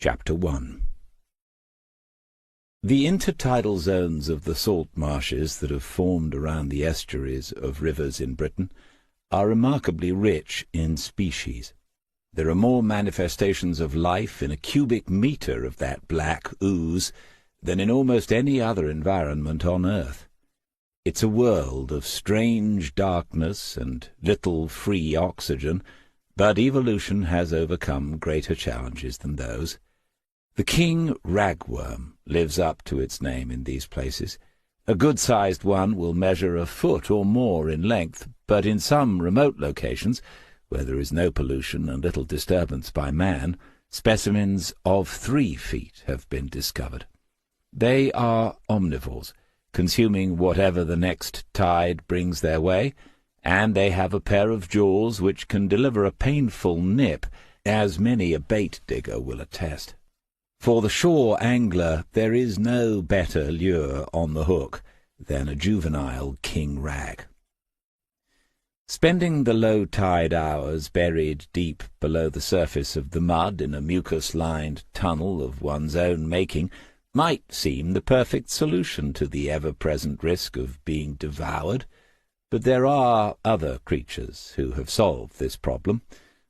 Chapter 1. The intertidal zones of the salt marshes that have formed around the estuaries of rivers in Britain are remarkably rich in species. There are more manifestations of life in a cubic metre of that black ooze than in almost any other environment on earth. It's a world of strange darkness and little free oxygen, but evolution has overcome greater challenges than those. The king ragworm lives up to its name in these places. A good-sized one will measure a foot or more in length, but in some remote locations, where there is no pollution and little disturbance by man, specimens of 3 feet have been discovered. They are omnivores, consuming whatever the next tide brings their way, and they have a pair of jaws which can deliver a painful nip, as many a bait-digger will attest. For the shore angler there is no better lure on the hook than a juvenile king rag. Spending the low-tide hours buried deep below the surface of the mud in a mucus-lined tunnel of one's own making might seem the perfect solution to the ever-present risk of being devoured, but there are other creatures who have solved this problem.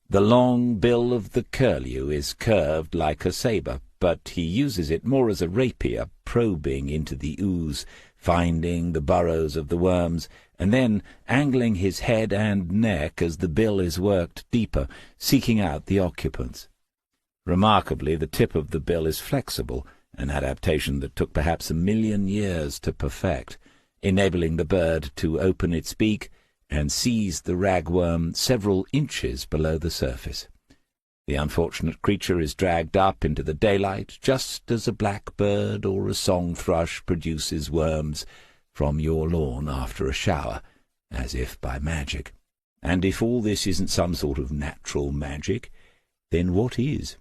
The long bill of the curlew is curved like a sabre, but he uses it more as a rapier, probing into the ooze, finding the burrows of the worms, and then angling his head and neck as the bill is worked deeper, seeking out the occupants. Remarkably, the tip of the bill is flexible, an adaptation that took perhaps 1,000,000 years to perfect, enabling the bird to open its beak and seize the ragworm several inches below the surface. The unfortunate creature is dragged up into the daylight just as a blackbird or a song thrush produces worms from your lawn after a shower, as if by magic. And if all this isn't some sort of natural magic, then what is?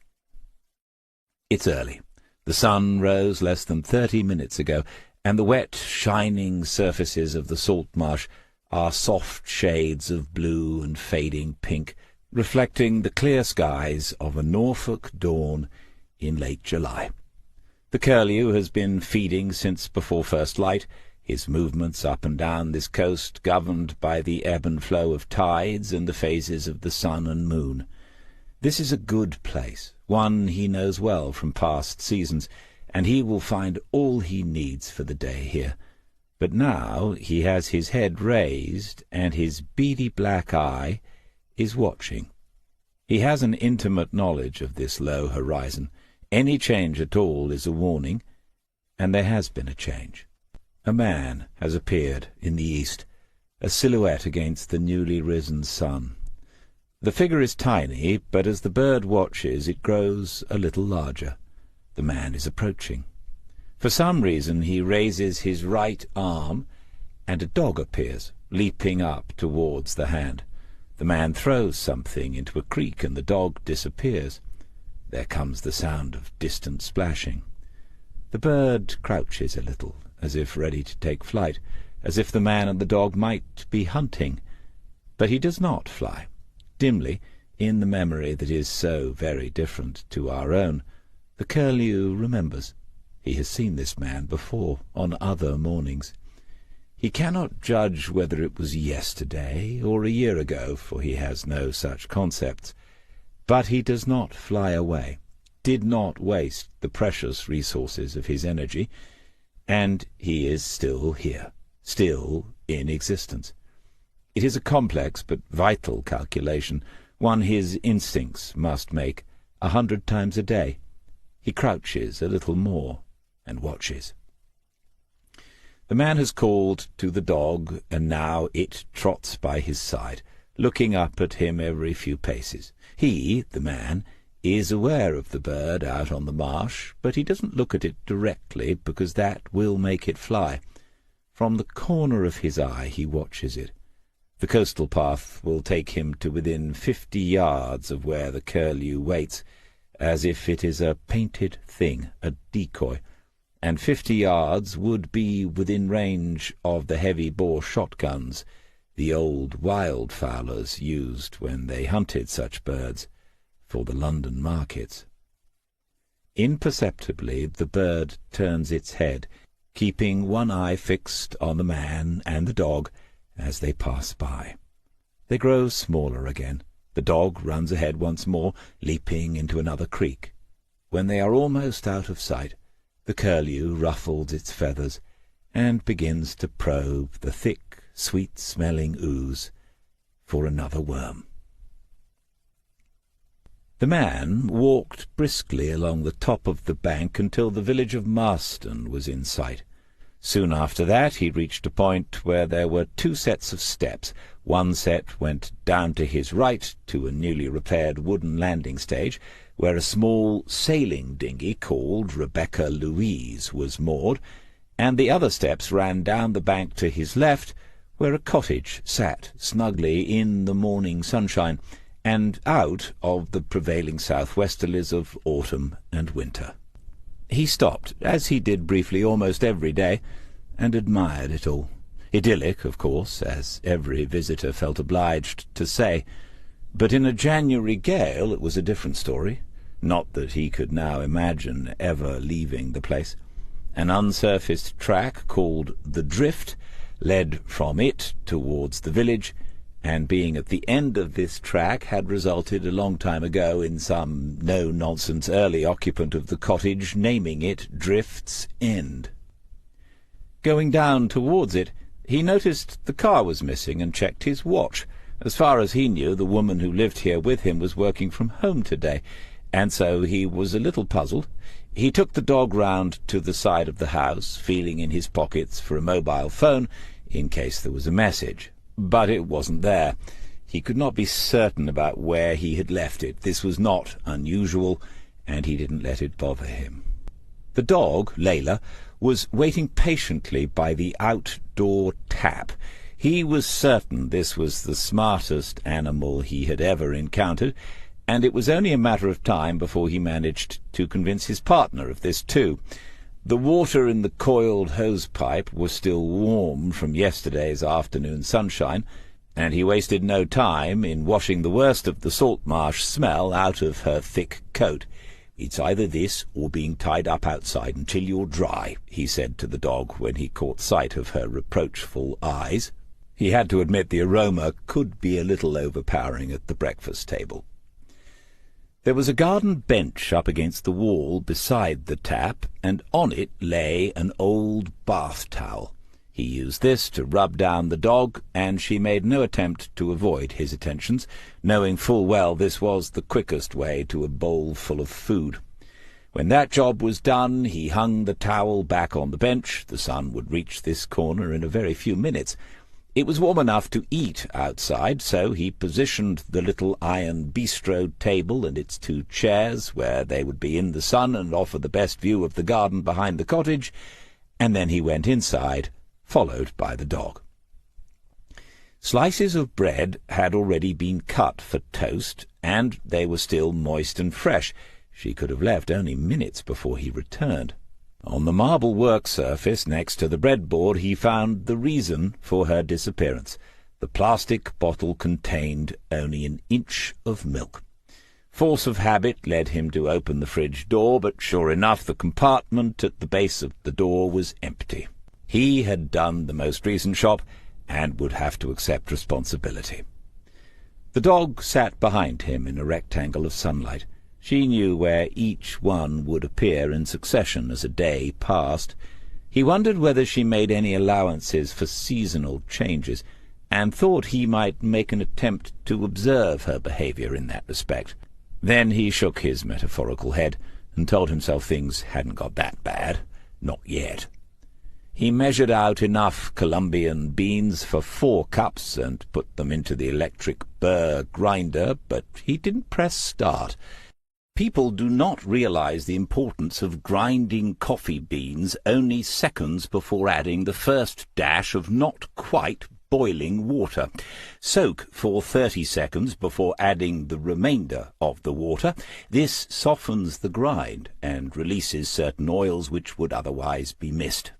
It's early. The sun rose less than 30 minutes ago, and the wet, shining surfaces of the salt marsh are soft shades of blue and fading pink, reflecting the clear skies of a Norfolk dawn in late July. The curlew has been feeding since before first light, his movements up and down this coast governed by the ebb and flow of tides and the phases of the sun and moon. This is a good place, one he knows well from past seasons, and he will find all he needs for the day here. But now he has his head raised, and his beady black eye is watching. He has an intimate knowledge of this low horizon. Any change at all is a warning, and there has been a change. A man has appeared in the east, a silhouette against the newly risen sun. The figure is tiny, but as the bird watches it grows a little larger. The man is approaching. For some reason he raises his right arm, and a dog appears, leaping up towards the hand. The man throws something into a creek, and the dog disappears. There comes the sound of distant splashing. The bird crouches a little, as if ready to take flight, as if the man and the dog might be hunting. But he does not fly. Dimly, in the memory that is so very different to our own, the curlew remembers. He has seen this man before, on other mornings. He cannot judge whether it was yesterday or a year ago, for he has no such concepts. But he does not fly away, did not waste the precious resources of his energy, and he is still here, still in existence. It is a complex but vital calculation, one his instincts must make 100 times a day. He crouches a little more and watches. The man has called to the dog, and now it trots by his side, looking up at him every few paces. He, the man, is aware of the bird out on the marsh, but he doesn't look at it directly, because that will make it fly. From the corner of his eye he watches it. The coastal path will take him to within 50 yards of where the curlew waits, as if it is a painted thing, a decoy, and 50 yards would be within range of the heavy-bore shotguns the old wildfowlers used when they hunted such birds for the London markets. Imperceptibly the bird turns its head, keeping one eye fixed on the man and the dog as they pass by. They grow smaller again. The dog runs ahead once more, leaping into another creek. When they are almost out of sight, the curlew ruffles its feathers and begins to probe the thick, sweet-smelling ooze for another worm. The man walked briskly along the top of the bank until the village of Marston was in sight. Soon after that he reached a point where there were two sets of steps. One set went down to his right to a newly repaired wooden landing stage, where a small sailing dinghy called Rebecca Louise was moored, and the other steps ran down the bank to his left, where a cottage sat snugly in the morning sunshine, and out of the prevailing southwesterlies of autumn and winter. He stopped, as he did briefly almost every day, and admired it all. Idyllic, of course, as every visitor felt obliged to say, but in a January gale it was a different story. Not that he could now imagine ever leaving the place. An unsurfaced track called the Drift led from it towards the village, and being at the end of this track had resulted a long time ago in some no-nonsense early occupant of the cottage naming it Drift's End. Going down towards it, he noticed the car was missing and checked his watch. As far as he knew, the woman who lived here with him was working from home today, and so he was a little puzzled. He took the dog round to the side of the house, feeling in his pockets for a mobile phone in case there was a message. But it wasn't there. He could not be certain about where he had left it. This was not unusual, and he didn't let it bother him. The dog, Layla, was waiting patiently by the outdoor tap. He was certain this was the smartest animal he had ever encountered, and it was only a matter of time before he managed to convince his partner of this too. The water in the coiled hose-pipe was still warm from yesterday's afternoon sunshine, and he wasted no time in washing the worst of the salt marsh smell out of her thick coat. "It's either this or being tied up outside until you're dry," he said to the dog when he caught sight of her reproachful eyes. He had to admit the aroma could be a little overpowering at the breakfast table. There was a garden bench up against the wall beside the tap, and on it lay an old bath-towel. He used this to rub down the dog, and she made no attempt to avoid his attentions, knowing full well this was the quickest way to a bowl full of food. When that job was done, he hung the towel back on the bench. The sun would reach this corner in a very few minutes. It was warm enough to eat outside, so he positioned the little iron bistro table and its two chairs where they would be in the sun and offer the best view of the garden behind the cottage, and then he went inside, followed by the dog. Slices of bread had already been cut for toast, and they were still moist and fresh. She could have left only minutes before he returned. On the marble work surface next to the breadboard he found the reason for her disappearance. The plastic bottle contained only an inch of milk. Force of habit led him to open the fridge door, but sure enough the compartment at the base of the door was empty. He had done the most recent shop, and would have to accept responsibility. The dog sat behind him in a rectangle of sunlight. She knew where each one would appear in succession as a day passed. He wondered whether she made any allowances for seasonal changes, and thought he might make an attempt to observe her behaviour in that respect. Then he shook his metaphorical head, and told himself things hadn't got that bad. Not yet. He measured out enough Colombian beans for 4 cups and put them into the electric burr grinder, but he didn't press start. People do not realize the importance of grinding coffee beans only seconds before adding the first dash of not quite boiling water. Soak for 30 seconds before adding the remainder of the water. This softens the grind and releases certain oils which would otherwise be missed.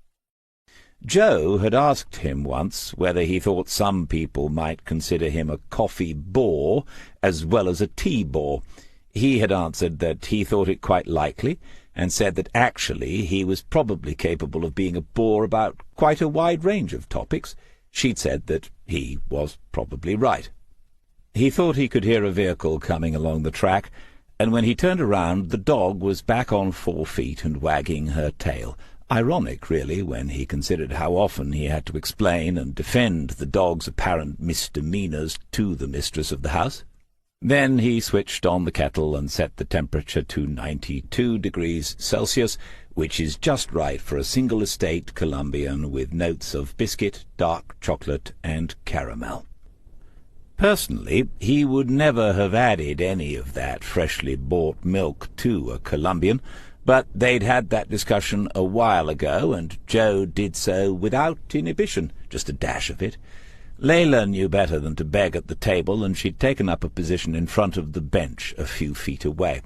Joe had asked him once whether he thought some people might consider him a coffee bore as well as a tea bore. He had answered that he thought it quite likely, and said that actually he was probably capable of being a bore about quite a wide range of topics. She'd said that he was probably right. He thought he could hear a vehicle coming along the track, and when he turned around the dog was back on 4 feet and wagging her tail. Ironic, really, when he considered how often he had to explain and defend the dog's apparent misdemeanours to the mistress of the house. Then he switched on the kettle and set the temperature to 92 degrees Celsius, which is just right for a single estate Colombian with notes of biscuit, dark chocolate, and caramel. Personally, he would never have added any of that freshly bought milk to a Colombian, but they'd had that discussion a while ago, and Joe did so without inhibition, just a dash of it. Layla knew better than to beg at the table, and she'd taken up a position in front of the bench a few feet away.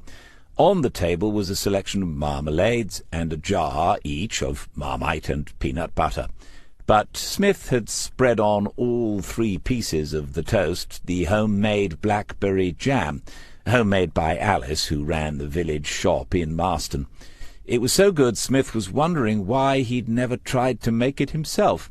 On the table was a selection of marmalades and a jar each of Marmite and peanut butter. But Smith had spread on all 3 pieces of the toast the homemade blackberry jam, homemade by Alice, who ran the village shop in Marston. It was so good Smith was wondering why he'd never tried to make it himself.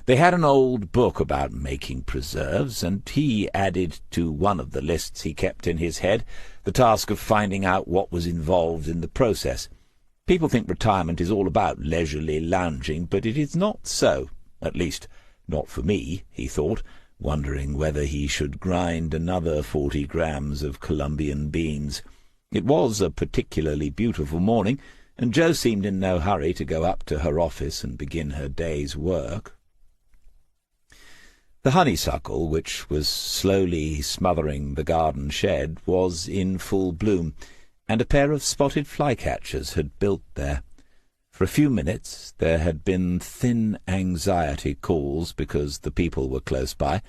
They had an old book about making preserves, and he added to one of the lists he kept in his head the task of finding out what was involved in the process. People think retirement is all about leisurely lounging, but it is not so. At least, not for me, he thought, wondering whether he should grind another 40 grams of Colombian beans. It was a particularly beautiful morning, and Jo seemed in no hurry to go up to her office and begin her day's work. The honeysuckle, which was slowly smothering the garden shed, was in full bloom, and a pair of spotted flycatchers had built there. For a few minutes there had been thin anxiety calls because the people were close by,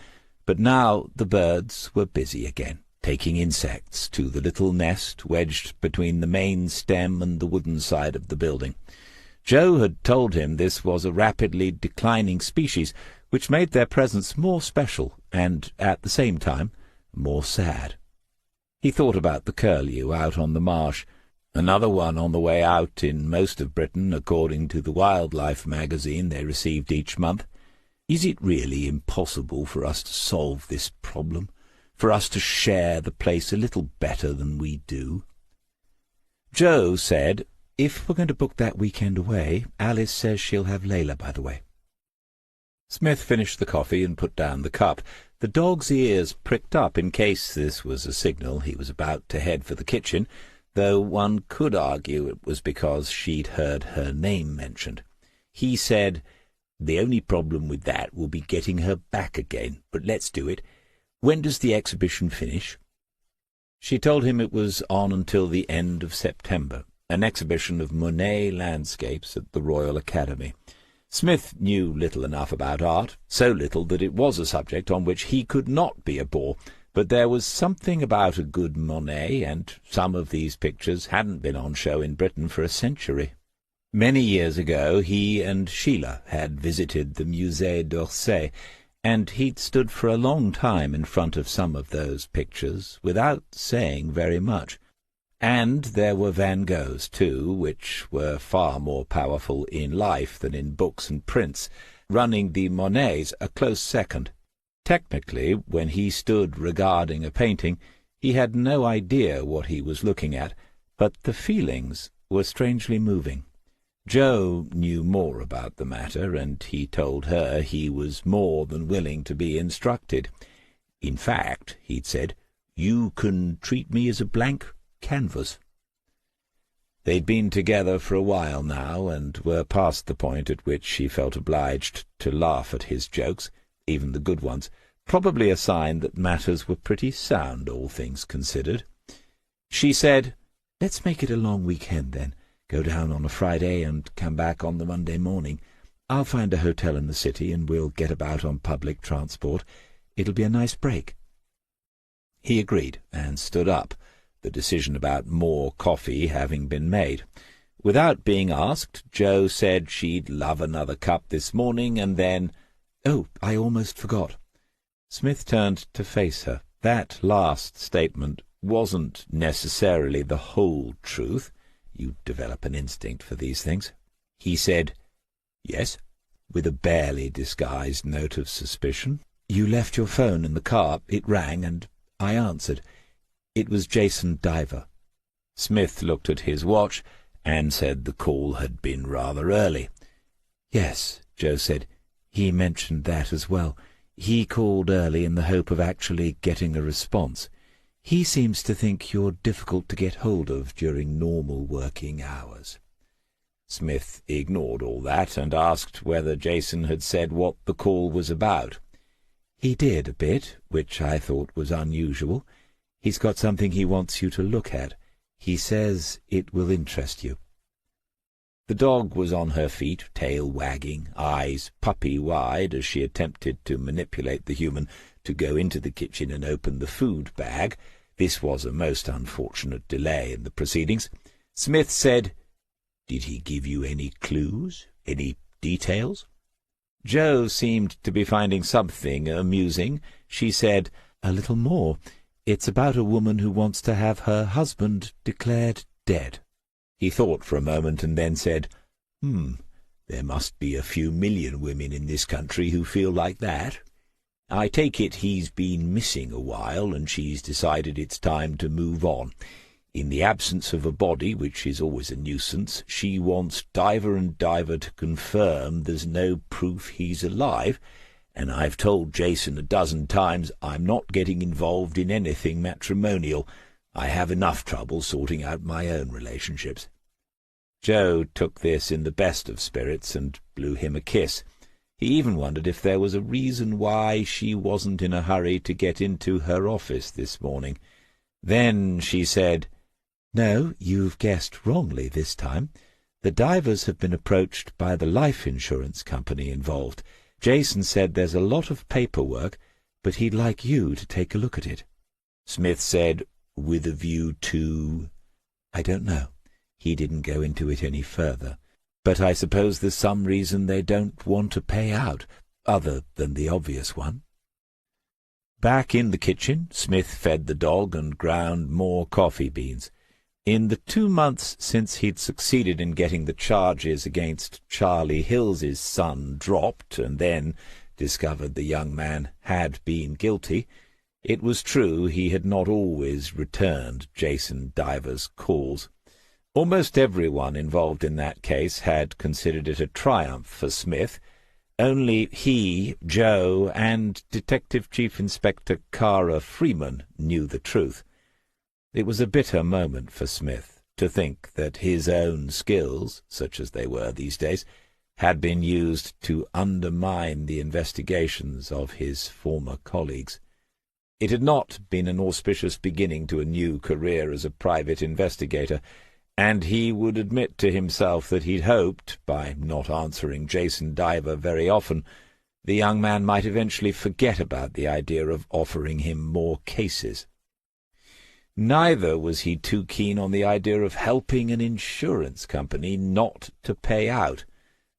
but now the birds were busy again, taking insects to the little nest wedged between the main stem and the wooden side of the building. Jo had told him this was a rapidly declining species, which made their presence more special and, at the same time, more sad. He thought about the curlew out on the marsh, another one on the way out in most of Britain, according to the wildlife magazine they received each month. Is it really impossible for us to solve this problem, for us to share the place a little better than we do? Jo said, "If we're going to book that weekend away, Alice says she'll have Layla, by the way." Smith finished the coffee and put down the cup. The dog's ears pricked up in case this was a signal he was about to head for the kitchen, though one could argue it was because she'd heard her name mentioned. He said, "The only problem with that will be getting her back again, but let's do it. When does the exhibition finish?" She told him it was on until the end of September, an exhibition of Monet landscapes at the Royal Academy. Smith knew little enough about art, so little that it was a subject on which he could not be a bore, but there was something about a good Monet, and some of these pictures hadn't been on show in Britain for a century. Many years ago he and Sheila had visited the Musée d'Orsay, and he'd stood for a long time in front of some of those pictures without saying very much. And there were Van Goghs, too, which were far more powerful in life than in books and prints, running the Monets a close second. Technically, when he stood regarding a painting, he had no idea what he was looking at, but the feelings were strangely moving. Jo knew more about the matter, and he told her he was more than willing to be instructed. "In fact," he'd said, "you can treat me as a blank canvas." They'd been together for a while now, and were past the point at which she felt obliged to laugh at his jokes, even the good ones, probably a sign that matters were pretty sound, all things considered. She said, "Let's make it a long weekend, then. Go down on a Friday and come back on the Monday morning. I'll find a hotel in the city, and we'll get about on public transport. It'll be a nice break." He agreed, and stood up, the decision about more coffee having been made. Without being asked, Jo said she'd love another cup this morning, and then, "Oh, I almost forgot." Smith turned to face her. That last statement wasn't necessarily the whole truth. You develop an instinct for these things. He said, "Yes," with a barely disguised note of suspicion. "You left your phone in the car. It rang, and I answered. It was Jason Diver." Smith looked at his watch and said the call had been rather early. "Yes," Joe said. "He mentioned that as well. He called early in the hope of actually getting a response. He seems to think you're difficult to get hold of during normal working hours." Smith ignored all that and asked whether Jason had said what the call was about. "He did a bit, which I thought was unusual. He's got something he wants you to look at. He says it will interest you." The dog was on her feet, tail wagging, eyes puppy-wide, as she attempted to manipulate the human to go into the kitchen and open the food bag. This was a most unfortunate delay in the proceedings. Smith said, "Did he give you any clues? Any details?" Joe seemed to be finding something amusing. She said, "A little more. It's about a woman who wants to have her husband declared dead." He thought for a moment and then said, There must be a few million women in this country who feel like that. I take it he's been missing a while, and she's decided it's time to move on. In the absence of a body, which is always a nuisance, she wants Diver and Diver to confirm there's no proof he's alive, and I've told Jason a dozen times I'm not getting involved in anything matrimonial. I have enough trouble sorting out my own relationships." Joe took this in the best of spirits and blew him a kiss. He even wondered if there was a reason why she wasn't in a hurry to get into her office this morning. Then she said, "No, you've guessed wrongly this time. The Divers have been approached by the life insurance company involved. Jason said there's a lot of paperwork, but he'd like you to take a look at it." Smith said, "With a view to—" "I don't know. He didn't go into it any further. But I suppose there's some reason they don't want to pay out, other than the obvious one." Back in the kitchen, Smith fed the dog and ground more coffee beans. In the 2 months since he'd succeeded in getting the charges against Charlie Hills's son dropped and then discovered the young man had been guilty, it was true he had not always returned Jason Diver's calls. Almost everyone involved in that case had considered it a triumph for Smith. Only he, Joe, and Detective Chief Inspector Cara Freeman knew the truth. It was a bitter moment for Smith to think that his own skills, such as they were these days, had been used to undermine the investigations of his former colleagues. It had not been an auspicious beginning to a new career as a private investigator, and he would admit to himself that he'd hoped, by not answering Jason Diver very often, the young man might eventually forget about the idea of offering him more cases. Neither was he too keen on the idea of helping an insurance company not to pay out.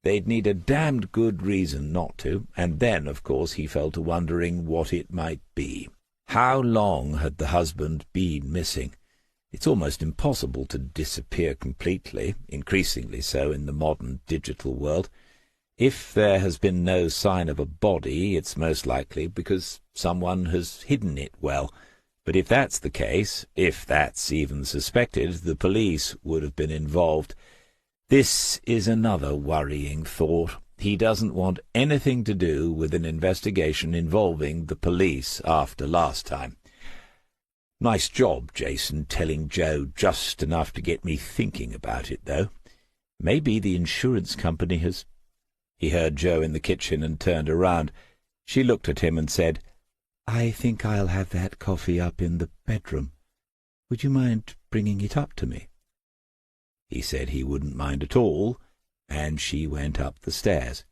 They'd need a damned good reason not to, and then, of course, he fell to wondering what it might be. How long had the husband been missing? It's almost impossible to disappear completely, increasingly so in the modern digital world. If there has been no sign of a body, it's most likely because someone has hidden it well. But if that's the case, if that's even suspected, the police would have been involved. This is another worrying thought. He doesn't want anything to do with an investigation involving the police after last time. Nice job, Jason, telling Joe just enough to get me thinking about it, though. Maybe the insurance company has— He heard Joe in the kitchen and turned around. She looked at him and said, "I think I'll have that coffee up in the bedroom. Would you mind bringing it up to me?" He said he wouldn't mind at all, and she went up the stairs.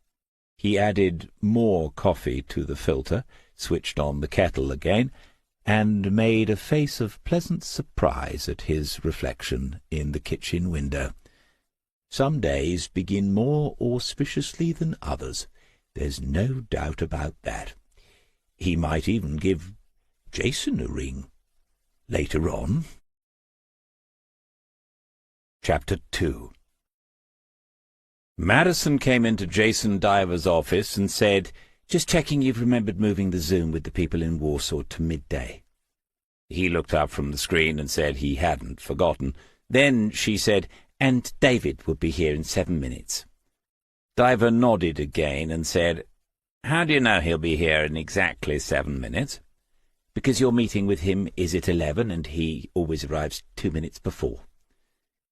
He added more coffee to the filter, switched on the kettle again, and made a face of pleasant surprise at his reflection in the kitchen window. Some days begin more auspiciously than others. There's no doubt about that. He might even give Jason a ring later on. Chapter 2. Madison came into Jason Diver's office and said, "Just checking you've remembered moving the Zoom with the people in Warsaw to midday." He looked up from the screen and said he hadn't forgotten. Then she said, "And David would be here in 7 minutes." Diver nodded again and said, "How do you know he'll be here in exactly 7 minutes?" "Because your meeting with him is at 11 and he always arrives 2 minutes before."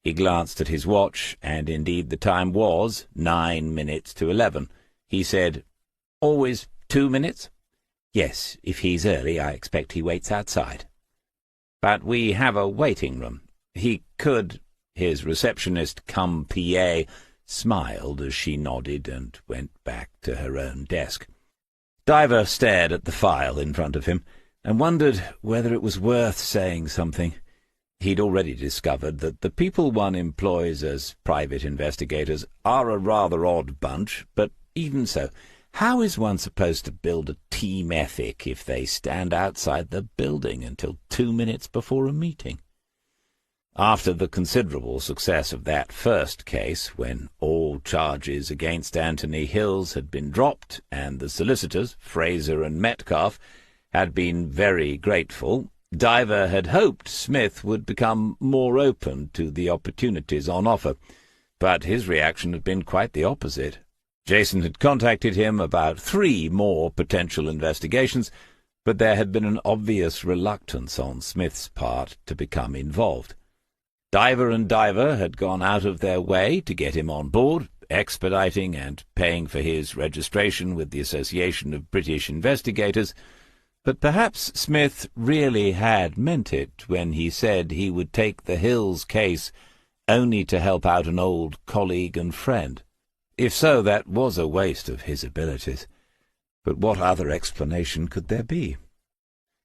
He glanced at his watch, and indeed the time was 9 minutes to 11. He said, "Always 2 minutes?" "Yes, if he's early, I expect he waits outside." "But we have a waiting room. He could—" His receptionist cum PA smiled as she nodded and went back to her own desk. Diver stared at the file in front of him and wondered whether it was worth saying something. He'd already discovered that the people one employs as private investigators are a rather odd bunch, but even so, how is one supposed to build a team ethic if they stand outside the building until 2 minutes before a meeting? After the considerable success of that first case, when all charges against Anthony Hills had been dropped and the solicitors, Fraser and Metcalfe, had been very grateful, Diver had hoped Smith would become more open to the opportunities on offer, but his reaction had been quite the opposite. Jason had contacted him about 3 more potential investigations, but there had been an obvious reluctance on Smith's part to become involved. Diver and Diver had gone out of their way to get him on board, expediting and paying for his registration with the Association of British Investigators, but perhaps Smith really had meant it when he said he would take the Hills case only to help out an old colleague and friend. If so, that was a waste of his abilities. But what other explanation could there be?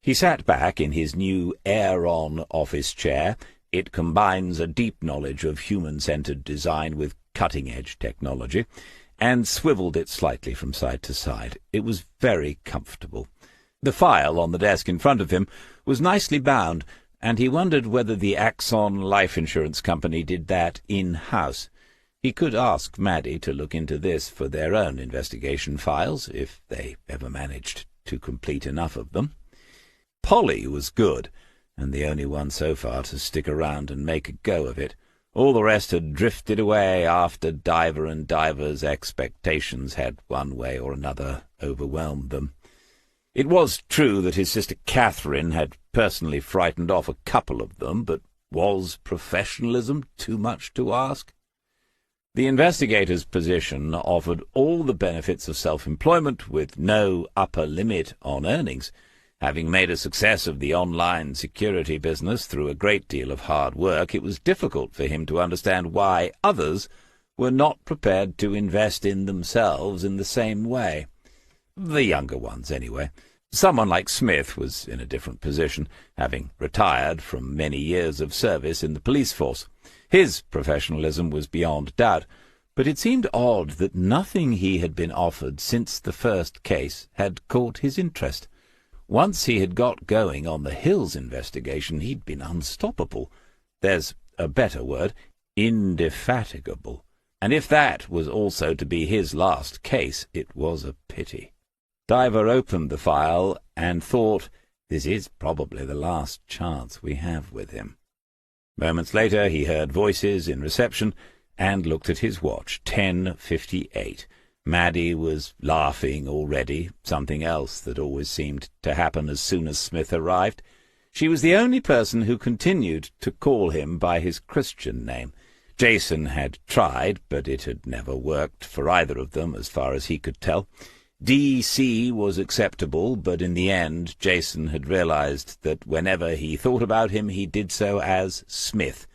He sat back in his new air-on office chair. It combines a deep knowledge of human-centered design with cutting-edge technology, and swiveled it slightly from side to side. It was very comfortable. The file on the desk in front of him was nicely bound, and he wondered whether the Axon Life Insurance Company did that in-house. He could ask Maddie to look into this for their own investigation files, if they ever managed to complete enough of them. Polly was good, and the only one so far to stick around and make a go of it. All the rest had drifted away after Diver and Diver's expectations had one way or another overwhelmed them. It was true that his sister Catherine had personally frightened off a couple of them, but was professionalism too much to ask? The investigator's position offered all the benefits of self-employment with no upper limit on earnings. Having made a success of the online security business through a great deal of hard work, it was difficult for him to understand why others were not prepared to invest in themselves in the same way. The younger ones, anyway. Someone like Smith was in a different position, having retired from many years of service in the police force. His professionalism was beyond doubt, but it seemed odd that nothing he had been offered since the first case had caught his interest. Once he had got going on the Hills investigation, he'd been unstoppable. There's a better word, indefatigable. And if that was also to be his last case, it was a pity. Diver opened the file and thought, this is probably the last chance we have with him. Moments later he heard voices in reception and looked at his watch. 10:58. Maddie was laughing already, something else that always seemed to happen as soon as Smith arrived. She was the only person who continued to call him by his Christian name. Jason had tried, but it had never worked for either of them as far as he could tell. D.C. was acceptable, but in the end Jason had realized that whenever he thought about him he did so as Smith,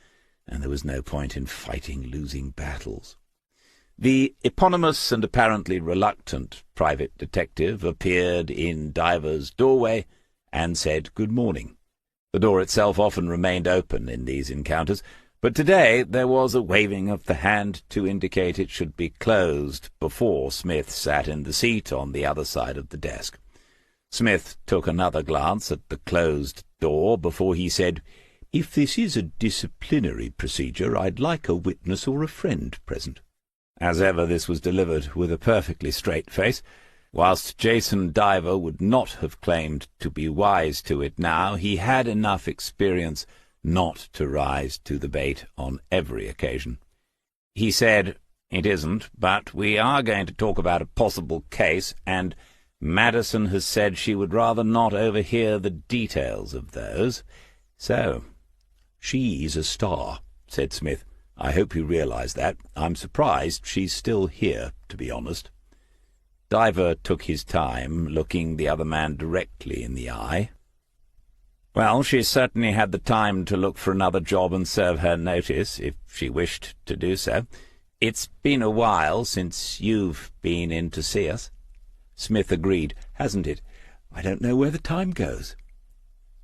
and there was no point in fighting losing battles. The eponymous and apparently reluctant private detective appeared in Diver's doorway and said good morning. The door itself often remained open in these encounters, but today there was a waving of the hand to indicate it should be closed before Smith sat in the seat on the other side of the desk. Smith took another glance at the closed door before he said, If this is a disciplinary procedure, I'd like a witness or a friend present." As ever, this was delivered with a perfectly straight face. Whilst Jason Diver would not have claimed to be wise to it now, he had enough experience not to rise to the bait on every occasion. He said, "It isn't, but we are going to talk about a possible case, and Madison has said she would rather not overhear the details of those. So—" "She's a star," said Smith. "I hope you realize that. I'm surprised she's still here, to be honest." Diver took his time, looking the other man directly in the eye. "Well, she certainly had the time to look for another job and serve her notice, if she wished to do so. It's been a while since you've been in to see us." Smith agreed. "Hasn't it? I don't know where the time goes."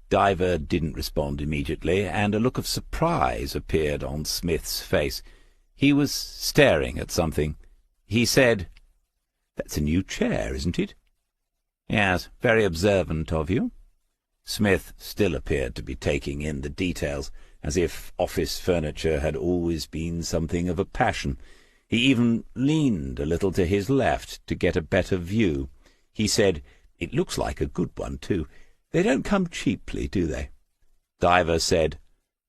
Diver didn't respond immediately, and a look of surprise appeared on Smith's face. He was staring at something. He said, "That's a new chair, isn't it?" "Yes, very observant of you." Smith still appeared to be taking in the details, as if office furniture had always been something of a passion. He even leaned a little to his left to get a better view. He said, "It looks like a good one, too. They don't come cheaply, do they?" Diver said,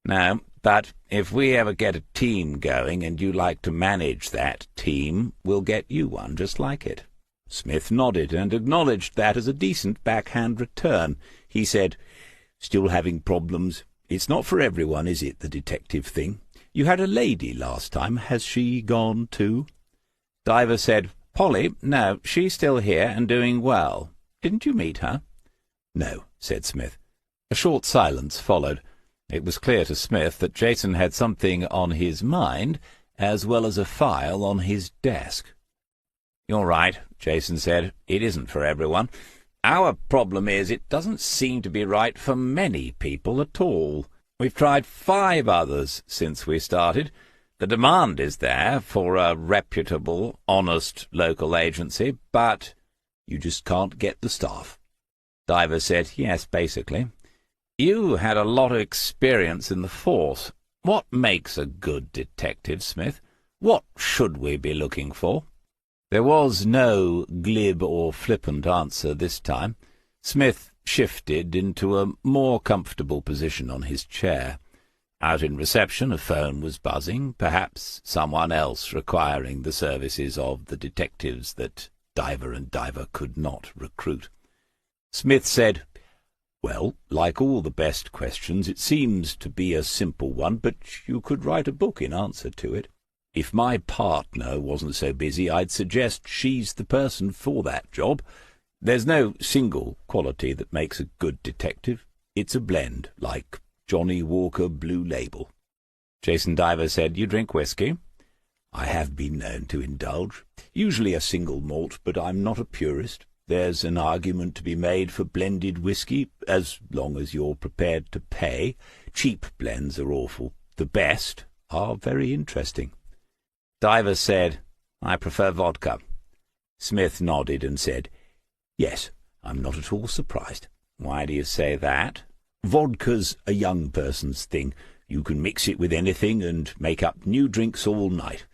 "No, but if we ever get a team going and you like to manage that team, we'll get you one just like it." Smith nodded and acknowledged that as a decent backhand return. He said, "Still having problems? It's not for everyone, is it, the detective thing? You had a lady last time. Has she gone too?" Diver said, "Polly? No, she's still here and doing well. Didn't you meet her?" "No," said Smith. A short silence followed. It was clear to Smith that Jason had something on his mind, as well as a file on his desk. "You're right," Jason said. "It isn't for everyone. Our problem is it doesn't seem to be right for many people at all. We've tried 5 others since we started. The demand is there for a reputable, honest local agency, but you just can't get the staff." Diver said, "Yes, basically. You had a lot of experience in the force. What makes a good detective, Smith? What should we be looking for?" There was no glib or flippant answer this time. Smith shifted into a more comfortable position on his chair. Out in reception a phone was buzzing, perhaps someone else requiring the services of the detectives that Diver and Diver could not recruit. Smith said, "Well, like all the best questions, it seems to be a simple one, but you could write a book in answer to it. If my partner wasn't so busy, I'd suggest she's the person for that job. There's no single quality that makes a good detective. It's a blend, like Johnny Walker Blue Label." Jason Diver said, "You drink whiskey?" "I have been known to indulge. Usually a single malt, but I'm not a purist. There's an argument to be made for blended whiskey, as long as you're prepared to pay. Cheap blends are awful. The best are very interesting." Diver said, "I prefer vodka." Smith nodded and said, "Yes, I'm not at all surprised." "Why do you say that?" "Vodka's a young person's thing. You can mix it with anything and make up new drinks all night.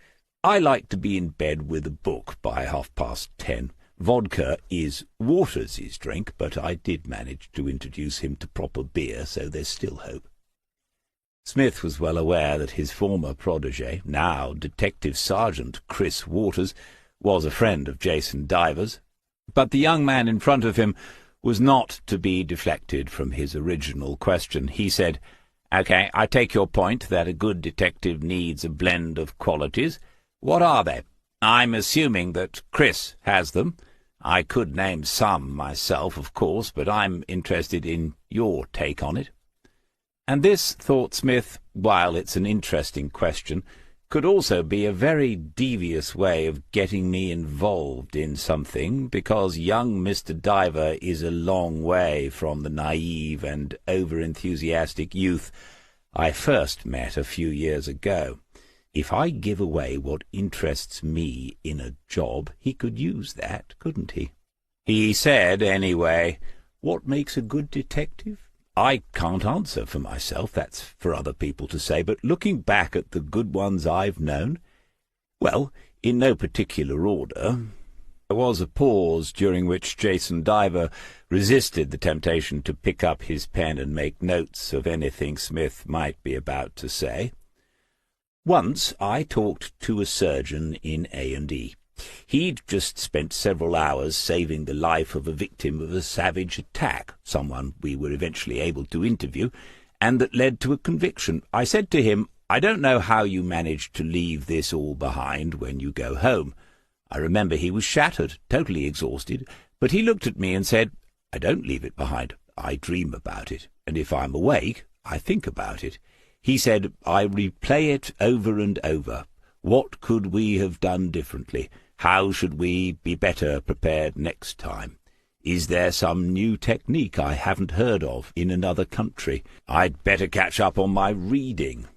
I like to be in bed with a book by 10:30. Vodka is Waters' drink, but I did manage to introduce him to proper beer, so there's still hope." Smith was well aware that his former protégé, now Detective Sergeant Chris Waters, was a friend of Jason Diver's, but the young man in front of him was not to be deflected from his original question. He said, "Okay, I take your point that a good detective needs a blend of qualities. What are they? I'm assuming that Chris has them. I could name some myself, of course, but I'm interested in your take on it." And this, thought Smith, while it's an interesting question, could also be a very devious way of getting me involved in something, because young Mr. Diver is a long way from the naive and over-enthusiastic youth I first met a few years ago. If I give away what interests me in a job, he could use that, couldn't he? He said, anyway, "What makes a good detective? I can't answer for myself, that's for other people to say, but looking back at the good ones I've known, well, in no particular order. There was a pause during which Jason Diver resisted the temptation to pick up his pen and make notes of anything Smith might be about to say. Once I talked to a surgeon in A&E. He'd just spent several hours saving the life of a victim of a savage attack, someone we were eventually able to interview, and that led to a conviction. I said to him, "I don't know how you managed to leave this all behind when you go home." I remember he was shattered, totally exhausted, but he looked at me and said, "I don't leave it behind. I dream about it, and if I'm awake, I think about it." He said, "I replay it over and over. What could we have done differently? How should we be better prepared next time? Is there some new technique I haven't heard of in another country? I'd better catch up on my reading."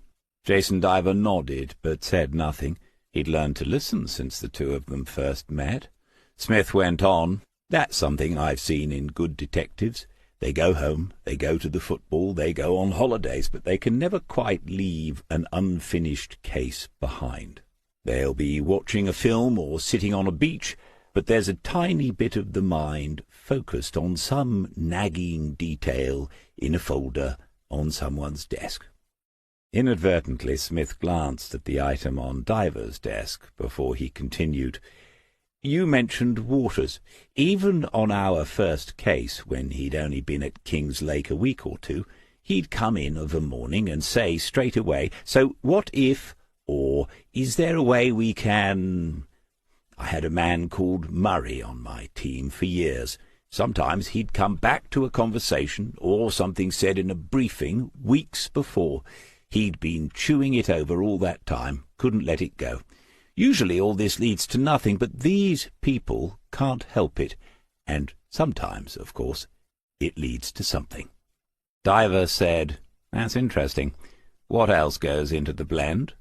Jason Diver nodded, but said nothing. He'd learned to listen since the two of them first met. Smith went on, "That's something I've seen in good detectives. They go home, they go to the football, they go on holidays, but they can never quite leave an unfinished case behind. They'll be watching a film or sitting on a beach, but there's a tiny bit of the mind focused on some nagging detail in a folder on someone's desk." Inadvertently, Smith glanced at the item on Diver's desk before he continued, "You mentioned Waters. Even on our first case, when he'd only been at King's Lake a week or two, he'd come in of a morning and say straight away, 'So what if,' or 'Is there a way we can—' I had a man called Murray on my team for years. Sometimes he'd come back to a conversation or something said in a briefing weeks before. He'd been chewing it over all that time, couldn't let it go. Usually all this leads to nothing, but these people can't help it, and sometimes, of course, it leads to something." Diver said, "That's interesting. What else goes into the blend?"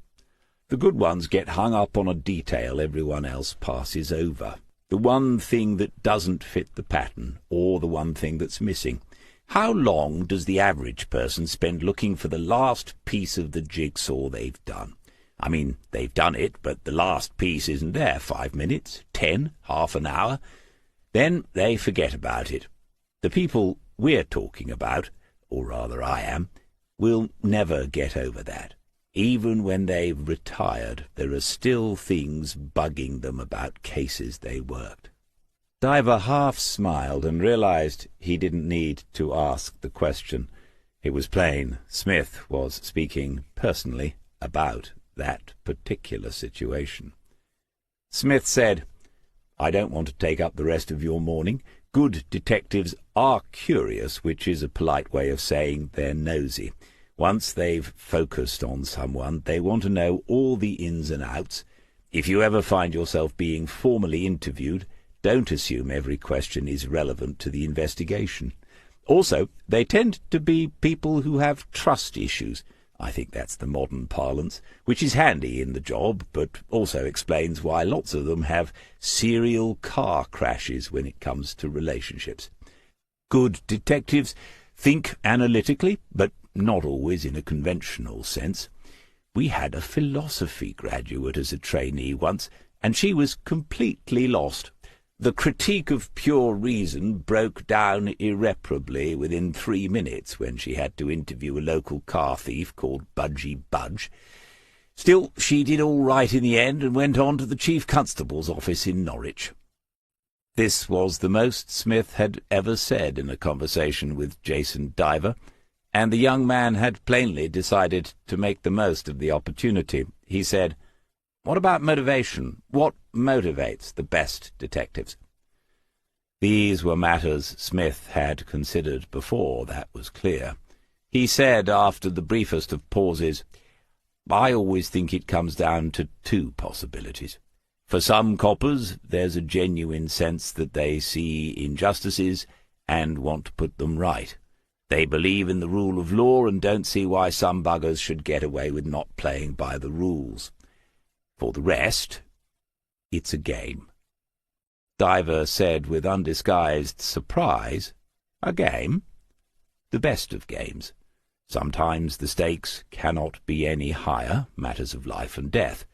"The good ones get hung up on a detail everyone else passes over. The one thing that doesn't fit the pattern, or the one thing that's missing. How long does the average person spend looking for the last piece of the jigsaw they've done? I mean, they've done it, but the last piece isn't there. 5 minutes, 10, half an hour. Then they forget about it. The people we're talking about, or rather I am, will never get over that. Even when they've retired, there are still things bugging them about cases they worked." Diver half smiled and realized he didn't need to ask the question. It was plain Smith was speaking personally about that particular situation. Smith said, "I don't want to take up the rest of your morning. Good detectives are curious, which is a polite way of saying they're nosy. Once they've focused on someone, they want to know all the ins and outs. If you ever find yourself being formally interviewed, don't assume every question is relevant to the investigation. Also, they tend to be people who have trust issues. I think that's the modern parlance, which is handy in the job, but also explains why lots of them have serial car crashes when it comes to relationships. Good detectives think analytically, but not always in a conventional sense. We had a philosophy graduate as a trainee once, and she was completely lost. The critique of pure reason broke down irreparably within 3 minutes when she had to interview a local car thief called Budgie Budge. Still, she did all right in the end and went on to the Chief Constable's office in Norwich." This was the most Smith had ever said in a conversation with Jason Diver, and the young man had plainly decided to make the most of the opportunity. He said, "What about motivation? What motivates the best detectives?" These were matters Smith had considered before, that was clear. He said, after the briefest of pauses, "I always think it comes down to 2 possibilities. For some coppers, there's a genuine sense that they see injustices and want to put them right. They believe in the rule of law and don't see why some buggers should get away with not playing by the rules. For the rest, it's a game." Diver said with undisguised surprise, "A game?" the best of games. Sometimes the stakes cannot be any higher, matters of life and death.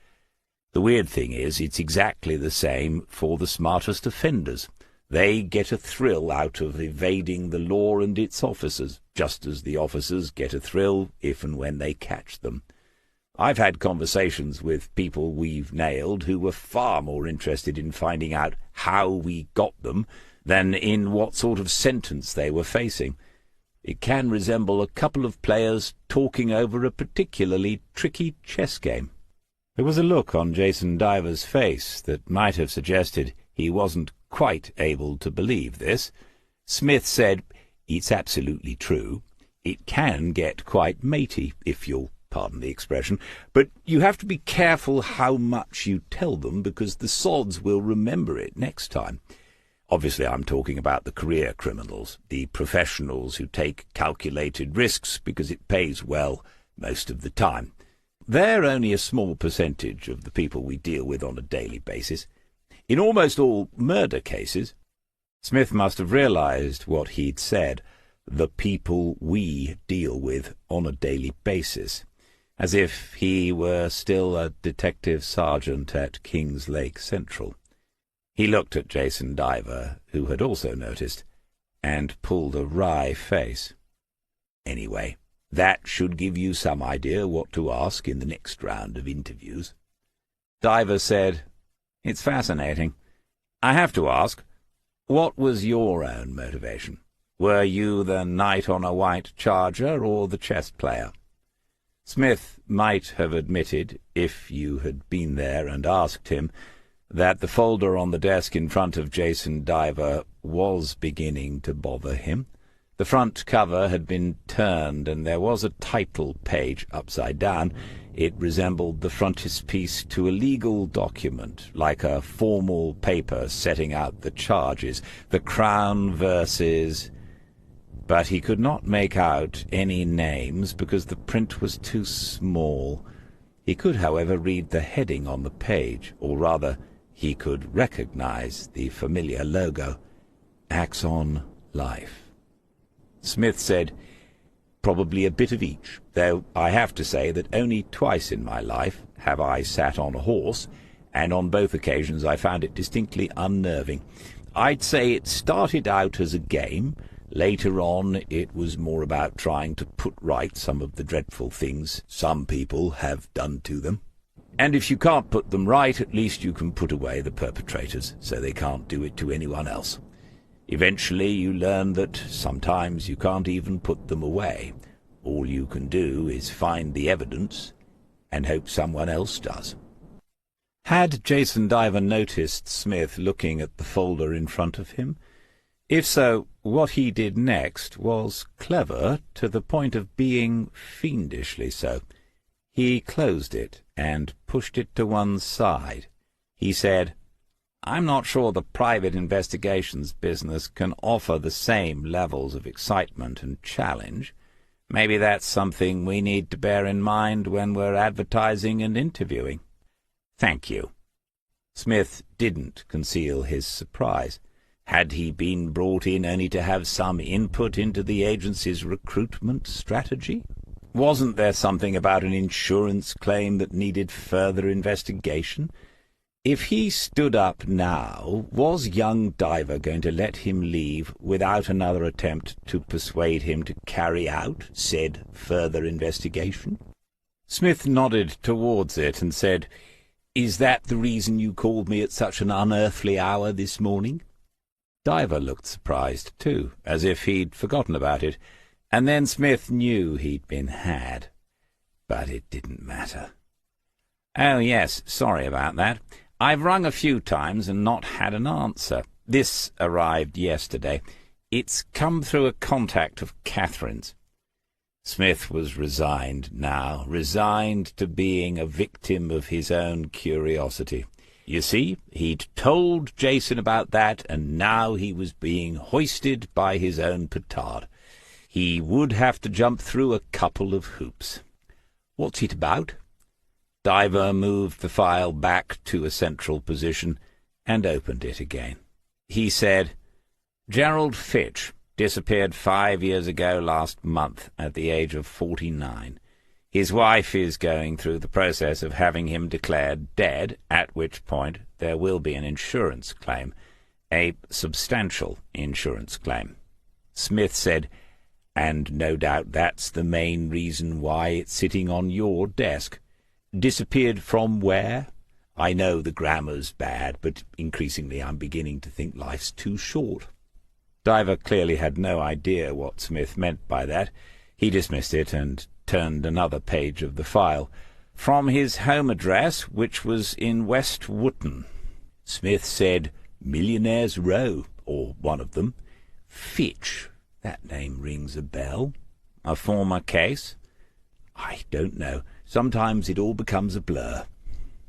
The weird thing is, it's exactly the same for the smartest offenders. They get a thrill out of evading the law and its officers, just as the officers get a thrill if and when they catch them. I've had conversations with people we've nailed who were far more interested in finding out how we got them than in what sort of sentence they were facing. It can resemble a couple of players talking over a particularly tricky chess game. There was a look on Jason Diver's face that might have suggested he wasn't quite able to believe this. Smith said, "It's absolutely true. It can get quite matey, if you'll pardon the expression, but you have to be careful how much you tell them, because the sods will remember it next time." Obviously, I'm talking about the career criminals, the professionals who take calculated risks because it pays well most of the time. They're only a small percentage of the people we deal with on a daily basis. In almost all murder cases, Smith must have realized what he'd said, the people we deal with on a daily basis, as if he were still a detective sergeant at Kings Lake Central. He looked at Jason Diver, who had also noticed, and pulled a wry face. "Anyway, that should give you some idea what to ask in the next round of interviews." Diver said, "It's fascinating. I have to ask, what was your own motivation? Were you the knight on a white charger or the chess player?" Smith might have admitted, if you had been there and asked him, that the folder on the desk in front of Jason Diver was beginning to bother him. The front cover had been turned, and there was a title page upside down. It resembled the frontispiece to a legal document, like a formal paper setting out the charges, the Crown versus... But he could not make out any names because the print was too small. He could, however, read the heading on the page, or rather, he could recognize the familiar logo, Axon Life. Smith said, "Probably a bit of each, though I have to say that only twice in my life have I sat on a horse, and on both occasions I found it distinctly unnerving. I'd say it started out as a game. Later on it was more about trying to put right some of the dreadful things some people have done to them. And if you can't put them right, at least you can put away the perpetrators, so they can't do it to anyone else. Eventually you learn that sometimes you can't even put them away. All you can do is find the evidence and hope someone else does." Had Jason Diver noticed Smith looking at the folder in front of him? If so, what he did next was clever to the point of being fiendishly so. He closed it and pushed it to one side. He said, "I'm not sure the private investigations business can offer the same levels of excitement and challenge. Maybe that's something we need to bear in mind when we're advertising and interviewing." "Thank you." Smith didn't conceal his surprise. Had he been brought in only to have some input into the agency's recruitment strategy? Wasn't there something about an insurance claim that needed further investigation? If he stood up now, was young Diver going to let him leave without another attempt to persuade him to carry out said further investigation? Smith nodded towards it and said, "Is that the reason you called me at such an unearthly hour this morning?" Diver looked surprised, too, as if he'd forgotten about it, and then Smith knew he'd been had. But it didn't matter. "Oh, yes, sorry about that. I've rung a few times and not had an answer. This arrived yesterday. It's come through a contact of Catherine's." Smith was resigned now, resigned to being a victim of his own curiosity. You see, he'd told Jason about that, and now he was being hoisted by his own petard. He would have to jump through a couple of hoops. "What's it about?" Diver moved the file back to a central position and opened it again. He said, "Gerald Fitch, Disappeared 5 years ago last month at the age of 49. His wife is going through the process of having him declared dead, at which point there will be an insurance claim, a substantial insurance claim. Smith said, and no doubt that's the main reason why it's sitting on your desk. Disappeared from where? I know the grammar's bad, but increasingly I'm beginning to think life's too short. Diver clearly had no idea what Smith meant by that. He dismissed it and turned another page of the file. From his home address, which was in West Wootton. Smith said, Millionaire's Row, or one of them. Fitch, that name rings a bell. A former case? I don't know. Sometimes it all becomes a blur.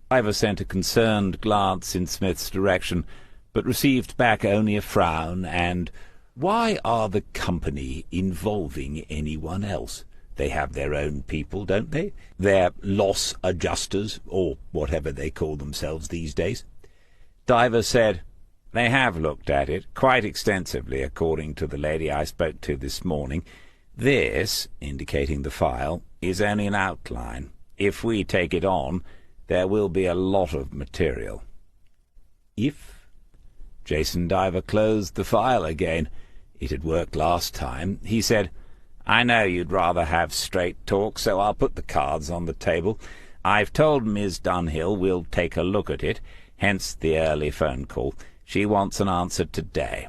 Diver sent a concerned glance in Smith's direction, but received back only a frown and, "Why are the company involving anyone else? They have their own people, don't they? Their loss adjusters, or whatever they call themselves these days." Diver said, "They have looked at it quite extensively, according to the lady I spoke to this morning. This," indicating the file, "is only an outline. If we take it on, there will be a lot of material." If? Jason Diver closed the file again. It had worked last time. He said, "I know you'd rather have straight talk, so I'll put the cards on the table. I've told Ms. Dunhill we'll take a look at it, hence the early phone call. She wants an answer today.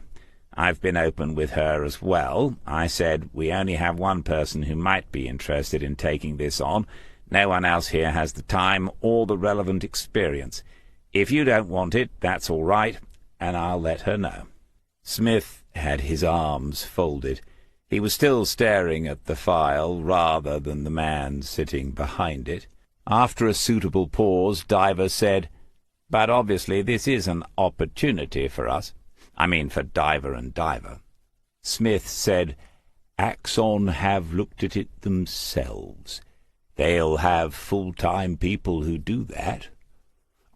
I've been open with her as well. I said we only have one person who might be interested in taking this on. No one else here has the time or the relevant experience. If you don't want it, that's all right, and I'll let her know." Smith had his arms folded. He was still staring at the file rather than the man sitting behind it. After a suitable pause, Diver said, "But obviously this is an opportunity for us. I mean for Diver and Diver." Smith said, "Axon have looked at it themselves. They'll have full-time people who do that.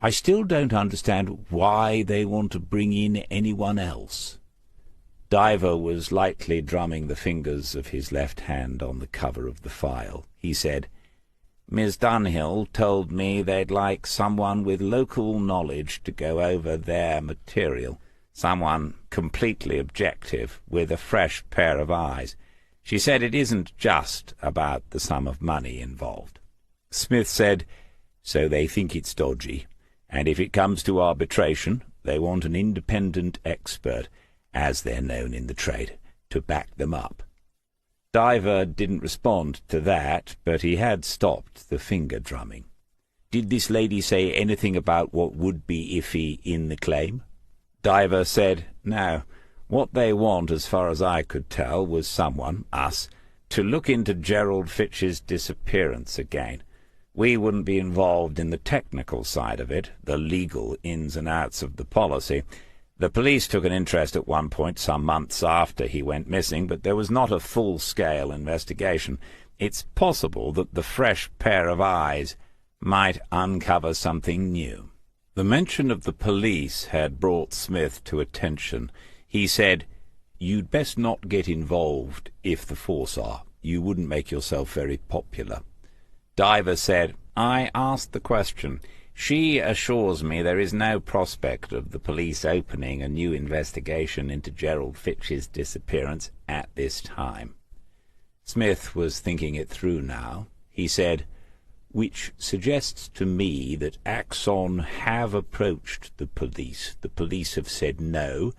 I still don't understand why they want to bring in anyone else." Diver was lightly drumming the fingers of his left hand on the cover of the file. He said, "Ms. Dunhill told me they'd like someone with local knowledge to go over their material, someone completely objective, with a fresh pair of eyes. She said it isn't just about the sum of money involved." Smith said, "So they think it's dodgy, and if it comes to arbitration, they want an independent expert, as they're known in the trade, to back them up." Diver didn't respond to that, but he had stopped the finger-drumming. "Did this lady say anything about what would be iffy in the claim?" Diver said, "No. What they want, as far as I could tell, was someone, us, to look into Gerald Fitch's disappearance again. We wouldn't be involved in the technical side of it, the legal ins and outs of the policy. The police took an interest at one point some months after he went missing, but there was not a full-scale investigation. It's possible that the fresh pair of eyes might uncover something new." The mention of the police had brought Smith to attention. He said, "You'd best not get involved if the force are. You wouldn't make yourself very popular." Diver said, "I asked the question. She assures me there is no prospect of the police opening a new investigation into Gerald Fitch's disappearance at this time." Smith was thinking it through now. He said, "Which suggests to me that Axon have approached the police. The police have said no,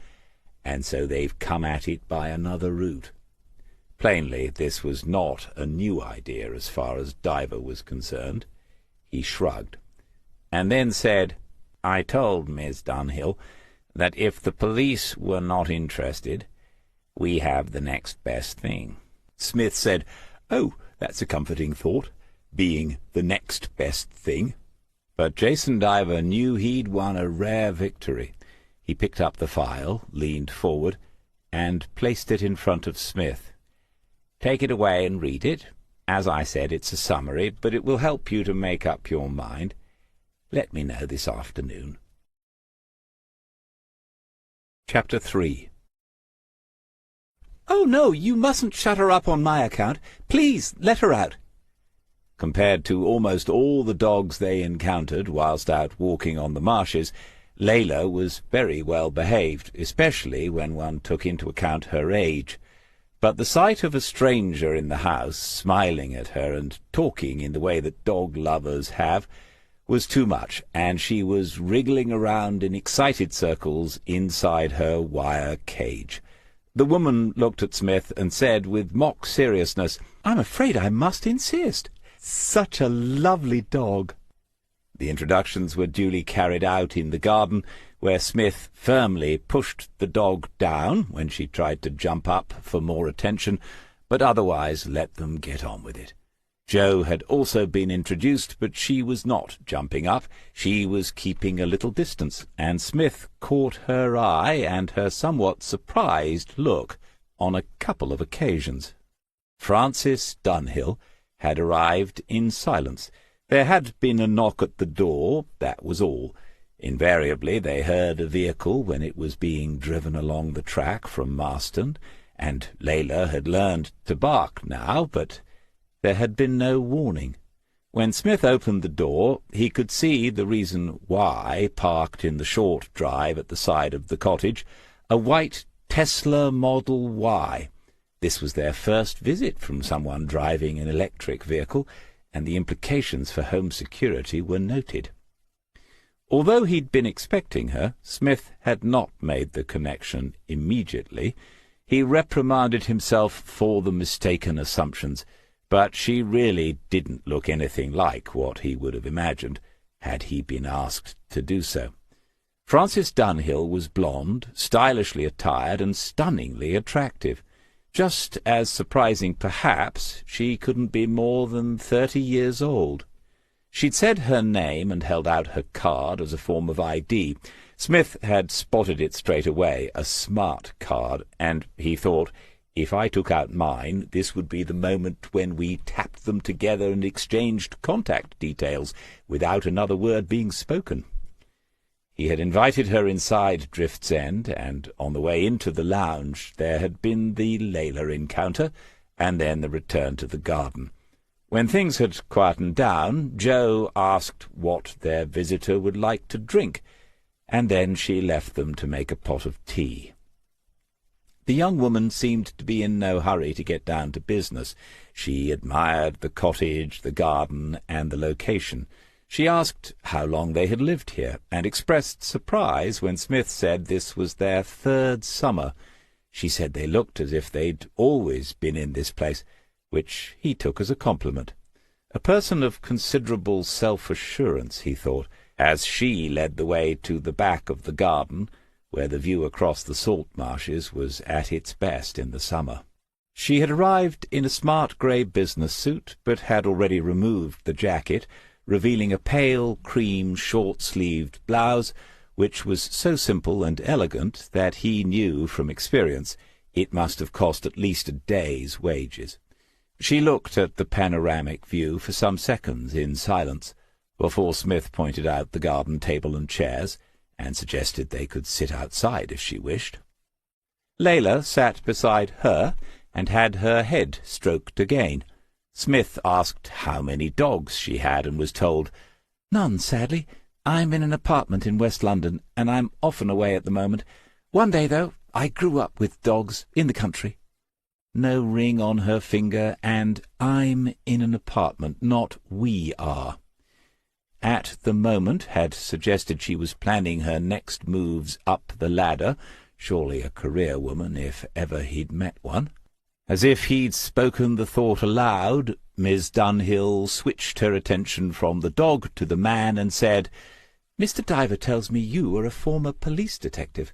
and so they've come at it by another route." Plainly, this was not a new idea as far as Diver was concerned. He shrugged, and then said, "I told Miss Dunhill that if the police were not interested, we have the next best thing." Smith said, "Oh, that's a comforting thought, being the next best thing." But Jason Diver knew he'd won a rare victory. He picked up the file, leaned forward, and placed it in front of Smith. "Take it away and read it. As I said, it's a summary, but it will help you to make up your mind. Let me know this afternoon." Chapter 3. "Oh, no, you mustn't shut her up on my account. Please, let her out." Compared to almost all the dogs they encountered whilst out walking on the marshes, Layla was very well behaved, especially when one took into account her age. But the sight of a stranger in the house, smiling at her and talking in the way that dog lovers have, was too much, and she was wriggling around in excited circles inside her wire cage. The woman looked at Smith and said with mock seriousness, "I'm afraid I must insist. Such a lovely dog." The introductions were duly carried out in the garden, where Smith firmly pushed the dog down when she tried to jump up for more attention, but otherwise let them get on with it. Jo had also been introduced, but she was not jumping up. She was keeping a little distance, and Smith caught her eye and her somewhat surprised look on a couple of occasions. Francis Dunhill had arrived in silence. There had been a knock at the door, that was all. Invariably they heard a vehicle when it was being driven along the track from Marston, and Layla had learned to bark now, but there had been no warning. When Smith opened the door, he could see the reason why, parked in the short drive at the side of the cottage, a white Tesla Model Y. This was their first visit from someone driving an electric vehicle, and the implications for home security were noted. Although he'd been expecting her, Smith had not made the connection immediately. He reprimanded himself for the mistaken assumptions, but she really didn't look anything like what he would have imagined, had he been asked to do so. Francis Dunhill was blonde, stylishly attired, and stunningly attractive. Just as surprising, perhaps, she couldn't be more than 30 years old. She'd said her name and held out her card as a form of ID. Smith had spotted it straight away, a smart card, and he thought, if I took out mine, this would be the moment when we tapped them together and exchanged contact details without another word being spoken. He had invited her inside Drift's End, and on the way into the lounge there had been the Layla encounter, and then the return to the garden. When things had quietened down, Jo asked what their visitor would like to drink, and then she left them to make a pot of tea. The young woman seemed to be in no hurry to get down to business. She admired the cottage, the garden, and the location. She asked how long they had lived here, and expressed surprise when Smith said this was their 3rd summer. She said they looked as if they'd always been in this place, which he took as a compliment. A person of considerable self-assurance, he thought, as she led the way to the back of the garden, where the view across the salt marshes was at its best in the summer. She had arrived in a smart grey business suit, but had already removed the jacket, revealing a pale cream short-sleeved blouse, which was so simple and elegant that he knew from experience it must have cost at least a day's wages. She looked at the panoramic view for some seconds in silence, before Smith pointed out the garden table and chairs, and suggested they could sit outside if she wished. Layla sat beside her, and had her head stroked again. Smith asked how many dogs she had, and was told, "None, sadly. I'm in an apartment in West London, and I'm often away at the moment. One day, though, I grew up with dogs in the country." No ring on her finger, and "I'm in an apartment," not "we are." At the moment had suggested she was planning her next moves up the ladder, surely a career woman if ever he'd met one. As if he'd spoken the thought aloud, Miss Dunhill switched her attention from the dog to the man and said, "Mr. Diver tells me you are a former police detective."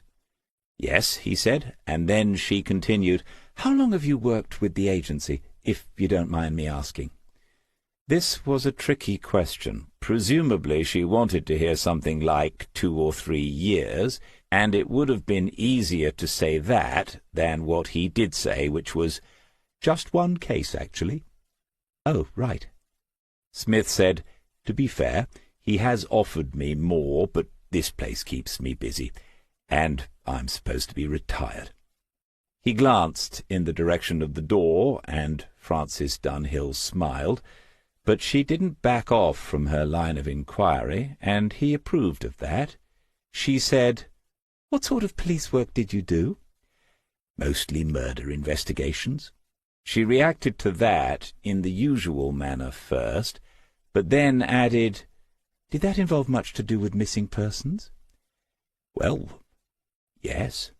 "Yes," he said, and then she continued, "How long have you worked with the agency, if you don't mind me asking?" This was a tricky question. Presumably she wanted to hear something like 2 or 3 years, and it would have been easier to say that than what he did say, which was, "Just one case, actually." "Oh, right." Smith said, "To be fair, he has offered me more, but this place keeps me busy, and I'm supposed to be retired." He glanced in the direction of the door, and Frances Dunhill smiled, but she didn't back off from her line of inquiry, and he approved of that. She said, "What sort of police work did you do?" "Mostly murder investigations." She reacted to that in the usual manner first, but then added, "Did that involve much to do with missing persons?" "Well, yes."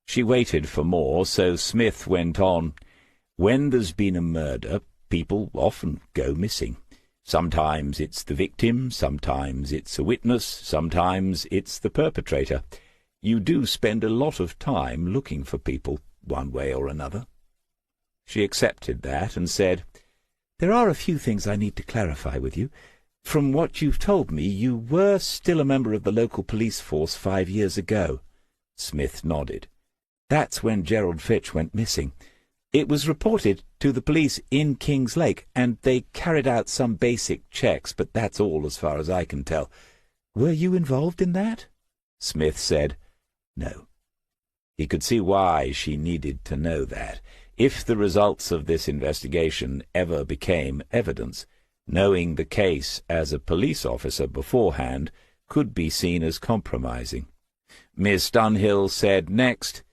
She waited for more, so Smith went on, "When there's been a murder, people often go missing. Sometimes it's the victim, sometimes it's a witness, sometimes it's the perpetrator. You do spend a lot of time looking for people, one way or another." She accepted that and said, "There are a few things I need to clarify with you. From what you've told me, you were still a member of the local police force 5 years ago." Smith nodded. "That's when Gerald Fitch went missing. It was reported to the police in Kings Lake, and they carried out some basic checks, but that's all as far as I can tell. Were you involved in that?" Smith said, "No." He could see why she needed to know that. If the results of this investigation ever became evidence, knowing the case as a police officer beforehand could be seen as compromising. Miss Dunhill said next,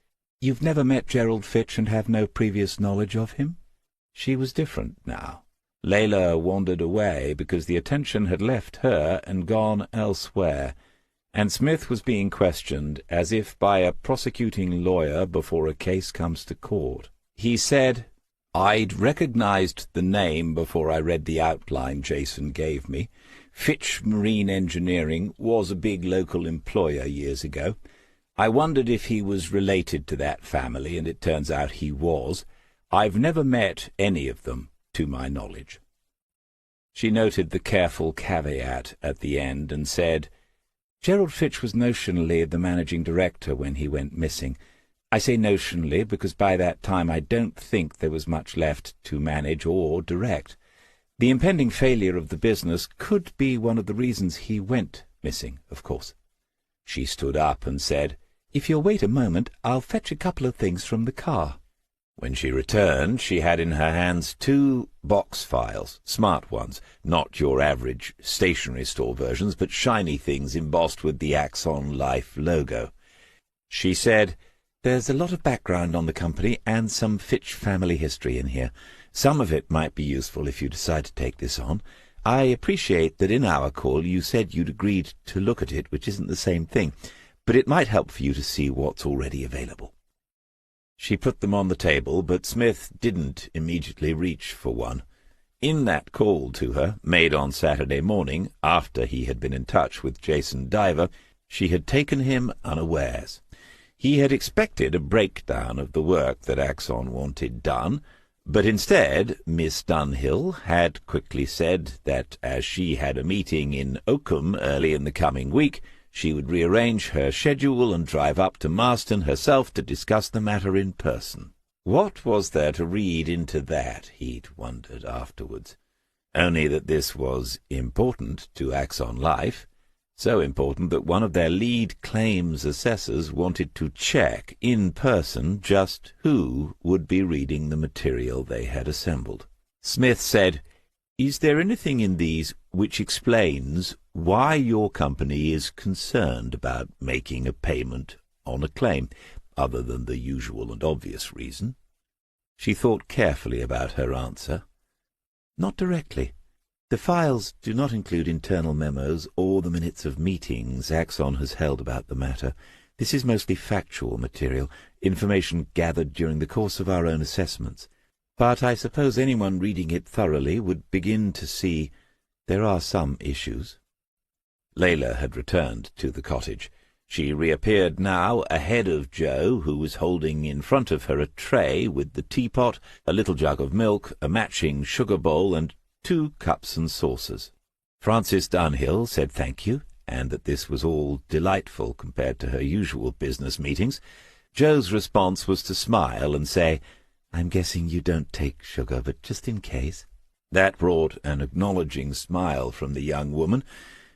"You've never met Gerald Fitch and have no previous knowledge of him?" She was different now. Layla wandered away because the attention had left her and gone elsewhere, and Smith was being questioned as if by a prosecuting lawyer before a case comes to court. He said, "I'd recognized the name before I read the outline Jason gave me. Fitch Marine Engineering was a big local employer years ago. I wondered if he was related to that family, and it turns out he was. I've never met any of them, to my knowledge." She noted the careful caveat at the end and said, "Gerald Fitch was notionally the managing director when he went missing. I say notionally because by that time I don't think there was much left to manage or direct. The impending failure of the business could be one of the reasons he went missing, of course." She stood up and said, "If you'll wait a moment, I'll fetch a couple of things from the car." When she returned, she had in her hands 2 box files, smart ones, not your average stationery store versions, but shiny things embossed with the Axon Life logo. She said, "There's a lot of background on the company and some Fitch family history in here. Some of it might be useful if you decide to take this on. I appreciate that in our call you said you'd agreed to look at it, which isn't the same thing, but it might help for you to see what's already available." She put them on the table, but Smith didn't immediately reach for one. In that call to her, made on Saturday morning, after he had been in touch with Jason Diver, she had taken him unawares. He had expected a breakdown of the work that Axon wanted done, but instead Miss Dunhill had quickly said that as she had a meeting in Oakham early in the coming week, she would rearrange her schedule and drive up to Marston herself to discuss the matter in person. What was there to read into that, he'd wondered afterwards? Only that this was important to Axon Life, so important that one of their lead claims assessors wanted to check in person just who would be reading the material they had assembled. Smith said, "Is there anything in these which explains why your company is concerned about making a payment on a claim, other than the usual and obvious reason?" She thought carefully about her answer. "Not directly. The files do not include internal memos or the minutes of meetings Axon has held about the matter. This is mostly factual material, information gathered during the course of our own assessments. But I suppose anyone reading it thoroughly would begin to see there are some issues." Layla had returned to the cottage. She reappeared now ahead of Joe, who was holding in front of her a tray with the teapot, a little jug of milk, a matching sugar bowl, and 2 cups and saucers. Frances Dunhill said thank you, and that this was all delightful compared to her usual business meetings. Joe's response was to smile and say, "I'm guessing you don't take sugar, but just in case." That brought an acknowledging smile from the young woman,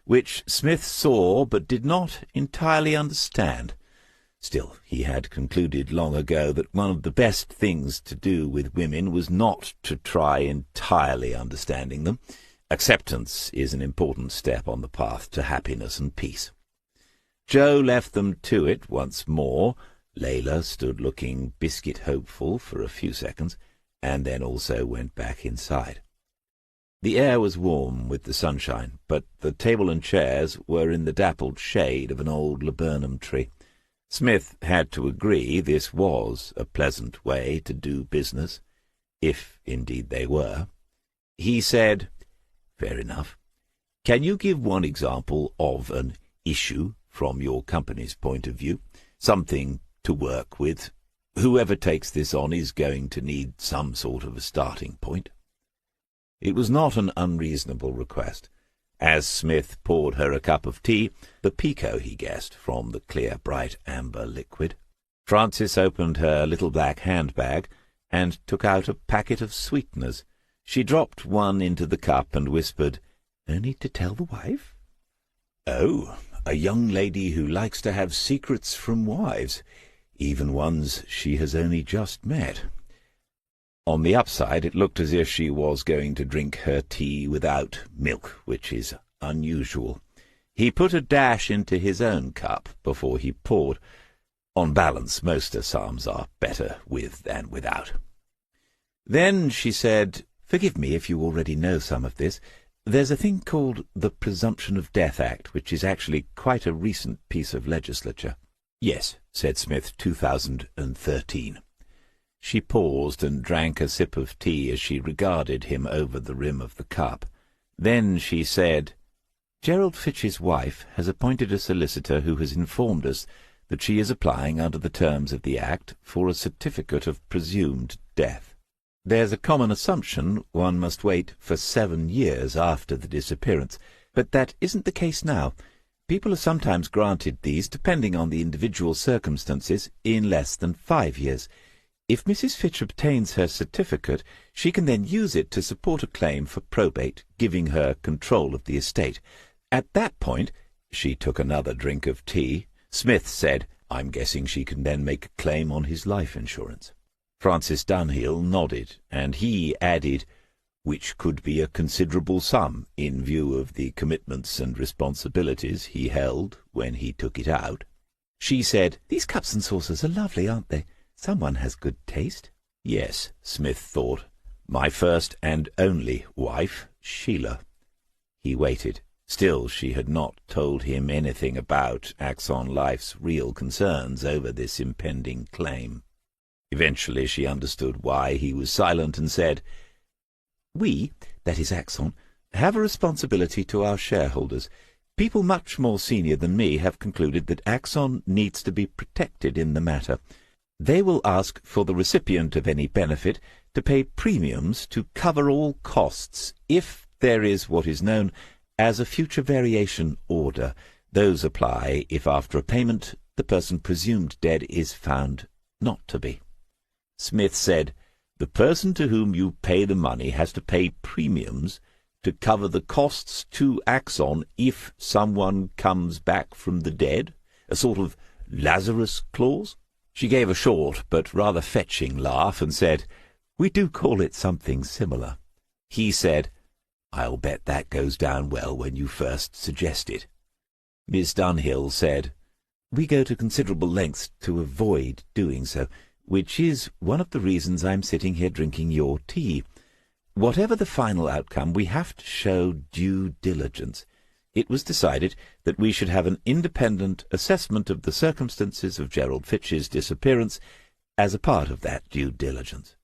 which Smith saw but did not entirely understand. Still, he had concluded long ago that one of the best things to do with women was not to try entirely understanding them. Acceptance is an important step on the path to happiness and peace. Joe left them to it once more. Layla stood looking biscuit hopeful for a few seconds, and then also went back inside. The air was warm with the sunshine, but the table and chairs were in the dappled shade of an old laburnum tree. Smith had to agree this was a pleasant way to do business, if indeed they were. He said, "Fair enough. Can you give one example of an issue from your company's point of view? Something to work with. Whoever takes this on is going to need some sort of a starting point." It was not an unreasonable request. As Smith poured her a cup of tea, the pico, he guessed, from the clear, bright amber liquid, Frances opened her little black handbag and took out a packet of sweeteners. She dropped one into the cup and whispered, "Only to tell the wife?" "Oh, a young lady who likes to have secrets from wives, even ones she has only just met." On the upside, it looked as if she was going to drink her tea without milk, which is unusual. He put a dash into his own cup before he poured. On balance, most Assams are better with than without. Then she said, "Forgive me if you already know some of this. There's a thing called the Presumption of Death Act, which is actually quite a recent piece of legislature." "Yes," said Smith, 2013. She paused and drank a sip of tea as she regarded him over the rim of the cup. Then she said, "Gerald Fitch's wife has appointed a solicitor who has informed us that she is applying under the terms of the Act for a certificate of presumed death. There's a common assumption one must wait for 7 years after the disappearance, but that isn't the case now. People are sometimes granted these, depending on the individual circumstances, in less than 5 years. If Mrs. Fitch obtains her certificate, she can then use it to support a claim for probate, giving her control of the estate. At that point," she took another drink of tea, Smith said, "I'm guessing she can then make a claim on his life insurance." Francis Dunhill nodded, and he added, "Which could be a considerable sum in view of the commitments and responsibilities he held when he took it out." She said, "These cups and saucers are lovely, aren't they? Someone has good taste." Yes, Smith thought, my first and only wife, Sheila. He waited. Still, she had not told him anything about Axon Life's real concerns over this impending claim. Eventually she understood why he was silent and said, "We, that is Axon, have a responsibility to our shareholders. People much more senior than me have concluded that Axon needs to be protected in the matter. They will ask for the recipient of any benefit to pay premiums to cover all costs if there is what is known as a future variation order. Those apply if after a payment the person presumed dead is found not to be." Smith said, "The person to whom you pay the money has to pay premiums to cover the costs to Axon if someone comes back from the dead? A sort of Lazarus clause?" She gave a short but rather fetching laugh and said, "We do call it something similar." He said, "I'll bet that goes down well when you first suggest it." Miss Dunhill said, "We go to considerable lengths to avoid doing so, which is one of the reasons I'm sitting here drinking your tea. Whatever the final outcome, we have to show due diligence. It was decided that we should have an independent assessment of the circumstances of Gerald Fitch's disappearance as a part of that due diligence."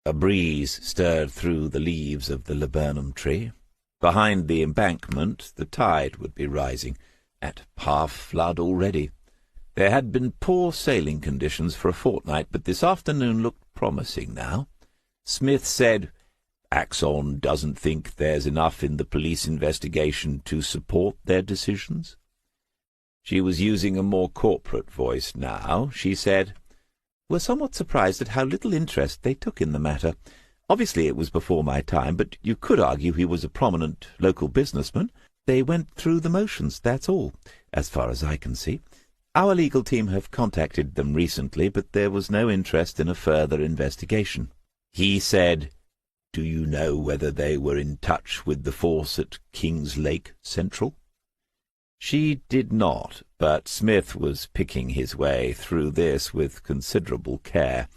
A breeze stirred through the leaves of the laburnum tree. Behind the embankment the tide would be rising, at half flood already. There had been poor sailing conditions for a fortnight, but this afternoon looked promising now. Smith said, "Axon doesn't think there's enough in the police investigation to support their decisions?" She was using a more corporate voice now. She said, "We're somewhat surprised at how little interest they took in the matter. Obviously it was before my time, but you could argue he was a prominent local businessman. They went through the motions, that's all, as far as I can see. Our legal team have contacted them recently, but there was no interest in a further investigation. He said, "Do you know whether they were in touch with the force at Kings Lake Central?" She did not, but Smith was picking his way through this with considerable care.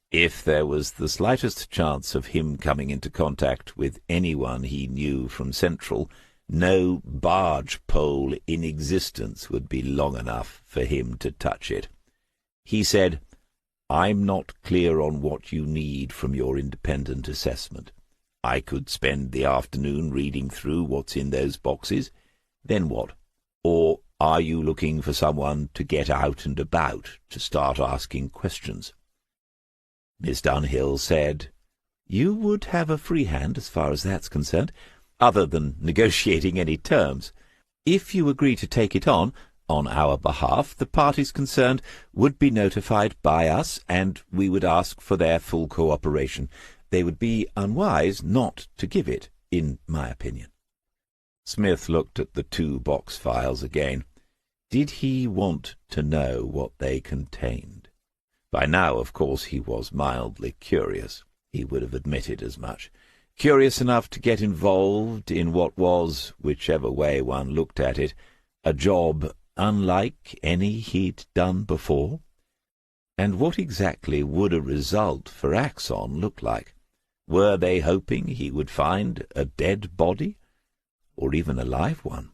If there was the slightest chance of him coming into contact with anyone he knew from Central, no barge pole in existence would be long enough for him to touch it. He said, "I'm not clear on what you need from your independent assessment. I could spend the afternoon reading through what's in those boxes. Then what? Or are you looking for someone to get out and about, to start asking questions?" Miss Dunhill said, "You would have a free hand as far as that's concerned, other than negotiating any terms. If you agree to take it on our behalf, the parties concerned would be notified by us, and we would ask for their full cooperation. They would be unwise not to give it, in my opinion." Smith looked at the 2 box files again. Did he want to know what they contained? By now, of course, he was mildly curious. He would have admitted as much. Curious enough to get involved in what was, whichever way one looked at it, a job unlike any he'd done before. And what exactly would a result for Axon look like? Were they hoping he would find a dead body, or even a live one?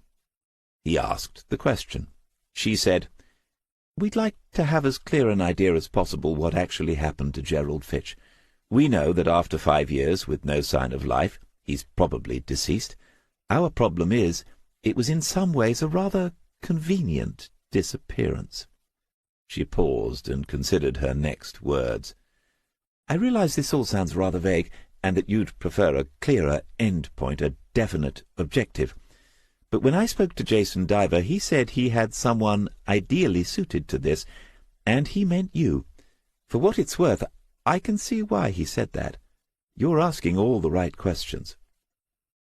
He asked the question. She said, "We'd like to have as clear an idea as possible what actually happened to Gerald Fitch. We know that after 5 years, with no sign of life, he's probably deceased. Our problem is, it was in some ways a rather convenient disappearance." She paused and considered her next words. "I realize this all sounds rather vague, and that you'd prefer a clearer end point, a definite objective. But when I spoke to Jason Diver, he said he had someone ideally suited to this, and he meant you. For what it's worth, I can see why he said that. You're asking all the right questions."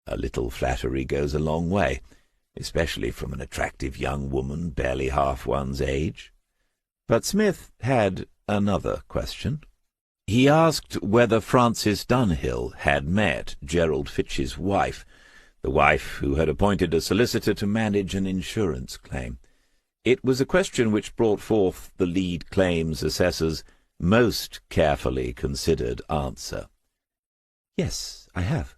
A little flattery goes a long way, especially from an attractive young woman barely half one's age. But Smith had another question. He asked whether Frances Dunhill had met Gerald Fitch's wife, the wife who had appointed a solicitor to manage an insurance claim. It was a question which brought forth the lead claims assessor's most carefully considered answer. "Yes, I have.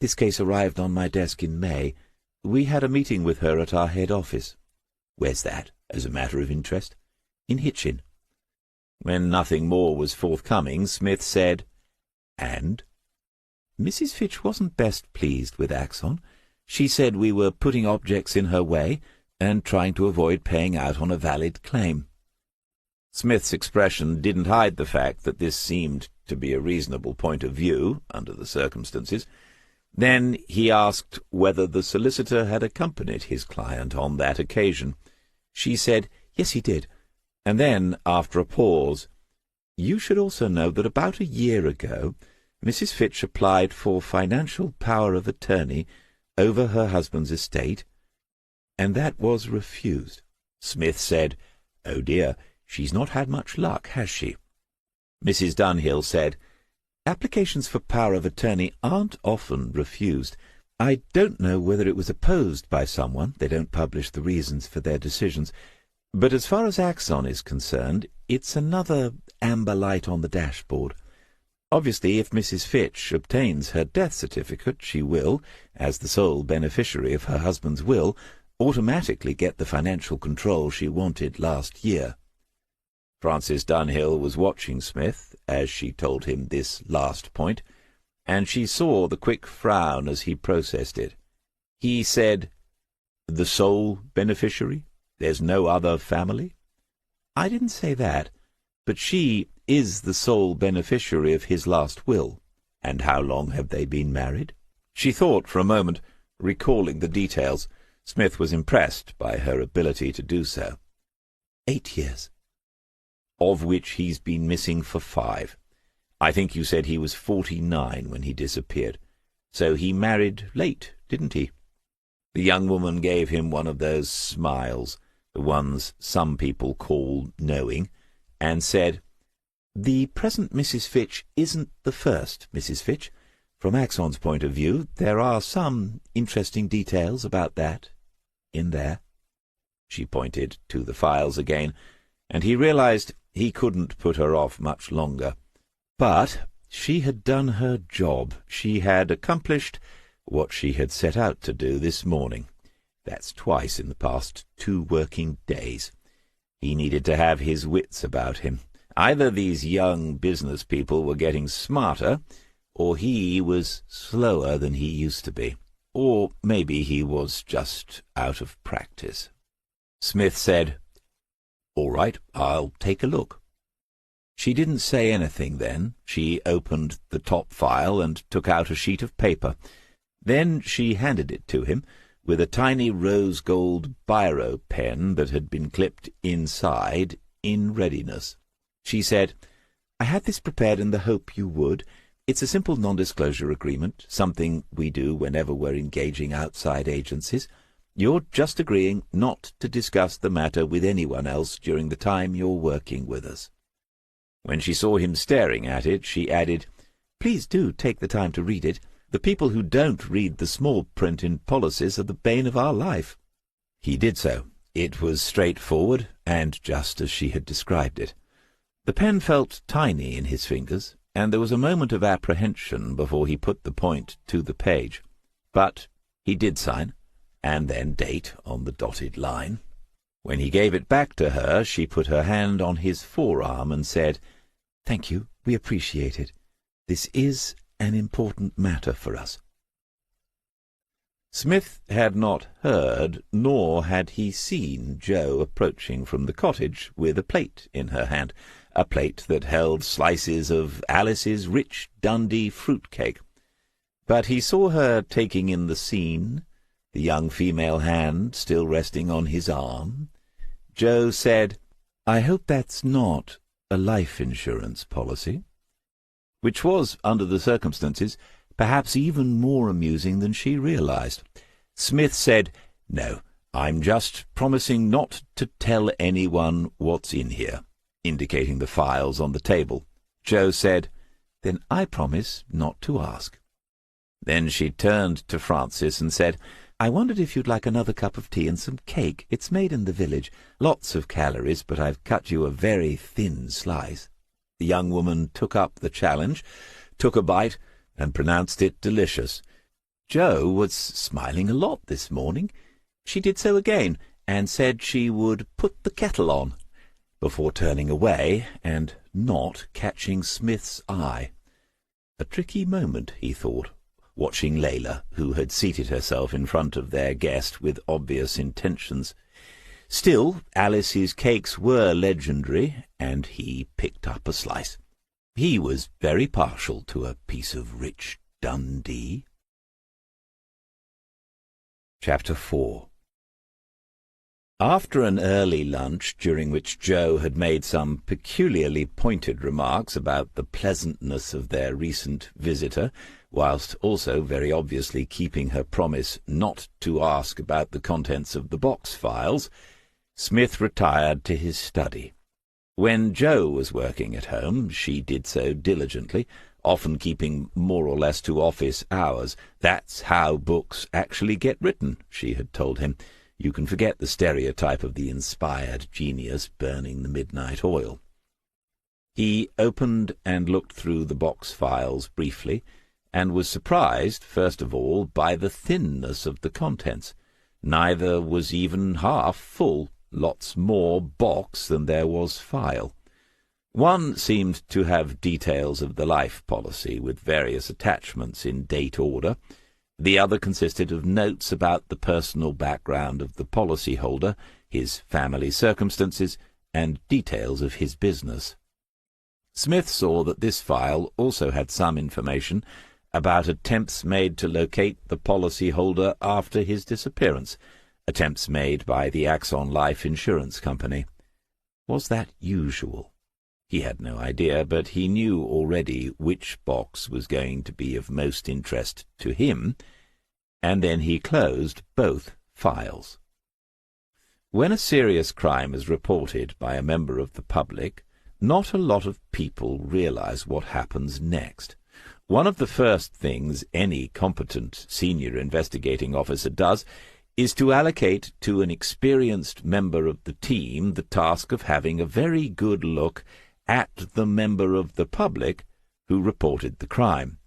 This case arrived on my desk in May. We had a meeting with her at our head office." "Where's that, as a matter of interest?" "In Hitchin." When nothing more was forthcoming, Smith said, "And?" "Mrs. Fitch wasn't best pleased with Axon. She said we were putting objects in her way and trying to avoid paying out on a valid claim." Smith's expression didn't hide the fact that this seemed to be a reasonable point of view, under the circumstances. Then he asked whether the solicitor had accompanied his client on that occasion. She said, "Yes, he did." And then, after a pause, "You should also know that about a year ago, Mrs. Fitch applied for financial power of attorney over her husband's estate, and that was refused." Smith said, "Oh dear, she's not had much luck, has she?" Mrs. Dunhill said, "Applications for power of attorney aren't often refused. I don't know whether it was opposed by someone. They don't publish the reasons for their decisions. But as far as Axon is concerned, it's another amber light on the dashboard. Obviously, if Mrs. Fitch obtains her death certificate, she will, as the sole beneficiary of her husband's will, automatically get the financial control she wanted last year." Frances Dunhill was watching Smith as she told him this last point, and she saw the quick frown as he processed it. He said, "The sole beneficiary? There's no other family?" "I didn't say that, but she is the sole beneficiary of his last will." "And how long have they been married?" She thought for a moment, recalling the details. Smith was impressed by her ability to do so. 8 years. "Of which he's been missing for 5. I think you said he was 49 when he disappeared. So he married late, didn't he?" The young woman gave him one of those smiles, the ones some people call knowing, and said, "The present Mrs. Fitch isn't the first Mrs. Fitch. From Axon's point of view, there are some interesting details about that in there." She pointed to the files again, and he realized he couldn't put her off much longer. But she had done her job. She had accomplished what she had set out to do this morning. That's twice in the past 2 working days. He needed to have his wits about him. Either these young business people were getting smarter, or he was slower than he used to be. Or maybe he was just out of practice. Smith said, "All right, I'll take a look." She didn't say anything then. She opened the top file and took out a sheet of paper. Then she handed it to him, with a tiny rose-gold biro pen that had been clipped inside in readiness. She said, "I had this prepared in the hope you would. It's a simple non-disclosure agreement, something we do whenever we're engaging outside agencies. You're just agreeing not to discuss the matter with anyone else during the time you're working with us." When she saw him staring at it, she added, "Please do take the time to read it. The people who don't read the small print in policies are the bane of our life." He did so. It was straightforward, and just as she had described it. The pen felt tiny in his fingers, and there was a moment of apprehension before he put the point to the page. But he did sign, and then date on the dotted line. When he gave it back to her, she put her hand on his forearm and said, "Thank you, we appreciate it. This is an important matter for us." Smith had not heard, nor had he seen Jo approaching from the cottage with a plate in her hand, a plate that held slices of Alice's rich Dundee fruit-cake. But he saw her taking in the scene, the young female hand still resting on his arm. Jo said, "I hope that's not a life insurance policy," which was, under the circumstances, perhaps even more amusing than she realized. Smith said, "No, I'm just promising not to tell anyone what's in here," indicating the files on the table. Jo said, "Then I promise not to ask." Then she turned to Francis and said, "I wondered if you'd like another cup of tea and some cake. It's made in the village. Lots of calories, but I've cut you a very thin slice." The young woman took up the challenge, took a bite, and pronounced it delicious. Jo was smiling a lot this morning. She did so again, and said she would put the kettle on, before turning away and not catching Smith's eye. A tricky moment, he thought, watching Layla, who had seated herself in front of their guest with obvious intentions. Still, Alice's cakes were legendary, and he picked up a slice. He was very partial to a piece of rich Dundee. Chapter 4. After an early lunch, during which Jo had made some peculiarly pointed remarks about the pleasantness of their recent visitor, whilst also very obviously keeping her promise not to ask about the contents of the box files, Smith retired to his study. When Jo was working at home, she did so diligently, often keeping more or less to office hours. That's how books actually get written, she had told him. You can forget the stereotype of the inspired genius burning the midnight oil. He opened and looked through the box files briefly, and was surprised, first of all, by the thinness of the contents. Neither was even half full, lots more box than there was file. One seemed to have details of the life policy, with various attachments in date order. The other consisted of notes about the personal background of the policyholder, his family circumstances, and details of his business. Smith saw that this file also had some information about attempts made to locate the policyholder after his disappearance, attempts made by the Axon Life Insurance Company. Was that usual? He had no idea, but he knew already which box was going to be of most interest to him, and then he closed both files. When a serious crime is reported by a member of the public, not a lot of people realize what happens next. One of the first things any competent senior investigating officer does is to allocate to an experienced member of the team the task of having a very good look at the member of the public who reported the crime.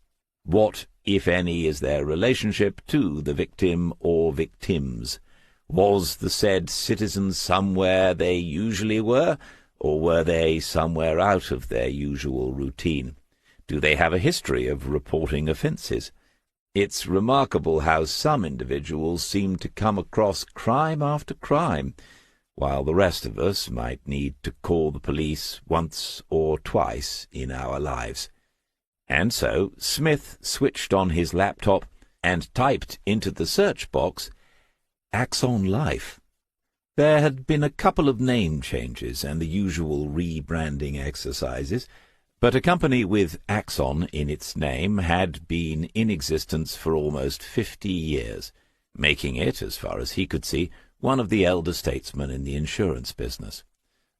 What, if any, is their relationship to the victim or victims? Was the said citizen somewhere they usually were, or were they somewhere out of their usual routine? Do they have a history of reporting offences? It's remarkable how some individuals seem to come across crime after crime, while the rest of us might need to call the police once or twice in our lives. And so Smith switched on his laptop and typed into the search box, Axon Life. There had been a couple of name changes and the usual rebranding exercises, but a company with Axon in its name had been in existence for almost 50 years, making it, as far as he could see, one of the elder statesmen in the insurance business.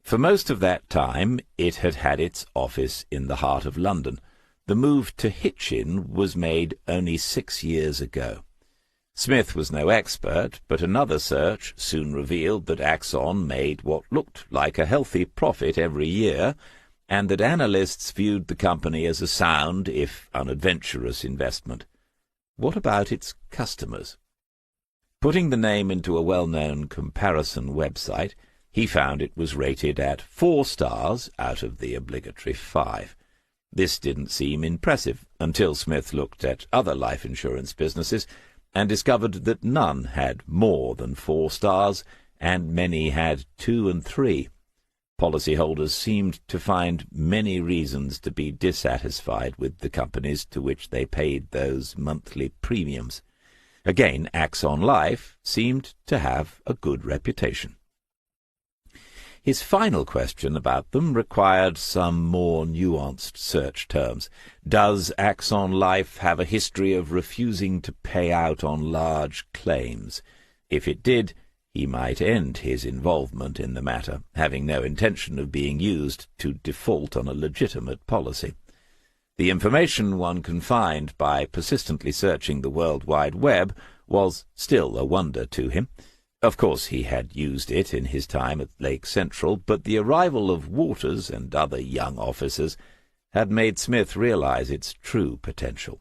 For most of that time it had had its office in the heart of London. The move to Hitchin was made only 6 years ago. Smith was no expert, but another search soon revealed that Axon made what looked like a healthy profit every year, and that analysts viewed the company as a sound, if unadventurous, investment. What about its customers? Putting the name into a well-known comparison website, he found it was rated at 4 stars out of the obligatory 5. This didn't seem impressive until Smith looked at other life insurance businesses and discovered that none had more than 4 stars, and many had 2 and 3. Policyholders seemed to find many reasons to be dissatisfied with the companies to which they paid those monthly premiums. Again, Axon Life seemed to have a good reputation. His final question about them required some more nuanced search terms. Does Axon Life have a history of refusing to pay out on large claims? If it did, he might end his involvement in the matter, having no intention of being used to default on a legitimate policy. The information one can find by persistently searching the World Wide Web was still a wonder to him. Of course he had used it in his time at Lake Central, but the arrival of Waters and other young officers had made Smith realize its true potential.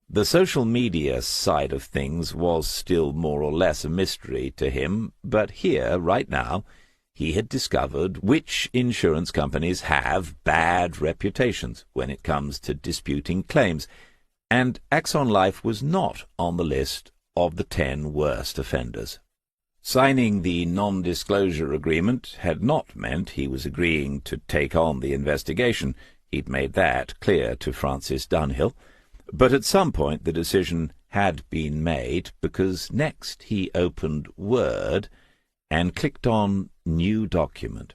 The social media side of things was still more or less a mystery to him, but here, right now, he had discovered which insurance companies have bad reputations when it comes to disputing claims, and Axon Life was not on the list of the 10 worst offenders. Signing the non-disclosure agreement had not meant he was agreeing to take on the investigation. He'd made that clear to Francis Dunhill. But at some point the decision had been made, because next he opened Word and clicked on New Document.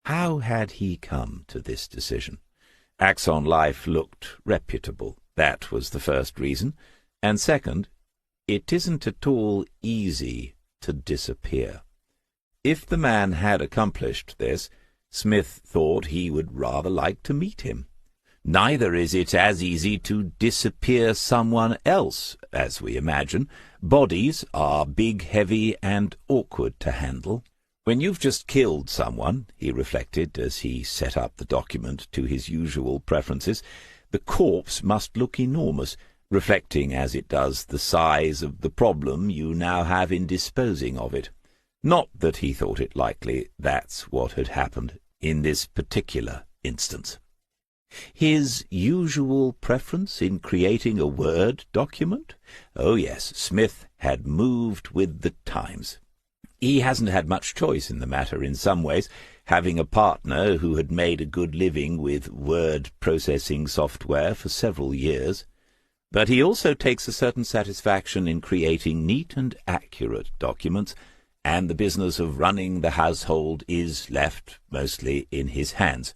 How had he come to this decision? Axon Life looked reputable. That was the first reason. And second, it isn't at all easy to disappear. If the man had accomplished this, Smith thought he would rather like to meet him. Neither is it as easy to disappear someone else as we imagine. Bodies are big, heavy, and awkward to handle. When you've just killed someone, he reflected as he set up the document to his usual preferences, the corpse must look enormous, reflecting as it does the size of the problem you now have in disposing of it. Not that he thought it likely that's what had happened in this particular instance. His usual preference in creating a Word document? Oh yes, Smith had moved with the times. He hasn't had much choice in the matter in some ways, having a partner who had made a good living with word processing software for several years. But he also takes a certain satisfaction in creating neat and accurate documents, and the business of running the household is left mostly in his hands.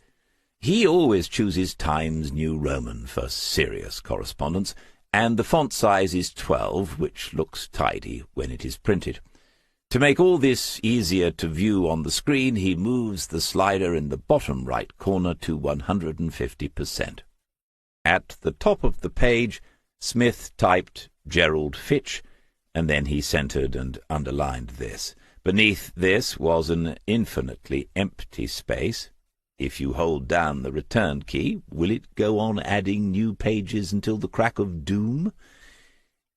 He always chooses Times New Roman for serious correspondence, and the font size is 12, which looks tidy when it is printed. To make all this easier to view on the screen, he moves the slider in the bottom right corner to 150%. At the top of the page, Smith typed Gerald Fitch, and then he centered and underlined this. Beneath this was an infinitely empty space. If you hold down the return key, will it go on adding new pages until the crack of doom?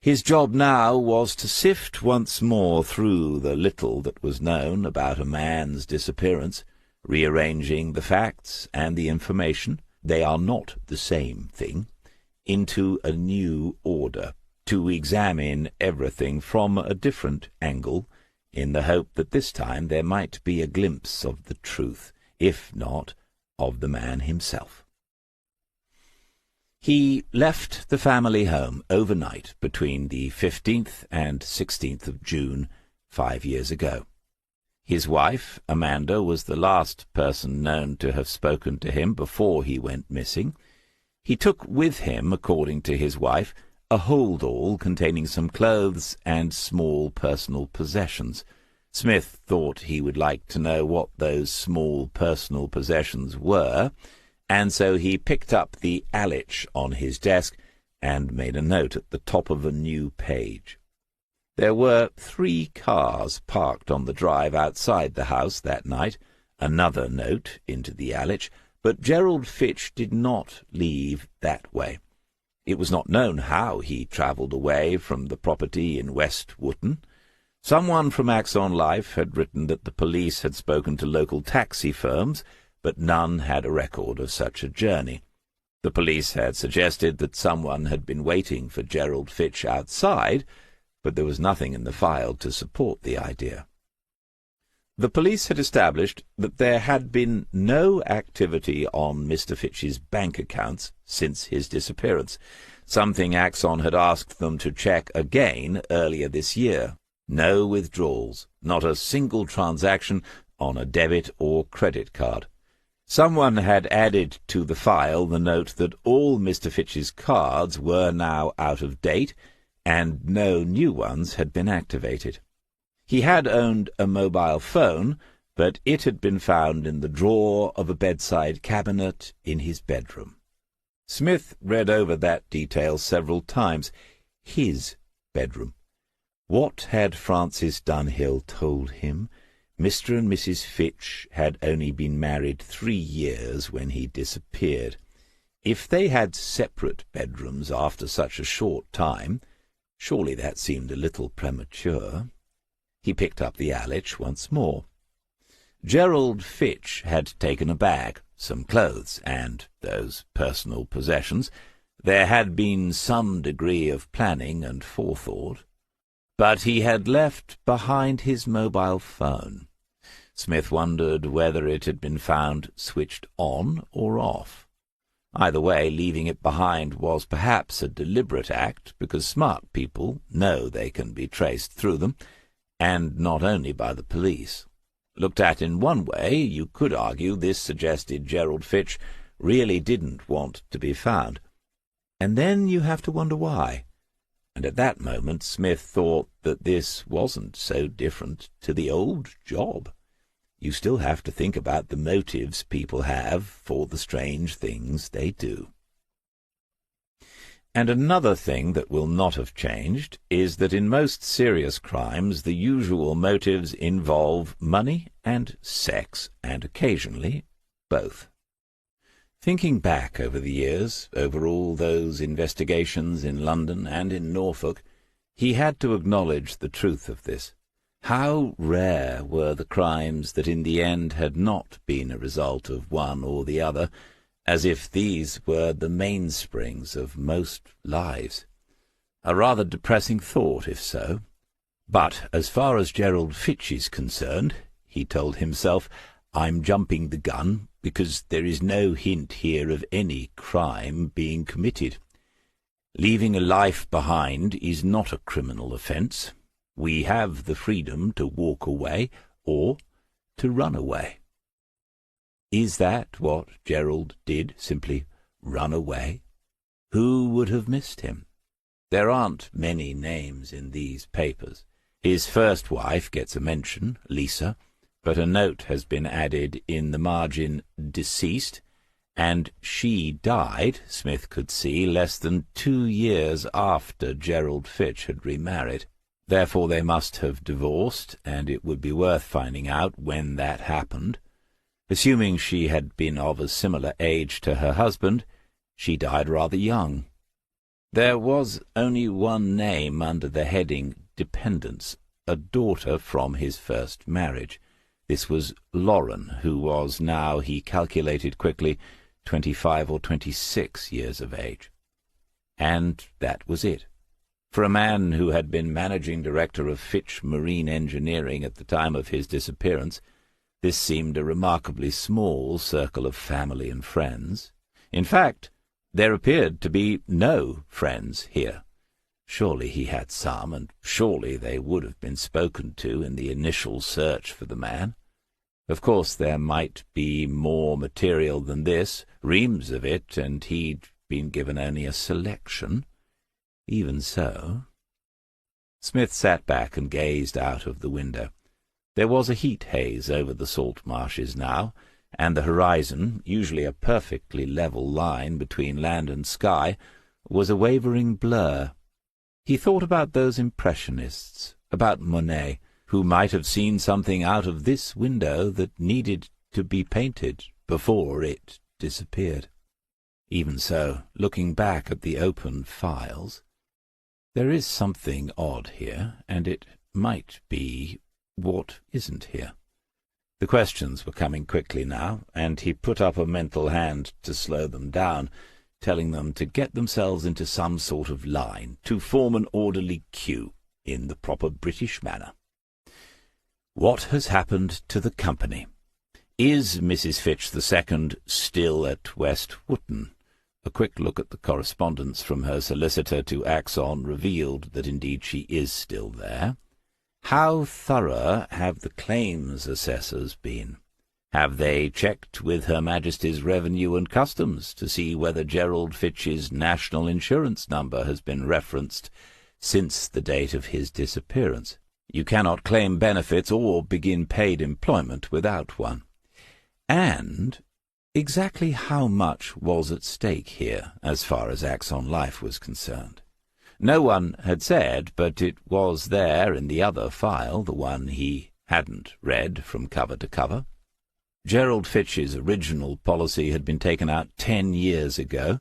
His job now was to sift once more through the little that was known about a man's disappearance, rearranging the facts and the information — they are not the same thing — into a new order, to examine everything from a different angle, in the hope that this time there might be a glimpse of the truth, if not of the man himself. He left the family home overnight between the 15th and 16th of June 5 years ago. His wife, Amanda, was the last person known to have spoken to him before he went missing. He took with him, according to his wife, a hold-all containing some clothes and small personal possessions. Smith thought he would like to know what those small personal possessions were, and so he picked up the Alich on his desk and made a note at the top of a new page. There were 3 cars parked on the drive outside the house that night. Another note into the Alich, but Gerald Fitch did not leave that way. It was not known how he travelled away from the property in West Wootton. Someone from Axon Life had written that the police had spoken to local taxi firms, but none had a record of such a journey. The police had suggested that someone had been waiting for Gerald Fitch outside, but there was nothing in the file to support the idea. The police had established that there had been no activity on Mr. Fitch's bank accounts since his disappearance, something Axon had asked them to check again earlier this year. No withdrawals, not a single transaction on a debit or credit card. Someone had added to the file the note that all Mr. Fitch's cards were now out of date, and no new ones had been activated. He had owned a mobile phone, but it had been found in the drawer of a bedside cabinet in his bedroom. Smith read over that detail several times. His bedroom. What had Francis Dunhill told him? Mr. and Mrs. Fitch had only been married 3 years when he disappeared. If they had separate bedrooms after such a short time, surely that seemed a little premature. He picked up the Alich once more. Gerald Fitch had taken a bag, some clothes, and those personal possessions. There had been some degree of planning and forethought. But he had left behind his mobile phone. Smith wondered whether it had been found switched on or off. Either way, leaving it behind was perhaps a deliberate act, because smart people know they can be traced through them, and not only by the police. Looked at in one way, you could argue this suggested Gerald Fitch really didn't want to be found. And then you have to wonder why. And at that moment Smith thought that this wasn't so different to the old job. You still have to think about the motives people have for the strange things they do. And another thing that will not have changed is that in most serious crimes the usual motives involve money and sex, and occasionally both. Thinking back over the years, over all those investigations in London and in Norfolk, he had to acknowledge the truth of this. How rare were the crimes that in the end had not been a result of one or the other, as if these were the mainsprings of most lives. A rather depressing thought, if so. But as far as Gerald Fitch is concerned, he told himself, I'm jumping the gun, because there is no hint here of any crime being committed. Leaving a life behind is not a criminal offence. We have the freedom to walk away or to run away. Is that what Gerald did, simply run away? Who would have missed him? There aren't many names in these papers. His first wife gets a mention, Lisa, but a note has been added in the margin, deceased, and she died, Smith could see, less than 2 years after Gerald Fitch had remarried. Therefore they must have divorced, and it would be worth finding out when that happened. Assuming she had been of a similar age to her husband, she died rather young. There was only one name under the heading dependents, a daughter from his first marriage. This was Lauren, who was now, he calculated quickly, 25 or 26 years of age. And that was it. For a man who had been managing director of Fitch Marine Engineering at the time of his disappearance, this seemed a remarkably small circle of family and friends. In fact, there appeared to be no friends here. Surely he had some, and surely they would have been spoken to in the initial search for the man. Of course there might be more material than this, reams of it, and he'd been given only a selection. Even so. Smith sat back and gazed out of the window. There was a heat haze over the salt marshes now, and the horizon, usually a perfectly level line between land and sky, was a wavering blur. He thought about those impressionists, about Monet, who might have seen something out of this window that needed to be painted before it disappeared. Even so, looking back at the open files, there is something odd here, and it might be what isn't here. The questions were coming quickly now, and he put up a mental hand to slow them down, telling them to get themselves into some sort of line, to form an orderly queue, in the proper British manner. What has happened to the company? Is Mrs. Fitch II still at West Wootton? A quick look at the correspondence from her solicitor to Axon revealed that indeed she is still there. How thorough have the claims assessors been? Have they checked with Her Majesty's Revenue and Customs to see whether Gerald Fitch's national insurance number has been referenced since the date of his disappearance? You cannot claim benefits or begin paid employment without one. And exactly how much was at stake here, as far as Axon Life was concerned? No one had said, but it was there in the other file, the one he hadn't read from cover to cover. Gerald Fitch's original policy had been taken out 10 years ago,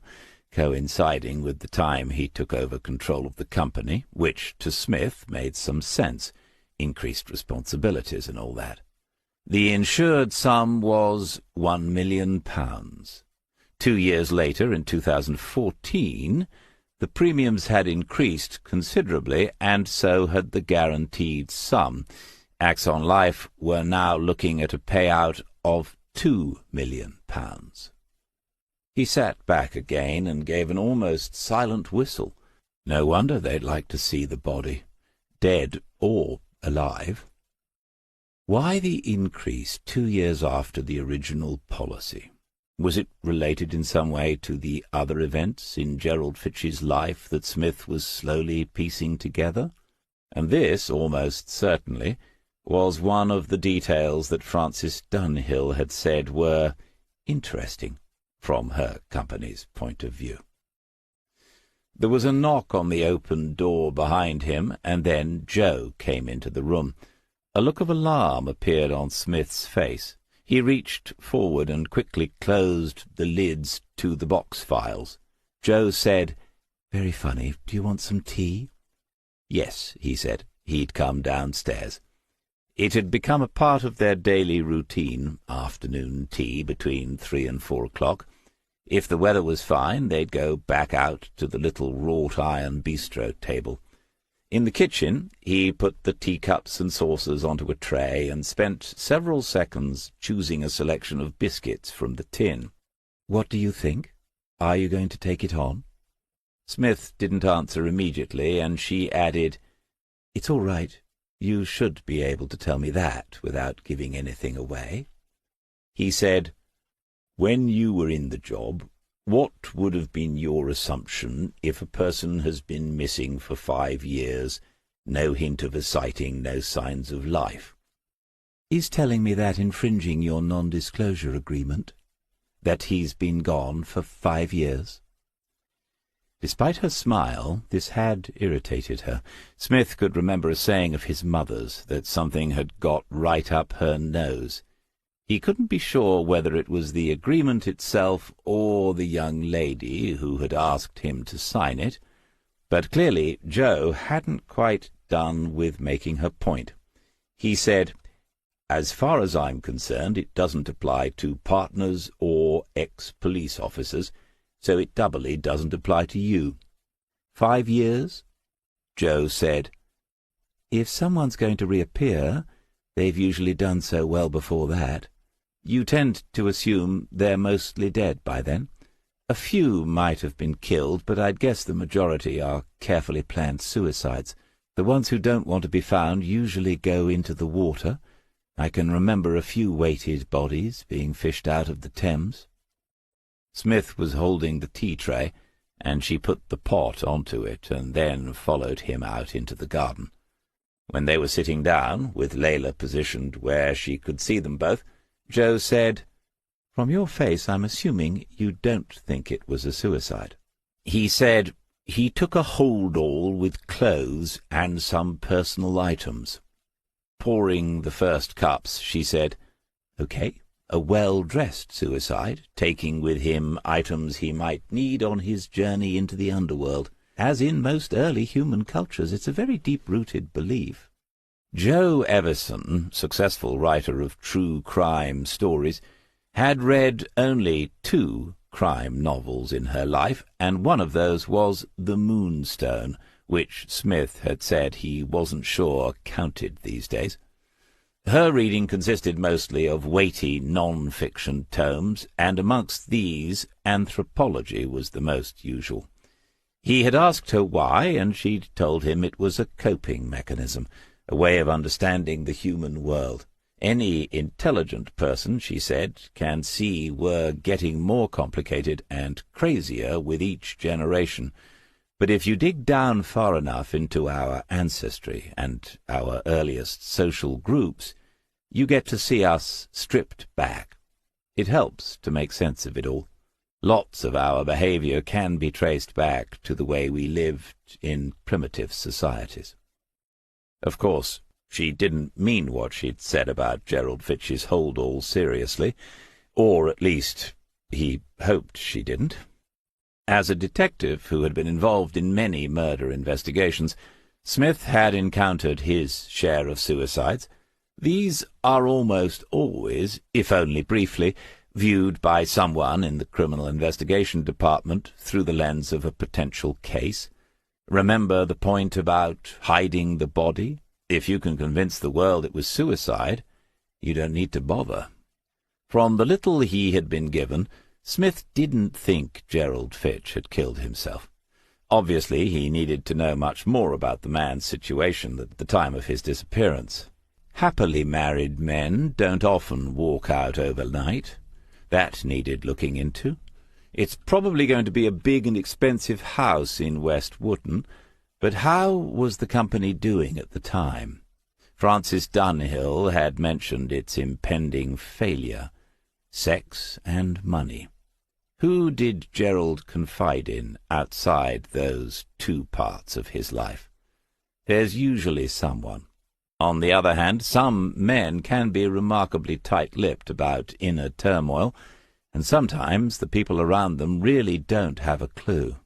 coinciding with the time he took over control of the company, which, to Smith, made some sense, increased responsibilities and all that. The insured sum was £1 million. 2 years later, in 2014, the premiums had increased considerably, and so had the guaranteed sum. Axon Life were now looking at a payout of £2 million. He sat back again and gave an almost silent whistle. No wonder they'd like to see the body, dead or alive. Why the increase 2 years after the original policy? Was it related in some way to the other events in Gerald Fitch's life that Smith was slowly piecing together? And this, almost certainly, was one of the details that Frances Dunhill had said were interesting from her company's point of view. There was a knock on the open door behind him, and then Joe came into the room. A look of alarm appeared on Smith's face. He reached forward and quickly closed the lids to the box files. Joe said, "Very funny. Do you want some tea?" "Yes," he said. He'd come downstairs. It had become a part of their daily routine, afternoon tea between 3 and 4 o'clock. If the weather was fine, they'd go back out to the little wrought-iron bistro table. In the kitchen, he put the teacups and saucers onto a tray and spent several seconds choosing a selection of biscuits from the tin. "What do you think? Are you going to take it on?" Smith didn't answer immediately, and she added, "It's all right. You should be able to tell me that without giving anything away." He said, "When you were in the job, what would have been your assumption if a person has been missing for 5 years No hint of a sighting, no signs of life. Is telling me that infringing your non-disclosure agreement? That he's been gone for 5 years? Despite her smile, this had irritated her. Smith could remember a saying of his mother's, that something had got right up her nose. He couldn't be sure whether it was the agreement itself or the young lady who had asked him to sign it, but clearly Jo hadn't quite done with making her point. He said, "As far as I'm concerned, it doesn't apply to partners or ex-police officers, so it doubly doesn't apply to you." 5 years? Jo said. If someone's going to reappear, they've usually done so well before that. You tend to assume they're mostly dead by then. A few might have been killed, but I'd guess the majority are carefully planned suicides. The ones who don't want to be found usually go into the water. I can remember a few weighted bodies being fished out of the Thames. Smith was holding the tea tray, and she put the pot onto it and then followed him out into the garden. When they were sitting down, with Layla positioned where she could see them both, Jo said, "From your face, I'm assuming you don't think it was a suicide." He said, "He took a hold-all with clothes and some personal items." Pouring the first cups, she said, "Okay. A well-dressed suicide, taking with him items he might need on his journey into the underworld. As in most early human cultures, it's a very deep-rooted belief." Jo Everson, successful writer of true crime stories, had read only 2 crime novels in her life, and one of those was The Moonstone, which Smith had said he wasn't sure counted these days. Her reading consisted mostly of weighty non-fiction tomes, and amongst these anthropology was the most usual. He had asked her why, and she'd told him it was a coping mechanism, a way of understanding the human world. Any intelligent person, she said, can see we're getting more complicated and crazier with each generation. But if you dig down far enough into our ancestry and our earliest social groups, you get to see us stripped back. It helps to make sense of it all. Lots of our behavior can be traced back to the way we lived in primitive societies. Of course, she didn't mean what she'd said about Gerald Fitch's hold-all seriously, or at least he hoped she didn't. As a detective who had been involved in many murder investigations, Smith had encountered his share of suicides. These are almost always, if only briefly, viewed by someone in the criminal investigation department through the lens of a potential case. Remember the point about hiding the body? If you can convince the world it was suicide, you don't need to bother. From the little he had been given, Smith didn't think Gerald Fitch had killed himself. Obviously, he needed to know much more about the man's situation at the time of his disappearance. Happily married men don't often walk out overnight. That needed looking into. It's probably going to be a big and expensive house in West Wootton, but how was the company doing at the time? Francis Dunhill had mentioned its impending failure. Sex and money. Who did Gerald confide in outside those 2 parts of his life? There's usually someone. On the other hand, some men can be remarkably tight-lipped about inner turmoil, and sometimes the people around them really don't have a clue.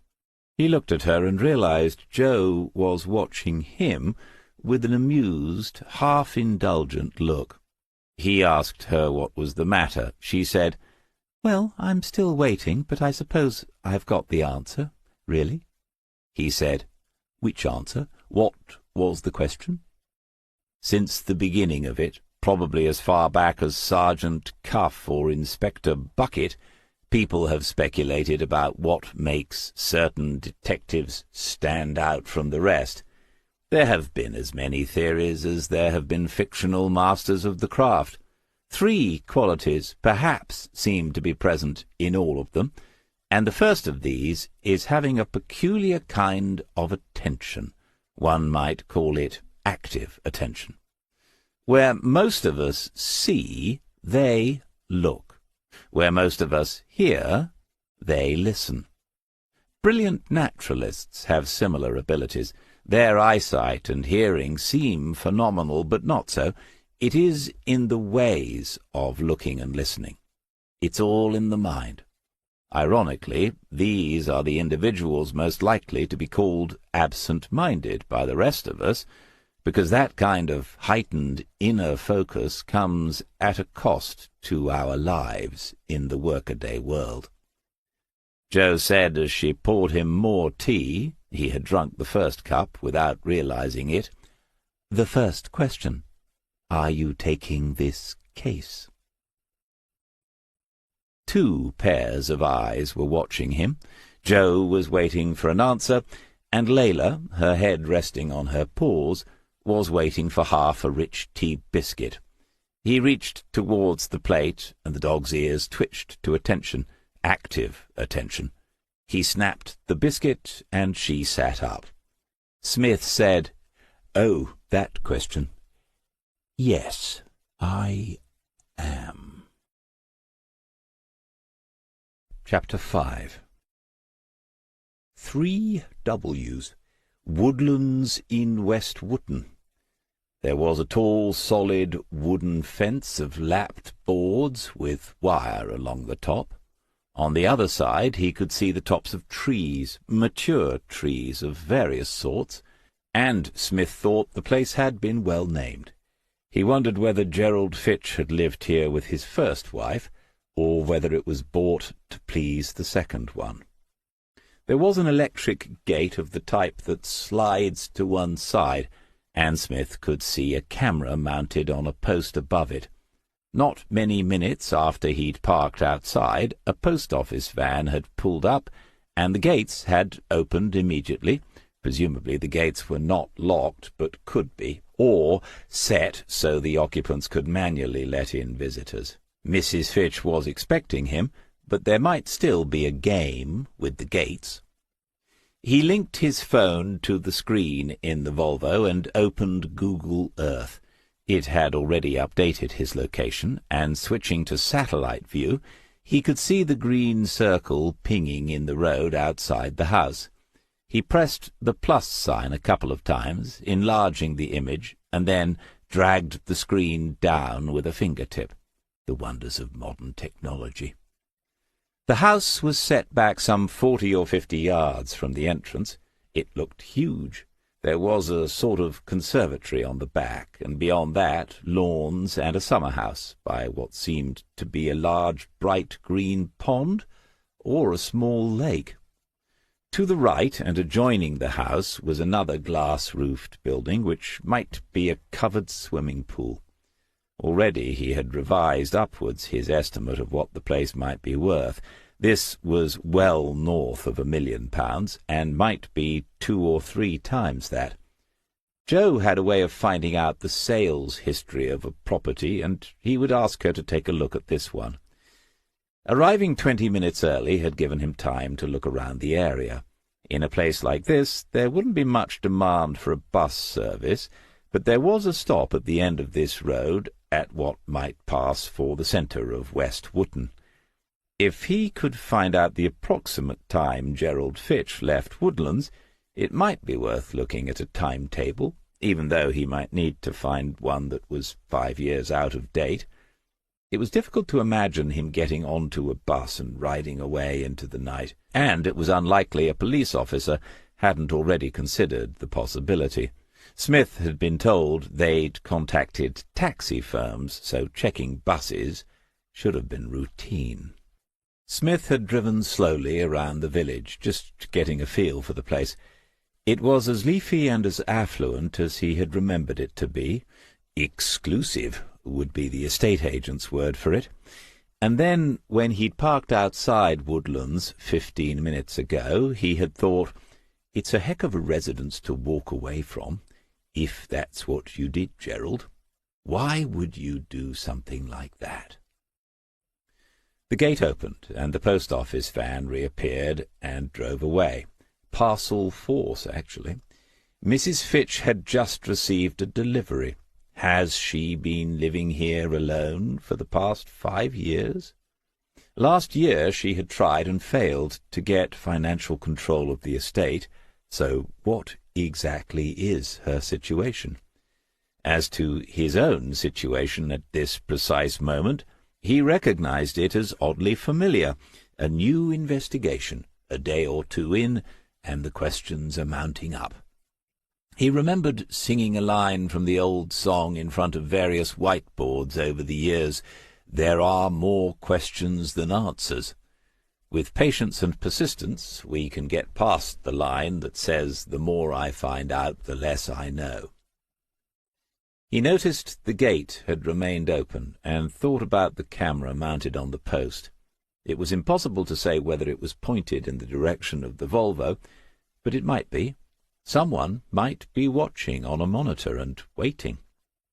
He looked at her and realized Jo was watching him with an amused, half-indulgent look. He asked her what was the matter. She said, "Well, I'm still waiting, but I suppose I've got the answer, really." He said, "Which answer? What was the question?" Since the beginning of it, probably as far back as Sergeant Cuff or Inspector Bucket, people have speculated about what makes certain detectives stand out from the rest. There have been as many theories as there have been fictional masters of the craft. 3 qualities perhaps seem to be present in all of them, and the first of these is having a peculiar kind of attention, One might call it active attention. Where most of us see, they look. Where most of us hear, they listen. Brilliant naturalists have similar abilities. Their eyesight and hearing seem phenomenal, but not so. It is in the ways of looking and listening. It's all in the mind. Ironically, these are the individuals most likely to be called absent-minded by the rest of us, because that kind of heightened inner focus comes at a cost to our lives in the workaday world. Jo said as she poured him more tea — he had drunk the first cup without realizing it — "The first question. Are you taking this case?" 2 pairs of eyes were watching him. Jo was waiting for an answer, and Layla, her head resting on her paws, was waiting for half a rich tea biscuit. He reached towards the plate, and the dog's ears twitched to attention, active attention. He snapped the biscuit, and she sat up. Smith said, "Oh, that question. Yes, I am." Chapter 5. 3 W's. Woodlands in West Wootton. There was a tall, solid wooden fence of lapped boards with wire along the top. On the other side he could see the tops of trees, mature trees of various sorts, and Smith thought the place had been well named. He wondered whether Gerald Fitch had lived here with his first wife, or whether it was bought to please the second one. There was an electric gate of the type that slides to one side, and Smith could see a camera mounted on a post above it. Not many minutes after he'd parked outside, a post-office van had pulled up, and the gates had opened immediately. Presumably the gates were not locked, but could be, or set so the occupants could manually let in visitors. Mrs. Fitch was expecting him, but there might still be a game with the gates. He linked his phone to the screen in the Volvo and opened Google Earth. It had already updated his location, and switching to satellite view, he could see the green circle pinging in the road outside the house. He pressed the plus sign a couple of times, enlarging the image, and then dragged the screen down with a fingertip. The wonders of modern technology. The house was set back some 40 or 50 yards from the entrance. It looked huge. There was a sort of conservatory on the back, and beyond that lawns and a summer-house by what seemed to be a large bright green pond or a small lake. To the right and adjoining the house was another glass-roofed building which might be a covered swimming pool. Already he had revised upwards his estimate of what the place might be worth. This was well north of £1 million, and might be 2 or 3 times that. Jo had a way of finding out the sales history of a property, and he would ask her to take a look at this one. Arriving 20 minutes early had given him time to look around the area. In a place like this there wouldn't be much demand for a bus service, but there was a stop at the end of this road at what might pass for the centre of West Wootton. If he could find out the approximate time Gerald Fitch left Woodlands, it might be worth looking at a timetable, even though he might need to find one that was 5 years out of date. It was difficult to imagine him getting onto a bus and riding away into the night, and it was unlikely a police officer hadn't already considered the possibility. Smith had been told they'd contacted taxi firms, so checking buses should have been routine. Smith had driven slowly around the village, just getting a feel for the place. It was as leafy and as affluent as he had remembered it to be. Exclusive would be the estate agent's word for it. And then, when he'd parked outside Woodlands 15 minutes ago, he had thought, "It's a heck of a residence to walk away from, if that's what you did, Gerald. Why would you do something like that?" The gate opened, and the post-office van reappeared and drove away. Parcel force, actually. Mrs. Fitch had just received a delivery. Has she been living here alone for the past 5 years? Last year she had tried and failed to get financial control of the estate, so what exactly is her situation? As to his own situation at this precise moment, he recognized it as oddly familiar, a new investigation, a day or two in, and the questions are mounting up. He remembered singing a line from the old song in front of various whiteboards over the years, "There are more questions than answers." With patience and persistence, we can get past the line that says, "The more I find out, the less I know." He noticed the gate had remained open, and thought about the camera mounted on the post. It was impossible to say whether it was pointed in the direction of the Volvo, but it might be. Someone might be watching on a monitor and waiting.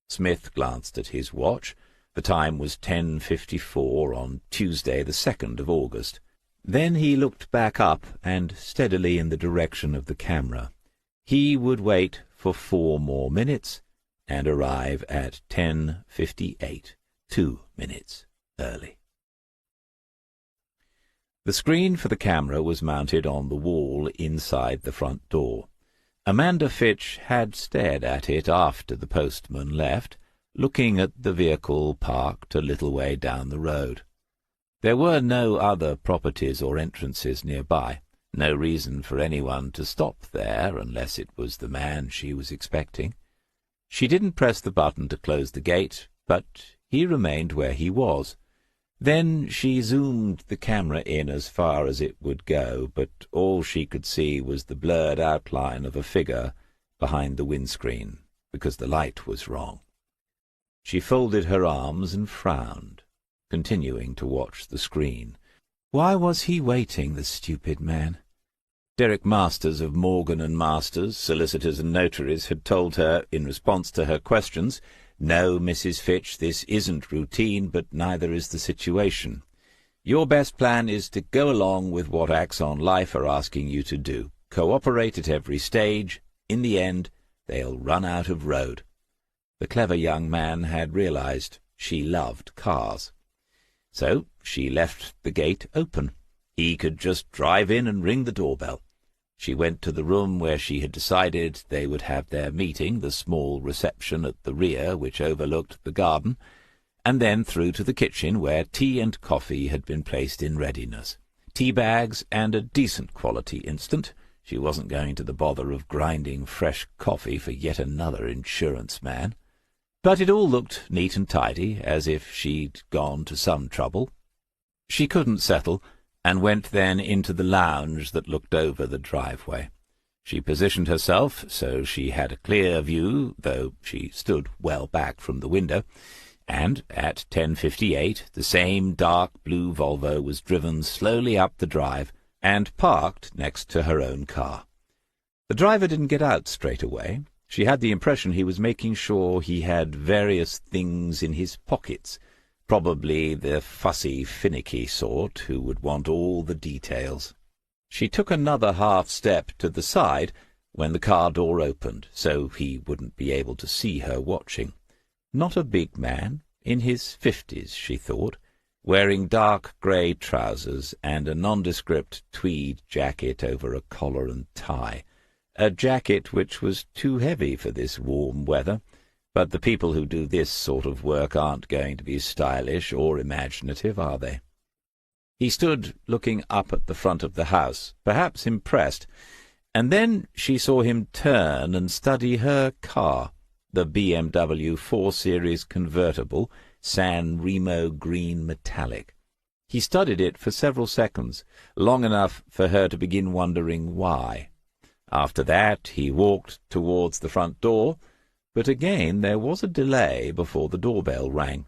Smith glanced at his watch. The time was 10:54 on Tuesday, the 2nd of August. Then he looked back up and steadily in the direction of the camera. He would wait for 4 more minutes and arrive at 10:58, 2 minutes early. The screen for the camera was mounted on the wall inside the front door. Amanda Fitch had stared at it after the postman left, looking at the vehicle parked a little way down the road. There were no other properties or entrances nearby, no reason for anyone to stop there unless it was the man she was expecting. She didn't press the button to close the gate, but he remained where he was. Then she zoomed the camera in as far as it would go, but all she could see was the blurred outline of a figure behind the windscreen, because the light was wrong. She folded her arms and frowned, continuing to watch the screen. Why was he waiting, the stupid man? Derek Masters of Morgan and Masters, solicitors and notaries, had told her, in response to her questions, "No, Mrs. Fitch, this isn't routine, but neither is the situation. Your best plan is to go along with what Axon Life are asking you to do. Cooperate at every stage. In the end, they'll run out of road." The clever young man had realized she loved cars. So she left the gate open. He could just drive in and ring the doorbell. She went to the room where she had decided they would have their meeting, the small reception at the rear which overlooked the garden, and then through to the kitchen where tea and coffee had been placed in readiness. Tea bags and a decent quality instant. She wasn't going to the bother of grinding fresh coffee for yet another insurance man. But it all looked neat and tidy, as if she'd gone to some trouble. She couldn't settle, and went then into the lounge that looked over the driveway. She positioned herself so she had a clear view, though she stood well back from the window, and at 10:58 the same dark blue Volvo was driven slowly up the drive and parked next to her own car. The driver didn't get out straight away. She had the impression he was making sure he had various things in his pockets, probably the fussy, finicky sort who would want all the details. She took another half-step to the side when the car door opened, so he wouldn't be able to see her watching. Not a big man, in his 50s, she thought, wearing dark grey trousers and a nondescript tweed jacket over a collar and tie, a jacket which was too heavy for this warm weather. But the people who do this sort of work aren't going to be stylish or imaginative, are they? He stood looking up at the front of the house, perhaps impressed, and then she saw him turn and study her car, the BMW 4 Series convertible, San Remo green metallic. He studied it for several seconds, long enough for her to begin wondering why. After that he walked towards the front door, but again there was a delay before the doorbell rang.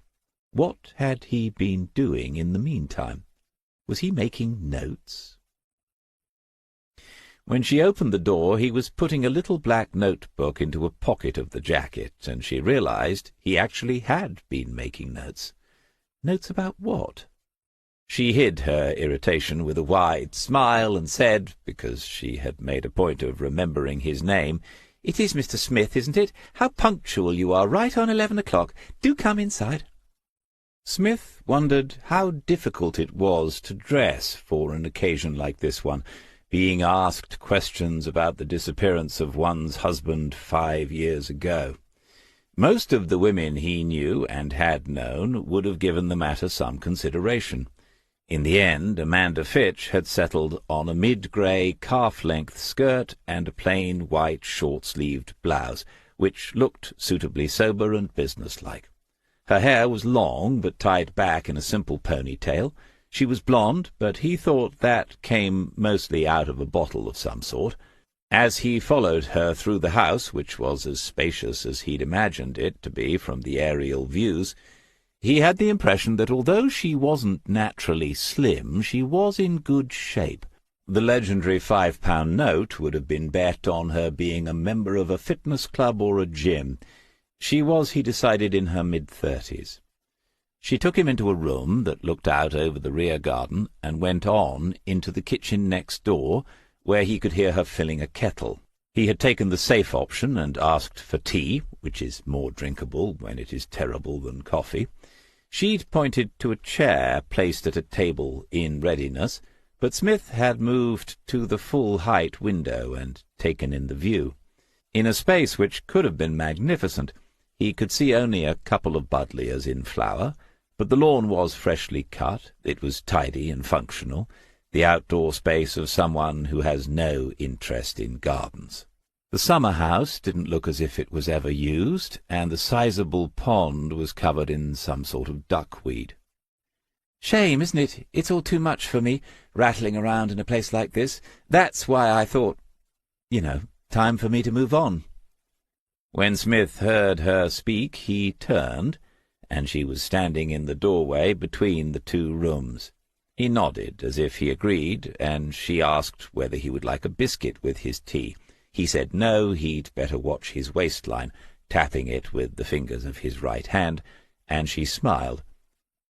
What had he been doing in the meantime? Was he making notes? When she opened the door, he was putting a little black notebook into a pocket of the jacket, and she realized he actually had been making notes. Notes about what? She hid her irritation with a wide smile and said, because she had made a point of remembering his name, "It is Mr. Smith, isn't it? How punctual you are, right on 11 o'clock. Do come inside." Smith wondered how difficult it was to dress for an occasion like this one, being asked questions about the disappearance of one's husband 5 years ago. Most of the women he knew and had known would have given the matter some consideration. In the end, Amanda Fitch had settled on a mid-grey calf-length skirt and a plain white short-sleeved blouse, which looked suitably sober and businesslike. Her hair was long, but tied back in a simple ponytail. She was blonde, but he thought that came mostly out of a bottle of some sort. As he followed her through the house, which was as spacious as he'd imagined it to be from the aerial views, he had the impression that although she wasn't naturally slim, she was in good shape. The legendary £5 note would have been bet on her being a member of a fitness club or a gym. She was, he decided, in her mid-30s. She took him into a room that looked out over the rear garden and went on into the kitchen next door, where he could hear her filling a kettle. He had taken the safe option and asked for tea, which is more drinkable when it is terrible than coffee. She'd pointed to a chair placed at a table in readiness, but Smith had moved to the full-height window and taken in the view. In a space which could have been magnificent, he could see only a couple of buddleias in flower, but the lawn was freshly cut, it was tidy and functional, the outdoor space of someone who has no interest in gardens. The summer-house didn't look as if it was ever used, and the sizable pond was covered in some sort of duckweed. "Shame, isn't it? It's all too much for me, rattling around in a place like this. That's why I thought, time for me to move on." When Smith heard her speak, he turned, and she was standing in the doorway between the two rooms. He nodded as if he agreed, and she asked whether he would like a biscuit with his tea. He said no, he'd better watch his waistline, tapping it with the fingers of his right hand, and she smiled.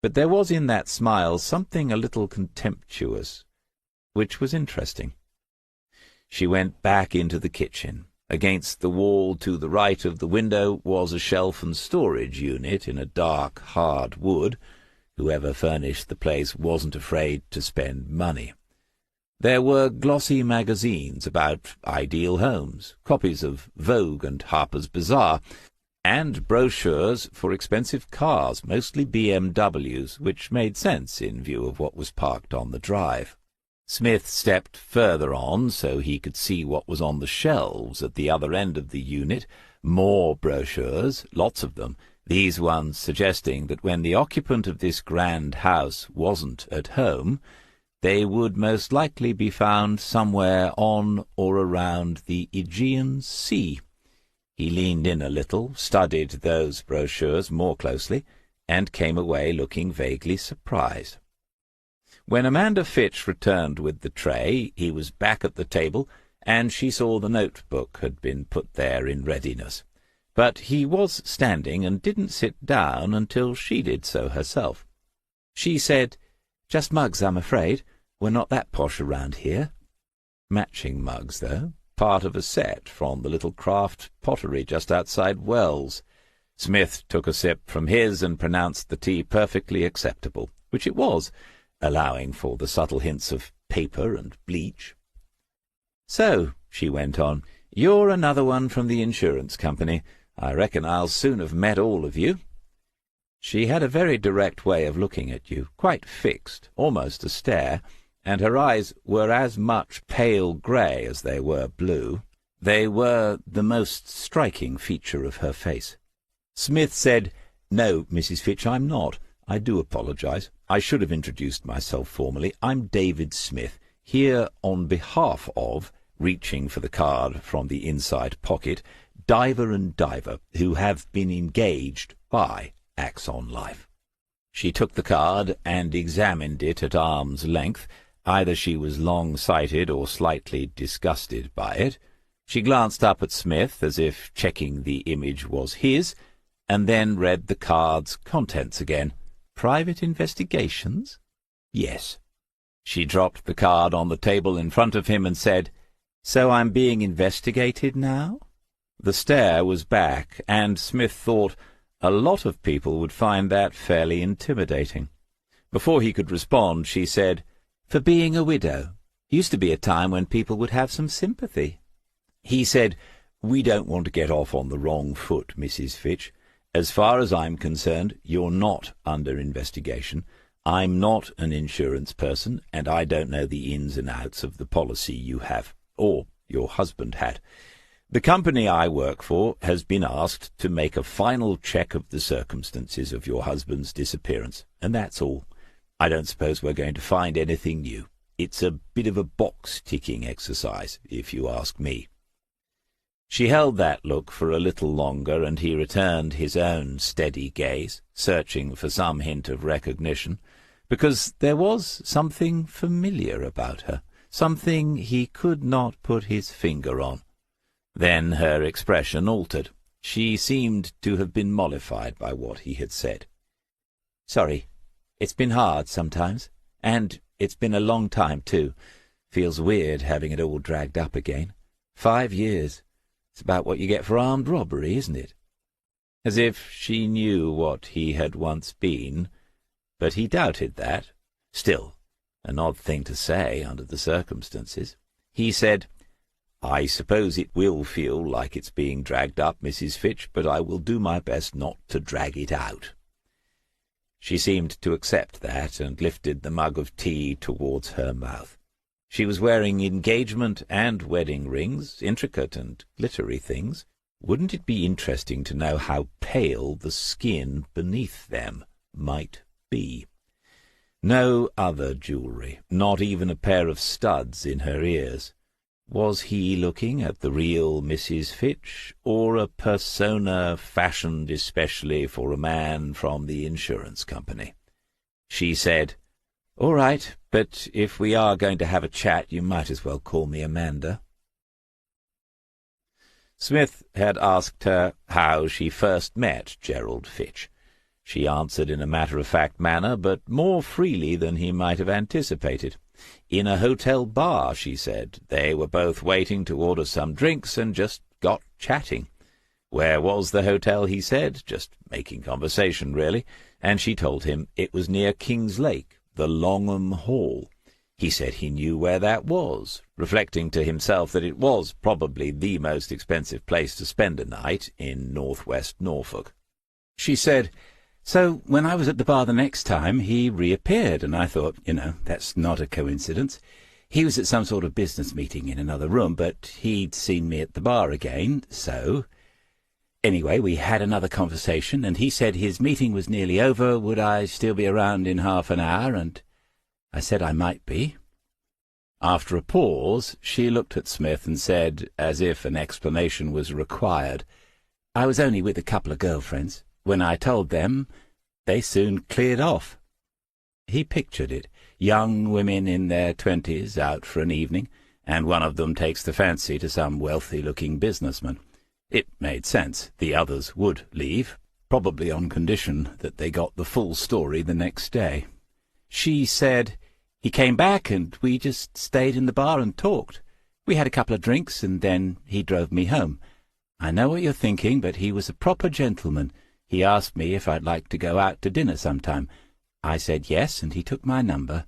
But there was in that smile something a little contemptuous, which was interesting. She went back into the kitchen. Against the wall to the right of the window was a shelf and storage unit in a dark, hard wood. Whoever furnished the place wasn't afraid to spend money. There were glossy magazines about ideal homes, copies of Vogue and Harper's Bazaar, and brochures for expensive cars, mostly BMWs, which made sense in view of what was parked on the drive. Smith stepped further on so he could see what was on the shelves at the other end of the unit. More brochures, lots of them, these ones suggesting that when the occupant of this grand house wasn't at home, they would most likely be found somewhere on or around the Aegean Sea. He leaned in a little, studied those brochures more closely, and came away looking vaguely surprised. When Amanda Fitch returned with the tray, he was back at the table, and she saw the notebook had been put there in readiness. But he was standing and didn't sit down until she did so herself. She said, "Just mugs, I'm afraid. We're not that posh around here." Matching mugs, though, part of a set from the little craft pottery just outside Wells. Smith took a sip from his and pronounced the tea perfectly acceptable, which it was, allowing for the subtle hints of paper and bleach. "So," she went on, "you're another one from the insurance company. I reckon I'll soon have met all of you." She had a very direct way of looking at you, quite fixed, almost a stare, and her eyes were as much pale grey as they were blue. They were the most striking feature of her face. Smith said, "No, Mrs. Fitch, I'm not. I do apologize. I should have introduced myself formally. I'm David Smith, here on behalf of," reaching for the card from the inside pocket, "Diver and Diver, who have been engaged by Axon Life." She took the card and examined it at arm's length. Either she was long-sighted or slightly disgusted by it. She glanced up at Smith as if checking the image was his, and then read the card's contents again. "Private investigations?" "Yes." She dropped the card on the table in front of him and said, "So I'm being investigated now?" The stare was back, and Smith thought a lot of people would find that fairly intimidating. Before he could respond, she said, "For being a widow. Used to be a time when people would have some sympathy." He said, "We don't want to get off on the wrong foot, Mrs. Fitch. As far as I'm concerned, you're not under investigation. I'm not an insurance person, and I don't know the ins and outs of the policy you have, or your husband had. The company I work for has been asked to make a final check of the circumstances of your husband's disappearance, and that's all. I don't suppose we're going to find anything new. It's a bit of a box-ticking exercise, if you ask me." She held that look for a little longer, and he returned his own steady gaze, searching for some hint of recognition, because there was something familiar about her, something he could not put his finger on. Then her expression altered. She seemed to have been mollified by what he had said. "Sorry. It's been hard sometimes, and it's been a long time, too. Feels weird having it all dragged up again. 5 years. It's about what you get for armed robbery, isn't it?" As if she knew what he had once been, but he doubted that. Still, an odd thing to say under the circumstances. He said, "I suppose it will feel like it's being dragged up, Mrs. Fitch, but I will do my best not to drag it out." She seemed to accept that, and lifted the mug of tea towards her mouth. She was wearing engagement and wedding rings, intricate and glittery things. Wouldn't it be interesting to know how pale the skin beneath them might be? No other jewellery, not even a pair of studs in her ears. Was he looking at the real Mrs. Fitch, or a persona fashioned especially for a man from the insurance company? She said, "All right, but if we are going to have a chat, you might as well call me Amanda." Smith had asked her how she first met Gerald Fitch. She answered in a matter-of-fact manner, but more freely than he might have anticipated. In a hotel bar, she said. They were both waiting to order some drinks and just got chatting. Where was the hotel, he said, just making conversation, really, and she told him it was near King's Lake, the Longham Hall. He said he knew where that was, reflecting to himself that it was probably the most expensive place to spend a night in northwest Norfolk. She said, "So when I was at the bar the next time, he reappeared, and I thought, that's not a coincidence. He was at some sort of business meeting in another room, but he'd seen me at the bar again, so... Anyway, we had another conversation, and he said his meeting was nearly over. Would I still be around in half an hour? And I said I might be." After a pause, she looked at Smith and said, as if an explanation was required, "I was only with a couple of girlfriends. When I told them, they soon cleared off." He pictured it. Young women in their 20s out for an evening, and one of them takes the fancy to some wealthy-looking businessman. It made sense. The others would leave, probably on condition that they got the full story the next day. She said, "He came back, and we just stayed in the bar and talked. We had a couple of drinks, and then he drove me home. I know what you're thinking, but he was a proper gentleman. He asked me if I'd like to go out to dinner sometime. I said yes, and he took my number,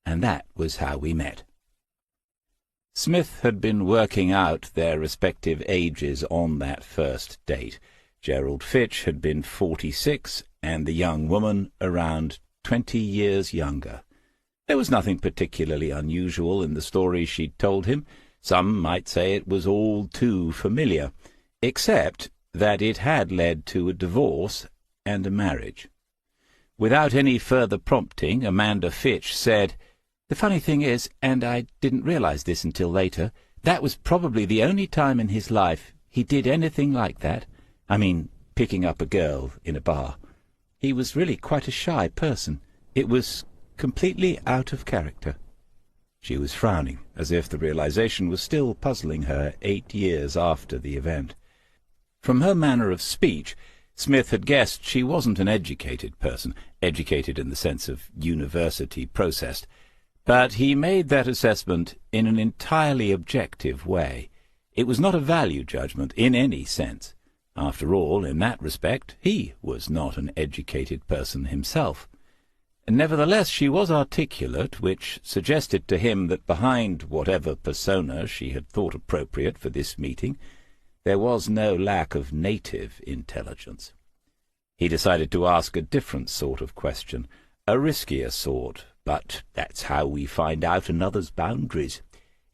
and that was how we met." Smith had been working out their respective ages on that first date. Gerald Fitch had been 46, and the young woman around 20 years younger. There was nothing particularly unusual in the story she'd told him. Some might say it was all too familiar, except that it had led to a divorce and a marriage. Without any further prompting, Amanda Fitch said, "The funny thing is, and I didn't realize this until later, that was probably the only time in his life he did anything like that. I mean, picking up a girl in a bar. He was really quite a shy person. It was completely out of character." She was frowning, as if the realization was still puzzling her 8 years after the event. From her manner of speech, Smith had guessed she wasn't an educated person, educated in the sense of university-processed, but he made that assessment in an entirely objective way. It was not a value judgment in any sense. After all, in that respect, he was not an educated person himself. Nevertheless, she was articulate, which suggested to him that behind whatever persona she had thought appropriate for this meeting, there was no lack of native intelligence. He decided to ask a different sort of question, a riskier sort, but that's how we find out another's boundaries.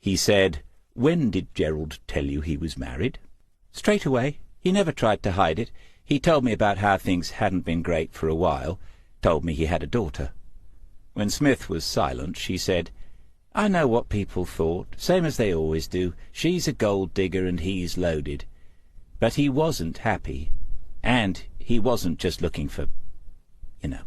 He said, "When did Gerald tell you he was married?" "Straight away. He never tried to hide it. He told me about how things hadn't been great for a while. Told me he had a daughter." When Smith was silent, she said, "I know what people thought, same as they always do. She's a gold digger and he's loaded. But he wasn't happy, and he wasn't just looking for, you know."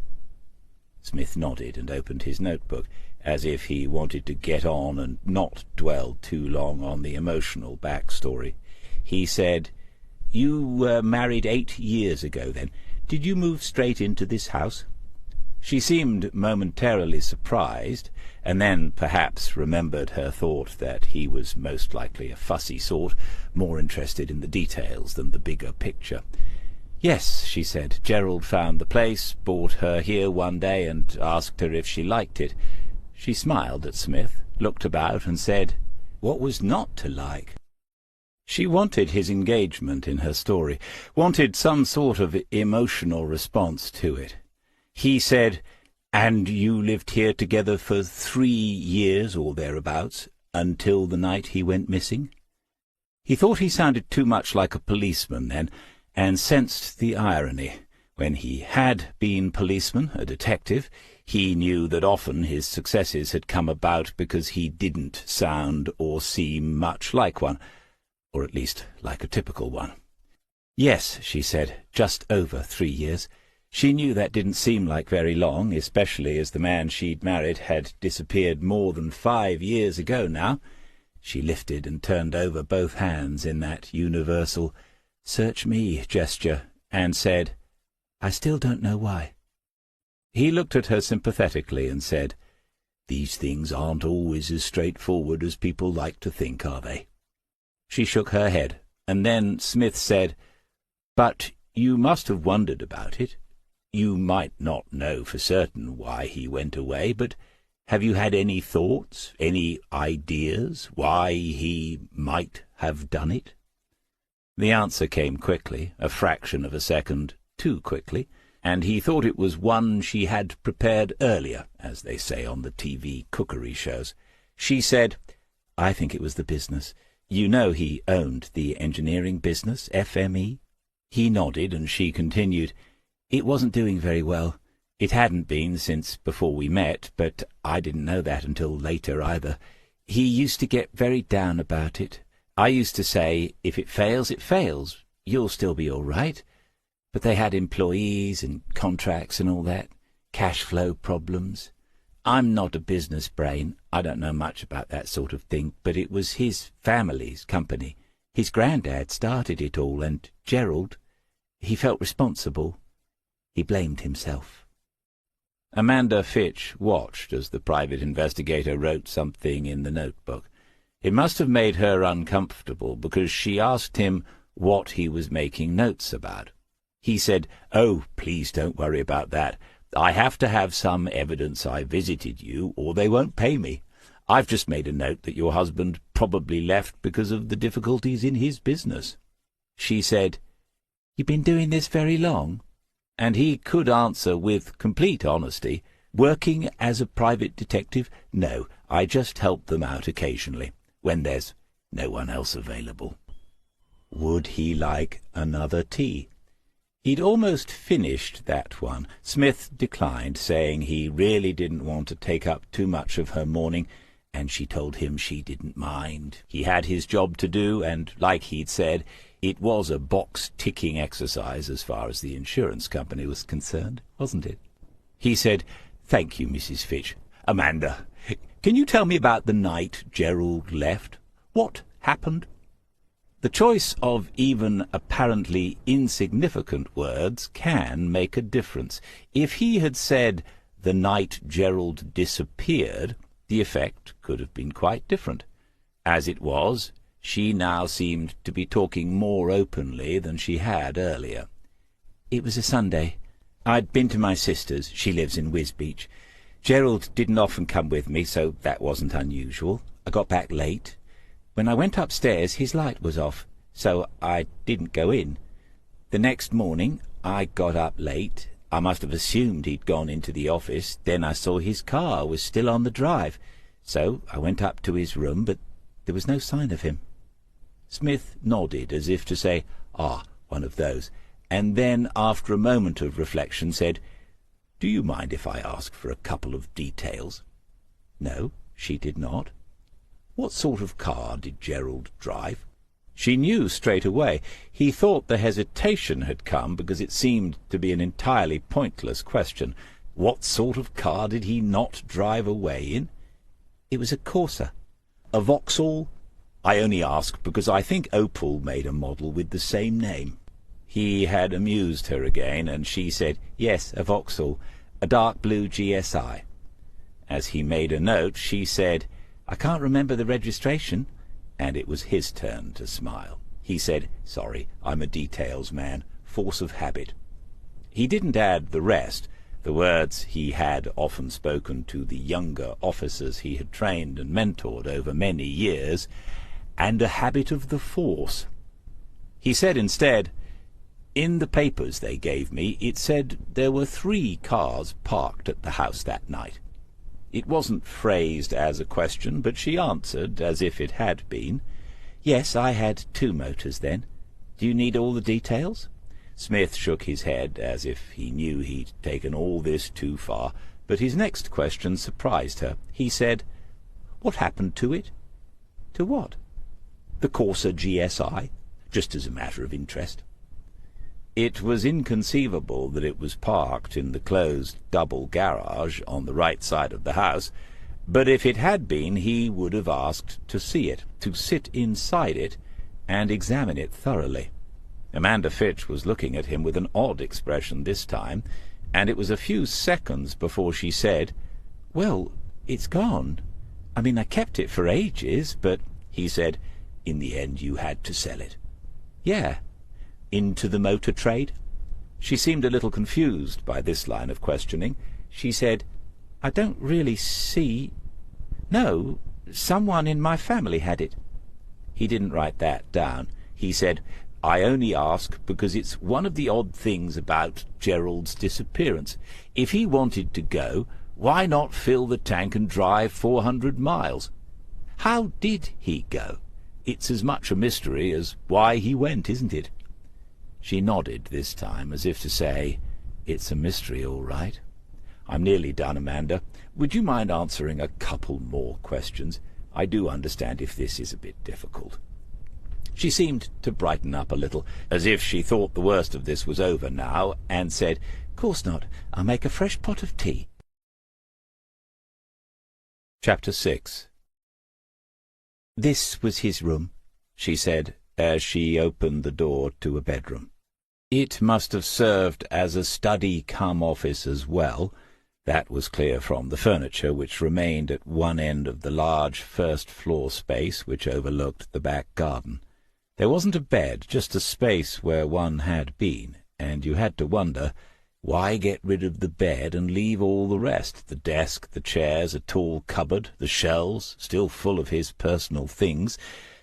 Smith nodded and opened his notebook, as if he wanted to get on and not dwell too long on the emotional backstory. He said, "You were married 8 years ago, then. Did you move straight into this house?" She seemed momentarily surprised, and then perhaps remembered her thought that he was most likely a fussy sort, more interested in the details than the bigger picture. "Yes," she said. "Gerald found the place, brought her here one day, and asked her if she liked it." She smiled at Smith, looked about, and said, "What was not to like?" She wanted his engagement in her story, wanted some sort of emotional response to it. He said, "And you lived here together for 3 years or thereabouts, until the night he went missing?" He thought he sounded too much like a policeman then, and sensed the irony. When he had been policeman, a detective, he knew that often his successes had come about because he didn't sound or seem much like one, or at least like a typical one. "Yes," she said, "just over 3 years." She knew that didn't seem like very long, especially as the man she'd married had disappeared more than 5 years ago now. She lifted and turned over both hands in that universal "search me" gesture, and said, "I still don't know why." He looked at her sympathetically and said, "These things aren't always as straightforward as people like to think, are they?" She shook her head, and then Smith said, "But you must have wondered about it. You might not know for certain why he went away, but have you had any thoughts, any ideas, why he might have done it?" The answer came quickly, a fraction of a second too quickly, and he thought it was one she had prepared earlier, as they say on the TV cookery shows. She said, "I think it was the business. You know he owned the engineering business, FME?" He nodded, and she continued, "It wasn't doing very well. It hadn't been since before we met, but I didn't know that until later either. He used to get very down about it. I used to say, if it fails, it fails. You'll still be all right. But they had employees and contracts and all that, cash flow problems. I'm not a business brain. I don't know much about that sort of thing, but it was his family's company. His granddad started it all, and Gerald, he felt responsible. He blamed himself." Amanda Fitch watched as the private investigator wrote something in the notebook. It must have made her uncomfortable, because she asked him what he was making notes about. He said, "Oh, please don't worry about that. I have to have some evidence I visited you, or they won't pay me. I've just made a note that your husband probably left because of the difficulties in his business." She said, "You've been doing this very long?" And he could answer with complete honesty, "Working as a private detective? No, I just help them out occasionally, when there's no one else available." Would he like another tea? He'd almost finished that one. Smith declined, saying he really didn't want to take up too much of her morning, and she told him she didn't mind. He had his job to do, and, like he'd said, it was a box-ticking exercise as far as the insurance company was concerned, wasn't it? He said, "Thank you, Mrs. Fitch. Amanda, can you tell me about the night Gerald left? What happened?" The choice of even apparently insignificant words can make a difference. If he had said, "the night Gerald disappeared," the effect could have been quite different. As it was, She now seemed to be talking more openly than she had earlier. "It was a Sunday. I'd been to my sister's. She lives in Wisbeach. Gerald didn't often come with me, so that wasn't unusual. I got back late. When I went upstairs, his light was off, so I didn't go in. The next morning, I got up late. I must have assumed he'd gone into the office. Then I saw his car was still on the drive, so I went up to his room, but there was no sign of him." Smith nodded as if to say, "Ah, one of those," and then, after a moment of reflection, said, "Do you mind if I ask for a couple of details?" No, she did not. What sort of car did Gerald drive? She knew straight away. He thought the hesitation had come because it seemed to be an entirely pointless question. What sort of car did he not drive away in? It was a Corsa. A Vauxhall? I only ask because I think Opel made a model with the same name. He had amused her again, and she said, "Yes, a Vauxhall, a dark blue GSI." As he made a note, she said, "I can't remember the registration," and it was his turn to smile. He said, "Sorry, I'm a details man, force of habit." He didn't add the rest, the words he had often spoken to the younger officers he had trained and mentored over many years, and a habit of the force. He said instead, "In the papers they gave me, it said there were 3 cars parked at the house that night." It wasn't phrased as a question, but she answered as if it had been. "Yes, I had 2 motors then. Do you need all the details?" Smith shook his head as if he knew he'd taken all this too far, but his next question surprised her. He said, "What happened to it?" "To what?" "The Corsa GSI, just as a matter of interest." It was inconceivable that it was parked in the closed double garage on the right side of the house, but if it had been, he would have asked to see it, to sit inside it, and examine it thoroughly. Amanda Fitch was looking at him with an odd expression this time, and it was a few seconds before she said, "Well, it's gone. I mean, I kept it for ages, but—" He said, "In the end you had to sell it." "Yeah." "Into the motor trade?" She seemed a little confused by this line of questioning. She said, "I don't really see—" "No, someone in my family had it." He didn't write that down. He said, "I only ask because it's one of the odd things about Gerald's disappearance. If he wanted to go, why not fill the tank and drive 400 miles? How did he go? It's as much a mystery as why he went, isn't it?" She nodded this time, as if to say, "It's a mystery, all right. I'm nearly done, Amanda. Would you mind answering a couple more questions? I do understand if this is a bit difficult." She seemed to brighten up a little, as if she thought the worst of this was over now, and said, "Course not. I'll make a fresh pot of tea." Chapter 6. "This was his room," she said, as she opened the door to a bedroom. It must have served as a study-cum-office as well. That was clear from the furniture, which remained at one end of the large first-floor space which overlooked the back garden. There wasn't a bed, just a space where one had been, and you had to wonder, why get rid of the bed and leave all the rest, the desk, the chairs, a tall cupboard, the shelves, still full of his personal things,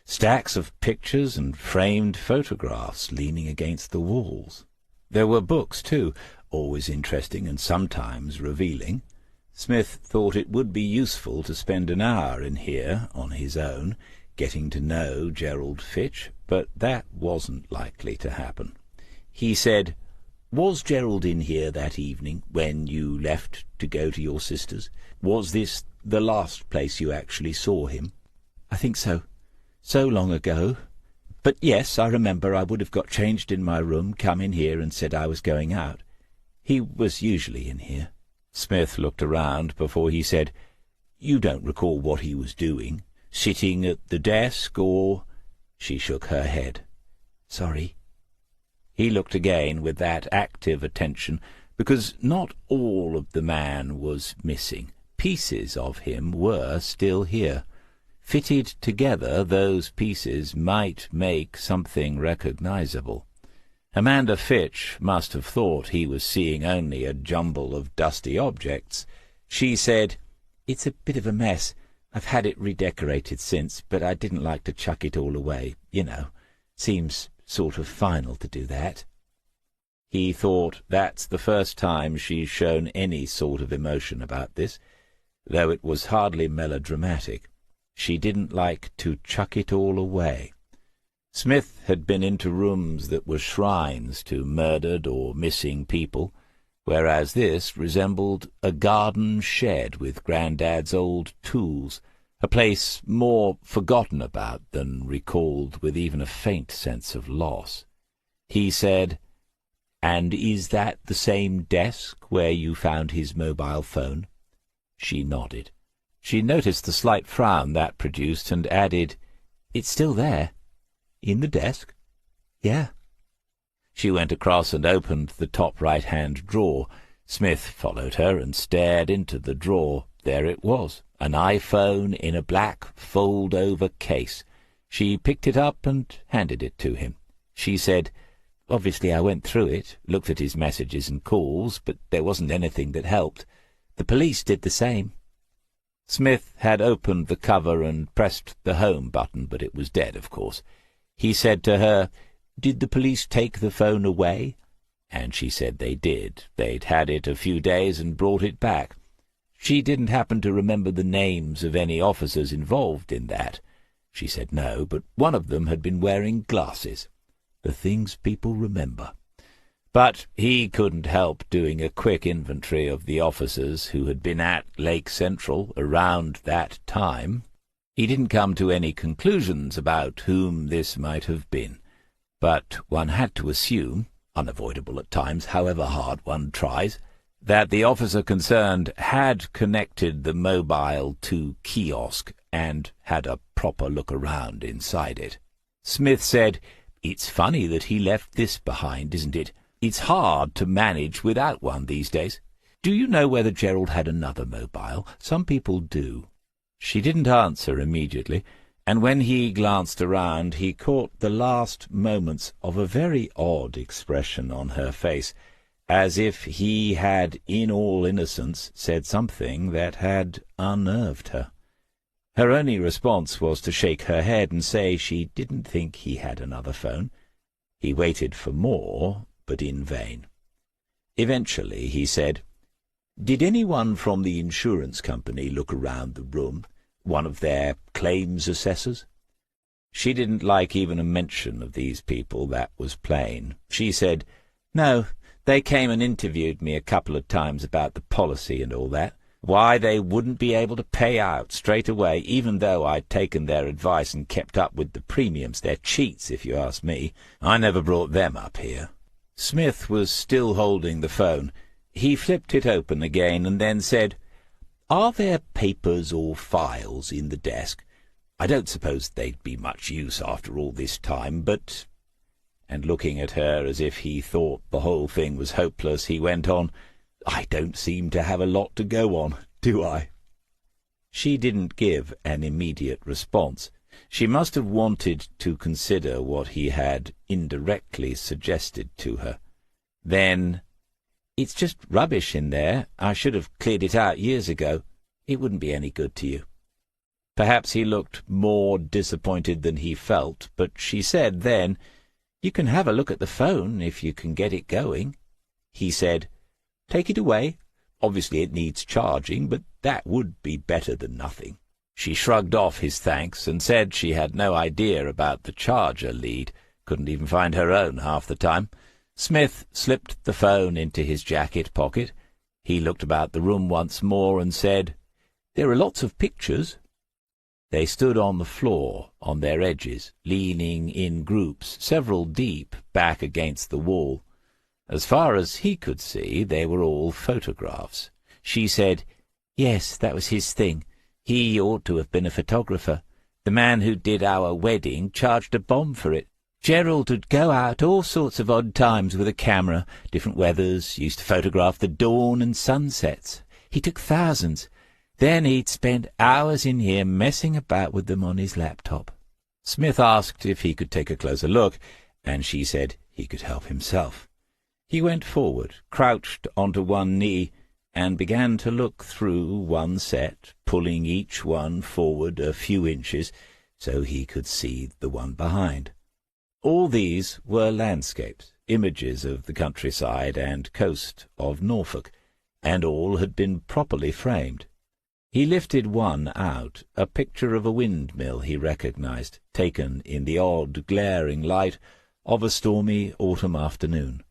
stacks of pictures and framed photographs leaning against the walls. There were books, too, always interesting and sometimes revealing. Smith thought it would be useful to spend an hour in here on his own, getting to know Gerald Fitch, but that wasn't likely to happen. He said, "Was Gerald in here that evening when you left to go to your sister's? Was this the last place you actually saw him?" "I think so. So long ago. But yes, I remember I would have got changed in my room, come in here and said I was going out. He was usually in here." Smith looked around before he said, "You don't recall what he was doing? Sitting at the desk, or—" She shook her head. "Sorry." He looked again with that active attention, because not all of the man was missing. Pieces of him were still here. Fitted together, those pieces might make something recognizable. Amanda Fitch must have thought he was seeing only a jumble of dusty objects. She said, "It's a bit of a mess. I've had it redecorated since, but I didn't like to chuck it all away. You know, seems sort of final to do that." He thought that's the first time she's shown any sort of emotion about this, though it was hardly melodramatic. She didn't like to chuck it all away. Smith had been into rooms that were shrines to murdered or missing people, whereas this resembled a garden shed with Grandad's old tools, a place more forgotten about than recalled with even a faint sense of loss. He said, "And is that the same desk where you found his mobile phone?" She nodded. She noticed the slight frown that produced and added, "It's still there." "In the desk?" "Yeah." She went across and opened the top right-hand drawer. Smith followed her and stared into the drawer. There it was, an iPhone in a black fold-over case. She picked it up and handed it to him. She said, "Obviously I went through it, looked at his messages and calls, but there wasn't anything that helped. The police did the same." Smith had opened the cover and pressed the home button, but it was dead, of course. He said to her, "Did the police take the phone away?" And she said they did. They'd had it a few days and brought it back. She didn't happen to remember the names of any officers involved in that. She said no, but one of them had been wearing glasses. The things people remember. But he couldn't help doing a quick inventory of the officers who had been at Lake Central around that time. He didn't come to any conclusions about whom this might have been, but one had to assume, unavoidable at times, however hard one tries, that the officer concerned had connected the mobile to kiosk and had a proper look around inside it. Smith said, "It's funny that he left this behind, isn't it? It's hard to manage without one these days. Do you know whether Gerald had another mobile? Some people do." She didn't answer immediately, and when he glanced around he caught the last moments of a very odd expression on her face, as if he had, in all innocence, said something that had unnerved her. Her only response was to shake her head and say she didn't think he had another phone. He waited for more, but in vain. Eventually he said, "Did anyone from the insurance company look around the room? One of their claims assessors?" She didn't like even a mention of these people, that was plain. She said, "No, they came and interviewed me a couple of times about the policy and all that. Why they wouldn't be able to pay out straight away, even though I'd taken their advice and kept up with the premiums. They're cheats, if you ask me. I never brought them up here." Smith was still holding the phone. He flipped it open again and then said, "Are there papers or files in the desk? I don't suppose they'd be much use after all this time, but—" And looking at her as if he thought the whole thing was hopeless, he went on, "I don't seem to have a lot to go on, do I?" She didn't give an immediate response. She must have wanted to consider what he had indirectly suggested to her. Then, "It's just rubbish in there. I should have cleared it out years ago. It wouldn't be any good to you." Perhaps he looked more disappointed than he felt, but she said then, "You can have a look at the phone if you can get it going." He said, "Take it away. Obviously it needs charging, but that would be better than nothing." She shrugged off his thanks and said she had no idea about the charger lead, couldn't even find her own half the time. Smith slipped the phone into his jacket pocket. He looked about the room once more and said, "There are lots of pictures." They stood on the floor, on their edges, leaning in groups, several deep, back against the wall. As far as he could see, they were all photographs. She said, "Yes, that was his thing. He ought to have been a photographer. The man who did our wedding charged a bomb for it. Gerald would go out all sorts of odd times with a camera, different weathers, used to photograph the dawn and sunsets. He took thousands. Then he'd spend hours in here messing about with them on his laptop. Smith asked if he could take a closer look, and she said he could help himself. He went forward, crouched onto one knee, and began to look through one set, pulling each one forward a few inches so he could see the one behind. All these were landscapes, images of the countryside and coast of Norfolk, and all had been properly framed. He lifted one out, a picture of a windmill he recognized, taken in the odd, glaring light of a stormy autumn afternoon.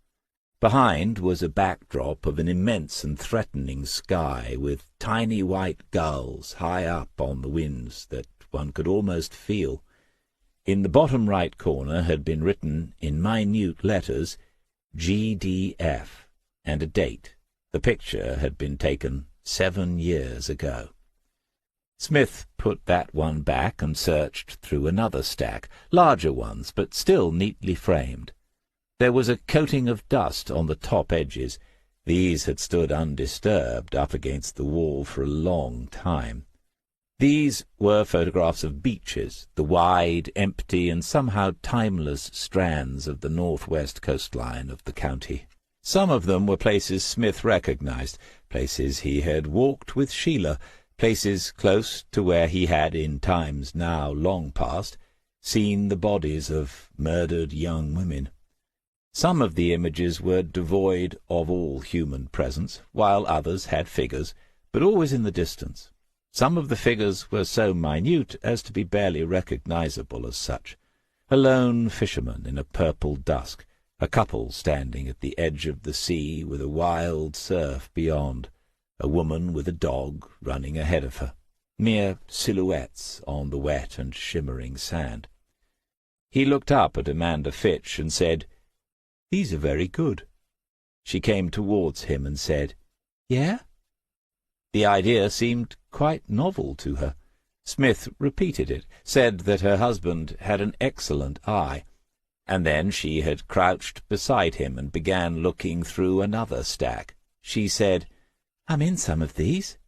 Behind was a backdrop of an immense and threatening sky, with tiny white gulls high up on the winds that one could almost feel. In the bottom right corner had been written in minute letters, GDF, and a date. The picture had been taken 7 years ago. Smith put that one back and searched through another stack, larger ones, but still neatly framed. There was a coating of dust on the top edges. These had stood undisturbed up against the wall for a long time. These were photographs of beaches, the wide, empty, and somehow timeless strands of the northwest coastline of the county. Some of them were places Smith recognized, places he had walked with Sheila, places close to where he had, in times now long past, seen the bodies of murdered young women. Some of the images were devoid of all human presence, while others had figures, but always in the distance. Some of the figures were so minute as to be barely recognizable as such. A lone fisherman in a purple dusk, a couple standing at the edge of the sea with a wild surf beyond, a woman with a dog running ahead of her, mere silhouettes on the wet and shimmering sand. He looked up at Amanda Fitch and said, "These are very good." She came towards him and said, "Yeah?" The idea seemed quite novel to her. Smith repeated it, said that her husband had an excellent eye, and then she had crouched beside him and began looking through another stack. She said, "I'm in some of these."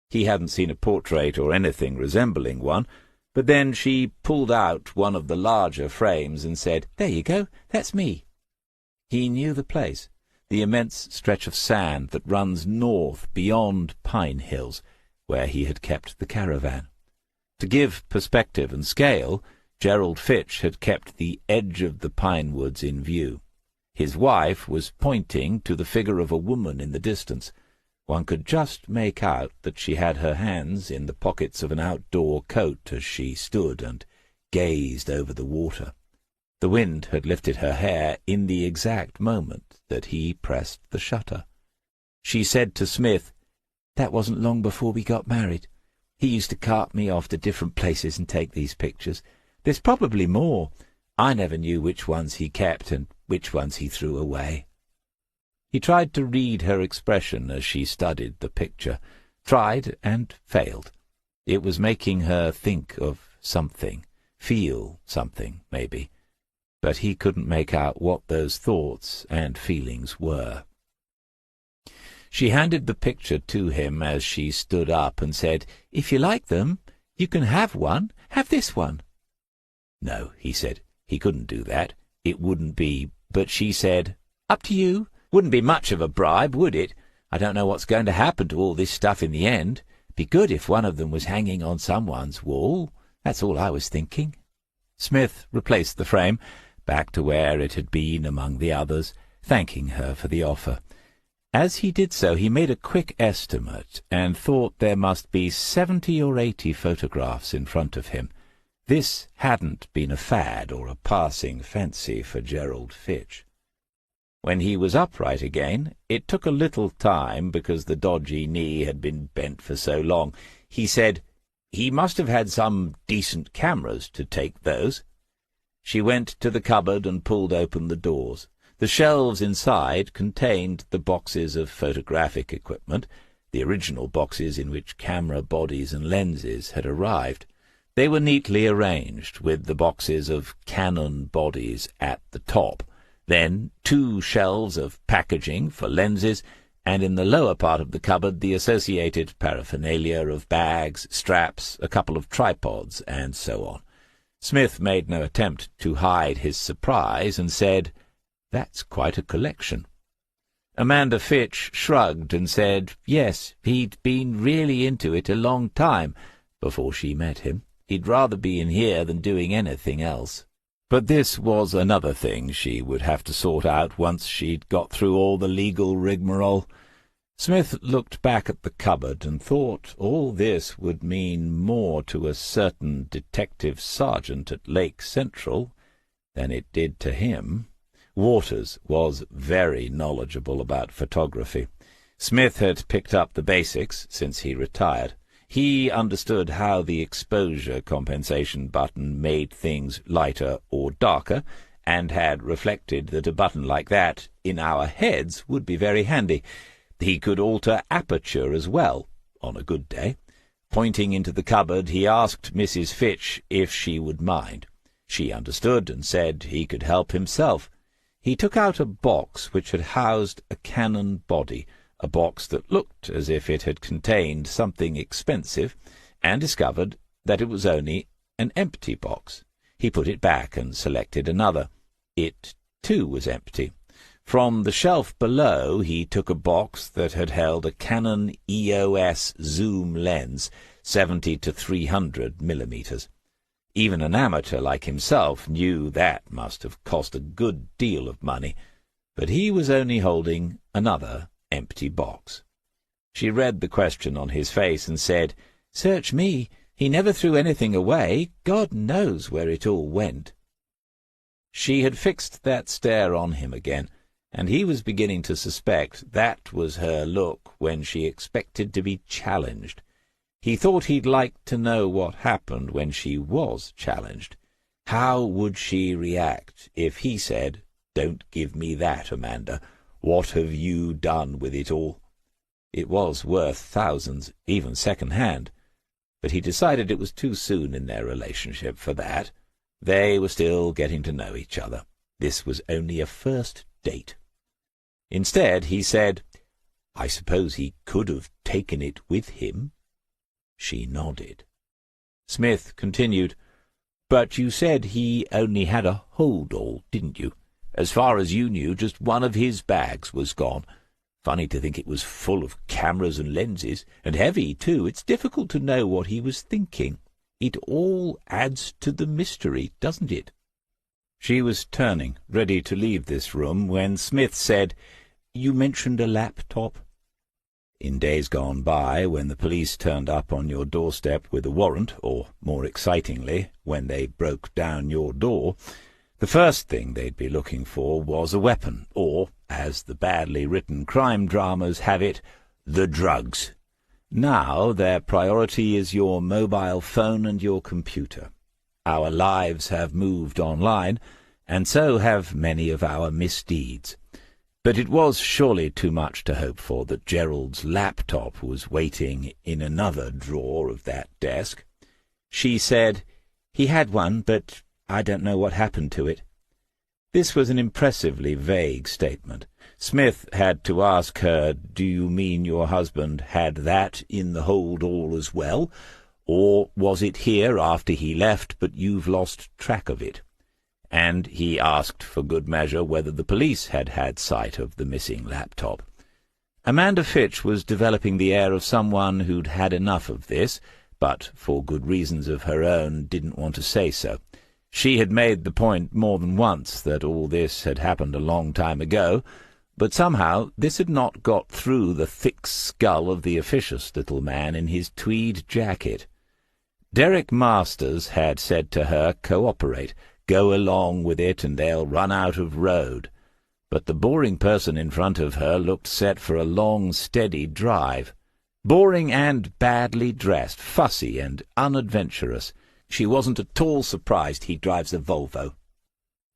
He hadn't seen a portrait or anything resembling one, but then she pulled out one of the larger frames and said, "There you go, that's me." He knew the place, the immense stretch of sand that runs north beyond Pine Hills, where he had kept the caravan. To give perspective and scale, Gerald Fitch had kept the edge of the pine woods in view. His wife was pointing to the figure of a woman in the distance. One could just make out that she had her hands in the pockets of an outdoor coat as she stood and gazed over the water. The wind had lifted her hair in the exact moment that he pressed the shutter. She said to Smith, "That wasn't long before we got married. He used to cart me off to different places and take these pictures. There's probably more. I never knew which ones he kept and which ones he threw away." He tried to read her expression as she studied the picture, tried and failed. It was making her think of something, feel something, maybe, but he couldn't make out what those thoughts and feelings were. She handed the picture to him as she stood up and said, "If you like them, you can have one. Have this one." No, he said, he couldn't do that. It wouldn't be, but she said, "Up to you. Wouldn't be much of a bribe, would it? I don't know what's going to happen to all this stuff in the end. Be good if one of them was hanging on someone's wall. That's all I was thinking." Smith replaced the frame back to where it had been among the others, thanking her for the offer. As he did so, he made a quick estimate and thought there must be 70 or 80 photographs in front of him. This hadn't been a fad or a passing fancy for Gerald Fitch. When he was upright again, it took a little time because the dodgy knee had been bent for so long. He said, "He must have had some decent cameras to take those." She went to the cupboard and pulled open the doors. The shelves inside contained the boxes of photographic equipment, the original boxes in which camera bodies and lenses had arrived. They were neatly arranged, with the boxes of Canon bodies at the top, then 2 shelves of packaging for lenses, and in the lower part of the cupboard the associated paraphernalia of bags, straps, a couple of tripods, and so on. Smith made no attempt to hide his surprise and said, "That's quite a collection." Amanda Fitch shrugged and said, yes, he'd been really into it a long time before she met him. He'd rather be in here than doing anything else. But this was another thing she would have to sort out once she'd got through all the legal rigmarole. Smith looked back at the cupboard and thought all this would mean more to a certain detective sergeant at Lake Central than it did to him. Waters was very knowledgeable about photography. Smith had picked up the basics since he retired. He understood how the exposure compensation button made things lighter or darker, and had reflected that a button like that in our heads would be very handy. He could alter aperture as well, on a good day. Pointing into the cupboard, he asked Mrs. Fitch if she would mind. She understood and said he could help himself. He took out a box which had housed a Canon body, a box that looked as if it had contained something expensive, and discovered that it was only an empty box. He put it back and selected another. It, too, was empty. From the shelf below he took a box that had held a Canon EOS zoom lens, 70 to 300 millimeters. Even an amateur like himself knew that must have cost a good deal of money, but he was only holding another empty box. She read the question on his face and said, "Search me. He never threw anything away. God knows where it all went." She had fixed that stare on him again, and he was beginning to suspect that was her look when she expected to be challenged. He thought he'd like to know what happened when she was challenged. How would she react if he said, "Don't give me that, Amanda. What have you done with it all?" It was worth thousands, even second-hand, but he decided it was too soon in their relationship for that. They were still getting to know each other. This was only a first date. Instead, he said, "I suppose he could have taken it with him?" She nodded. Smith continued, "But you said he only had a hold-all, didn't you? As far as you knew, just one of his bags was gone. Funny to think it was full of cameras and lenses, and heavy, too. It's difficult to know what he was thinking. It all adds to the mystery, doesn't it?" She was turning, ready to leave this room, when Smith said, "You mentioned a laptop." In days gone by, when the police turned up on your doorstep with a warrant, or, more excitingly, when they broke down your door, the first thing they'd be looking for was a weapon, or, as the badly written crime dramas have it, the drugs. Now their priority is your mobile phone and your computer. Our lives have moved online, and so have many of our misdeeds. But it was surely too much to hope for that Gerald's laptop was waiting in another drawer of that desk. She said, "He had one, but I don't know what happened to it." This was an impressively vague statement. Smith had to ask her, "Do you mean your husband had that in the hold-all as well? Or was it here after he left, but you've lost track of it?" And he asked for good measure whether the police had had sight of the missing laptop. Amanda Fitch was developing the air of someone who'd had enough of this, but for good reasons of her own didn't want to say so. She had made the point more than once that all this had happened a long time ago, but somehow this had not got through the thick skull of the officious little man in his tweed jacket. Derek Masters had said to her, "Cooperate. Go along with it and they'll run out of road." But the boring person in front of her looked set for a long, steady drive. Boring and badly dressed, fussy and unadventurous. She wasn't at all surprised he drives a Volvo.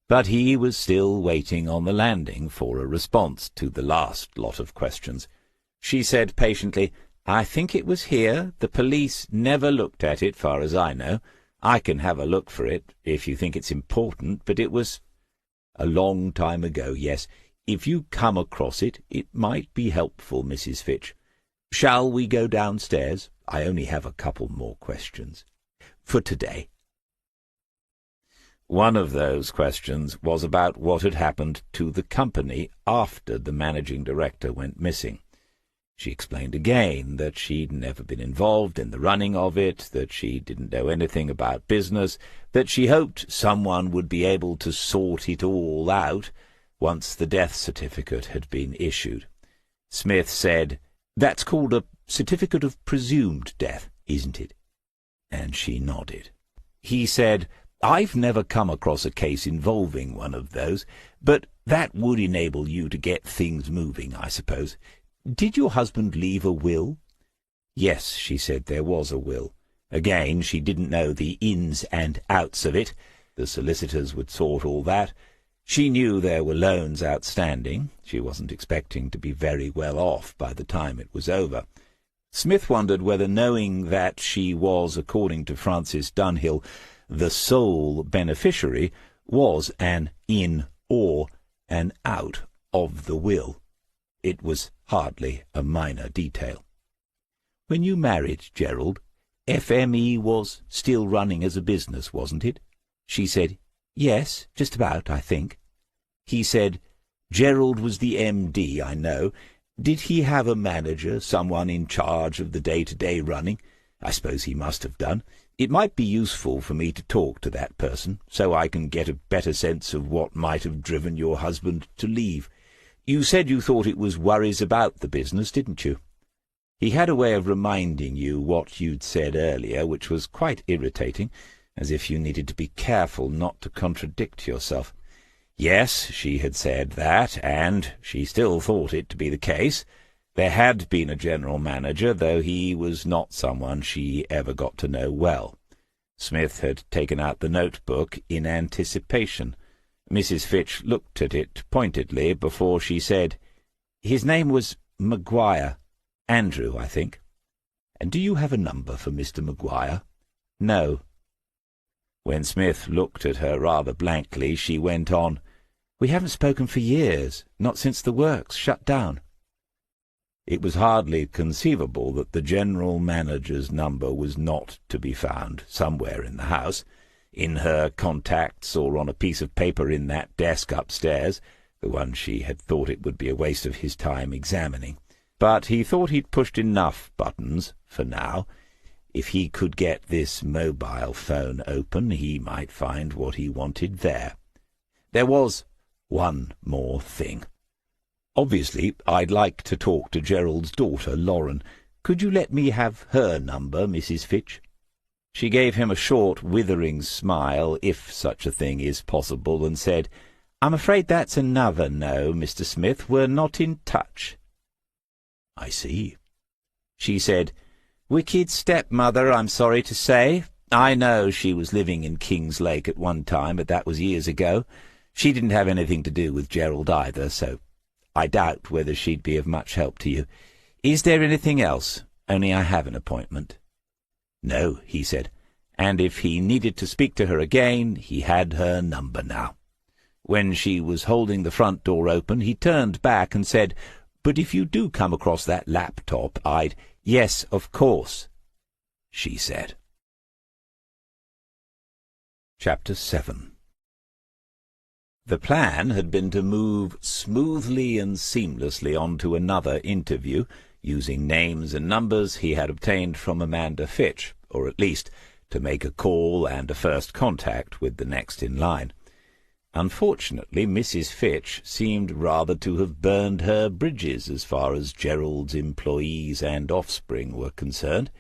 But he was still waiting on the landing for a response to the last lot of questions. She said patiently, "I think it was here. The police never looked at it, far as I know. I can have a look for it, if you think it's important, but it was—" "A long time ago, yes. If you come across it, it might be helpful, Mrs. Fitch. Shall we go downstairs? I only have a couple more questions. For today. One of those questions was about what had happened to the company after the managing director went missing. She explained again that she'd never been involved in the running of it, that she didn't know anything about business, that she hoped someone would be able to sort it all out once the death certificate had been issued. Smith said, "That's called a certificate of presumed death, isn't it?" And she nodded. He said, "I've never come across a case involving one of those, but that would enable you to get things moving, I suppose. Did your husband leave a will?" Yes, she said, there was a will. Again, she didn't know the ins and outs of it. The solicitors would sort all that. She knew there were loans outstanding. She wasn't expecting to be very well off by the time it was over. Smith wondered whether, knowing that she was, according to Francis Dunhill, the sole beneficiary, was an in or an out of the will. It was hardly a minor detail. "When you married Gerald, FME was still running as a business, wasn't it?" She said, "Yes, just about, I think." He said, "Gerald was the MD, I know. Did he have a manager, someone in charge of the day-to-day running? I suppose he must have done. It might be useful for me to talk to that person, so I can get a better sense of what might have driven your husband to leave. You said you thought it was worries about the business, didn't you?" He had a way of reminding you what you'd said earlier, which was quite irritating, as if you needed to be careful not to contradict yourself. Yes, she had said that, and she still thought it to be the case. There had been a general manager, though he was not someone she ever got to know well. Smith had taken out the notebook in anticipation. Mrs. Fitch looked at it pointedly before she said, "His name was Maguire. Andrew, I think." "And do you have a number for Mr. Maguire?" "No." When Smith looked at her rather blankly, she went on, "We haven't spoken for years, not since the works shut down." It was hardly conceivable that the general manager's number was not to be found somewhere in the house, in her contacts or on a piece of paper in that desk upstairs, the one she had thought it would be a waste of his time examining. But he thought he'd pushed enough buttons for now. If he could get this mobile phone open, he might find what he wanted there. There was one more thing. "Obviously, I'd like to talk to Gerald's daughter, Lauren. Could you let me have her number, Mrs. Fitch?" She gave him a short, withering smile, if such a thing is possible, and said, "I'm afraid that's another no, Mr. Smith. We're not in touch." "I see." She said, "Wicked stepmother, I'm sorry to say. I know she was living in King's Lake at one time, but that was years ago. She didn't have anything to do with Gerald either, so I doubt whether she'd be of much help to you. Is there anything else? Only I have an appointment." "No," he said, and if he needed to speak to her again, he had her number now. When she was holding the front door open, he turned back and said, "But if you do come across that laptop, I'd—" "Yes, of course," she said. Chapter 7. The plan had been to move smoothly and seamlessly on to another interview, using names and numbers he had obtained from Amanda Fitch, or at least to make a call and a first contact with the next in line. Unfortunately, Mrs. Fitch seemed rather to have burned her bridges as far as Gerald's employees and offspring were concerned.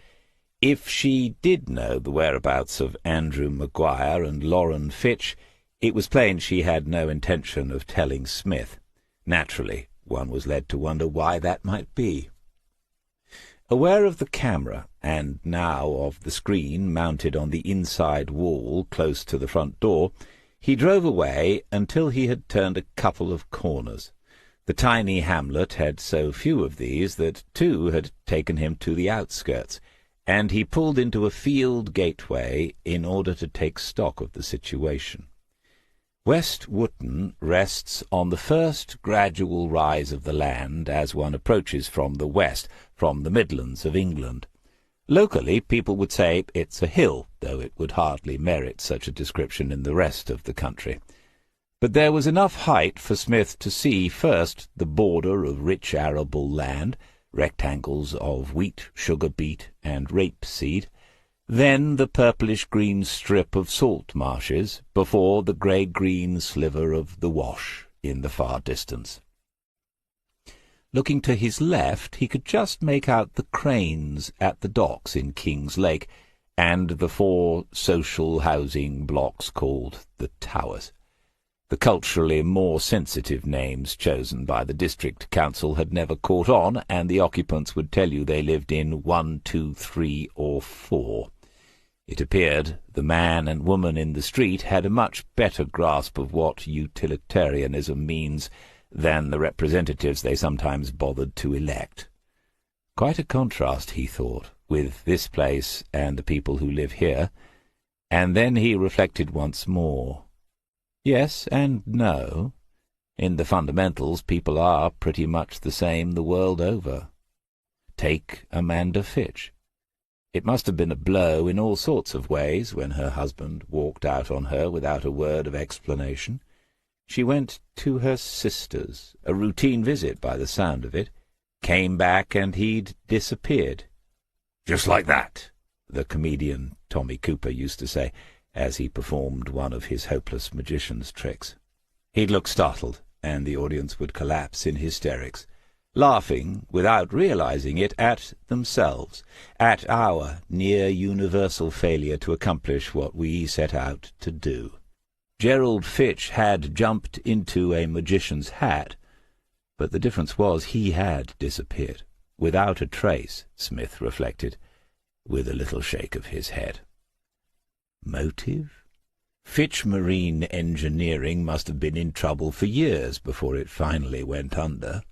If she did know the whereabouts of Andrew Maguire and Lauren Fitch, it was plain she had no intention of telling Smith. Naturally, one was led to wonder why that might be. Aware of the camera, and now of the screen mounted on the inside wall close to the front door, he drove away until he had turned a couple of corners. The tiny hamlet had so few of these that 2 had taken him to the outskirts, and he pulled into a field gateway in order to take stock of the situation. West Wootton rests on the first gradual rise of the land as one approaches from the west, from the Midlands of England. Locally, people would say it's a hill, though it would hardly merit such a description in the rest of the country. But there was enough height for Smith to see first the border of rich arable land, rectangles of wheat, sugar beet, and rapeseed, then the purplish-green strip of salt marshes, before the grey-green sliver of the Wash in the far distance. Looking to his left, he could just make out the cranes at the docks in King's Lake, and the 4 social housing blocks called the Towers. The culturally more sensitive names chosen by the district council had never caught on, and the occupants would tell you they lived in 1, 2, 3, or 4. It appeared the man and woman in the street had a much better grasp of what utilitarianism means than the representatives they sometimes bothered to elect. Quite a contrast, he thought, with this place and the people who live here, and then he reflected once more. Yes and no. In the fundamentals, people are pretty much the same the world over. Take Amanda Fitch. It must have been a blow in all sorts of ways when her husband walked out on her without a word of explanation. She went to her sister's, a routine visit by the sound of it, came back and he'd disappeared. "Just like that," the comedian Tommy Cooper used to say, as he performed one of his hopeless magician's tricks. He'd look startled, and the audience would collapse in hysterics, laughing, without realizing it, at themselves, at our near-universal failure to accomplish what we set out to do. Gerald Fitch had jumped into a magician's hat, but the difference was he had disappeared, without a trace, Smith reflected, with a little shake of his head. Motive? Fitch Marine Engineering must have been in trouble for years before it finally went under.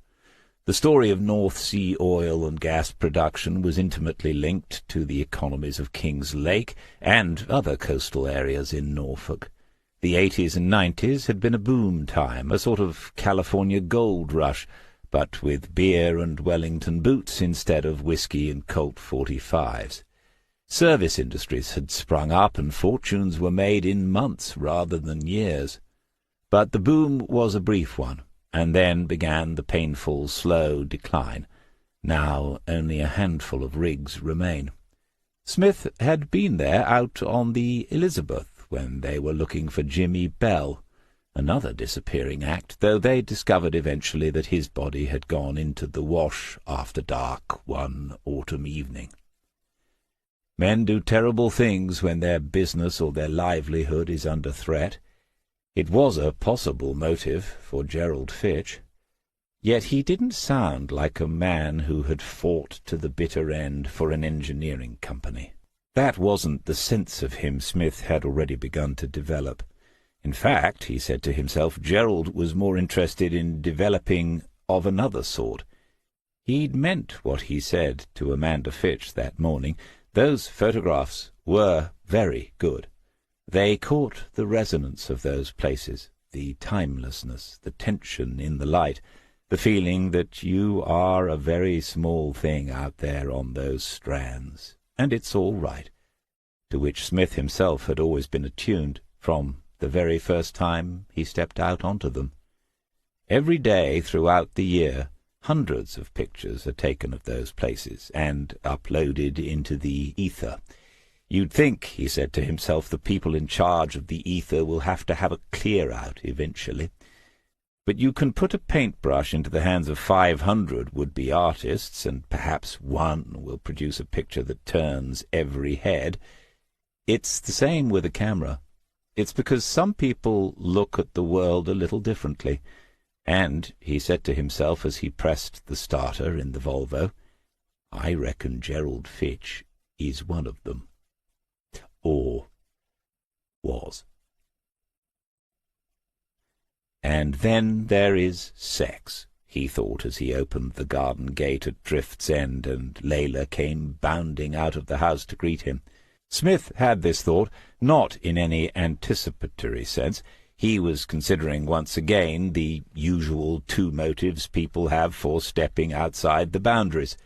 The story of North Sea oil and gas production was intimately linked to the economies of King's Lake and other coastal areas in Norfolk. The 80s and 90s had been a boom time, a sort of California gold rush, but with beer and Wellington boots instead of whiskey and Colt 45s. Service industries had sprung up, and fortunes were made in months rather than years. But the boom was a brief one, and then began the painful, slow decline. Now only a handful of rigs remain. Smith had been there out on the Elizabeth when they were looking for Jimmy Bell, another disappearing act, though they discovered eventually that his body had gone into the Wash after dark one autumn evening. Men do terrible things when their business or their livelihood is under threat. It was a possible motive for Gerald Fitch. Yet he didn't sound like a man who had fought to the bitter end for an engineering company. That wasn't the sense of him Smith had already begun to develop. In fact, he said to himself, Gerald was more interested in developing of another sort. He'd meant what he said to Amanda Fitch that morning. Those photographs were very good. They caught the resonance of those places, the timelessness, the tension in the light, the feeling that you are a very small thing out there on those strands, and it's all right, to which Smith himself had always been attuned from the very first time he stepped out onto them. Every day throughout the year, hundreds of pictures are taken of those places and uploaded into the ether. You'd think, he said to himself, the people in charge of the ether will have to have a clear-out eventually. But you can put a paintbrush into the hands of 500 would-be artists, and perhaps one will produce a picture that turns every head. It's the same with a camera. It's because some people look at the world a little differently. And, he said to himself as he pressed the starter in the Volvo, I reckon Gerald Fitch is one of them. Or was. And then there is sex, he thought as he opened the garden gate at Drift's End and Layla came bounding out of the house to greet him. Smith had this thought, not in any anticipatory sense. He was considering once again the usual two motives people have for stepping outside the boundaries.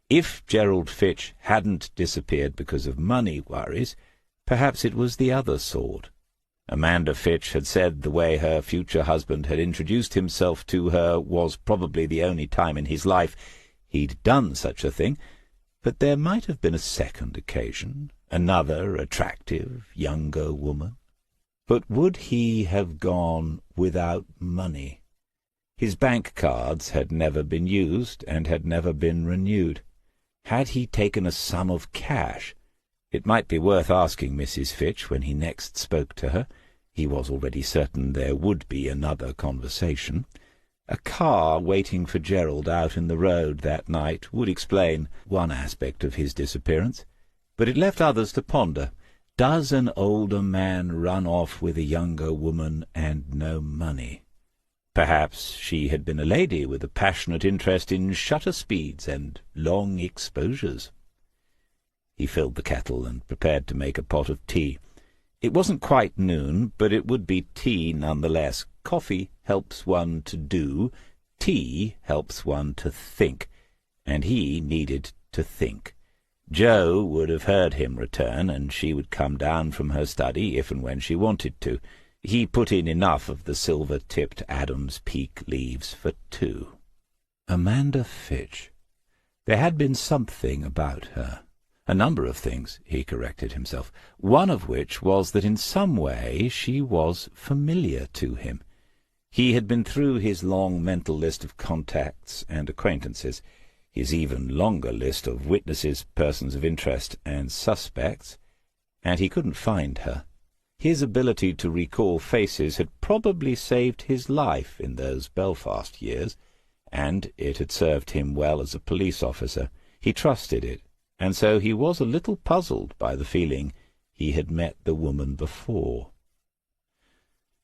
If Gerald Fitch hadn't disappeared because of money worries, perhaps it was the other sort. Amanda Fitch had said the way her future husband had introduced himself to her was probably the only time in his life he'd done such a thing, but there might have been a second occasion, another attractive, younger woman. But would he have gone without money? His bank cards had never been used and had never been renewed. Had he taken a sum of cash? It might be worth asking Mrs. Fitch when he next spoke to her. He was already certain there would be another conversation. A car waiting for Gerald out in the road that night would explain one aspect of his disappearance, but it left others to ponder. Does an older man run off with a younger woman and no money? Perhaps she had been a lady with a passionate interest in shutter speeds and long exposures. He filled the kettle and prepared to make a pot of tea. It wasn't quite noon, but it would be tea nonetheless. Coffee helps one to do, tea helps one to think, and he needed to think. Jo would have heard him return, and she would come down from her study if and when she wanted to. He put in enough of the silver-tipped Adam's Peak leaves for two. Amanda Fitch. There had been something about her. A number of things, he corrected himself, one of which was that in some way she was familiar to him. He had been through his long mental list of contacts and acquaintances, his even longer list of witnesses, persons of interest, and suspects, and he couldn't find her. His ability to recall faces had probably saved his life in those Belfast years, and it had served him well as a police officer. He trusted it, and so he was a little puzzled by the feeling he had met the woman before.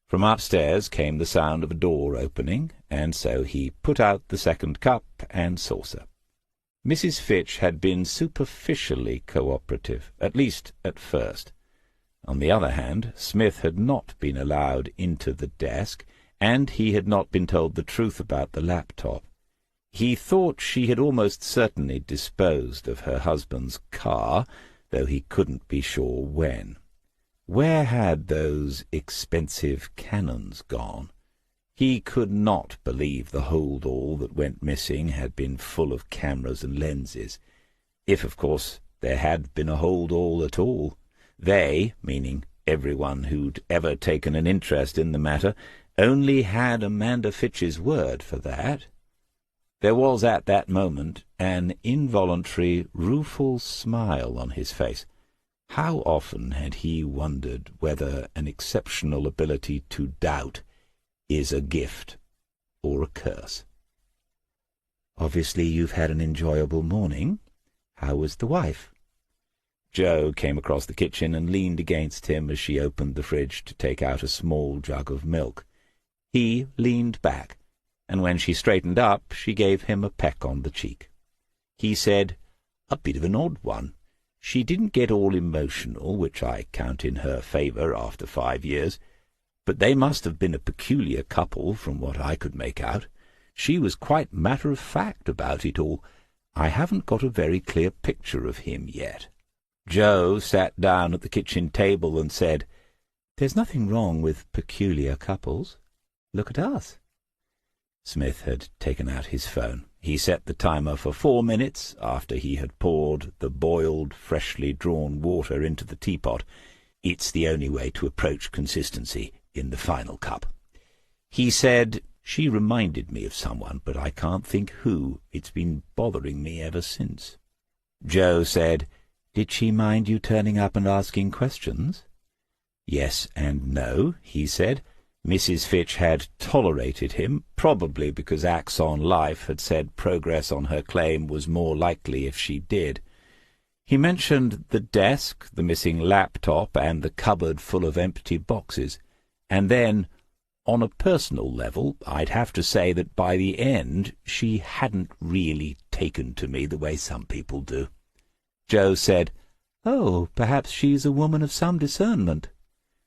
From upstairs came the sound of a door opening, and so he put out the second cup and saucer. Mrs. Fitch had been superficially cooperative, at least at first. On the other hand, Smith had not been allowed into the desk, and he had not been told the truth about the laptop. He thought she had almost certainly disposed of her husband's car, though he couldn't be sure when. Where had those expensive cannons gone? He could not believe the hold-all that went missing had been full of cameras and lenses. If, of course, there had been a hold-all at all. They, meaning everyone who'd ever taken an interest in the matter, only had Amanda Fitch's word for that. There was at that moment an involuntary, rueful smile on his face. How often had he wondered whether an exceptional ability to doubt is a gift or a curse. "Obviously you've had an enjoyable morning. How was the wife?" Jo came across the kitchen and leaned against him as she opened the fridge to take out a small jug of milk. He leaned back, and when she straightened up she gave him a peck on the cheek. He said, "A bit of an odd one. She didn't get all emotional, which I count in her favour after 5 years, but they must have been a peculiar couple from what I could make out. She was quite matter-of-fact about it all. I haven't got a very clear picture of him yet." Jo sat down at the kitchen table and said, "There's nothing wrong with peculiar couples. Look at us." Smith had taken out his phone. He set the timer for 4 minutes after he had poured the boiled, freshly drawn water into the teapot. It's the only way to approach consistency in the final cup. He said, "She reminded me of someone, but I can't think who. It's been bothering me ever since." Jo said, "Did she mind you turning up and asking questions?" "Yes and no," he said. Mrs. Fitch had tolerated him, probably because Axon Life had said progress on her claim was more likely if she did. He mentioned the desk, the missing laptop, and the cupboard full of empty boxes. And then, on a personal level, I'd have to say that by the end she hadn't really taken to me the way some people do. Jo said, "Oh, perhaps she's a woman of some discernment."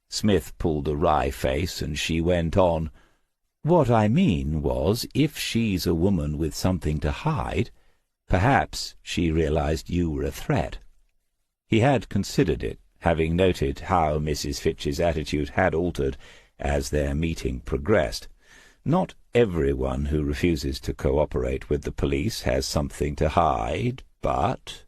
Smith pulled a wry face, and she went on, "What I mean was, if she's a woman with something to hide, perhaps she realized you were a threat." He had considered it, having noted how Mrs. Fitch's attitude had altered as their meeting progressed. Not everyone who refuses to cooperate with the police has something to hide, but...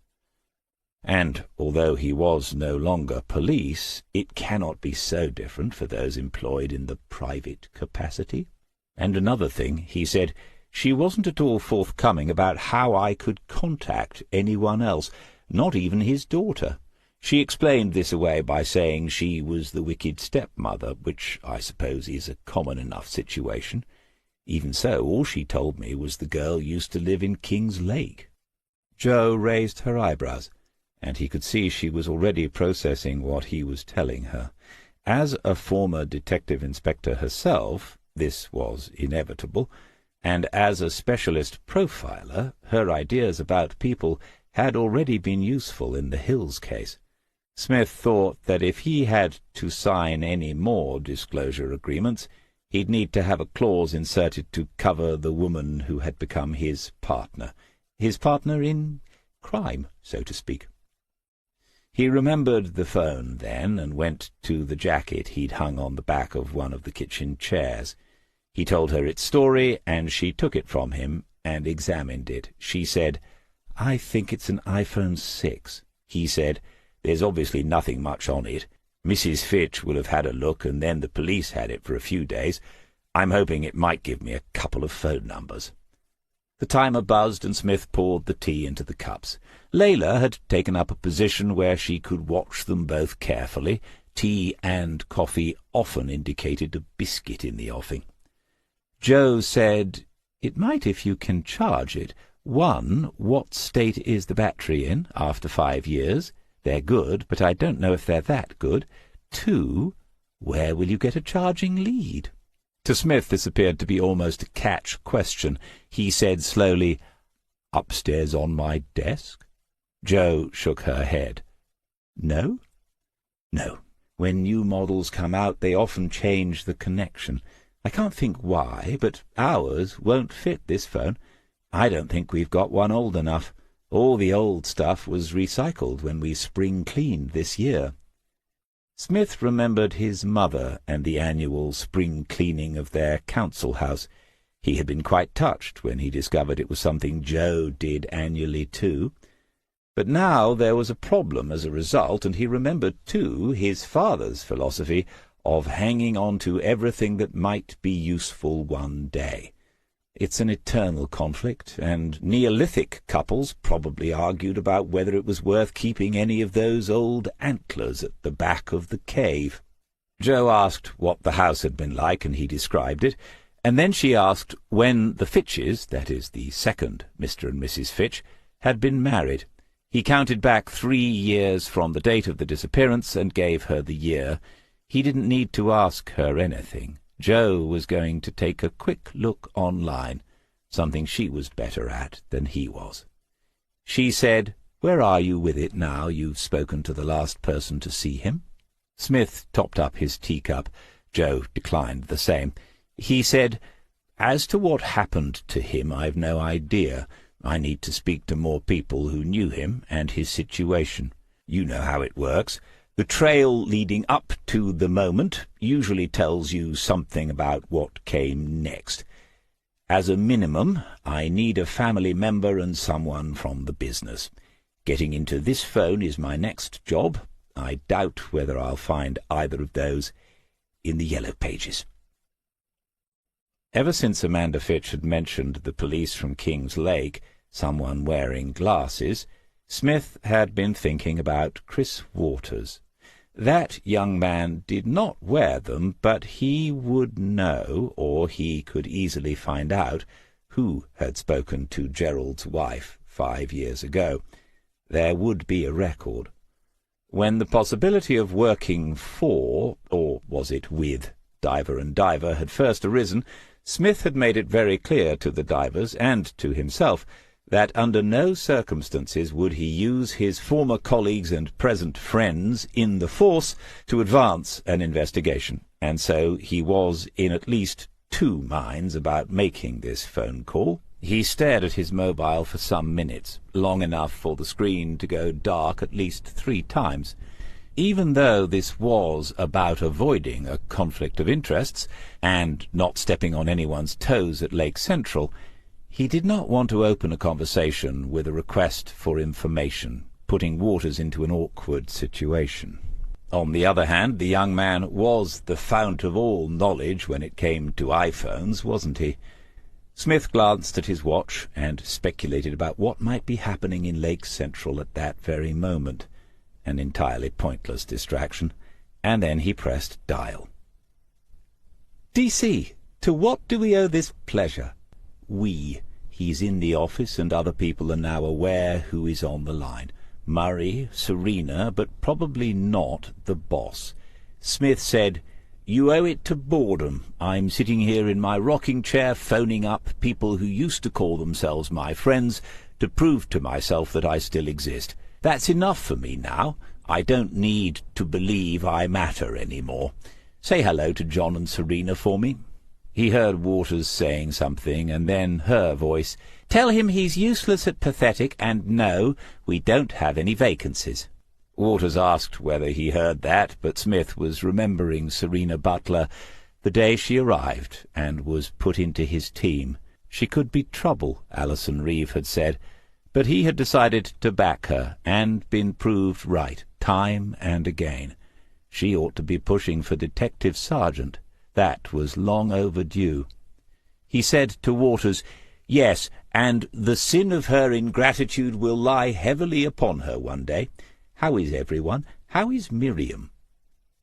And although he was no longer police, it cannot be so different for those employed in the private capacity. And another thing, he said, she wasn't at all forthcoming about how I could contact anyone else, not even his daughter. She explained this away by saying she was the wicked stepmother, which I suppose is a common enough situation. Even so, all she told me was the girl used to live in King's Lake. Jo raised her eyebrows, and he could see she was already processing what he was telling her. As a former detective inspector herself, this was inevitable, and as a specialist profiler, her ideas about people had already been useful in the Hills case. Smith thought that if he had to sign any more disclosure agreements, he'd need to have a clause inserted to cover the woman who had become his partner in crime, so to speak. He remembered the phone then, and went to the jacket he'd hung on the back of one of the kitchen chairs. He told her its story, and she took it from him and examined it. She said, "I think it's an iPhone 6. He said, "There's obviously nothing much on it. Mrs. Fitch will have had a look, and then the police had it for a few days. I'm hoping it might give me a couple of phone numbers." The timer buzzed, and Smith poured the tea into the cups. Layla had taken up a position where she could watch them both carefully. Tea and coffee often indicated a biscuit in the offing. Jo said, "It might if you can charge it. 1, what state is the battery in after 5 years? They're good, but I don't know if they're that good. 2, where will you get a charging lead?" To Smith this appeared to be almost a catch question. He said slowly, "Upstairs on my desk?" Jo shook her head. "No?" "No. When new models come out, they often change the connection. I can't think why, but ours won't fit this phone. I don't think we've got one old enough. All the old stuff was recycled when we spring-cleaned this year." Smith remembered his mother and the annual spring-cleaning of their council house. He had been quite touched when he discovered it was something Jo did annually too. But now there was a problem as a result, and he remembered too his father's philosophy of hanging on to everything that might be useful one day. It's an eternal conflict, and Neolithic couples probably argued about whether it was worth keeping any of those old antlers at the back of the cave. Jo asked what the house had been like, and he described it, and then she asked when the Fitches, that is, the second Mr. and Mrs. Fitch, had been married. He counted back 3 years from the date of the disappearance and gave her the year. He didn't need to ask her anything. Jo was going to take a quick look online, something she was better at than he was. She said, "Where are you with it now you've spoken to the last person to see him?" Smith topped up his teacup. Jo declined the same. He said, "As to what happened to him, I've no idea. I need to speak to more people who knew him and his situation. You know how it works. The trail leading up to the moment usually tells you something about what came next. As a minimum, I need a family member and someone from the business. Getting into this phone is my next job. I doubt whether I'll find either of those in the yellow pages." Ever since Amanda Fitch had mentioned the police from King's Lake, someone wearing glasses, Smith had been thinking about Chris Waters. That young man did not wear them, but he would know, or he could easily find out, who had spoken to Gerald's wife 5 years ago. There would be a record. When the possibility of working for, or was it with, Diver and Diver had first arisen, Smith had made it very clear to the Divers and to himself that under no circumstances would he use his former colleagues and present friends in the force to advance an investigation, and so he was in at least two minds about making this phone call. He stared at his mobile for some minutes, long enough for the screen to go dark at least 3 times. Even though this was about avoiding a conflict of interests and not stepping on anyone's toes at Lake Central, he did not want to open a conversation with a request for information, putting Waters into an awkward situation. On the other hand, the young man was the fount of all knowledge when it came to iPhones, wasn't he? Smith glanced at his watch and speculated about what might be happening in Lake Central at that very moment, an entirely pointless distraction, and then he pressed dial. "DC, to what do we owe this pleasure?" "We." He's in the office, and other people are now aware who is on the line. Murray, Serena, but probably not the boss. Smith said, "You owe it to boredom. I'm sitting here in my rocking chair phoning up people who used to call themselves my friends to prove to myself that I still exist. That's enough for me now. I don't need to believe I matter any more. Say hello to John and Serena for me." He heard Waters saying something, and then her voice. "Tell him he's useless at pathetic, and no, we don't have any vacancies." Waters asked whether he heard that, but Smith was remembering Serena Butler the day she arrived and was put into his team. She could be trouble, Alison Reeve had said, but he had decided to back her, and been proved right, time and again. She ought to be pushing for detective sergeant. That was long overdue. He said to Waters, "Yes, and the sin of her ingratitude will lie heavily upon her one day. How is everyone? How is Miriam?"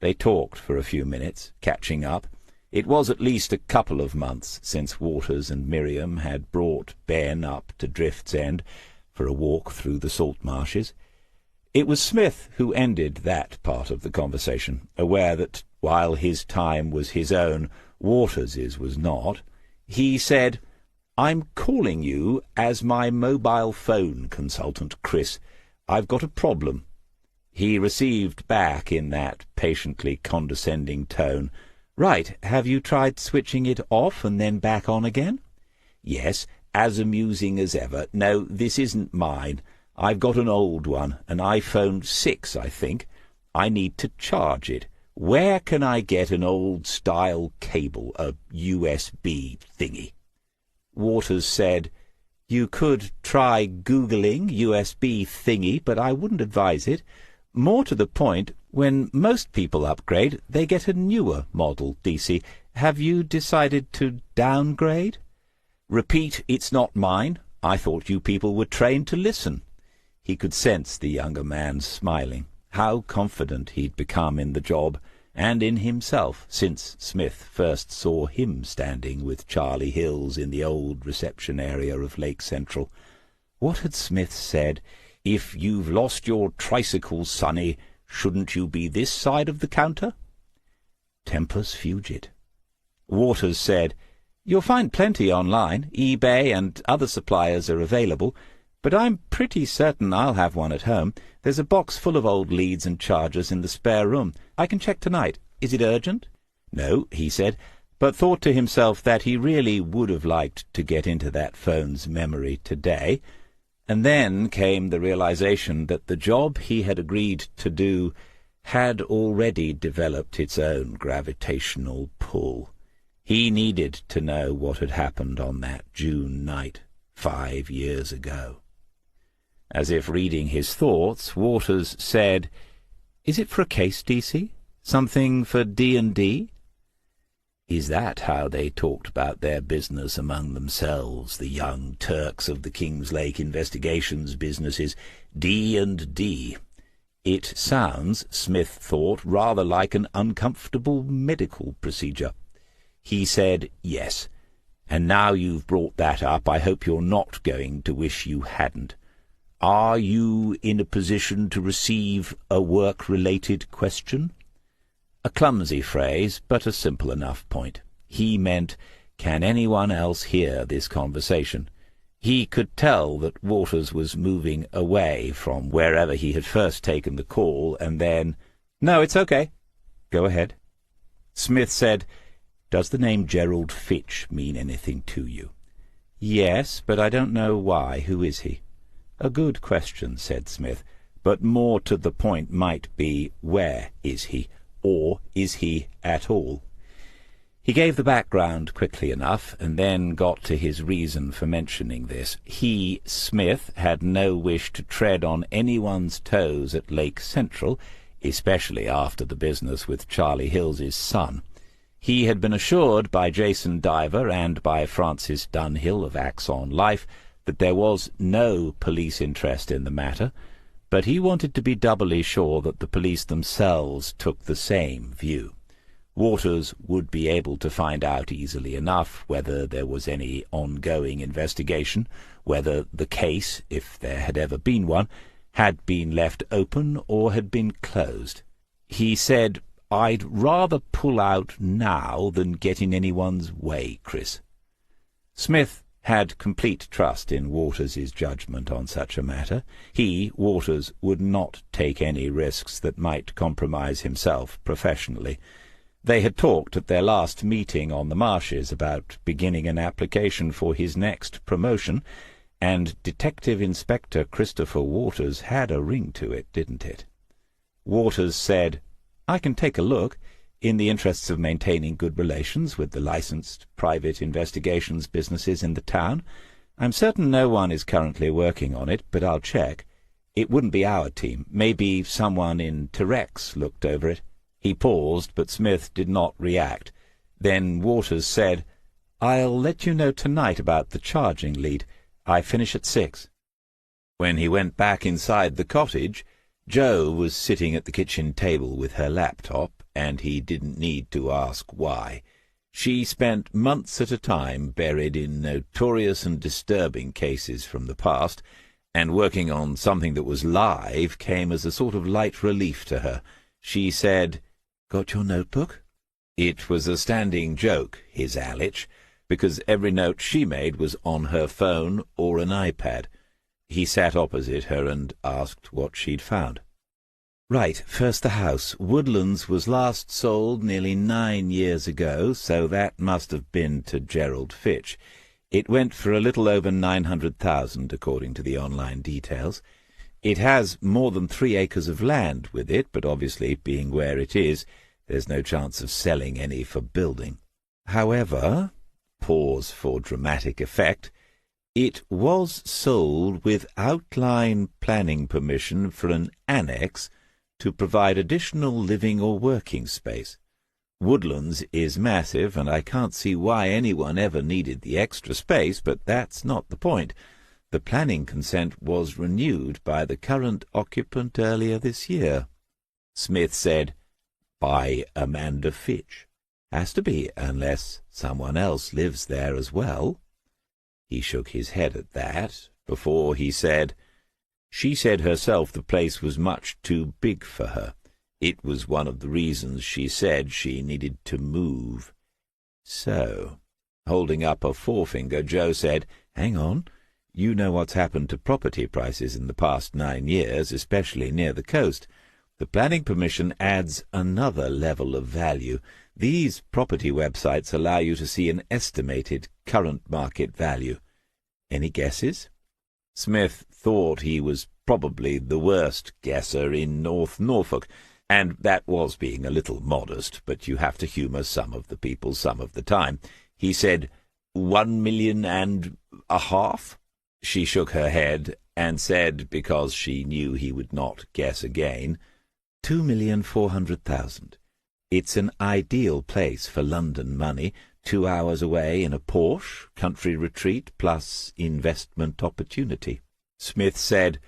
They talked for a few minutes, catching up. It was at least a couple of months since Waters and Miriam had brought Ben up to Drift's End for a walk through the salt marshes. It was Smith who ended that part of the conversation, aware that while his time was his own, Waters's was not. He said, "I'm calling you as my mobile phone consultant, Chris. I've got a problem." He received back in that patiently condescending tone, "Right, have you tried switching it off and then back on again?" "Yes, as amusing as ever. No, this isn't mine. I've got an old one, an iPhone 6, I think. I need to charge it. Where can I get an old-style cable, a USB thingy?" Waters said, "You could try Googling USB thingy, but I wouldn't advise it. More to the point, when most people upgrade, they get a newer model, DC. Have you decided to downgrade?" "Repeat, it's not mine. I thought you people were trained to listen." He could sense the younger man smiling. How confident he'd become in the job, and in himself, since Smith first saw him standing with Charlie Hills in the old reception area of Lake Central. What had Smith said? "If you've lost your tricycle, sonny, shouldn't you be this side of the counter?" Tempus fugit. Waters said, "You'll find plenty online. eBay and other suppliers are available. But I'm pretty certain I'll have one at home. There's a box full of old leads and chargers in the spare room. I can check tonight. Is it urgent?" "No," he said, but thought to himself that he really would have liked to get into that phone's memory today. And then came the realization that the job he had agreed to do had already developed its own gravitational pull. He needed to know what had happened on that June night 5 years ago. As if reading his thoughts, Waters said, "Is it for a case, DC? Something for D&D?" Is that how they talked about their business among themselves, the young Turks of the Kings Lake investigations businesses, D&D? It sounds, Smith thought, rather like an uncomfortable medical procedure. He said, "Yes. And now you've brought that up, I hope you're not going to wish you hadn't. Are you in a position to receive a work-related question?" A clumsy phrase, but a simple enough point. He meant, can anyone else hear this conversation? He could tell that Waters was moving away from wherever he had first taken the call, and then, "No, it's okay. Go ahead." Smith said, "Does the name Gerald Fitch mean anything to you?" "Yes, but I don't know why. Who is he?" "A good question," said Smith, "but more to the point might be, where is he, or is he at all?" He gave the background quickly enough, and then got to his reason for mentioning this. He, Smith, had no wish to tread on anyone's toes at Lake Central, especially after the business with Charlie Hills's son. He had been assured by Jason Diver and by Francis Dunhill of Axon Life that there was no police interest in the matter, but he wanted to be doubly sure that the police themselves took the same view. Waters would be able to find out easily enough whether there was any ongoing investigation, whether the case, if there had ever been one, had been left open or had been closed. He said, "I'd rather pull out now than get in anyone's way, Chris." Smith had complete trust in Waters's judgment on such a matter. He, Waters, would not take any risks that might compromise himself professionally. They had talked at their last meeting on the marshes about beginning an application for his next promotion, and Detective Inspector Christopher Waters had a ring to it, didn't it? Waters said, "I can take a look, in the interests of maintaining good relations with the licensed private investigations businesses in the town. I'm certain no one is currently working on it, but I'll check. It wouldn't be our team. Maybe someone in Terex looked over it." He paused, but Smith did not react. Then Waters said, "I'll let you know tonight about the charging lead. I finish at 6. When he went back inside the cottage, Jo was sitting at the kitchen table with her laptop, and he didn't need to ask why. She spent months at a time buried in notorious and disturbing cases from the past, and working on something that was live came as a sort of light relief to her. She said, "Got your notebook?" It was a standing joke, his Alich, because every note she made was on her phone or an iPad. He sat opposite her and asked what she'd found. "Right, first the house. Woodlands was last sold nearly 9 years ago, so that must have been to Gerald Fitch. It went for a little over 900,000, according to the online details. It has more than 3 acres of land with it, but obviously, being where it is, there's no chance of selling any for building. However," pause for dramatic effect, "it was sold with outline planning permission for an annex to provide additional living or working space. Woodlands is massive, and I can't see why anyone ever needed the extra space, but that's not the point. The planning consent was renewed by the current occupant earlier this year." Smith said, "By Amanda Fitch. Has to be, unless someone else lives there as well." He shook his head at that, before he said, "She said herself the place was much too big for her. It was one of the reasons she said she needed to move." "So," holding up a forefinger, Jo said, "Hang on. You know what's happened to property prices in the past 9 years, especially near the coast. The planning permission adds another level of value. These property websites allow you to see an estimated current market value. Any guesses?" Smith thought he was probably the worst guesser in North Norfolk, and that was being a little modest, but you have to humour some of the people some of the time. He said, 1.5 million. She shook her head and said, because she knew he would not guess again, 2,400,000. It's an ideal place for London money, 2 hours away in a Porsche, country retreat, plus investment opportunity. Smith said,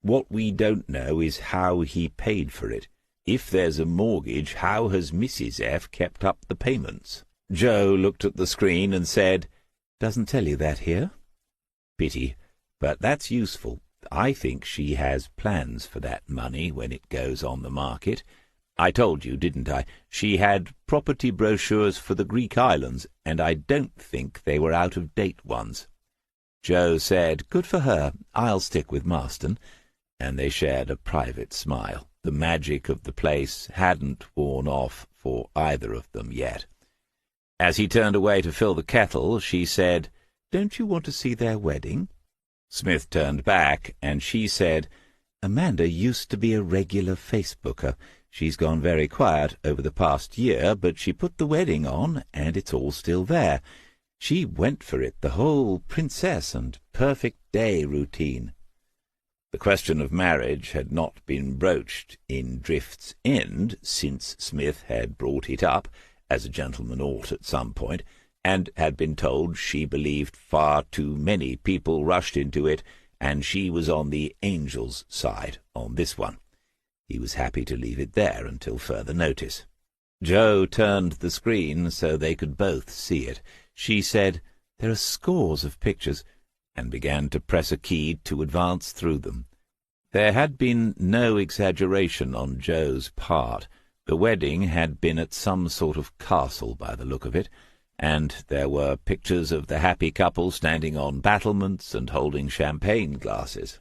"What we don't know is how he paid for it. If there's a mortgage, how has Mrs. F. kept up the payments?" Jo looked at the screen and said, "Doesn't tell you that here." "Pity, but that's useful. I think she has plans for that money when it goes on the market. I told you, didn't I? She had property brochures for the Greek islands, and I don't think they were out-of-date ones." Joe said, "Good for her. I'll stick with Marston," and they shared a private smile. The magic of the place hadn't worn off for either of them yet. As he turned away to fill the kettle, she said, "Don't you want to see their wedding?" Smith turned back, and she said, "Amanda used to be a regular Facebooker. She's gone very quiet over the past year, but she put the wedding on, and it's all still there. She went for it, the whole princess and perfect day routine." The question of marriage had not been broached in Drift's End since Smith had brought it up, as a gentleman ought at some point, and had been told she believed far too many people rushed into it, and she was on the angel's side on this one. He was happy to leave it there until further notice. Joe turned the screen so they could both see it. She said, "There are scores of pictures," and began to press a key to advance through them. There had been no exaggeration on Joe's part. The wedding had been at some sort of castle by the look of it, and there were pictures of the happy couple standing on battlements and holding champagne glasses.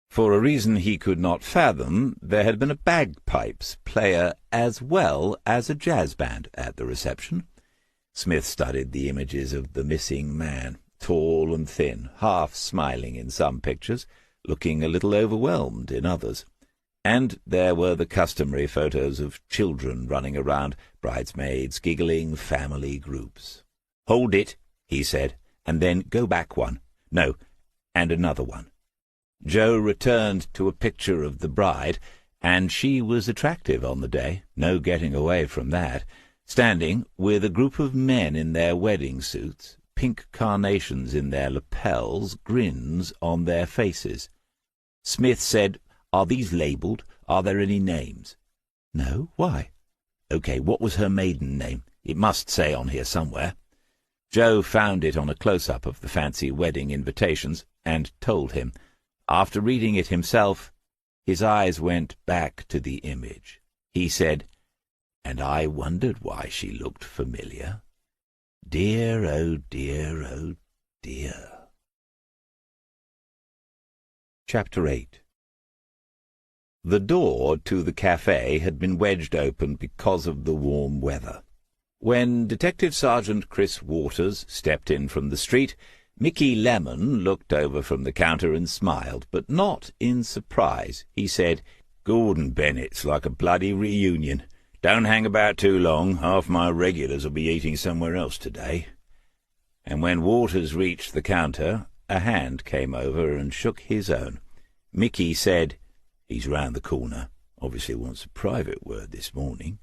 For a reason he could not fathom, there had been a bagpipes player as well as a jazz band at the reception. Smith studied the images of the missing man, tall and thin, half smiling in some pictures, looking a little overwhelmed in others. And there were the customary photos of children running around, bridesmaids, giggling, family groups. "Hold it," he said, "and then go back one. No, and another one." Joe returned to a picture of the bride, and she was attractive on the day, no getting away from that, standing with a group of men in their wedding suits, pink carnations in their lapels, grins on their faces. Smith said, "Are these labelled? Are there any names?" "No, why?" "OK, what was her maiden name? It must say on here somewhere." Joe found it on a close-up of the fancy wedding invitations, and told him. After reading it himself, his eyes went back to the image. He said, "And I wondered why she looked familiar. Dear, oh dear, oh dear." Chapter 8. The door to the cafe had been wedged open because of the warm weather. When Detective Sergeant Chris Waters stepped in from the street, Mickey Lemon looked over from the counter and smiled, but not in surprise. He said, "Gordon Bennett's like a bloody reunion. Don't hang about too long. Half my regulars will be eating somewhere else today." And when Waters reached the counter, a hand came over and shook his own. Mickey said, "He's round the corner. Obviously wants a private word this morning."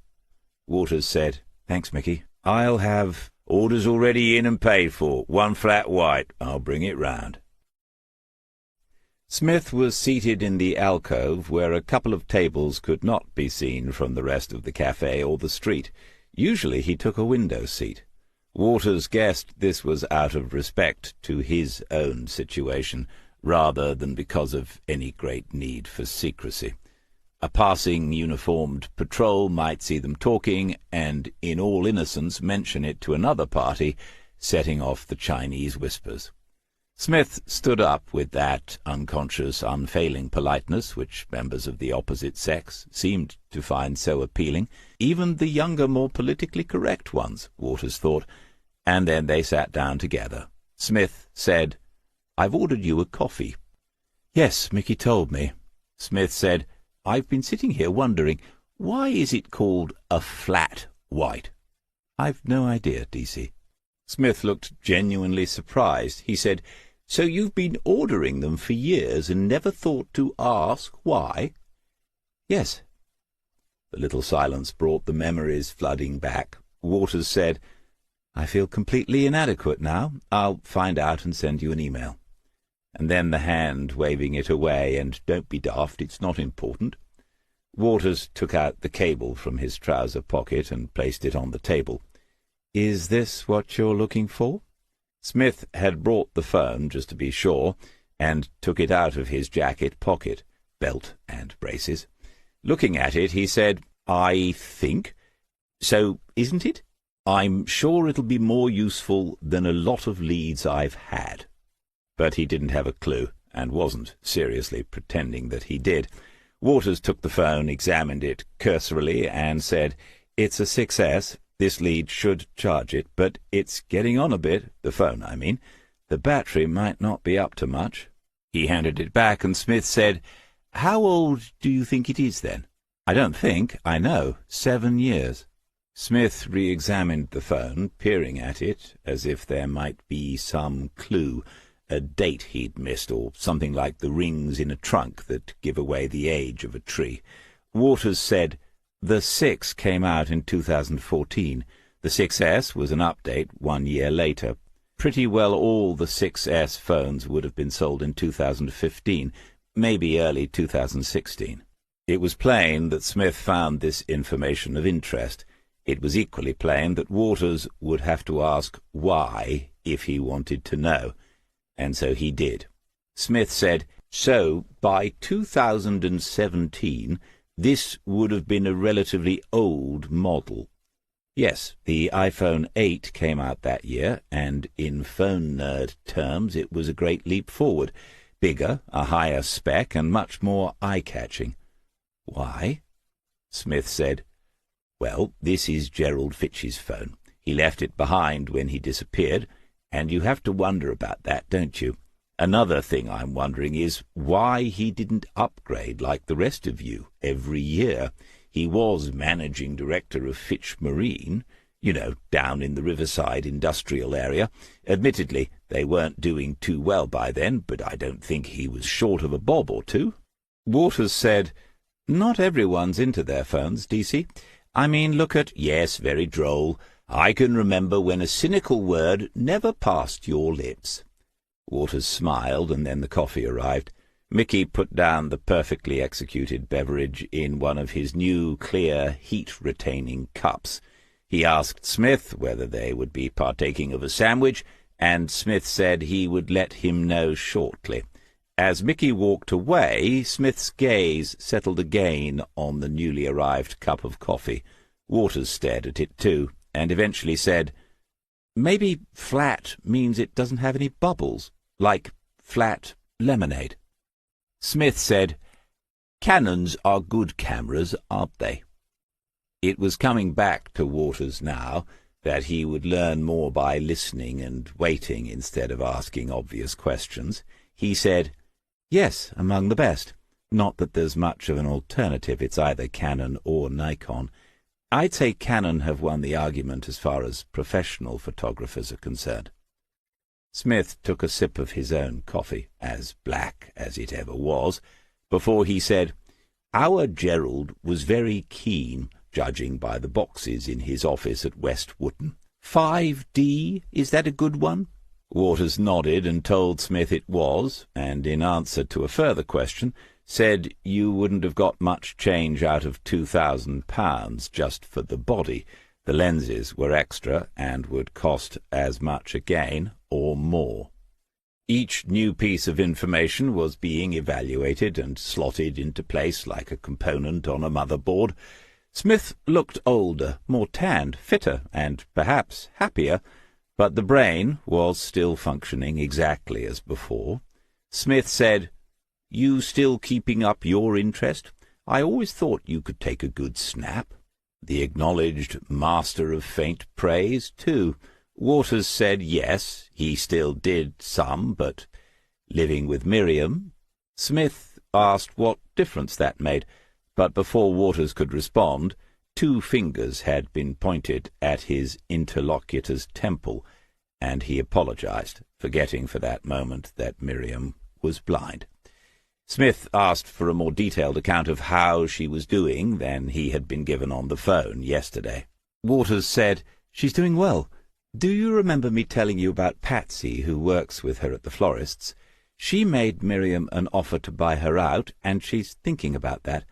Waters said, "Thanks, Mickey. I'll have orders already in and paid for. 1 flat white. I'll bring it round." Smith was seated in the alcove where a couple of tables could not be seen from the rest of the cafe or the street. Usually he took a window seat. Waters guessed this was out of respect to his own situation, rather than because of any great need for secrecy. A passing uniformed patrol might see them talking, and in all innocence mention it to another party, setting off the Chinese whispers. Smith stood up with that unconscious, unfailing politeness which members of the opposite sex seemed to find so appealing, even the younger, more politically correct ones, Waters thought, and then they sat down together. Smith said, "I've ordered you a coffee." "Yes, Mickey told me." Smith said, "I've been sitting here wondering, why is it called a flat white?" "I've no idea, DC." Smith looked genuinely surprised. He said, "So you've been ordering them for years and never thought to ask why?" "Yes." The little silence brought the memories flooding back. Waters said, "I feel completely inadequate now. I'll find out and send you an email." And then the hand waving it away, and "Don't be daft, it's not important." Waters took out the cable from his trouser pocket and placed it on the table. "Is this what you're looking for?" Smith had brought the phone, just to be sure, and took it out of his jacket pocket, belt and braces. Looking at it, he said, "I think. So, isn't it? I'm sure it'll be more useful than a lot of leads I've had." But he didn't have a clue, and wasn't seriously pretending that he did. Waters took the phone, examined it cursorily, and said, "It's a 6S. This lead should charge it, but it's getting on a bit, the phone, I mean. The battery might not be up to much." He handed it back, and Smith said, "How old do you think it is, then?" "I don't think, I know. 7 years." Smith re-examined the phone, peering at it as if there might be some clue, a date he'd missed, or something like the rings in a trunk that give away the age of a tree. Waters said, "The 6 came out in 2014. The 6S was an update 1 year later. Pretty well all the 6S phones would have been sold in 2015, maybe early 2016. It was plain that Smith found this information of interest. It was equally plain that Waters would have to ask why if he wanted to know, and so he did. Smith said, "So, by 2017, this would have been a relatively old model." "Yes, the iPhone 8 came out that year, and in phone nerd terms it was a great leap forward. Bigger, a higher spec, and much more eye-catching." "Why?" Smith said, "Well, this is Gerald Fitch's phone. He left it behind when he disappeared, and you have to wonder about that, don't you? Another thing I'm wondering is why he didn't upgrade like the rest of you every year. He was managing director of Fitch Marine, you know, down in the Riverside industrial area. Admittedly, they weren't doing too well by then, but I don't think he was short of a bob or two." Waters said, "Not everyone's into their phones, DC. I mean, look at—" "Yes, very droll. I can remember when a cynical word never passed your lips." Waters smiled, and then the coffee arrived. Mickey put down the perfectly executed beverage in one of his new, clear, heat-retaining cups. He asked Smith whether they would be partaking of a sandwich, and Smith said he would let him know shortly. As Mickey walked away, Smith's gaze settled again on the newly arrived cup of coffee. Waters stared at it too, and eventually said, "Maybe flat means it doesn't have any bubbles, like flat lemonade." Smith said, "Canons are good cameras, aren't they?" It was coming back to Waters now that he would learn more by listening and waiting instead of asking obvious questions. He said, "Yes, among the best. Not that there's much of an alternative. It's either Canon or Nikon. I'd say Canon have won the argument as far as professional photographers are concerned." Smith took a sip of his own coffee, as black as it ever was, before he said, "Our Gerald was very keen, judging by the boxes in his office at West Wootton. 5D, is that a good one?" Waters nodded and told Smith it was, and in answer to a further question, said you wouldn't have got much change out of £2,000 just for the body. The lenses were extra and would cost as much again, or more. Each new piece of information was being evaluated and slotted into place like a component on a motherboard. Smith looked older, more tanned, fitter, and perhaps happier, but the brain was still functioning exactly as before. Smith said, "You still keeping up your interest? I always thought you could take a good snap." The acknowledged master of faint praise, too. Waters said yes, he still did some, but living with Miriam. Smith asked what difference that made, but before Waters could respond, 2 fingers had been pointed at his interlocutor's temple, and he apologized, forgetting for that moment that Miriam was blind. Smith asked for a more detailed account of how she was doing than he had been given on the phone yesterday. Waters said, "She's doing well. Do you remember me telling you about Patsy, who works with her at the florist's? She made Miriam an offer to buy her out, and she's thinking about that.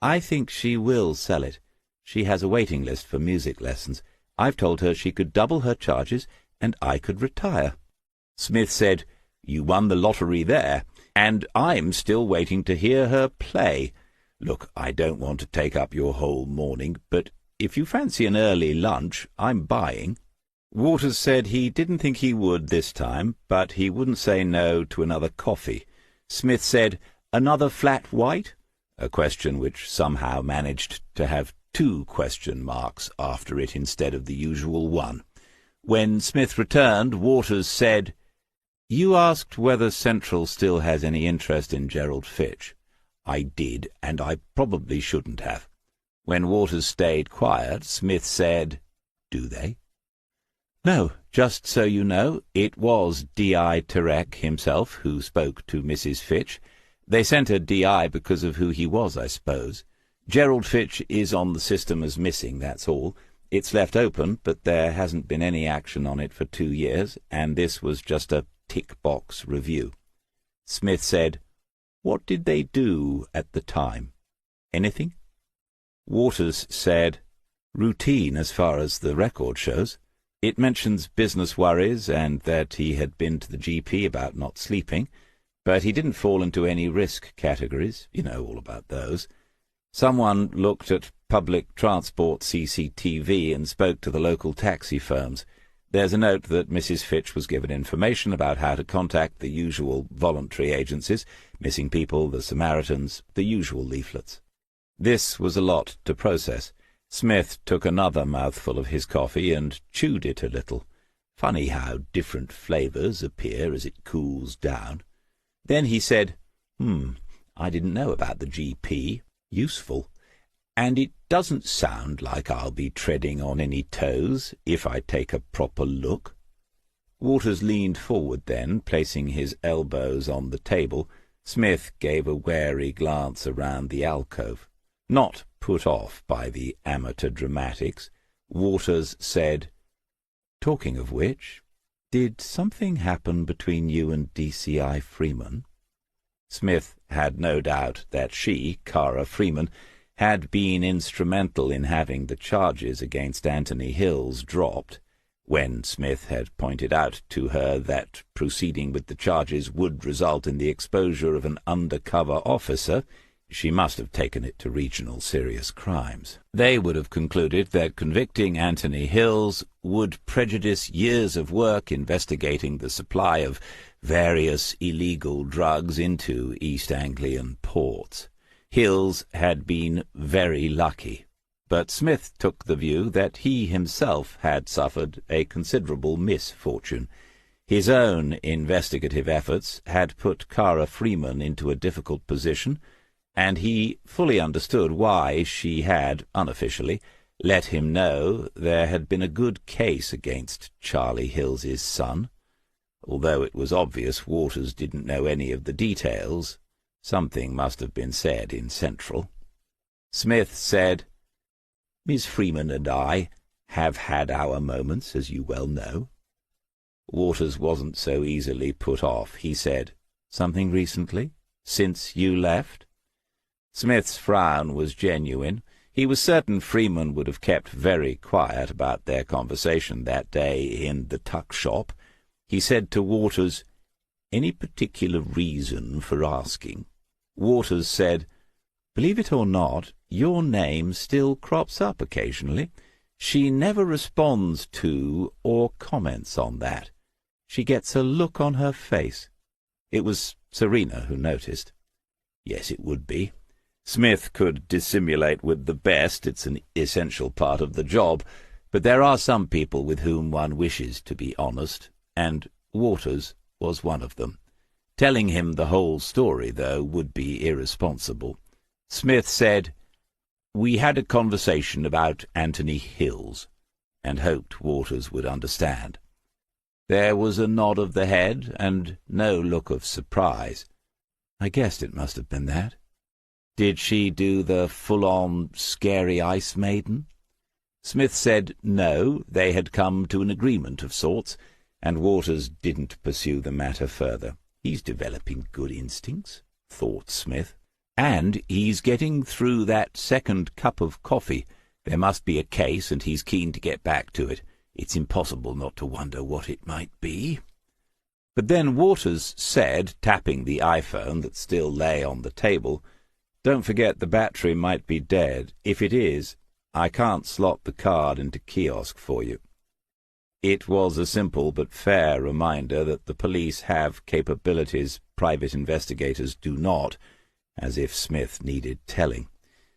I think she will sell it. She has a waiting list for music lessons. I've told her she could double her charges, and I could retire." Smith said, "You won the lottery there, and I'm still waiting to hear her play. Look, I don't want to take up your whole morning, but if you fancy an early lunch, I'm buying." Waters said he didn't think he would this time, but he wouldn't say no to another coffee. Smith said, "Another flat white?" a question which somehow managed to have 2 question marks after it instead of the usual 1. When Smith returned, Waters said, "You asked whether Central still has any interest in Gerald Fitch. I did, and I probably shouldn't have." When Waters stayed quiet, Smith said, "Do they?" "No, just so you know, it was D.I. Terek himself who spoke to Mrs. Fitch. They sent her D.I. because of who he was, I suppose. Gerald Fitch is on the system as missing, that's all. It's left open, but there hasn't been any action on it for 2 years, and this was just a tick-box review." Smith said, "What did they do at the time? Anything?" Waters said, "Routine as far as the record shows. It mentions business worries and that he had been to the GP about not sleeping, but he didn't fall into any risk categories. You know all about those. Someone looked at public transport CCTV and spoke to the local taxi firms. There's a note that Mrs. Fitch was given information about how to contact the usual voluntary agencies, missing people, the Samaritans, the usual leaflets." This was a lot to process. Smith took another mouthful of his coffee and chewed it a little. Funny how different flavours appear as it cools down. Then he said, I didn't know about the GP. Useful. And it doesn't sound like I'll be treading on any toes if I take a proper look." Waters leaned forward then, placing his elbows on the table. Smith gave a wary glance around the alcove. Not put off by the amateur dramatics, Waters said, "Talking of which, did something happen between you and DCI Freeman?" Smith had no doubt that she, Cara Freeman, had been instrumental in having the charges against Anthony Hills dropped. When Smith had pointed out to her that proceeding with the charges would result in the exposure of an undercover officer, she must have taken it to regional serious crimes. They would have concluded that convicting Anthony Hills would prejudice years of work investigating the supply of various illegal drugs into East Anglian ports. Hills had been very lucky, but Smith took the view that he himself had suffered a considerable misfortune. His own investigative efforts had put Cara Freeman into a difficult position, and he fully understood why she had, unofficially, let him know there had been a good case against Charlie Hills's son. Although it was obvious Waters didn't know any of the details, something must have been said in Central. Smith said, "Miss Freeman and I have had our moments, as you well know." Waters wasn't so easily put off. He said, "Something recently? Since you left?" Smith's frown was genuine. He was certain Freeman would have kept very quiet about their conversation that day in the tuck shop. He said to Waters, "Any particular reason for asking?" Waters said, "Believe it or not, your name still crops up occasionally. She never responds to or comments on that. She gets a look on her face." It was Serena who noticed. Yes, it would be. Smith could dissimulate with the best. It's an essential part of the job. But there are some people with whom one wishes to be honest, and Waters was one of them. Telling him the whole story, though, would be irresponsible. Smith said, "We had a conversation about Anthony Hills," and hoped Waters would understand. There was a nod of the head and no look of surprise. "I guessed it must have been that." "Did she do the full-on scary ice maiden?" Smith said no, they had come to an agreement of sorts, and Waters didn't pursue the matter further. He's developing good instincts, thought Smith. And he's getting through that second cup of coffee. There must be a case, and he's keen to get back to it. It's impossible not to wonder what it might be. But then Waters said, tapping the iPhone that still lay on the table, "Don't forget the battery might be dead. If it is, I can't slot the card into kiosk for you." It was a simple but fair reminder that the police have capabilities private investigators do not, as if Smith needed telling.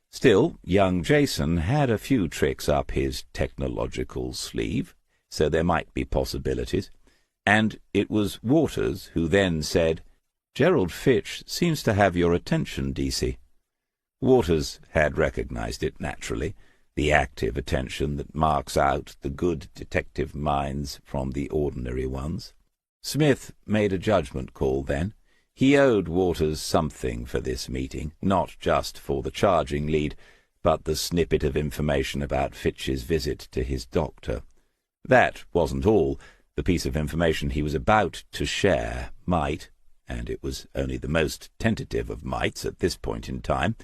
Still, young Jason had a few tricks up his technological sleeve, so there might be possibilities, and it was Waters who then said, "Gerald Fitch seems to have your attention, DC." Waters had recognized it, naturally, the active attention that marks out the good detective minds from the ordinary ones. Smith made a judgment call then. He owed Waters something for this meeting, not just for the charging lead, but the snippet of information about Fitch's visit to his doctor. That wasn't all. The piece of information he was about to share might, and it was only the most tentative of mights at this point in time,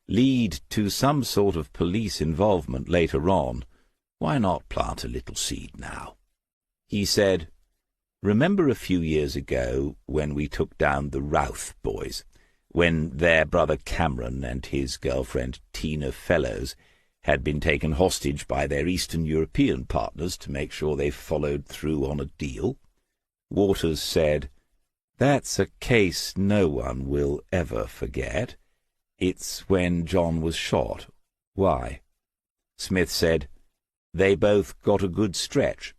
lead to some sort of police involvement later on. Why not plant a little seed now? He said, "Remember a few years ago when we took down the Routh boys, when their brother Cameron and his girlfriend Tina Fellows had been taken hostage by their Eastern European partners to make sure they followed through on a deal?" Waters said, "That's a case no one will ever forget. It's when John was shot. Why?" Smith said, "They both got a good stretch.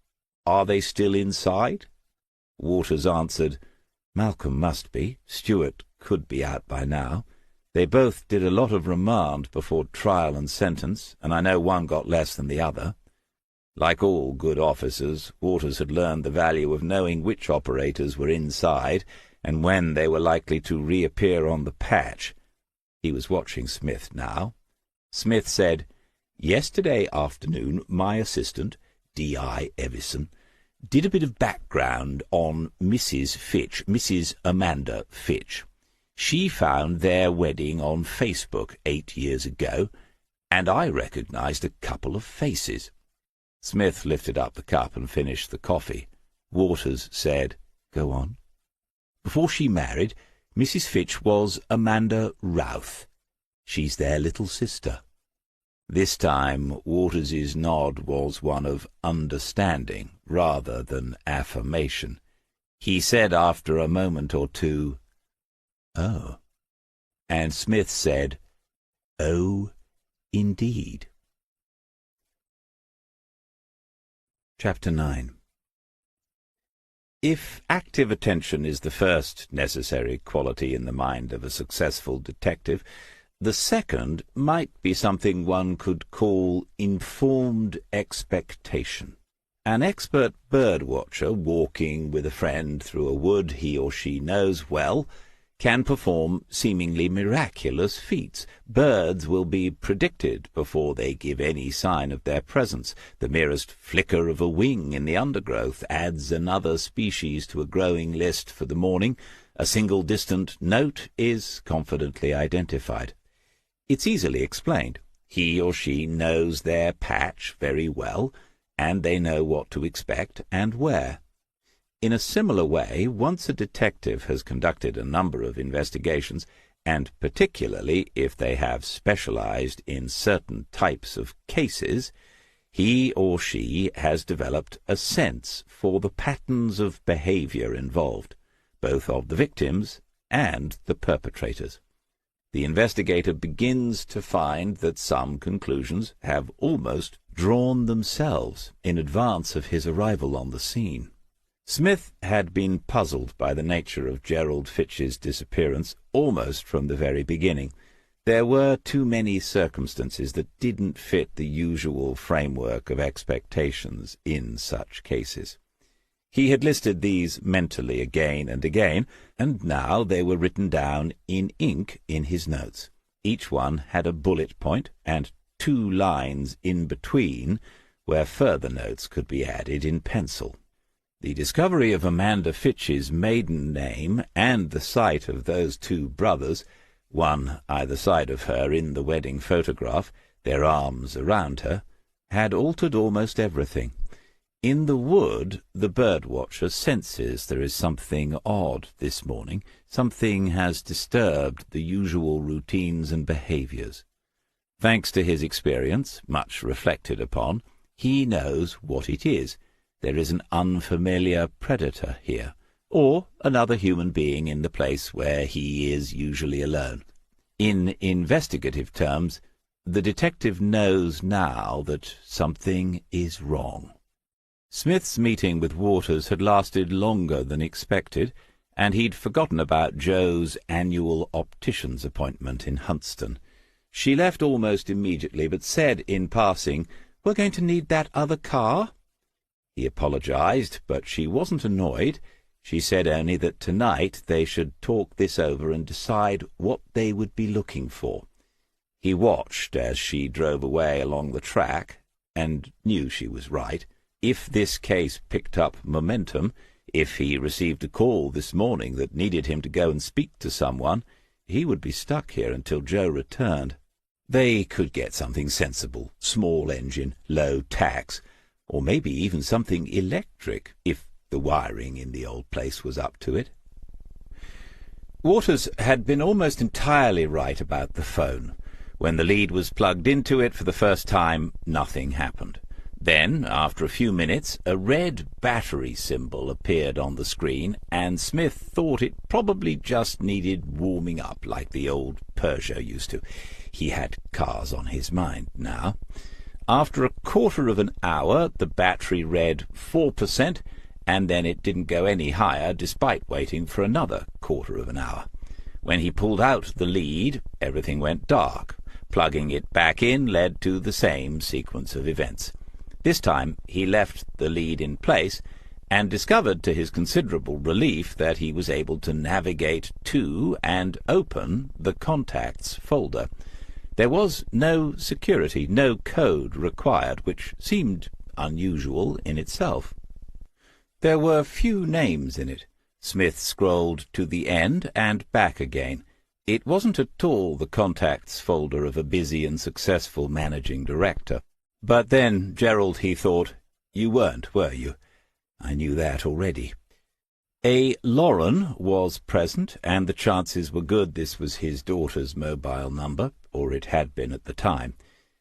Are they still inside?" Waters answered, "Malcolm must be. Stewart could be out by now. They both did a lot of remand before trial and sentence, and I know one got less than the other." Like all good officers, Waters had learned the value of knowing which operators were inside and when they were likely to reappear on the patch. He was watching Smith now. Smith said, "Yesterday afternoon my assistant, D.I. Evison, did a bit of background on Mrs. Fitch, Mrs. Amanda Fitch. She found their wedding on Facebook 8 years ago, and I recognized a couple of faces." Smith lifted up the cup and finished the coffee. Waters said, "Go on." "Before she married, Mrs. Fitch was Amanda Routh. She's their little sister." This time Waters's nod was one of understanding rather than affirmation. He said after a moment or two, "Oh." And Smith said, "Oh, indeed." Chapter 9. If active attention is the first necessary quality in the mind of a successful detective, the second might be something one could call informed expectation. An expert bird-watcher walking with a friend through a wood he or she knows well can perform seemingly miraculous feats. Birds will be predicted before they give any sign of their presence. The merest flicker of a wing in the undergrowth adds another species to a growing list for the morning. A single distant note is confidently identified. It's easily explained. He or she knows their patch very well, and they know what to expect and where. In a similar way, once a detective has conducted a number of investigations, and particularly if they have specialized in certain types of cases, he or she has developed a sense for the patterns of behavior involved, both of the victims and the perpetrators. The investigator begins to find that some conclusions have almost drawn themselves in advance of his arrival on the scene. Smith had been puzzled by the nature of Gerald Fitch's disappearance almost from the very beginning. There were too many circumstances that didn't fit the usual framework of expectations in such cases. He had listed these mentally again and again, and now they were written down in ink in his notes. Each one had a bullet point and 2 lines in between where further notes could be added in pencil. The discovery of Amanda Fitch's maiden name and the sight of those 2 brothers, one either side of her in the wedding photograph, their arms around her, had altered almost everything. In the wood, the bird-watcher senses there is something odd this morning. Something has disturbed the usual routines and behaviors. Thanks to his experience, much reflected upon, he knows what it is, There is an unfamiliar predator here, or another human being in the place where he is usually alone. In investigative terms, the detective knows now that something is wrong. Smith's meeting with Waters had lasted longer than expected, and he'd forgotten about Jo's annual optician's appointment in Huntston. She left almost immediately, but said in passing, "We're going to need that other car." He apologized, but she wasn't annoyed. She said only that tonight they should talk this over and decide what they would be looking for. He watched as she drove away along the track, and knew she was right. If this case picked up momentum, if he received a call this morning that needed him to go and speak to someone, he would be stuck here until Jo returned. They could get something sensible, small engine, low tax, or maybe even something electric, if the wiring in the old place was up to it. Waters had been almost entirely right about the phone. When the lead was plugged into it for the first time, nothing happened. Then, after a few minutes, a red battery symbol appeared on the screen, and Smith thought it probably just needed warming up like the old Peugeot used to. He had cars on his mind now. After a quarter of an hour, the battery read 4%, and then it didn't go any higher despite waiting for another quarter of an hour. When he pulled out the lead, everything went dark. Plugging it back in led to the same sequence of events. This time he left the lead in place, and discovered to his considerable relief that he was able to navigate to and open the contacts folder. There was no security, no code required, which seemed unusual in itself. There were few names in it. Smith scrolled to the end and back again. It wasn't at all the contacts folder of a busy and successful managing director. But then, Gerald, he thought, you weren't, were you? I knew that already. A Lauren was present, and the chances were good this was his daughter's mobile number, or it had been at the time.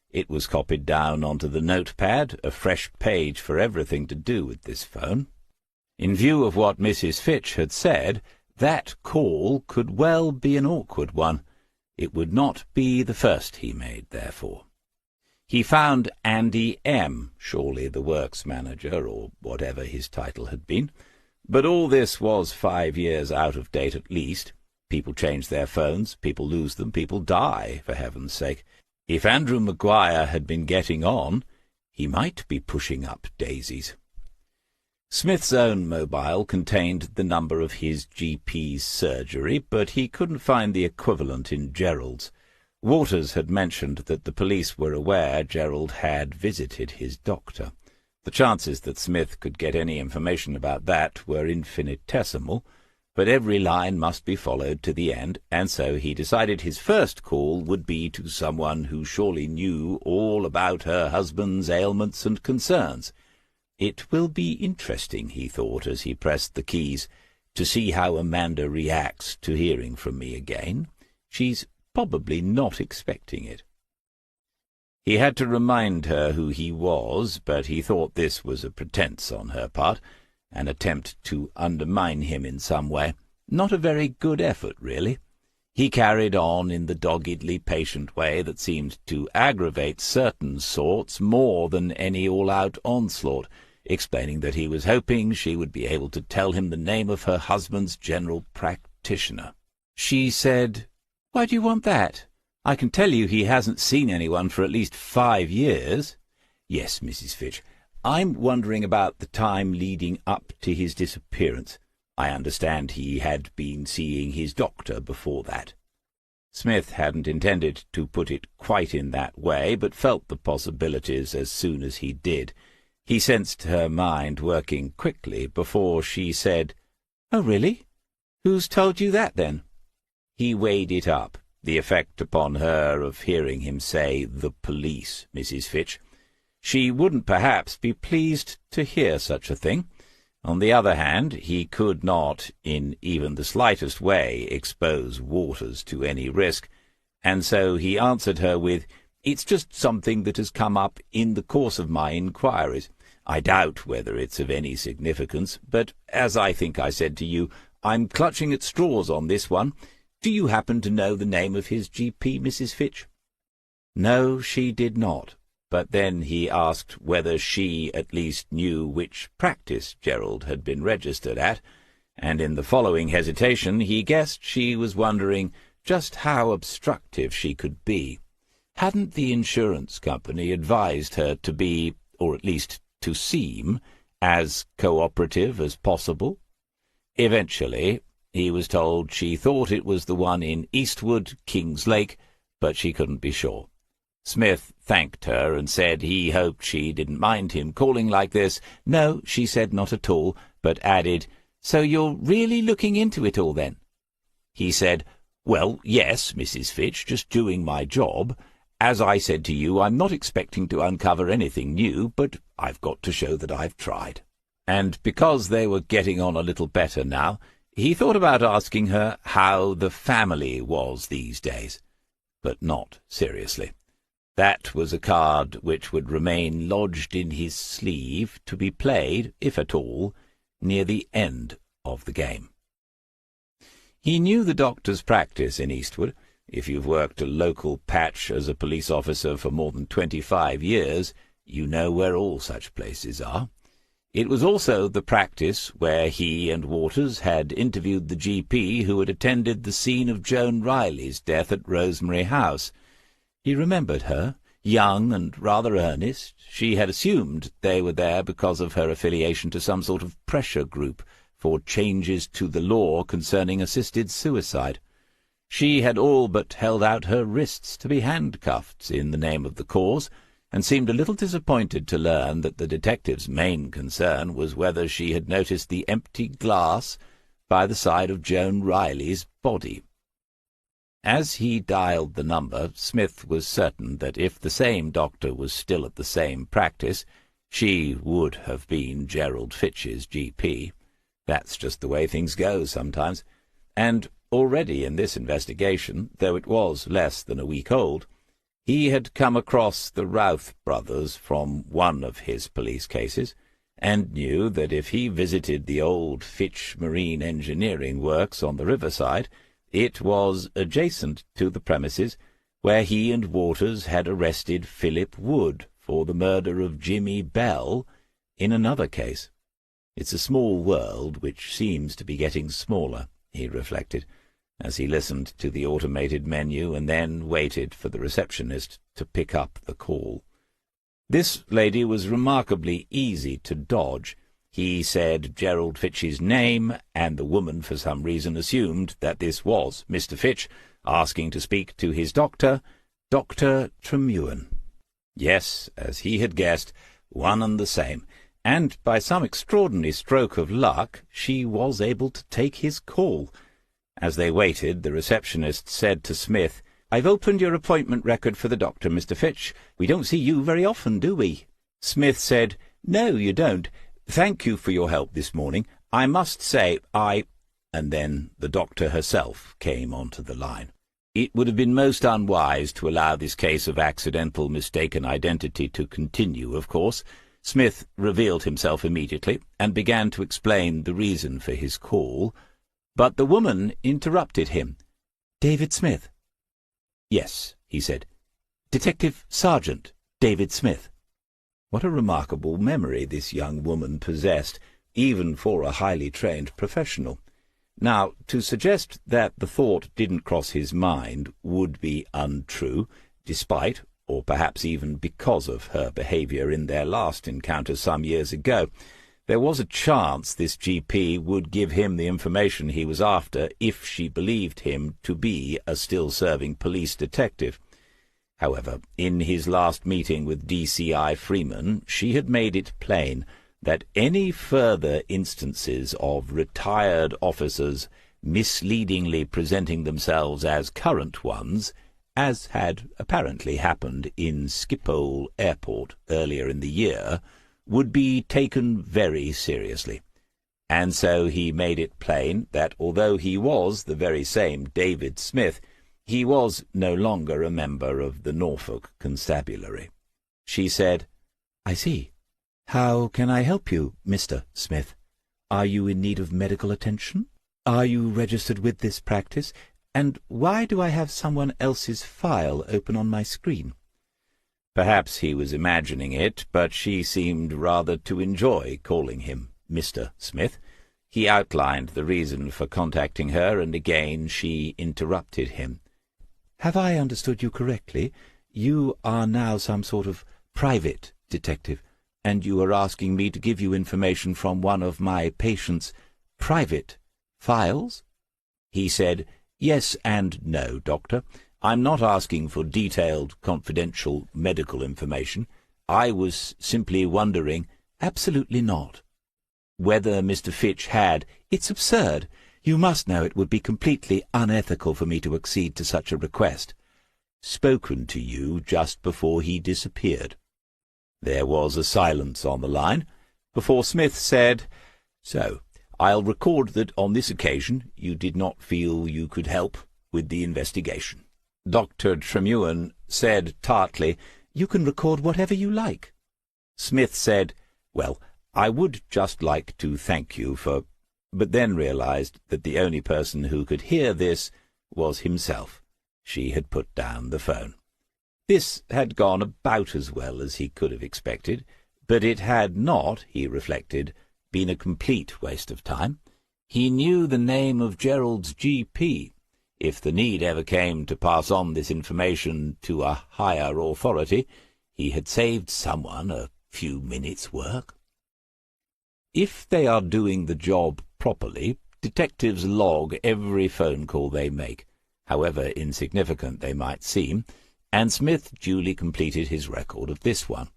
It was copied down onto the notepad, a fresh page for everything to do with this phone. In view of what Mrs. Fitch had said, that call could well be an awkward one. It would not be the first he made, therefore. He found Andy M., surely the works manager, or whatever his title had been. But all this was 5 years out of date at least. People change their phones, people lose them, people die, for heaven's sake. If Andrew Maguire had been getting on, he might be pushing up daisies. Smith's own mobile contained the number of his GP's surgery, but he couldn't find the equivalent in Gerald's. Waters had mentioned that the police were aware Gerald had visited his doctor. The chances that Smith could get any information about that were infinitesimal, but every line must be followed to the end, and so he decided his first call would be to someone who surely knew all about her husband's ailments and concerns. It will be interesting, he thought as he pressed the keys, to see how Amanda reacts to hearing from me again. She's probably not expecting it. He had to remind her who he was, but he thought this was a pretense on her part, an attempt to undermine him in some way. Not a very good effort, really. He carried on in the doggedly patient way that seemed to aggravate certain sorts more than any all-out onslaught, explaining that he was hoping she would be able to tell him the name of her husband's general practitioner. She said, "Why do you want that? I can tell you he hasn't seen anyone for at least 5 years. Yes, Mrs. Fitch, I'm wondering about the time leading up to his disappearance. I understand he had been seeing his doctor before that." Smith hadn't intended to put it quite in that way, but felt the possibilities as soon as he did. He sensed her mind working quickly before she said, "Oh, really? Who's told you that, then?" He weighed it up, the effect upon her of hearing him say, "the police, Mrs. Fitch." She wouldn't perhaps be pleased to hear such a thing. On the other hand, he could not, in even the slightest way, expose Waters to any risk, and so he answered her with, "It's just something that has come up in the course of my inquiries. I doubt whether it's of any significance, but as I think I said to you, I'm clutching at straws on this one. Do you happen to know the name of his GP, Mrs. Fitch?" No, she did not, but then he asked whether she at least knew which practice Gerald had been registered at, and in the following hesitation he guessed she was wondering just how obstructive she could be. Hadn't the insurance company advised her to be, or at least to seem, as cooperative as possible? Eventually, he was told she thought it was the one in Eastwood, King's Lake, but she couldn't be sure. Smith thanked her and said he hoped she didn't mind him calling like this. No, she said not at all, but added, "So you're really looking into it all, then?" He said, "Well, yes, Mrs. Fitch, just doing my job. As I said to you, I'm not expecting to uncover anything new, but I've got to show that I've tried." And because they were getting on a little better now, he thought about asking her how the family was these days, but not seriously. That was a card which would remain lodged in his sleeve to be played, if at all, near the end of the game. He knew the doctor's practice in Eastwood. If you've worked a local patch as a police officer for more than 25 years, you know where all such places are. It was also the practice where he and Waters had interviewed the GP who had attended the scene of Joan Riley's death at Rosemary House. He remembered her, young and rather earnest. She had assumed they were there because of her affiliation to some sort of pressure group for changes to the law concerning assisted suicide. She had all but held out her wrists to be handcuffed in the name of the cause, and seemed a little disappointed to learn that the detective's main concern was whether she had noticed the empty glass by the side of Joan Riley's body. As he dialed the number, Smith was certain that if the same doctor was still at the same practice, she would have been Gerald Fitch's GP. That's just the way things go sometimes. And already in this investigation, though it was less than a week old, he had come across the Routh brothers from one of his police cases, and knew that if he visited the old Fitch Marine Engineering Works on the riverside, it was adjacent to the premises where he and Waters had arrested Philip Wood for the murder of Jimmy Bell in another case. It's a small world which seems to be getting smaller, he reflected, as he listened to the automated menu and then waited for the receptionist to pick up the call. This lady was remarkably easy to dodge. He said Gerald Fitch's name, and the woman for some reason assumed that this was Mr. Fitch, asking to speak to his doctor, Dr. Tremuen. Yes, as he had guessed, one and the same, and by some extraordinary stroke of luck she was able to take his call. As they waited, the receptionist said to Smith, "I've opened your appointment record for the doctor, Mr. Fitch. We don't see you very often, do we?" Smith said, "No, you don't. Thank you for your help this morning. I must say And then the doctor herself came onto the line. It would have been most unwise to allow this case of accidental mistaken identity to continue, of course. Smith revealed himself immediately, and began to explain the reason for his call. But the woman interrupted him. "David Smith?" "Yes," he said. "Detective Sergeant David Smith." What a remarkable memory this young woman possessed, even for a highly trained professional. Now, to suggest that the thought didn't cross his mind would be untrue, despite, or perhaps even because of her behaviour in their last encounter some years ago. There was a chance this GP would give him the information he was after if she believed him to be a still-serving police detective. However, in his last meeting with DCI Freeman, she had made it plain that any further instances of retired officers misleadingly presenting themselves as current ones, as had apparently happened in Schiphol Airport earlier in the year, would be taken very seriously. And so he made it plain that although he was the very same David Smith, he was no longer a member of the Norfolk Constabulary. She said, "I see. "How can I help you, Mr. Smith? Are you in need of medical attention? Are you registered with this practice? And why do I have someone else's file open on my screen?" Perhaps he was imagining it, but she seemed rather to enjoy calling him Mr. Smith. He outlined the reason for contacting her, and again she interrupted him. "Have I understood you correctly? You are now some sort of private detective, and you are asking me to give you information from one of my patients' private files?" He said, "Yes and no, Doctor. I'm not asking for detailed, confidential medical information. I was simply wondering—" "Absolutely not." "Whether Mr. Fitch had—" "It's absurd. You must know it would be completely unethical for me to accede to such a request." "Spoken to you just before he disappeared." There was a silence on the line, before Smith said, "So, I'll record that on this occasion you did not feel you could help with the investigation." Dr. Tremullen said tartly, "You can record whatever you like." Smith said, "Well, I would just like to thank you for—" but then realized that the only person who could hear this was himself. She had put down the phone. This had gone about as well as he could have expected, but it had not, he reflected, been a complete waste of time. He knew the name of Gerald's GP. If the need ever came to pass on this information to a higher authority, he had saved someone a few minutes' work. If they are doing the job properly, detectives log every phone call they make, however insignificant they might seem, and Smith duly completed his record of this one.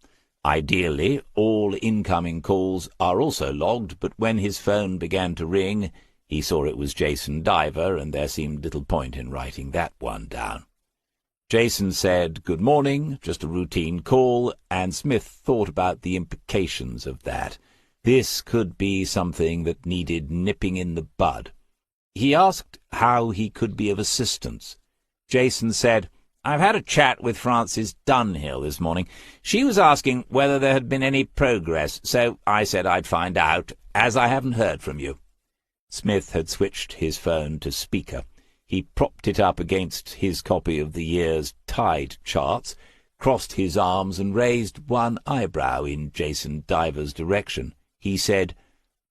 Ideally, all incoming calls are also logged, but when his phone began to ring, he saw it was Jason Diver, and there seemed little point in writing that one down. Jason said, "Good morning," just a routine call, and Smith thought about the implications of that. This could be something that needed nipping in the bud. He asked how he could be of assistance. Jason said, "I've had a chat with Frances Dunhill this morning. She was asking whether there had been any progress, so I said I'd find out, as I haven't heard from you." Smith had switched his phone to speaker. He propped it up against his copy of the year's tide charts, crossed his arms, and raised one eyebrow in Jason Diver's direction. He said,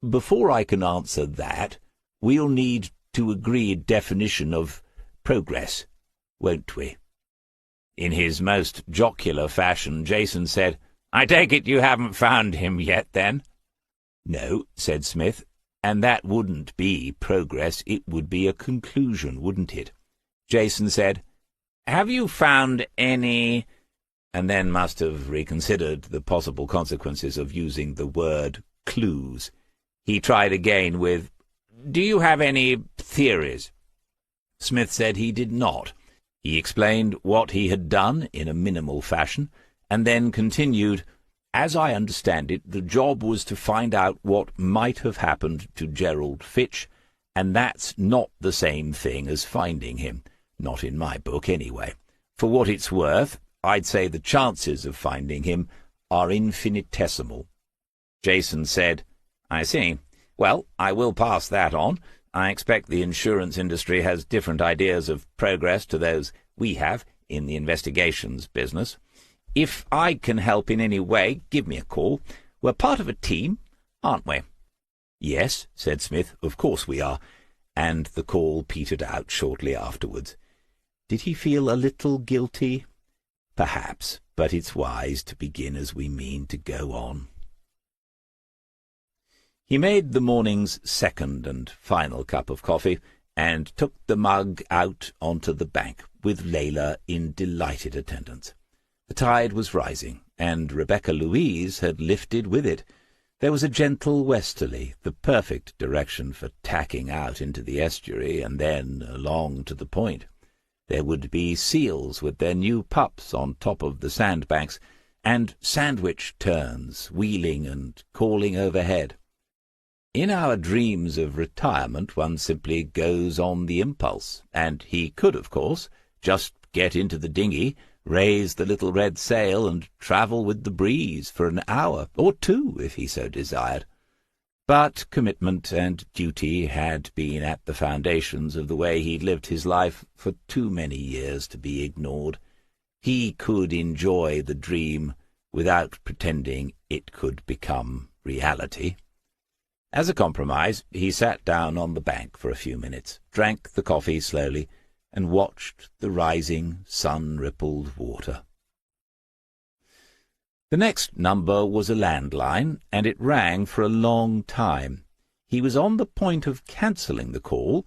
"Before I can answer that, we'll need to agree a definition of progress, won't we?" In his most jocular fashion, Jason said, "I take it you haven't found him yet, then?" "No," said Smith. "And that wouldn't be progress, it would be a conclusion, wouldn't it?" Jason said, "Have you found any—" and then must have reconsidered the possible consequences of using the word clues. He tried again with, "Do you have any theories?" Smith said he did not. He explained what he had done in a minimal fashion, and then continued, "As I understand it, the job was to find out what might have happened to Gerald Fitch, and that's not the same thing as finding him. Not in my book, anyway. For what it's worth, I'd say the chances of finding him are infinitesimal." Jason said, "I see. Well, I will pass that on. I expect the insurance industry has different ideas of progress to those we have in the investigations business. If I can help in any way, give me a call. We're part of a team, aren't we?" "Yes," said Smith, "of course we are." And the call petered out shortly afterwards. Did he feel a little guilty? Perhaps, but it's wise to begin as we mean to go on. He made the morning's second and final cup of coffee, and took the mug out onto the bank, with Layla in delighted attendance. The tide was rising, and Rebecca Louise had lifted with it. There was a gentle westerly, the perfect direction for tacking out into the estuary and then along to the point. There would be seals with their new pups on top of the sandbanks, and sandwich terns wheeling and calling overhead. In our dreams of retirement one simply goes on the impulse, and he could, of course, just get into the dinghy, raise the little red sail and travel with the breeze for an hour, or two, if he so desired. But commitment and duty had been at the foundations of the way he'd lived his life for too many years to be ignored. He could enjoy the dream without pretending it could become reality. As a compromise, he sat down on the bank for a few minutes, drank the coffee slowly, and watched the rising, sun-rippled water. The next number was a landline, and it rang for a long time. He was on the point of cancelling the call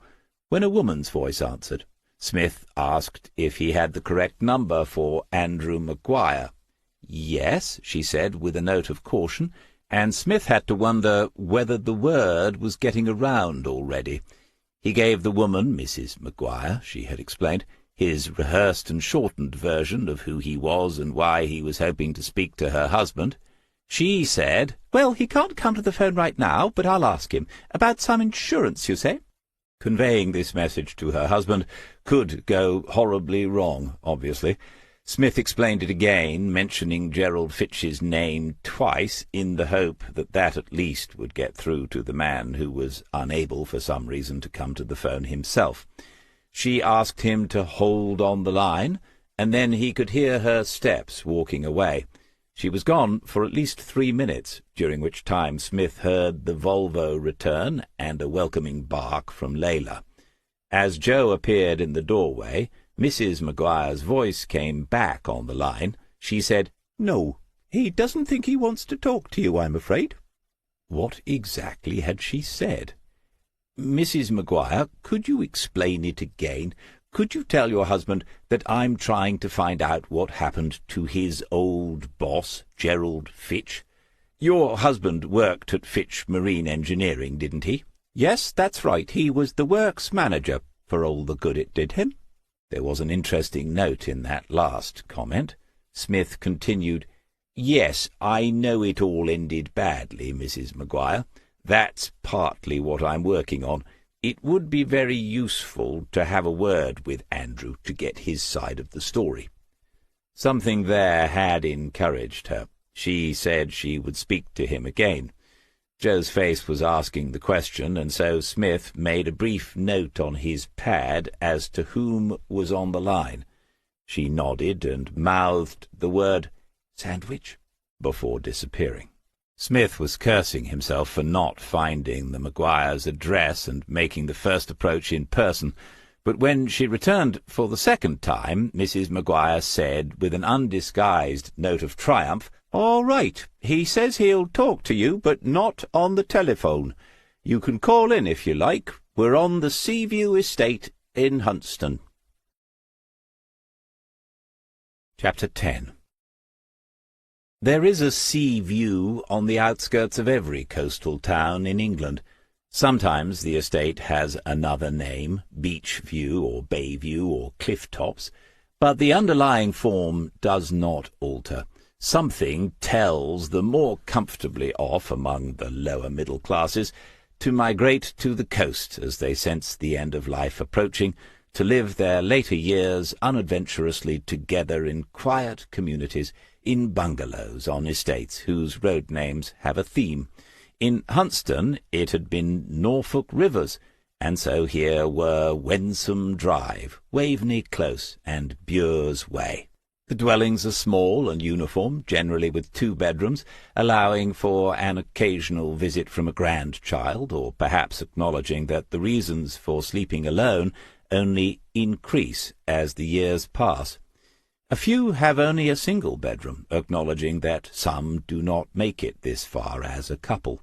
when a woman's voice answered. Smith asked if he had the correct number for Andrew Maguire. Yes, she said, with a note of caution, and Smith had to wonder whether the word was getting around already. He gave the woman, Mrs. Maguire, she had explained, his rehearsed and shortened version of who he was and why he was hoping to speak to her husband. She said, "Well, he can't come to the phone right now, but I'll ask him. About some insurance, you say?" Conveying this message to her husband could go horribly wrong, obviously. Smith explained it again, mentioning Gerald Fitch's name twice, in the hope that that at least would get through to the man who was unable for some reason to come to the phone himself. She asked him to hold on the line, and then he could hear her steps walking away. She was gone for at least 3 minutes, during which time Smith heard the Volvo return and a welcoming bark from Layla. As Joe appeared in the doorway, Mrs. Maguire's voice came back on the line. She said, "No, he doesn't think he wants to talk to you, I'm afraid." What exactly had she said? "Mrs. Maguire, could you explain it again? Could you tell your husband that I'm trying to find out what happened to his old boss, Gerald Fitch? Your husband worked at Fitch Marine Engineering, didn't he?" "Yes, that's right. He was the works manager, for all the good it did him." There was an interesting note in that last comment. Smith continued, "Yes, I know it all ended badly, Mrs. Maguire. That's partly what I'm working on. It would be very useful to have a word with Andrew to get his side of the story." Something there had encouraged her. She said she would speak to him again. Joe's face was asking the question, and so Smith made a brief note on his pad as to whom was on the line. She nodded and mouthed the word "sandwich" before disappearing. Smith was cursing himself for not finding the Maguire's address and making the first approach in person, but when she returned for the second time, Mrs. Maguire said, with an undisguised note of triumph, "All right. He says he'll talk to you, but not on the telephone. You can call in if you like. We're on the Seaview Estate in Huntston." Chapter 10. There is a sea view on the outskirts of every coastal town in England. Sometimes the estate has another name, beach view or bay view or cliff tops, but the underlying form does not alter. Something tells the more comfortably off among the lower middle classes to migrate to the coast as they sense the end of life approaching, to live their later years unadventurously together in quiet communities, in bungalows on estates whose road names have a theme. In Huntston it had been Norfolk Rivers, and so here were Wensum Drive, Waveney Close, and Bure's Way. The dwellings are small and uniform, generally with 2 bedrooms, allowing for an occasional visit from a grandchild, or perhaps acknowledging that the reasons for sleeping alone only increase as the years pass. A few have only a single bedroom, acknowledging that some do not make it this far as a couple.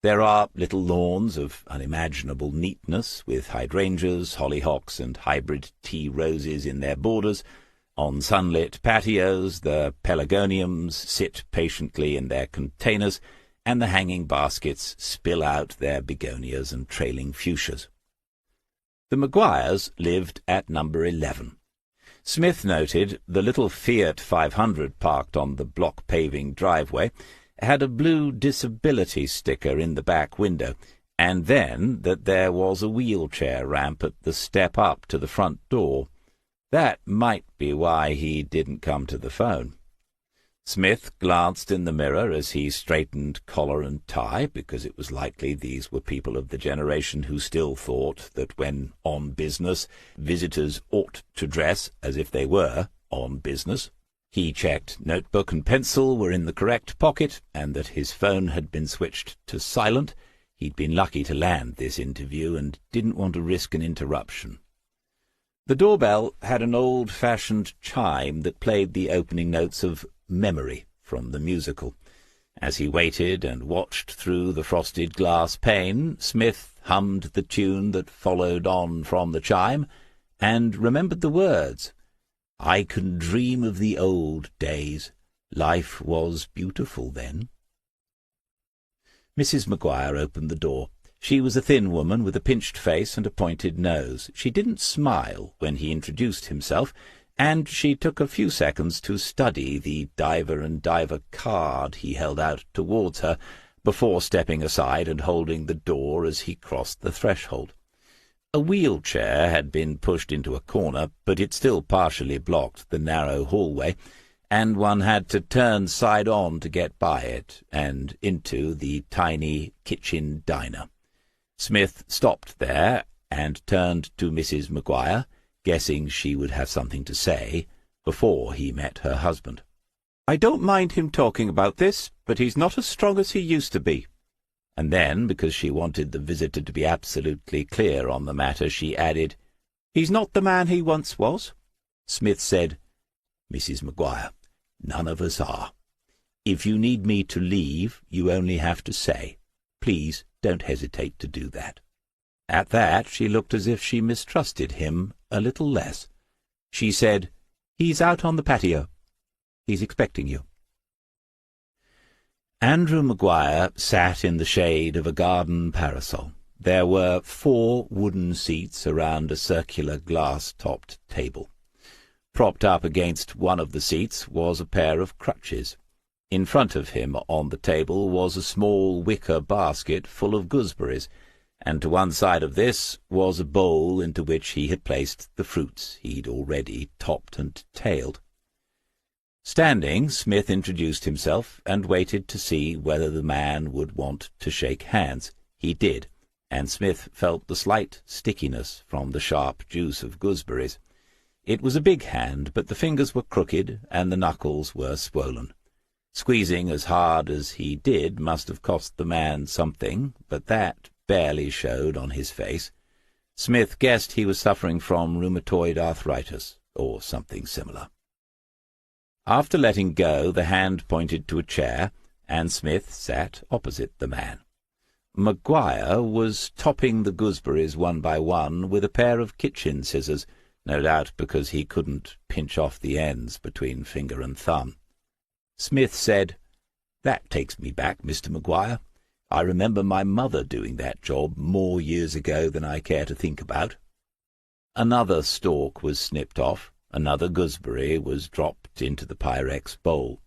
There are little lawns of unimaginable neatness, with hydrangeas, hollyhocks, and hybrid tea roses in their borders. On sunlit patios the pelargoniums sit patiently in their containers, and the hanging baskets spill out their begonias and trailing fuchsias. The Maguires lived at number 11. Smith noted the little Fiat 500 parked on the block paving driveway had a blue disability sticker in the back window, and then that there was a wheelchair ramp at the step up to the front door. That might be why he didn't come to the phone. Smith glanced in the mirror as he straightened collar and tie, because it was likely these were people of the generation who still thought that when on business, visitors ought to dress as if they were on business. He checked notebook and pencil were in the correct pocket, and that his phone had been switched to silent. He'd been lucky to land this interview and didn't want to risk an interruption. The doorbell had an old-fashioned chime that played the opening notes of Memory from the musical. As he waited and watched through the frosted glass pane, Smith hummed the tune that followed on from the chime, and remembered the words. I can dream of the old days. Life was beautiful then. Mrs. Maguire opened the door. She was a thin woman with a pinched face and a pointed nose. She didn't smile when he introduced himself, and she took a few seconds to study the Diver and Diver card he held out towards her, before stepping aside and holding the door as he crossed the threshold. A wheelchair had been pushed into a corner, but it still partially blocked the narrow hallway, and one had to turn side-on to get by it and into the tiny kitchen diner. Smith stopped there and turned to Mrs. Maguire, guessing she would have something to say, before he met her husband. "I don't mind him talking about this, but he's not as strong as he used to be." And then, because she wanted the visitor to be absolutely clear on the matter, she added, "He's not the man he once was." Smith said, "Mrs. Maguire, none of us are. If you need me to leave, you only have to say. Please don't hesitate to do that." At that she looked as if she mistrusted him a little less. She said, "He's out on the patio. He's expecting you." Andrew Maguire sat in the shade of a garden parasol. There were 4 wooden seats around a circular glass-topped table. Propped up against one of the seats was a pair of crutches. In front of him on the table was a small wicker basket full of gooseberries, and to one side of this was a bowl into which he had placed the fruits he'd already topped and tailed. Standing, Smith introduced himself and waited to see whether the man would want to shake hands. He did, and Smith felt the slight stickiness from the sharp juice of gooseberries. It was a big hand, but the fingers were crooked and the knuckles were swollen. Squeezing as hard as he did must have cost the man something, but that barely showed on his face. Smith guessed he was suffering from rheumatoid arthritis, or something similar. After letting go, the hand pointed to a chair, and Smith sat opposite the man. Maguire was topping the gooseberries one by one with a pair of kitchen scissors, no doubt because he couldn't pinch off the ends between finger and thumb. Smith said, "That takes me back, Mr. Maguire. I remember my mother doing that job more years ago than I care to think about." Another stalk was snipped off. Another gooseberry was dropped into the Pyrex bowl.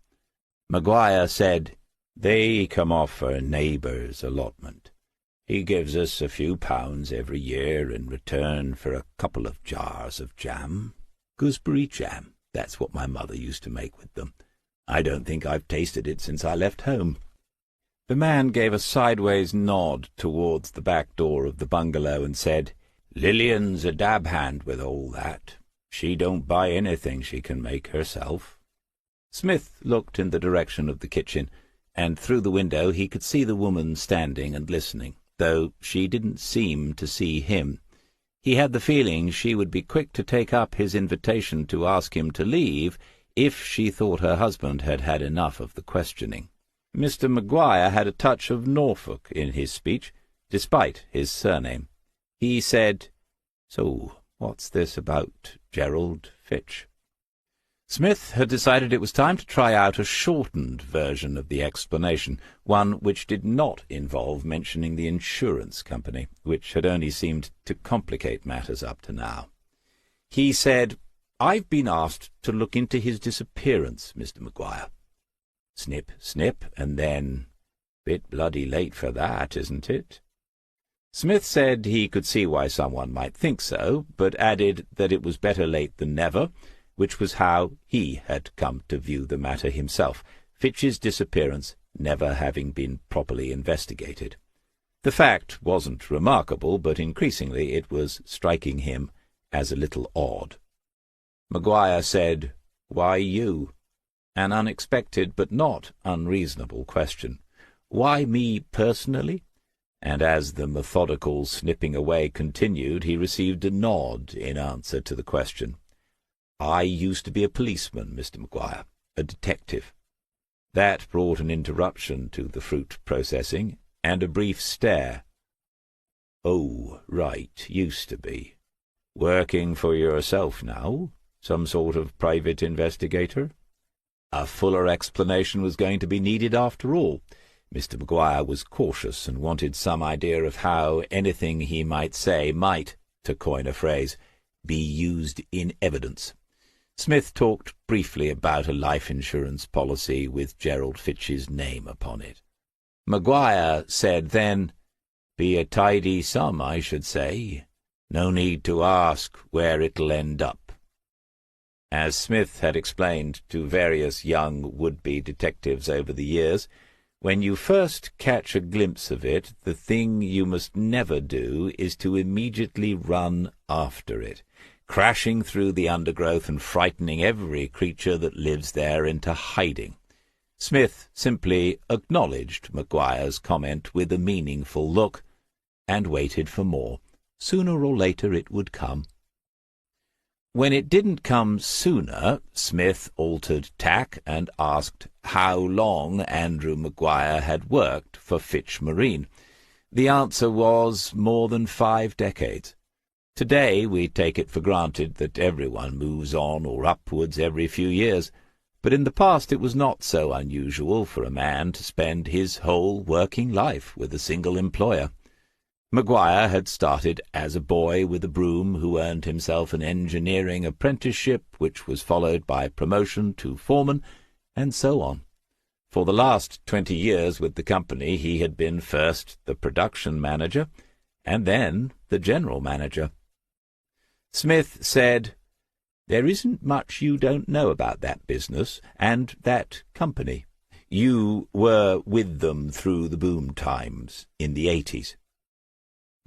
Maguire said, "They come off our neighbour's allotment. He gives us a few pounds every year in return for a couple of jars of jam. Gooseberry jam, that's what my mother used to make with them. I don't think I've tasted it since I left home." The man gave a sideways nod towards the back door of the bungalow and said, "Lillian's a dab hand with all that. She don't buy anything she can make herself." Smith looked in the direction of the kitchen, and through the window he could see the woman standing and listening, though she didn't seem to see him. He had the feeling she would be quick to take up his invitation to ask him to leave if she thought her husband had had enough of the questioning. Mr. Maguire had a touch of Norfolk in his speech, despite his surname. He said, "So, what's this about Gerald Fitch?" Smith had decided it was time to try out a shortened version of the explanation, one which did not involve mentioning the insurance company, which had only seemed to complicate matters up to now. He said, "I've been asked to look into his disappearance, Mr. Maguire." Snip, snip, and then, "Bit bloody late for that, isn't it?" Smith said he could see why someone might think so, but added that it was better late than never, which was how he had come to view the matter himself, Fitch's disappearance never having been properly investigated. The fact wasn't remarkable, but increasingly it was striking him as a little odd. Maguire said, "Why you?" An unexpected but not unreasonable question. Why me personally? And as the methodical snipping away continued, he received a nod in answer to the question. "I used to be a policeman, Mr. Maguire, a detective." That brought an interruption to the fruit processing, and a brief stare. "Oh, right, used to be. Working for yourself now? Some sort of private investigator?" A fuller explanation was going to be needed after all. Mr. Maguire was cautious and wanted some idea of how anything he might say might, to coin a phrase, be used in evidence. Smith talked briefly about a life insurance policy with Gerald Fitch's name upon it. Maguire said then, "Be a tidy sum, I should say. No need to ask where it'll end up." As Smith had explained to various young would-be detectives over the years, when you first catch a glimpse of it, the thing you must never do is to immediately run after it, crashing through the undergrowth and frightening every creature that lives there into hiding. Smith simply acknowledged Maguire's comment with a meaningful look, and waited for more. Sooner or later it would come. When it didn't come sooner, Smith altered tack and asked how long Andrew Maguire had worked for Fitch Marine. The answer was more than 5 decades. Today we take it for granted that everyone moves on or upwards every few years, but in the past it was not so unusual for a man to spend his whole working life with a single employer. Maguire had started as a boy with a broom who earned himself an engineering apprenticeship, which was followed by promotion to foreman, and so on. For the last 20 years with the company he had been first the production manager, and then the general manager. Smith said, "There isn't much you don't know about that business and that company. You were with them through the boom times in the 80s.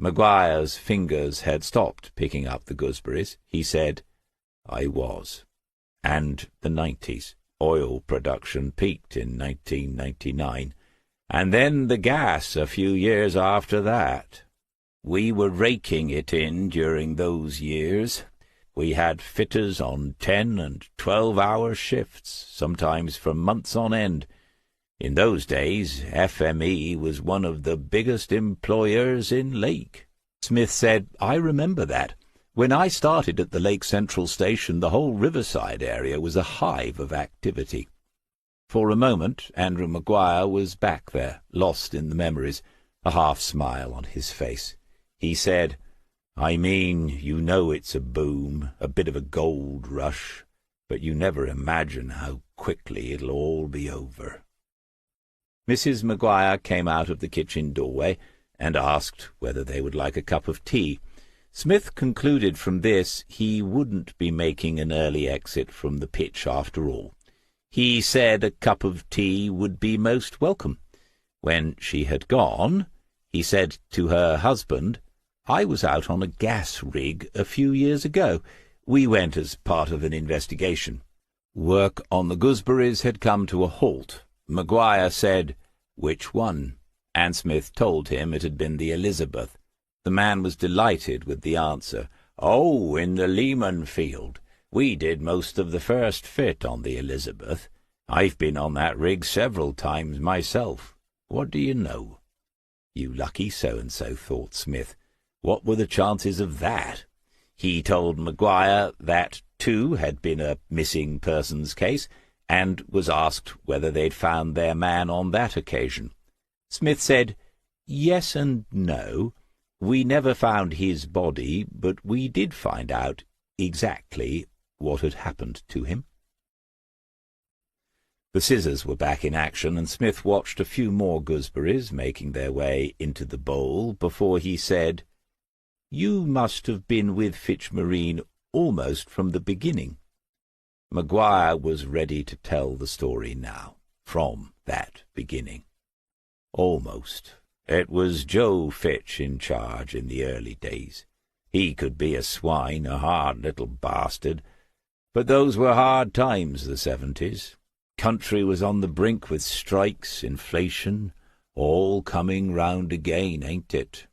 Maguire's fingers had stopped picking up the gooseberries. He said, "I was. And the 90s. Oil production peaked in 1999. And then the gas a few years after that. We were raking it in during those years. We had fitters on 10 and 12-hour shifts, sometimes for months on end. In those days, FME was one of the biggest employers in Lake." Smith said, "I remember that. When I started at the Lake Central Station, the whole Riverside area was a hive of activity." For a moment, Andrew Maguire was back there, lost in the memories, a half-smile on his face. He said, "I mean, you know it's a boom, a bit of a gold rush, but you never imagine how quickly it'll all be over." Mrs. Maguire came out of the kitchen doorway and asked whether they would like a cup of tea. Smith concluded from this he wouldn't be making an early exit from the pitch after all. He said a cup of tea would be most welcome. When she had gone, he said to her husband, "I was out on a gas rig a few years ago. We went as part of an investigation." Work on the gooseberries had come to a halt. Maguire said, "Which one?" and Smith told him it had been the Elizabeth. The man was delighted with the answer. "Oh, in the Lehman field. We did most of the first fit on the Elizabeth. I've been on that rig several times myself. What do you know?" You lucky so-and-so, thought Smith. What were the chances of that? He told Maguire that, too, had been a missing persons case, and was asked whether they'd found their man on that occasion. Smith said, "Yes and no. We never found his body, but we did find out exactly what had happened to him." The scissors were back in action, and Smith watched a few more gooseberries making their way into the bowl before he said, "You must have been with Fitchmarine almost from the beginning." Maguire was ready to tell the story now, from that beginning. "Almost. It was Joe Fitch in charge in the early days. He could be a swine, a hard little bastard. But those were hard times, the 70s. Country was on the brink with strikes, inflation, all coming round again, ain't it?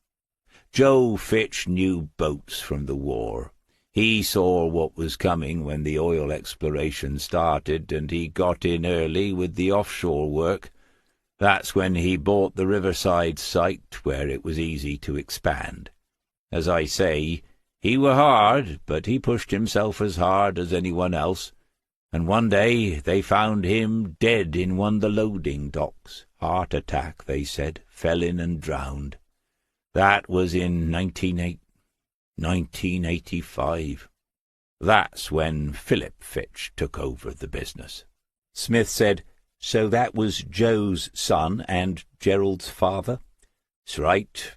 Joe Fitch knew boats from the war. He saw what was coming when the oil exploration started, and he got in early with the offshore work. That's when he bought the Riverside site, where it was easy to expand. As I say, he were hard, but he pushed himself as hard as anyone else, and one day they found him dead in one of the loading docks. Heart attack, they said, fell in and drowned. That was in 1985. That's when Philip Fitch took over the business." Smith said, "So that was Joe's son and Gerald's father?" "'S right.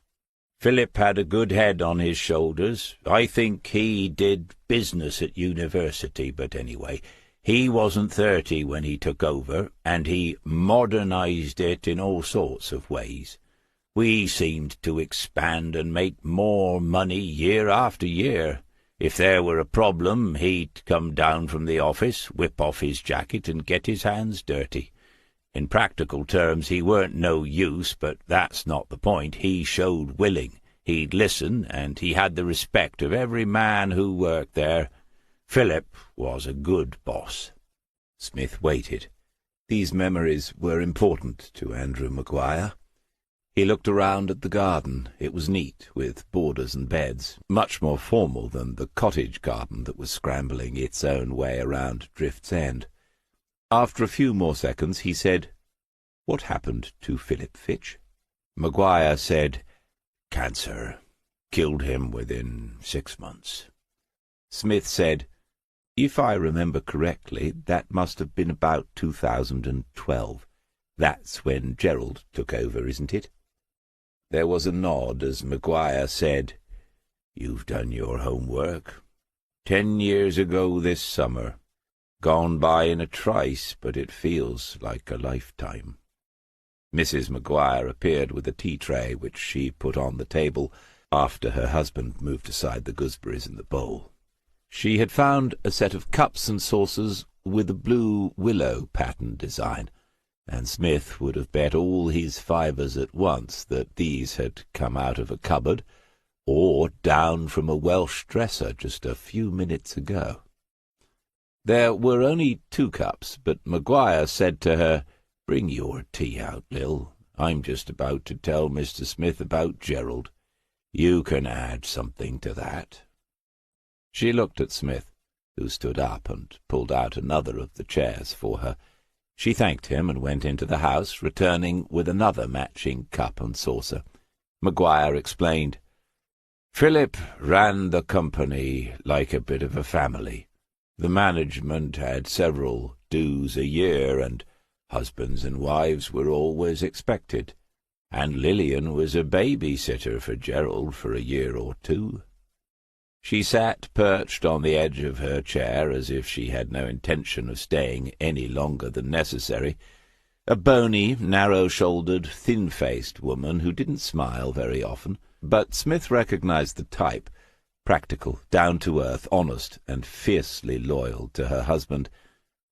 Philip had a good head on his shoulders. I think he did business at university, but anyway, he wasn't 30 when he took over, and he modernized it in all sorts of ways. We seemed to expand and make more money year after year. If there were a problem, he'd come down from the office, whip off his jacket, and get his hands dirty. In practical terms, he weren't no use, but that's not the point. He showed willing. He'd listen, and he had the respect of every man who worked there. Philip was a good boss." Smith waited. These memories were important to Andrew Maguire. He looked around at the garden. It was neat, with borders and beds, much more formal than the cottage garden that was scrambling its own way around Drift's End. After a few more seconds, he said, "What happened to Philip Fitch?" Maguire said, "Cancer. Killed him within 6 months." Smith said, "If I remember correctly, that must have been about 2012. That's when Gerald took over, isn't it?" There was a nod as Maguire said, "You've done your homework. 10 years ago this summer. Gone by in a trice, but it feels like a lifetime." Mrs. Maguire appeared with a tea-tray, which she put on the table after her husband moved aside the gooseberries in the bowl. She had found a set of cups and saucers with a blue willow pattern design, and Smith would have bet all his fivers at once that these had come out of a cupboard or down from a Welsh dresser just a few minutes ago. There were only 2 cups, but Maguire said to her, "Bring your tea out, Lil. I'm just about to tell Mr. Smith about Gerald. You can add something to that." She looked at Smith, who stood up and pulled out another of the chairs for her. She thanked him and went into the house, returning with another matching cup and saucer. Maguire explained, "Philip ran the company like a bit of a family. The management had several dues a year, and husbands and wives were always expected, and Lillian was a babysitter for Gerald for a year or 2. She sat perched on the edge of her chair as if she had no intention of staying any longer than necessary, a bony, narrow-shouldered, thin-faced woman who didn't smile very often, but Smith recognized the type, practical, down-to-earth, honest, and fiercely loyal to her husband,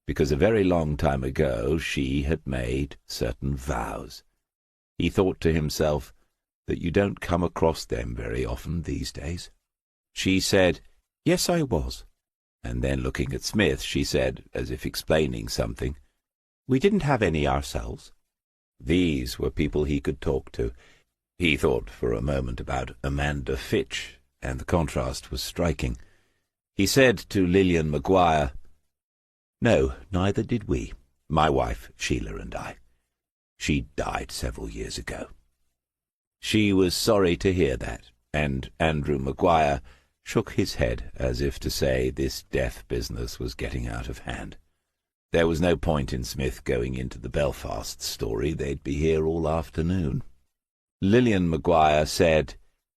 because a very long time ago she had made certain vows. He thought to himself that you don't come across them very often these days. She said, "Yes, I was." And then, looking at Smith, she said, as if explaining something, "We didn't have any ourselves." These were people he could talk to. He thought for a moment about Amanda Fitch, and the contrast was striking. He said to Lillian Maguire, "No, neither did we, my wife, Sheila, and I. She died several years ago." She was sorry to hear that, and Andrew Maguire shook his head as if to say this death business was getting out of hand. There was no point in Smith going into the Belfast story. They'd be here all afternoon. Lillian Maguire said,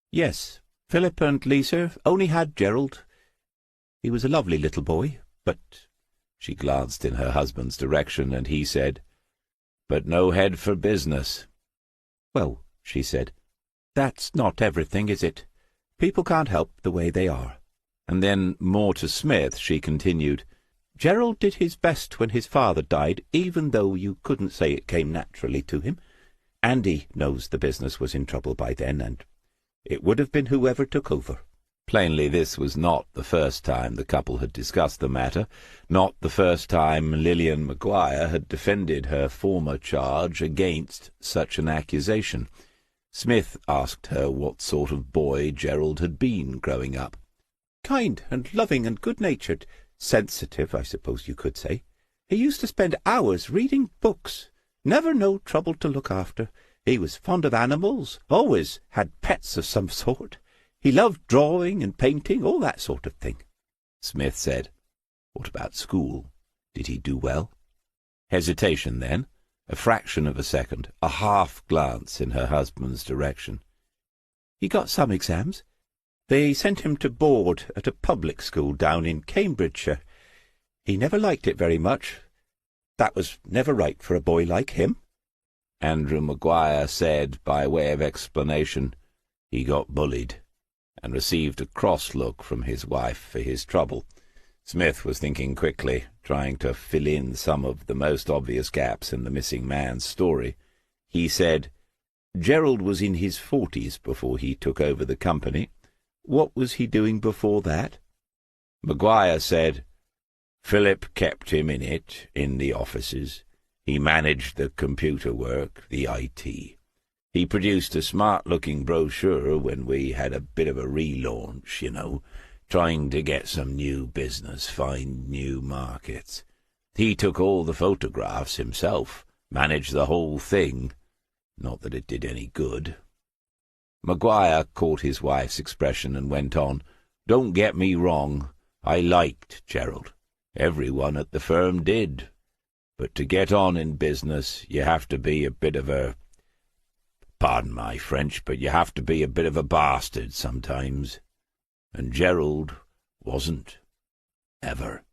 "Yes, Philip and Lisa only had Gerald. He was a lovely little boy, but—" She glanced in her husband's direction, and he said, "But no head for business." "Well," she said, "that's not everything, is it? People can't help the way they are." And then, more to Smith, she continued, "Gerald did his best when his father died, even though you couldn't say it came naturally to him. Andy knows the business was in trouble by then, and it would have been whoever took over." Plainly this was not the first time the couple had discussed the matter, not the first time Lillian Maguire had defended her former charge against such an accusation. Smith asked her what sort of boy Gerald had been growing up. "Kind and loving and good-natured. Sensitive, I suppose you could say. He used to spend hours reading books. Never no trouble to look after. He was fond of animals, always had pets of some sort. He loved drawing and painting, all that sort of thing." Smith said, "What about school? Did he do well?" Hesitation then, a fraction of a second, a half-glance in her husband's direction. "He got some exams. They sent him to board at a public school down in Cambridgeshire. He never liked it very much. That was never right for a boy like him." Andrew Maguire said, by way of explanation, "He got bullied," and received a cross look from his wife for his trouble. Smith was thinking quickly, trying to fill in some of the most obvious gaps in the missing man's story. He said, "Gerald was in his 40s before he took over the company. What was he doing before that?" Maguire said, "Philip kept him in it, in the offices. He managed the computer work, the IT. He produced a smart-looking brochure when we had a bit of a relaunch, you know, trying to get some new business, find new markets. He took all the photographs himself, managed the whole thing. Not that it did any good." Maguire caught his wife's expression and went on, "Don't get me wrong. I liked Gerald. Everyone at the firm did. But to get on in business, you have to be a bit of a— pardon my French, but you have to be a bit of a bastard sometimes. And Gerald wasn't. Ever."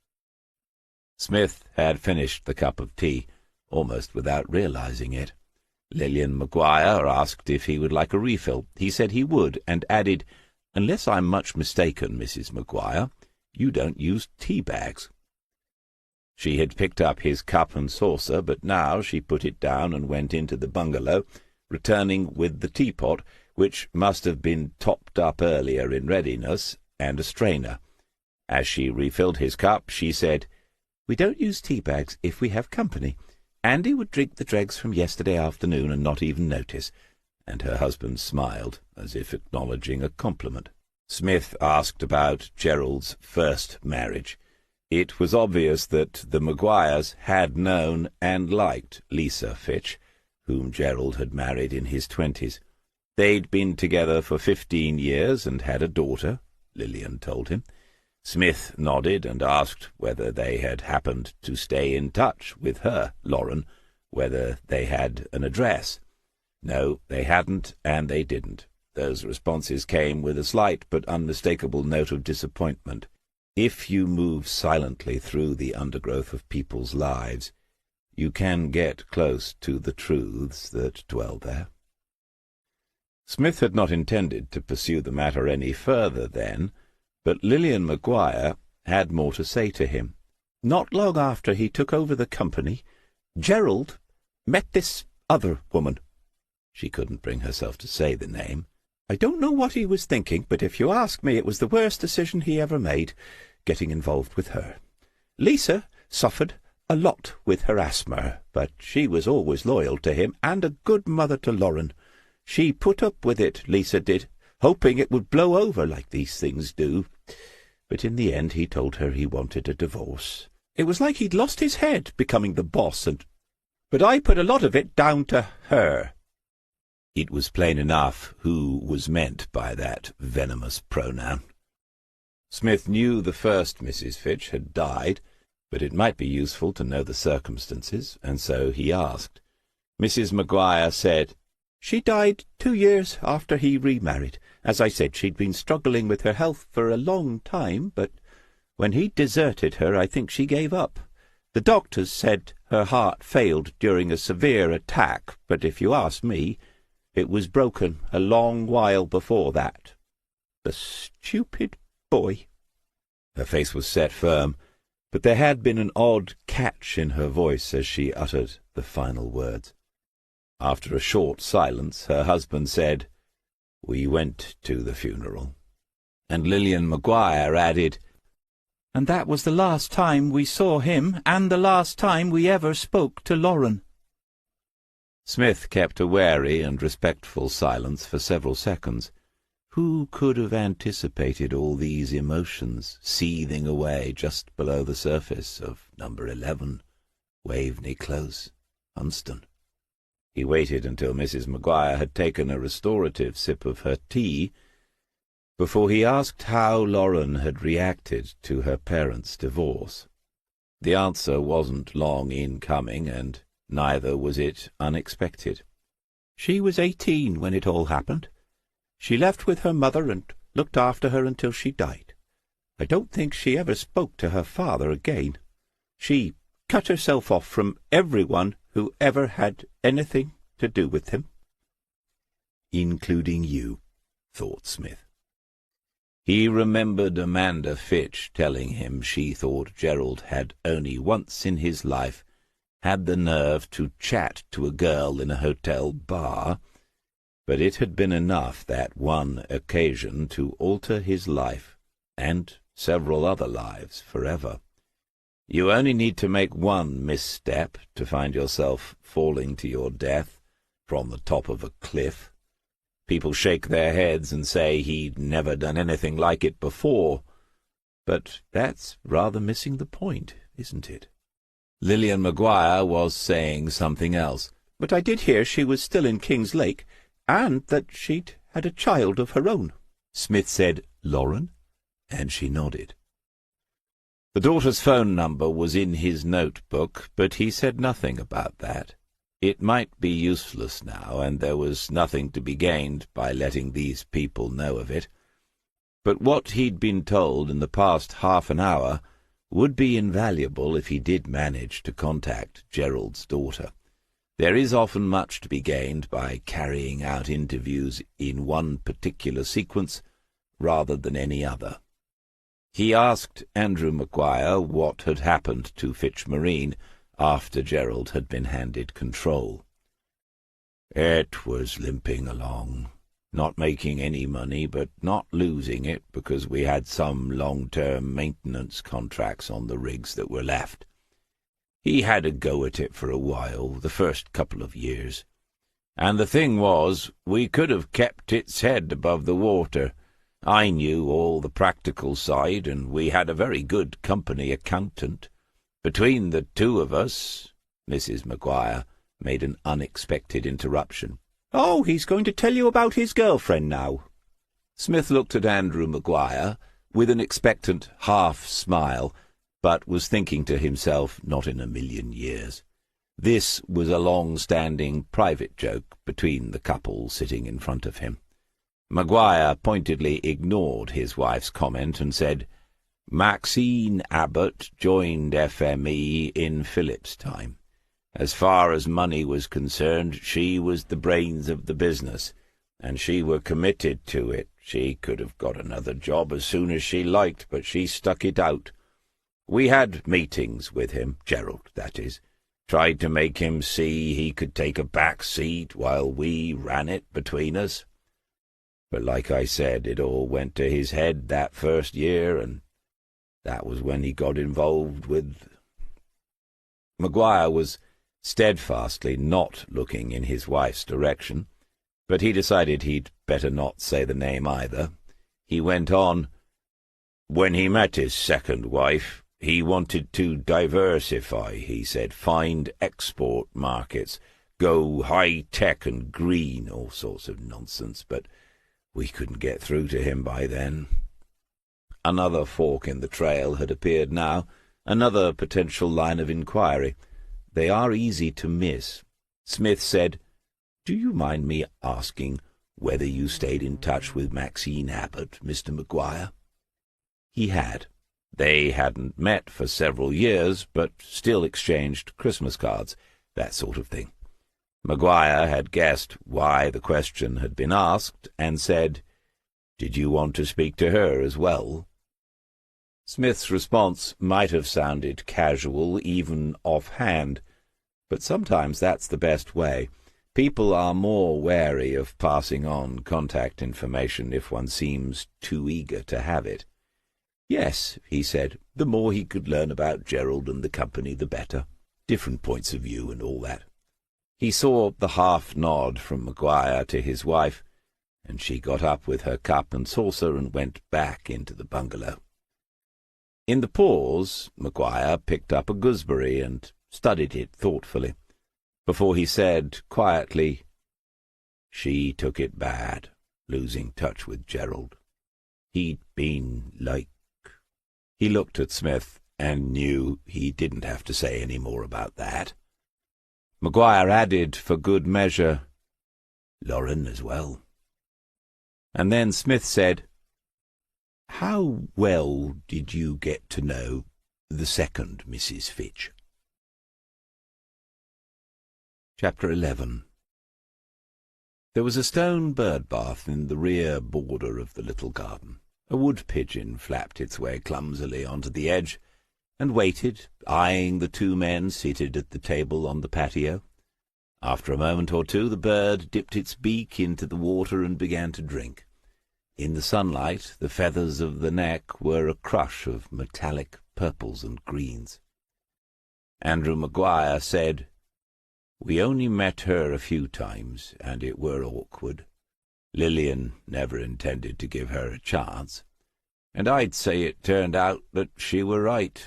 Smith had finished the cup of tea, almost without realizing it. Lillian Maguire asked if he would like a refill. He said he would, and added, "Unless I'm much mistaken, Mrs. Maguire, you don't use tea-bags." She had picked up his cup and saucer, but now she put it down and went into the bungalow, returning with the teapot, which must have been topped up earlier in readiness, and a strainer. As she refilled his cup, she said, "We don't use tea-bags if we have company. Andy would drink the dregs from yesterday afternoon and not even notice," and her husband smiled, as if acknowledging a compliment. Smith asked about Gerald's first marriage. It was obvious that the Maguires had known and liked Lisa Fitch, whom Gerald had married in his 20s. They'd been together for 15 years and had a daughter, Lillian told him. Smith nodded and asked whether they had happened to stay in touch with her, Lauren, whether they had an address. No, they hadn't, and they didn't. Those responses came with a slight but unmistakable note of disappointment. If you move silently through the undergrowth of people's lives, you can get close to the truths that dwell there. Smith had not intended to pursue the matter any further then, but Lillian Maguire had more to say to him. Not long after he took over the company, Gerald met this other woman. She couldn't bring herself to say the name. I don't know what he was thinking, but if you ask me, it was the worst decision he ever made, getting involved with her. Lisa suffered a lot with her asthma, but she was always loyal to him and a good mother to Lauren. She put up with it, Lisa did, hoping it would blow over like these things do. But in the end he told her he wanted a divorce. It was like he'd lost his head becoming the boss, but I put a lot of it down to her. It was plain enough who was meant by that venomous pronoun. Smith knew the first Mrs. Fitch had died, but it might be useful to know the circumstances, and so he asked. Mrs. Maguire said, "She died 2 years after he remarried. As I said, she'd been struggling with her health for a long time, but when he deserted her, I think she gave up. The doctors said her heart failed during a severe attack, but if you ask me, it was broken a long while before that. The stupid boy." Her face was set firm, but there had been an odd catch in her voice as she uttered the final words. After a short silence, her husband said, "We went to the funeral." And Lillian Maguire added, "And that was the last time we saw him, and the last time we ever spoke to Lauren." Smith kept a wary and respectful silence for several seconds. Who could have anticipated all these emotions seething away just below the surface of number 11, Waveney Close, Hunston? He waited until Mrs. Maguire had taken a restorative sip of her tea before he asked how Lauren had reacted to her parents' divorce. The answer wasn't long in coming, and neither was it unexpected. "She was 18 when it all happened. She left with her mother and looked after her until she died. I don't think she ever spoke to her father again. She cut herself off from everyone who ever had anything to do with him." "Including you," thought Smith. He remembered Amanda Fitch telling him she thought Gerald had only once in his life had the nerve to chat to a girl in a hotel bar, but it had been enough that one occasion to alter his life, and several other lives, forever. You only need to make one misstep to find yourself falling to your death from the top of a cliff. People shake their heads and say he'd never done anything like it before, but that's rather missing the point, isn't it? Lillian Maguire was saying something else. "But I did hear she was still in King's Lake, and that she'd had a child of her own." Smith said, "Lauren?" and she nodded. The daughter's phone number was in his notebook, but he said nothing about that. It might be useless now, and there was nothing to be gained by letting these people know of it. But what he'd been told in the past half an hour would be invaluable if he did manage to contact Gerald's daughter. There is often much to be gained by carrying out interviews in one particular sequence rather than any other. He asked Andrew Maguire what had happened to Fitch Marine after Gerald had been handed control. "It was limping along, not making any money, but not losing it because we had some long-term maintenance contracts on the rigs that were left. He had a go at it for a while, the first couple of years. And the thing was, we could have kept its head above the water. I knew all the practical side, and we had a very good company accountant. Between the two of us—" Mrs. Maguire made an unexpected interruption. "Oh, he's going to tell you about his girlfriend now." Smith looked at Andrew Maguire with an expectant half-smile, but was thinking to himself, not in a million years. This was a long-standing private joke between the couple sitting in front of him. Maguire pointedly ignored his wife's comment and said, "Maxine Abbott joined FME in Philip's time. As far as money was concerned, she was the brains of the business, and she were committed to it. She could have got another job as soon as she liked, but she stuck it out. We had meetings with him, Gerald, that is, tried to make him see he could take a back seat while we ran it between us. But like I said, it all went to his head that first year, and that was when he got involved with—" Maguire was steadfastly not looking in his wife's direction, but he decided he'd better not say the name either. He went on, "When he met his second wife, he wanted to diversify, he said, find export markets, go high-tech and green, all sorts of nonsense, but we couldn't get through to him by then." Another fork in the trail had appeared now, Another potential line of inquiry. They are easy to miss. Smith said, "Do you mind me asking whether you stayed in touch with Maxine Abbott, Mr. Maguire?" He had. They hadn't met for several years, but still exchanged Christmas cards, that sort of thing. Maguire had guessed why the question had been asked, and said, "Did you want to speak to her as well?" Smith's response might have sounded casual, even offhand, but sometimes that's the best way. People are more wary of passing on contact information if one seems too eager to have it. "Yes," he said, "the more he could learn about Gerald and the company, the better. Different points of view and all that." He saw the half-nod from Maguire to his wife, and she got up with her cup and saucer and went back into the bungalow. In the pause, Maguire picked up a gooseberry and studied it thoughtfully, before he said quietly, "She took it bad, losing touch with Gerald. He'd been like—" He looked at Smith and knew he didn't have to say any more about that. Maguire added, for good measure, "Lauren as well." And then Smith said, "How well did you get to know the second Mrs. Fitch?" Chapter 11. There was a stone bird bath in the rear border of the little garden. A wood pigeon flapped its way clumsily onto the edge, and waited, eyeing the two men seated at the table on the patio. After a moment or two the bird dipped its beak into the water and began to drink. In the sunlight the feathers of the neck were a crush of metallic purples and greens. Andrew Maguire said, "We only met her a few times, and it were awkward. Lillian never intended to give her a chance, and I'd say it turned out that she were right.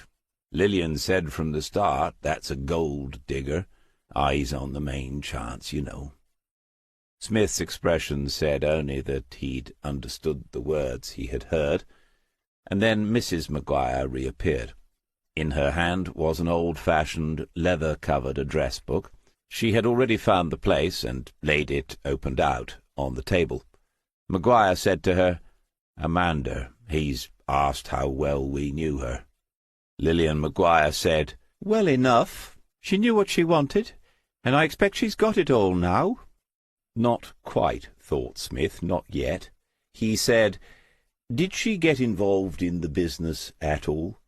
Lillian said from the start, that's a gold digger, eyes on the main chance, you know." Smith's expression said only that he'd understood the words he had heard, and then Mrs. Maguire reappeared. In her hand was an old-fashioned, leather-covered address-book. She had already found the place and laid it, opened out, on the table. Maguire said to her, "Amanda, he's asked how well we knew her." Lillian Maguire said, "Well enough. She knew what she wanted, and I expect she's got it all now." Not quite, thought Smith, not yet. He said, "Did she get involved in the business at all?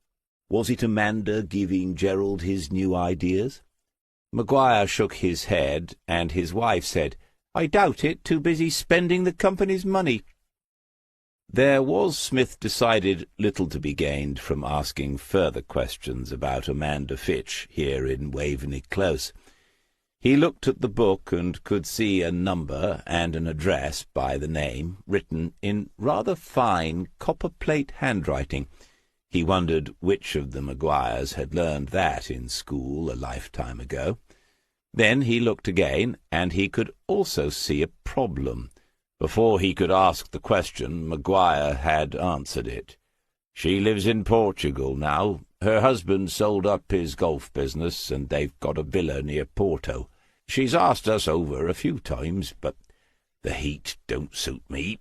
Was it Amanda giving Gerald his new ideas?" Maguire shook his head, and his wife said, "I doubt it, too busy spending the company's money." There was, Smith decided, little to be gained from asking further questions about Amanda Fitch here in Waveney Close. He looked at the book and could see a number and an address by the name, written in rather fine copper-plate handwriting. He wondered which of the Maguires had learned that in school a lifetime ago. Then he looked again, and he could also see a problem. Before he could ask the question, Maguire had answered it. "She lives in Portugal now. Her husband sold up his golf business, and they've got a villa near Porto. She's asked us over a few times, but the heat don't suit me."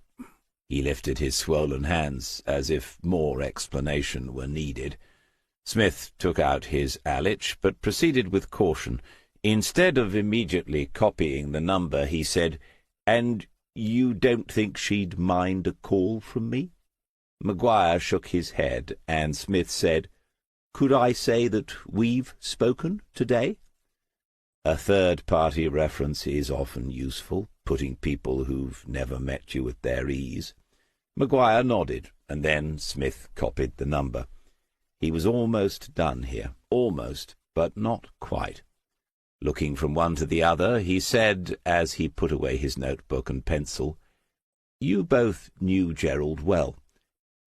He lifted his swollen hands, as if more explanation were needed. Smith took out his Alitch, but proceeded with caution. Instead of immediately copying the number, he said, "And you don't think she'd mind a call from me?" Maguire shook his head, and Smith said, "Could I say that we've spoken today?" A third-party reference is often useful, putting people who've never met you at their ease. Maguire nodded, and then Smith copied the number. He was almost done here. Almost, but not quite. Looking from one to the other, he said, as he put away his notebook and pencil, "You both knew Gerald well.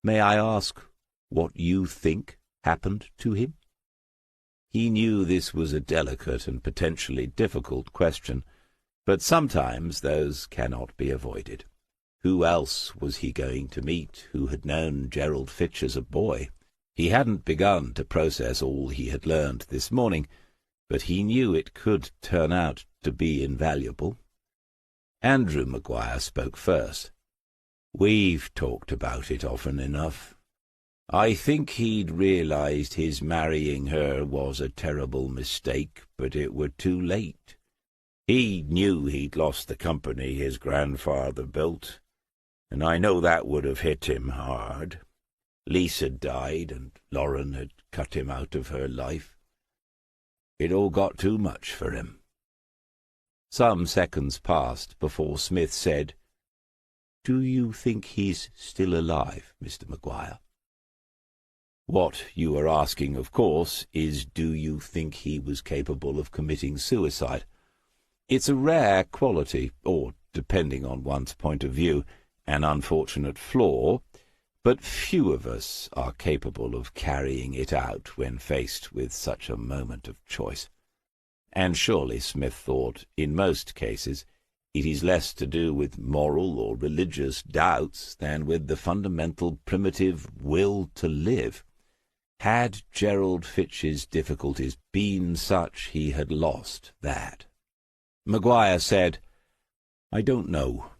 May I ask what you think happened to him?" He knew this was a delicate and potentially difficult question, but sometimes those cannot be avoided. Who else was he going to meet who had known Gerald Fitch as a boy? He hadn't begun to process all he had learned this morning, but he knew it could turn out to be invaluable. Andrew Maguire spoke first. "We've talked about it often enough. I think he'd realized his marrying her was a terrible mistake, but it were too late. He knew he'd lost the company his grandfather built, and I know that would have hit him hard. Lisa died, and Lauren had cut him out of her life. It all got too much for him." Some seconds passed before Smith said, "Do you think he's still alive, Mr. Maguire?" "What you are asking, of course, is do you think he was capable of committing suicide? It's a rare quality, or, depending on one's point of view, an unfortunate flaw, but few of us are capable of carrying it out when faced with such a moment of choice. And surely, Smith thought, in most cases, it is less to do with moral or religious doubts than with the fundamental primitive will to live. Had Gerald Fitch's difficulties been such, he had lost that. Maguire said, "I don't know,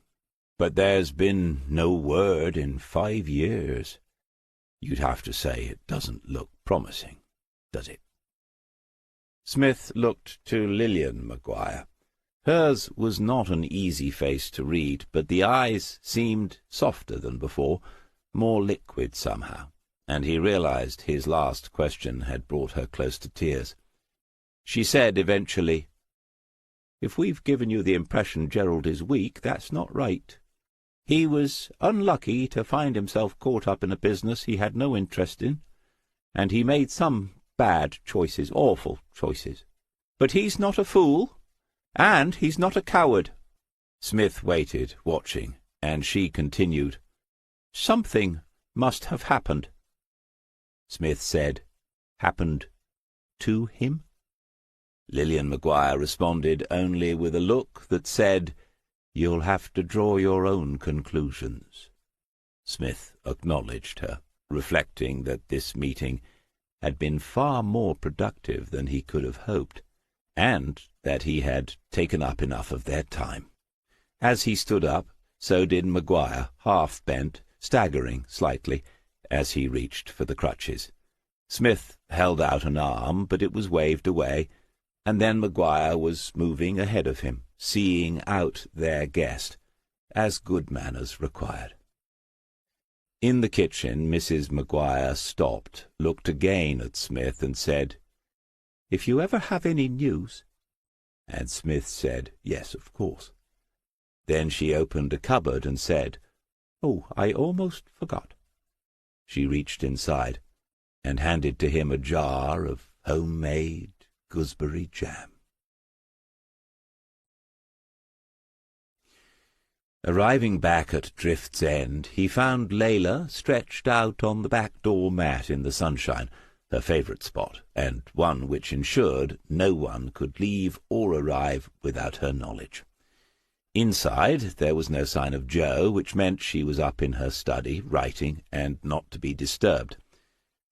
but there's been no word in 5 years. You'd have to say it doesn't look promising, does it?" Smith looked to Lillian Maguire. Hers was not an easy face to read, but the eyes seemed softer than before, more liquid somehow, and he realized his last question had brought her close to tears. She said eventually, "If we've given you the impression Gerald is weak, that's not right. He was unlucky to find himself caught up in a business he had no interest in, and he made some bad choices, awful choices. But he's not a fool, and he's not a coward." Smith waited, watching, and she continued, "Something must have happened." Smith said, "Happened to him?" Lillian Maguire responded only with a look that said, "You'll have to draw your own conclusions." Smith acknowledged her, reflecting that this meeting had been far more productive than he could have hoped, and that he had taken up enough of their time. As he stood up, so did Maguire, half-bent, staggering slightly, as he reached for the crutches. Smith held out an arm, but it was waved away, and then Maguire was moving ahead of him, seeing out their guest, as good manners required. In the kitchen, Mrs. Maguire stopped, looked again at Smith, and said, "If you ever have any news—" And Smith said, "Yes, of course." Then she opened a cupboard and said, "Oh, I almost forgot." She reached inside and handed to him a jar of homemade gooseberry jam. Arriving back at Drift's End, he found Layla stretched out on the back door mat in the sunshine, her favourite spot, and one which ensured no one could leave or arrive without her knowledge. Inside there was no sign of Jo, which meant she was up in her study, writing, and not to be disturbed.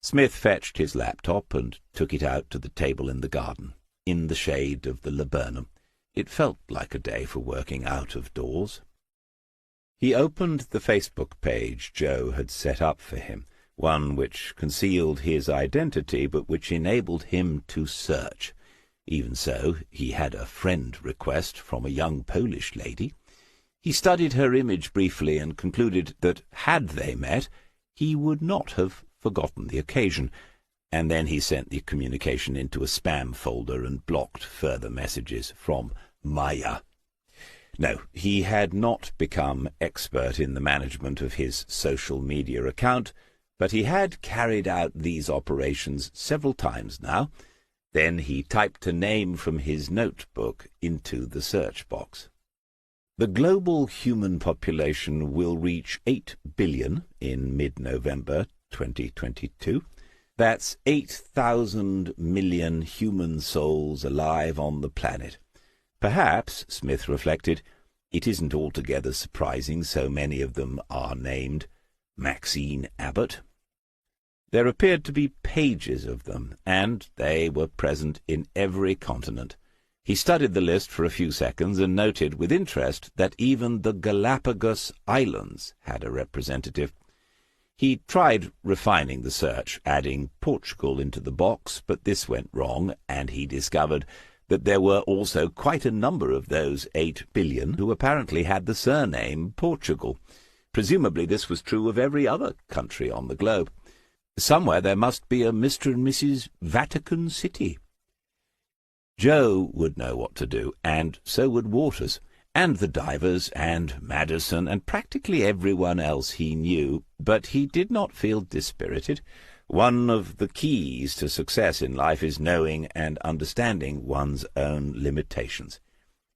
Smith fetched his laptop and took it out to the table in the garden, in the shade of the laburnum. It felt like a day for working out of doors. He opened the Facebook page Jo had set up for him, one which concealed his identity but which enabled him to search. Even so, he had a friend request from a young Polish lady. He studied her image briefly and concluded that, had they met, he would not have forgotten the occasion, and then he sent the communication into a spam folder and blocked further messages from Maya. No, he had not become expert in the management of his social media account, but he had carried out these operations several times now. Then he typed a name from his notebook into the search box. The global human population will reach 8 billion in mid-November 2022. That's 8,000 million human souls alive on the planet. Perhaps, Smith reflected, it isn't altogether surprising so many of them are named Maxine Abbott. There appeared to be pages of them, and they were present in every continent. He studied the list for a few seconds and noted with interest that even the Galapagos Islands had a representative. He tried refining the search, adding Portugal into the box, but this went wrong, and he discovered that there were also quite a number of those 8 billion who apparently had the surname Portugal. Presumably this was true of every other country on the globe. Somewhere there must be a Mr. and Mrs. Vatican City. Joe would know what to do, and so would Waters, and the divers, and Madison, and practically everyone else he knew, but he did not feel dispirited. One of the keys to success in life is knowing and understanding one's own limitations.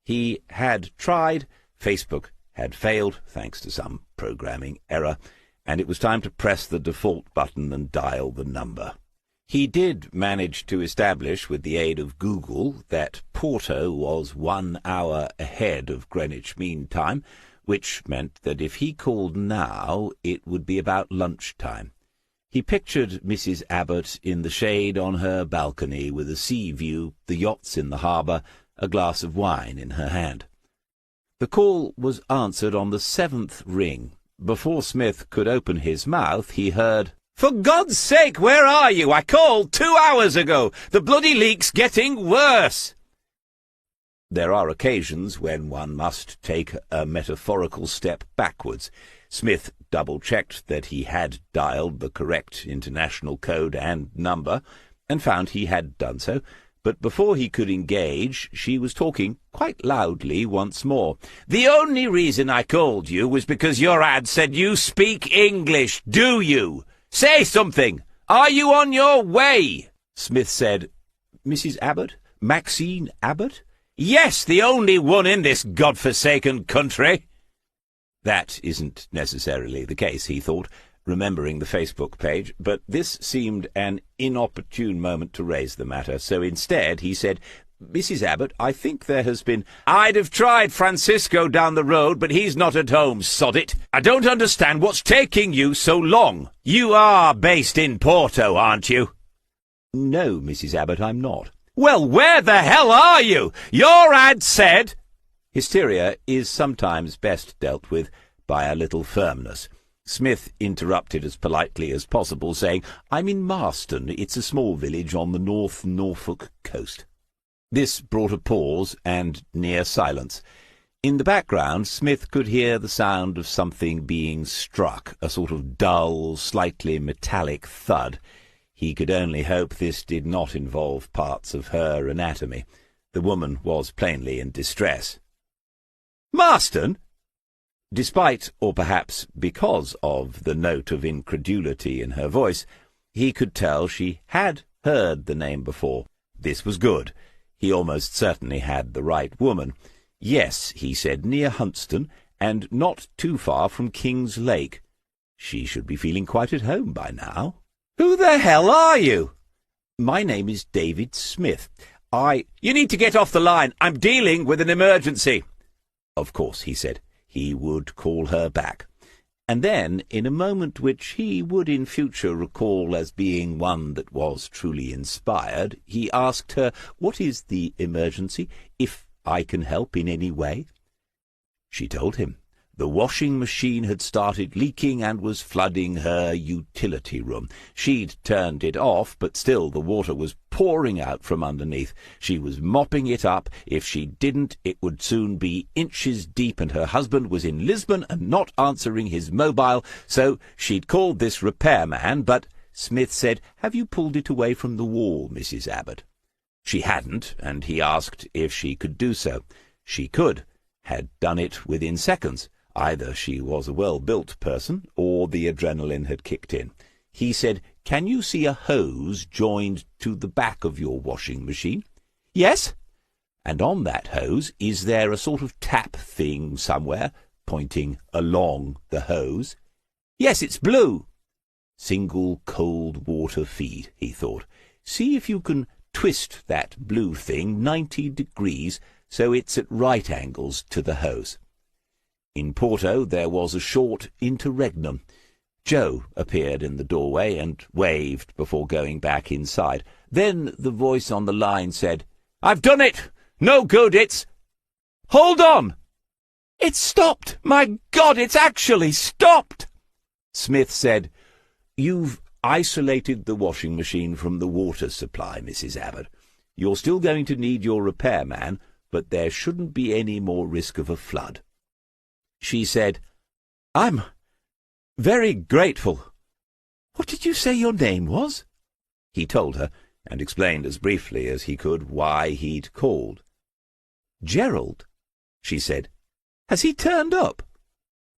He had tried, Facebook had failed, thanks to some programming error, and it was time to press the default button and dial the number. He did manage to establish, with the aid of Google, that Porto was 1 hour ahead of Greenwich Mean Time, which meant that if he called now, it would be about lunchtime. He pictured Mrs. Abbott in the shade on her balcony with a sea view, the yachts in the harbour, a glass of wine in her hand. The call was answered on the 7th ring. Before Smith could open his mouth, he heard, "For God's sake, where are you? I called 2 hours ago. The bloody leak's getting worse." There are occasions when one must take a metaphorical step backwards. Smith double-checked that he had dialed the correct international code and number, and found he had done so, but before he could engage, she was talking quite loudly once more. "The only reason I called you was because your ad said you speak English, do you? Say something! Are you on your way?" Smith said, "Mrs. Abbott? Maxine Abbott?" "Yes, the only one in this godforsaken country." That isn't necessarily the case, he thought, remembering the Facebook page, but this seemed an inopportune moment to raise the matter, so instead he said, "Mrs. Abbott, I think there has been—" "I'd have tried Francisco down the road, but he's not at home, sod it. I don't understand what's taking you so long. You are based in Porto, aren't you?" "No, Mrs. Abbott, I'm not." "Well, where the hell are you? Your ad said—" Hysteria is sometimes best dealt with by a little firmness. Smith interrupted as politely as possible, saying, "I'm in Marston. It's a small village on the North Norfolk coast." This brought a pause and near silence. In the background, Smith could hear the sound of something being struck, a sort of dull, slightly metallic thud. He could only hope this did not involve parts of her anatomy. The woman was plainly in distress. "Marston?" Despite, or perhaps because of, the note of incredulity in her voice, he could tell she had heard the name before. This was good. He almost certainly had the right woman. "Yes," he said, "near Huntston, and not too far from King's Lake." She should be feeling quite at home by now. "Who the hell are you?" "My name is David Smith. You need to get off the line. I'm dealing with an emergency." Of course, he said. He would call her back. And then, in a moment which he would in future recall as being one that was truly inspired, he asked her, "What is the emergency, if I can help in any way?" She told him. The washing machine had started leaking and was flooding her utility room. She'd turned it off, but still the water was pouring out from underneath. She was mopping it up. If she didn't, it would soon be inches deep, and her husband was in Lisbon and not answering his mobile, so she'd called this repairman, but Smith said, "Have you pulled it away from the wall, Mrs. Abbott?" She hadn't, and he asked if she could do so. She could, had done it within seconds. Either she was a well-built person, or the adrenaline had kicked in. He said, "Can you see a hose joined to the back of your washing machine?" "Yes." "And on that hose, is there a sort of tap thing somewhere, pointing along the hose?" "Yes, it's blue." Single cold water feed, he thought. See if you can twist that blue thing 90 degrees so it's at right angles to the hose. In Porto there was a short interregnum. Joe appeared in the doorway and waved before going back inside. Then the voice on the line said, "I've done it! No good, it's... Hold on! It's stopped! My God, it's actually stopped!" Smith said, "You've isolated the washing machine from the water supply, Mrs. Abbott. You're still going to need your repairman, but there shouldn't be any more risk of a flood." She said, "I'm very grateful. What did you say your name was?" He told her, and explained as briefly as he could why he'd called. "Gerald," she said. "Has he turned up?"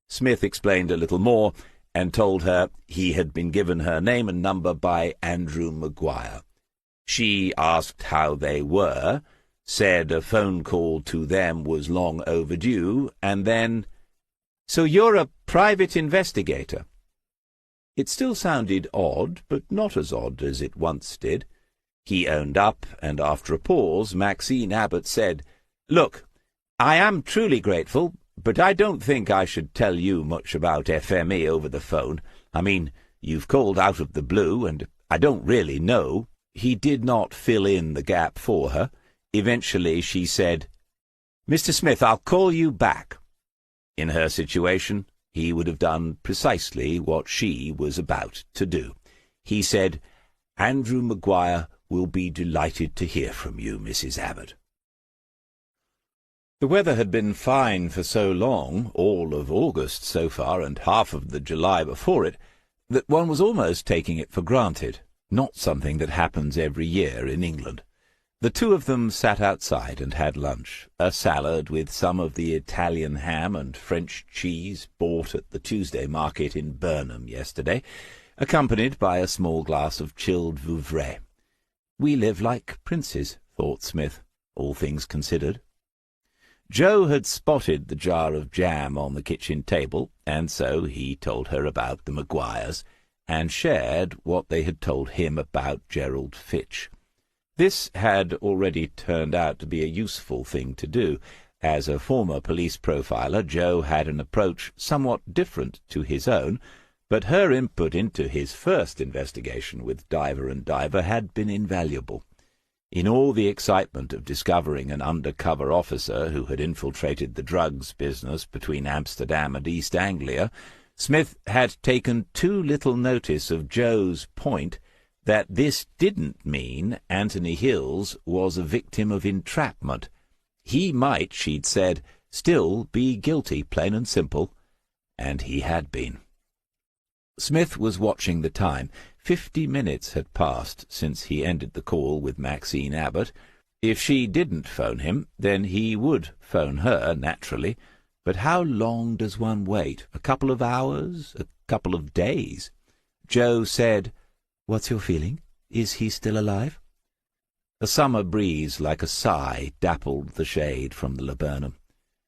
Smith explained a little more, and told her he had been given her name and number by Andrew Maguire. She asked how they were, said a phone call to them was long overdue, and then, "So you're a private investigator?" It still sounded odd, but not as odd as it once did. He owned up, and after a pause, Maxine Abbott said, "Look, I am truly grateful, but I don't think I should tell you much about FME over the phone. I mean, you've called out of the blue, and I don't really know." He did not fill in the gap for her. Eventually she said, "Mr. Smith, I'll call you back." In her situation, he would have done precisely what she was about to do. He said, "Andrew Maguire will be delighted to hear from you, Mrs. Abbott." The weather had been fine for so long, all of August so far and half of the July before it, that one was almost taking it for granted, not something that happens every year in England. The two of them sat outside and had lunch, a salad with some of the Italian ham and French cheese bought at the Tuesday market in Burnham yesterday, accompanied by a small glass of chilled Vouvray. We live like princes, thought Smith, all things considered. Joe had spotted the jar of jam on the kitchen table, and so he told her about the Maguires, and shared what they had told him about Gerald Fitch. This had already turned out to be a useful thing to do. As a former police profiler, Joe had an approach somewhat different to his own, but her input into his first investigation with Diver and Diver had been invaluable. In all the excitement of discovering an undercover officer who had infiltrated the drugs business between Amsterdam and East Anglia, Smith had taken too little notice of Joe's point that this didn't mean Anthony Hills was a victim of entrapment. He might, she'd said, still be guilty, plain and simple, and he had been. Smith was watching the time. 50 minutes had passed since he ended the call with Maxine Abbott. If she didn't phone him, then he would phone her, naturally. But how long does one wait? A couple of hours? A couple of days? Joe said, "What's your feeling? Is he still alive?" A summer breeze like a sigh dappled the shade from the laburnum.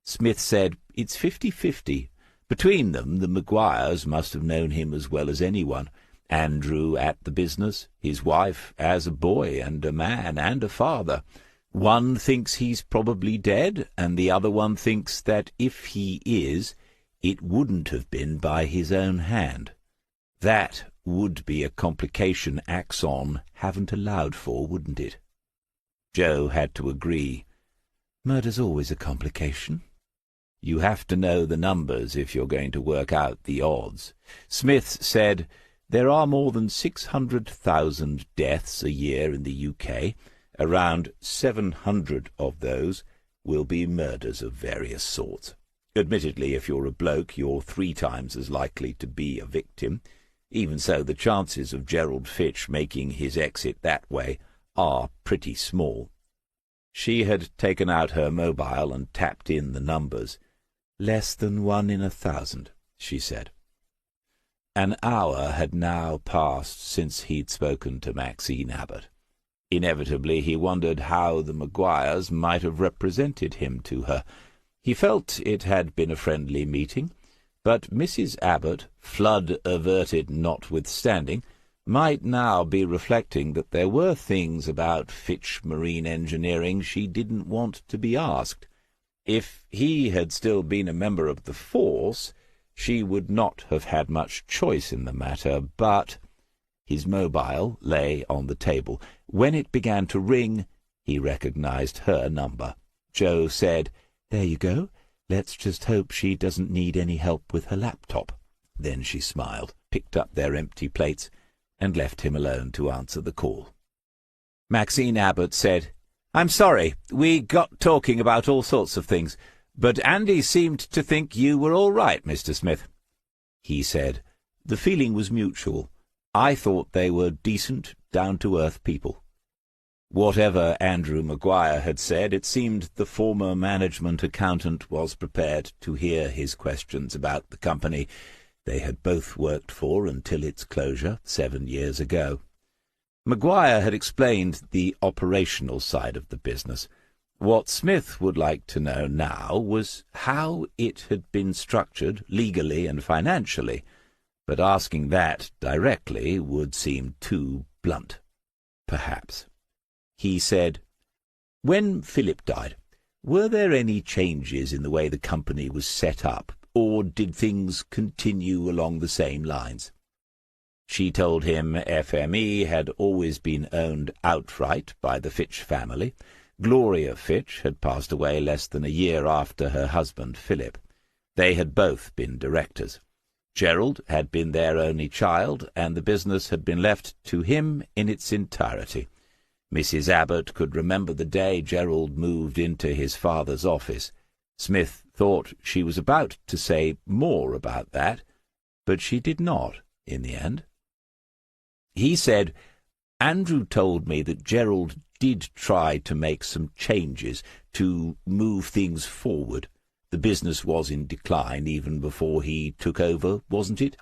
Smith said, "It's 50-50. Between them, the Maguires must have known him as well as anyone. Andrew at the business, his wife as a boy and a man and a father. One thinks he's probably dead, and the other one thinks that if he is, it wouldn't have been by his own hand. That would be a complication Axon haven't allowed for, wouldn't it?" Joe had to agree. "Murder's always a complication. You have to know the numbers if you're going to work out the odds." Smith said, "There are more than 600,000 deaths a year in the UK. Around 700 of those will be murders of various sorts. Admittedly, if you're a bloke, you're 3 times as likely to be a victim. Even so, the chances of Gerald Fitch making his exit that way are pretty small." She had taken out her mobile and tapped in the numbers. "Less than 1 in 1,000, she said. An hour had now passed since he'd spoken to Maxine Abbott. Inevitably he wondered how the Maguires might have represented him to her. He felt it had been a friendly meeting, but Mrs. Abbott, flood-averted notwithstanding, might now be reflecting that there were things about Fitch Marine Engineering she didn't want to be asked. If he had still been a member of the force, She would not have had much choice in the matter, but— His mobile lay on the table. When it began to ring, he recognized her number. Joe said, "There you go. Let's just hope she doesn't need any help with her laptop." Then she smiled, picked up their empty plates, and left him alone to answer the call. Maxine Abbott said, "I'm sorry. We got talking about all sorts of things, but Andy seemed to think you were all right, Mr. Smith." He said, "The feeling was mutual. I thought they were decent, down-to-earth people." Whatever Andrew Maguire had said, it seemed the former management accountant was prepared to hear his questions about the company they had both worked for until its closure 7 years ago. Maguire had explained the operational side of the business. What Smith would like to know now was how it had been structured legally and financially, but asking that directly would seem too blunt. Perhaps. He said, "When Philip died, were there any changes in the way the company was set up, or did things continue along the same lines?" She told him FME had always been owned outright by the Fitch family. Gloria Fitch had passed away less than a year after her husband Philip. They had both been directors. Gerald had been their only child, and the business had been left to him in its entirety. Mrs. Abbott could remember the day Gerald moved into his father's office. Smith thought she was about to say more about that, but she did not, in the end. He said, "Andrew told me that Gerald did try to make some changes to move things forward. The business was in decline even before he took over, wasn't it?"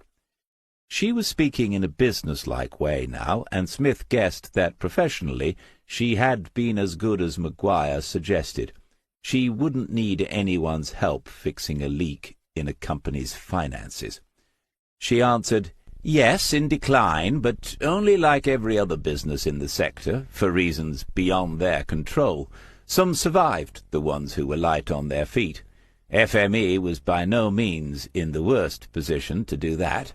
She was speaking in a business-like way now, and Smith guessed that professionally she had been as good as Maguire suggested. She wouldn't need anyone's help fixing a leak in a company's finances. She answered, "Yes, in decline, but only like every other business in the sector, for reasons beyond their control. Some survived, the ones who were light on their feet. FME was by no means in the worst position to do that."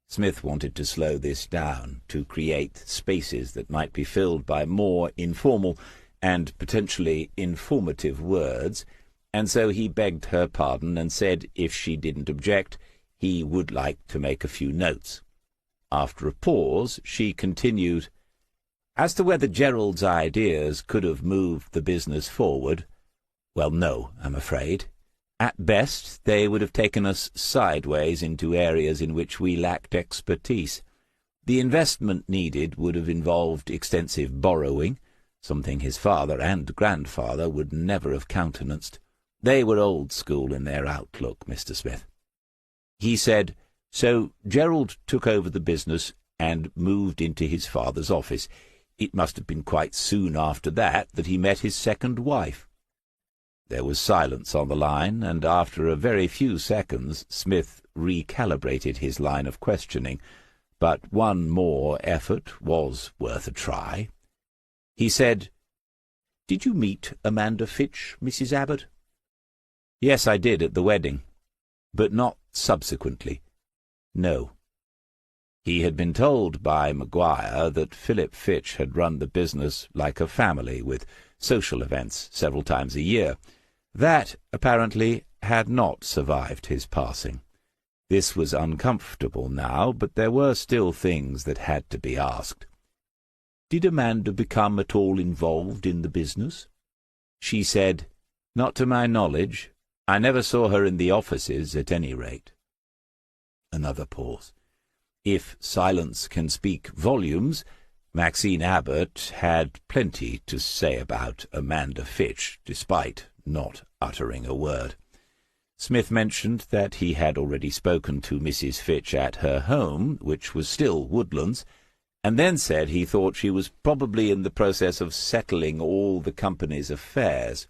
Smith wanted to slow this down, to create spaces that might be filled by more informal and potentially informative words, and so he begged her pardon and said if she didn't object, he would like to make a few notes. After a pause, she continued, "As to whether Gerald's ideas could have moved the business forward, well, no, I'm afraid. At best, they would have taken us sideways into areas in which we lacked expertise. The investment needed would have involved extensive borrowing, something his father and grandfather would never have countenanced. They were old school in their outlook, Mr. Smith." He said, "So Gerald took over the business and moved into his father's office. It must have been quite soon after that he met his second wife." There was silence on the line, and after a very few seconds Smith recalibrated his line of questioning, but one more effort was worth a try. He said, "Did you meet Amanda Fitch, Mrs. Abbott?" "Yes, I did at the wedding, but not subsequently. No." He had been told by Maguire that Philip Fitch had run the business like a family, with social events several times a year. That, apparently, had not survived his passing. This was uncomfortable now, but there were still things that had to be asked. "Did Amanda become at all involved in the business?" She said, "Not to my knowledge. I never saw her in the offices, at any rate." Another pause. If silence can speak volumes, Maxine Abbott had plenty to say about Amanda Fitch, despite not uttering a word. Smith mentioned that he had already spoken to Mrs. Fitch at her home, which was still Woodlands, and then said he thought she was probably in the process of settling all the company's affairs.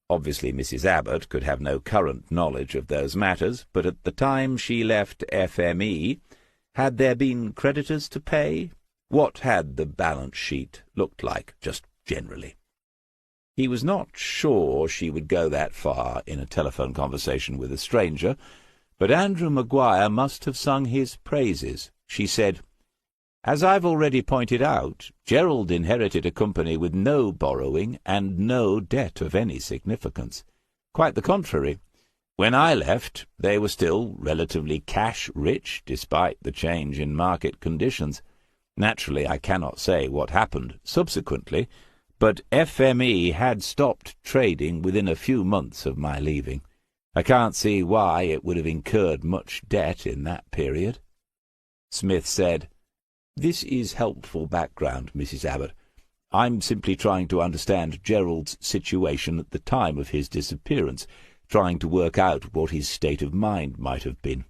Obviously Mrs. Abbott could have no current knowledge of those matters, but at the time she left FME, had there been creditors to pay? What had the balance sheet looked like, just generally? He was not sure she would go that far in a telephone conversation with a stranger, but Andrew Maguire must have sung his praises. She said, "As I've already pointed out, Gerald inherited a company with no borrowing and no debt of any significance. Quite the contrary. When I left, they were still relatively cash-rich, despite the change in market conditions. Naturally, I cannot say what happened subsequently, but FME had stopped trading within a few months of my leaving. I can't see why it would have incurred much debt in that period." Smith said, "This is helpful background, Mrs. Abbott. I'm simply trying to understand Gerald's situation at the time of his disappearance, trying to work out what his state of mind might have been.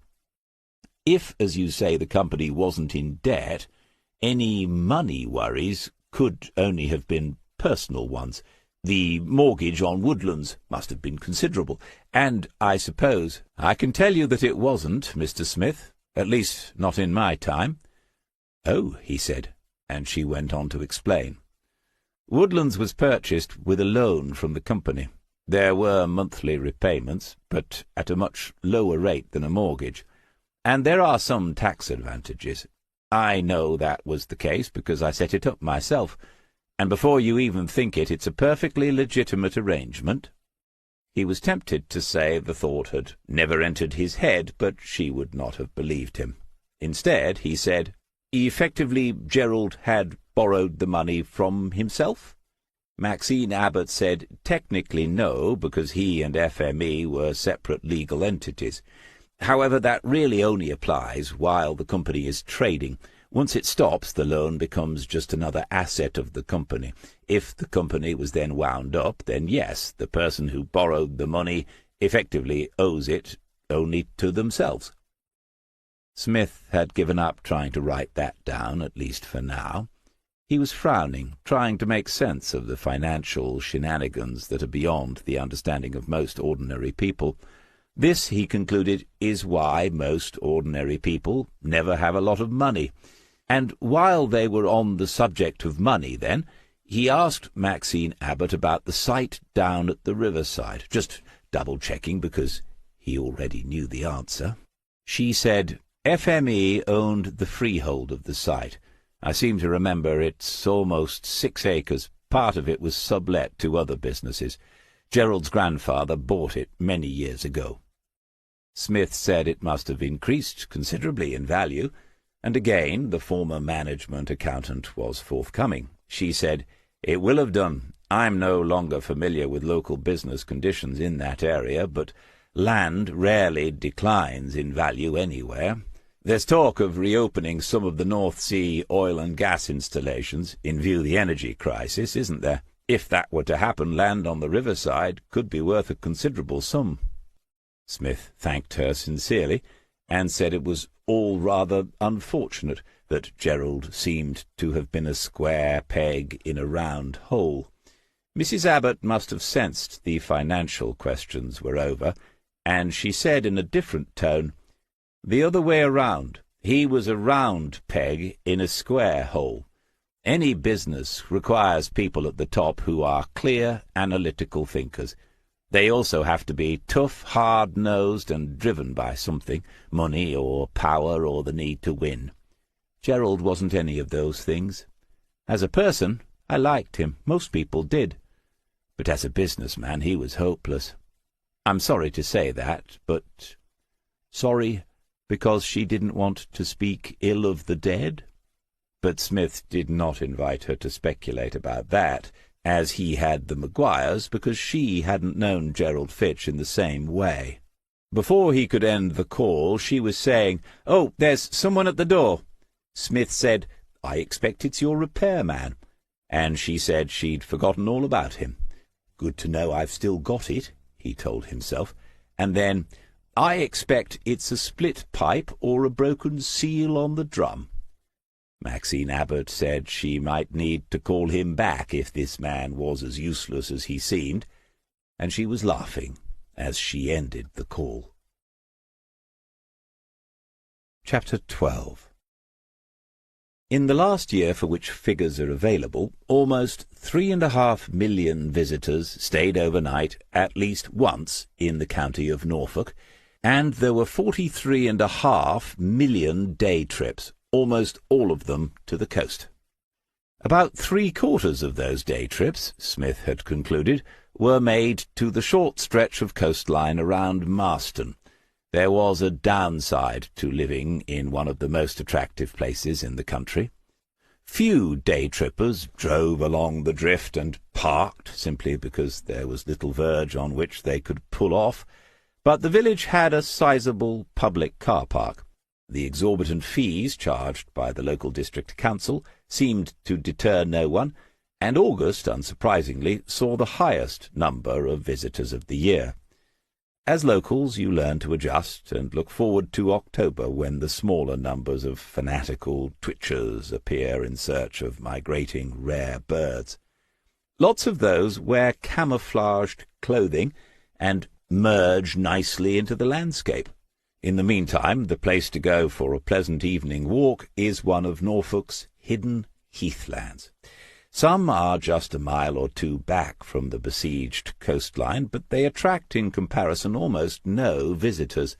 If, as you say, the company wasn't in debt, any money worries could only have been personal ones. The mortgage on Woodlands must have been considerable, and I suppose—" "I can tell you that it wasn't, Mr. Smith, at least not in my time." "Oh," he said, and she went on to explain. "Woodlands was purchased with a loan from the company. There were monthly repayments, but at a much lower rate than a mortgage, and there are some tax advantages. I know that was the case because I set it up myself, and before you even think it, it's a perfectly legitimate arrangement." He was tempted to say the thought had never entered his head, but she would not have believed him. Instead, he said, "Effectively, Gerald had borrowed the money from himself?" Maxine Abbott said technically no, because he and FME were separate legal entities. However, that really only applies while the company is trading. Once it stops, the loan becomes just another asset of the company. If the company was then wound up, then yes, the person who borrowed the money effectively owes it only to themselves. Smith had given up trying to write that down, at least for now. He was frowning, trying to make sense of the financial shenanigans that are beyond the understanding of most ordinary people. This, he concluded, is why most ordinary people never have a lot of money. And while they were on the subject of money, then, he asked Maxine Abbott about the site down at the riverside, just double-checking because he already knew the answer. She said FME owned the freehold of the site. I seem to remember it's almost 6 acres. Part of it was sublet to other businesses. Gerald's grandfather bought it many years ago. Smith said it must have increased considerably in value, and again the former management accountant was forthcoming. She said, "It will have done. I'm no longer familiar with local business conditions in that area, but land rarely declines in value anywhere. There's talk of reopening some of the North Sea oil and gas installations in view of the energy crisis, isn't there? If that were to happen, land on the riverside could be worth a considerable sum." Smith thanked her sincerely, and said it was all rather unfortunate that Gerald seemed to have been a square peg in a round hole. Mrs. Abbott must have sensed the financial questions were over, and she said in a different tone, "The other way around. He was a round peg in a square hole. Any business requires people at the top who are clear, analytical thinkers. They also have to be tough, hard-nosed, and driven by something, money or power or the need to win. Gerald wasn't any of those things. As a person, I liked him. Most people did. But as a businessman, he was hopeless. I'm sorry to say that, but sorry because she didn't want to speak ill of the dead?" But Smith did not invite her to speculate about that, as he had the Maguires, because she hadn't known Gerald Fitch in the same way. Before he could end the call, she was saying, "Oh, there's someone at the door." Smith said, "I expect it's your repairman," and she said she'd forgotten all about him. "Good to know I've still got it," he told himself, and then, "I expect it's a split pipe or a broken seal on the drum." Maxine Abbott said she might need to call him back if this man was as useless as he seemed, and she was laughing as she ended the call. Chapter 12. In the last year for which figures are available, almost 3.5 million visitors stayed overnight at least once in the county of Norfolk, and there were 43.5 million day trips, almost all of them to the coast. About 3/4 of those day trips, Smith had concluded, were made to the short stretch of coastline around Marston. There was a downside to living in one of the most attractive places in the country. Few day-trippers drove along the drift and parked simply because there was little verge on which they could pull off, but the village had a sizable public car park. The exorbitant fees charged by the local district council seemed to deter no one, and August, unsurprisingly, saw the highest number of visitors of the year. As locals, you learn to adjust and look forward to October, when the smaller numbers of fanatical twitchers appear in search of migrating rare birds. Lots of those wear camouflaged clothing and merge nicely into the landscape. In the meantime, the place to go for a pleasant evening walk is one of Norfolk's hidden heathlands. Some are just a mile or two back from the besieged coastline, but they attract in comparison almost no visitors.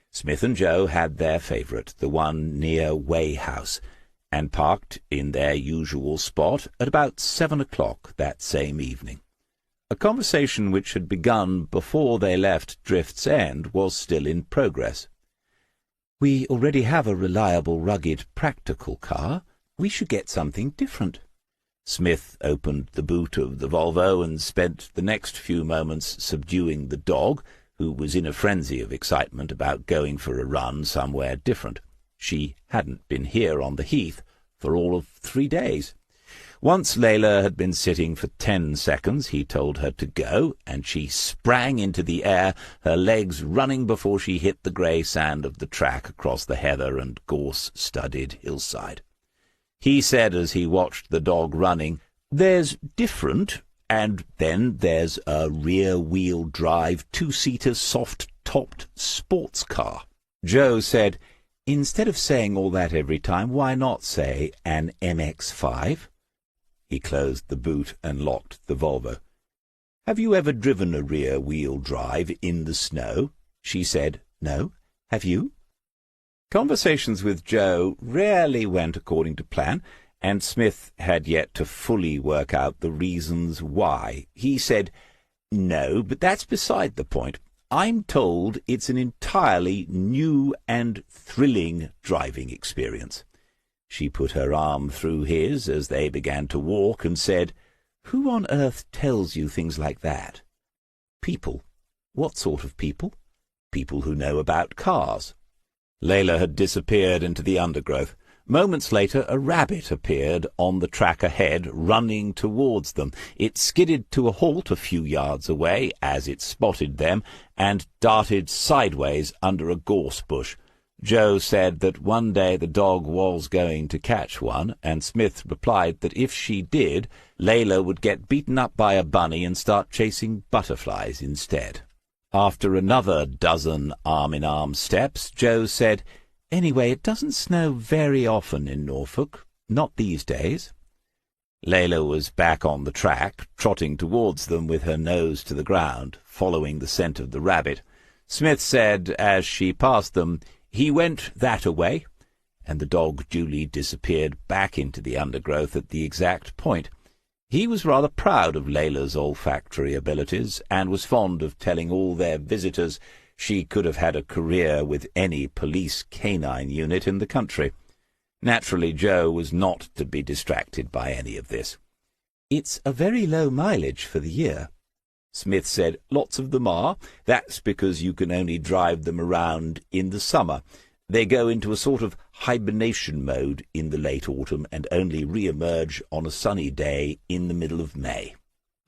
Smith and Joe had their favourite, the one near Way House, and parked in their usual spot at about 7 o'clock that same evening. A conversation which had begun before they left Drift's End was still in progress. "We already have a reliable, rugged, practical car. We should get something different." Smith opened the boot of the Volvo and spent the next few moments subduing the dog, who was in a frenzy of excitement about going for a run somewhere different. She hadn't been here on the heath for all of 3 days. Once Layla had been sitting for 10 seconds, he told her to go, and she sprang into the air, her legs running before she hit the grey sand of the track across the heather and gorse-studded hillside. He said as he watched the dog running, "There's different, and then there's a rear-wheel drive 2-seater soft-topped sports car." Joe said, "Instead of saying all that every time, why not say an MX-5? He closed the boot and locked the Volvo. "Have you ever driven a rear-wheel drive in the snow?" She said, "No. Have you?" Conversations with Joe rarely went according to plan, and Smith had yet to fully work out the reasons why. He said, "No, but that's beside the point. I'm told it's an entirely new and thrilling driving experience." She put her arm through his as they began to walk and said, "Who on earth tells you things like that?" "People." "What sort of people?" "People who know about cars." Layla had disappeared into the undergrowth. Moments later, a rabbit appeared on the track ahead, running towards them. It skidded to a halt a few yards away as it spotted them, and darted sideways under a gorse bush. Joe said that one day the dog was going to catch one, and Smith replied that if she did, Layla would get beaten up by a bunny and start chasing butterflies instead. After another dozen arm-in-arm steps, Joe said, "Anyway, it doesn't snow very often in Norfolk, not these days." Layla was back on the track, trotting towards them with her nose to the ground, following the scent of the rabbit. Smith said, as she passed them, "He went that-a-way," and the dog duly disappeared back into the undergrowth at the exact point. He was rather proud of Layla's olfactory abilities, and was fond of telling all their visitors she could have had a career with any police canine unit in the country. Naturally, Joe was not to be distracted by any of this. "It's a very low mileage for the year." Smith said, "Lots of them are. That's because you can only drive them around in the summer. They go into a sort of hibernation mode in the late autumn and only re-emerge on a sunny day in the middle of May."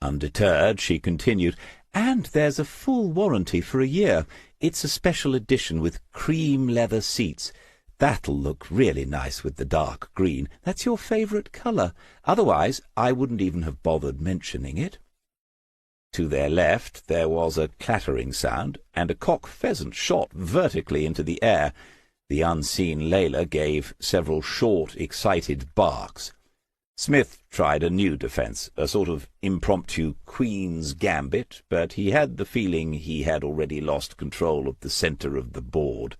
Undeterred, she continued, "And there's a full warranty for a year. It's a special edition with cream leather seats. That'll look really nice with the dark green. That's your favourite colour. Otherwise, I wouldn't even have bothered mentioning it." To their left there was a clattering sound, and a cock-pheasant shot vertically into the air. The unseen Layla gave several short, excited barks. Smith tried a new defence, a sort of impromptu Queen's Gambit, but he had the feeling he had already lost control of the centre of the board.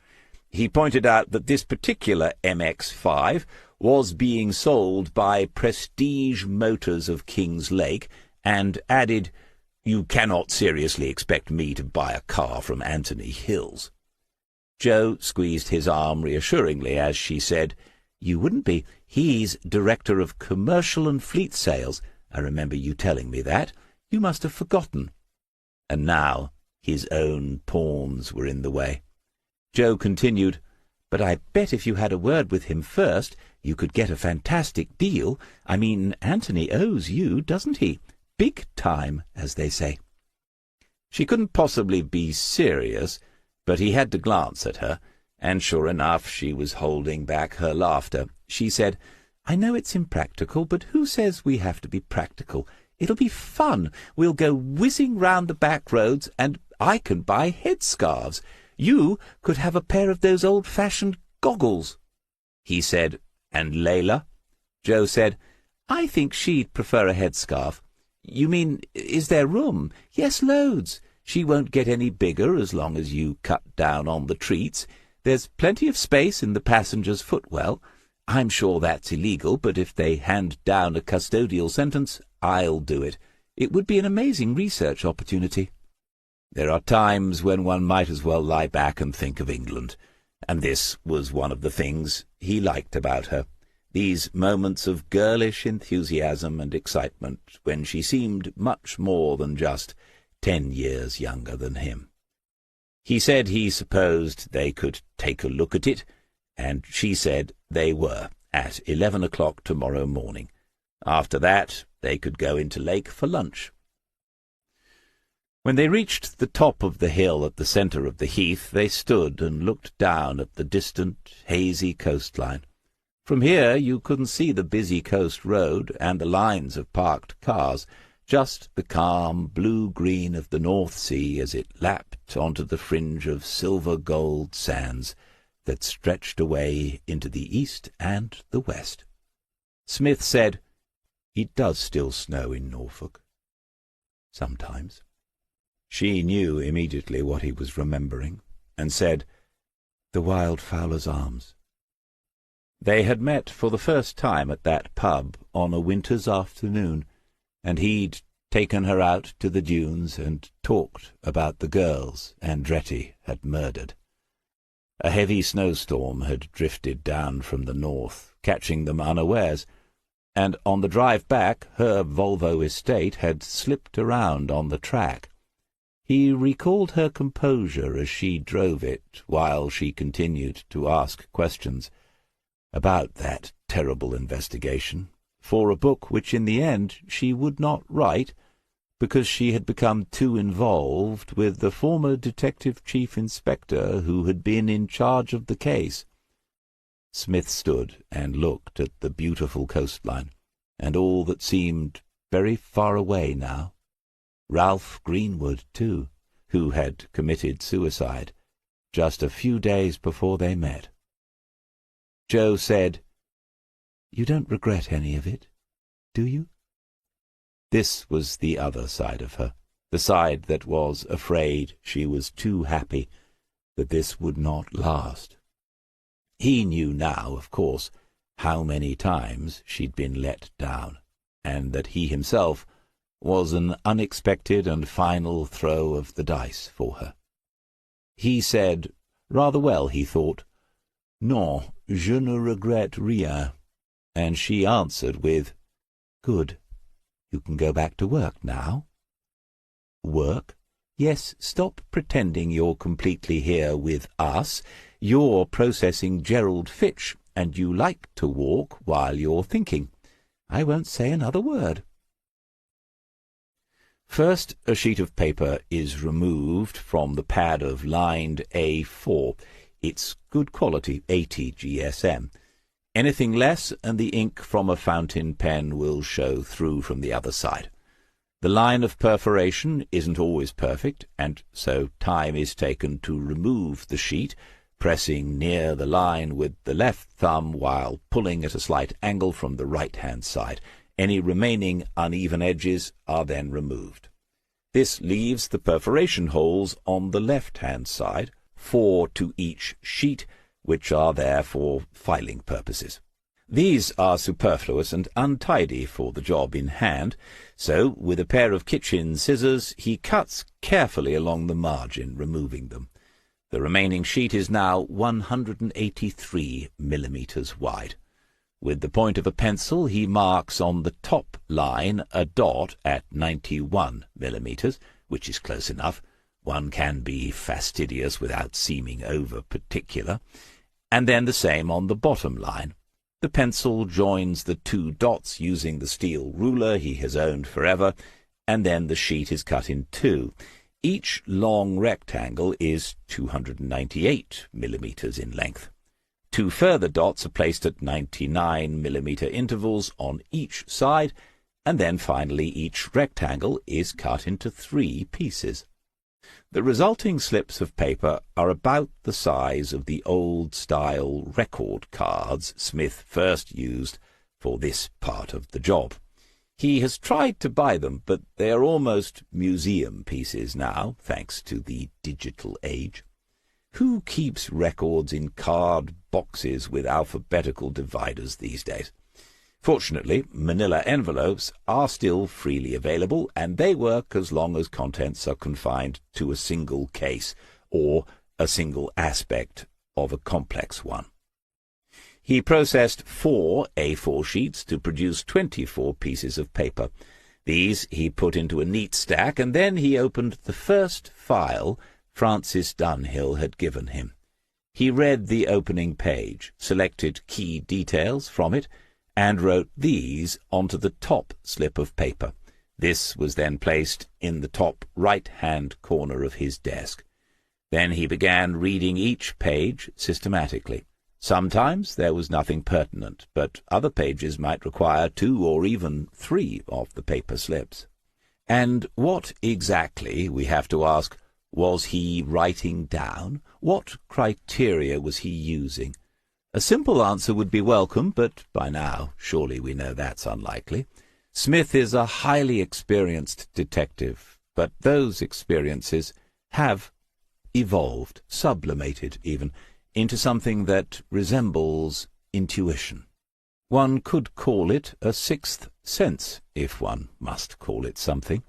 He pointed out that this particular MX-5 was being sold by Prestige Motors of Kings Lake, and added, "You cannot seriously expect me to buy a car from Anthony Hills." Jo squeezed his arm reassuringly as she said, "You wouldn't be. He's Director of Commercial and Fleet Sales. I remember you telling me that. You must have forgotten." And now his own pawns were in the way. Jo continued, "But I bet if you had a word with him first, you could get a fantastic deal. I mean, Anthony owes you, doesn't he? Big time, as they say." She couldn't possibly be serious, but he had to glance at her, and sure enough she was holding back her laughter. She said, "I know it's impractical, but who says we have to be practical? It'll be fun. We'll go whizzing round the back roads, and I can buy headscarves. You could have a pair of those old-fashioned goggles." He said, "And Layla?" Jo said, "I think she'd prefer a headscarf." "You mean, is there room?" "Yes, loads. She won't get any bigger as long as you cut down on the treats. There's plenty of space in the passenger's footwell. I'm sure that's illegal, but if they hand down a custodial sentence, I'll do it. It would be an amazing research opportunity." There are times when one might as well lie back and think of England, and this was one of the things he liked about her, these moments of girlish enthusiasm and excitement when she seemed much more than just 10 years younger than him. He said he supposed they could take a look at it, and she said they were, at 11 o'clock tomorrow morning. After that, they could go into Lake for lunch. When they reached the top of the hill at the centre of the heath, they stood and looked down at the distant, hazy coastline. From here you couldn't see the busy coast road and the lines of parked cars, just the calm blue-green of the North Sea as it lapped onto the fringe of silver-gold sands that stretched away into the east and the west. Smith said, "It does still snow in Norfolk. Sometimes." She knew immediately what he was remembering, and said, "The Wildfowler's Arms." They had met for the first time at that pub on a winter's afternoon, and he'd taken her out to the dunes and talked about the girls Andretti had murdered. A heavy snowstorm had drifted down from the north, catching them unawares, and on the drive back her Volvo estate had slipped around on the track. He recalled her composure as she drove it, while she continued to ask questions about that terrible investigation, for a book which in the end she would not write, because she had become too involved with the former detective chief inspector who had been in charge of the case. Smith stood and looked at the beautiful coastline, and all that seemed very far away now. Ralph Greenwood, too, who had committed suicide just a few days before they met. Jo said, "You don't regret any of it, do you?" This was the other side of her, the side that was afraid she was too happy, that this would not last. He knew now, of course, how many times she'd been let down, and that he himself was an unexpected and final throw of the dice for her. He said, rather well, he thought, "Non, je ne regrette rien," and she answered with, "Good. You can go back to work now." "Work? Yes, stop pretending you're completely here with us. You're processing Gerald Fitch, and you like to walk while you're thinking. I won't say another word." First, a sheet of paper is removed from the pad of lined A4. It's good quality, 80 GSM. Anything less, and the ink from a fountain pen will show through from the other side. The line of perforation isn't always perfect, and so time is taken to remove the sheet, pressing near the line with the left thumb while pulling at a slight angle from the right-hand side. Any remaining uneven edges are then removed. This leaves the perforation holes on the left-hand side, 4 to each sheet, which are there for filing purposes. These are superfluous and untidy for the job in hand, so with a pair of kitchen scissors he cuts carefully along the margin, removing them. The remaining sheet is now 183 millimeters wide. With the point of a pencil he marks on the top line a dot at 91 millimeters, which is close enough. One can be fastidious without seeming over-particular, and then the same on the bottom line. The pencil joins the 2 dots using the steel ruler he has owned forever, and then the sheet is cut in 2. Each long rectangle is 298 millimeters in length. 2 further dots are placed at 99 millimeter intervals on each side, and then finally each rectangle is cut into 3 pieces. The resulting slips of paper are about the size of the old-style record cards Smith first used for this part of the job. He has tried to buy them, but they are almost museum pieces now, thanks to the digital age. Who keeps records in card boxes with alphabetical dividers these days? Fortunately, manila envelopes are still freely available, and they work as long as contents are confined to a single case or a single aspect of a complex one. He processed 4 A4 sheets to produce 24 pieces of paper. These he put into a neat stack, and then he opened the first file Francis Dunhill had given him. He read the opening page, selected key details from it, and wrote these onto the top slip of paper. This was then placed in the top right-hand corner of his desk. Then he began reading each page systematically. Sometimes there was nothing pertinent, but other pages might require 2 or even 3 of the paper slips. And what exactly, we have to ask, was he writing down? What criteria was he using? A simple answer would be welcome, but by now surely we know that's unlikely. Smith is a highly experienced detective, but those experiences have evolved, sublimated even, into something that resembles intuition. One could call it a sixth sense, if one must call it something.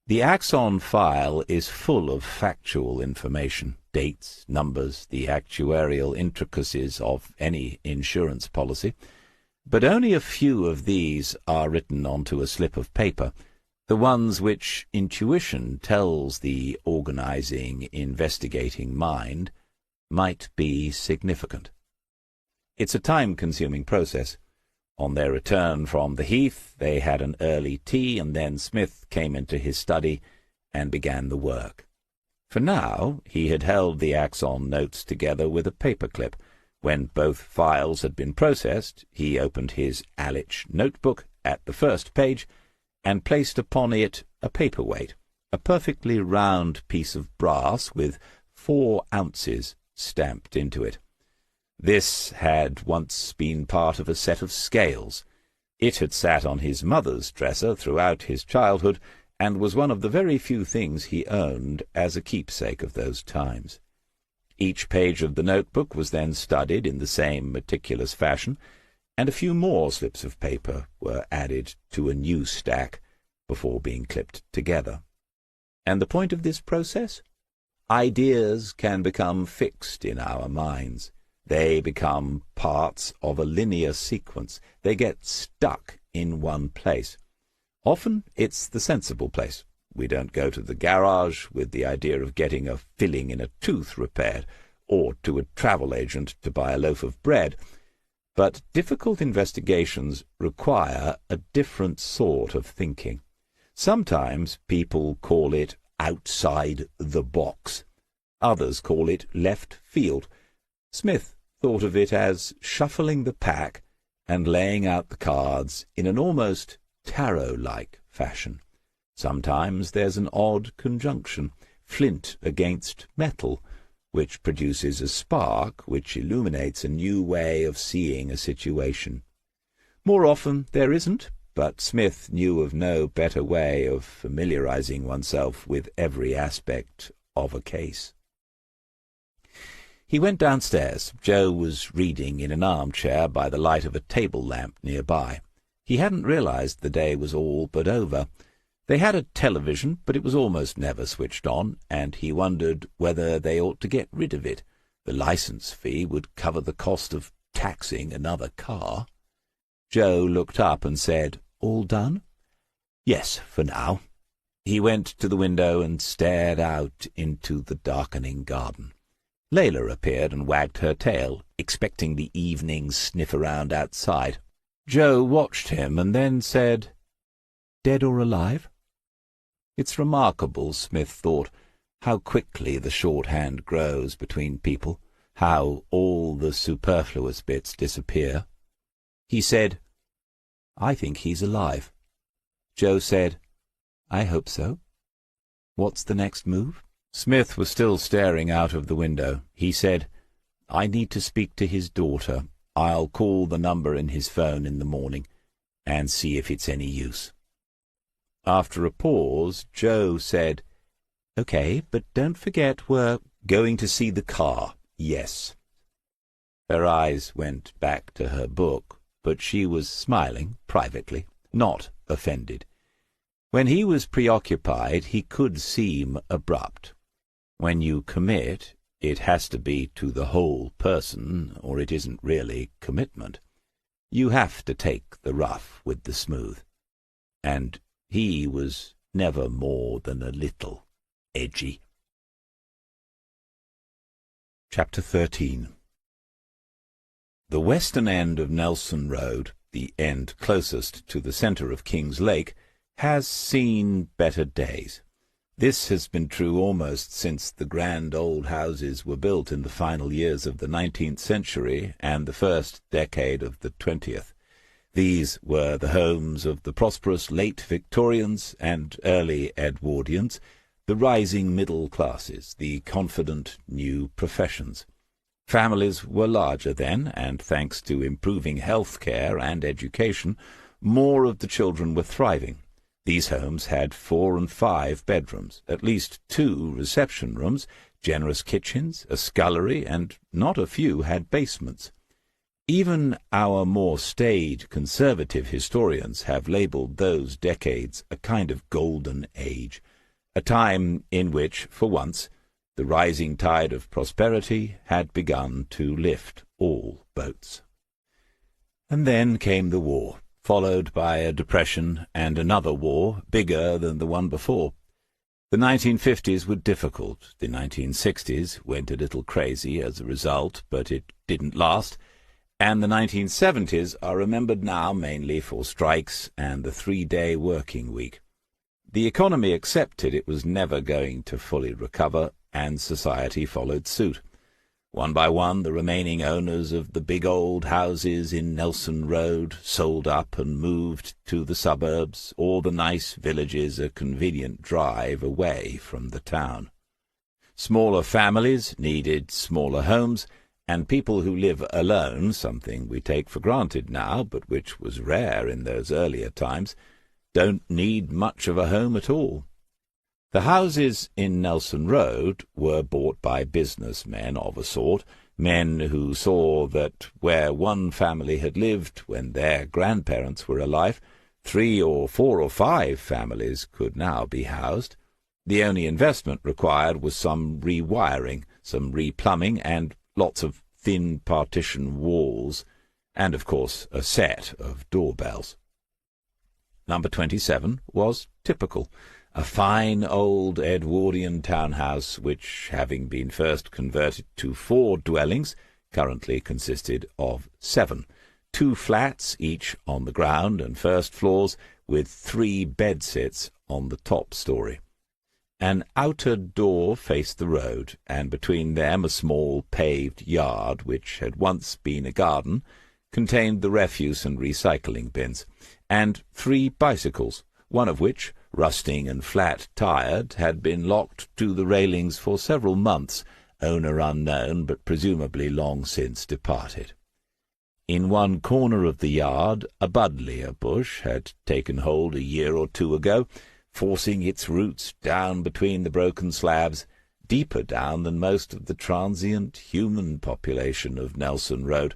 The Axon file is full of factual information, dates, numbers, the actuarial intricacies of any insurance policy, but only a few of these are written onto a slip of paper, the ones which intuition tells the organizing, investigating mind might be significant. It's a time-consuming process. On their return from the Heath, they had an early tea, and then Smith came into his study and began the work. For now, he had held the Axon notes together with a paperclip. When both files had been processed, he opened his Alich notebook at the first page and placed upon it a paperweight, a perfectly round piece of brass with 4 ounces stamped into it. This had once been part of a set of scales. It had sat on his mother's dresser throughout his childhood, and was one of the very few things he owned as a keepsake of those times. Each page of the notebook was then studied in the same meticulous fashion, and a few more slips of paper were added to a new stack before being clipped together. And the point of this process? Ideas can become fixed in our minds. They become parts of a linear sequence. They get stuck in one place. Often it's the sensible place. We don't go to the garage with the idea of getting a filling in a tooth repaired, or to a travel agent to buy a loaf of bread. But difficult investigations require a different sort of thinking. Sometimes people call it outside the box. Others call it left field. Smith thought of it as shuffling the pack and laying out the cards in an almost tarot-like fashion. Sometimes there's an odd conjunction, flint against metal, which produces a spark which illuminates a new way of seeing a situation. More often there isn't, but Smith knew of no better way of familiarizing oneself with every aspect of a case. He went downstairs. Joe was reading in an armchair by the light of a table lamp nearby. He hadn't realized the day was all but over. They had a television, but it was almost never switched on, and he wondered whether they ought to get rid of it. The license fee would cover the cost of taxing another car. Joe looked up and said, "All done?" "Yes, for now." He went to the window and stared out into the darkening garden. Layla appeared and wagged her tail, expecting the evening sniff around outside. Joe watched him and then said, "Dead or alive?" It's remarkable, Smith thought, how quickly the shorthand grows between people, how all the superfluous bits disappear. He said, "I think he's alive." Joe said, "I hope so. What's the next move?" Smith was still staring out of the window. He said, "I need to speak to his daughter. I'll call the number in his phone in the morning and see if it's any use." After a pause, Joe said, "Okay, but don't forget we're going to see the car." "Yes." Her eyes went back to her book, but she was smiling privately, not offended. When he was preoccupied, he could seem abrupt. When you commit, it has to be to the whole person, or it isn't really commitment. You have to take the rough with the smooth. And he was never more than a little edgy. Chapter 13. The western end of Nelson Road, the end closest to the centre of King's Lake, has seen better days. This has been true almost since the grand old houses were built in the final years of the 19th century and the first decade of the 20th. These were the homes of the prosperous late Victorians and early Edwardians, the rising middle classes, the confident new professions. Families were larger then, and thanks to improving health care and education, more of the children were thriving. These homes had 4 and 5 bedrooms, at least 2 reception rooms, generous kitchens, a scullery, and not a few had basements. Even our more staid conservative historians have labelled those decades a kind of golden age, a time in which, for once, the rising tide of prosperity had begun to lift all boats. And then came the war, followed by a depression and another war bigger than the one before. The 1950s were difficult. The 1960s went a little crazy as a result, but it didn't last. And the 1970s are remembered now mainly for strikes and the 3-day working week. The economy accepted it was never going to fully recover, and society followed suit. One by one, the remaining owners of the big old houses in Nelson Road sold up and moved to the suburbs or the nice villages a convenient drive away from the town. Smaller families needed smaller homes, and people who live alone, something we take for granted now, but which was rare in those earlier times, don't need much of a home at all. The houses in Nelson Road were bought by businessmen of a sort, men who saw that where one family had lived when their grandparents were alive, 3 or 4 or 5 families could now be housed. The only investment required was some rewiring, some replumbing, and lots of thin partition walls, and, of course, a set of doorbells. Number 27 was typical, a fine old Edwardian townhouse which, having been first converted to 4 dwellings, currently consisted of 7, 2 flats each on the ground and first floors, with 3 bedsits on the top story. An outer door faced the road, and between them a small paved yard, which had once been a garden, contained the refuse and recycling bins, and 3 bicycles, one of which, rusting and flat-tired, had been locked to the railings for several months, owner unknown, but presumably long since departed. In one corner of the yard a buddleia bush had taken hold a year or two ago, forcing its roots down between the broken slabs, deeper down than most of the transient human population of Nelson Road,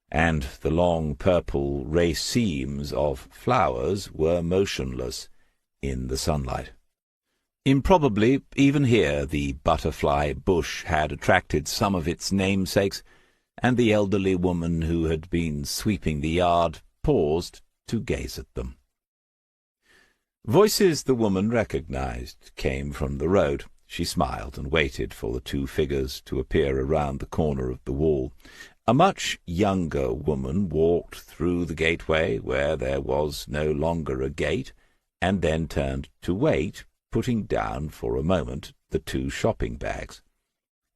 and the long purple racemes of flowers were motionless in the sunlight. Improbably, even here, the butterfly bush had attracted some of its namesakes, and the elderly woman who had been sweeping the yard paused to gaze at them. Voices the woman recognized came from the road. She smiled and waited for the two figures to appear around the corner of the wall. A much younger woman walked through the gateway, where there was no longer a gate, and then turned to wait, putting down for a moment the two shopping bags.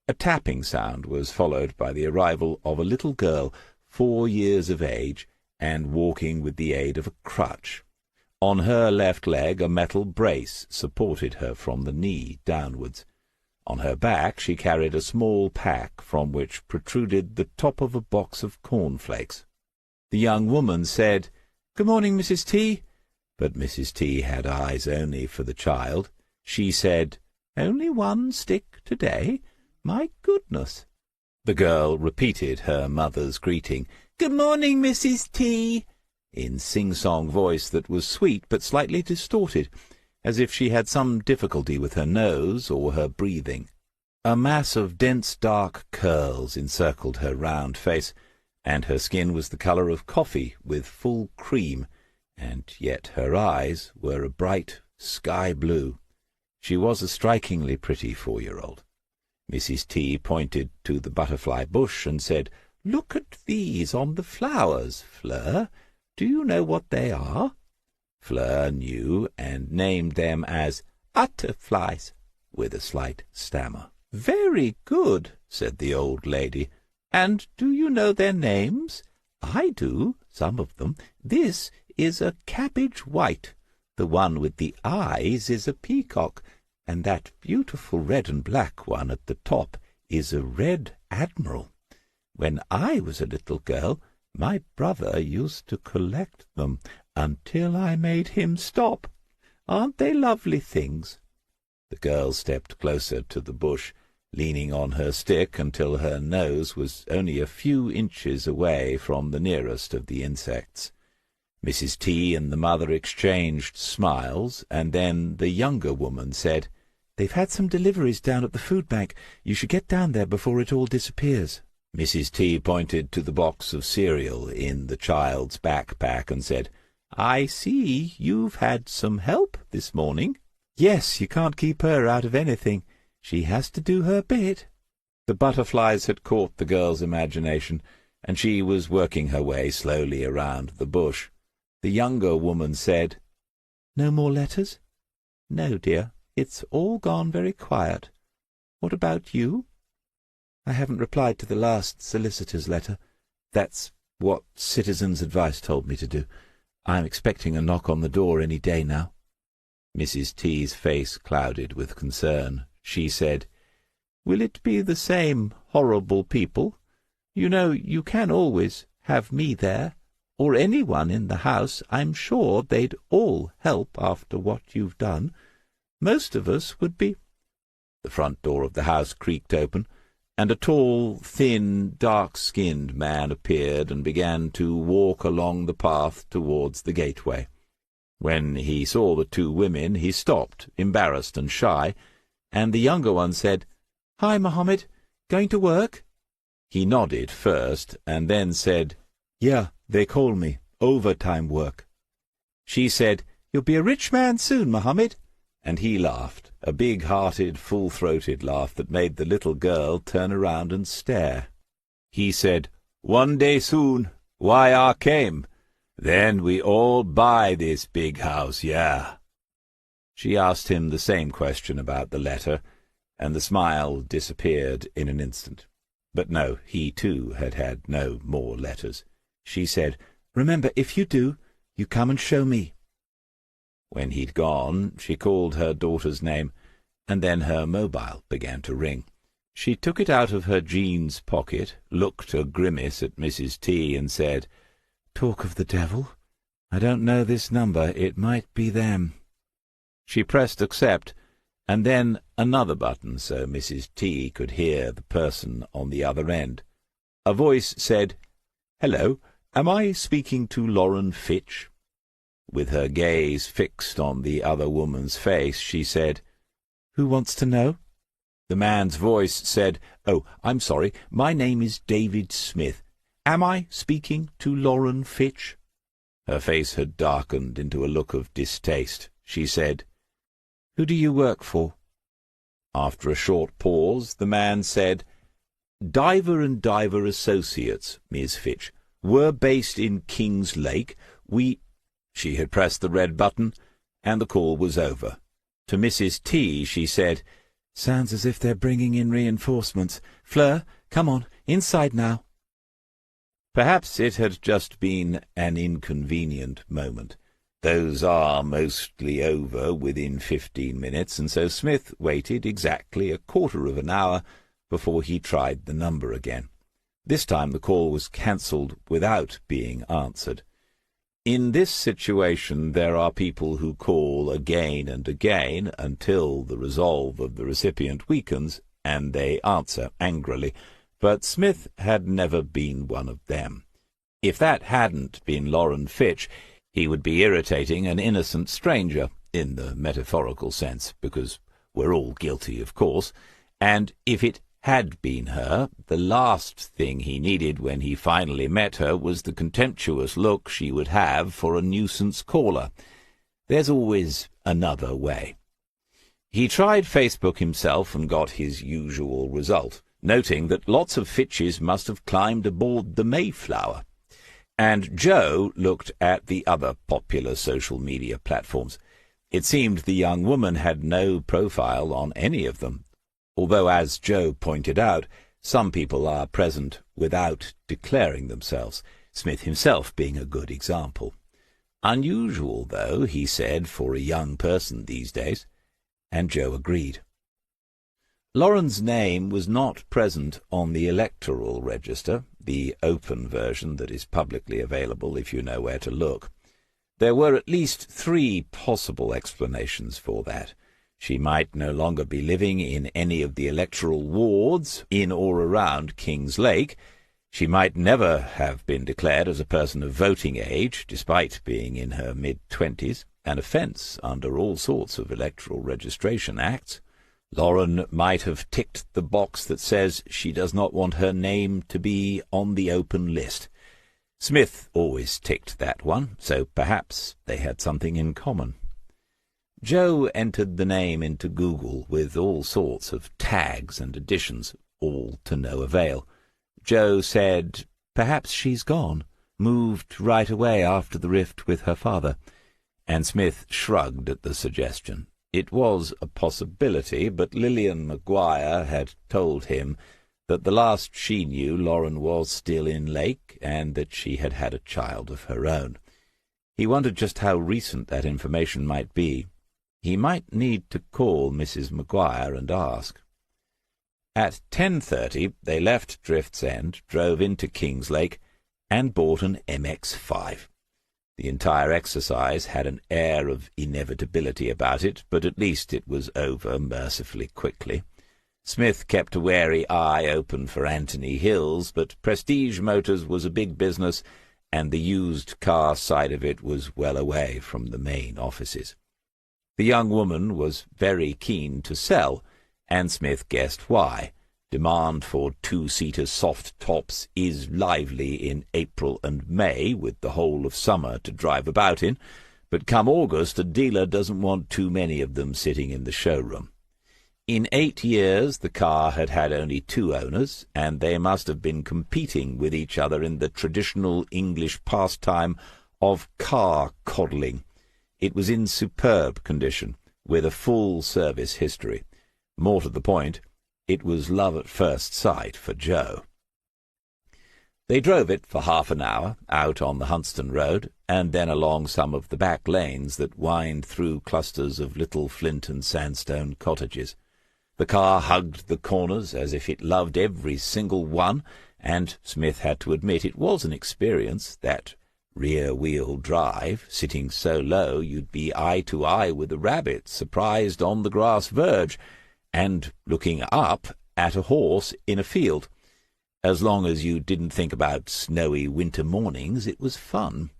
A tapping sound was followed by the arrival of a little girl, 4 years of age, and walking with the aid of a crutch. On her left leg a metal brace supported her from the knee downwards. On her back she carried a small pack from which protruded the top of a box of cornflakes. The young woman said, "Good morning, Mrs. T." But Mrs. T had eyes only for the child. She said, "Only one stick today? My goodness!" The girl repeated her mother's greeting, "Good morning, Mrs. T," in sing-song voice that was sweet but slightly distorted, as if she had some difficulty with her nose or her breathing. A mass of dense dark curls encircled her round face, and her skin was the colour of coffee with full cream, and yet her eyes were a bright sky blue. She was a strikingly pretty 4-year-old. Mrs. T pointed to the butterfly bush and said, "Look at these on the flowers, Fleur. Do you know what they are?" Fleur knew, and named them as "butterflies," with a slight stammer. "Very good," said the old lady. "And do you know their names? I do, some of them. This is a cabbage white. The one with the eyes is a peacock, and that beautiful red and black one at the top is a red admiral. When I was a little girl, my brother used to collect them until I made him stop. Aren't they lovely things?" The girl stepped closer to the bush, leaning on her stick until her nose was only a few inches away from the nearest of the insects. Mrs. T and the mother exchanged smiles, and then the younger woman said, "They've had some deliveries down at the food bank. You should get down there before it all disappears." Mrs. T pointed to the box of cereal in the child's backpack and said, "I see you've had some help this morning." "Yes, you can't keep her out of anything. She has to do her bit." The butterflies had caught the girl's imagination, and she was working her way slowly around the bush. The younger woman said, "No more letters?" "No, dear. It's all gone very quiet. What about you?" "I haven't replied to the last solicitor's letter. That's what Citizen's Advice told me to do. I'm expecting a knock on the door any day now." Mrs. T's face clouded with concern. She said, "Will it be the same horrible people? You know, you can always have me there, or anyone in the house. I'm sure they'd all help after what you've done. Most of us would be—" The front door of the house creaked open, and a tall, thin, dark-skinned man appeared and began to walk along the path towards the gateway. When he saw the two women, he stopped, embarrassed and shy, and the younger one said, "Hi, Mohammed. Going to work?" He nodded first, and then said, "Yeah, they call me. Overtime work." She said, "You'll be a rich man soon, Mohammed." And he laughed, a big-hearted, full-throated laugh that made the little girl turn around and stare. He said, "One day soon. Why, I came. Then we all buy this big house, yeah." She asked him the same question about the letter, and the smile disappeared in an instant. But no, he too had had no more letters. She said, "Remember, if you do, you come and show me." When he'd gone, she called her daughter's name, and then her mobile began to ring. She took it out of her jeans pocket, looked a grimace at Mrs. T, and said, "Talk of the devil. I don't know this number. It might be them." She pressed accept, and then another button so Mrs. T could hear the person on the other end. A voice said, "Hello, am I speaking to Lauren Fitch?" With her gaze fixed on the other woman's face, she said, "Who wants to know?" The man's voice said, "Oh, I'm sorry, my name is David Smith. Am I speaking to Lauren Fitch?" Her face had darkened into a look of distaste. She said, "Who do you work for?" After a short pause, the man said, "Diver and Diver Associates, Miss Fitch. We're based in Kings Lake. She had pressed the red button, and the call was over. To Mrs. T she said, "Sounds as if they're bringing in reinforcements. Fleur, come on, inside now." Perhaps it had just been an inconvenient moment. Those are mostly over within 15 minutes, and so Smith waited exactly a quarter of an hour before he tried the number again. This time the call was cancelled without being answered. In this situation there are people who call again and again until the resolve of the recipient weakens, and they answer angrily, but Smith had never been one of them. If that hadn't been Lauren Fitch, he would be irritating an innocent stranger, in the metaphorical sense, because we're all guilty, of course, and if it had been her, the last thing he needed when he finally met her was the contemptuous look she would have for a nuisance caller. There's always another way. He tried Facebook himself and got his usual result, noting that lots of Fitches must have climbed aboard the Mayflower. And Joe looked at the other popular social media platforms. It seemed the young woman had no profile on any of them, although, as Joe pointed out, some people are present without declaring themselves, Smith himself being a good example. Unusual, though, he said, for a young person these days, and Joe agreed. Lauren's name was not present on the electoral register, the open version that is publicly available if you know where to look. There were at least 3 possible explanations for that. She might no longer be living in any of the electoral wards in or around Kings Lake. She might never have been declared as a person of voting age, despite being in her mid-20s, an offence under all sorts of electoral registration acts. Lauren might have ticked the box that says she does not want her name to be on the open list. Smith always ticked that one, so perhaps they had something in common. Joe entered the name into Google with all sorts of tags and additions, all to no avail. Joe said, "Perhaps she's gone, moved right away after the rift with her father," and Smith shrugged at the suggestion. It was a possibility, but Lillian Maguire had told him that the last she knew Lauren was still in Lake, and that she had had a child of her own. He wondered just how recent that information might be. He might need to call Mrs. Maguire and ask. At 10:30 they left Drift's End, drove into Kings Lake, and bought an MX-5. The entire exercise had an air of inevitability about it, but at least it was over mercifully quickly. Smith kept a wary eye open for Anthony Hills, but Prestige Motors was a big business, and the used car side of it was well away from the main offices. The young woman was very keen to sell, and Smith guessed why. Demand for 2-seater soft tops is lively in April and May, with the whole of summer to drive about in, but come August a dealer doesn't want too many of them sitting in the showroom. In 8 years the car had had only 2 owners, and they must have been competing with each other in the traditional English pastime of car coddling. It was in superb condition, with a full service history. More to the point, it was love at first sight for Joe. They drove it for half an hour, out on the Huntston Road, and then along some of the back lanes that wind through clusters of little flint and sandstone cottages. The car hugged the corners as if it loved every single one, and Smith had to admit it was an experience, that rear-wheel drive, sitting so low you'd be eye to eye with a rabbit surprised on the grass verge, and looking up at a horse in a field. As long as you didn't think about snowy winter mornings, it was fun.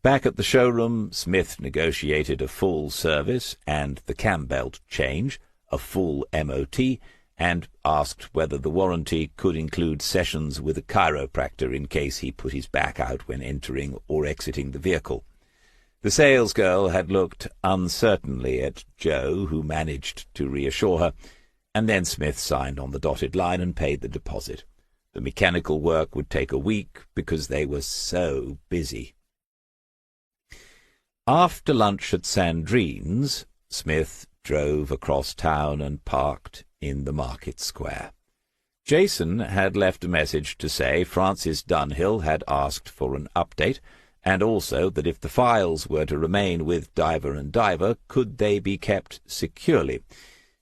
Back at the showroom, Smith negotiated a full service and the cam belt change, a full MOT, and asked whether the warranty could include sessions with a chiropractor in case he put his back out when entering or exiting the vehicle. The salesgirl had looked uncertainly at Joe, who managed to reassure her, and then Smith signed on the dotted line and paid the deposit. The mechanical work would take a week because they were so busy. After lunch at Sandrine's, Smith drove across town and parked in the market square. Jason had left a message to say Francis Dunhill had asked for an update, and also that if the files were to remain with Diver and Diver, could they be kept securely.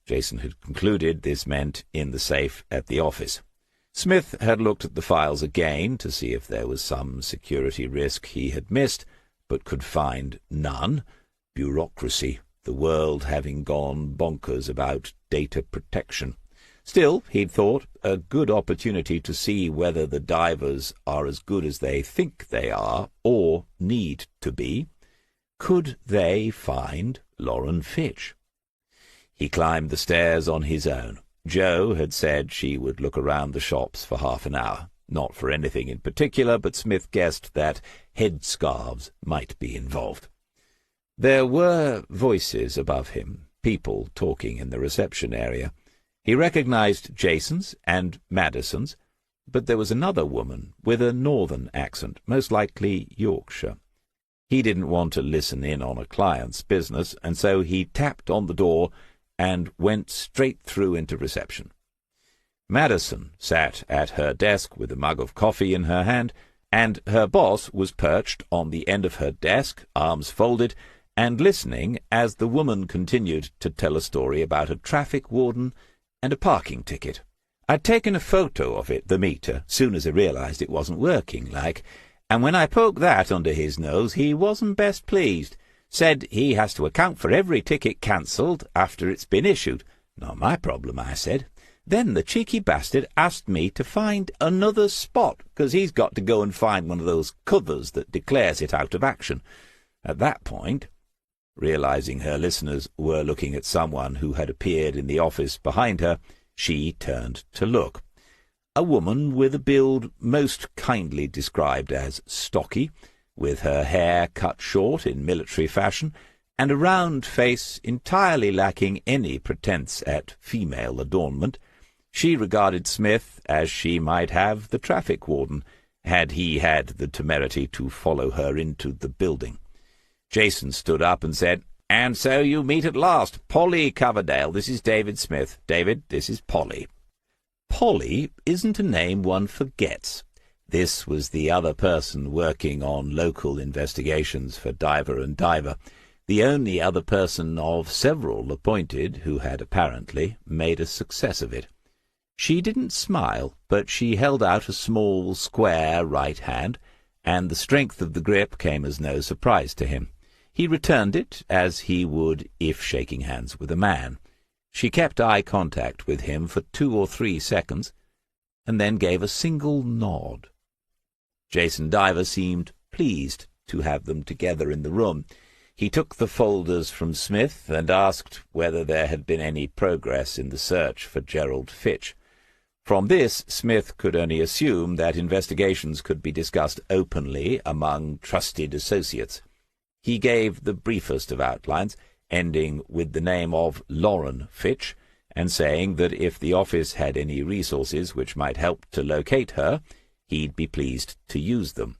Jason had concluded this meant in the safe at the office. Smith had looked at the files again to see if there was some security risk he had missed, but could find none. Bureaucracy, the world having gone bonkers about data protection. Still, he'd thought, a good opportunity to see whether the divers are as good as they think they are, or need to be. Could they find Lauren Fitch? He climbed the stairs on his own. Joe had said she would look around the shops for half an hour. Not for anything in particular, but Smith guessed that headscarves might be involved. There were voices above him, people talking in the reception area. He recognized Jason's and Madison's, but there was another woman with a northern accent, most likely Yorkshire. He didn't want to listen in on a client's business, and so he tapped on the door and went straight through into reception. Madison sat at her desk with a mug of coffee in her hand, and her boss was perched on the end of her desk, arms folded, and listening as the woman continued to tell a story about a traffic warden and a parking ticket. I'd taken a photo of it, the meter, soon as I realized it wasn't working, like, and when I poked that under his nose, he wasn't best pleased. Said he has to account for every ticket cancelled after it's been issued. Not my problem, I said. Then the cheeky bastard asked me to find another spot, because he's got to go and find one of those covers that declares it out of action. At that point, realizing her listeners were looking at someone who had appeared in the office behind her, she turned to look. A woman with a build most kindly described as stocky, with her hair cut short in military fashion, and a round face entirely lacking any pretence at female adornment. She regarded Smith as she might have the traffic warden, had he had the temerity to follow her into the building. Jason stood up and said, "And so you meet at last. Polly Coverdale, this is David Smith. David, this is Polly." Polly isn't a name one forgets. This was the other person working on local investigations for Diver and Diver, the only other person of several appointed who had apparently made a success of it. She didn't smile, but she held out a small, square right hand, and the strength of the grip came as no surprise to him. He returned it as he would if shaking hands with a man. She kept eye contact with him for 2 or 3 seconds, and then gave a single nod. Jason Diver seemed pleased to have them together in the room. He took the folders from Smith and asked whether there had been any progress in the search for Gerald Fitch. From this, Smith could only assume that investigations could be discussed openly among trusted associates. He gave the briefest of outlines, ending with the name of Lauren Fitch, and saying that if the office had any resources which might help to locate her, he'd be pleased to use them.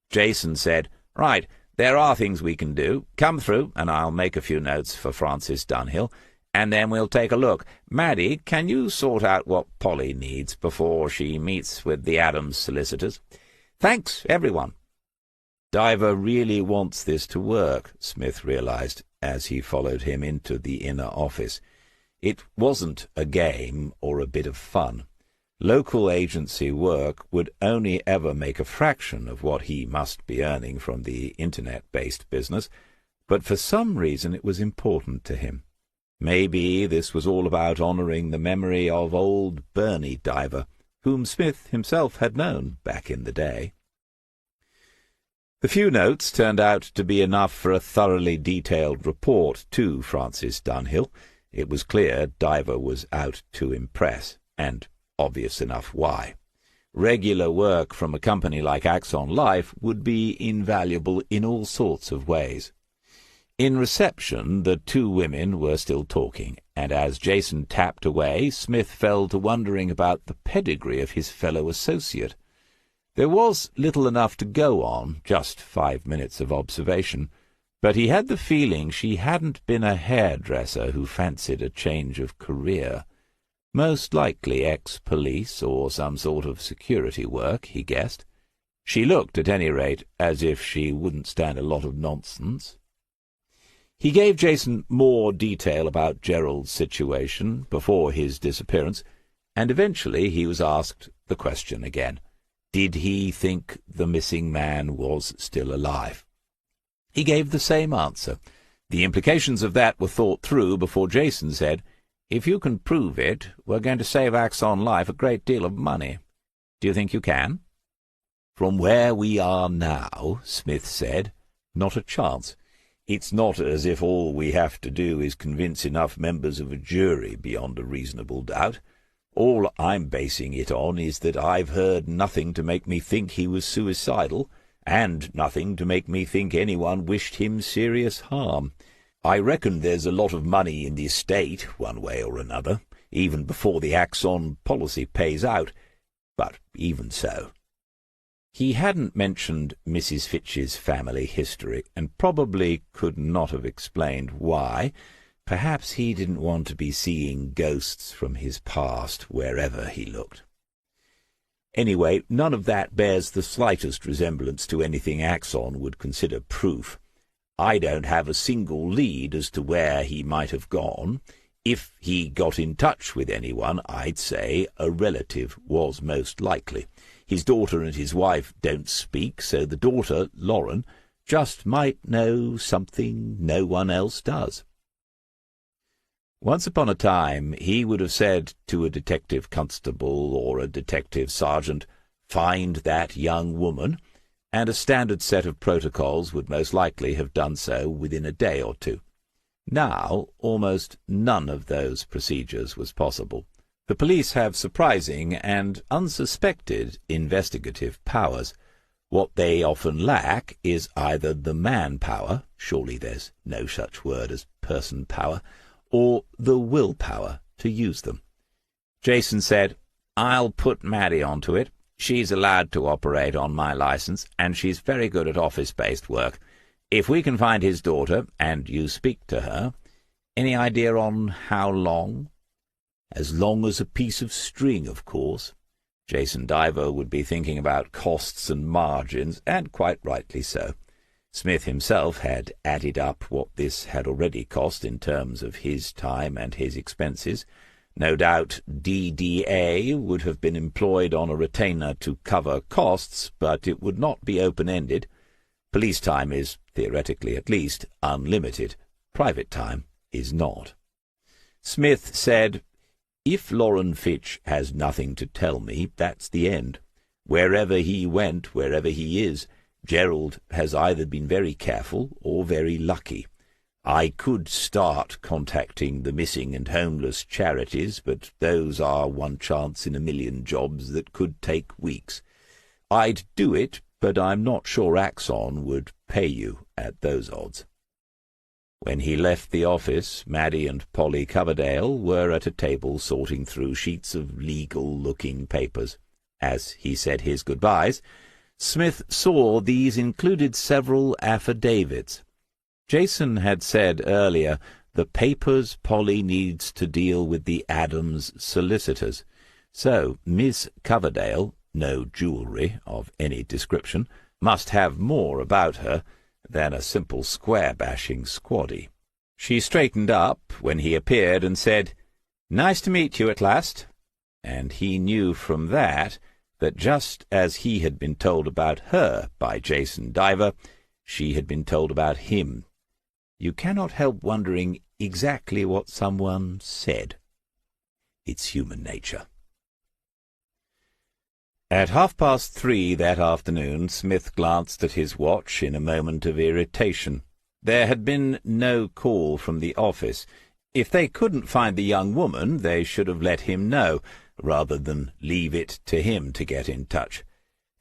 Jason said, "Right, there are things we can do. Come through, and I'll make a few notes for Francis Dunhill, and then we'll take a look. Maddie, can you sort out what Polly needs before she meets with the Adams solicitors? Thanks, everyone." Diver really wants this to work, Smith realized as he followed him into the inner office. It wasn't a game or a bit of fun. Local agency work would only ever make a fraction of what he must be earning from the internet-based business, but for some reason it was important to him. Maybe this was all about honouring the memory of old Bernie Diver, whom Smith himself had known back in the day. The few notes turned out to be enough for a thoroughly detailed report to Francis Dunhill. It was clear Diver was out to impress, and obvious enough why. Regular work from a company like Axon Life would be invaluable in all sorts of ways. In reception, the two women were still talking, and as Jason tapped away, Smith fell to wondering about the pedigree of his fellow associate. There was little enough to go on, just 5 minutes of observation, but he had the feeling she hadn't been a hairdresser who fancied a change of career. Most likely ex-police or some sort of security work, he guessed. She looked, at any rate, as if she wouldn't stand a lot of nonsense. He gave Jason more detail about Gerald's situation before his disappearance, and eventually he was asked the question again. Did he think the missing man was still alive? He gave the same answer. The implications of that were thought through before Jason said, "If you can prove it, we're going to save Axon Life a great deal of money. Do you think you can?" "From where we are now," Smith said, "not a chance. It's not as if all we have to do is convince enough members of a jury beyond a reasonable doubt. All I'm basing it on is that I've heard nothing to make me think he was suicidal, and nothing to make me think anyone wished him serious harm. I reckon there's a lot of money in the estate, one way or another, even before the Axon policy pays out. But even so." He hadn't mentioned Mrs. Fitch's family history, and probably could not have explained why. Perhaps he didn't want to be seeing ghosts from his past wherever he looked. Anyway, none of that bears the slightest resemblance to anything Axon would consider proof. I don't have a single lead as to where he might have gone. If he got in touch with anyone, I'd say a relative was most likely. His daughter and his wife don't speak, so the daughter, Lauren, just might know something no one else does. Once upon a time he would have said to a detective constable or a detective sergeant, "Find that young woman," and a standard set of protocols would most likely have done so within a day or two. Now almost none of those procedures was possible. The police have surprising and unsuspected investigative powers. What they often lack is either the manpower, surely there's no such word as person power, or the willpower to use them. Jason said, "I'll put Maddie onto it. She's allowed to operate on my license, and she's very good at office-based work. If we can find his daughter, and you speak to her, any idea on how long?" "As long as a piece of string, of course." Jason Diver would be thinking about costs and margins, and quite rightly so. Smith himself had added up what this had already cost in terms of his time and his expenses. No doubt DDA would have been employed on a retainer to cover costs, but it would not be open-ended. Police time is, theoretically at least, unlimited. Private time is not. Smith said, "If Lauren Fitch has nothing to tell me, that's the end. Wherever he went, wherever he is, Gerald has either been very careful or very lucky. I could start contacting the missing and homeless charities, but those are one chance in a million jobs that could take weeks. I'd do it, but I'm not sure Axon would pay you at those odds." When he left the office, Maddie and Polly Coverdale were at a table sorting through sheets of legal-looking papers. As he said his goodbyes, Smith saw these included several affidavits. Jason had said earlier, the papers Polly needs to deal with the Adams solicitors. So Miss Coverdale, no jewellery of any description, must have more about her than a simple square-bashing squaddy. She straightened up when he appeared and said, "Nice to meet you at last." And he knew from that just as he had been told about her by Jason Diver, she had been told about him. You cannot help wondering exactly what someone said. It's human nature. At 3:30 that afternoon, Smith glanced at his watch in a moment of irritation. There had been no call from the office. If they couldn't find the young woman, they should have let him know, rather than leave it to him to get in touch.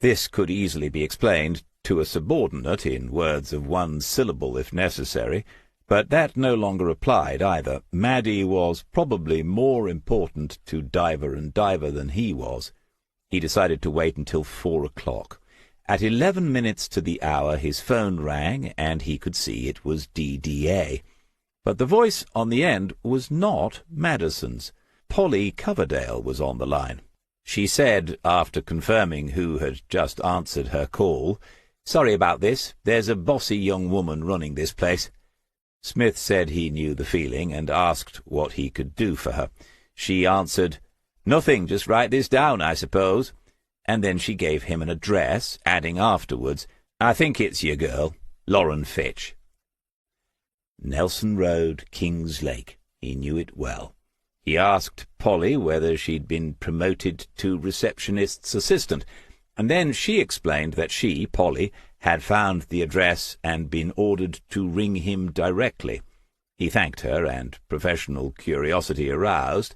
This could easily be explained to a subordinate in words of one syllable if necessary, but that no longer applied either. Maddie was probably more important to Diver and Diver than he was. He decided to wait until 4 o'clock. At 11 minutes to the hour his phone rang, and he could see it was DDA. But the voice on the end was not Madison's. Polly Coverdale was on the line. She said, after confirming who had just answered her call, "Sorry about this. There's a bossy young woman running this place." Smith said he knew the feeling and asked what he could do for her. She answered, "Nothing, just write this down, I suppose." And then she gave him an address, adding afterwards, "I think it's your girl, Lauren Fitch." Nelson Road, Kings Lake. He knew it well. He asked Polly whether she'd been promoted to receptionist's assistant, and then she explained that she, Polly, had found the address and been ordered to ring him directly. He thanked her, and, professional curiosity aroused,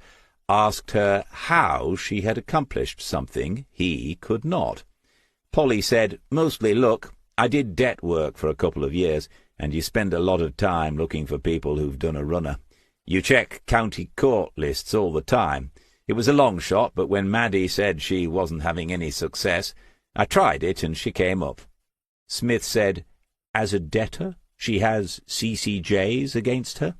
asked her how she had accomplished something he could not. Polly said, "Mostly luck. I did debt work for a couple of years, and you spend a lot of time looking for people who've done a runner. You check county court lists all the time. It was a long shot, but when Maddie said she wasn't having any success, I tried it and she came up." Smith said, "As a debtor, she has CCJs against her?"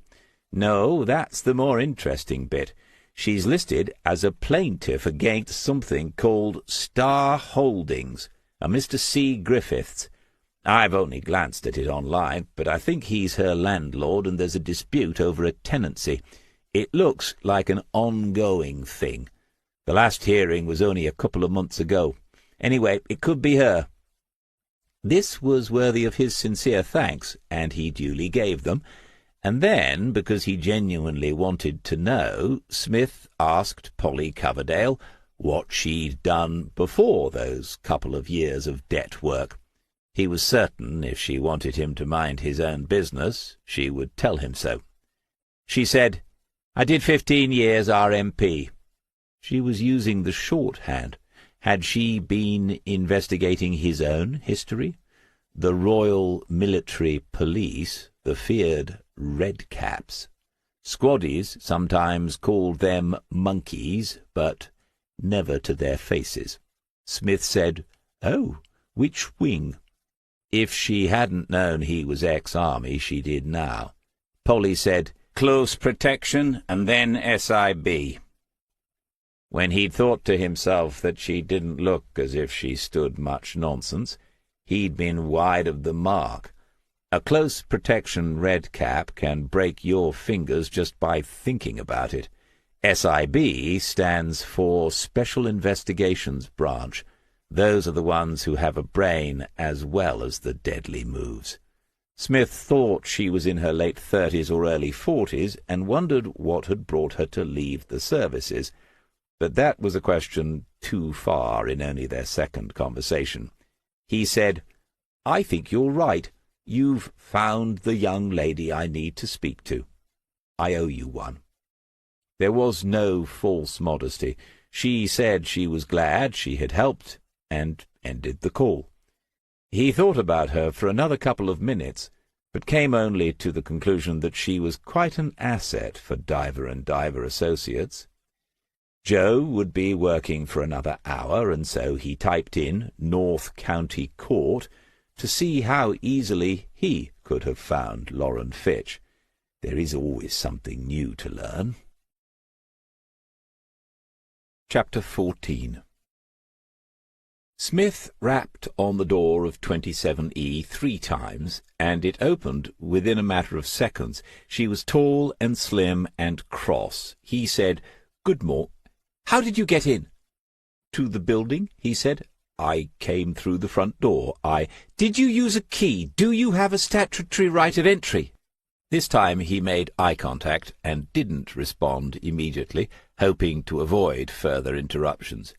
"No, that's the more interesting bit. She's listed as a plaintiff against something called Star Holdings, a Mr. C. Griffiths. I've only glanced at it online, but I think he's her landlord and there's a dispute over a tenancy. It looks like an ongoing thing. The last hearing was only a couple of months ago. Anyway, it could be her." This was worthy of his sincere thanks, and he duly gave them. And then, because he genuinely wanted to know, Smith asked Polly Coverdale what she'd done before those couple of years of debt work. He was certain if she wanted him to mind his own business, she would tell him so. She said, "I did 15 years RMP." She was using the shorthand. Had she been investigating his own history? The Royal Military Police, the feared redcaps. Squaddies sometimes called them monkeys, but never to their faces. Smith said, "Oh, which wing?" If she hadn't known he was ex-army, she did now. Polly said, "Close protection, and then SIB." When he'd thought to himself that she didn't look as if she stood much nonsense, he'd been wide of the mark. A close protection red cap can break your fingers just by thinking about it. SIB stands for Special Investigations Branch. Those are the ones who have a brain as well as the deadly moves. Smith thought she was in her late 30s or early 40s and wondered what had brought her to leave the services. But that was a question too far in only their second conversation. He said, "I think you're right. You've found the young lady I need to speak to. I owe you one." There was no false modesty. She said she was glad she had helped, and ended the call. He thought about her for another couple of minutes, but came only to the conclusion that she was quite an asset for Diver and Diver Associates. Joe would be working for another hour, and so he typed in North County Court to see how easily he could have found Lauren Fitch. There is always something new to learn. Chapter 14. Smith rapped on the door of 27E 3 times, and it opened within a matter of seconds. She was tall and slim and cross. He said, "Good morning. How did you get in?" "To the building," he said. "I came through the front door. Did you use a key? Do you have a statutory right of entry?" This time he made eye contact and didn't respond immediately, hoping to avoid further interruptions.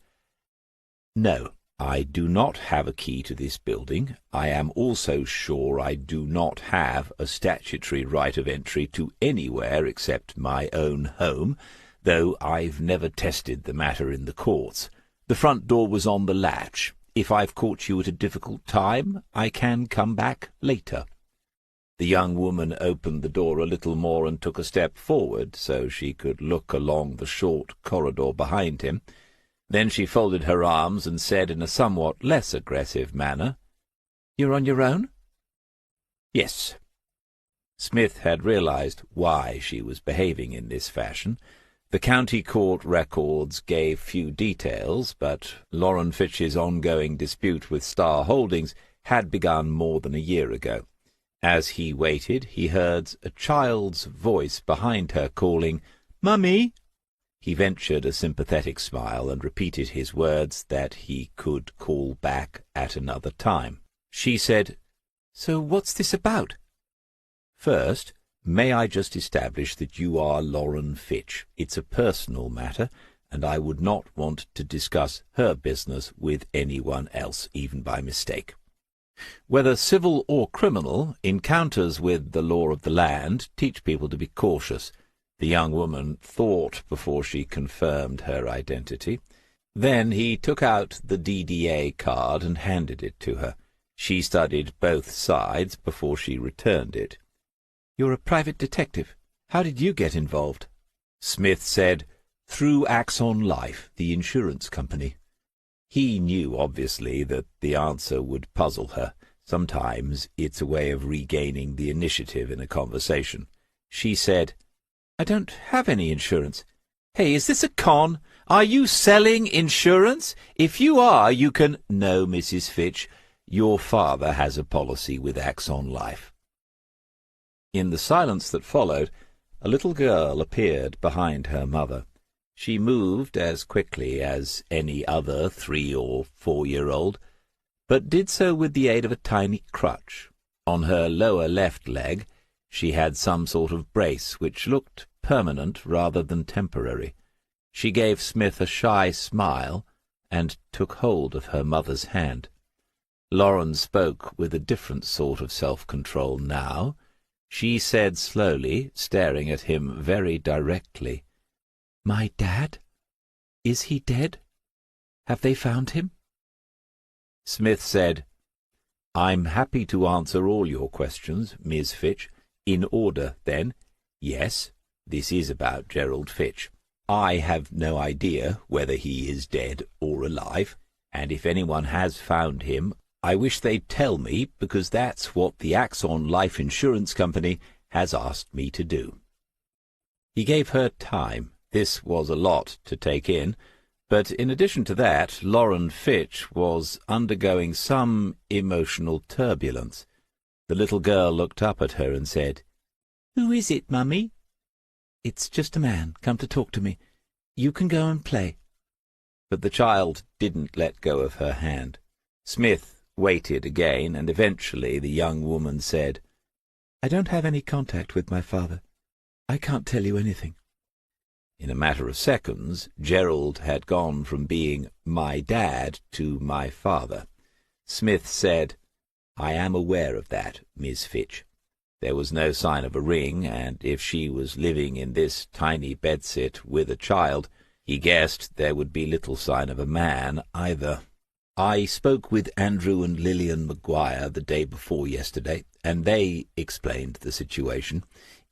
"No. I do not have a key to this building. I am also sure I do not have a statutory right of entry to anywhere except my own home, though I've never tested the matter in the courts. The front door was on the latch. If I've caught you at a difficult time, I can come back later." The young woman opened the door a little more and took a step forward so she could look along the short corridor behind him. Then she folded her arms and said in a somewhat less aggressive manner, "You're on your own?" "Yes." Smith had realized why she was behaving in this fashion. The county court records gave few details, but Loren Fitch's ongoing dispute with Star Holdings had begun more than a year ago. As he waited, he heard a child's voice behind her calling, "Mummy!" He ventured a sympathetic smile and repeated his words that he could call back at another time. She said, "So what's this about?" "First, may I just establish that you are Loren Fitch? It's a personal matter, and I would not want to discuss her business with anyone else, even by mistake. Whether civil or criminal, encounters with the law of the land teach people to be cautious." The young woman thought before she confirmed her identity. Then he took out the DDA card and handed it to her. She studied both sides before she returned it. "You're a private detective. How did you get involved?" Smith said, "Through Axon Life, the insurance company." He knew, obviously, that the answer would puzzle her. Sometimes it's a way of regaining the initiative in a conversation. She said, "I don't have any insurance." "Hey, is this a con? Are you selling insurance? If you are, you can—" "No, Mrs. Fitch. Your father has a policy with Axon Life." In the silence that followed, a little girl appeared behind her mother. She moved as quickly as any other 3- or 4-year-old, but did so with the aid of a tiny crutch. On her lower left leg she had some sort of brace which looked permanent rather than temporary. She gave Smith a shy smile and took hold of her mother's hand. Loren spoke with a different sort of self-control now. She said slowly, staring at him very directly, "My dad? Is he dead? Have they found him?" Smith said, "I'm happy to answer all your questions, Miss Fitch. In order, then. Yes, this is about Gerald Fitch. I have no idea whether he is dead or alive, and if anyone has found him, I wish they'd tell me, because that's what the Axon Life Insurance Company has asked me to do." He gave her time. This was a lot to take in, but in addition to that, Loren Fitch was undergoing some emotional turbulence. The little girl looked up at her and said, "Who is it, Mummy?" "It's just a man come to talk to me. You can go and play." But the child didn't let go of her hand. Smith waited again, and eventually the young woman said, "I don't have any contact with my father. I can't tell you anything." In a matter of seconds, Gerald had gone from being my dad to my father. Smith said, "I am aware of that, Miss Fitch. There was no sign of a ring, and if she was living in this tiny bedsit with a child, he guessed there would be little sign of a man either. I spoke with Andrew and Lillian Maguire the day before yesterday, and they explained the situation.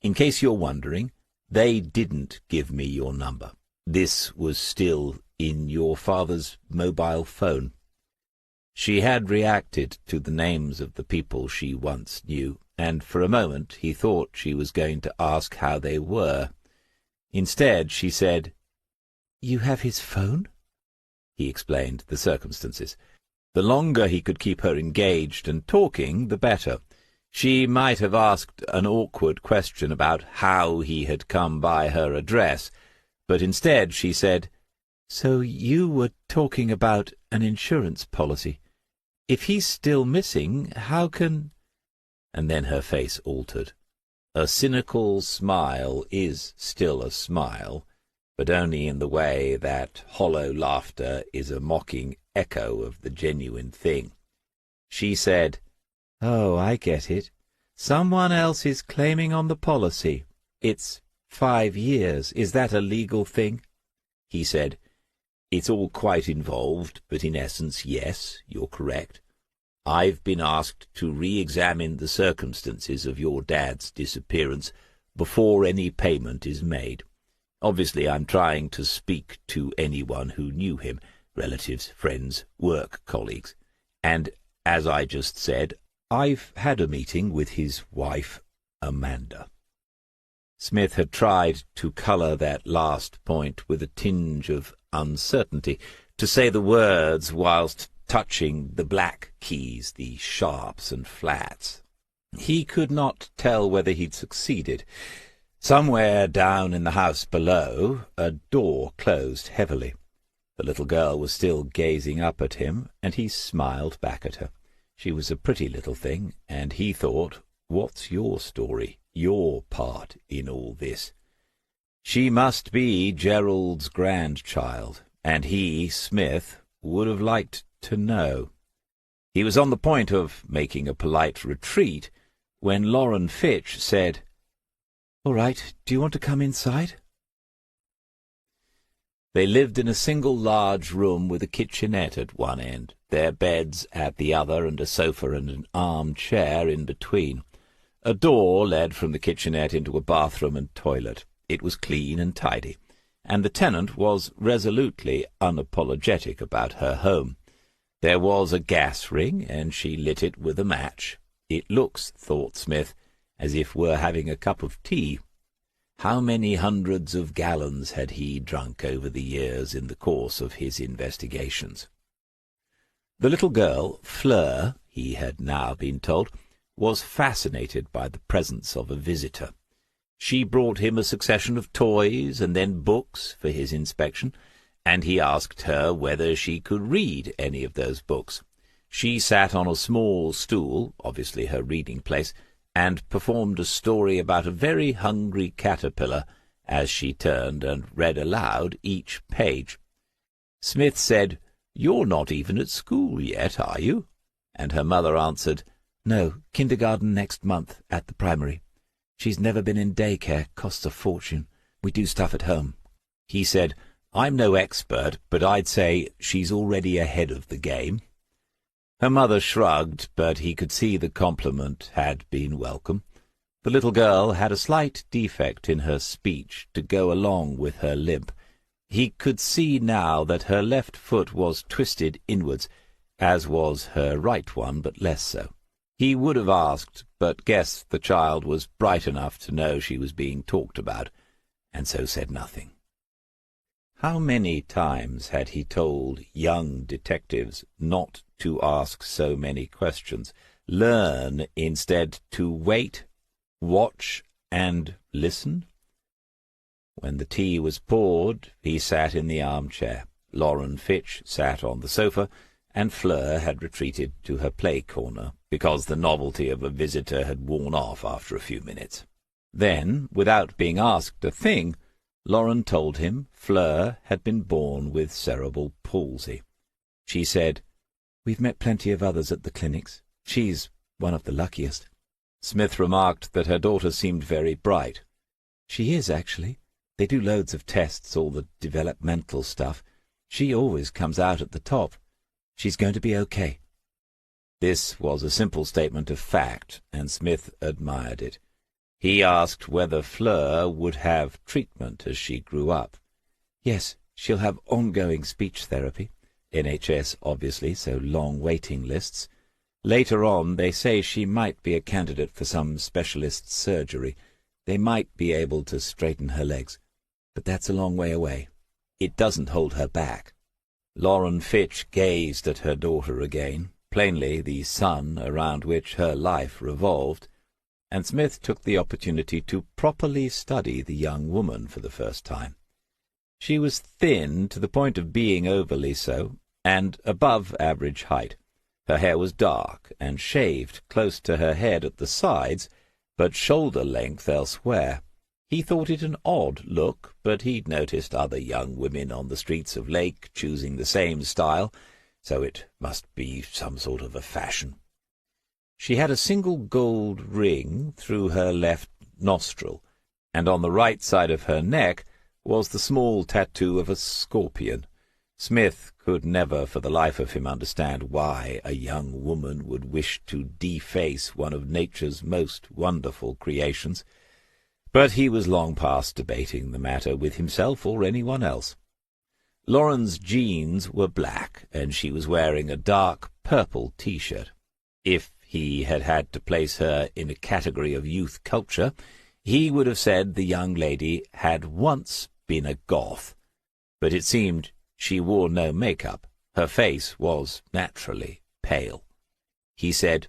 In case you're wondering, they didn't give me your number. This was still in your father's mobile phone." She had reacted to the names of the people she once knew, and for a moment he thought she was going to ask how they were. Instead she said, "You have his phone?" He explained the circumstances. The longer he could keep her engaged and talking, the better. She might have asked an awkward question about how he had come by her address, but instead she said, "So you were talking about an insurance policy. If he's still missing, how can—" And then her face altered. A cynical smile is still a smile, but only in the way that hollow laughter is a mocking echo of the genuine thing. She said, "Oh, I get it. Someone else is claiming on the policy. It's 5 years. Is that a legal thing?" He said, "It's all quite involved, but in essence, yes, you're correct. I've been asked to re-examine the circumstances of your dad's disappearance before any payment is made. Obviously, I'm trying to speak to anyone who knew him, relatives, friends, work colleagues. And, as I just said, I've had a meeting with his wife, Amanda." Smith had tried to colour that last point with a tinge of uncertainty, to say the words whilst touching the black keys, the sharps and flats. He could not tell whether he'd succeeded. Somewhere down in the house below, a door closed heavily. The little girl was still gazing up at him, and he smiled back at her. She was a pretty little thing, and he thought, what's your story, your part in all this? She must be Gerald's grandchild, and he, Smith, would have liked to know. He was on the point of making a polite retreat when Lauren Fitch said, "All right, do you want to come inside?" They lived in a single large room with a kitchenette at one end, their beds at the other, and a sofa and an arm-chair in between. A door led from the kitchenette into a bathroom and toilet. It was clean and tidy, and the tenant was resolutely unapologetic about her home. There was a gas ring, and she lit it with a match. It looks, thought Smith, as if we're having a cup of tea. How many hundreds of gallons had he drunk over the years in the course of his investigations? The little girl, Fleur, he had now been told, was fascinated by the presence of a visitor. She brought him a succession of toys and then books for his inspection, and he asked her whether she could read any of those books. She sat on a small stool, obviously her reading place, and performed a story about a very hungry caterpillar as she turned and read aloud each page. Smith said, "You're not even at school yet, are you?" And her mother answered, "No, kindergarten next month at the primary. She's never been in daycare, costs a fortune. We do stuff at home." He said, "I'm no expert, but I'd say she's already ahead of the game." Her mother shrugged, but he could see the compliment had been welcome. The little girl had a slight defect in her speech to go along with her limp. He could see now that her left foot was twisted inwards, as was her right one, but less so. He would have asked, but guessed the child was bright enough to know she was being talked about, and so said nothing. How many times had he told young detectives not to ask so many questions, learn instead to wait, watch, and listen? When the tea was poured, he sat in the armchair. Lauren Fitch sat on the sofa, and Fleur had retreated to her play corner, because the novelty of a visitor had worn off after a few minutes. Then, without being asked a thing, Lauren told him Fleur had been born with cerebral palsy. She said, "We've met plenty of others at the clinics. She's one of the luckiest." Smith remarked that her daughter seemed very bright. "She is, actually. They do loads of tests, all the developmental stuff. She always comes out at the top. She's going to be okay." This was a simple statement of fact, and Smith admired it. He asked whether Fleur would have treatment as she grew up. "Yes, she'll have ongoing speech therapy. NHS, obviously, so long waiting lists. Later on, they say she might be a candidate for some specialist surgery. They might be able to straighten her legs. But that's a long way away. It doesn't hold her back." Lauren Fitch gazed at her daughter again, plainly the sun around which her life revolved, and Smith took the opportunity to properly study the young woman for the first time. She was thin to the point of being overly so, and above average height. Her hair was dark and shaved close to her head at the sides, but shoulder-length elsewhere. He thought it an odd look, but he'd noticed other young women on the streets of Lake choosing the same style, so it must be some sort of a fashion. She had a single gold ring through her left nostril, and on the right side of her neck was the small tattoo of a scorpion. Smith could never for the life of him understand why a young woman would wish to deface one of nature's most wonderful creations, but he was long past debating the matter with himself or anyone else. Lauren's jeans were black, and she was wearing a dark purple T-shirt. If he had had to place her in a category of youth culture, he would have said the young lady had once been a goth, but it seemed she wore no makeup. Her face was naturally pale. He said,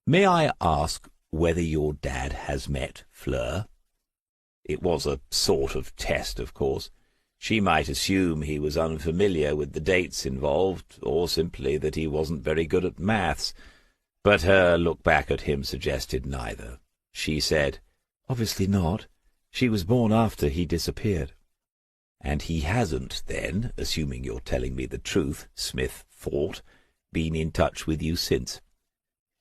"May I ask whether your dad has met Fleur?" It was a sort of test, of course. She might assume he was unfamiliar with the dates involved, or simply that he wasn't very good at maths, but her look back at him suggested neither. She said, "Obviously not. She was born after he disappeared." "And he hasn't, then, assuming you're telling me the truth," Smith thought, "been in touch with you since?"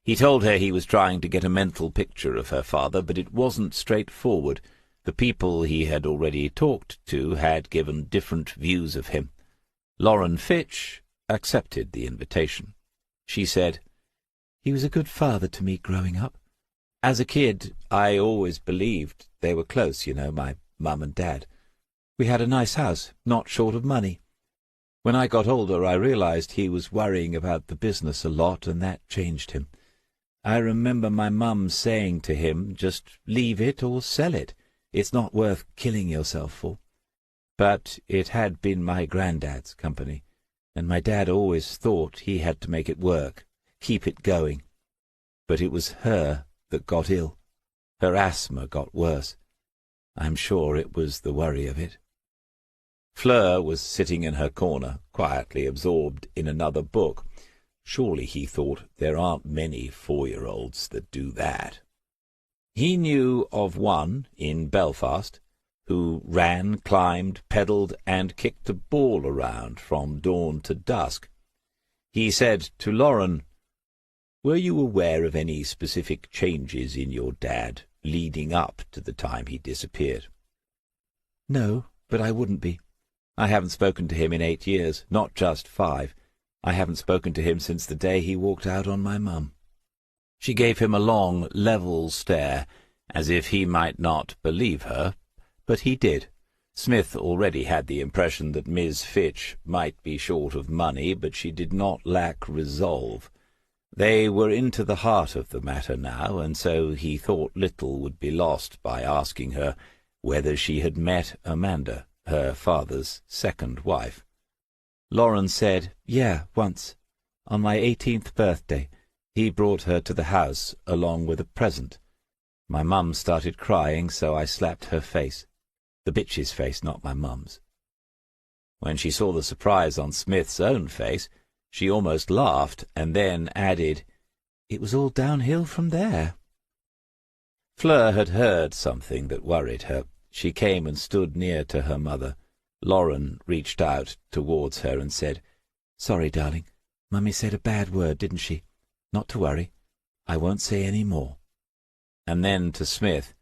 He told her he was trying to get a mental picture of her father, but it wasn't straightforward. The people he had already talked to had given different views of him. Lauren Fitch accepted the invitation. She said, "He was a good father to me growing up. As a kid, I always believed they were close, my mum and dad. We had a nice house, not short of money. When I got older, I realized he was worrying about the business a lot, and that changed him. I remember my mum saying to him, 'Just leave it or sell it. It's not worth killing yourself for.' But it had been my granddad's company, and my dad always thought he had to make it work, keep it going. But it was her that got ill. Her asthma got worse. I'm sure it was the worry of it." Fleur was sitting in her corner, quietly absorbed in another book. Surely, he thought, there aren't many 4-year-olds that do that. He knew of one in Belfast who ran, climbed, pedalled, and kicked a ball around from dawn to dusk. He said to Lauren, "Were you aware of any specific changes in your dad leading up to the time he disappeared?" "No, but I wouldn't be. I haven't spoken to him in 8 years, not just 5. I haven't spoken to him since the day he walked out on my mum." She gave him a long, level stare, as if he might not believe her, but he did. Smith already had the impression that Miss Fitch might be short of money, but she did not lack resolve. They were into the heart of the matter now, and so he thought little would be lost by asking her whether she had met Amanda, her father's second wife. Lauren said, "Yeah, once. On my 18th birthday, he brought her to the house along with a present. My mum started crying, so I slapped her face. The bitch's face, not my mum's." When she saw the surprise on Smith's own face, she almost laughed, and then added, "It was all downhill from there." Fleur had heard something that worried her. She came and stood near to her mother. Lauren reached out towards her and said, "Sorry, darling. Mummy said a bad word, didn't she? Not to worry. I won't say any more." And then to Smith,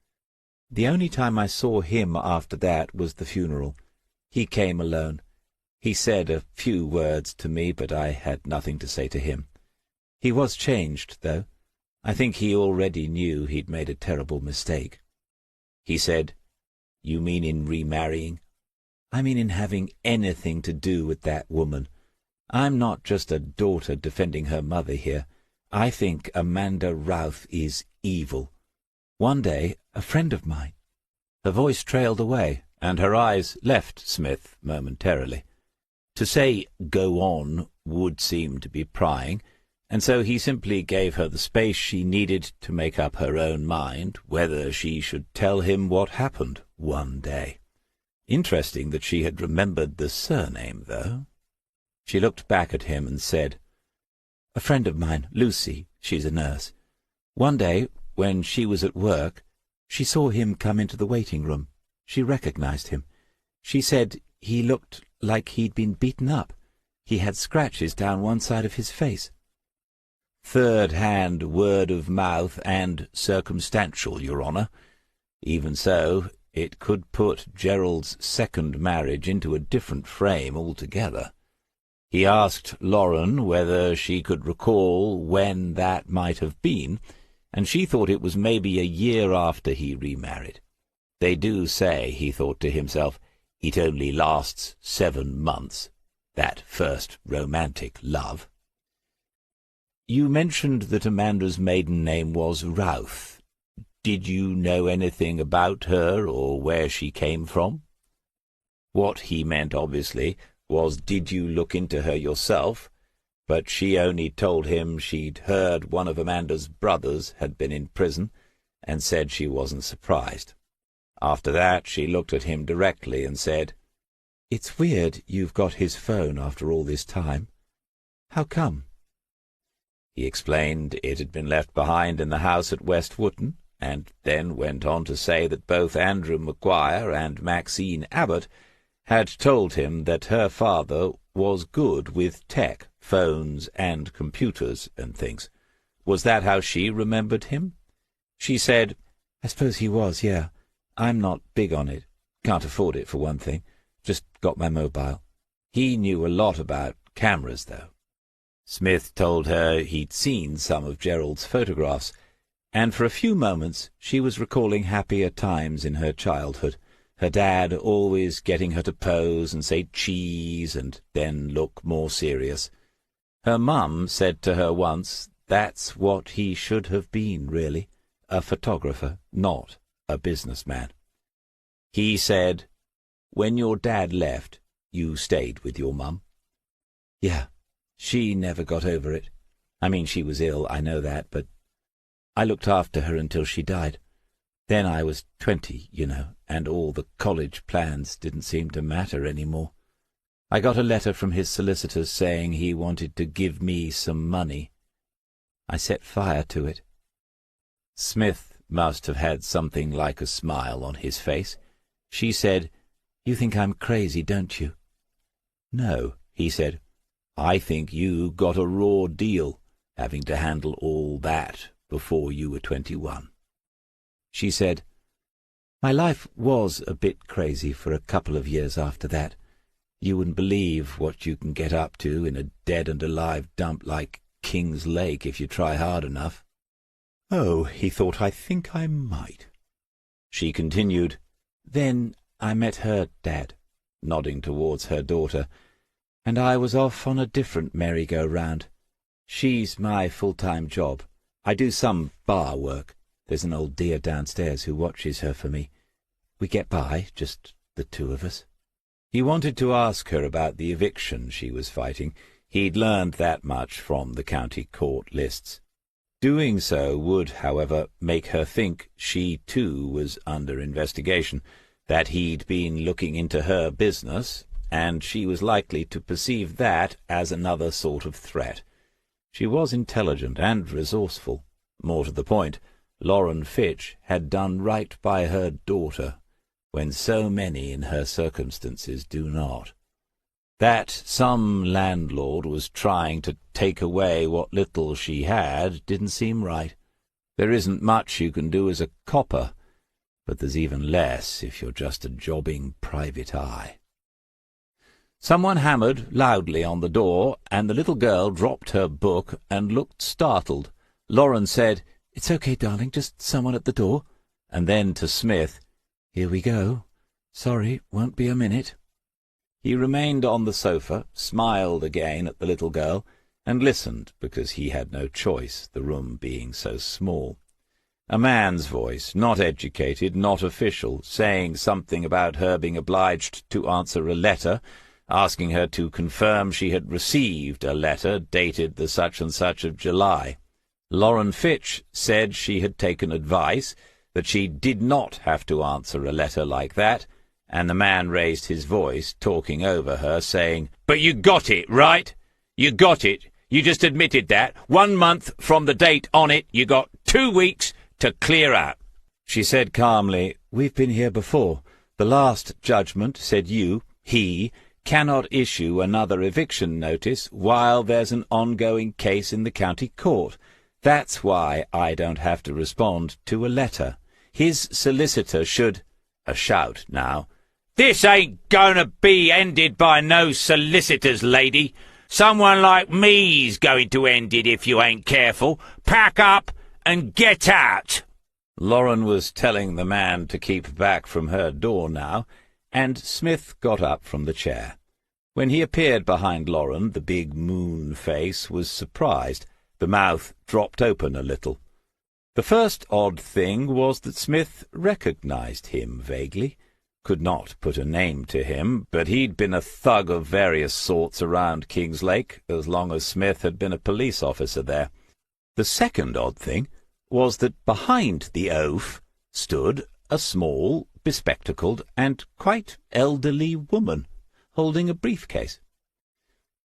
"The only time I saw him after that was the funeral. He came alone. He said a few words to me, but I had nothing to say to him. He was changed, though. I think he already knew he'd made a terrible mistake." He said, "You mean in remarrying?" "I mean in having anything to do with that woman. I'm not just a daughter defending her mother here. I think Amanda Routh is evil. One day, a friend of mine—" Her voice trailed away, and her eyes left Smith momentarily. To say "go on" would seem to be prying, and so he simply gave her the space she needed to make up her own mind whether she should tell him what happened one day. Interesting that she had remembered the surname, though. She looked back at him and said, "A friend of mine, Lucy, she's a nurse. One day, when she was at work, she saw him come into the waiting room. She recognized him. She said he looked like he'd been beaten up. He had scratches down one side of his face." "Third-hand word of mouth and circumstantial, Your Honour. Even so, it could put Gerald's second marriage into a different frame altogether. He asked Lauren whether she could recall when that might have been, and she thought it was maybe a year after he remarried. They do say, he thought to himself, it only lasts 7 months, that first romantic love. You mentioned that Amanda's maiden name was Routh. Did you know anything about her or where she came from?" What he meant, obviously, was, did you look into her yourself? But she only told him she'd heard one of Amanda's brothers had been in prison, and said she wasn't surprised. After that she looked at him directly and said, "It's weird you've got his phone after all this time. How come?" He explained it had been left behind in the house at West Wootton, and then went on to say that both Andrew Maguire and Maxine Abbott had told him that her father was good with tech, phones and computers and things. Was that how she remembered him? She said, "I suppose he was, yeah. I'm not big on it. Can't afford it, for one thing. Just got my mobile." He knew a lot about cameras, though. Smith told her he'd seen some of Gerald's photographs, and for a few moments she was recalling happier times in her childhood, her dad always getting her to pose and say cheese and then look more serious. Her mum said to her once, that's what he should have been, really, a photographer, not a businessman. He said, "When your dad left, you stayed with your mum?" "Yeah. She never got over it. I mean, she was ill, I know that, but I looked after her until she died. Then I was 20, you know, and all the college plans didn't seem to matter any more. I got a letter from his solicitors saying he wanted to give me some money. I set fire to it." Smith must have had something like a smile on his face. She said, "You think I'm crazy, don't you?" "No," he said. "I think you got a raw deal, having to handle all that before you were 21. She said, "My life was a bit crazy for a couple of years after that. You wouldn't believe what you can get up to in a dead-and-alive dump like King's Lake if you try hard enough." "Oh," he thought, "I think I might." She continued, "Then I met her dad," nodding towards her daughter, "and I was off on a different merry-go-round. She's my full-time job. I do some bar work. There's an old dear downstairs who watches her for me. We get by, just the two of us." He wanted to ask her about the eviction she was fighting. He'd learned that much from the county court lists. Doing so would, however, make her think she too was under investigation, that he'd been looking into her business, and she was likely to perceive that as another sort of threat. She was intelligent and resourceful. More to the point, Lauren Fitch had done right by her daughter, when so many in her circumstances do not. That some landlord was trying to take away what little she had didn't seem right. There isn't much you can do as a copper, but there's even less if you're just a jobbing private eye. Someone hammered loudly on the door, and the little girl dropped her book and looked startled. Lauren said, "It's okay, darling, just someone at the door," and then to Smith, "Here we go. Sorry, won't be a minute." He remained on the sofa, smiled again at the little girl, and listened, because he had no choice, the room being so small. A man's voice, not educated, not official, saying something about her being obliged to answer a letter, asking her to confirm she had received a letter dated the such-and-such of July. Lauren Fitch said she had taken advice, that she did not have to answer a letter like that, and the man raised his voice, talking over her, saying, "But you got it, right? You got it. You just admitted that. 1 month from the date on it, you got 2 weeks to clear out." She said calmly, "We've been here before. The last judgment said he, cannot issue another eviction notice while there's an ongoing case in the county court. That's why I don't have to respond to a letter. His solicitor should—" A shout now. "This ain't gonna be ended by no solicitors, lady. Someone like me's going to end it if you ain't careful. Pack up and get out." Lauren was telling the man to keep back from her door now, and Smith got up from the chair. When he appeared behind Lauren, the big moon face was surprised. The mouth dropped open a little. The first odd thing was that Smith recognized him vaguely. Could not put a name to him, but he'd been a thug of various sorts around Kingslake as long as Smith had been a police officer there. The second odd thing was that behind the oaf stood a small, bespectacled, and quite elderly woman, holding a briefcase.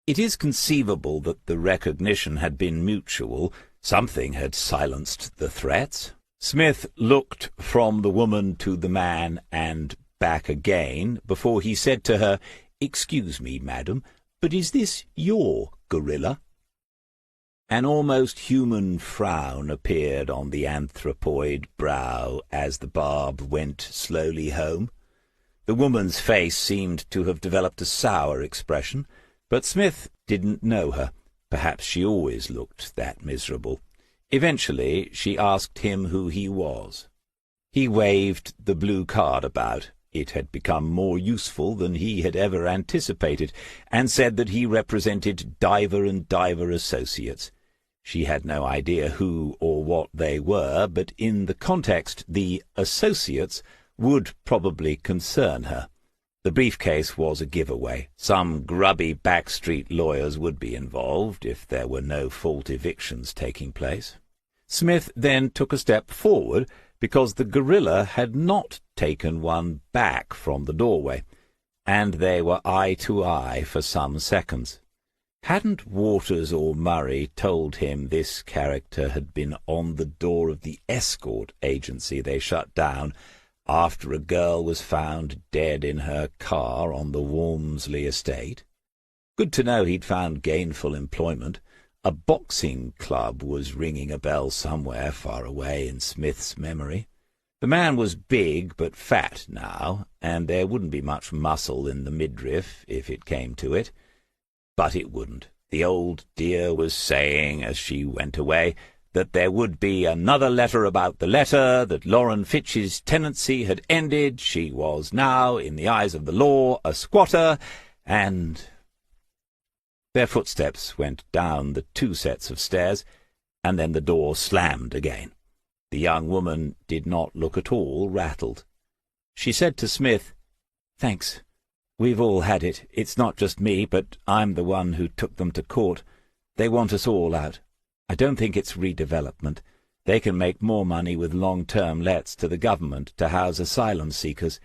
It is conceivable that the recognition had been mutual. Something had silenced the threats. Smith looked from the woman to the man and back again before he said to her, "Excuse me, madam, but is this your gorilla?" An almost human frown appeared on the anthropoid brow as the barb went slowly home. The woman's face seemed to have developed a sour expression, but Smith didn't know her. Perhaps she always looked that miserable. Eventually she asked him who he was. He waved the blue card about. It had become more useful than he had ever anticipated, and said that he represented Diver and Diver Associates. She had no idea who or what they were, but in the context, the associates would probably concern her. The briefcase was a giveaway. Some grubby backstreet lawyers would be involved if there were no fault evictions taking place. Smith then took a step forward, because the gorilla had not taken one back from the doorway, and they were eye to eye for some seconds. Hadn't Waters or Murray told him this character had been on the door of the escort agency they shut down after a girl was found dead in her car on the Walmsley estate? Good to know he'd found gainful employment. A boxing club was ringing a bell somewhere far away in Smith's memory. The man was big but fat now, and there wouldn't be much muscle in the midriff if it came to it. But it wouldn't. The old dear was saying, as she went away, that there would be another letter about the letter, that Lauren Fitch's tenancy had ended, she was now, in the eyes of the law, a squatter, and— Their footsteps went down the 2 sets of stairs, and then the door slammed again. The young woman did not look at all rattled. She said to Smith, "Thanks. We've all had it. It's not just me, but I'm the one who took them to court. They want us all out. I don't think it's redevelopment. They can make more money with long-term lets to the government to house asylum seekers.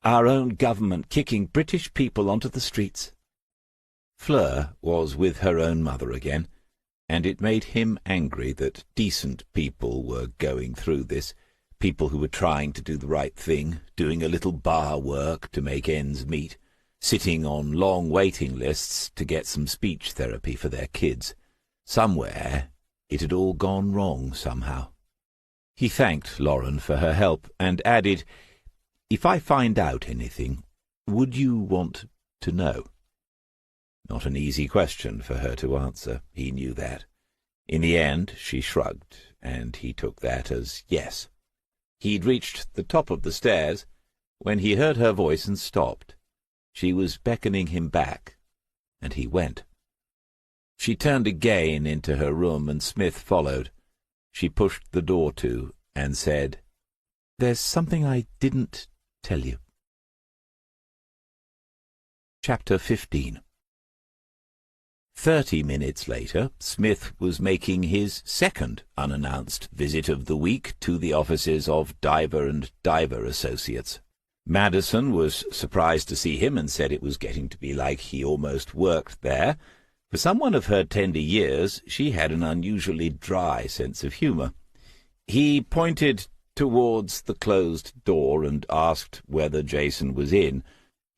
Our own government kicking British people onto the streets." Fleur was with her own mother again, and it made him angry that decent people were going through this, people who were trying to do the right thing, doing a little bar work to make ends meet, sitting on long waiting lists to get some speech therapy for their kids. Somewhere it had all gone wrong somehow. He thanked Lauren for her help, and added, "If I find out anything, would you want to know?" Not an easy question for her to answer, he knew that. In the end she shrugged, and he took that as yes. He'd reached the top of the stairs when he heard her voice and stopped. She was beckoning him back, and he went. She turned again into her room, and Smith followed. She pushed the door to and said, "There's something I didn't tell you." Chapter 15. 30 minutes later, Smith was making his second unannounced visit of the week to the offices of Diver and Diver Associates. Madison was surprised to see him and said it was getting to be like he almost worked there. For someone of her tender years, she had an unusually dry sense of humour. He pointed towards the closed door and asked whether Jason was in.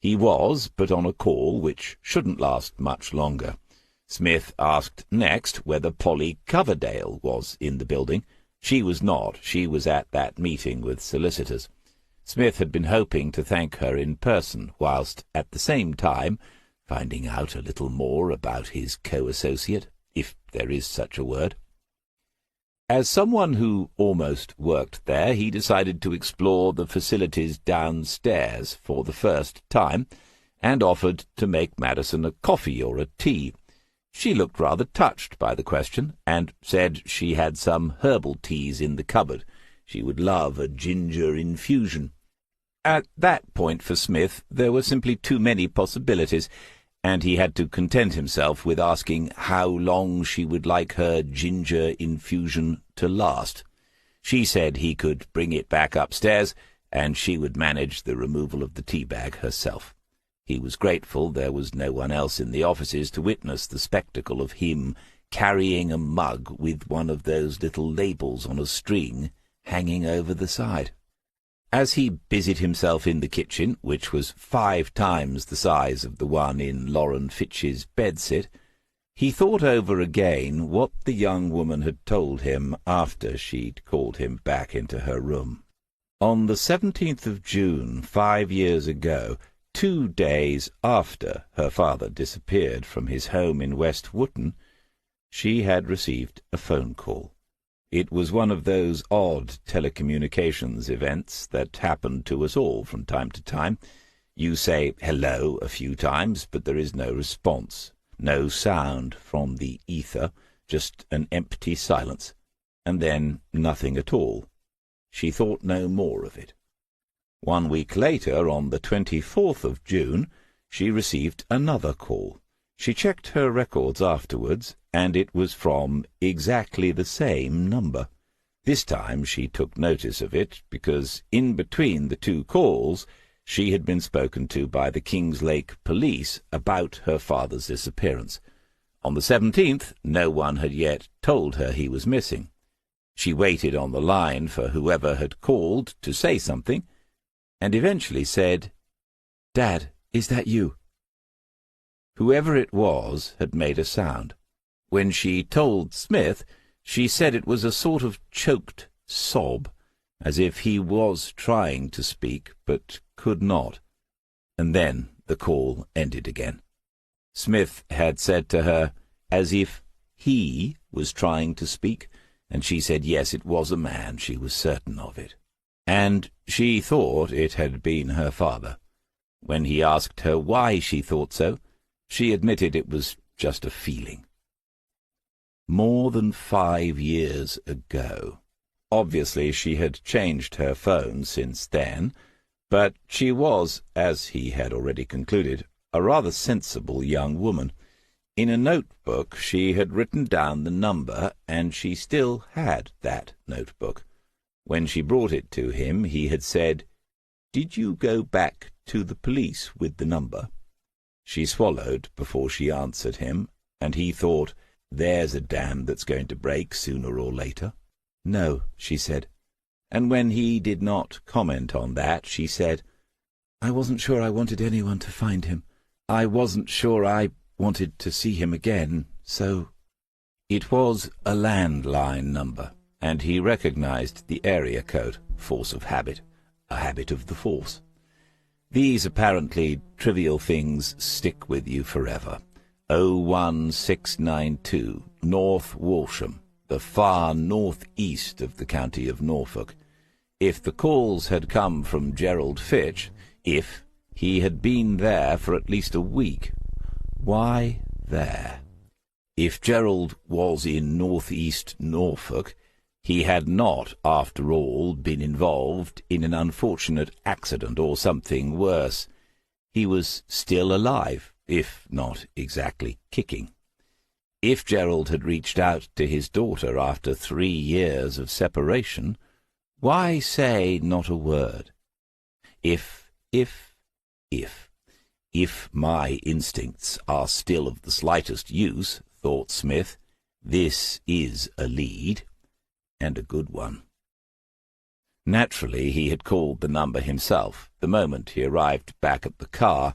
He was, but on a call which shouldn't last much longer. Smith asked next whether Polly Coverdale was in the building. She was not. She was at that meeting with solicitors. Smith had been hoping to thank her in person, whilst at the same time finding out a little more about his co-associate, if there is such a word. As someone who almost worked there, he decided to explore the facilities downstairs for the first time, and offered to make Madison a coffee or a tea. She looked rather touched by the question, and said she had some herbal teas in the cupboard. She would love a ginger infusion. At that point for Smith there were simply too many possibilities, and he had to content himself with asking how long she would like her ginger infusion to last. She said he could bring it back upstairs, and she would manage the removal of the tea bag herself. He was grateful there was no one else in the offices to witness the spectacle of him carrying a mug with one of those little labels on a string hanging over the side. As he busied himself in the kitchen, which was 5 times the size of the one in Lauren Fitch's bedsit, he thought over again what the young woman had told him after she'd called him back into her room. On the 17th of June, 5 years ago, 2 days after her father disappeared from his home in West Wootton, she had received a phone call. It was one of those odd telecommunications events that happen to us all from time to time. You say hello a few times, but there is no response, no sound from the ether, just an empty silence, and then nothing at all. She thought no more of it. 1 week later, on the 24th of June, she received another call. She checked her records afterwards, and it was from exactly the same number. This time she took notice of it, because in between the 2 calls she had been spoken to by the Kingslake police about her father's disappearance. On the 17th, no one had yet told her he was missing. She waited on the line for whoever had called to say something, and eventually said, "Dad, is that you?" Whoever it was had made a sound. When she told Smith, she said it was a sort of choked sob, as if he was trying to speak, but could not. And then the call ended again. Smith had said to her, as if he was trying to speak, and she said yes, it was a man, she was certain of it. And she thought it had been her father. When he asked her why she thought so, she admitted it was just a feeling. More than 5 years ago. Obviously she had changed her phone since then, but she was, as he had already concluded, a rather sensible young woman. In a notebook she had written down the number, and she still had that notebook. When she brought it to him, he had said, "Did you go back to the police with the number?" She swallowed before she answered him, and he thought, there's a dam that's going to break sooner or later. "No," she said. And when he did not comment on that, she said, "I wasn't sure I wanted anyone to find him. I wasn't sure I wanted to see him again, so—" It was a landline number, and he recognized the area code, force of habit, a habit of the force. These apparently trivial things stick with you forever. 01692, North Walsham, the far north-east of the county of Norfolk. If the calls had come from Gerald Fitch, if he had been there for at least a week, why there? If Gerald was in north-east Norfolk, he had not, after all, been involved in an unfortunate accident or something worse. he was still alive, if not exactly kicking. If Gerald had reached out to his daughter after 3 years of separation, why say not a word? If my instincts are still of the slightest use, thought Smith, this is a lead, and a good one. Naturally, he had called the number himself. The moment he arrived back at the car,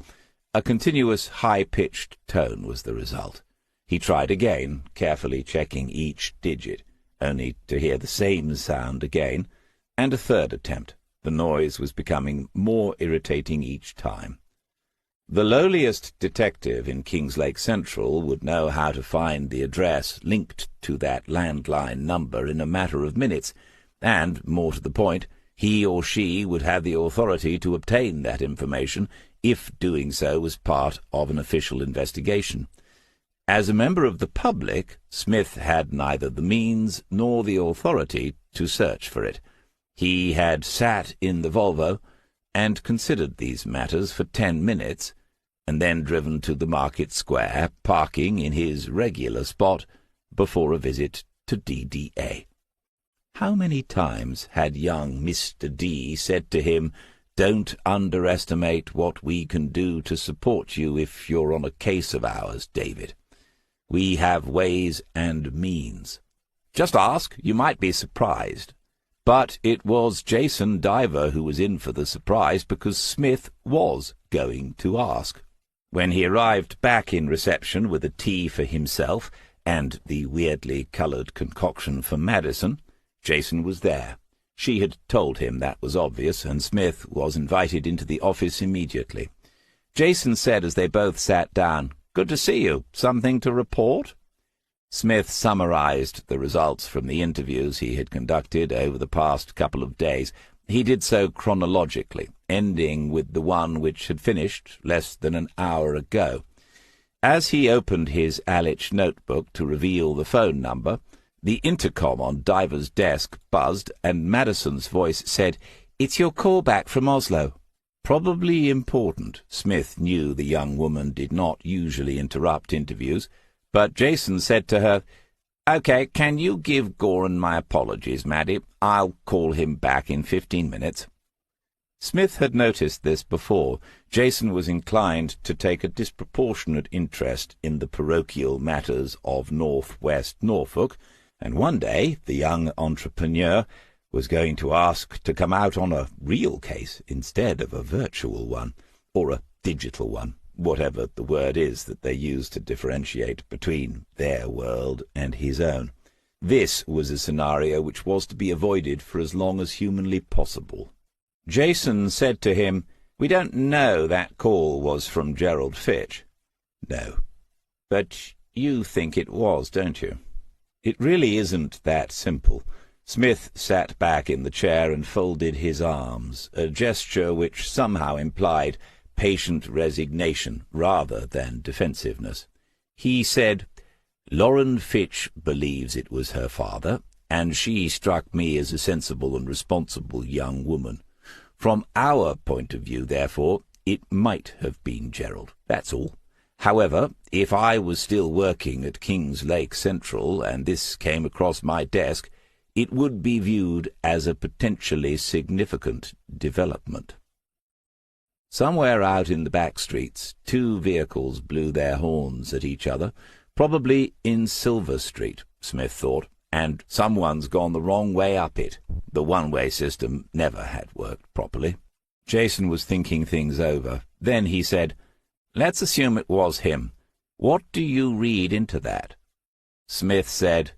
a continuous high-pitched tone was the result. He tried again, carefully checking each digit, only to hear the same sound again, and a third attempt. The noise was becoming more irritating each time. The lowliest detective in Kingslake Central would know how to find the address linked to that landline number in a matter of minutes, and, more to the point, he or she would have the authority to obtain that information if doing so was part of an official investigation. As a member of the public, Smith had neither the means nor the authority to search for it. He had sat in the Volvo and considered these matters for 10 minutes, and then driven to the market square, parking in his regular spot before a visit to DDA. How many times had young Mr. D said to him, "Don't underestimate what we can do to support you if you're on a case of ours, David. We have ways and means. Just ask, you might be surprised." But it was Jason Diver who was in for the surprise, because Smith was going to ask. When he arrived back in reception with a tea for himself and the weirdly coloured concoction for Madison, Jason was there. She had told him that was obvious, and Smith was invited into the office immediately. Jason said as they both sat down, "Good to see you. Something to report?" Smith summarized the results from the interviews he had conducted over the past couple of days. He did so chronologically, ending with the one which had finished less than an hour ago. As he opened his Alich notebook to reveal the phone number, the intercom on Diver's desk buzzed, and Madison's voice said, "It's your call back from Oslo." Probably important. Smith knew the young woman did not usually interrupt interviews, but Jason said to her, "Okay, can you give Goran my apologies, Maddie? I'll call him back in 15 minutes. Smith had noticed this before. Jason was inclined to take a disproportionate interest in the parochial matters of North-West Norfolk, and one day the young entrepreneur was going to ask to come out on a real case instead of a virtual one, or a digital one, whatever the word is that they use to differentiate between their world and his own. This was a scenario which was to be avoided for as long as humanly possible. Jason said to him, "We don't know that call was from Gerald Fitch." "No. But you think it was, don't you?" "It really isn't that simple." Smith sat back in the chair and folded his arms, a gesture which somehow implied patient resignation rather than defensiveness. He said, "Lauren Fitch believes it was her father, and she struck me as a sensible and responsible young woman. From our point of view, therefore, it might have been Gerald, that's all. However, if I was still working at Kings Lake Central and this came across my desk, it would be viewed as a potentially significant development." Somewhere out in the back streets, two vehicles blew their horns at each other, probably in Silver Street, Smith thought, and someone's gone the wrong way up it. The one-way system never had worked properly. Jason was thinking things over. Then he said, "Let's assume it was him. What do you read into that?" Smith said,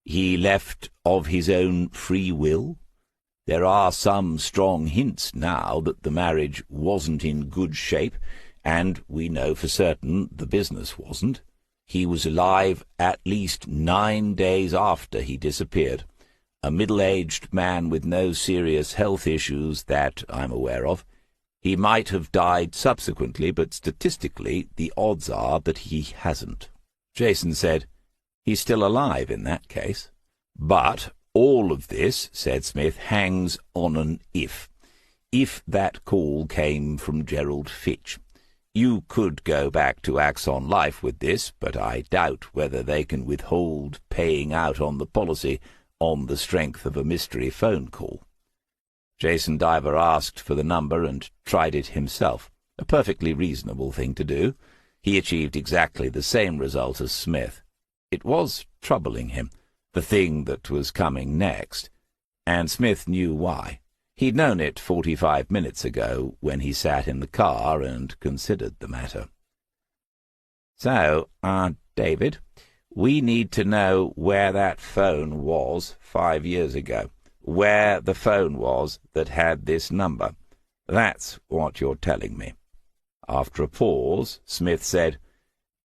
"He left of his own free will. There are some strong hints now that the marriage wasn't in good shape, and we know for certain the business wasn't. He was alive at least 9 days after he disappeared. A middle-aged man with no serious health issues that I'm aware of. He might have died subsequently, but statistically the odds are that he hasn't." Jason said, "He's still alive in that case." "But all of this," said Smith, "hangs on an if. If that call came from Gerald Fitch. You could go back to Axon Life with this, but I doubt whether they can withhold paying out on the policy on the strength of a mystery phone call. Jason Diver asked for the number and tried it himself, a perfectly reasonable thing to do. He achieved exactly the same result as Smith. It was troubling him, the thing that was coming next, and Smith knew why. He'd known it 45 minutes ago when he sat in the car and considered the matter. So, David, we need to know where that phone was 5 years ago, where the phone was that had this number. That's what you're telling me. After a pause, Smith said,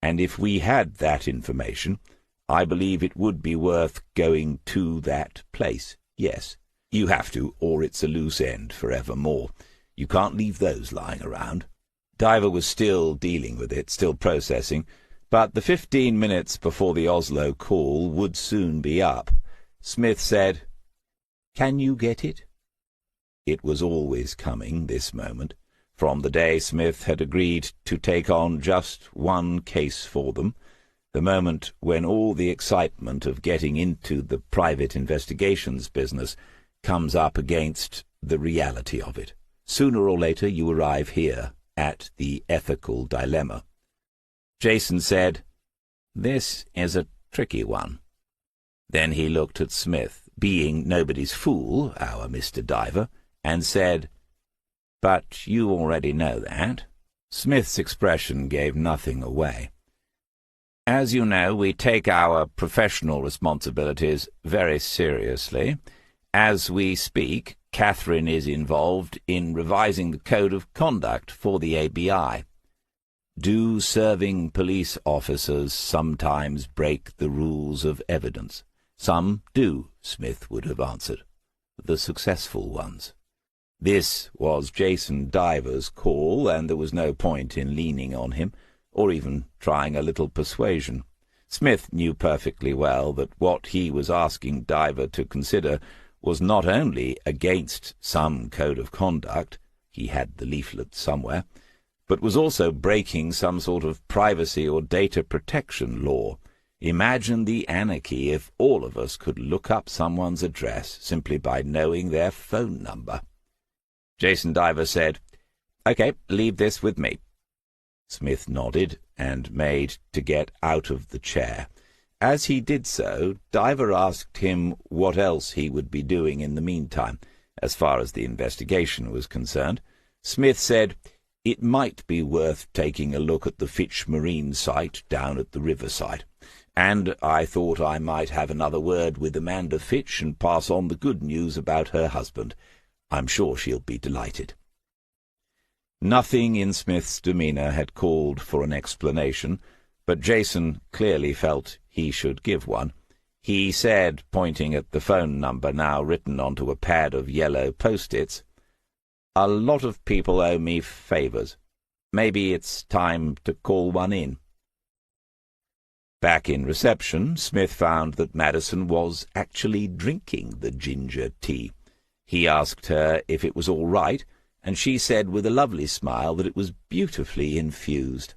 "And if we had that information, I believe it would be worth going to that place, yes. You have to, or it's a loose end forevermore. You can't leave those lying around." Diver was still dealing with it, still processing, but the 15 minutes before the Oslo call would soon be up. Smith said, "Can you get it?" It was always coming, this moment, from the day Smith had agreed to take on just one case for them, the moment when all the excitement of getting into the private investigations business comes up against the reality of it. Sooner or later you arrive here, at the ethical dilemma. Jason said, "This is a tricky one." Then he looked at Smith, being nobody's fool, our Mr. Diver, and said, "But you already know that." Smith's expression gave nothing away. "As you know, we take our professional responsibilities very seriously. As we speak, Catherine is involved in revising the Code of Conduct for the ABI. Do serving police officers sometimes break the rules of evidence? Some do, Smith would have answered. The successful ones. This was Jason Diver's call, and there was no point in leaning on him, or even trying a little persuasion. Smith knew perfectly well that what he was asking Diver to consider was not only against some code of conduct, he had the leaflet somewhere, but was also breaking some sort of privacy or data protection law. Imagine the anarchy if all of us could look up someone's address simply by knowing their phone number. Jason Diver said, "Okay, leave this with me." Smith nodded and made to get out of the chair. As he did so, Diver asked him what else he would be doing in the meantime, as far as the investigation was concerned. Smith said, "It might be worth taking a look at the Fitch Marine site down at the riverside, and I thought I might have another word with Amanda Fitch and pass on the good news about her husband. I'm sure she'll be delighted." Nothing in Smith's demeanour had called for an explanation, but Jason clearly felt he should give one. He said, pointing at the phone number now written onto a pad of yellow post-its, "A lot of people owe me favours. Maybe it's time to call one in." Back in reception, Smith found that Madison was actually drinking the ginger tea. He asked her if it was all right, and she said with a lovely smile that it was beautifully infused.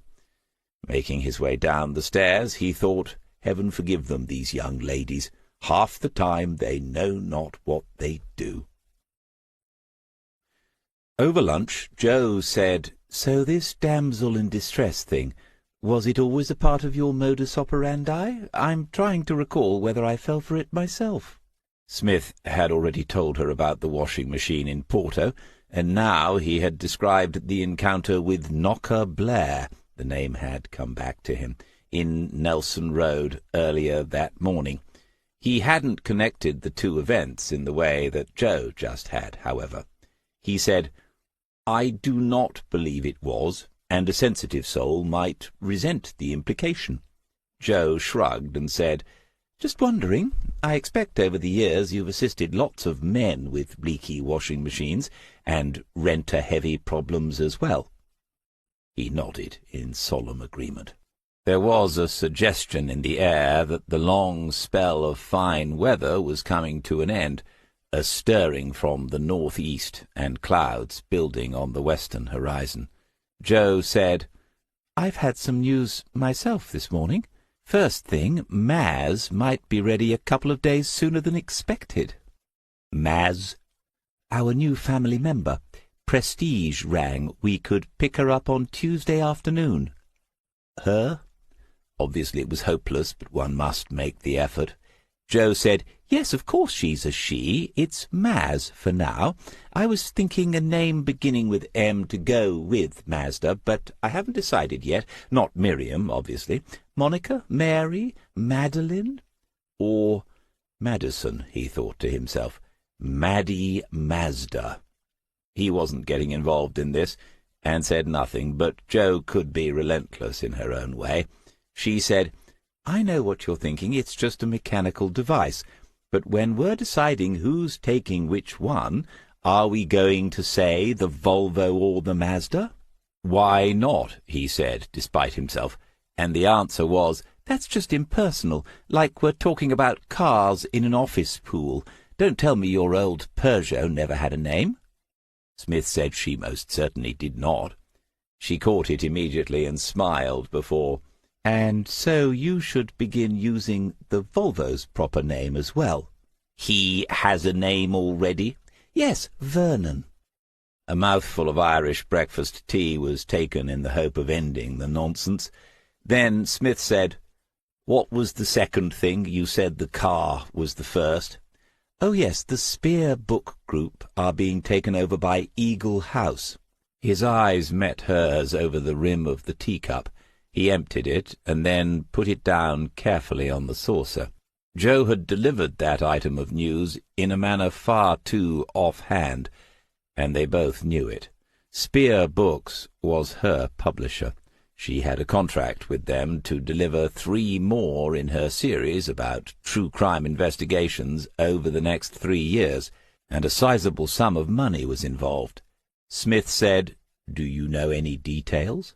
Making his way down the stairs, he thought, heaven forgive them, these young ladies. Half the time they know not what they do. Over lunch, Joe said, "So this damsel in distress thing, was it always a part of your modus operandi? I'm trying to recall whether I fell for it myself." Smith had already told her about the washing machine in Porto, and now he had described the encounter with Knocker Blair, the name had come back to him, in Nelson Road earlier that morning. He hadn't connected the two events in the way that Joe just had, however. He said, "I do not believe it was, and a sensitive soul might resent the implication." Joe shrugged and said, "Just wondering. I expect over the years you've assisted lots of men with leaky washing machines and renter-heavy problems as well." He nodded in solemn agreement. There was a suggestion in the air that the long spell of fine weather was coming to an end, a stirring from the northeast and clouds building on the western horizon. Joe said, I've had some news myself this morning. First thing, Maz might be ready a couple of days sooner than expected." "Maz?" "Our new family member. Prestige rang we could pick her up on Tuesday afternoon." "Her?" Obviously it was hopeless, but one must make the effort. Joe said, "Yes, of course she's a she. It's Maz for now. I was thinking a name beginning with M to go with Mazda, but I haven't decided yet. Not Miriam, obviously. Monica, Mary, Madeline, or Madison," he thought to himself. Maddie Mazda. He wasn't getting involved in this, and said nothing, but Jo could be relentless in her own way. She said, "I know what you're thinking. It's just a mechanical device. But when we're deciding who's taking which one, are we going to say the Volvo or the Mazda?" "Why not?" he said, despite himself. And the answer was, "That's just impersonal, like we're talking about cars in an office pool. Don't tell me your old Peugeot never had a name." Smith said she most certainly did not. She caught it immediately and smiled before. "And so you should begin using the Volvo's proper name as well." "He has a name already?" "Yes, Vernon." A mouthful of Irish breakfast tea was taken in the hope of ending the nonsense. Then Smith said, "What was the second thing? You said the car was the first." "Oh, yes, the Spear Book Group are being taken over by Eagle House." His eyes met hers over the rim of the teacup. He emptied it, and then put it down carefully on the saucer. Jo had delivered that item of news in a manner far too off-hand, and they both knew it. Spear Books was her publisher. She had a contract with them to deliver 3 more in her series about true crime investigations over the next 3 years, and a sizable sum of money was involved. Smith said, "Do you know any details?"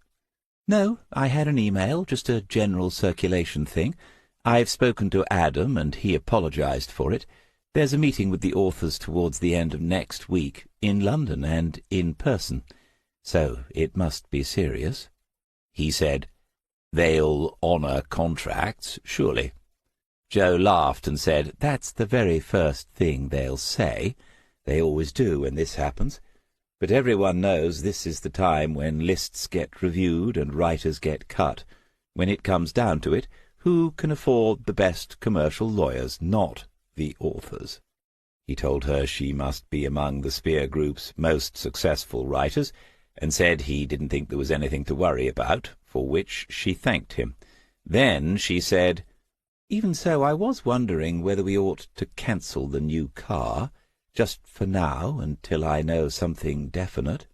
"No, I had an email, just a general circulation thing. I've spoken to Adam, and he apologized for it. There's a meeting with the authors towards the end of next week, in London and in person. So it must be serious." He said, "They'll honour contracts, surely." Jo laughed and said, "That's the very first thing they'll say. They always do when this happens. But everyone knows this is the time when lists get reviewed and writers get cut. When it comes down to it, who can afford the best commercial lawyers? Not the authors." He told her she must be among the Spear Group's most successful writers, and said he didn't think there was anything to worry about, for which she thanked him. Then she said, "Even so, I was wondering whether we ought to cancel the new car, just for now, until I know something definite."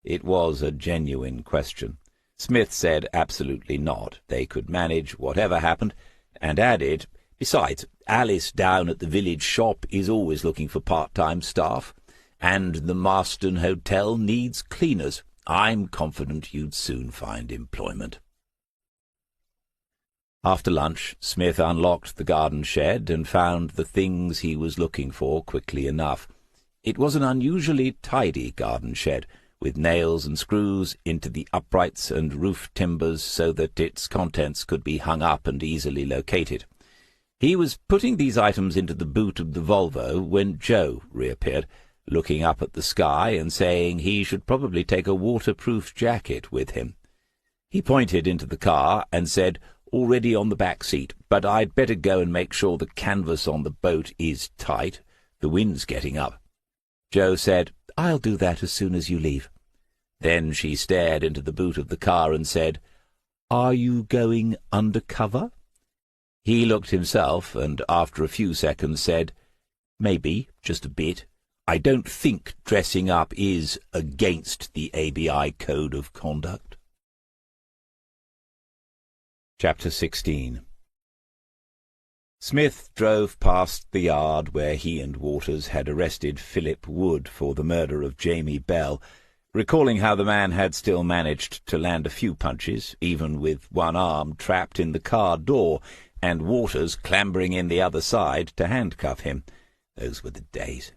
It was a genuine question. Smith said absolutely not. They could manage whatever happened, and added, "Besides, Alice down at the village shop is always looking for part-time staff, and the Marston Hotel needs cleaners. I'm confident you'd soon find employment." After lunch, Smith unlocked the garden shed and found the things he was looking for quickly enough. It was an unusually tidy garden shed, with nails and screws into the uprights and roof timbers so that its contents could be hung up and easily located. He was putting these items into the boot of the Volvo when Jo reappeared, looking up at the sky and saying he should probably take a waterproof jacket with him. He pointed into the car and said, "Already on the back seat, but I'd better go and make sure the canvas on the boat is tight. The wind's getting up." Jo said, "I'll do that as soon as you leave." Then she stared into the boot of the car and said, "Are you going undercover?" He looked himself, and after a few seconds said, "Maybe, just a bit. I don't think dressing up is against the ABI Code of Conduct." Chapter 16. Smith drove past the yard where he and Waters had arrested Philip Wood for the murder of Jamie Bell, recalling how the man had still managed to land a few punches, even with one arm trapped in the car door, and Waters clambering in the other side to handcuff him. Those were the days.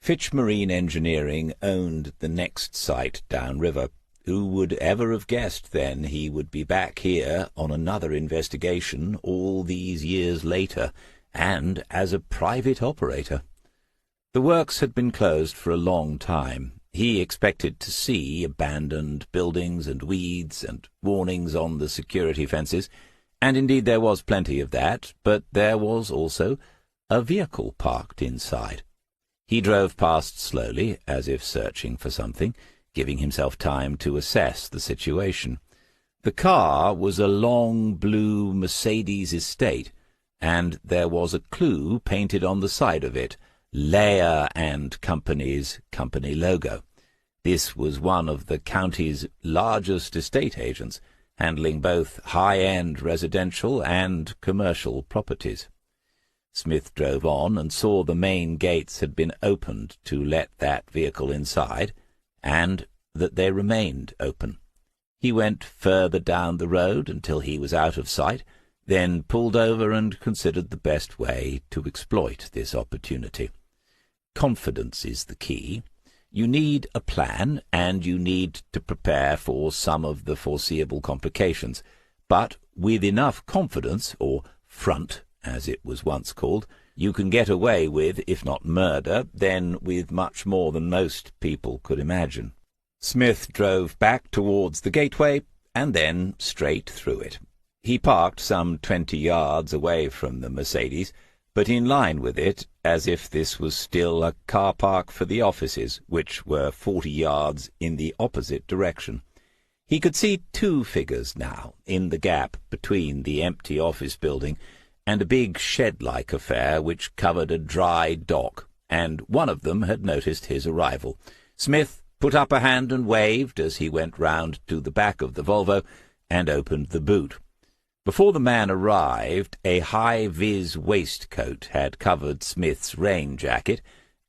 Fitch Marine Engineering owned the next site downriver, Who would ever have guessed then he would be back here on another investigation all these years later, and as a private operator? The works had been closed for a long time. He expected to see abandoned buildings and weeds and warnings on the security fences, and indeed there was plenty of that, but there was also a vehicle parked inside. He drove past slowly, as if searching for something, giving himself time to assess the situation. The car was a long blue Mercedes estate, and there was a clue painted on the side of it, Layer and Company's company logo. This was one of the county's largest estate agents, handling both high-end residential and commercial properties. Smith drove on and saw the main gates had been opened to let that vehicle inside, and that they remained open. He went further down the road until he was out of sight, then pulled over and considered the best way to exploit this opportunity. Confidence is the key. You need a plan, and you need to prepare for some of the foreseeable complications. But with enough confidence, or front, as it was once called, you can get away with, if not murder, then with much more than most people could imagine. Smith drove back towards the gateway, and then straight through it. He parked some 20 yards away from the Mercedes, but in line with it, as if this was still a car park for the offices, which were 40 yards in the opposite direction. He could see two figures now, in the gap between the empty office building and a big shed-like affair which covered a dry dock, and one of them had noticed his arrival. Smith put up a hand and waved as he went round to the back of the Volvo and opened the boot. Before the man arrived, a high-vis waistcoat had covered Smith's rain jacket,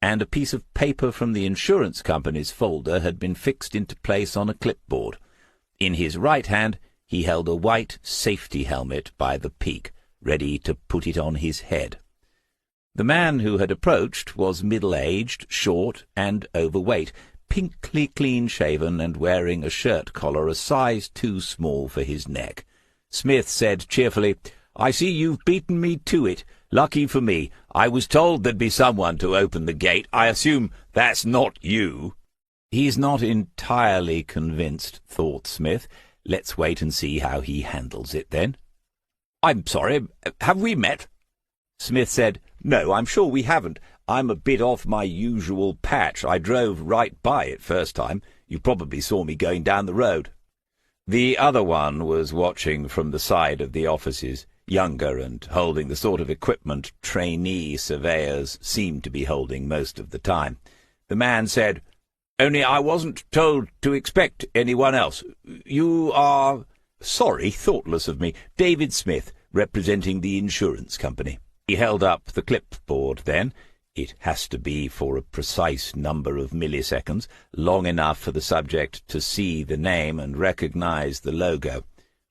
and a piece of paper from the insurance company's folder had been fixed into place on a clipboard. In his right hand he held a white safety helmet by the peak, ready to put it on his head. The man who had approached was middle-aged, short, and overweight, pinkly clean-shaven and wearing a shirt collar a size too small for his neck. Smith said cheerfully, "I see you've beaten me to it. Lucky for me. I was told there'd be someone to open the gate. I assume that's not you." "He's not entirely convinced," thought Smith. "Let's wait and see how he handles it, then." "I'm sorry, have we met?" Smith said, "No, I'm sure we haven't. I'm a bit off my usual patch. I drove right by it first time. You probably saw me going down the road." The other one was watching from the side of the offices, younger and holding the sort of equipment trainee surveyors seem to be holding most of the time. The man said, "Only I wasn't told to expect anyone else. You are—" "Sorry, thoughtless of me. David Smith, representing the insurance company." He held up the clipboard then. It has to be for a precise number of milliseconds, long enough for the subject to see the name and recognize the logo.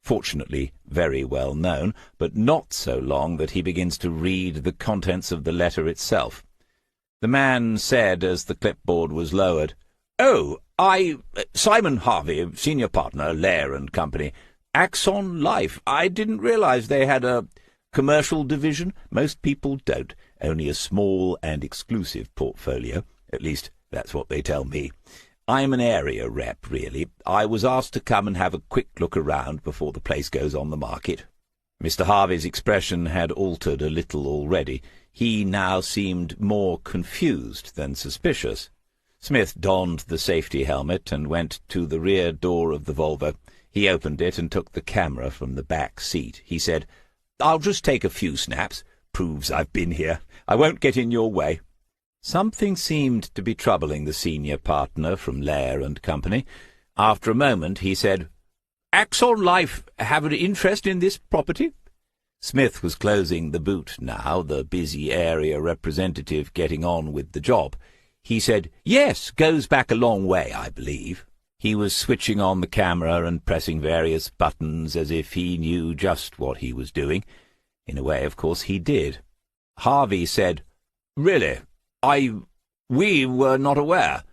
Fortunately, very well known, but not so long that he begins to read the contents of the letter itself. The man said as the clipboard was lowered, "Oh, Simon Harvey, senior partner, Layer and Company. Axon Life. I didn't realize they had a commercial division. Most people don't. Only a small and exclusive portfolio. At least, that's what they tell me. I'm an area rep, really. I was asked to come and have a quick look around before the place goes on the market." Mr. Harvey's expression had altered a little already. He now seemed more confused than suspicious. Smith donned the safety helmet and went to the rear door of the Volvo. He opened it and took the camera from the back seat. He said, "I'll just take a few snaps. Proves I've been here. I won't get in your way." Something seemed to be troubling the senior partner from Layer and Company. After a moment he said, "Axon Life have an interest in this property?" Smith was closing the boot now, the busy area representative getting on with the job. He said, "Yes, goes back a long way, I believe." He was switching on the camera and pressing various buttons as if he knew just what he was doing. In a way, of course, he did. Harvey said, "Really? We were not aware.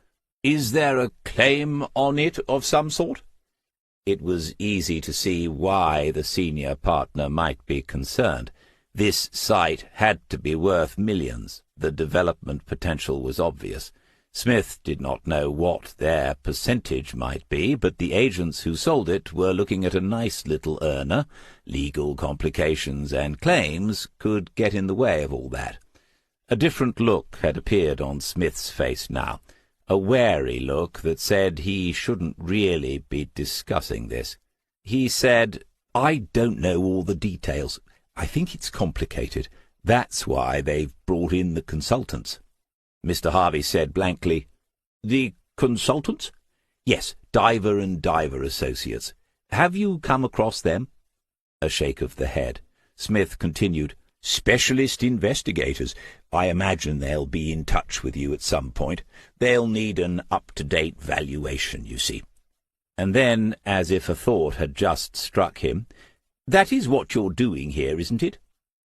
Is there a claim on it of some sort?" It was easy to see why the senior partner might be concerned. This site had to be worth millions. The development potential was obvious. Smith did not know what their percentage might be, but the agents who sold it were looking at a nice little earner. Legal complications and claims could get in the way of all that. A different look had appeared on Smith's face now, a wary look that said he shouldn't really be discussing this. He said, "I don't know all the details. I think it's complicated. That's why they've brought in the consultants." Mr. Harvey said blankly, "The consultants?" "Yes, Diver and Diver Associates. Have you come across them?" A shake of the head. Smith continued, "Specialist investigators. I imagine they'll be in touch with you at some point. They'll need an up-to-date valuation, you see." And then, as if a thought had just struck him, "That is what you're doing here, isn't it?"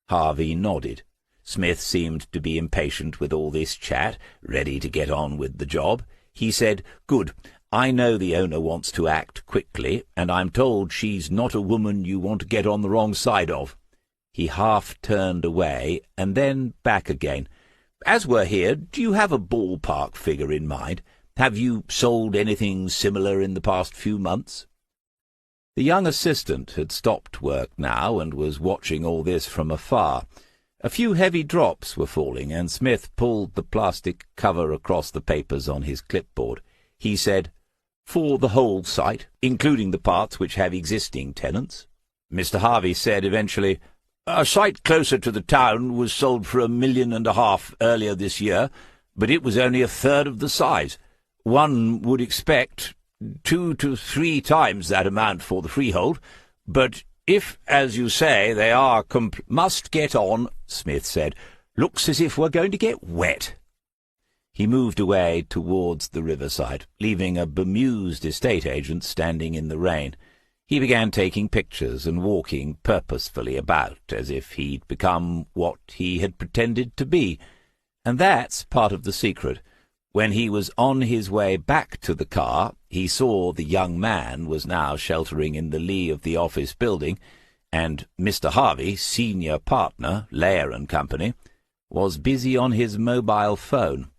Harvey nodded. Smith seemed to be impatient with all this chat, ready to get on with the job. He said, "Good. I know the owner wants to act quickly, and I'm told she's not a woman you want to get on the wrong side of." He half turned away, and then back again. "As we're here, do you have a ballpark figure in mind? Have you sold anything similar in the past few months?" The young assistant had stopped work now and was watching all this from afar. A few heavy drops were falling, and Smith pulled the plastic cover across the papers on his clipboard. He said, "For the whole site, including the parts which have existing tenants?" Mr. Harvey said eventually, "A site closer to the town was sold for $1.5 million earlier this year, but it was only a third of the size. One would expect 2 to 3 times that amount for the freehold, but if, as you say, they are must get on," Smith said. "Looks as if we're going to get wet." He moved away towards the riverside, leaving a bemused estate agent standing in the rain. He began taking pictures and walking purposefully about, as if he'd become what he had pretended to be. And that's part of the secret. When he was on his way back to the car, he saw the young man was now sheltering in the lee of the office building, and Mr. Harvey, senior partner, Layer and Company, was busy on his mobile phone.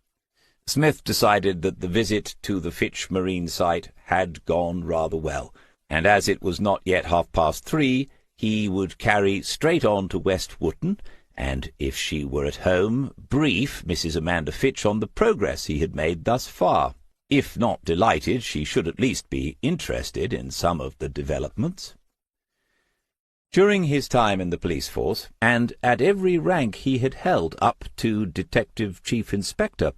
Smith decided that the visit to the Fitch Marine site had gone rather well, and as it was not yet 3:30, he would carry straight on to West Wootton, and, if she were at home, brief Mrs. Amanda Fitch on the progress he had made thus far. If not delighted, she should at least be interested in some of the developments. During his time in the police force, and at every rank he had held up to Detective Chief Inspector,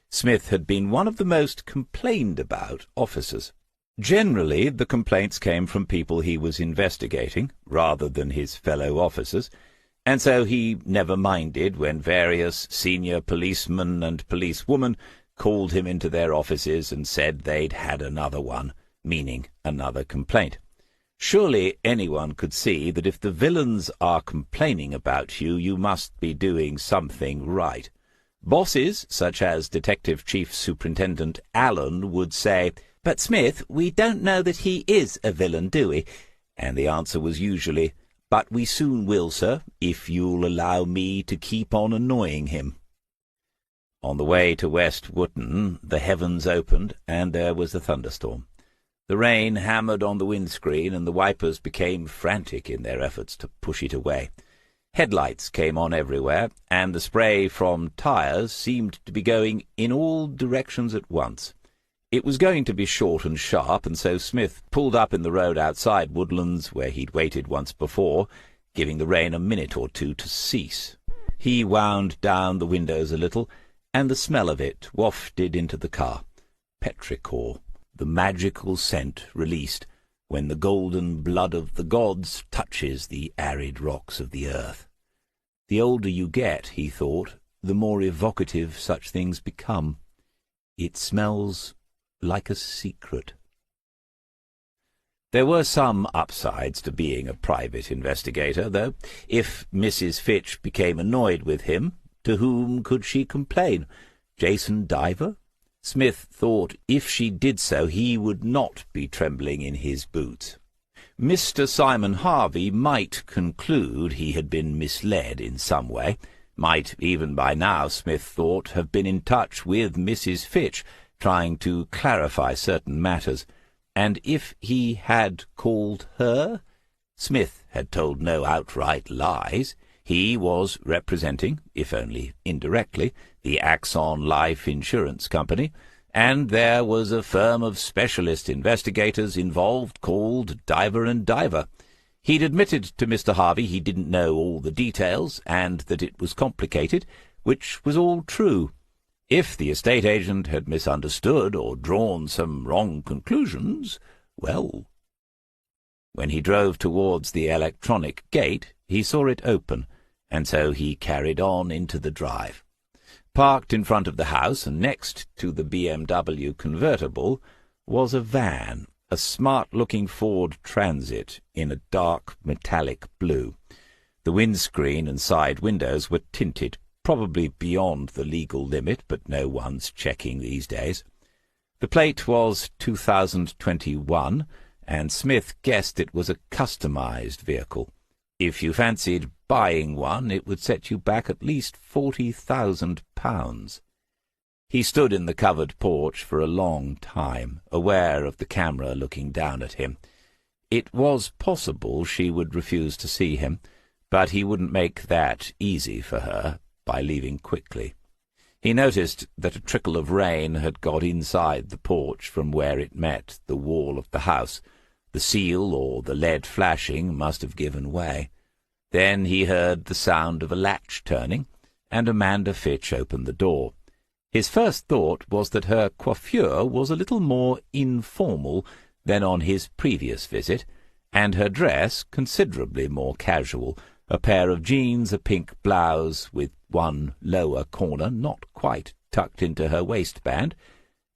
Smith had been one of the most complained-about officers. Generally, the complaints came from people he was investigating, rather than his fellow officers, and so he never minded when various senior policemen and policewomen called him into their offices and said they'd had another one, meaning another complaint. Surely anyone could see that if the villains are complaining about you, you must be doing something right. Bosses, such as Detective Chief Superintendent Allen, would say, "But, Smith, we don't know that he is a villain, do we?" And the answer was usually, "But we soon will, sir, if you'll allow me to keep on annoying him." On the way to West Wootton, the heavens opened, and there was a thunderstorm. The rain hammered on the windscreen, and the wipers became frantic in their efforts to push it away. Headlights came on everywhere, and the spray from tires seemed to be going in all directions at once. It was going to be short and sharp, and so Smith pulled up in the road outside Woodlands, where he'd waited once before, giving the rain a minute or two to cease. He wound down the windows a little, and the smell of it wafted into the car. Petrichor, the magical scent released when the golden blood of the gods touches the arid rocks of the earth. The older you get, he thought, the more evocative such things become. It smells like a secret. There were some upsides to being a private investigator, though. If Mrs. Fitch became annoyed with him, to whom could she complain? Jason Diver? Smith thought if she did so he would not be trembling in his boots. Mr. Simon Harvey might conclude he had been misled in some way, might even by now, Smith thought, have been in touch with Mrs. Fitch, trying to clarify certain matters, and if he had called her, Smith had told no outright lies. He was representing, if only indirectly, the Axon Life Insurance Company, and there was a firm of specialist investigators involved called Diver and Diver. He'd admitted to Mr. Harvey he didn't know all the details, and that it was complicated, which was all true. If the estate agent had misunderstood or drawn some wrong conclusions, well... When he drove towards the electronic gate, he saw it open, and so he carried on into the drive. Parked in front of the house, and next to the BMW convertible, was a van, a smart-looking Ford Transit in a dark metallic blue. The windscreen and side windows were tinted, probably beyond the legal limit, but no one's checking these days. The plate was 2021, and Smith guessed it was a customized vehicle. If you fancied buying one, it would set you back at least £40,000. He stood in the covered porch for a long time, aware of the camera looking down at him. It was possible she would refuse to see him, but he wouldn't make that easy for her by leaving quickly. He noticed that a trickle of rain had got inside the porch from where it met the wall of the house. The seal or the lead flashing must have given way. Then he heard the sound of a latch turning, and Amanda Fitch opened the door. His first thought was that her coiffure was a little more informal than on his previous visit, and her dress considerably more casual, a pair of jeans, a pink blouse with one lower corner not quite tucked into her waistband,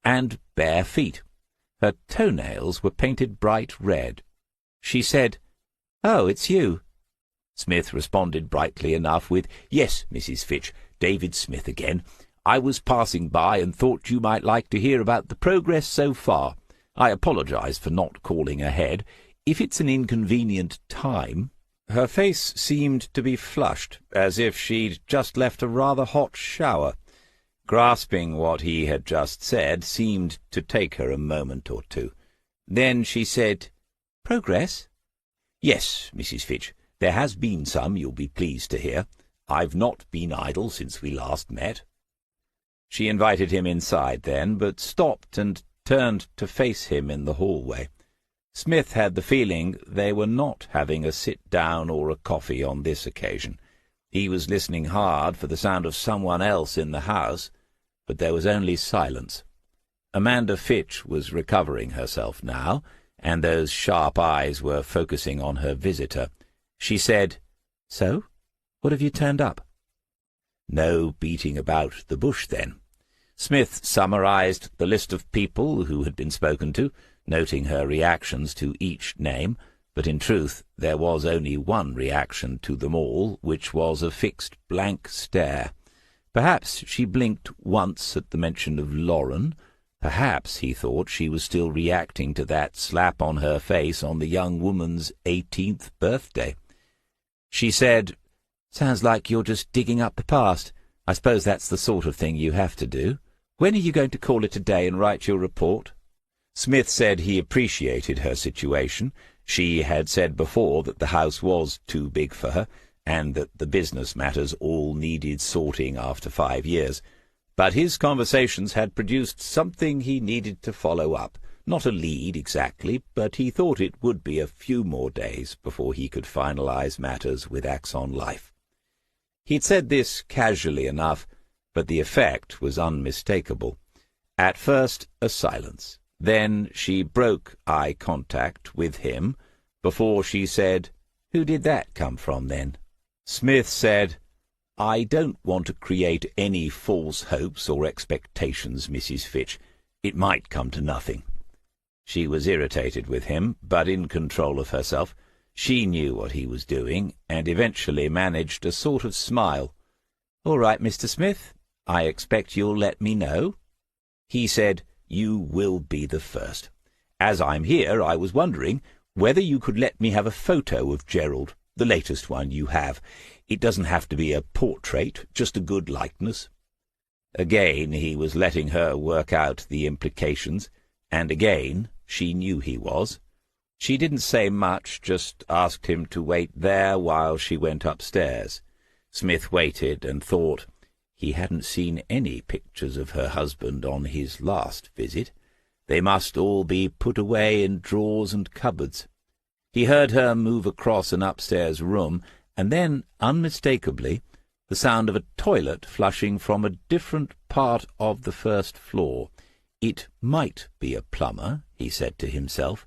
and bare feet. Her toenails were painted bright red. She said, "Oh, it's you." Smith responded brightly enough with, "Yes, Mrs. Fitch, David Smith again. I was passing by and thought you might like to hear about the progress so far. I apologize for not calling ahead. If it's an inconvenient time—" Her face seemed to be flushed, as if she'd just left a rather hot shower. Grasping what he had just said seemed to take her a moment or two. Then she said, "Progress?" "Yes, Mrs. Fitch. There has been some, you'll be pleased to hear. I've not been idle since we last met." She invited him inside then, but stopped and turned to face him in the hallway. Smith had the feeling they were not having a sit-down or a coffee on this occasion. He was listening hard for the sound of someone else in the house, but there was only silence. Amanda Fitch was recovering herself now, and those sharp eyes were focusing on her visitor. She said, "So, what have you turned up?" No beating about the bush, then. Smith summarized the list of people who had been spoken to, noting her reactions to each name, but in truth there was only one reaction to them all, which was a fixed blank stare. Perhaps she blinked once at the mention of Lauren. Perhaps, he thought, she was still reacting to that slap on her face on the young woman's 18th birthday. She said, "Sounds like you're just digging up the past. I suppose that's the sort of thing you have to do. When are you going to call it a day and write your report?" Smith said he appreciated her situation. She had said before that the house was too big for her, and that the business matters all needed sorting after 5 years. But his conversations had produced something he needed to follow up. Not a lead exactly, but he thought it would be a few more days before he could finalize matters with Axon Life. He'd said this casually enough, but the effect was unmistakable. At first, a silence. Then she broke eye contact with him before she said, "Who did that come from, then?" Smith said, "I don't want to create any false hopes or expectations, Mrs. Fitch. It might come to nothing." She was irritated with him, but in control of herself. She knew what he was doing, and eventually managed a sort of smile. "All right, Mr. Smith. I expect you'll let me know." He said, "You will be the first. As I'm here, I was wondering whether you could let me have a photo of Gerald, the latest one you have. It doesn't have to be a portrait, just a good likeness." Again he was letting her work out the implications, and again she knew he was. She didn't say much, just asked him to wait there while she went upstairs. Smith waited and thought. He hadn't seen any pictures of her husband on his last visit. They must all be put away in drawers and cupboards. He heard her move across an upstairs room, and then, unmistakably, the sound of a toilet flushing from a different part of the first floor. It might be a plumber, he said to himself.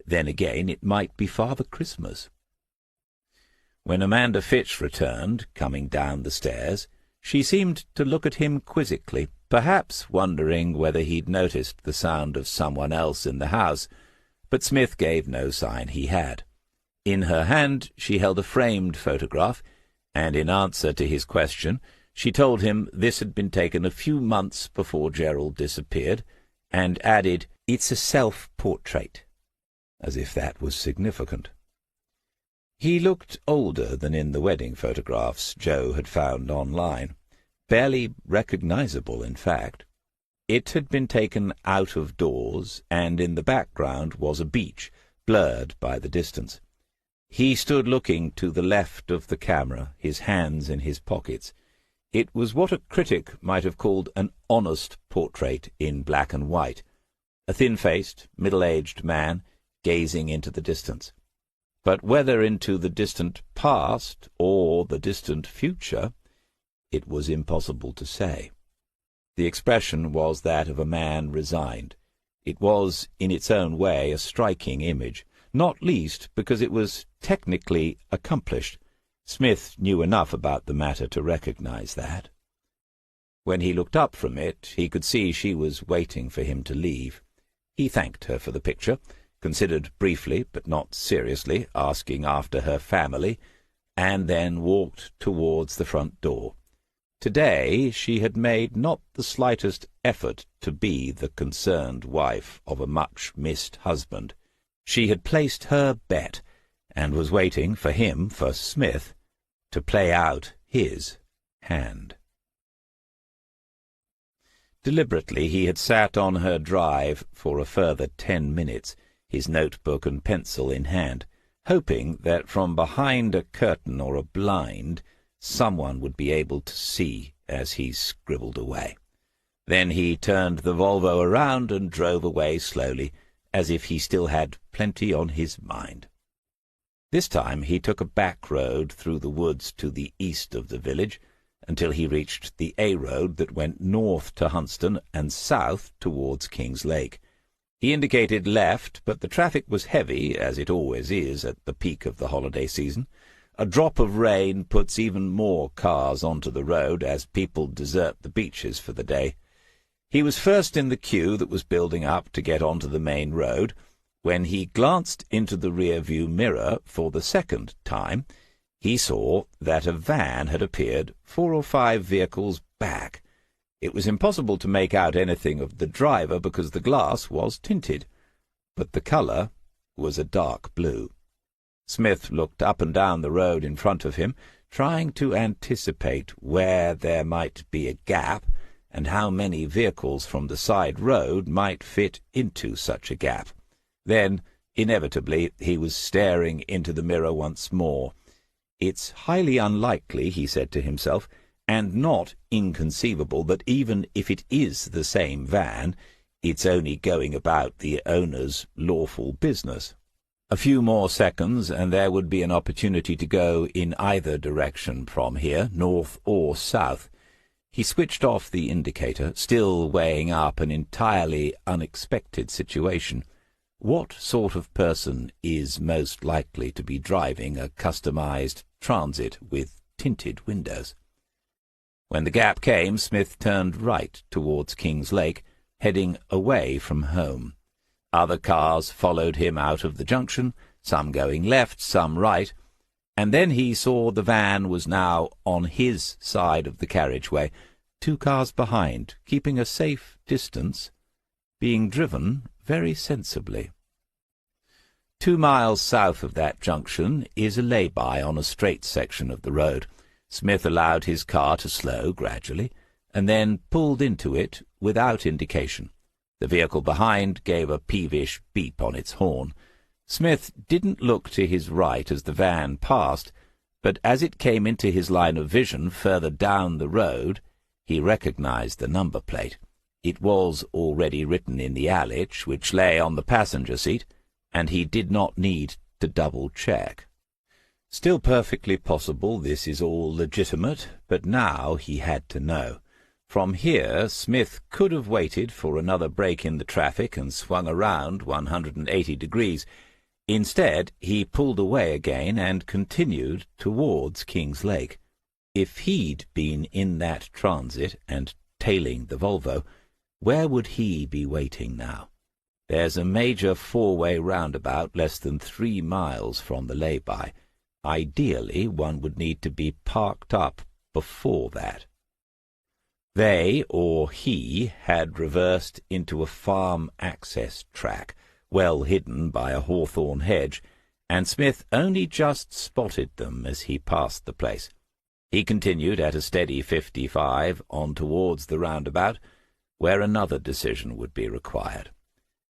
Then again, it might be Father Christmas. When Amanda Fitch returned, coming down the stairs, she seemed to look at him quizzically, perhaps wondering whether he'd noticed the sound of someone else in the house, but Smith gave no sign he had. In her hand she held a framed photograph, and in answer to his question she told him this had been taken a few months before Gerald disappeared, and added, "It's a self-portrait," as if that was significant. He looked older than in the wedding photographs Joe had found online, barely recognizable, in fact. It had been taken out of doors, and in the background was a beach, blurred by the distance. He stood looking to the left of the camera, his hands in his pockets. It was what a critic might have called an honest portrait in black and white, a thin-faced, middle-aged man gazing into the distance. But whether into the distant past or the distant future, it was impossible to say. The expression was that of a man resigned. It was, in its own way, a striking image, not least because it was technically accomplished. Smith knew enough about the matter to recognize that. When he looked up from it, he could see she was waiting for him to leave. He thanked her for the picture, considered briefly, but not seriously, asking after her family, and then walked towards the front door. Today she had made not the slightest effort to be the concerned wife of a much-missed husband. She had placed her bet, and was waiting for him, for Smith, to play out his hand. Deliberately he had sat on her drive for a further 10 minutes, his notebook and pencil in hand, hoping that from behind a curtain or a blind someone would be able to see as he scribbled away. Then he turned the Volvo around and drove away slowly, as if he still had plenty on his mind. This time he took a back road through the woods to the east of the village, until he reached the A-road that went north to Hunstanton and south towards King's Lake. He indicated left, but the traffic was heavy, as it always is at the peak of the holiday season. A drop of rain puts even more cars onto the road as people desert the beaches for the day. He was first in the queue that was building up to get onto the main road. When he glanced into the rear-view mirror for the second time, he saw that a van had appeared 4 or 5 vehicles back. It was impossible to make out anything of the driver because the glass was tinted, but the colour was a dark blue. Smith looked up and down the road in front of him, trying to anticipate where there might be a gap and how many vehicles from the side road might fit into such a gap. Then, inevitably, he was staring into the mirror once more. "It's highly unlikely," he said to himself, "and not inconceivable that even if it is the same van, it's only going about the owner's lawful business." A few more seconds, and there would be an opportunity to go in either direction from here, north or south. He switched off the indicator, still weighing up an entirely unexpected situation. What sort of person is most likely to be driving a customized transit with tinted windows? When the gap came, Smith turned right towards King's Lake, heading away from home. Other cars followed him out of the junction, some going left, some right, and then he saw the van was now on his side of the carriageway, 2 cars behind, keeping a safe distance, being driven very sensibly. 2 miles south of that junction is a lay-by on a straight section of the road. Smith allowed his car to slow gradually, and then pulled into it without indication. The vehicle behind gave a peevish beep on its horn. Smith didn't look to his right as the van passed, but as it came into his line of vision further down the road, he recognized the number plate. It was already written in the allich which lay on the passenger seat, and he did not need to double-check. Still perfectly possible this is all legitimate, but now he had to know. From here, Smith could have waited for another break in the traffic and swung around 180 degrees. Instead, he pulled away again and continued towards Kings Lake. If he'd been in that transit and tailing the Volvo, where would he be waiting now? There's a major 4-way roundabout less than 3 miles from the lay-by. Ideally, one would need to be parked up before that. They, or he, had reversed into a farm access track, well hidden by a hawthorn hedge, and Smith only just spotted them as he passed the place. He continued at a steady 55 on towards the roundabout, where another decision would be required.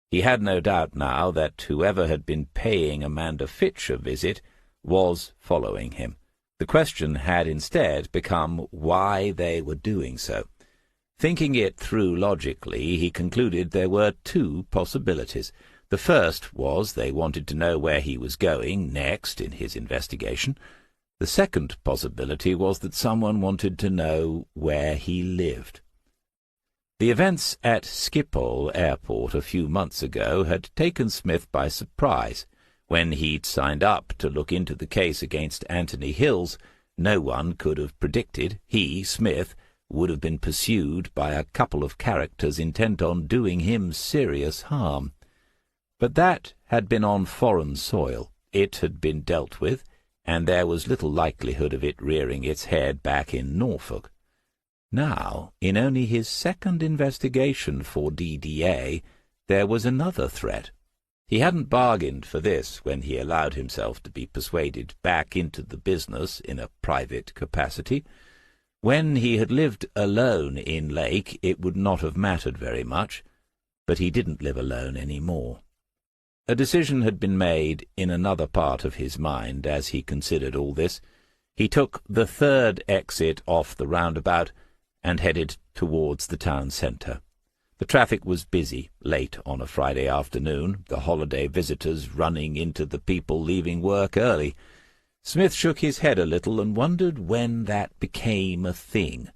He had no doubt now that whoever had been paying Amanda Fitch a visit was following him. The question had instead become why they were doing so. Thinking it through logically, he concluded there were 2 possibilities. The first was they wanted to know where he was going next in his investigation. The second possibility was that someone wanted to know where he lived. The events at Schiphol Airport a few months ago had taken Smith by surprise. When he'd signed up to look into the case against Anthony Hills, no one could have predicted he, Smith, would have been pursued by a couple of characters intent on doing him serious harm. But that had been on foreign soil. It had been dealt with, and there was little likelihood of it rearing its head back in Norfolk. Now, in only his second investigation for DDA, there was another threat. He hadn't bargained for this when he allowed himself to be persuaded back into the business in a private capacity. When he had lived alone in Lake, it would not have mattered very much, but he didn't live alone any more. A decision had been made in another part of his mind as he considered all this. He took the 3rd exit off the roundabout and headed towards the town centre. The traffic was busy, late on a Friday afternoon, the holiday visitors running into the people leaving work early. Smith shook his head a little and wondered when that became a thing.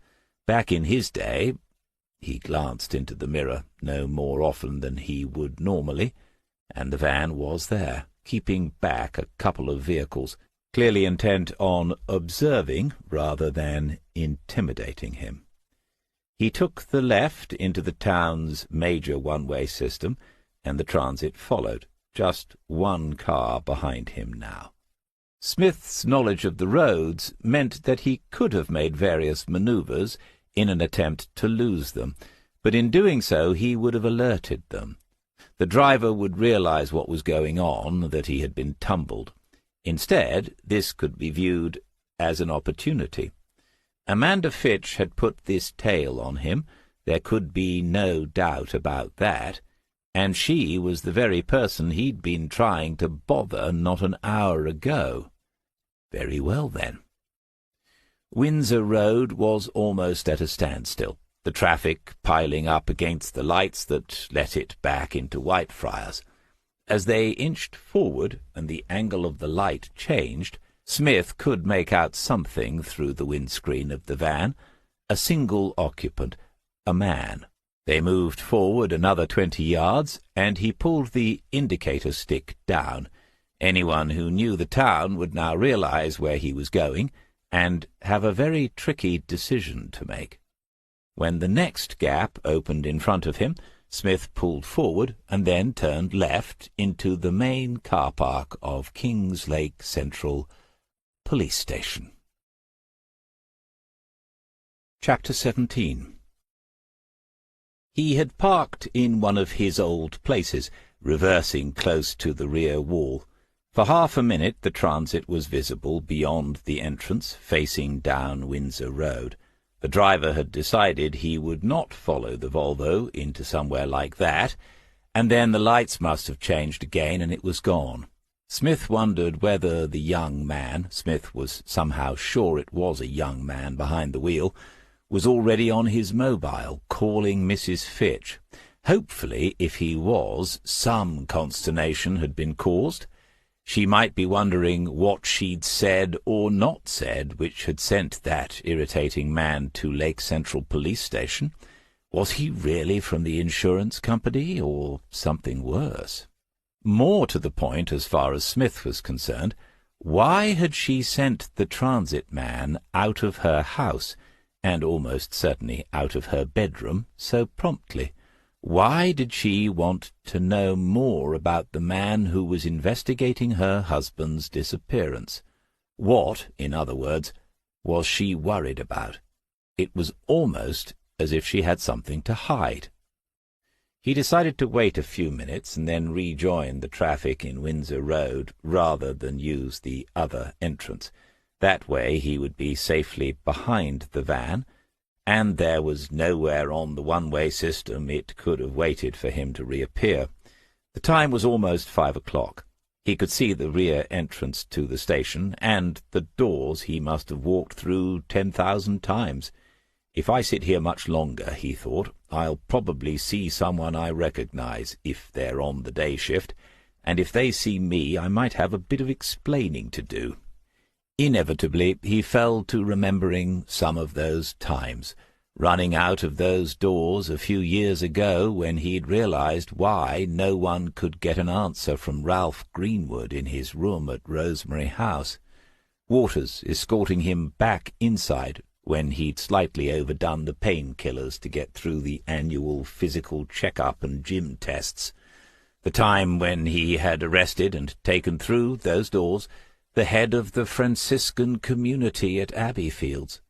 Back in his day, he glanced into the mirror no more often than he would normally, and the van was there, keeping back a couple of vehicles, clearly intent on observing rather than intimidating him. He took the left into the town's major one-way system, and the transit followed, just 1 car behind him now. Smith's knowledge of the roads meant that he could have made various manoeuvres in an attempt to lose them, but in doing so he would have alerted them. The driver would realize what was going on, that he had been tumbled. Instead, this could be viewed as an opportunity. Amanda Fitch had put this tale on him, there could be no doubt about that, and she was the very person he'd been trying to bother not an hour ago. Very well, then. Windsor Road was almost at a standstill, the traffic piling up against the lights that let it back into Whitefriars. As they inched forward and the angle of the light changed, Smith could make out something through the windscreen of the van, a single occupant, a man. They moved forward another 20 yards, and he pulled the indicator stick down. Anyone who knew the town would now realize where he was going, and have a very tricky decision to make. When the next gap opened in front of him, Smith pulled forward and then turned left into the main car park of Kings Lake Central Police Station. Chapter 17. He had parked in one of his old places, reversing close to the rear wall. For half a minute the transit was visible beyond the entrance, facing down Windsor Road. The driver had decided he would not follow the Volvo into somewhere like that, and then the lights must have changed again and it was gone. Smith wondered whether the young man — Smith was somehow sure it was a young man behind the wheel — was already on his mobile, calling Mrs. Fitch. Hopefully, if he was, some consternation had been caused. She might be wondering what she'd said or not said which had sent that irritating man to Lake Central Police Station. Was he really from the insurance company, or something worse? More to the point, as far as Smith was concerned, why had she sent the transit man out of her house, and almost certainly out of her bedroom, so promptly? Why did she want to know more about the man who was investigating her husband's disappearance? What, in other words, was she worried about? It was almost as if she had something to hide. He decided to wait a few minutes and then rejoin the traffic in Windsor Road rather than use the other entrance. That way he would be safely behind the van, and there was nowhere on the one-way system it could have waited for him to reappear. The time was almost 5 o'clock. He could see the rear entrance to the station, and the doors he must have walked through 10,000 times. If I sit here much longer, he thought, I'll probably see someone I recognize, if they're on the day shift, and if they see me I might have a bit of explaining to do. Inevitably he fell to remembering some of those times, running out of those doors a few years ago when he'd realized why no one could get an answer from Ralph Greenwood in his room at Rosemary House. Waters escorting him back inside when he'd slightly overdone the painkillers to get through the annual physical check-up and gym tests. The time when he had arrested and taken through those doors the head of the Franciscan community at Abbeyfields.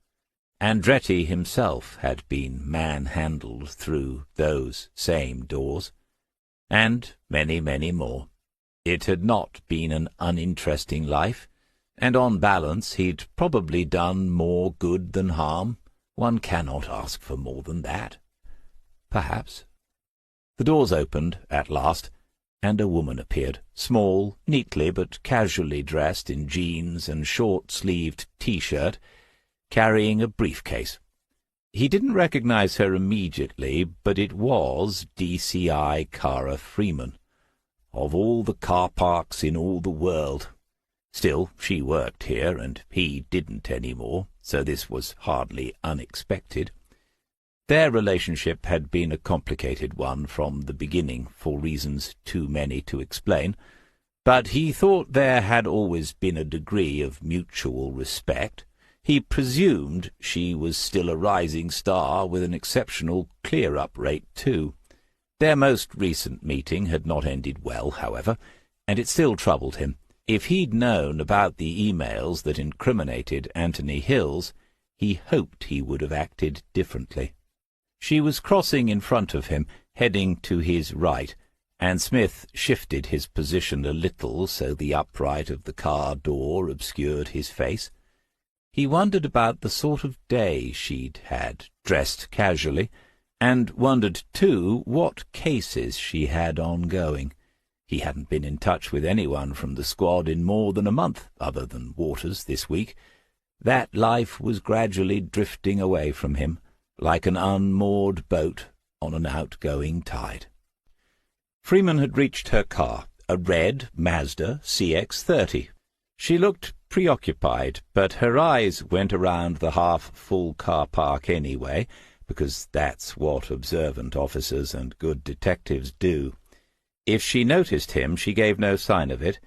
Andretti himself had been manhandled through those same doors, and many, many more. It had not been an uninteresting life, and on balance he'd probably done more good than harm. One cannot ask for more than that. Perhaps. The doors opened at last, and a woman appeared, small, neatly but casually dressed in jeans and short-sleeved T-shirt, carrying a briefcase. He didn't recognize her immediately, but it was DCI Cara Freeman. Of all the car parks in all the world. Still, she worked here, and he didn't any more, so this was hardly unexpected. Their relationship had been a complicated one from the beginning, for reasons too many to explain, but he thought there had always been a degree of mutual respect. He presumed she was still a rising star with an exceptional clear-up rate, too. Their most recent meeting had not ended well, however, and it still troubled him. If he'd known about the emails that incriminated Anthony Hills, he hoped he would have acted differently. She was crossing in front of him, heading to his right, and Smith shifted his position a little so the upright of the car door obscured his face. He wondered about the sort of day she'd had, dressed casually, and wondered, too, what cases she had ongoing. He hadn't been in touch with anyone from the squad in more than a month, other than Waters, this week. That life was gradually drifting away from him, like an unmoored boat on an outgoing tide. Freeman had reached her car, a red Mazda CX-30. She looked preoccupied, but her eyes went around the half-full car park anyway, because that's what observant officers and good detectives do. If she noticed him, she gave no sign of it,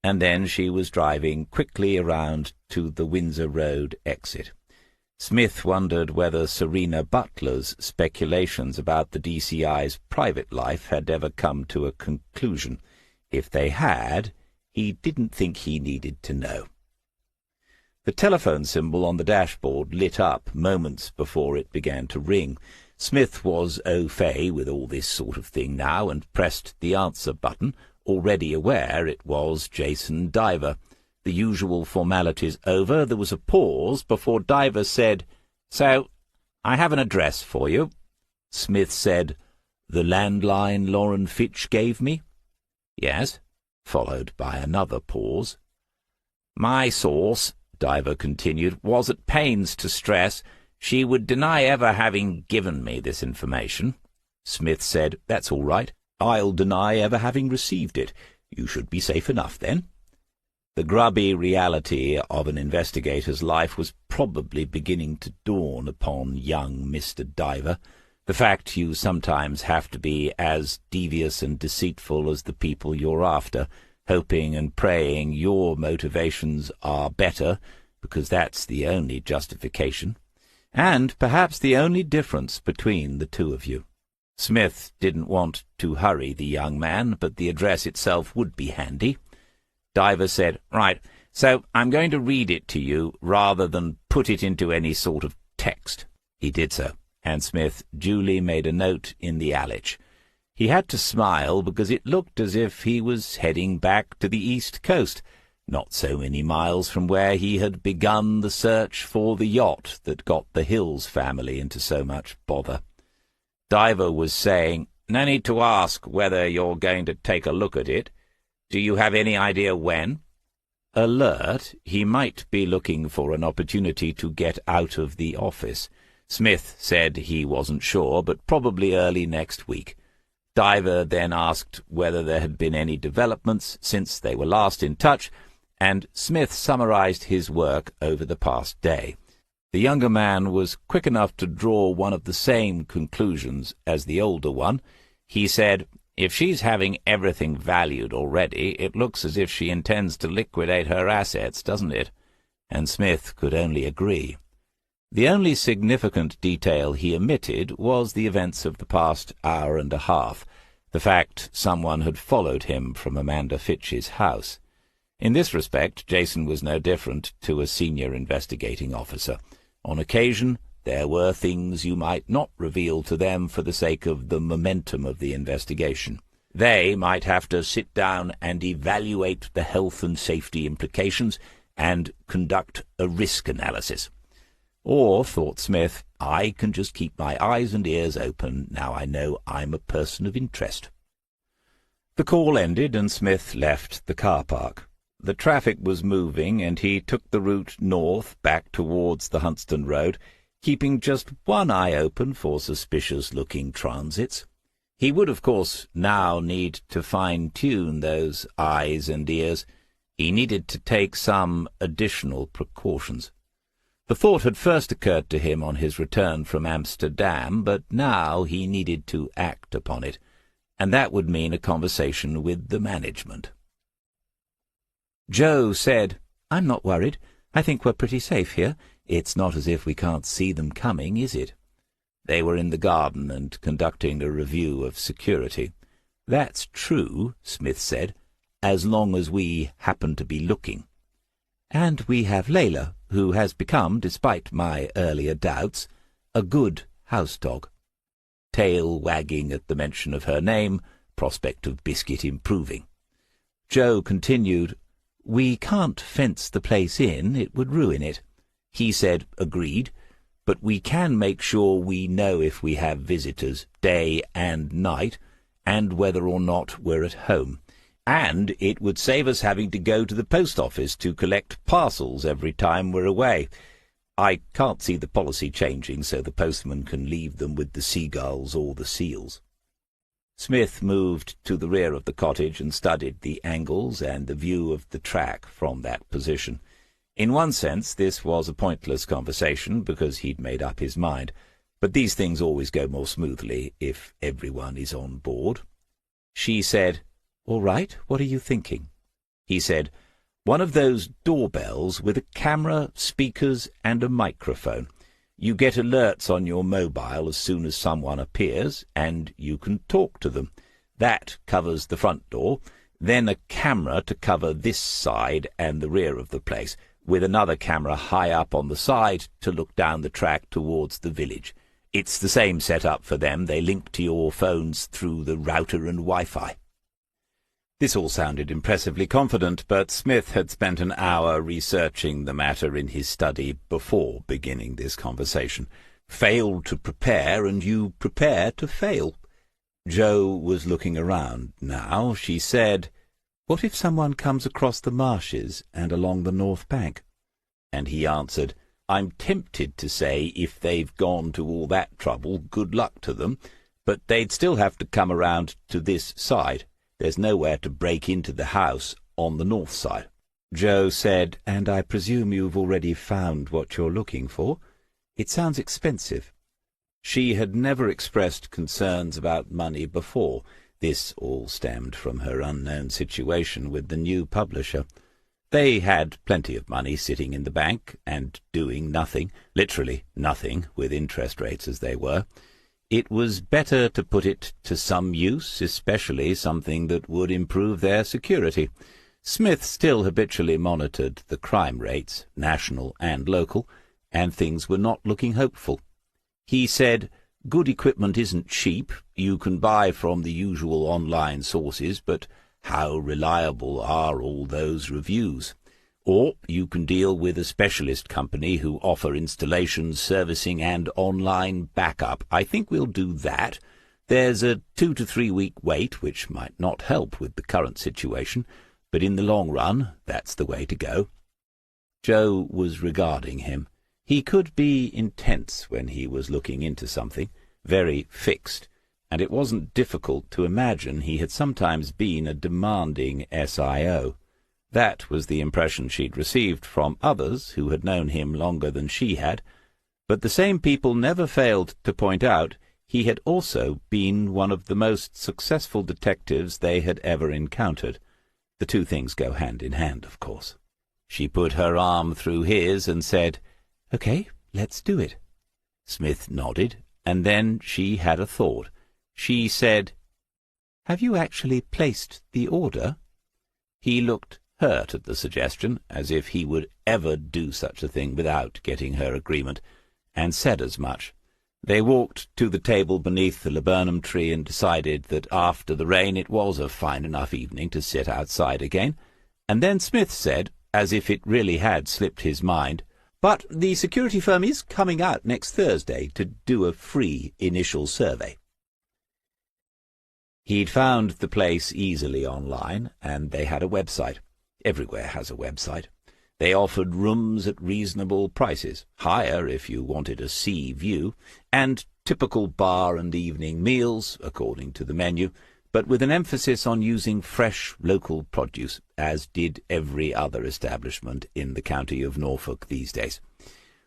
and then she was driving quickly around to the Windsor Road exit. Smith wondered whether Serena Butler's speculations about the DCI's private life had ever come to a conclusion. If they had, he didn't think he needed to know. The telephone symbol on the dashboard lit up moments before it began to ring. Smith was au fait with all this sort of thing now, and pressed the answer button, already aware it was Jason Diver. The usual formalities over, there was a pause before Diver said, "So, I have an address for you." Smith said, "The landline Lauren Fitch gave me?" "Yes," followed by another pause. "My source," Diver continued, "was at pains to stress she would deny ever having given me this information." Smith said, "That's all right. I'll deny ever having received it. You should be safe enough, then." The grubby reality of an investigator's life was probably beginning to dawn upon young Mr. Diver. The fact you sometimes have to be as devious and deceitful as the people you're after, hoping and praying your motivations are better, because that's the only justification, and perhaps the only difference between the two of you. Smith didn't want to hurry the young man, but the address itself would be handy. Diver said, "Right, so I'm going to read it to you rather than put it into any sort of text." He did so, and Smith duly made a note in the Alich. He had to smile because it looked as if he was heading back to the East Coast, not so many miles from where he had begun the search for the yacht that got the Hills family into so much bother. Diver was saying, "No need to ask whether you're going to take a look at it. Do you have any idea when?" Alert, he might be looking for an opportunity to get out of the office. Smith said he wasn't sure, but probably early next week. Diver then asked whether there had been any developments since they were last in touch, and Smith summarized his work over the past day. The younger man was quick enough to draw one of the same conclusions as the older one. He said, "If she's having everything valued already, it looks as if she intends to liquidate her assets, doesn't it?" And Smith could only agree. The only significant detail he omitted was the events of the past hour and a half, the fact someone had followed him from Amanda Fitch's house. In this respect, Jason was no different to a senior investigating officer. On occasion, there were things you might not reveal to them for the sake of the momentum of the investigation. They might have to sit down and evaluate the health and safety implications and conduct a risk analysis. Or, thought Smith, I can just keep my eyes and ears open now I know I'm a person of interest. The call ended and Smith left the car park. The traffic was moving, and he took the route north back towards the Huntston Road, keeping just one eye open for suspicious-looking transits. He would, of course, now need to fine-tune those eyes and ears. He needed to take some additional precautions. The thought had first occurred to him on his return from Amsterdam, but now he needed to act upon it, and that would mean a conversation with the management. Joe said, "I'm not worried. I think we're pretty safe here. It's not as if we can't see them coming, is it?" They were in the garden and conducting a review of security. "That's true," Smith said, "as long as we happen to be looking. And we have Layla, who has become, despite my earlier doubts, a good house dog." Tail wagging at the mention of her name, prospect of biscuit improving. Joe continued, "We can't fence the place in, it would ruin it." He said, "Agreed, but we can make sure we know if we have visitors, day and night, and whether or not we're at home. And it would save us having to go to the post office to collect parcels every time we're away. I can't see the policy changing so the postman can leave them with the seagulls or the seals." Smith moved to the rear of the cottage and studied the angles and the view of the track from that position. In one sense, this was a pointless conversation because he'd made up his mind, but these things always go more smoothly if everyone is on board. She said, "All right, what are you thinking?" He said, "One of those doorbells with a camera, speakers, and a microphone. You get alerts on your mobile as soon as someone appears, and you can talk to them. That covers the front door, then a camera to cover this side and the rear of the place. with another camera high up on the side to look down the track towards the village. It's the same setup for them. They link to your phones through the router and Wi-Fi. This all sounded impressively confident, but Smith had spent an hour researching the matter in his study before beginning this conversation. Fail to prepare, and you prepare to fail. Jo was looking around now. She said, "What if someone comes across the marshes and along the north bank?" And he answered, "I'm tempted to say if they've gone to all that trouble, good luck to them, but they'd still have to come around to this side. There's nowhere to break into the house on the north side." Jo said, "And I presume you've already found what you're looking for? It sounds expensive." She had never expressed concerns about money before. This all stemmed from her unknown situation with the new publisher. They had plenty of money sitting in the bank and doing nothing, literally nothing, with interest rates as they were. It was better to put it to some use, especially something that would improve their security. Smith still habitually monitored the crime rates, national and local, and things were not looking hopeful. He said, "Good equipment isn't cheap. You can buy from the usual online sources, but how reliable are all those reviews? Or you can deal with a specialist company who offer installations, servicing, and online backup. I think we'll do that. There's a 2 to 3 week wait, which might not help with the current situation, but in the long run, that's the way to go." Jo was regarding him. He could be intense when he was looking into something, very fixed, and it wasn't difficult to imagine he had sometimes been a demanding SIO. That was the impression she'd received from others who had known him longer than she had, but the same people never failed to point out he had also been one of the most successful detectives they had ever encountered. The two things go hand in hand, of course. She put her arm through his and said, "Okay, let's do it." Smith nodded, and then she had a thought. She said, "Have you actually placed the order?" He looked hurt at the suggestion, as if he would ever do such a thing without getting her agreement, and said as much. They walked to the table beneath the laburnum tree and decided that after the rain it was a fine enough evening to sit outside again, and then Smith said, as if it really had slipped his mind, "But the security firm is coming out next Thursday to do a free initial survey." He'd found the place easily online, and they had a website. Everywhere has a website. They offered rooms at reasonable prices, higher if you wanted a sea view, and typical bar and evening meals, according to the menu, but with an emphasis on using fresh local produce, as did every other establishment in the county of Norfolk these days.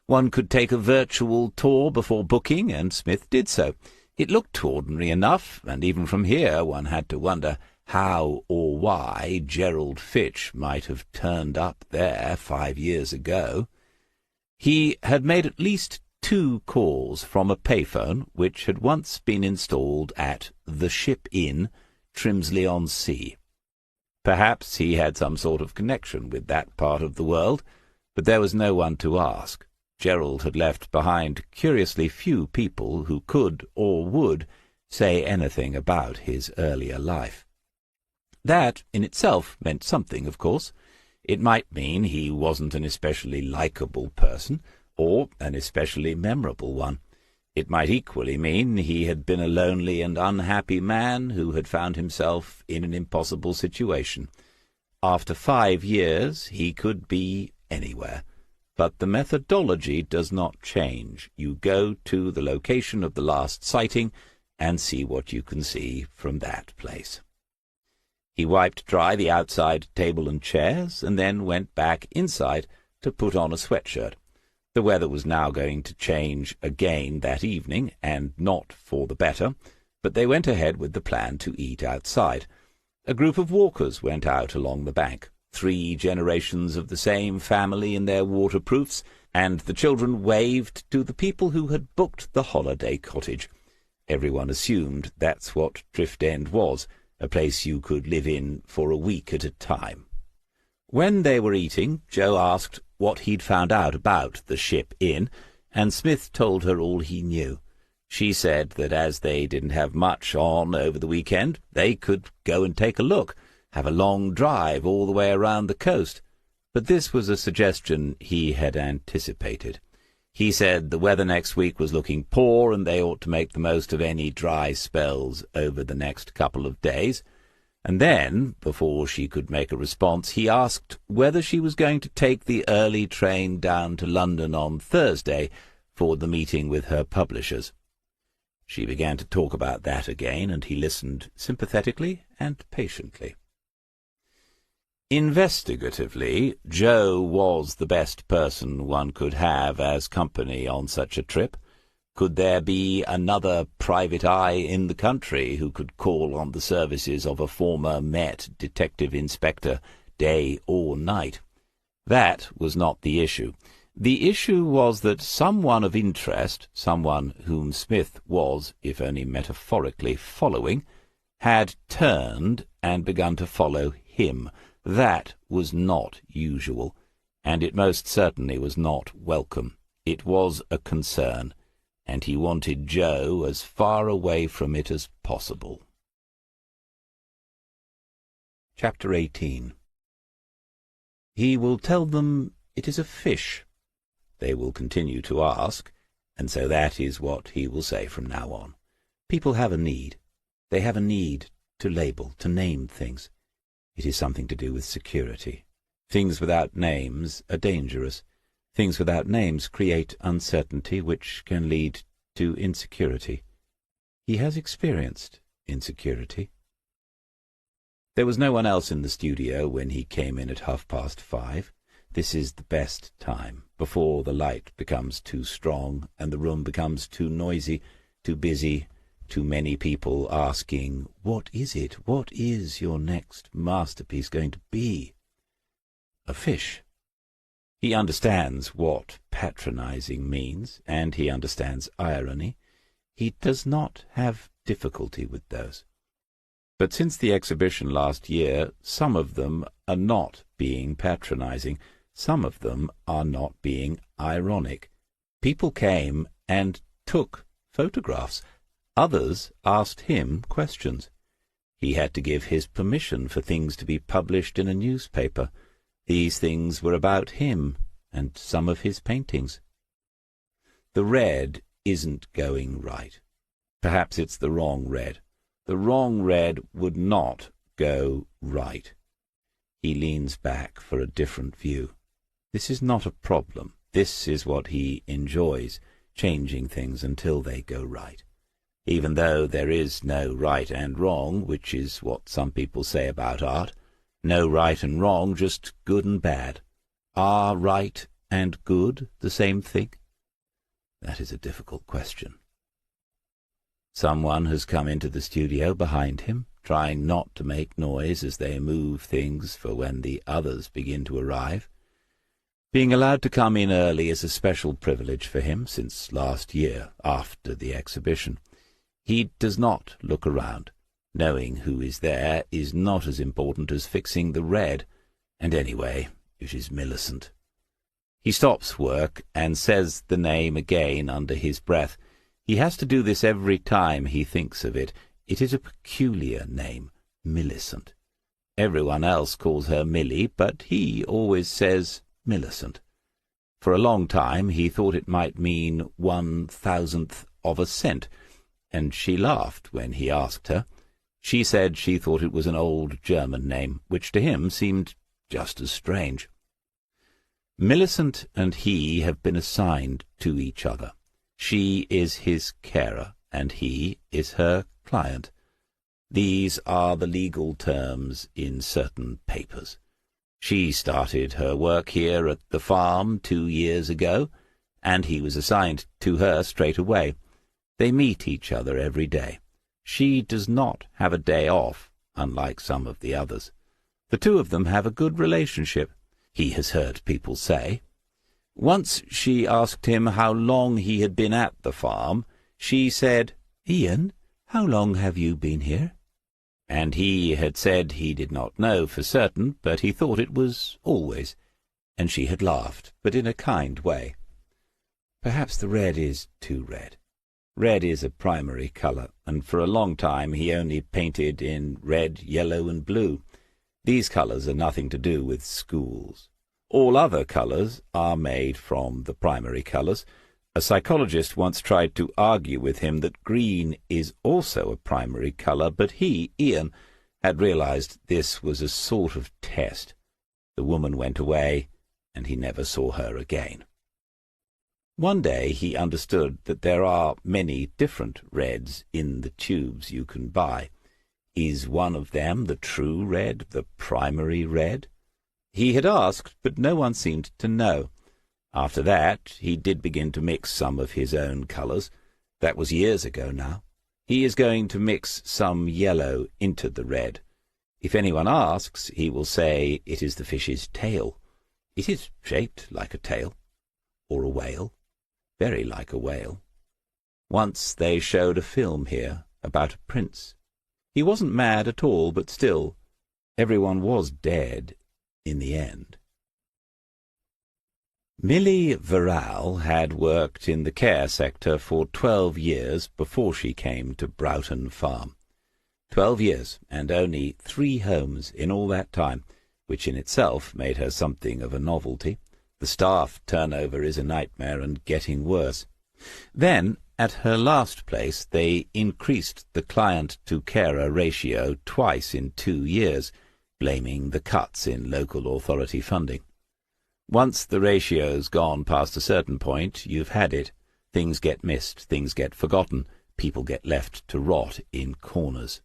One could take a virtual tour before booking, and Smith did so. It looked ordinary enough, and even from here one had to wonder how or why Gerald Fitch might have turned up there 5 years ago. He had made at least 2 calls from a payphone which had once been installed at the Ship Inn, Trimsley-on-Sea. Perhaps he had some sort of connection with that part of the world, but there was no one to ask. Gerald had left behind curiously few people who could or would say anything about his earlier life. That in itself meant something, of course. It might mean he wasn't an especially likable person, or an especially memorable one. It might equally mean he had been a lonely and unhappy man who had found himself in an impossible situation. After 5 years he could be anywhere. But the methodology does not change. You go to the location of the last sighting and see what you can see from that place. He wiped dry the outside table and chairs, and then went back inside to put on a sweatshirt. The weather was now going to change again that evening, and not for the better, but they went ahead with the plan to eat outside. A group of walkers went out along the bank, 3 generations of the same family in their waterproofs, and the children waved to the people who had booked the holiday cottage. Everyone assumed that's what Drift End was, a place you could live in for a week at a time. When they were eating, Jo asked, what he'd found out about the Ship Inn, and Smith told her all he knew. She said that as they didn't have much on over the weekend, they could go and take a look, have a long drive all the way around the coast. But this was a suggestion he had anticipated. He said the weather next week was looking poor, and they ought to make the most of any dry spells over the next couple of days. And then, before she could make a response, he asked whether she was going to take the early train down to London on Thursday for the meeting with her publishers. She began to talk about that again, and he listened sympathetically and patiently. Investigatively, Jo was the best person one could have as company on such a trip. Could there be another private eye in the country who could call on the services of a former Met detective inspector day or night? That was not the issue. The issue was that someone of interest, someone whom Smith was, if only metaphorically, following, had turned and begun to follow him. That was not usual, and it most certainly was not welcome. It was a concern, and he wanted Jo as far away from it as possible. Chapter 18. He will tell them it is a fish. They will continue to ask, and so that is what he will say from now on. People have a need. They have a need to label, to name things. It is something to do with security. Things without names are dangerous. Things without names create uncertainty, which can lead to insecurity. He has experienced insecurity. There was no one else in the studio when he came in at 5:30. This is the best time, before the light becomes too strong and the room becomes too noisy, too busy, too many people asking, "What is it? What is your next masterpiece going to be?" A fish. He understands what patronizing means, and he understands irony. He does not have difficulty with those. But since the exhibition last year, some of them are not being patronizing. Some of them are not being ironic. People came and took photographs. Others asked him questions. He had to give his permission for things to be published in a newspaper. These things were about him and some of his paintings. The red isn't going right. Perhaps it's the wrong red. The wrong red would not go right. He leans back for a different view. This is not a problem. This is what he enjoys, changing things until they go right. Even though there is no right and wrong, which is what some people say about art. No right and wrong, just good and bad. Are right and good the same thing? That is a difficult question. Someone has come into the studio behind him, trying not to make noise as they move things for when the others begin to arrive. Being allowed to come in early is a special privilege for him since last year, after the exhibition. He does not look around. Knowing who is there is not as important as fixing the red, and anyway, it is Millicent. He stops work and says the name again under his breath. He has to do this every time he thinks of it. It is a peculiar name, Millicent. Everyone else calls her Milly, but he always says Millicent. For a long time he thought it might mean 1,000th of a cent, and she laughed when he asked her. She said she thought it was an old German name, which to him seemed just as strange. Millicent and he have been assigned to each other. She is his carer, and he is her client. These are the legal terms in certain papers. She started her work here at the farm 2 years ago, and he was assigned to her straight away. They meet each other every day. She does not have a day off, unlike some of the others. The two of them have a good relationship, he has heard people say. Once she asked him how long he had been at the farm. She said, "Ian, how long have you been here?" And he had said he did not know for certain, but he thought it was always. and she had laughed, but in a kind way. Perhaps the red is too red. Red is a primary colour, and for a long time he only painted in red, yellow, and blue. These colours are nothing to do with schools. All other colours are made from the primary colours. A psychologist once tried to argue with him that green is also a primary colour, but he, Ian, had realized this was a sort of test. The woman went away, and he never saw her again. One day he understood that there are many different reds in the tubes you can buy. Is one of them the true red, the primary red? He had asked, but no one seemed to know. After that, he did begin to mix some of his own colours. That was years ago now. He is going to mix some yellow into the red. If anyone asks, he will say it is the fish's tail. It is shaped like a tail, or a whale, very like a whale. Once they showed a film here about a prince. He wasn't mad at all, but still, everyone was dead in the end. Milly Verrall had worked in the care sector for 12 years before she came to Broughton Farm. 12 years, and only 3 homes in all that time, which in itself made her something of a novelty. The staff turnover is a nightmare and getting worse. Then, at her last place, they increased the client-to-carer ratio twice in 2 years, blaming the cuts in local authority funding. Once the ratio's gone past a certain point, you've had it. Things get missed, things get forgotten, people get left to rot in corners.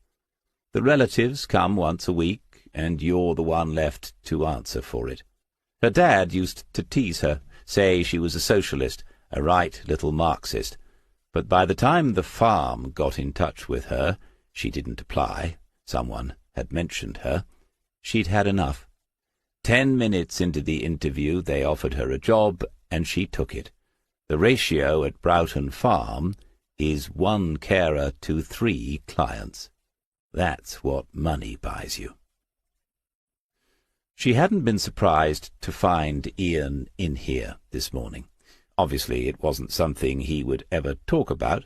The relatives come once a week, and you're the one left to answer for it. Her dad used to tease her, say she was a socialist, a right little Marxist. But by the time the farm got in touch with her, she didn't apply, someone had mentioned her, she'd had enough. 10 minutes into the interview they offered her a job, and she took it. The ratio at Broughton Farm is 1 carer to 3 clients. That's what money buys you. She hadn't been surprised to find Ian in here this morning. Obviously it wasn't something he would ever talk about,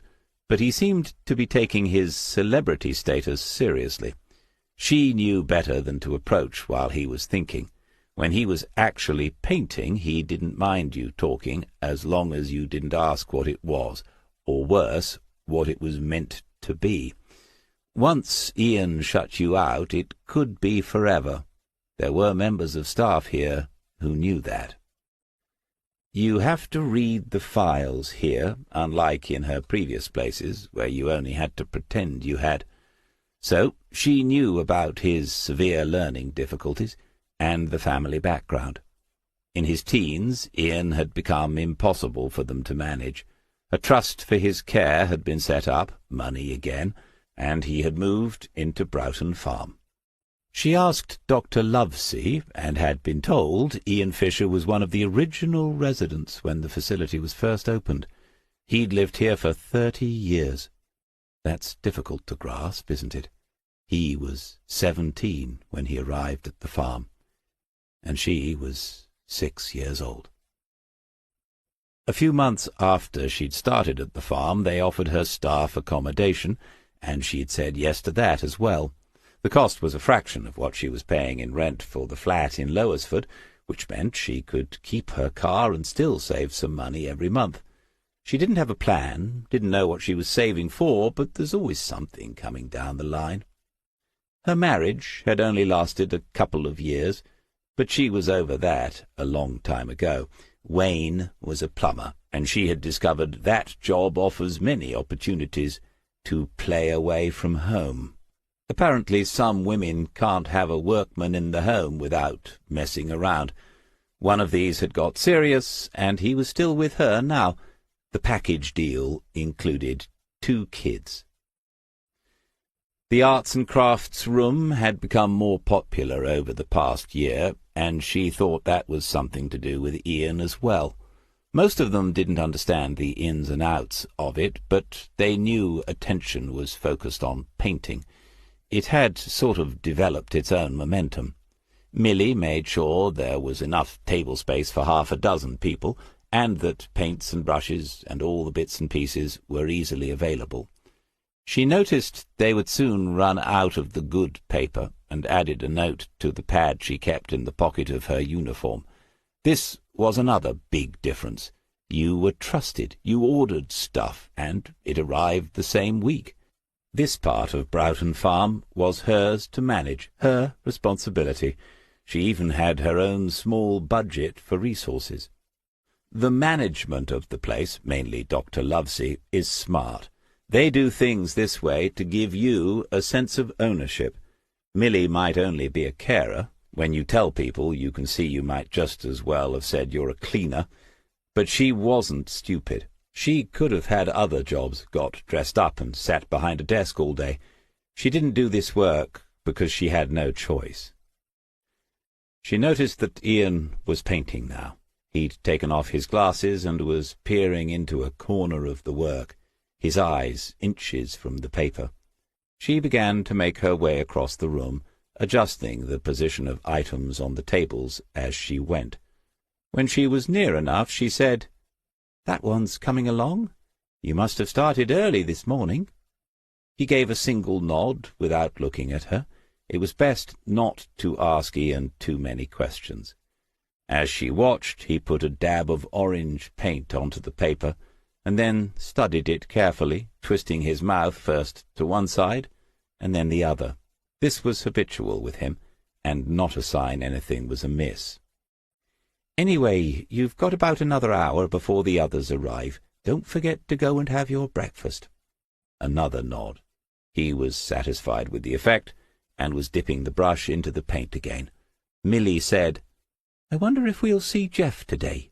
but he seemed to be taking his celebrity status seriously. She knew better than to approach while he was thinking. When he was actually painting, he didn't mind you talking, as long as you didn't ask what it was, or worse, what it was meant to be. Once Ian shut you out, it could be forever. There were members of staff here who knew that. You have to read the files here, unlike in her previous places, where you only had to pretend you had. So she knew about his severe learning difficulties, and the family background. In his teens, Ian had become impossible for them to manage. A trust for his care had been set up, money again, and he had moved into Broughton Farm. She asked Dr. Lovesey, and had been told Ian Fisher was one of the original residents when the facility was first opened. He'd lived here for 30 years. That's difficult to grasp, isn't it? He was 17 when he arrived at the farm, and she was 6 years old. A few months after she'd started at the farm, they offered her staff accommodation, and she'd said yes to that as well. The cost was a fraction of what she was paying in rent for the flat in Lowersford, which meant she could keep her car and still save some money every month. She didn't have a plan, didn't know what she was saving for, but there's always something coming down the line. Her marriage had only lasted a couple of years, but she was over that a long time ago. Wayne was a plumber, and she had discovered that job offers many opportunities to play away from home. Apparently some women can't have a workman in the home without messing around. One of these had got serious, and he was still with her now. The package deal included 2 kids. The arts and crafts room had become more popular over the past year, and she thought that was something to do with Ian as well. Most of them didn't understand the ins and outs of it, but they knew attention was focused on painting. It had sort of developed its own momentum. Milly made sure there was enough table space for 6 people, and that paints and brushes and all the bits and pieces were easily available. She noticed they would soon run out of the good paper, and added a note to the pad she kept in the pocket of her uniform. This was another big difference. You were trusted, you ordered stuff, and it arrived the same week. This part of Broughton Farm was hers to manage, her responsibility. She even had her own small budget for resources. The management of the place, mainly Dr. Lovesey, is smart. They do things this way to give you a sense of ownership. Milly might only be a carer. When you tell people, you can see you might just as well have said you're a cleaner. But she wasn't stupid. She could have had other jobs, got dressed up and sat behind a desk all day. She didn't do this work because she had no choice. She noticed that Ian was painting now. He'd taken off his glasses and was peering into a corner of the work, his eyes inches from the paper. She began to make her way across the room, adjusting the position of items on the tables as she went. When she was near enough, she said, "That one's coming along? You must have started early this morning." He gave a single nod without looking at her. It was best not to ask Ian too many questions. As she watched, he put a dab of orange paint onto the paper, and then studied it carefully, twisting his mouth first to one side and then the other. This was habitual with him, and not a sign anything was amiss. "Anyway, you've got about another hour before the others arrive. Don't forget to go and have your breakfast." Another nod. He was satisfied with the effect, and was dipping the brush into the paint again. Milly said, "I wonder if we'll see Jeff today."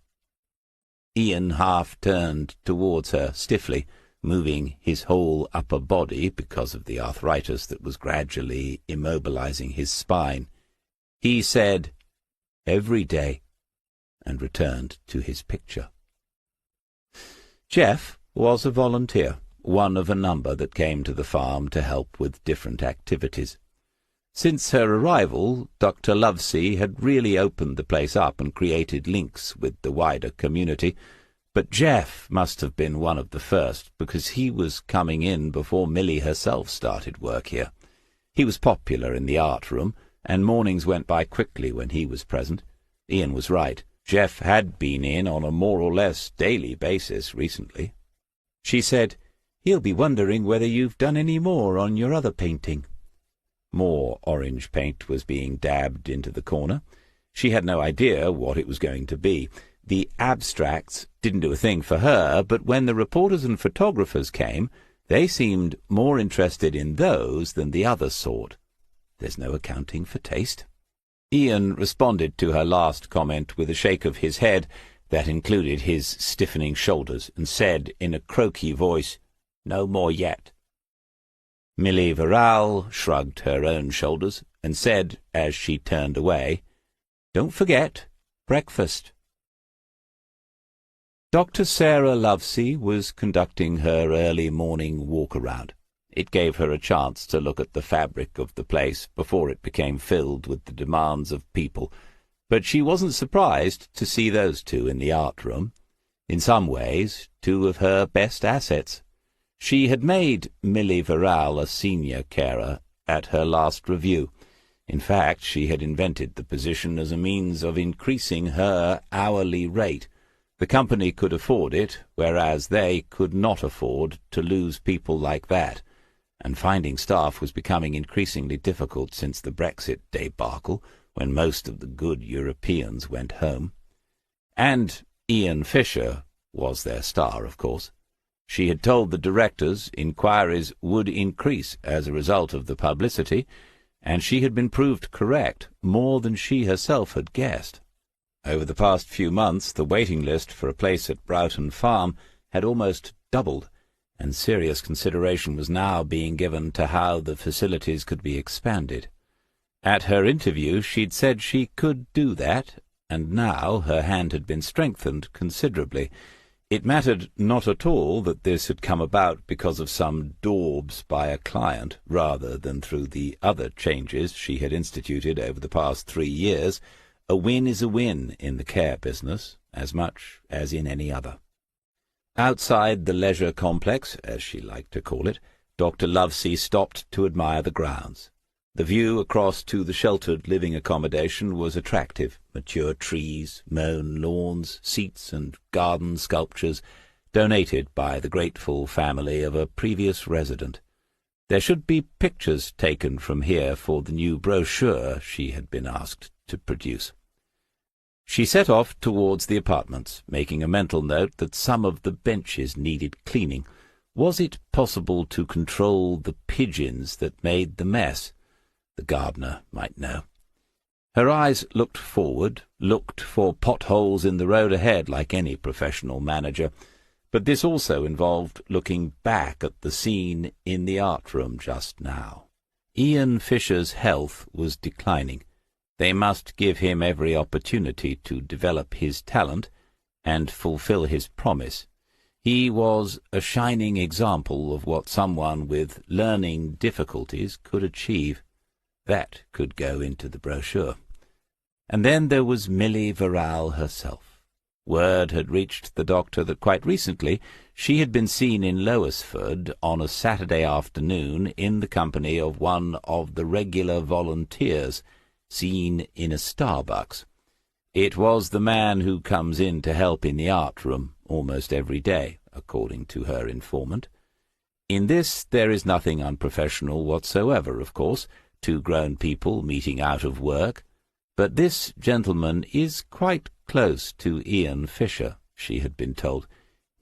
Ian half turned towards her stiffly, moving his whole upper body because of the arthritis that was gradually immobilizing his spine. He said, "Every day," and returned to his picture. Jeff was a volunteer, one of a number that came to the farm to help with different activities. Since her arrival, Dr. Lovesey had really opened the place up and created links with the wider community, but Jeff must have been one of the first, because he was coming in before Milly herself started work here. He was popular in the art room, and mornings went by quickly when he was present. Ian was right. Jeff had been in on a more or less daily basis recently. She said, "He'll be wondering whether you've done any more on your other painting." More orange paint was being dabbed into the corner. She had no idea what it was going to be. The abstracts didn't do a thing for her, but when the reporters and photographers came, they seemed more interested in those than the other sort. There's no accounting for taste. Ian responded to her last comment with a shake of his head that included his stiffening shoulders, and said in a croaky voice, "No more yet." Milly Verrall shrugged her own shoulders and said, as she turned away, "Don't forget, breakfast." Dr. Sarah Lovesey was conducting her early morning walk-around. It gave her a chance to look at the fabric of the place before it became filled with the demands of people, but she wasn't surprised to see those two in the art room. In some ways, two of her best assets. She had made Milly Verrall a senior carer at her last review. In fact, she had invented the position as a means of increasing her hourly rate. The company could afford it, whereas they could not afford to lose people like that, and finding staff was becoming increasingly difficult since the Brexit debacle, when most of the good Europeans went home. And Ian Fisher was their star, of course. She had told the directors inquiries would increase as a result of the publicity, and she had been proved correct more than she herself had guessed. Over the past few months, the waiting list for a place at Broughton Farm had almost doubled, and serious consideration was now being given to how the facilities could be expanded. At her interview, she'd said she could do that, and now her hand had been strengthened considerably. It mattered not at all that this had come about because of some daubs by a client, rather than through the other changes she had instituted over the past 3 years. A win is a win in the care business, as much as in any other. Outside the leisure complex, as she liked to call it, Dr. Lovesey stopped to admire the grounds. The view across to the sheltered living accommodation was attractive. Mature trees, mown lawns, seats and garden sculptures, donated by the grateful family of a previous resident. There should be pictures taken from here for the new brochure she had been asked to produce. She set off towards the apartments, making a mental note that some of the benches needed cleaning. Was it possible to control the pigeons that made the mess? The gardener might know. Her eyes looked forward, looked for potholes in the road ahead like any professional manager, but this also involved looking back at the scene in the art room just now. Ian Fisher's health was declining. They must give him every opportunity to develop his talent and fulfill his promise. He was a shining example of what someone with learning difficulties could achieve. That could go into the brochure. And then there was Milly Verrall herself. Word had reached the doctor that quite recently she had been seen in Lowersford on a Saturday afternoon in the company of one of the regular volunteers, seen in a Starbucks. It was the man who comes in to help in the art room almost every day, according to her informant. In this there is nothing unprofessional whatsoever, of course, 2 grown people meeting out of work, but this gentleman is quite close to Ian Fisher, she had been told,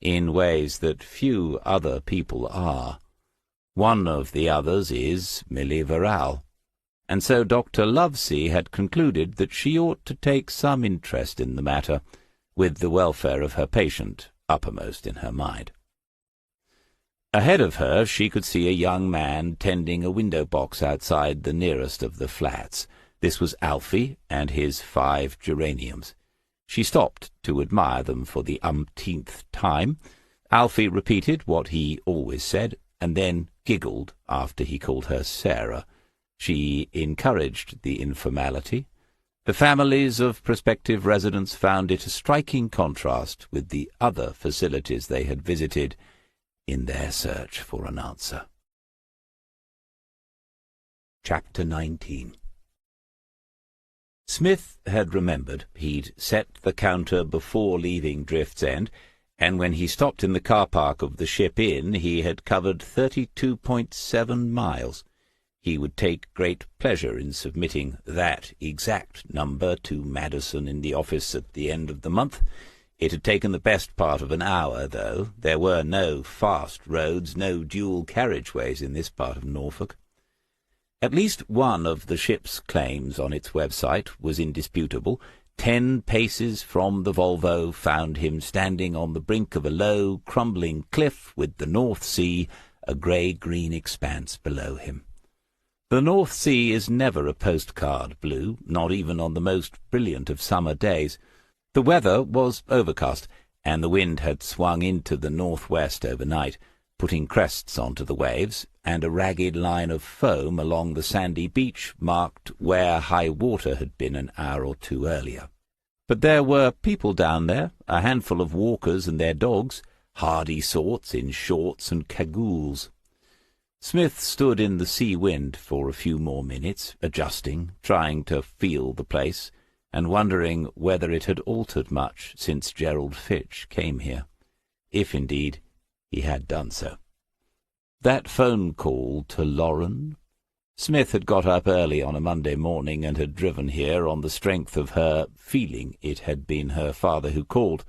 in ways that few other people are. One of the others is Milly Verrall, and so Dr. Lovesey had concluded that she ought to take some interest in the matter, with the welfare of her patient uppermost in her mind. Ahead of her she could see a young man tending a window-box outside the nearest of the flats. This was Alfie and his 5 geraniums. She stopped to admire them for the umpteenth time. Alfie repeated what he always said, and then giggled after he called her Sarah. She encouraged the informality. The families of prospective residents found it a striking contrast with the other facilities they had visited in their search for an answer. Chapter 19. Smith had remembered he'd set the counter before leaving Drift's End, and when he stopped in the car park of the Ship Inn he had covered 32.7 miles. He would take great pleasure in submitting that exact number to Madison in the office at the end of the month. It had taken the best part of an hour, though. There were no fast roads, no dual carriageways in this part of Norfolk. At least one of the ship's claims on its website was indisputable. 10 paces from the Volvo found him standing on the brink of a low, crumbling cliff with the North Sea, a grey-green expanse below him. The North Sea is never a postcard blue, not even on the most brilliant of summer days. The weather was overcast, and the wind had swung into the northwest overnight, putting crests onto the waves, and a ragged line of foam along the sandy beach marked where high water had been an hour or 2 earlier. But there were people down there, a handful of walkers and their dogs, hardy sorts in shorts and cagoules. Smith stood in the sea wind for a few more minutes, adjusting, trying to feel the place, and wondering whether it had altered much since Gerald Fitch came here, if indeed he had done so. That phone call to Lauren? Smith had got up early on a Monday morning and had driven here on the strength of her feeling it had been her father who called.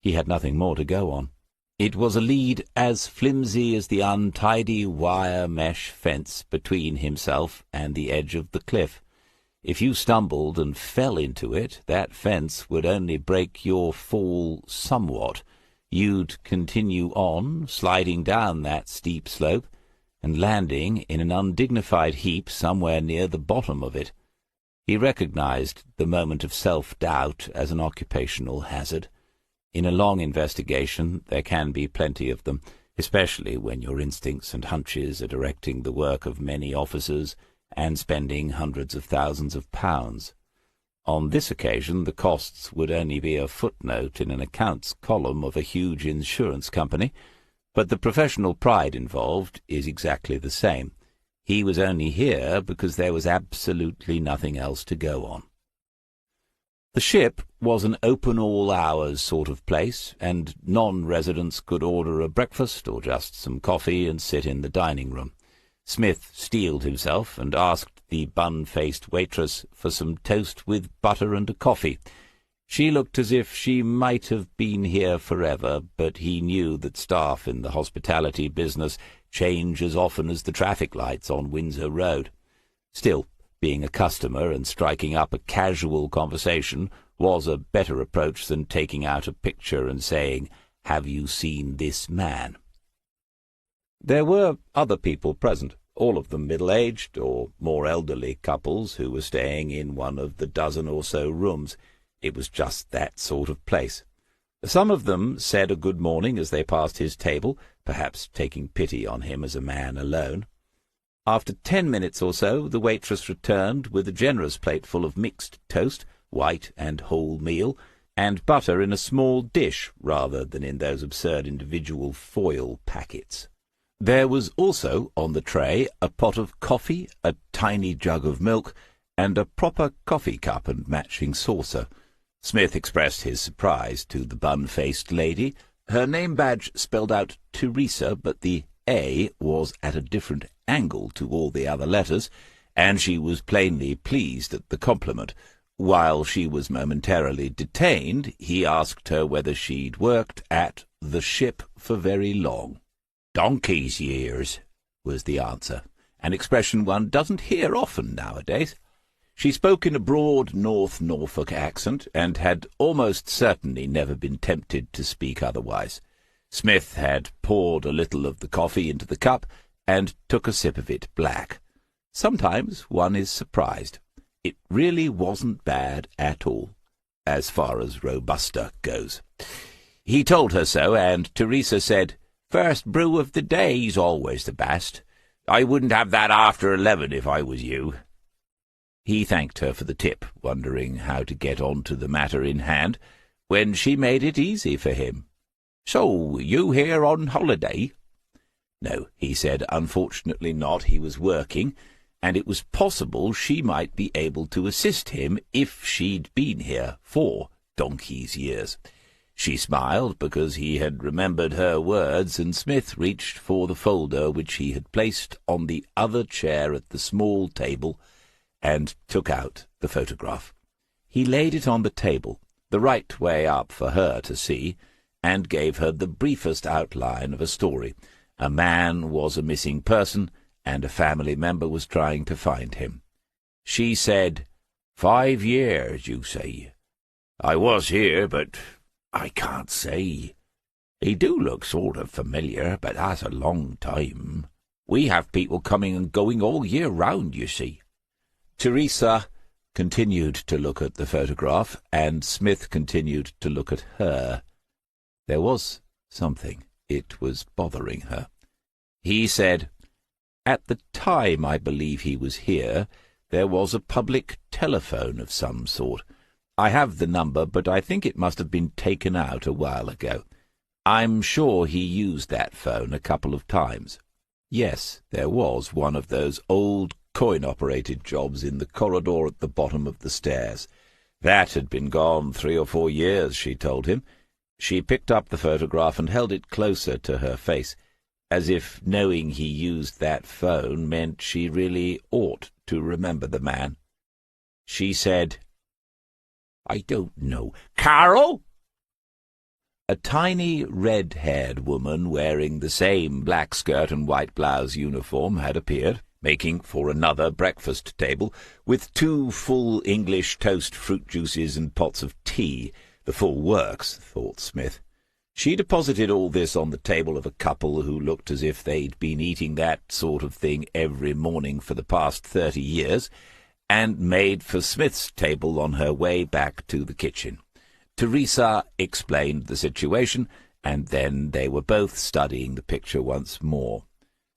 He had nothing more to go on. It was a lead as flimsy as the untidy wire mesh fence between himself and the edge of the cliff. If you stumbled and fell into it, that fence would only break your fall somewhat. You'd continue on, sliding down that steep slope, and landing in an undignified heap somewhere near the bottom of it. He recognized the moment of self-doubt as an occupational hazard. In a long investigation there can be plenty of them, especially when your instincts and hunches are directing the work of many officers and spending hundreds of thousands of pounds. On this occasion the costs would only be a footnote in an accounts column of a huge insurance company, but the professional pride involved is exactly the same. He was only here because there was absolutely nothing else to go on. The ship was an open all hours sort of place, and non-residents could order a breakfast or just some coffee and sit in the dining room. Smith steeled himself and asked the bun-faced waitress for some toast with butter and a coffee. She looked as if she might have been here forever, but he knew that staff in the hospitality business change as often as the traffic lights on Windsor Road. Still, being a customer and striking up a casual conversation was a better approach than taking out a picture and saying, "Have you seen this man?" There were other people present, all of them middle-aged or more elderly couples who were staying in one of the dozen or so rooms. It was just that sort of place. Some of them said a good morning as they passed his table, perhaps taking pity on him as a man alone. After 10 minutes or so, the waitress returned with a generous plateful of mixed toast, white and wholemeal, and butter in a small dish rather than in those absurd individual foil packets. There was also on the tray a pot of coffee, a tiny jug of milk, and a proper coffee cup and matching saucer. Smith expressed his surprise to the bun-faced lady. Her name badge spelled out Teresa, but the A was at a different angle to all the other letters, and she was plainly pleased at the compliment. While she was momentarily detained, he asked her whether she'd worked at the ship for very long. "Donkey's years," was the answer, an expression one doesn't hear often nowadays. She spoke in a broad North Norfolk accent, and had almost certainly never been tempted to speak otherwise. Smith had poured a little of the coffee into the cup, and took a sip of it black. Sometimes one is surprised. It really wasn't bad at all, as far as Robusta goes. He told her so, and Teresa said, "First brew of the day's always the best. I wouldn't have that after 11 if I was you." He thanked her for the tip, wondering how to get on to the matter in hand, when she made it easy for him. "So, you here on holiday?" No, he said, unfortunately not. He was working, and it was possible she might be able to assist him if she'd been here for donkey's years. She smiled because he had remembered her words, and Smith reached for the folder which he had placed on the other chair at the small table, and took out the photograph. He laid it on the table, the right way up for her to see, and gave her the briefest outline of a story. A man was a missing person, and a family member was trying to find him. She said, 5 years, you say? I was here, but I can't say. He do look sort of familiar, but that's a long time. We have people coming and going all year round, you see." Teresa continued to look at the photograph, and Smith continued to look at her. There was something. It was bothering her. He said, "At the time I believe he was here, there was a public telephone of some sort. I have the number, but I think it must have been taken out a while ago. I'm sure he used that phone a couple of times. Yes, there was one of those old coin-operated jobs in the corridor at the bottom of the stairs. That had been gone 3 or 4 years, she told him. She picked up the photograph and held it closer to her face, as if knowing he used that phone meant she really ought to remember the man. She said, "I don't know. Carol?" A tiny red-haired woman wearing the same black skirt and white blouse uniform had appeared, making for another breakfast table, with 2 full English toast, fruit juices, and pots of tea. The full works, thought Smith. She deposited all this on the table of a couple who looked as if they'd been eating that sort of thing every morning for the past 30 years, and made for Smith's table on her way back to the kitchen. Teresa explained the situation, and then they were both studying the picture once more.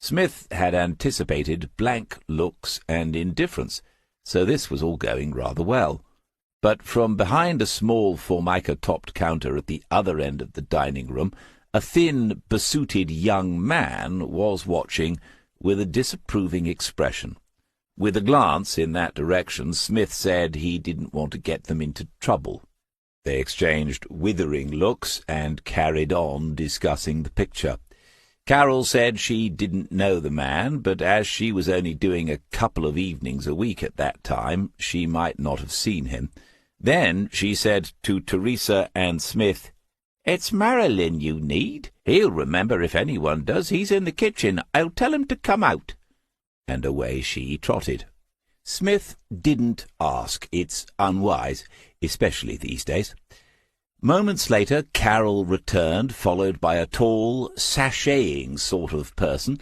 Smith had anticipated blank looks and indifference, so this was all going rather well. But from behind a small formica-topped counter at the other end of the dining-room, a thin, besooted young man was watching with a disapproving expression. With a glance in that direction, Smith said he didn't want to get them into trouble. They exchanged withering looks and carried on discussing the picture. Carol said she didn't know the man, but as she was only doing a couple of evenings a week at that time, she might not have seen him. Then she said to Teresa and Smith, "It's Marilyn you need. He'll remember if anyone does. He's in the kitchen. I'll tell him to come out." And away she trotted. Smith didn't ask. It's unwise, especially these days. Moments later, Carol returned, followed by a tall, sashaying sort of person.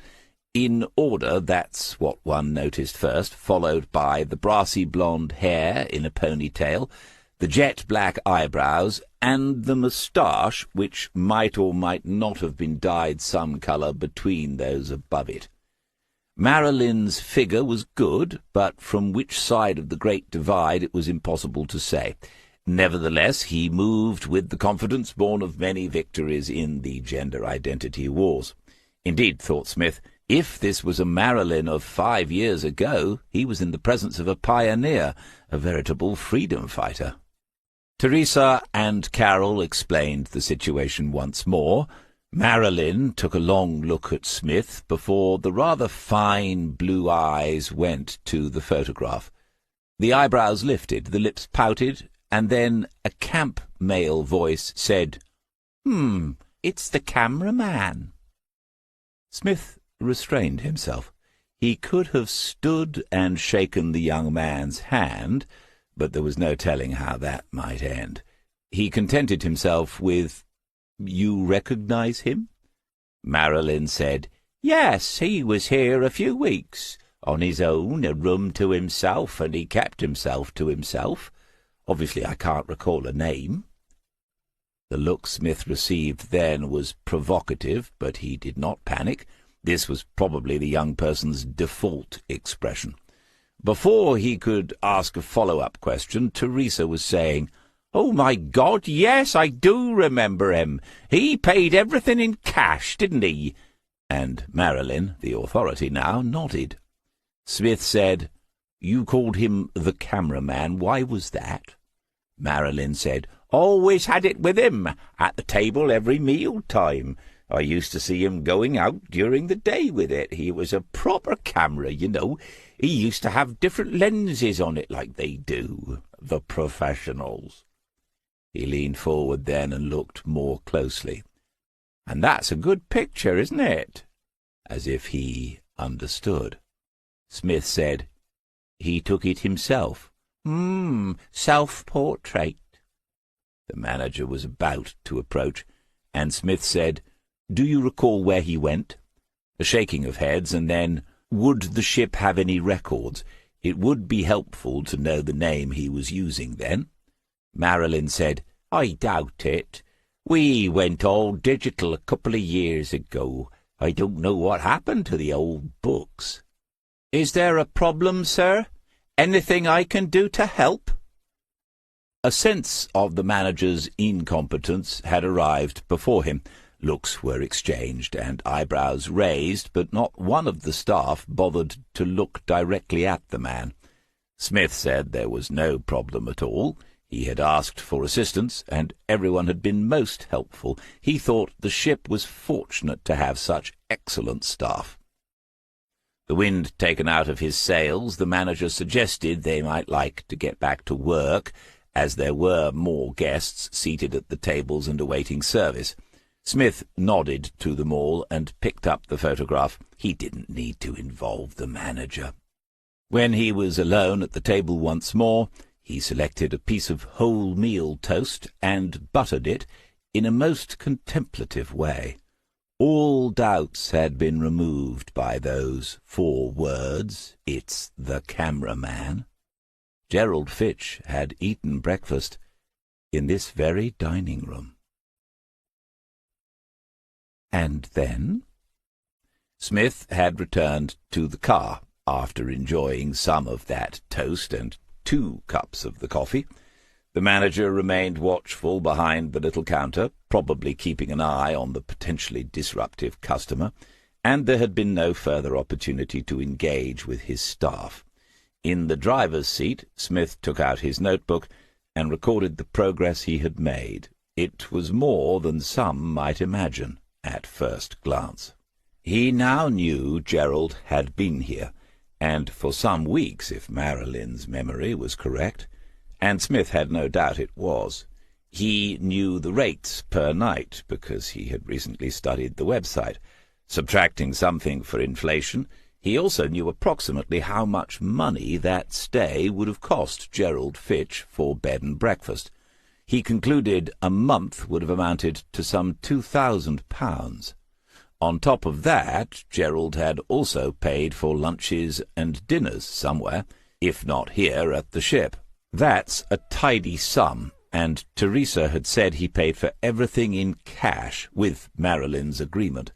In order, that's what one noticed first, followed by the brassy blonde hair in a ponytail, the jet-black eyebrows, and the moustache, which might or might not have been dyed some colour between those above it. Marilyn's figure was good, but from which side of the Great Divide it was impossible to say. Nevertheless, he moved with the confidence born of many victories in the gender identity wars. Indeed, thought Smith, if this was a Marilyn of 5 years ago, he was in the presence of a pioneer, a veritable freedom fighter. Teresa and Carol explained the situation once more. Marilyn took a long look at Smith before the rather fine blue eyes went to the photograph. The eyebrows lifted, the lips pouted, and then a camp male voice said, "It's the cameraman." Smith restrained himself. He could have stood and shaken the young man's hand, but there was no telling how that might end. He contented himself with, "You recognize him?" Marilyn said, "Yes, he was here a few weeks, on his own, a room to himself, and he kept himself to himself. Obviously I can't recall a name." The look Smith received then was provocative, but he did not panic. This was probably the young person's default expression. Before he could ask a follow-up question, Teresa was saying, "Oh, my God, yes, I do remember him. He paid everything in cash, didn't he?" And Marilyn, the authority now, nodded. Smith said, "You called him the cameraman. Why was that?" Marilyn said, "Always had it with him, at the table every meal time. I used to see him going out during the day with it. He was a proper camera, you know. He used to have different lenses on it like they do, the professionals." He leaned forward then and looked more closely. "And that's a good picture, isn't it?" As if he understood. Smith said, "He took it himself." Self-portrait." The manager was about to approach, and Smith said, "Do you recall where he went?" A shaking of heads, and then, "Would the ship have any records? It would be helpful to know the name he was using then." Marilyn said, "I doubt it. We went all digital a couple of years ago. I don't know what happened to the old books." "Is there a problem, sir? Anything I can do to help?" A sense of the manager's incompetence had arrived before him. Looks were exchanged and eyebrows raised, but not one of the staff bothered to look directly at the man. Smith said there was no problem at all. He had asked for assistance, and everyone had been most helpful. He thought the ship was fortunate to have such excellent staff. The wind taken out of his sails, the manager suggested they might like to get back to work, as there were more guests seated at the tables and awaiting service. Smith nodded to them all and picked up the photograph. He didn't need to involve the manager. When he was alone at the table once more, he selected a piece of wholemeal toast and buttered it in a most contemplative way. All doubts had been removed by those 4 words, "It's the cameraman." Gerald Fitch had eaten breakfast. in this very dining room. And then? Smith had returned to the car after enjoying some of that toast and 2 cups of the coffee. The manager remained watchful behind the little counter, probably keeping an eye on the potentially disruptive customer, and there had been no further opportunity to engage with his staff. In the driver's seat, Smith took out his notebook and recorded the progress he had made. It was more than some might imagine at first glance. He now knew Gerald had been here, and for some weeks, if Marilyn's memory was correct, and Smith had no doubt it was. He knew the rates per night, because he had recently studied the website. Subtracting something for inflation, he also knew approximately how much money that stay would have cost Gerald Fitch for bed and breakfast. He concluded a month would have amounted to some £2,000. On top of that, Gerald had also paid for lunches and dinners somewhere, if not here at the ship. That's a tidy sum, and Teresa had said he paid for everything in cash with Marilyn's agreement.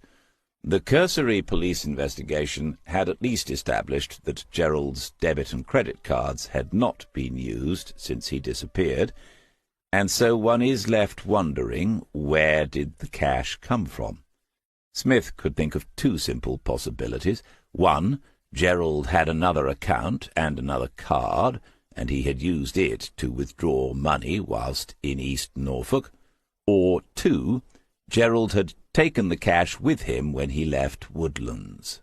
The cursory police investigation had at least established that Gerald's debit and credit cards had not been used since he disappeared, and so one is left wondering, where did the cash come from? Smith could think of 2 simple possibilities. One, Gerald had another account and another card, and he had used it to withdraw money whilst in East Norfolk. Or 2, Gerald had taken the cash with him when he left Woodlands.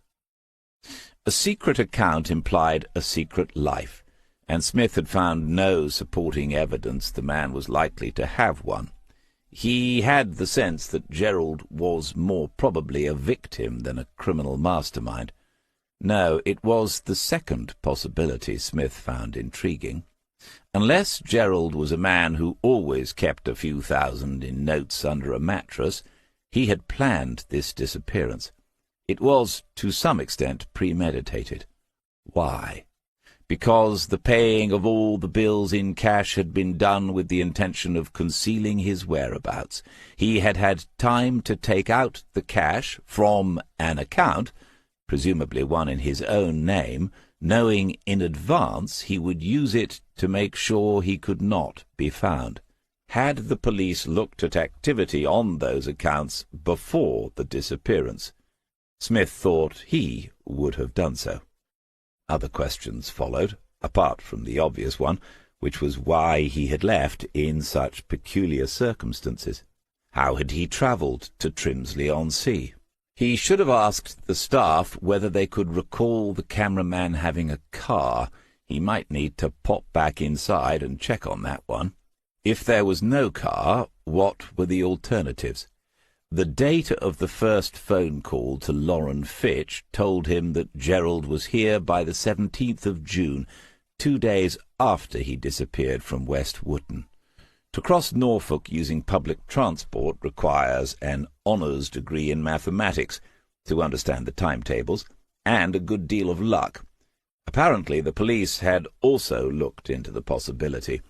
A secret account implied a secret life, and Smith had found no supporting evidence the man was likely to have one. He had the sense that Gerald was more probably a victim than a criminal mastermind. No, it was the second possibility Smith found intriguing. Unless Gerald was a man who always kept a few thousand in notes under a mattress, he had planned this disappearance. It was, to some extent, premeditated. Why? Because the paying of all the bills in cash had been done with the intention of concealing his whereabouts. He had had time to take out the cash from an account, presumably one in his own name, knowing in advance he would use it to make sure he could not be found. Had the police looked at activity on those accounts before the disappearance? Smith thought he would have done so. Other questions followed, apart from the obvious one, which was why he had left in such peculiar circumstances. How had he travelled to Trimsley-on-Sea? He should have asked the staff whether they could recall the cameraman having a car. He might need to pop back inside and check on that one. If there was no car, what were the alternatives? The date of the first phone call to Lauren Fitch told him that Gerald was here by the 17th of June, 2 days after he disappeared from West Wootton. To cross Norfolk using public transport requires an honours degree in mathematics, to understand the timetables, and a good deal of luck. Apparently the police had also looked into the possibility.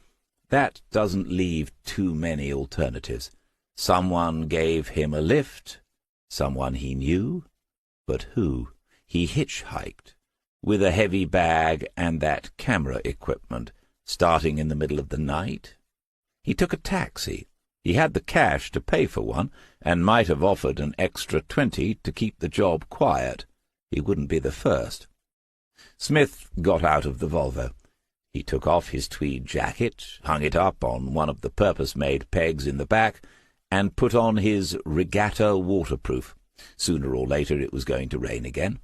That doesn't leave too many alternatives. Someone gave him a lift, someone he knew, but who? He hitchhiked, with a heavy bag and that camera equipment, starting in the middle of the night. He took a taxi. He had the cash to pay for one, and might have offered an extra 20 to keep the job quiet. He wouldn't be the first. Smith got out of the Volvo. He took off his tweed jacket, hung it up on one of the purpose-made pegs in the back, and put on his regatta waterproof. Sooner or later it was going to rain again.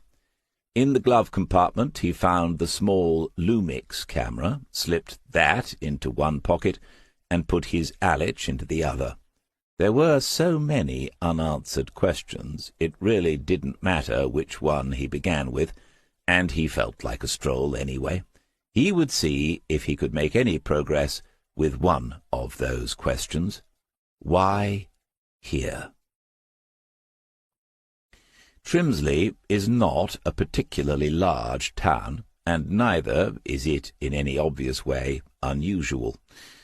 In the glove compartment he found the small Lumix camera, slipped that into one pocket, and put his Alich into the other. There were so many unanswered questions, it really didn't matter which one he began with, and he felt like a stroll anyway. He would see if he could make any progress with one of those questions. Why here? Trimsley is not a particularly large town, and neither is it in any obvious way unusual.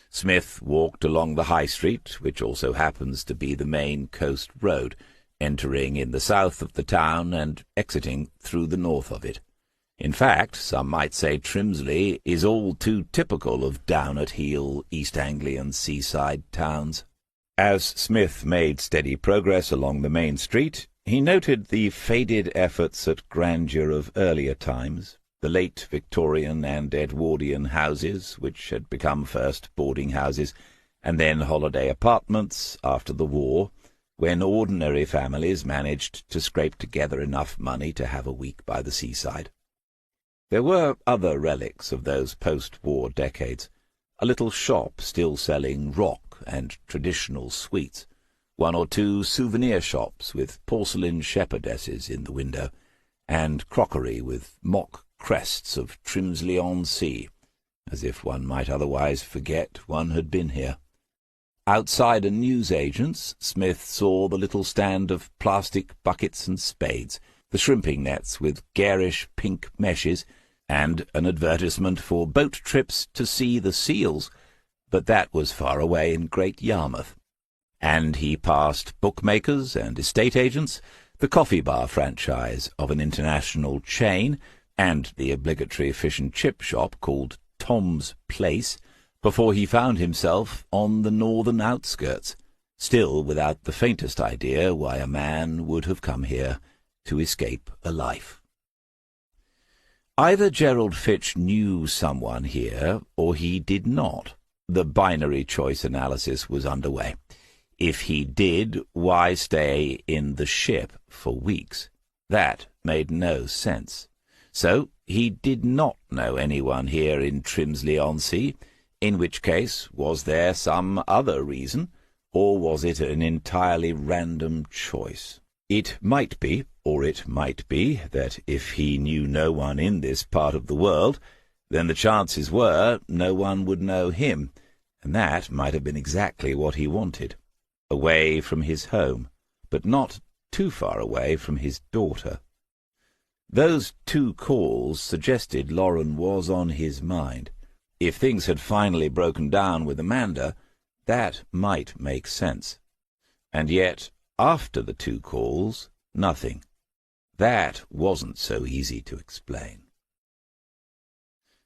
Smith walked along the High Street, which also happens to be the main coast road, entering in the south of the town and exiting through the north of it. In fact, some might say Trimsley is all too typical of down-at-heel East Anglian seaside towns. As Smith made steady progress along the main street, he noted the faded efforts at grandeur of earlier times, the late Victorian and Edwardian houses, which had become first boarding houses and then holiday apartments after the war, when ordinary families managed to scrape together enough money to have a week by the seaside. There were other relics of those post-war decades, a little shop still selling rock and traditional sweets, one or two souvenir shops with porcelain shepherdesses in the window, and crockery with mock crests of Trimsley-on-Sea, as if one might otherwise forget one had been here. Outside a newsagent's, Smith saw the little stand of plastic buckets and spades, the shrimping nets with garish pink meshes, and an advertisement for boat trips to see the seals, but that was far away in Great Yarmouth. And he passed bookmakers and estate agents, the coffee-bar franchise of an international chain, and the obligatory fish and chip shop called Tom's Place, before he found himself on the northern outskirts, still without the faintest idea why a man would have come here to escape a life. Either Gerald Fitch knew someone here, or he did not. The binary choice analysis was underway. If he did, why stay in the ship for weeks? That made no sense. So he did not know anyone here in Trimsley-on-Sea, in which case was there some other reason, or was it an entirely random choice? It might be, or it might be, that if he knew no one in this part of the world, then the chances were no one would know him, and that might have been exactly what he wanted. Away from his home, but not too far away from his daughter. Those 2 calls suggested Lauren was on his mind. If things had finally broken down with Amanda, that might make sense. And yet, after the 2 calls, nothing. That wasn't so easy to explain.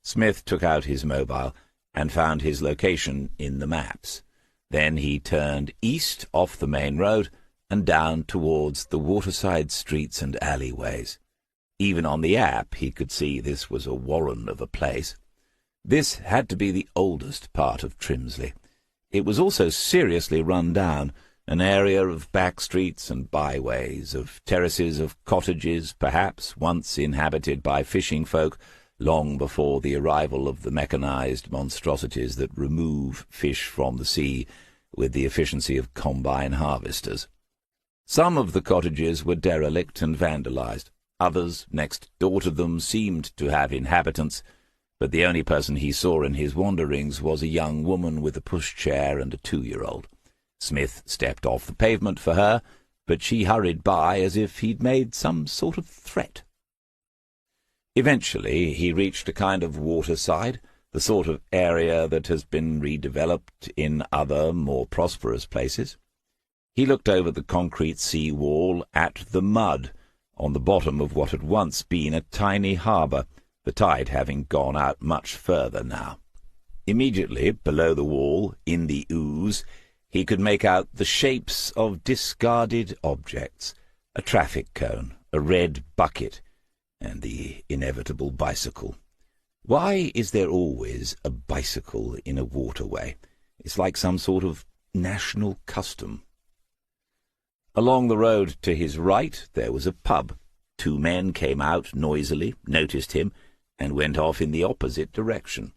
Smith took out his mobile and found his location in the maps. Then he turned east off the main road and down towards the waterside streets and alleyways. Even on the app he could see this was a warren of a place. This had to be the oldest part of Trimsley. It was also seriously run down, an area of back streets and byways, of terraces of cottages, perhaps once inhabited by fishing folk, long before the arrival of the mechanized monstrosities that remove fish from the sea with the efficiency of combine harvesters. Some of the cottages were derelict and vandalized. Others, next door to them, seemed to have inhabitants, but the only person he saw in his wanderings was a young woman with a pushchair and a 2-year-old. Smith stepped off the pavement for her, but she hurried by as if he'd made some sort of threat. Eventually he reached a kind of waterside, the sort of area that has been redeveloped in other, more prosperous places. He looked over the concrete sea wall at the mud on the bottom of what had once been a tiny harbour, the tide having gone out much further now. Immediately below the wall, in the ooze, he could make out the shapes of discarded objects, a traffic cone, a red bucket, and the inevitable bicycle. Why is there always a bicycle in a waterway? It's like some sort of national custom. Along the road to his right there was a pub. 2 men came out noisily, noticed him, and went off in the opposite direction.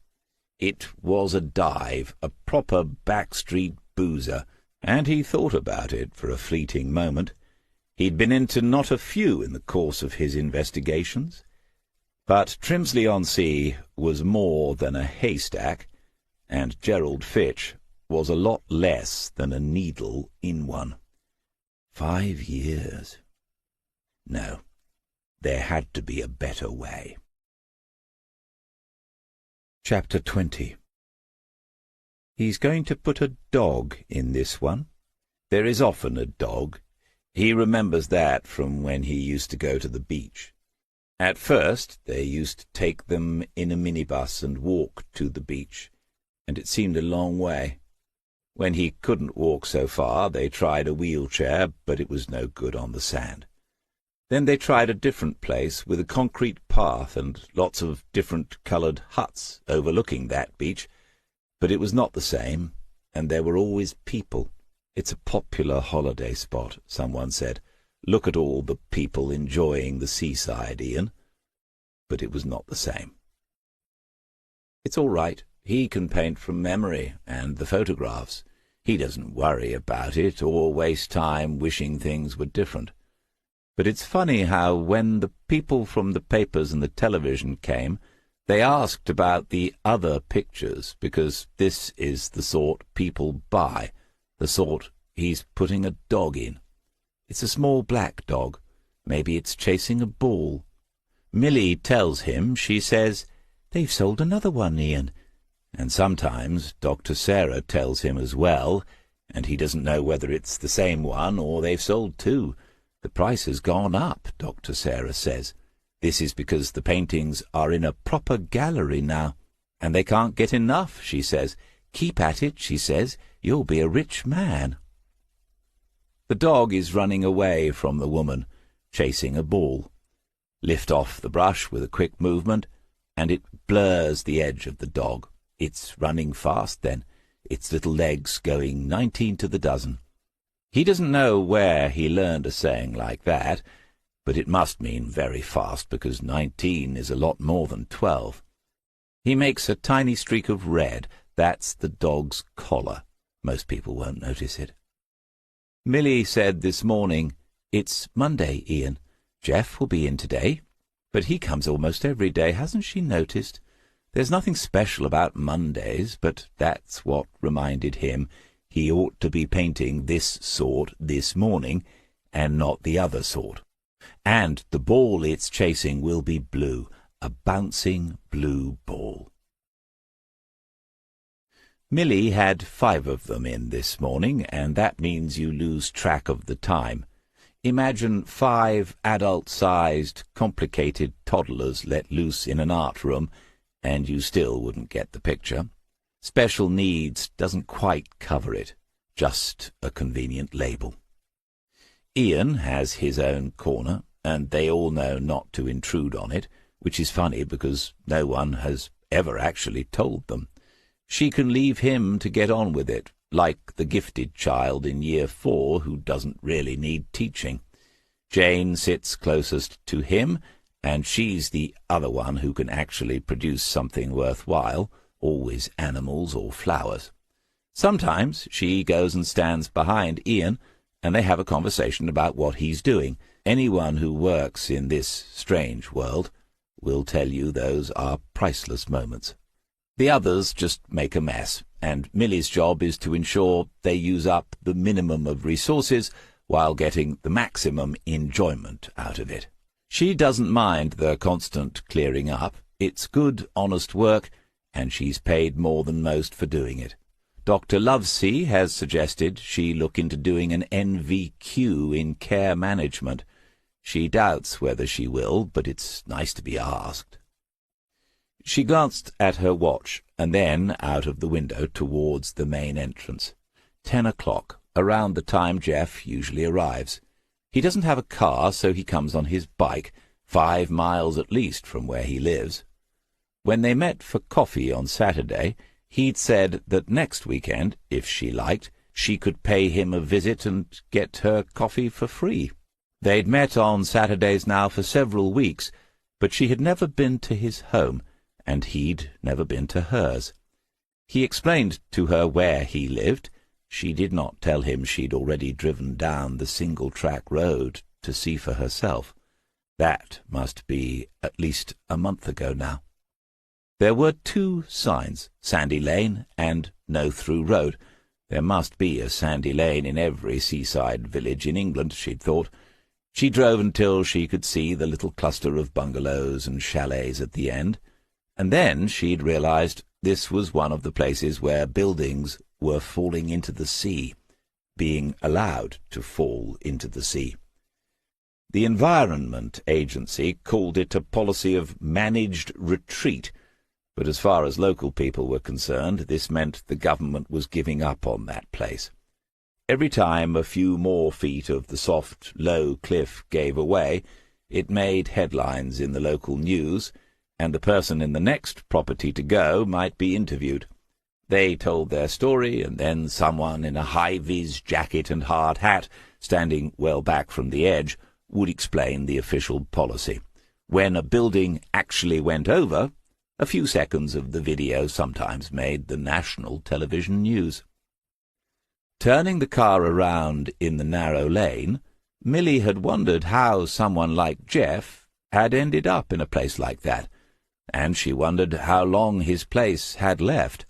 It was a dive, a proper backstreet boozer, and he thought about it for a fleeting moment. He'd been into not a few in the course of his investigations. But Trimsley-on-Sea was more than a haystack, and Gerald Fitch was a lot less than a needle in one. 5 years. No, there had to be a better way. Chapter 20. He's going to put a dog in this one. There is often a dog. He remembers that from when he used to go to the beach. At first they used to take them in a minibus and walk to the beach, and it seemed a long way. When he couldn't walk so far, they tried a wheelchair, but it was no good on the sand. Then they tried a different place with a concrete path and lots of different-coloured huts overlooking that beach, but it was not the same, and there were always people. It's a popular holiday spot, someone said. Look at all the people enjoying the seaside, Ian. But it was not the same. It's all right. He can paint from memory, and the photographs. He doesn't worry about it or waste time wishing things were different. But it's funny how when the people from the papers and the television came, they asked about the other pictures, because this is the sort people buy, the sort he's putting a dog in. It's a small black dog. Maybe it's chasing a ball. Milly tells him, she says, "They've sold another one, Ian." And sometimes Dr. Sarah tells him as well, and he doesn't know whether it's the same one or they've sold two. The price has gone up, Dr. Sarah says. This is because the paintings are in a proper gallery now, and they can't get enough, she says. Keep at it, she says. You'll be a rich man. The dog is running away from the woman, chasing a ball. Lift off the brush with a quick movement, and it blurs the edge of the dog. It's running fast then, its little legs going 19 to the dozen. He doesn't know where he learned a saying like that, but it must mean very fast, because 19 is a lot more than 12. He makes a tiny streak of red. That's the dog's collar. Most people won't notice it. Milly said this morning, "It's Monday, Ian. Jeff will be in today, but he comes almost every day. Hasn't she noticed? There's nothing special about Mondays, but that's what reminded him he ought to be painting this sort this morning, and not the other sort. And the ball it's chasing will be blue, a bouncing blue ball." Milly had 5 of them in this morning, and that means you lose track of the time. Imagine 5 adult-sized, complicated toddlers let loose in an art room, and you still wouldn't get the picture. Special needs doesn't quite cover it, just a convenient label. Ian has his own corner, and they all know not to intrude on it, which is funny because no one has ever actually told them. She can leave him to get on with it, like the gifted child in Year 4 who doesn't really need teaching. Jane sits closest to him, and she's the other one who can actually produce something worthwhile, always animals or flowers. Sometimes she goes and stands behind Ian, and they have a conversation about what he's doing. Anyone who works in this strange world will tell you those are priceless moments. The others just make a mess, and Milly's job is to ensure they use up the minimum of resources while getting the maximum enjoyment out of it. She doesn't mind the constant clearing up. It's good, honest work, and she's paid more than most for doing it. Dr. Lovesey has suggested she look into doing an NVQ in care management. She doubts whether she will, but it's nice to be asked. She glanced at her watch, and then out of the window towards the main entrance. 10 o'clock, around the time Jeff usually arrives. He doesn't have a car, so he comes on his bike, 5 miles at least from where he lives. When they met for coffee on Saturday, he'd said that next weekend, if she liked, she could pay him a visit and get her coffee for free. They'd met on Saturdays now for several weeks, but she had never been to his home, and he'd never been to hers. He explained to her where he lived. She did not tell him she'd already driven down the single-track road to see for herself. That must be at least a month ago now. There were 2 signs, Sandy Lane and No Through Road. There must be a Sandy Lane in every seaside village in England, she'd thought. She drove until she could see the little cluster of bungalows and chalets at the end, and then she'd realized This was one of the places where buildings were falling into the sea, being allowed to fall into the sea. The Environment Agency called it a policy of managed retreat, but as far as local people were concerned, this meant the government was giving up on that place. Every time a few more feet of the soft, low cliff gave away, it made headlines in the local news, and the person in the next property to go might be interviewed. They told their story, and then someone in a high-vis jacket and hard hat, standing well back from the edge, would explain the official policy. When a building actually went over, a few seconds of the video sometimes made the national television news. Turning the car around in the narrow lane, Milly had wondered how someone like Jeff had ended up in a place like that, and she wondered how long his place had left.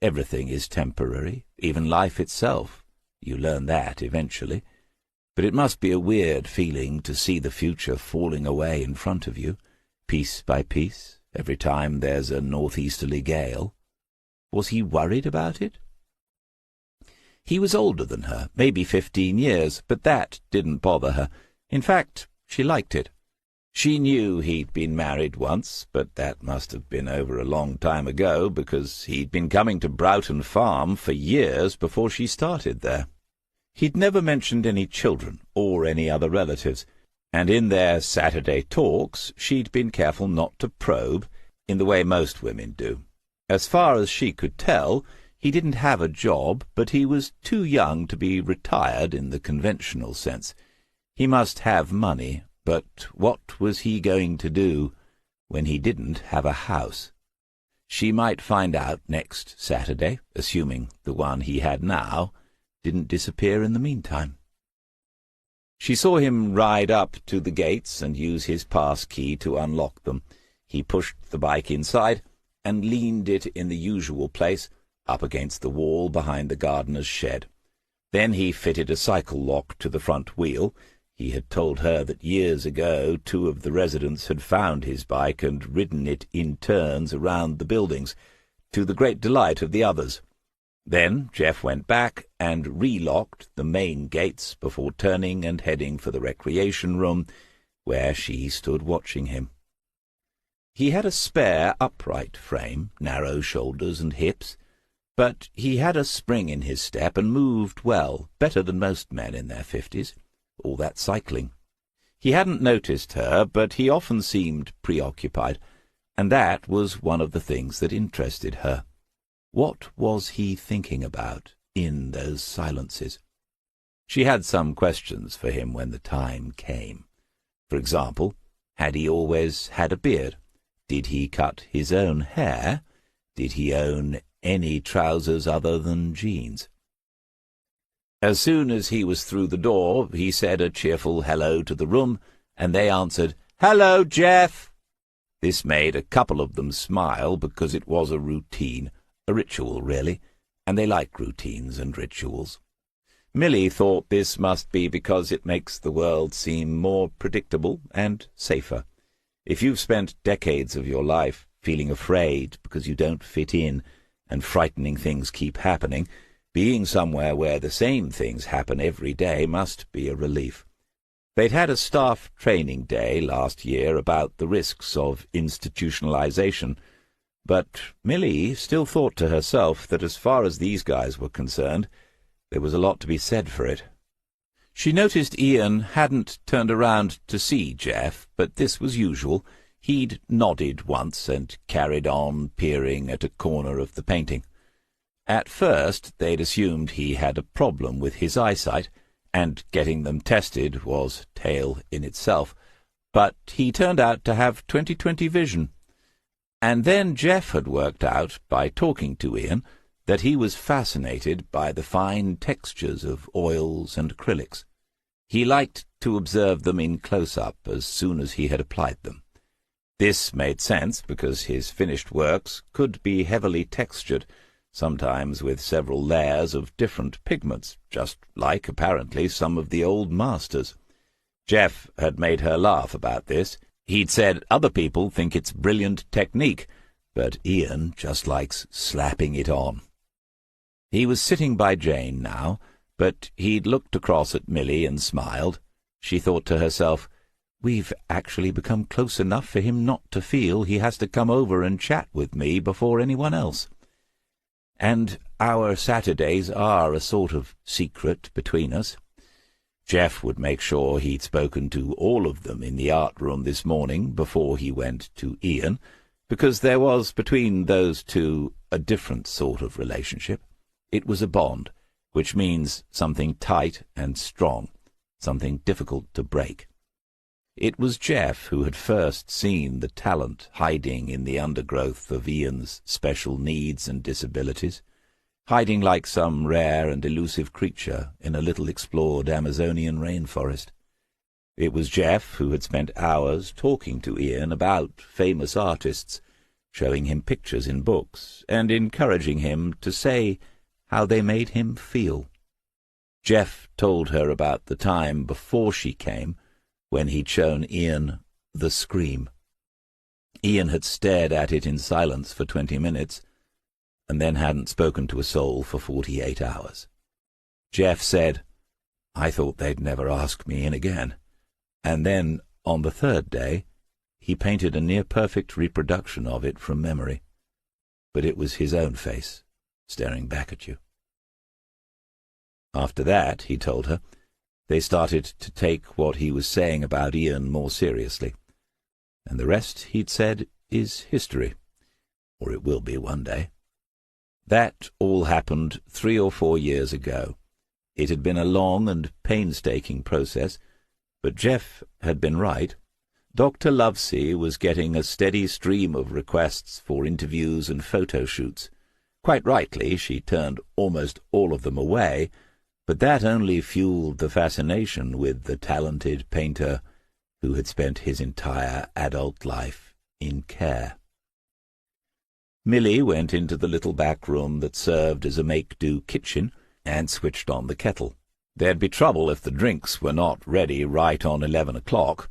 Everything is temporary, even life itself. You learn that eventually. But it must be a weird feeling to see the future falling away in front of you, piece by piece, every time there's a northeasterly gale. Was he worried about it? He was older than her, maybe 15 years, but that didn't bother her. In fact, she liked it. She knew he'd been married once, but that must have been over a long time ago, because he'd been coming to Broughton Farm for years before she started there. He'd never mentioned any children or any other relatives, and in their Saturday talks she'd been careful not to probe in the way most women do. As far as she could tell, he didn't have a job, but he was too young to be retired in the conventional sense. He must have money, but what was he going to do when he didn't have a house? She might find out next Saturday, assuming the one he had now didn't disappear in the meantime. She saw him ride up to the gates and use his pass key to unlock them. He pushed the bike inside and leaned it in the usual place, up against the wall behind the gardener's shed. Then he fitted a cycle lock to the front wheel. He had told her that years ago 2 of the residents had found his bike and ridden it in turns around the buildings, to the great delight of the others. Then Jeff went back and relocked the main gates before turning and heading for the recreation room, where she stood watching him. He had a spare upright frame, narrow shoulders and hips, but he had a spring in his step and moved well, better than most men in their 50s, all that cycling. He hadn't noticed her, but he often seemed preoccupied, and that was one of the things that interested her. What was he thinking about in those silences? She had some questions for him when the time came. For example, had he always had a beard? Did he cut his own hair? Did he own any trousers other than jeans? As soon as he was through the door, he said a cheerful hello to the room, and they answered, "Hello, Jeff!" This made a couple of them smile, because it was a routine, a ritual, really, and they like routines and rituals. Milly thought this must be because it makes the world seem more predictable and safer. If you've spent decades of your life feeling afraid because you don't fit in, and frightening things keep happening, being somewhere where the same things happen every day must be a relief. They'd had a staff training day last year about the risks of institutionalization, but Milly still thought to herself that as far as these guys were concerned, there was a lot to be said for it. She noticed Ian hadn't turned around to see Jeff, but this was usual. He'd nodded once and carried on peering at a corner of the painting. At first they'd assumed he had a problem with his eyesight, and getting them tested was tale in itself, but he turned out to have 20/20 vision. And then Jeff had worked out, by talking to Ian, that he was fascinated by the fine textures of oils and acrylics. He liked to observe them in close-up as soon as he had applied them. This made sense because his finished works could be heavily textured, sometimes with several layers of different pigments, just like, apparently, some of the old masters. Jeff had made her laugh about this. He'd said other people think it's brilliant technique, but Ian just likes slapping it on. He was sitting by Jane now, but he'd looked across at Milly and smiled. She thought to herself, "We've actually become close enough for him not to feel he has to come over and chat with me before anyone else. And our Saturdays are a sort of secret between us. Jeff would make sure he'd spoken to all of them in the art room this morning before he went to Ian, because there was between those two a different sort of relationship. It was a bond, which means something tight and strong, something difficult to break. It was Jeff who had first seen the talent hiding in the undergrowth of Ian's special needs and disabilities, hiding like some rare and elusive creature in a little explored Amazonian rainforest. It was Jeff who had spent hours talking to Ian about famous artists, showing him pictures in books, and encouraging him to say how they made him feel. Jeff told her about the time before she came, when he'd shown Ian The Scream. Ian had stared at it in silence for 20 minutes, and then hadn't spoken to a soul for 48 hours. Jeff said, "I thought they'd never ask me in again." And then, on the third day, he painted a near-perfect reproduction of it from memory. But it was his own face, staring back at you. After that, he told her, they started to take what he was saying about Ian more seriously. And the rest, he'd said, is history. Or it will be one day. That all happened 3 or 4 years ago. It had been a long and painstaking process, but Jeff had been right. Dr. Lovesey was getting a steady stream of requests for interviews and photo shoots. Quite rightly, she turned almost all of them away, but that only fueled the fascination with the talented painter who had spent his entire adult life in care. Milly went into the little back room that served as a make-do kitchen and switched on the kettle. There'd be trouble if the drinks were not ready right on 11 o'clock.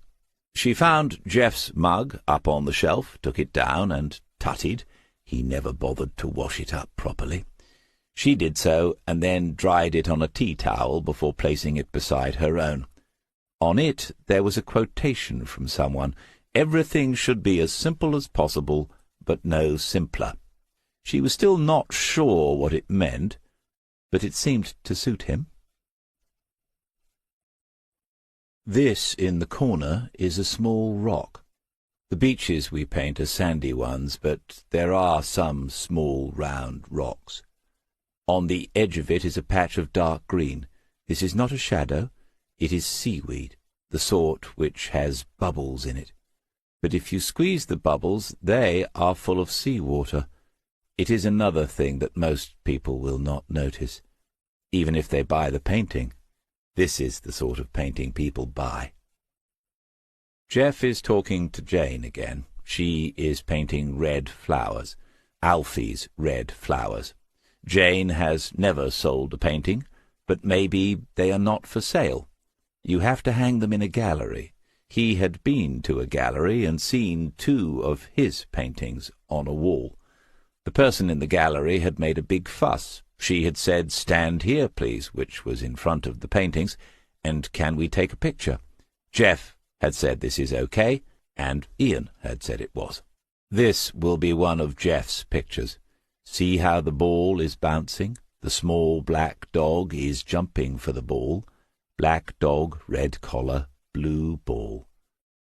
She found Jeff's mug up on the shelf, took it down, and tutted. He never bothered to wash it up properly. She did so, and then dried it on a tea towel before placing it beside her own. On it there was a quotation from someone. Everything should be as simple as possible, but no simpler. She was still not sure what it meant, but it seemed to suit him. This in the corner is a small rock. The beaches we paint are sandy ones, but there are some small round rocks. On the edge of it is a patch of dark green. This is not a shadow. It is seaweed, the sort which has bubbles in it. But if you squeeze the bubbles, they are full of sea-water. It is another thing that most people will not notice, even if they buy the painting. This is the sort of painting people buy. Jeff is talking to Jane again. She is painting red flowers, Alfie's red flowers. Jane has never sold a painting, but maybe they are not for sale. You have to hang them in a gallery. He had been to a gallery and seen 2 of his paintings on a wall. The person in the gallery had made a big fuss. She had said, "Stand here, please," which was in front of the paintings, and "Can we take a picture?" Jeff had said this is okay, and Ian had said it was. This will be one of Jeff's pictures. See how the ball is bouncing? The small black dog is jumping for the ball. Black dog, red collar, blue ball.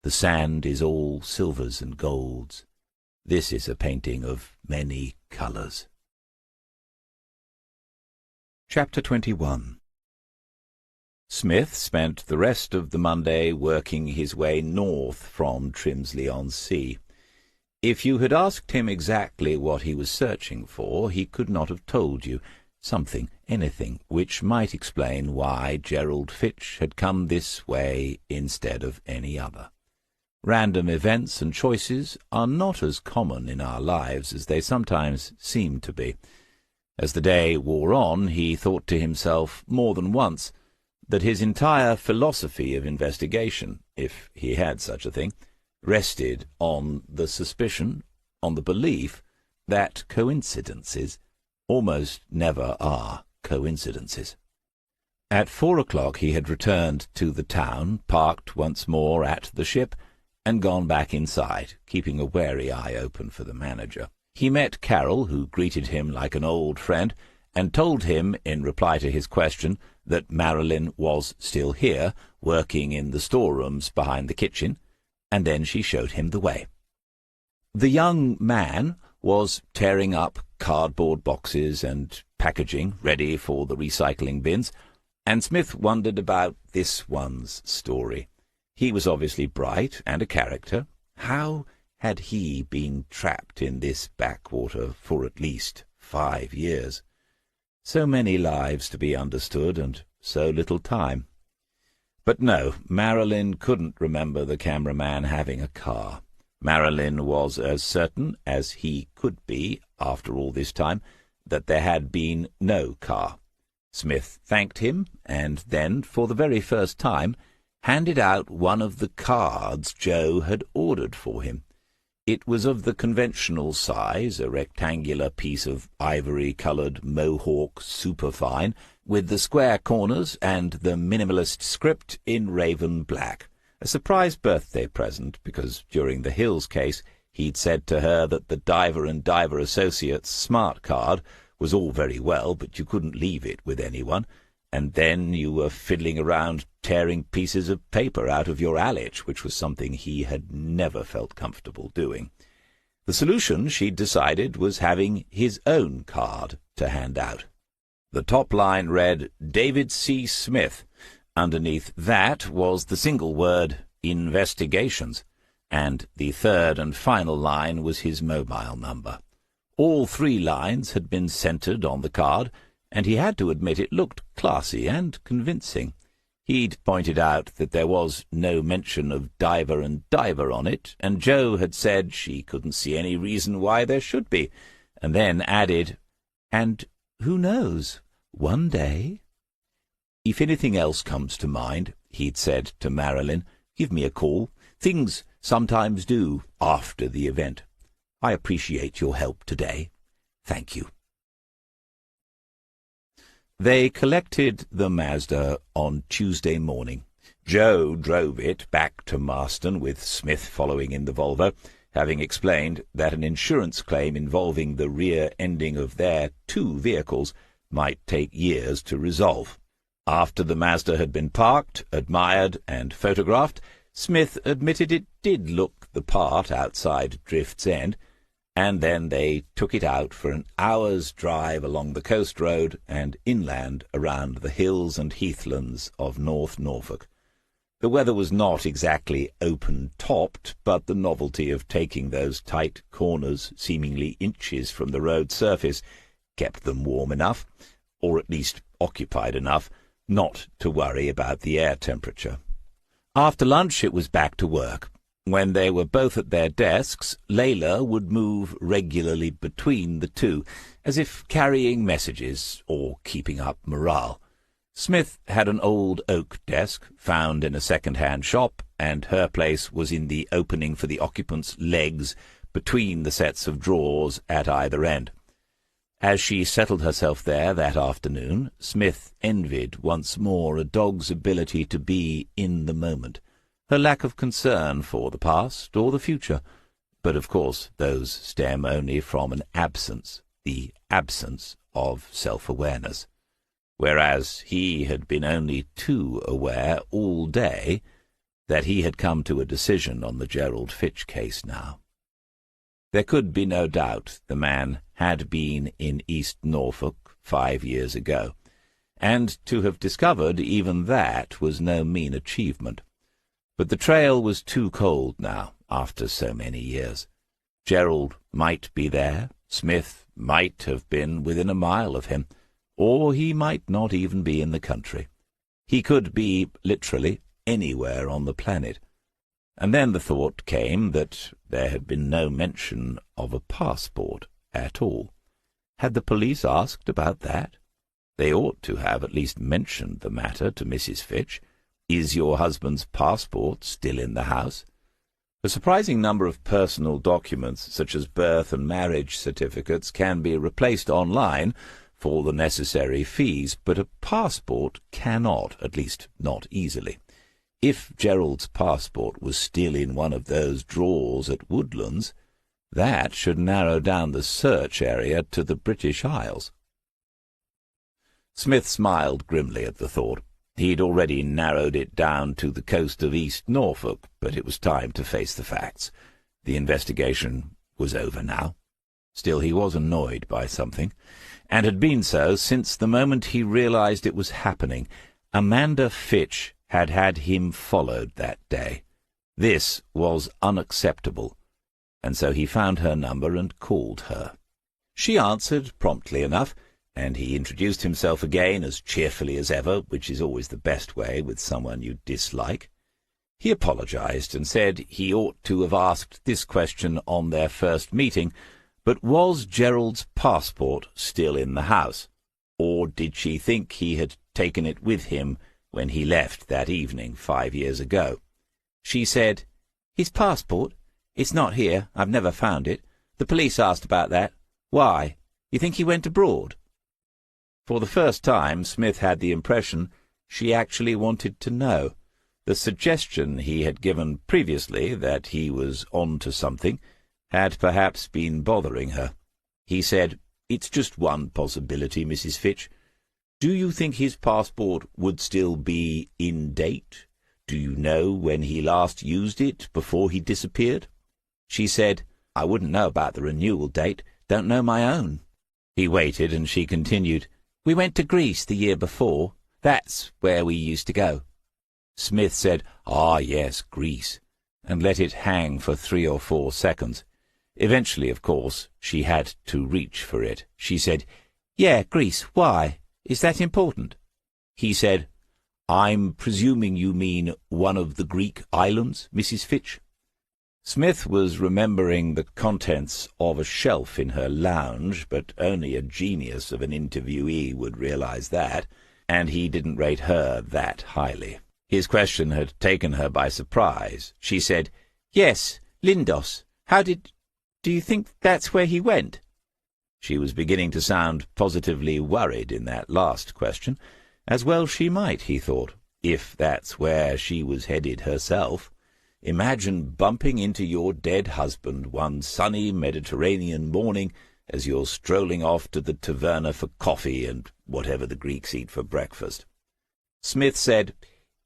The sand is all silvers and golds. This is a painting of many colours. Chapter 21. Smith spent the rest of the Monday working his way north from Trimsley-on-Sea. If you had asked him exactly what he was searching for, he could not have told you. Something, anything, which might explain why Gerald Fitch had come this way instead of any other. Random events and choices are not as common in our lives as they sometimes seem to be. As the day wore on, he thought to himself more than once that his entire philosophy of investigation, if he had such a thing, rested on the suspicion, on the belief, that coincidences almost never are coincidences. At 4 o'clock he had returned to the town, parked once more at the Ship, and gone back inside, keeping a wary eye open for the manager. He met Carol, who greeted him like an old friend, and told him, in reply to his question, that Marilyn was still here, working in the storerooms behind the kitchen, and then she showed him the way. The young man was tearing up cardboard boxes and packaging ready for the recycling bins, and Smith wondered about this one's story. He was obviously bright and a character. How had he been trapped in this backwater for at least 5 years? So many lives to be understood, and so little time. But no, Marilyn couldn't remember the cameraman having a car. Marilyn was as certain as he could be, after all this time, that there had been no car. Smith thanked him, and then, for the very first time, handed out one of the cards Joe had ordered for him. It was of the conventional size, a rectangular piece of ivory-coloured Mohawk superfine, with the square corners and the minimalist script in raven black. A surprise birthday present, because during the Hills case he'd said to her that the Diver and Diver Associates smart card was all very well, but you couldn't leave it with anyone, and then you were fiddling around tearing pieces of paper out of your allich, which was something he had never felt comfortable doing. The solution, she'd decided, was having his own card to hand out. The top line read, David C. Smith. Underneath that was the single word, investigations, and the third and final line was his mobile number. All 3 lines had been centred on the card, and he had to admit it looked classy and convincing. He'd pointed out that there was no mention of Diver and Diver on it, and Joe had said she couldn't see any reason why there should be, and then added, and who knows, one day. If anything else comes to mind, he'd said to Marilyn, give me a call. Things sometimes do after the event. I appreciate your help today. Thank you. They collected the Mazda on Tuesday morning. Joe drove it back to Marston, with Smith following in the Volvo, having explained that an insurance claim involving the rear ending of their 2 vehicles might take years to resolve. After the Mazda had been parked, admired, and photographed, Smith admitted it did look the part outside Drift's End, and then they took it out for an hour's drive along the coast road and inland around the hills and heathlands of North Norfolk. The weather was not exactly open-topped, but the novelty of taking those tight corners seemingly inches from the road surface kept them warm enough, or at least occupied enough, not to worry about the air temperature. After lunch it was back to work. When they were both at their desks, Layla would move regularly between the two, as if carrying messages or keeping up morale. Smith had an old oak desk, found in a second-hand shop, and her place was in the opening for the occupant's legs between the sets of drawers at either end. As she settled herself there that afternoon, Smith envied once more a dog's ability to be in the moment, her lack of concern for the past or the future, but of course those stem only from an absence, the absence of self-awareness, whereas he had been only too aware all day that he had come to a decision on the Gerald Fitch case now. There could be no doubt the man had been in East Norfolk 5 years ago, and to have discovered even that was no mean achievement. But the trail was too cold now, after so many years. Gerald might be there, Smith might have been within a mile of him, or he might not even be in the country. He could be, literally, anywhere on the planet. And then the thought came that there had been no mention of a passport at all. Had the police asked about that? They ought to have at least mentioned the matter to Mrs. Fitch. Is your husband's passport still in the house? A surprising number of personal documents, such as birth and marriage certificates, can be replaced online for the necessary fees, but a passport cannot, at least not easily. If Gerald's passport was still in one of those drawers at Woodlands, that should narrow down the search area to the British Isles. Smith smiled grimly at the thought. He'd already narrowed it down to the coast of East Norfolk, but it was time to face the facts. The investigation was over now. Still, he was annoyed by something, and had been so since the moment he realized it was happening. Amanda Fitch had had him followed that day. This was unacceptable, and so he found her number and called her. She answered promptly enough, and he introduced himself again as cheerfully as ever, which is always the best way with someone you dislike. He apologized and said he ought to have asked this question on their first meeting, but was Gerald's passport still in the house, or did she think he had taken it with him when he left that evening 5 years ago? She said, "His passport? It's not here. I've never found it. The police asked about that. Why? You think he went abroad?" For the first time, Smith had the impression she actually wanted to know. The suggestion he had given previously, that he was on to something, had perhaps been bothering her. He said, "It's just one possibility, Mrs. Fitch. Do you think his passport would still be in date? Do you know when he last used it before he disappeared?" She said, "I wouldn't know about the renewal date. Don't know my own." He waited, and she continued, "We went to Greece the year before. That's where we used to go." Smith said, "Ah, yes, Greece," and let it hang for 3 or 4 seconds. Eventually, of course, she had to reach for it. She said, "Yeah, Greece, why? Is that important?" He said, "I'm presuming you mean one of the Greek islands, Mrs. Fitch?" Smith was remembering the contents of a shelf in her lounge, but only a genius of an interviewee would realize that, and he didn't rate her that highly. His question had taken her by surprise. She said, "Yes, Lindos. Do you think that's where he went?" She was beginning to sound positively worried in that last question. As well she might, he thought, if that's where she was headed herself. Imagine bumping into your dead husband one sunny Mediterranean morning as you're strolling off to the taverna for coffee and whatever the Greeks eat for breakfast. Smith said,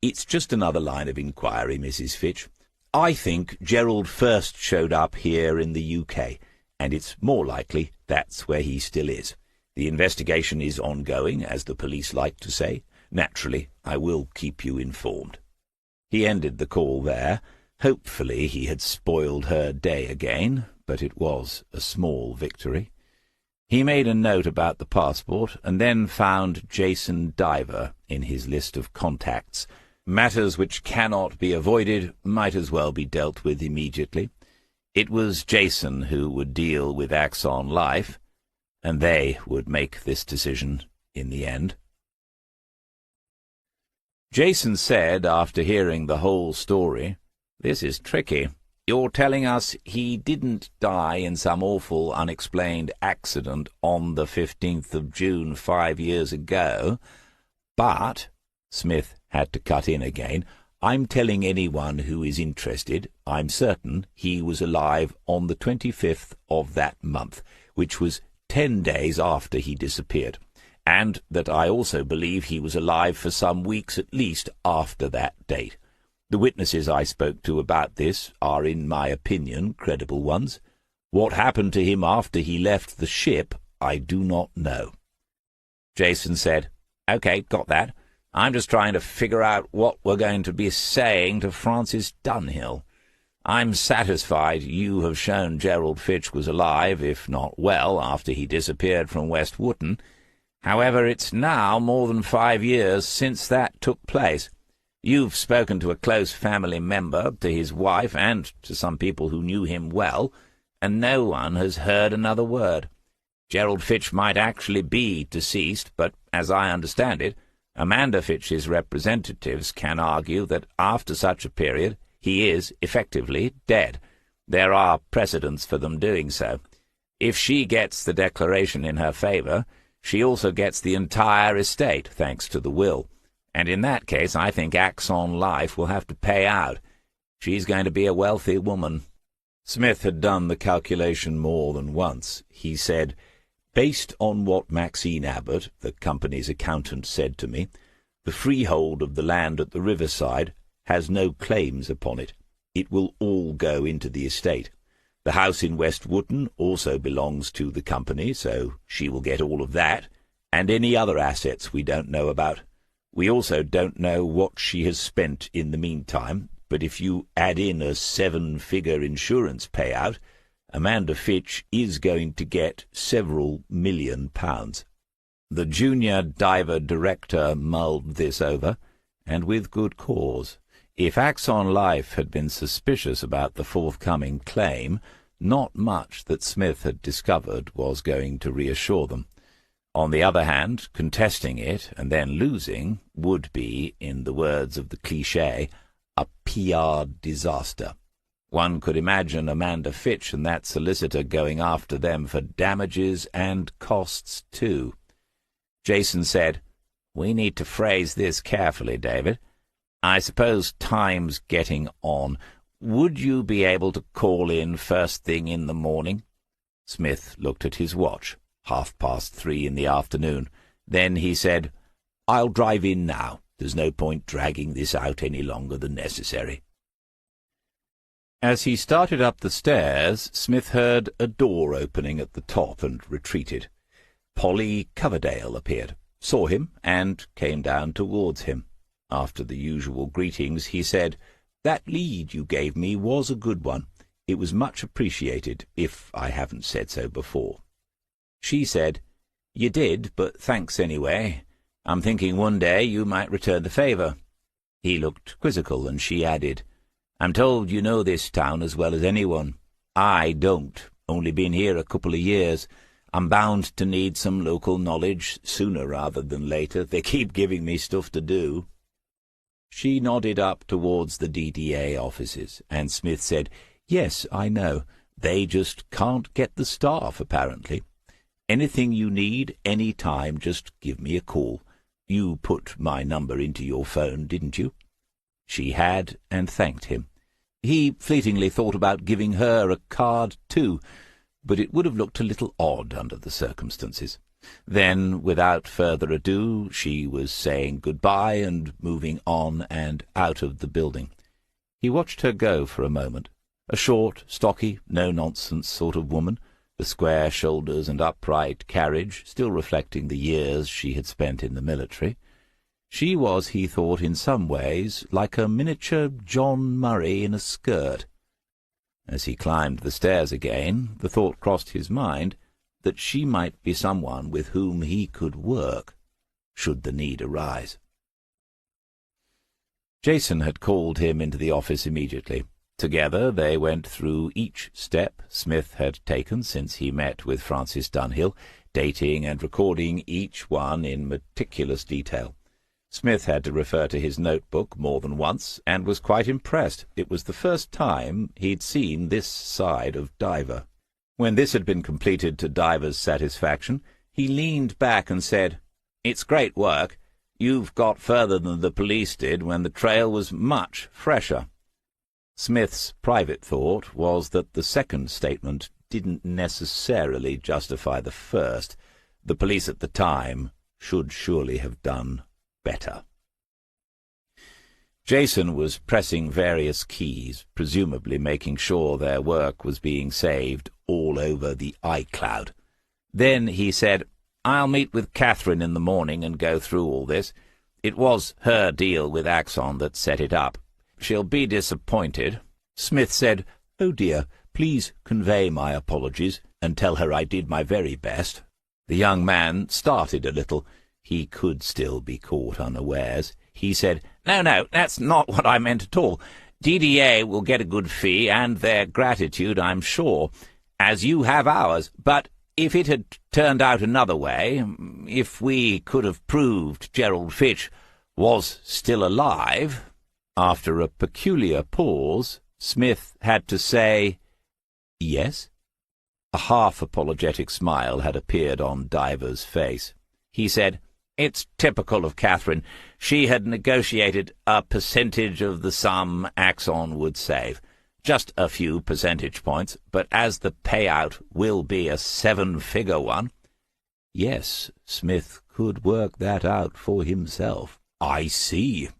"It's just another line of inquiry, Mrs. Fitch. I think Gerald first showed up here in the UK, and it's more likely that's where he still is. The investigation is ongoing, as the police like to say. Naturally, I will keep you informed." He ended the call there. Hopefully he had spoiled her day again, but it was a small victory. He made a note about the passport, and then found Jason Diver in his list of contacts. Matters which cannot be avoided might as well be dealt with immediately. It was Jason who would deal with Axon Life, and they would make this decision in the end. Jason said, after hearing the whole story, "This is tricky. You're telling us he didn't die in some awful unexplained accident on the 15th of June 5 years ago, but," Smith had to cut in again, "I'm telling anyone who is interested, I'm certain he was alive on the 25th of that month, which was 10 days after he disappeared, and that I also believe he was alive for some weeks at least after that date. The witnesses I spoke to about this are, in my opinion, credible ones. What happened to him after he left the ship, I do not know." Jason said, "Okay, got that. I'm just trying to figure out what we're going to be saying to Francis Dunhill. I'm satisfied you have shown Gerald Fitch was alive, if not well, after he disappeared from West Wootton. However, it's now more than 5 years since that took place. You've spoken to a close family member, to his wife, and to some people who knew him well, and no one has heard another word. Gerald Fitch might actually be deceased, but, as I understand it, Amanda Fitch's representatives can argue that after such a period He is effectively dead. There are precedents for them doing so. If she gets the declaration in her favour, she also gets the entire estate, thanks to the will. And in that case, I think Axon Life will have to pay out. She's going to be a wealthy woman." Smith had done the calculation more than once. He said, "Based on what Maxine Abbott, the company's accountant, said to me, the freehold of the land at the riverside has no claims upon it. It will all go into the estate. The house in West Wootton also belongs to the company, so she will get all of that, and any other assets we don't know about. We also don't know what she has spent in the meantime, but if you add in a 7-figure insurance payout, Amanda Fitch is going to get several £1,000,000. The junior diver director mulled this over, and with good cause. If Axon Life had been suspicious about the forthcoming claim, not much that Smith had discovered was going to reassure them. On the other hand, contesting it and then losing would be, in the words of the cliché, a PR disaster. One could imagine Amanda Fitch and that solicitor going after them for damages and costs too. Jason said, "We need to phrase this carefully, David. I suppose time's getting on. Would you be able to call in first thing in the morning?" Smith looked at his watch. 3:30 in the afternoon. Then he said, "I'll drive in now. There's no point dragging this out any longer than necessary." As he started up the stairs, Smith heard a door opening at the top and retreated. Polly Coverdale appeared, saw him, and came down towards him. After the usual greetings, he said, "That lead you gave me was a good one. It was much appreciated, if I haven't said so before." She said, "You did, but thanks anyway. I'm thinking one day you might return the favour." He looked quizzical, and she added, "I'm told you know this town as well as anyone. I don't, only been here a couple of years. I'm bound to need some local knowledge sooner rather than later. They keep giving me stuff to do." She nodded up towards the DDA offices, and Smith said, "Yes, I know. They just can't get the staff, apparently. Anything you need, any time, just give me a call. You put my number into your phone, didn't you?" She had, and thanked him. He fleetingly thought about giving her a card too, but it would have looked a little odd under the circumstances. Then, without further ado, she was saying good-bye and moving on and out of the building. He watched her go for a moment. A short, stocky, no-nonsense sort of woman, the square shoulders and upright carriage still reflecting the years she had spent in the military. She was, he thought, in some ways like a miniature John Murray in a skirt. As he climbed the stairs again, the thought crossed his mind that she might be someone with whom he could work, should the need arise. Jason had called him into the office immediately. Together they went through each step Smith had taken since he met with Francis Dunhill, dating and recording each one in meticulous detail. Smith had to refer to his notebook more than once, and was quite impressed. It was the first time he'd seen this side of Diver. When this had been completed to Diver's satisfaction, he leaned back and said, "It's great work. You've got further than the police did when the trail was much fresher." Smith's private thought was that the second statement didn't necessarily justify the first. The police at the time should surely have done better. Jason was pressing various keys, presumably making sure their work was being saved all over the iCloud. Then he said, "I'll meet with Catherine in the morning and go through all this. It was her deal with Axon that set it up. She'll be disappointed." Smith said, "Oh dear, please convey my apologies, and tell her I did my very best." The young man started a little. He could still be caught unawares. He said, No, that's not what I meant at all. DDA will get a good fee, and their gratitude, I'm sure, as you have ours. But if it had turned out another way, if we could have proved Gerald Fitch was still alive, After a peculiar pause, Smith had to say, "Yes?" A half-apologetic smile had appeared on Diver's face. He said, "It's typical of Catherine. She had negotiated a percentage of the sum Axon would save. Just a few percentage points, but as the payout will be a 7-figure one—" Yes, Smith could work that out for himself. "I see.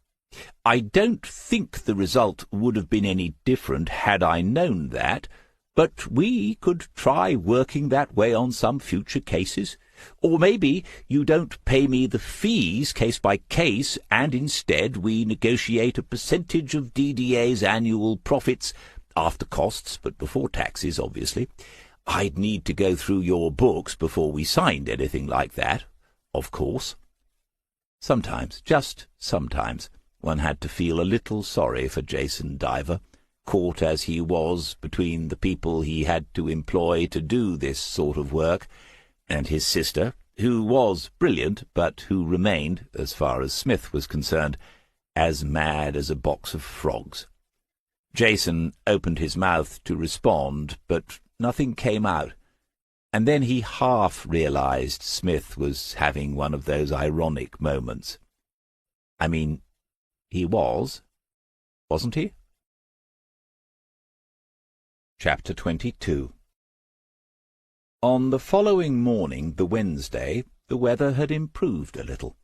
I don't think the result would have been any different had I known that, but we could try working that way on some future cases. Or maybe you don't pay me the fees case by case, and instead we negotiate a percentage of DDA's annual profits, after costs, but before taxes, obviously. I'd need to go through your books before we signed anything like that, of course." Sometimes, just sometimes, one had to feel a little sorry for Jason Diver, caught as he was between the people he had to employ to do this sort of work, and his sister, who was brilliant, but who remained, as far as Smith was concerned, as mad as a box of frogs. Jason opened his mouth to respond, but nothing came out, and then he half realized Smith was having one of those ironic moments. I mean, he was, wasn't he? Chapter 22. On the following morning, the Wednesday, the weather had improved a little.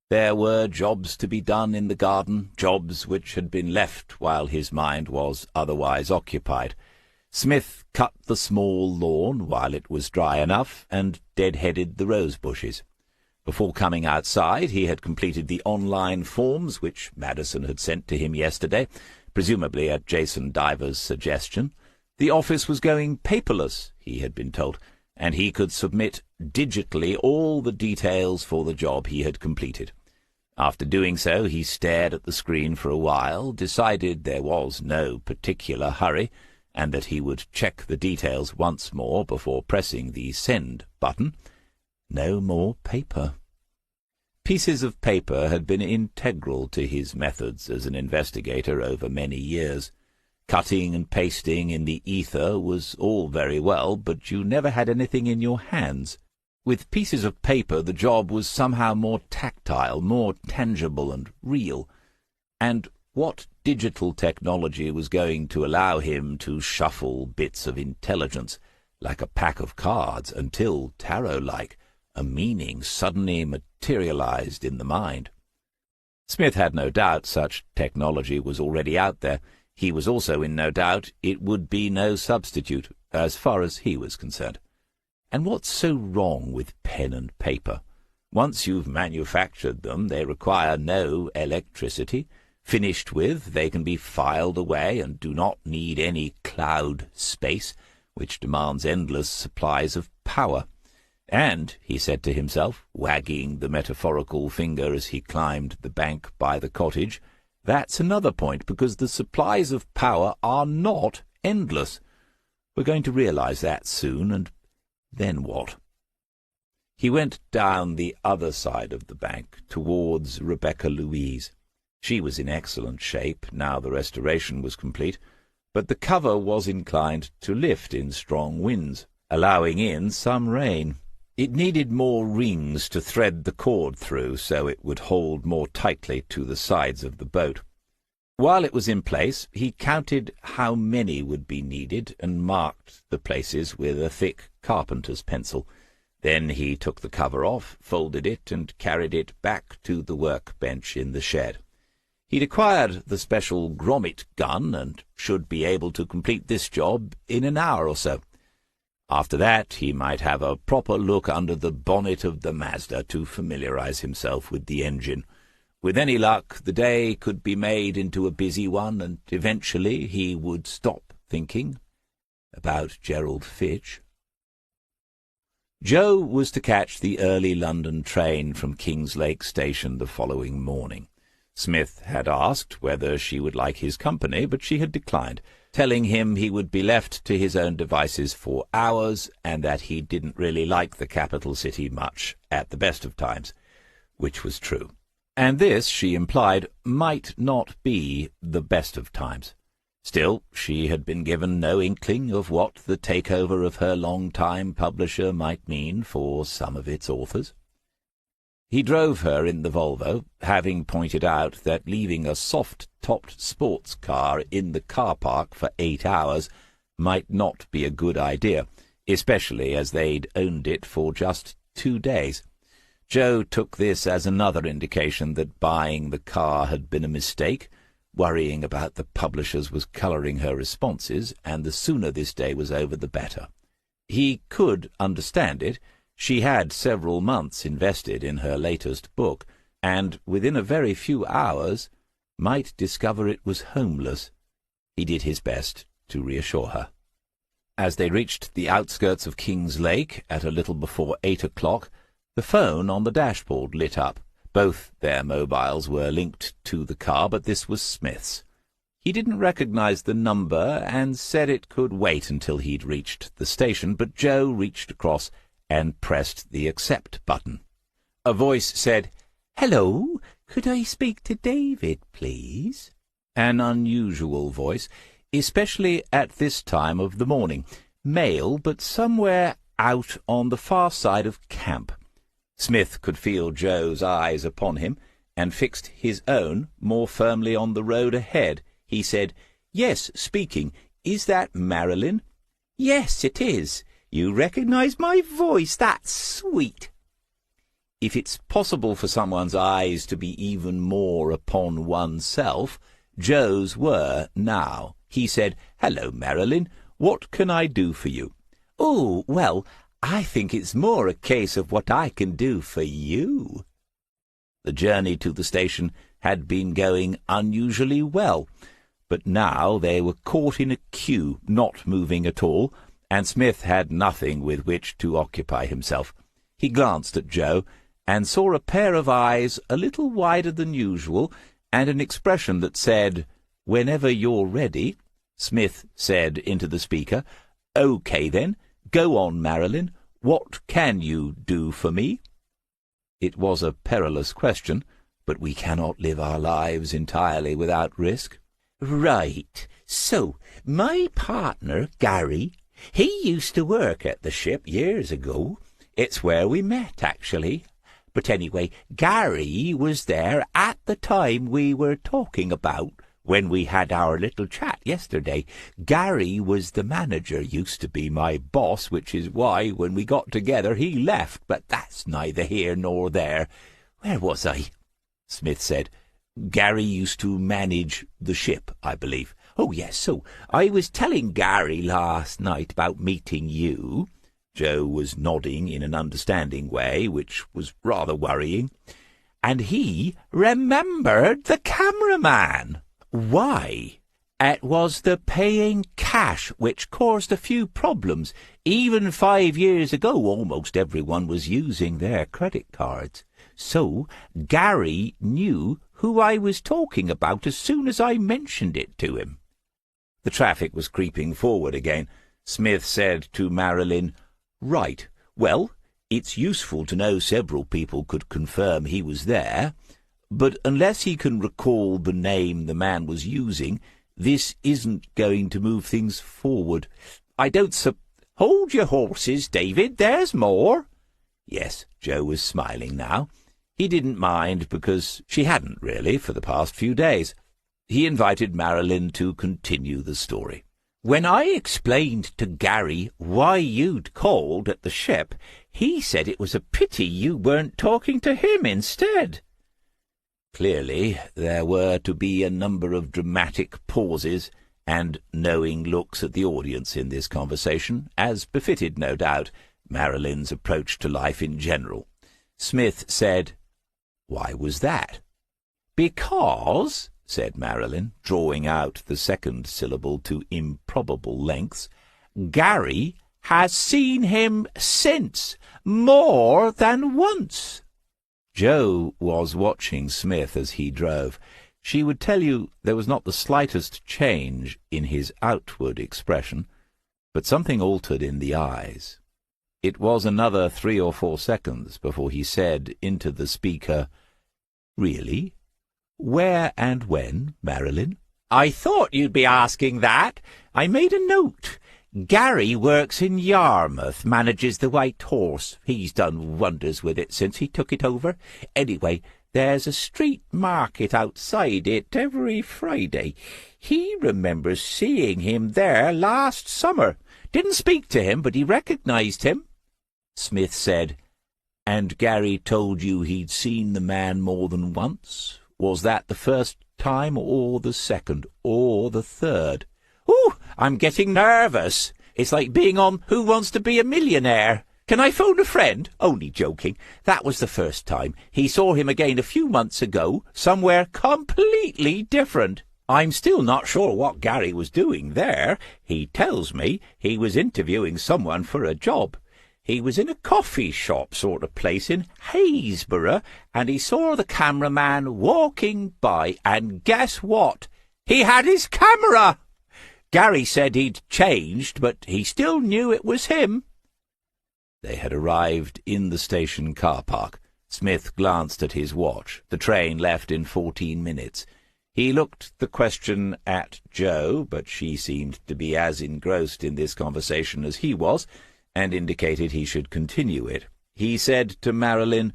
There were jobs to be done in the garden, jobs which had been left while his mind was otherwise occupied. Smith cut the small lawn while it was dry enough, and dead-headed the rose bushes. Before coming outside, he had completed the online forms which Madison had sent to him yesterday, presumably at Jason Diver's suggestion. The office was going paperless, he had been told, and he could submit digitally all the details for the job he had completed. After doing so, he stared at the screen for a while, decided there was no particular hurry, and that he would check the details once more before pressing the send button. No more paper. Pieces of paper had been integral to his methods as an investigator over many years. Cutting and pasting in the ether was all very well, but you never had anything in your hands. With pieces of paper the job was somehow more tactile, more tangible and real. And what digital technology was going to allow him to shuffle bits of intelligence, like a pack of cards, until, tarot-like, a meaning suddenly materialized in the mind? Smith had no doubt such technology was already out there. He was also in no doubt it would be no substitute, as far as he was concerned. And what's so wrong with pen and paper? Once you've manufactured them, they require no electricity. Finished with, they can be filed away and do not need any cloud space, which demands endless supplies of power. And, he said to himself, wagging the metaphorical finger as he climbed the bank by the cottage, that's another point, because the supplies of power are not endless. We're going to realize that soon, and then what? He went down the other side of the bank, towards Rebecca Louise. She was in excellent shape, now the restoration was complete, but the cover was inclined to lift in strong winds, allowing in some rain. It needed more rings to thread the cord through, so it would hold more tightly to the sides of the boat. While it was in place, he counted how many would be needed and marked the places with a thick carpenter's pencil. Then he took the cover off, folded it, and carried it back to the workbench in the shed. He'd acquired the special grommet gun, and should be able to complete this job in an hour or so. After that, he might have a proper look under the bonnet of the Mazda to familiarize himself with the engine. With any luck, the day could be made into a busy one, and eventually he would stop thinking about Gerald Fitch. Joe was to catch the early London train from Kingslake Station the following morning. Smith had asked whether she would like his company, but she had declined, telling him he would be left to his own devices for hours, and that he didn't really like the capital city much at the best of times, which was true. And this, she implied, might not be the best of times. Still, she had been given no inkling of what the takeover of her long-time publisher might mean for some of its authors. He drove her in the Volvo, having pointed out that leaving a soft-topped sports car in the car park for 8 hours might not be a good idea, especially as they'd owned it for just 2 days. Joe took this as another indication that buying the car had been a mistake. Worrying about the publishers was colouring her responses, and the sooner this day was over the better. He could understand it. She had several months invested in her latest book, and within a very few hours might discover it was homeless. He did his best to reassure her. As they reached the outskirts of King's Lake at a little before 8 o'clock, the phone on the dashboard lit up. Both their mobiles were linked to the car, but this was Smith's. He didn't recognize the number and said it could wait until he'd reached the station, but Joe reached across and pressed the accept button. A voice said, "Hello, could I speak to David, please?" An unusual voice, especially at this time of the morning. Male, but somewhere out on the far side of camp. Smith could feel Joe's eyes upon him, and fixed his own more firmly on the road ahead. He said, "Yes, speaking. Is that Marilyn?" "Yes, it is. You recognize my voice? That's sweet." If it's possible for someone's eyes to be even more upon oneself, Joe's were now. He said, "Hello, Marilyn. What can I do for you?" "Oh, well, I think it's more a case of what I can do for you." The journey to the station had been going unusually well, but now they were caught in a queue, not moving at all, and Smith had nothing with which to occupy himself. He glanced at Joe, and saw a pair of eyes a little wider than usual, and an expression that said, "Whenever you're ready." Smith said into the speaker, "OK, then. Go on, Marilyn. What can you do for me?" It was a perilous question, but we cannot live our lives entirely without risk. "Right. So, my partner, Gary, he used to work at the ship years ago. It's where we met, actually. But anyway, Gary was there at the time we were talking about, when we had our little chat yesterday. Gary was the manager, used to be my boss, which is why, when we got together, he left, but that's neither here nor there. Where was I?" Smith said, "Gary used to manage the ship, I believe." "Oh, yes, so I was telling Gary last night about meeting you." Joe was nodding in an understanding way, which was rather worrying. "And he remembered the cameraman." "Why?" "It was the paying cash which caused a few problems. Even 5 years ago, almost everyone was using their credit cards. So Gary knew who I was talking about as soon as I mentioned it to him." The traffic was creeping forward again. Smith said to Marilyn, "Right. Well, it's useful to know several people could confirm he was there. But unless he can recall the name the man was using, this isn't going to move things forward. I don't Hold your horses, David, there's more." Yes, Joe was smiling now. He didn't mind, because she hadn't really for the past few days. He invited Marilyn to continue the story. "When I explained to Gary why you'd called at the ship, he said it was a pity you weren't talking to him instead." Clearly, there were to be a number of dramatic pauses and knowing looks at the audience in this conversation, as befitted, no doubt, Marilyn's approach to life in general. Smith said, "Why was that?" "Because," said Marilyn, drawing out the second syllable to improbable lengths, "Gary has seen him since, more than once." Joe was watching Smith as he drove. She would tell you there was not the slightest change in his outward expression, but something altered in the eyes. It was another 3 or 4 seconds before he said into the speaker, Really? Where and when, Marilyn? I thought you'd be asking that. I made a note. Gary works in Yarmouth, manages the White Horse. He's done wonders with it since he took it over. Anyway, there's a street market outside it every Friday. He remembers seeing him there last summer. Didn't speak to him, but he recognized him. Smith said, "And Gary told you he'd seen the man more than once? Was that the first time, or the second, or the third?" "Ooh, I'm getting nervous. It's like being on Who Wants to Be a Millionaire. Can I phone a friend? Only joking. That was the first time. He saw him again a few months ago, somewhere completely different. I'm still not sure what Gary was doing there. He tells me he was interviewing someone for a job. He was in a coffee shop sort of place in Haysborough, and he saw the cameraman walking by, and guess what? He had his camera! Gary said he'd changed, but he still knew it was him." They had arrived in the station car park. Smith glanced at his watch. The train left in 14 minutes. He looked the question at Jo, but she seemed to be as engrossed in this conversation as he was, and indicated he should continue it. He said to Marilyn,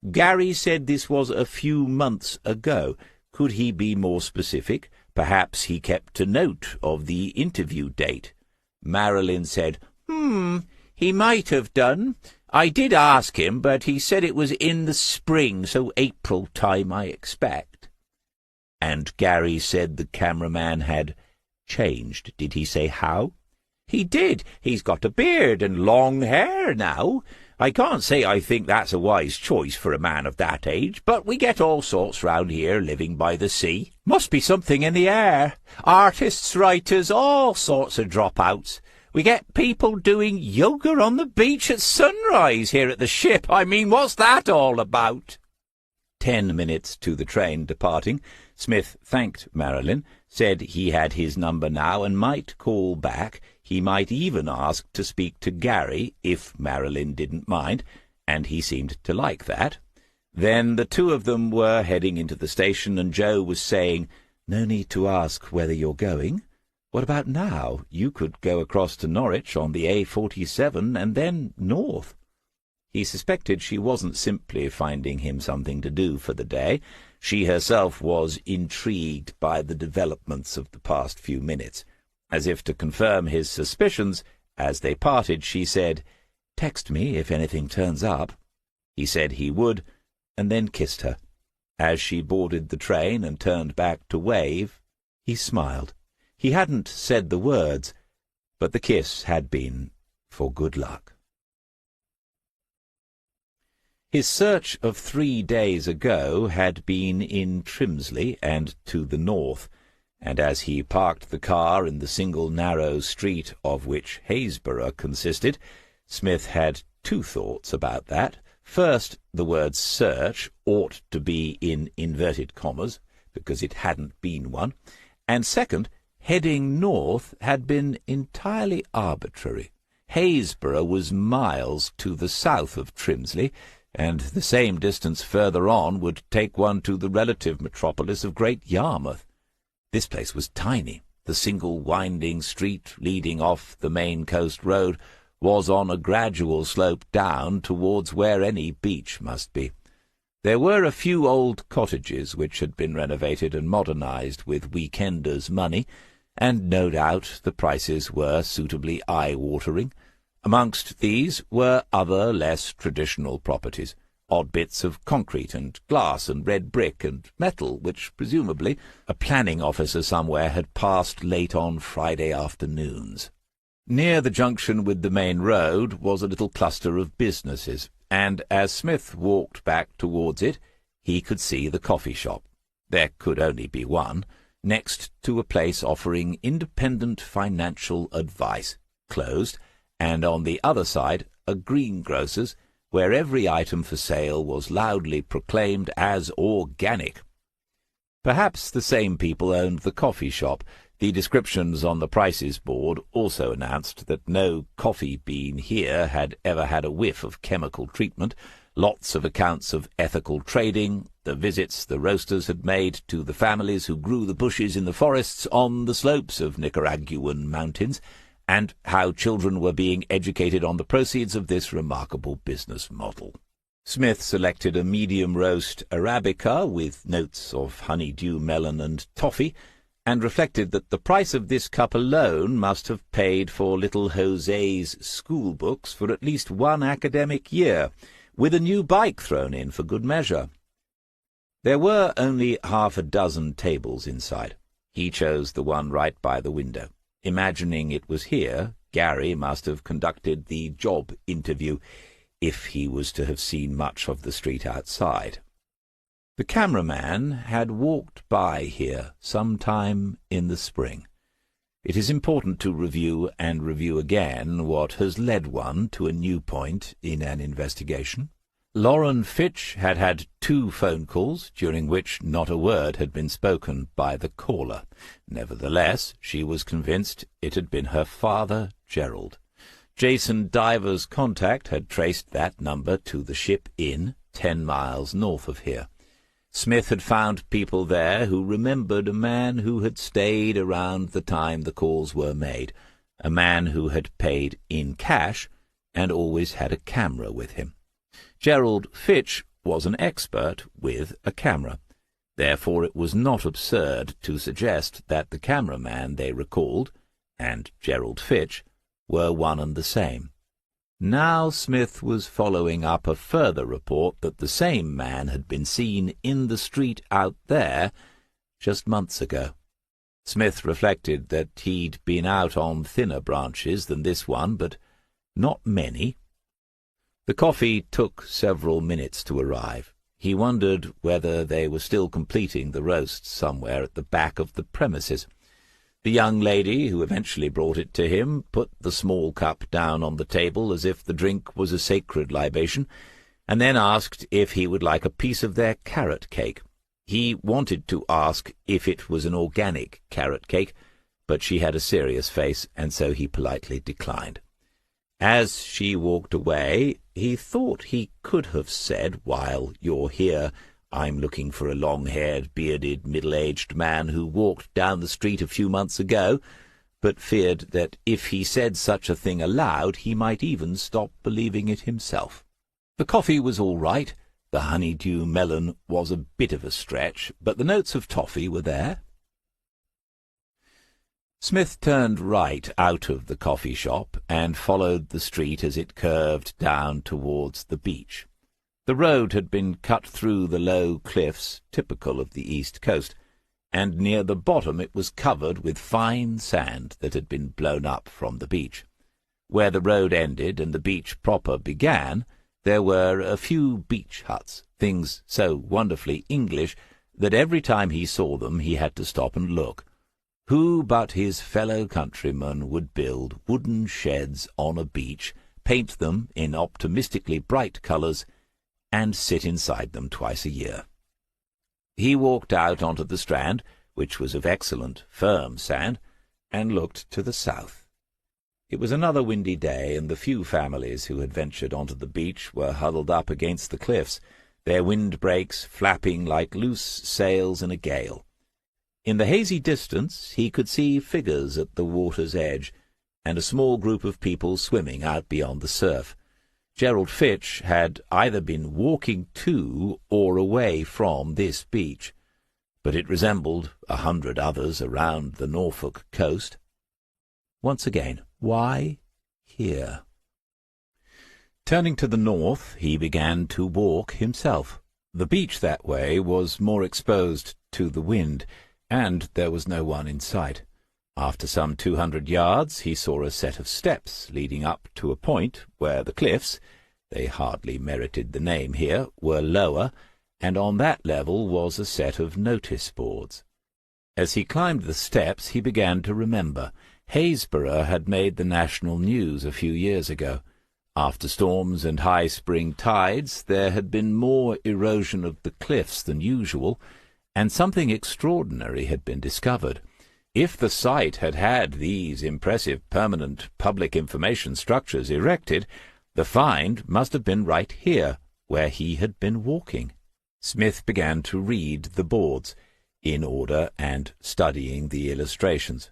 "Gary said this was a few months ago. Could he be more specific? Perhaps he kept a note of the interview date." Marilyn said, He might have done. I did ask him, but he said it was in the spring, so April time, I expect." "And Gary said the cameraman had changed. Did he say how?" "He did. He's got a beard and long hair now. I can't say I think that's a wise choice for a man of that age, but we get all sorts round here living by the sea. Must be something in the air. Artists, writers, all sorts of dropouts. We get people doing yoga on the beach at sunrise here at the Ship. I mean, what's that all about?" 10 minutes to the train departing, Smith thanked Marilyn, said he had his number now and might call back. He might even ask to speak to Gary, if Marilyn didn't mind, and he seemed to like that. Then the two of them were heading into the station, and Jo was saying, "No need to ask whether you're going. What about now? You could go across to Norwich on the A47 and then north." He suspected she wasn't simply finding him something to do for the day. She herself was intrigued by the developments of the past few minutes. As if to confirm his suspicions, as they parted, she said, "Text me if anything turns up." He said he would, and then kissed her. As she boarded the train and turned back to wave, he smiled. He hadn't said the words, but the kiss had been for good luck. His search of 3 days ago had been in Trimsley and to the north, and as he parked the car in the single narrow street of which Haysborough consisted, Smith had two thoughts about that. First, the word search ought to be in inverted commas, because it hadn't been one, and second, heading north had been entirely arbitrary. Haysborough was miles to the south of Trimsley, and the same distance further on would take one to the relative metropolis of Great Yarmouth. This place was tiny. The single winding street leading off the main coast road was on a gradual slope down towards where any beach must be. There were a few old cottages which had been renovated and modernized with weekenders' money, and no doubt the prices were suitably eye-watering. Amongst these were other less traditional properties, odd bits of concrete and glass and red brick and metal, which presumably a planning officer somewhere had passed late on Friday afternoons. Near the junction with the main road was a little cluster of businesses, and as Smith walked back towards it, he could see the coffee shop. There could only be one, next to a place offering independent financial advice, closed, and on the other side a greengrocer's, where every item for sale was loudly proclaimed as organic. Perhaps the same people owned the coffee shop. The descriptions on the prices board also announced that no coffee bean here had ever had a whiff of chemical treatment, lots of accounts of ethical trading, the visits the roasters had made to the families who grew the bushes in the forests on the slopes of Nicaraguan mountains, and how children were being educated on the proceeds of this remarkable business model. Smith selected a medium roast Arabica with notes of honeydew melon and toffee, and reflected that the price of this cup alone must have paid for little Jose's school books for at least one academic year, with a new bike thrown in for good measure. There were only half a dozen tables inside. He chose the one right by the window. Imagining it was here, Gary must have conducted the job interview, if he was to have seen much of the street outside. The cameraman had walked by here some time in the spring. It is important to review and review again what has led one to a new point in an investigation. Lauren Fitch had had 2 phone calls, during which not a word had been spoken by the caller. Nevertheless, she was convinced it had been her father, Gerald. Jason Diver's contact had traced that number to the Ship Inn, 10 miles north of here. Smith had found people there who remembered a man who had stayed around the time the calls were made, a man who had paid in cash and always had a camera with him. Gerald Fitch was an expert with a camera. Therefore it was not absurd to suggest that the cameraman they recalled, and Gerald Fitch, were one and the same. Now Smith was following up a further report that the same man had been seen in the street out there just months ago. Smith reflected that he'd been out on thinner branches than this one, but not many. The coffee took several minutes to arrive. He wondered whether they were still completing the roast somewhere at the back of the premises. The young lady, who eventually brought it to him, put the small cup down on the table as if the drink was a sacred libation, and then asked if he would like a piece of their carrot cake. He wanted to ask if it was an organic carrot cake, but she had a serious face, and so he politely declined. As she walked away, he thought he could have said, "While you're here, I'm looking for a long-haired, bearded, middle-aged man who walked down the street a few months ago," but feared that if he said such a thing aloud he might even stop believing it himself. The coffee was all right. The honeydew melon was a bit of a stretch, but the notes of toffee were there. Smith turned right out of the coffee shop and followed the street as it curved down towards the beach. The road had been cut through the low cliffs, typical of the east coast, and near the bottom it was covered with fine sand that had been blown up from the beach. Where the road ended and the beach proper began, there were a few beach huts, things so wonderfully English that every time he saw them he had to stop and look. Who but his fellow countrymen would build wooden sheds on a beach, paint them in optimistically bright colours, and sit inside them twice a year? He walked out onto the strand, which was of excellent, firm sand, and looked to the south. It was another windy day, and the few families who had ventured onto the beach were huddled up against the cliffs, their windbreaks flapping like loose sails in a gale. In the hazy distance he could see figures at the water's edge, and a small group of people swimming out beyond the surf. Gerald Fitch had either been walking to or away from this beach, but it resembled 100 others around the Norfolk coast. Once again, why here? Turning to the north, he began to walk himself. The beach that way was more exposed to the wind, and there was no one in sight. After some 200 yards he saw a set of steps leading up to a point where the cliffs, they hardly merited the name here, were lower, and on that level was a set of notice boards. As he climbed the steps he began to remember. Haysborough had made the national news a few years ago. After storms and high spring tides there had been more erosion of the cliffs than usual, and something extraordinary had been discovered. If the site had had these impressive permanent public information structures erected, the find must have been right here, where he had been walking. Smith began to read the boards, in order and studying the illustrations.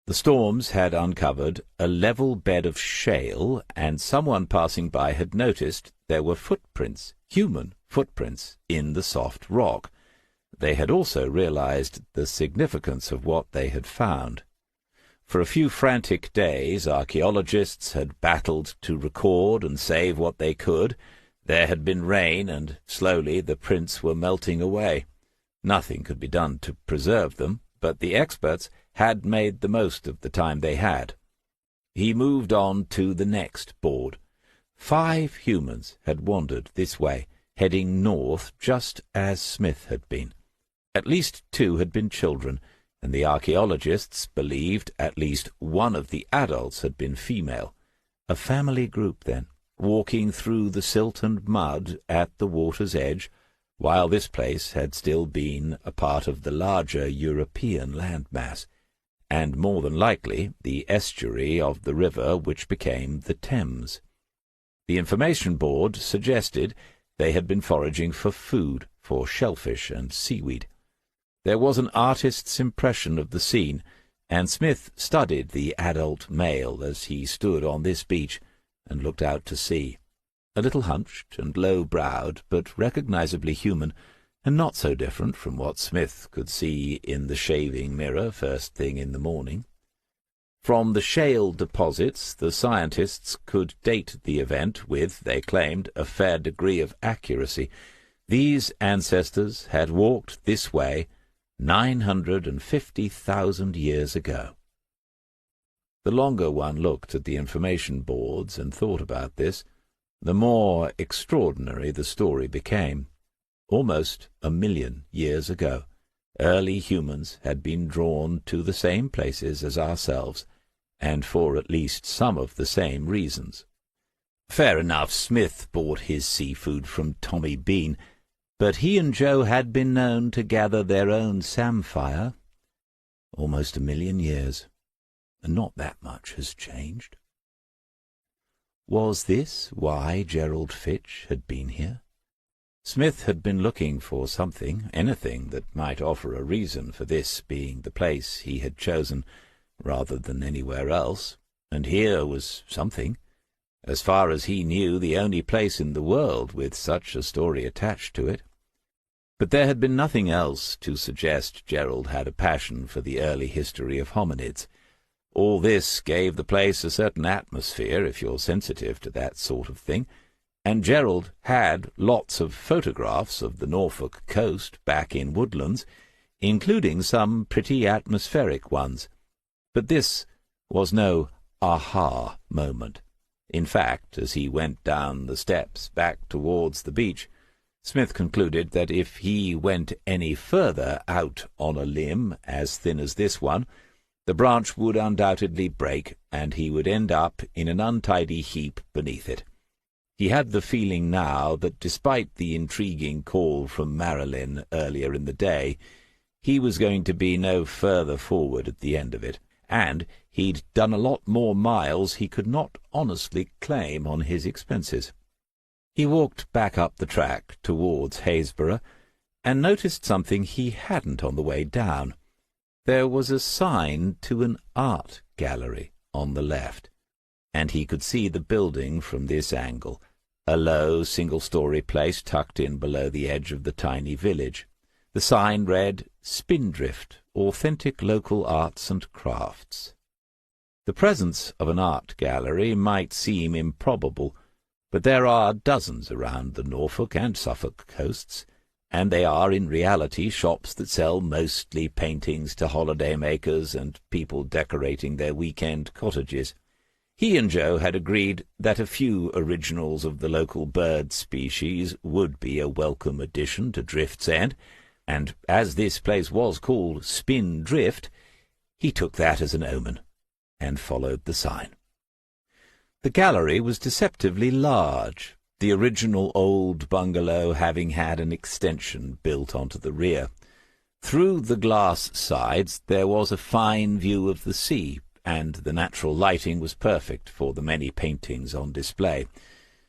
The storms had uncovered a level bed of shale, and someone passing by had noticed there were footprints, human footprints, in the soft rock. They had also realized the significance of what they had found. For a few frantic days, archaeologists had battled to record and save what they could. There had been rain, and slowly the prints were melting away. Nothing could be done to preserve them, but the experts had made the most of the time they had. He moved on to the next board. 5 humans had wandered this way, heading north just as Smith had been. At least 2 had been children, and the archaeologists believed at least one of the adults had been female. A family group, then, walking through the silt and mud at the water's edge, while this place had still been a part of the larger European landmass, and more than likely the estuary of the river which became the Thames. The information board suggested they had been foraging for food, for shellfish and seaweed. There was an artist's impression of the scene, and Smith studied the adult male as he stood on this beach and looked out to sea, a little hunched and low-browed, but recognizably human, and not so different from what Smith could see in the shaving mirror first thing in the morning. From the shale deposits, the scientists could date the event with, they claimed, a fair degree of accuracy. These ancestors had walked this way 950,000 years ago. The longer one looked at the information boards and thought about this, the more extraordinary the story became. Almost 1,000,000 years ago, early humans had been drawn to the same places as ourselves, and for at least some of the same reasons. Fair enough, Smith bought his seafood from Tommy Bean, but he and Joe had been known to gather their own samphire. Almost 1,000,000 years, and not that much has changed. Was this why Gerald Fitch had been here? Smith had been looking for something, anything that might offer a reason for this being the place he had chosen rather than anywhere else, and here was something. As far as he knew, the only place in the world with such a story attached to it. But there had been nothing else to suggest Gerald had a passion for the early history of hominids. All this gave the place a certain atmosphere, if you're sensitive to that sort of thing, and Gerald had lots of photographs of the Norfolk coast back in Woodlands, including some pretty atmospheric ones. But this was no aha moment. In fact, as he went down the steps back towards the beach, Smith concluded that if he went any further out on a limb as thin as this one, the branch would undoubtedly break, and he would end up in an untidy heap beneath it. He had the feeling now that despite the intriguing call from Marilyn earlier in the day, he was going to be no further forward at the end of it, and he'd done a lot more miles he could not honestly claim on his expenses. He walked back up the track towards Haysborough, and noticed something he hadn't on the way down. There was a sign to an art gallery on the left, and he could see the building from this angle, a low single-story place tucked in below the edge of the tiny village. The sign read, "Spindrift, Authentic Local Arts and Crafts." The presence of an art gallery might seem improbable, but there are dozens around the Norfolk and Suffolk coasts, and they are in reality shops that sell mostly paintings to holiday-makers and people decorating their weekend cottages. He and Joe had agreed that a few originals of the local bird species would be a welcome addition to Drift's End, and as this place was called Spindrift, he took that as an omen, and followed the sign. The gallery was deceptively large, the original old bungalow having had an extension built onto the rear. Through the glass sides there was a fine view of the sea, and the natural lighting was perfect for the many paintings on display.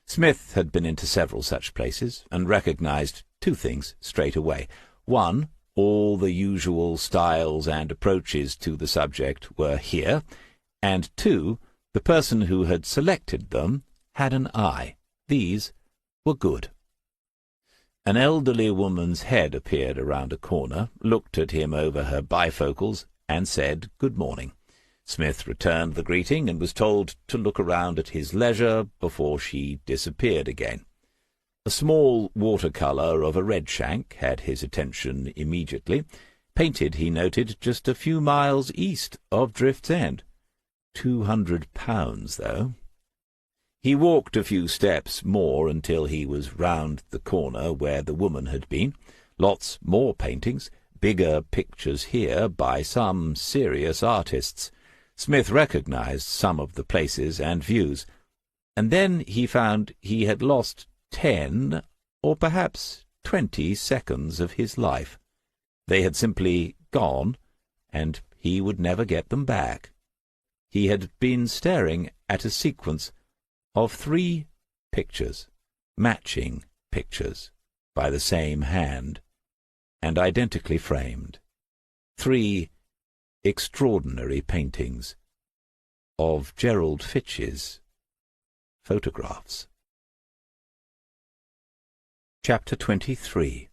Smith had been into several such places, and recognized two things straight away. One, all the usual styles and approaches to the subject were here, and two, the person who had selected them had an eye. These were good. An elderly woman's head appeared around a corner, looked at him over her bifocals, and said good morning. Smith returned the greeting, and was told to look around at his leisure before she disappeared again. A small watercolour of a redshank had his attention immediately, painted, he noted, just a few miles east of Drift's End. £200, though. He walked a few steps more until he was round the corner where the woman had been. Lots more paintings, bigger pictures here by some serious artists. Smith recognized some of the places and views, and then he found he had lost 10 or perhaps 20 seconds of his life. They had simply gone, and he would never get them back. He had been staring at a sequence of 3 pictures, matching pictures, by the same hand, and identically framed. 3 extraordinary paintings of Gerald Fitch's photographs. Chapter 23.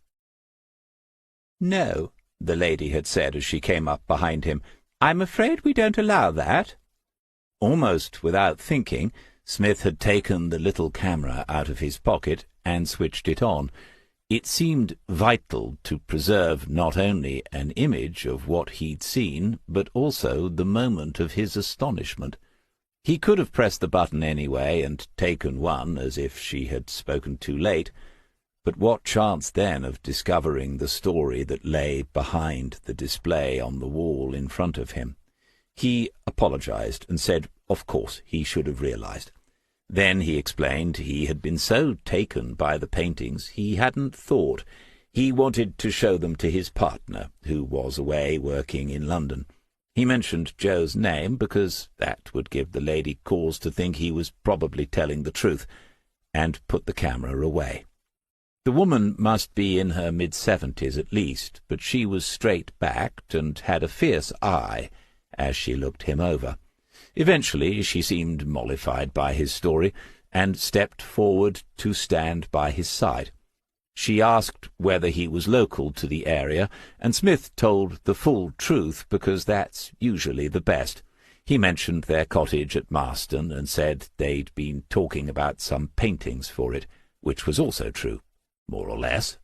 "No," the lady had said as she came up behind him, "I'm afraid we don't allow that." Almost without thinking, Smith had taken the little camera out of his pocket and switched it on. It seemed vital to preserve not only an image of what he'd seen, but also the moment of his astonishment. He could have pressed the button anyway and taken one, as if she had spoken too late, but what chance then of discovering the story that lay behind the display on the wall in front of him? He apologized and said, of course, he should have realized. Then he explained he had been so taken by the paintings he hadn't thought. He wanted to show them to his partner, who was away working in London. He mentioned Joe's name because that would give the lady cause to think he was probably telling the truth, and put the camera away. The woman must be in her mid-70s at least, but she was straight-backed and had a fierce eye as she looked him over. Eventually she seemed mollified by his story, and stepped forward to stand by his side. She asked whether he was local to the area, and Smith told the full truth, because that's usually the best. He mentioned their cottage at Marston, and said they'd been talking about some paintings for it, which was also true, more or less.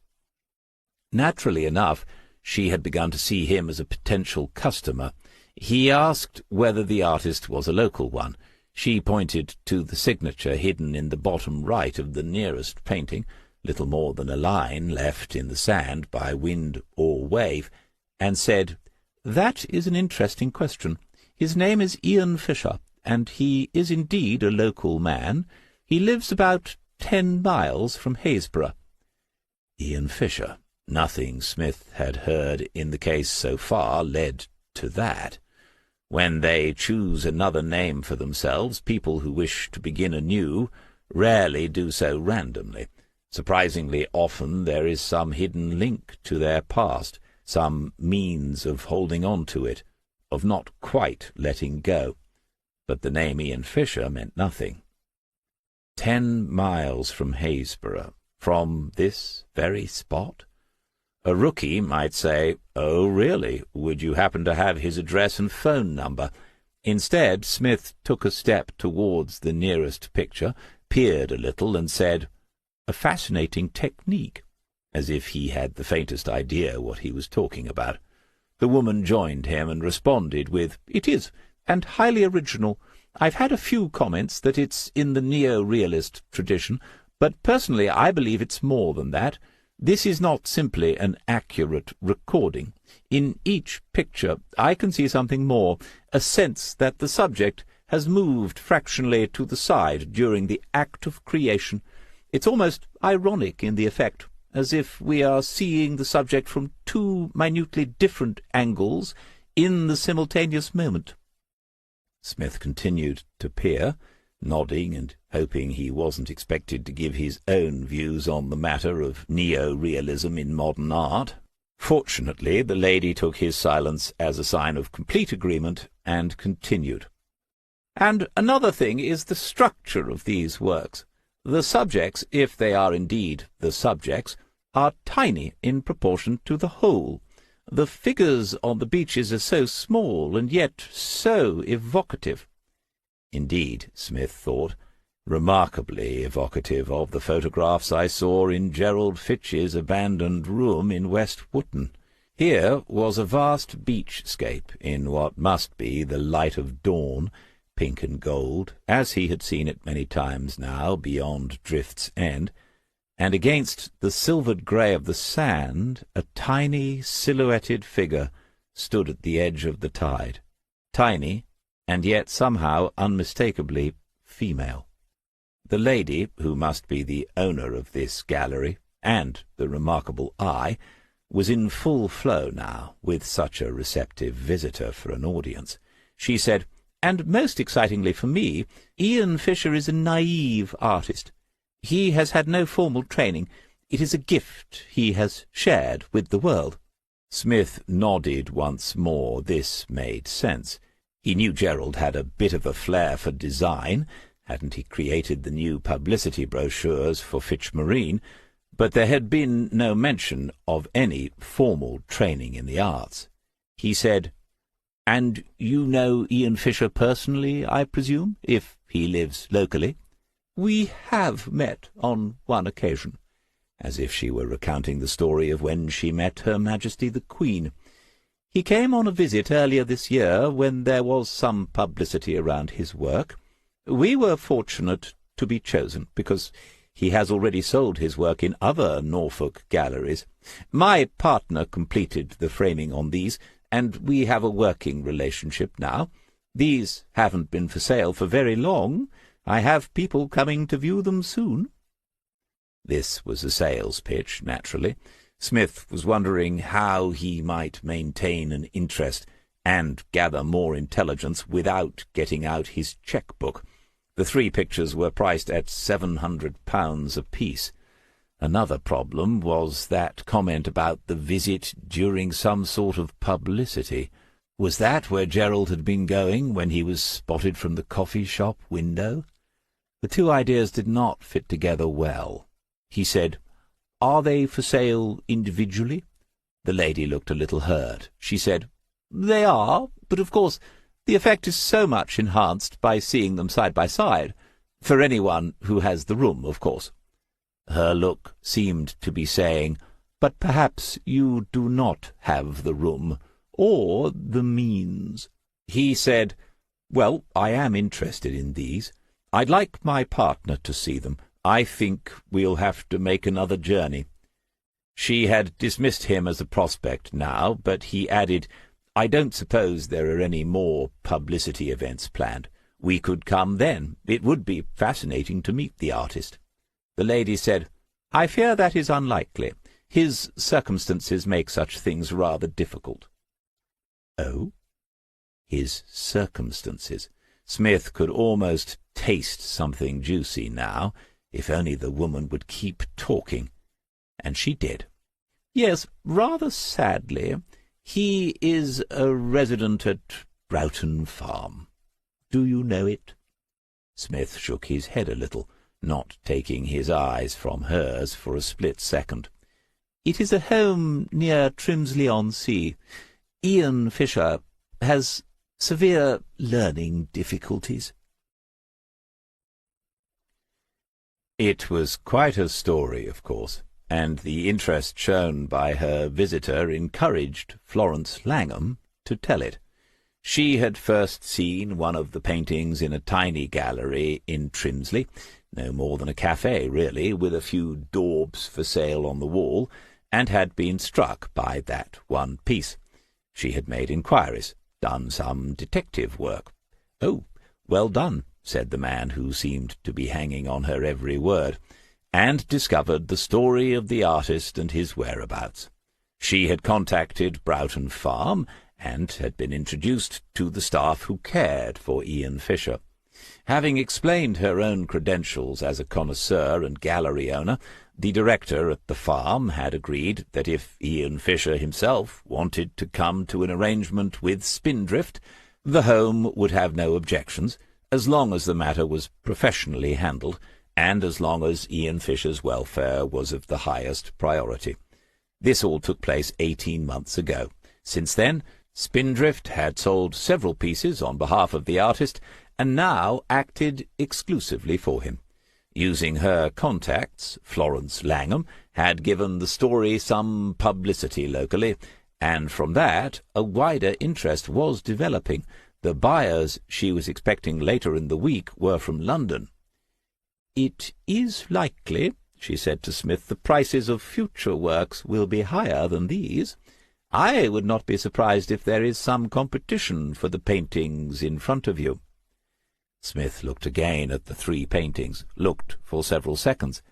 Naturally enough, she had begun to see him as a potential customer. He asked whether the artist was a local one. She pointed to the signature hidden in the bottom right of the nearest painting, little more than a line left in the sand by wind or wave, and said, "That is an interesting question. His name is Ian Fisher, and he is indeed a local man. He lives about 10 miles from Haysborough." Ian Fisher. Nothing Smith had heard in the case so far led to that. When they choose another name for themselves, people who wish to begin anew rarely do so randomly. Surprisingly often there is some hidden link to their past, some means of holding on to it, of not quite letting go. But the name Ian Fisher meant nothing. 10 miles from Haysborough, from this very spot? A rookie might say, "Oh, really? Would you happen to have his address and phone number?" Instead, Smith took a step towards the nearest picture, peered a little, and said, "A fascinating technique," as if he had the faintest idea what he was talking about. The woman joined him and responded with, "It is, and highly original. I've had a few comments that it's in the neo-realist tradition, but personally I believe it's more than that. This is not simply an accurate recording. In each picture I can see something more, a sense that the subject has moved fractionally to the side during the act of creation. It's almost ironic in the effect, as if we are seeing the subject from two minutely different angles in the simultaneous moment." Smith continued to peer, nodding and hoping he wasn't expected to give his own views on the matter of neo-realism in modern art. Fortunately, the lady took his silence as a sign of complete agreement and continued. "And another thing is the structure of these works. The subjects, if they are indeed the subjects, are tiny in proportion to the whole. The figures on the beaches are so small and yet so evocative." Indeed, Smith thought, remarkably evocative of the photographs I saw in Gerald Fitch's abandoned room in West Wootton. Here was a vast beachscape in what must be the light of dawn, pink and gold, as he had seen it many times now beyond Drift's End, and against the silvered grey of the sand a tiny silhouetted figure stood at the edge of the tide, tiny, and yet somehow unmistakably female. The lady, who must be the owner of this gallery, and the remarkable eye, was in full flow now, with such a receptive visitor for an audience. She said, "And most excitingly for me, Ian Fisher is a naive artist. He has had no formal training. It is a gift he has shared with the world." Smith nodded once more. This made sense. He knew Gerald had a bit of a flair for design. Hadn't he created the new publicity brochures for Fitch Marine? But there had been no mention of any formal training in the arts. He said, "And you know Ian Fisher personally, I presume, if he lives locally?" "We have met on one occasion," as if she were recounting the story of when she met Her Majesty the Queen. "He came on a visit earlier this year when there was some publicity around his work. We were fortunate to be chosen, because he has already sold his work in other Norfolk galleries. My partner completed the framing on these, and we have a working relationship now. These haven't been for sale for very long. I have people coming to view them soon." This was a sales pitch, naturally. Smith was wondering how he might maintain an interest and gather more intelligence without getting out his cheque-book. The 3 pictures were priced at £700 apiece. Another problem was that comment about the visit during some sort of publicity. Was that where Gerald had been going when he was spotted from the coffee-shop window? The two ideas did not fit together well. He said, "Are they for sale individually?" The lady looked a little hurt. She said, "They are, but of course the effect is so much enhanced by seeing them side by side. For anyone who has the room, of course." Her look seemed to be saying, "But perhaps you do not have the room, or the means." He said, "Well, I am interested in these. I'd like my partner to see them. I think we'll have to make another journey." She had dismissed him as a prospect now, but he added, "I don't suppose there are any more publicity events planned. We could come then. It would be fascinating to meet the artist." The lady said, "I fear that is unlikely. His circumstances make such things rather difficult." Oh? His circumstances. Smith could almost taste something juicy now, if only the woman would keep talking. And she did. "Yes, rather sadly. He is a resident at Broughton Farm. Do you know it?" Smith shook his head a little, not taking his eyes from hers for a split second. "It is a home near Trimsley-on-Sea. Ian Fisher has severe learning difficulties." It was quite a story, of course, and the interest shown by her visitor encouraged Florence Langham to tell it. She had first seen one of the paintings in a tiny gallery in Trimsley, no more than a café, really, with a few daubs for sale on the wall, and had been struck by that one piece. She had made inquiries, done some detective work. "Oh, well done," said the man who seemed to be hanging on her every word, and discovered the story of the artist and his whereabouts. She had contacted Broughton Farm and had been introduced to the staff who cared for Ian Fisher. Having explained her own credentials as a connoisseur and gallery owner, the director at the farm had agreed that if Ian Fisher himself wanted to come to an arrangement with Spindrift, the home would have no objections, as long as the matter was professionally handled, and as long as Ian Fisher's welfare was of the highest priority. This all took place 18 months ago. Since then, Spindrift had sold several pieces on behalf of the artist, and now acted exclusively for him. Using her contacts, Florence Langham had given the story some publicity locally, and from that a wider interest was developing. The buyers she was expecting later in the week were from London. "It is likely," she said to Smith, "the prices of future works will be higher than these. I would not be surprised if there is some competition for the paintings in front of you." Smith looked again at the 3 paintings, looked for several seconds,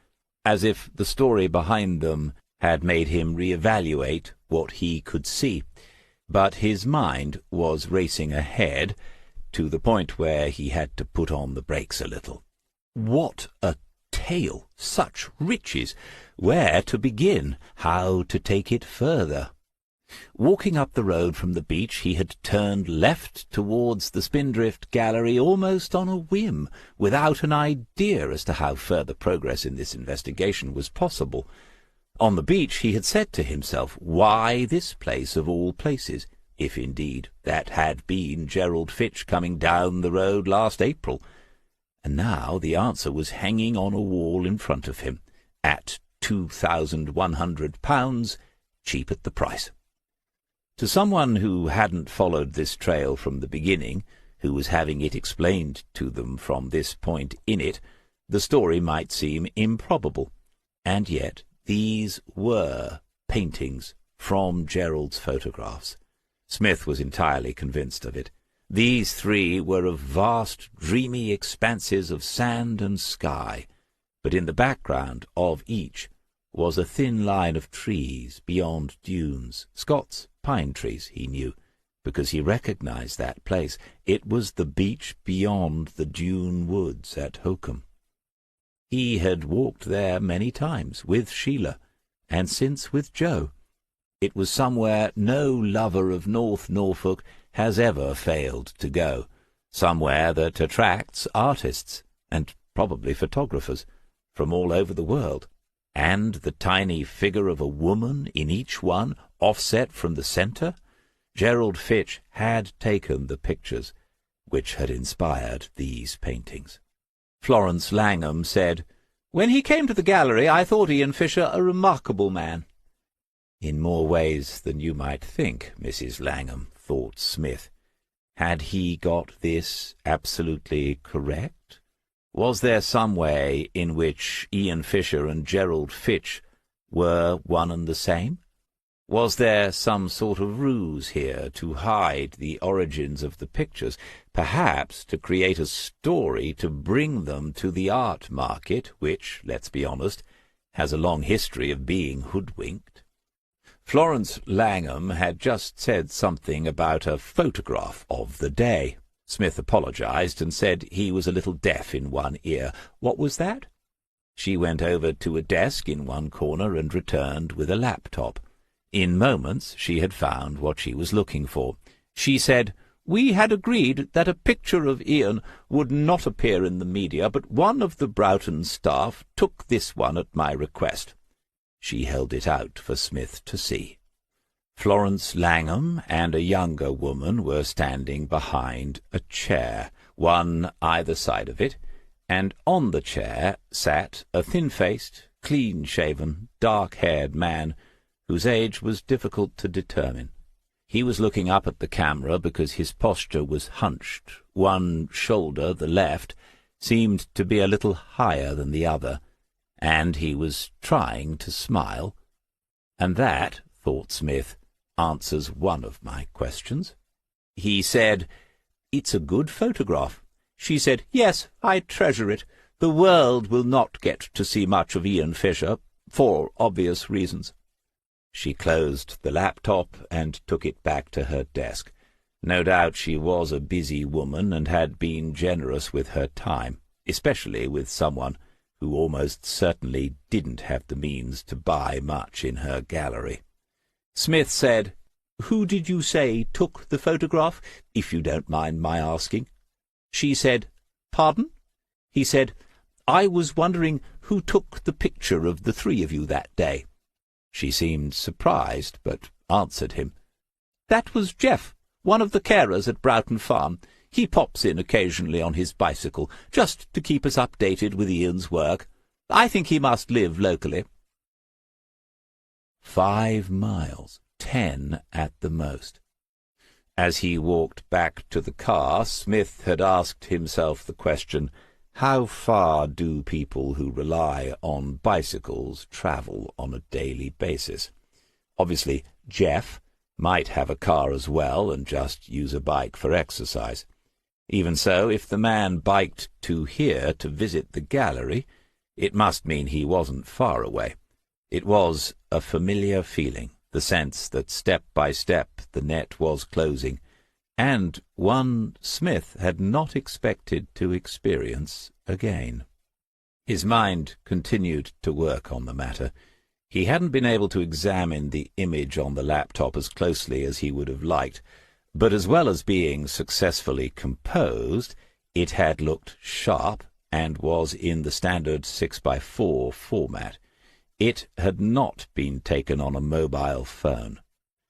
as if the story behind them had made him re-evaluate what he could see. But his mind was racing ahead to the point where he had to put on the brakes a little. What a tale! Such riches! Where to begin? How to take it further? Walking up the road from the beach, he had turned left towards the Spindrift Gallery almost on a whim, without an idea as to how further progress in this investigation was possible. On the beach he had said to himself, why this place of all places, if indeed that had been Gerald Fitch coming down the road last April? And now the answer was hanging on a wall in front of him, at £2,100, cheap at the price. To someone who hadn't followed this trail from the beginning, who was having it explained to them from this point in it, the story might seem improbable. And yet these were paintings from Gerald's photographs. Smith was entirely convinced of it. These 3 were of vast, dreamy expanses of sand and sky, but in the background of each was a thin line of trees beyond dunes, Scott's pine trees, he knew, because he recognized that place. It was the beach beyond the dune woods at Hokum. He had walked there many times with Sheila, and since with Joe. It was somewhere no lover of North Norfolk has ever failed to go, somewhere that attracts artists, and probably photographers, from all over the world. And the tiny figure of a woman in each one, offset from the centre? Gerald Fitch had taken the pictures which had inspired these paintings. Florence Langham said, "When he came to the gallery, I thought Ian Fisher a remarkable man." In more ways than you might think, Mrs. Langham, thought Smith. Had he got this absolutely correct? Was there some way in which Ian Fisher and Gerald Fitch were one and the same? Was there some sort of ruse here to hide the origins of the pictures, perhaps to create a story to bring them to the art market, which, let's be honest, has a long history of being hoodwinked? Florence Langham had just said something about a photograph of the day. Smith apologized and said he was a little deaf in one ear. What was that? She went over to a desk in one corner and returned with a laptop. In moments she had found what she was looking for. She said, "We had agreed that a picture of Ian would not appear in the media, but one of the Broughton staff took this one at my request." She held it out for Smith to see. Florence Langham and a younger woman were standing behind a chair, one either side of it, and on the chair sat a thin-faced, clean-shaven, dark-haired man whose age was difficult to determine. He was looking up at the camera because his posture was hunched. One shoulder, the left, seemed to be a little higher than the other, and he was trying to smile. And that, thought Smith, answers one of my questions. He said, "It's a good photograph." She said, "Yes, I treasure it. The world will not get to see much of Ian Fisher, for obvious reasons." She closed the laptop and took it back to her desk. No doubt she was a busy woman and had been generous with her time, especially with someone who almost certainly didn't have the means to buy much in her gallery. Smith said, "Who did you say took the photograph, if you don't mind my asking?" She said, "Pardon?" He said, "I was wondering who took the picture of the three of you that day." She seemed surprised, but answered him, "That was Jeff, one of the carers at Broughton Farm. He pops in occasionally on his bicycle, just to keep us updated with Ian's work. I think he must live locally." 5 miles, 10 at the most. As he walked back to the car, Smith had asked himself the question, how far do people who rely on bicycles travel on a daily basis? Obviously, Jeff might have a car as well and just use a bike for exercise. Even so, if the man biked to here to visit the gallery, it must mean he wasn't far away. It was a familiar feeling, the sense that step by step the net was closing, and one Smith had not expected to experience again. His mind continued to work on the matter. He hadn't been able to examine the image on the laptop as closely as he would have liked, but as well as being successfully composed, it had looked sharp and was in the standard 6x4 format. It had not been taken on a mobile phone.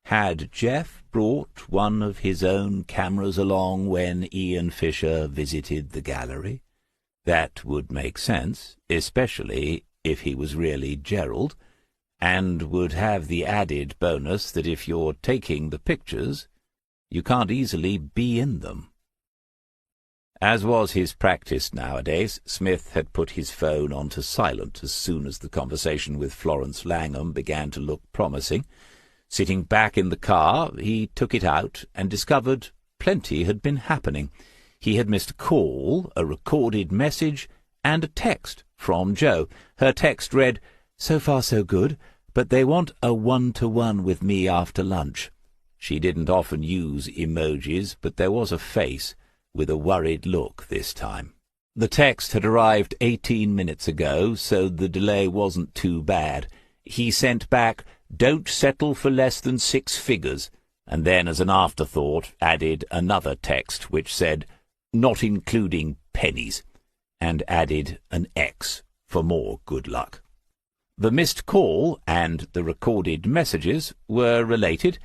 Had Jeff brought one of his own cameras along when Ian Fisher visited the gallery? That would make sense, especially if he was really Gerald, and would have the added bonus that if you're taking the pictures, you can't easily be in them. As was his practice nowadays, Smith had put his phone onto silent as soon as the conversation with Florence Langham began to look promising. Sitting back in the car, he took it out and discovered plenty had been happening. He had missed a call, a recorded message, and a text from Jo. Her text read, "So far so good, but they want a one-to-one with me after lunch." She didn't often use emojis, but there was a face with a worried look this time. The text had arrived 18 minutes ago, so the delay wasn't too bad. He sent back, "Don't settle for less than 6 figures," and then, as an afterthought, added another text which said, "Not including pennies," and added an X for more good luck. The missed call and the recorded messages were related,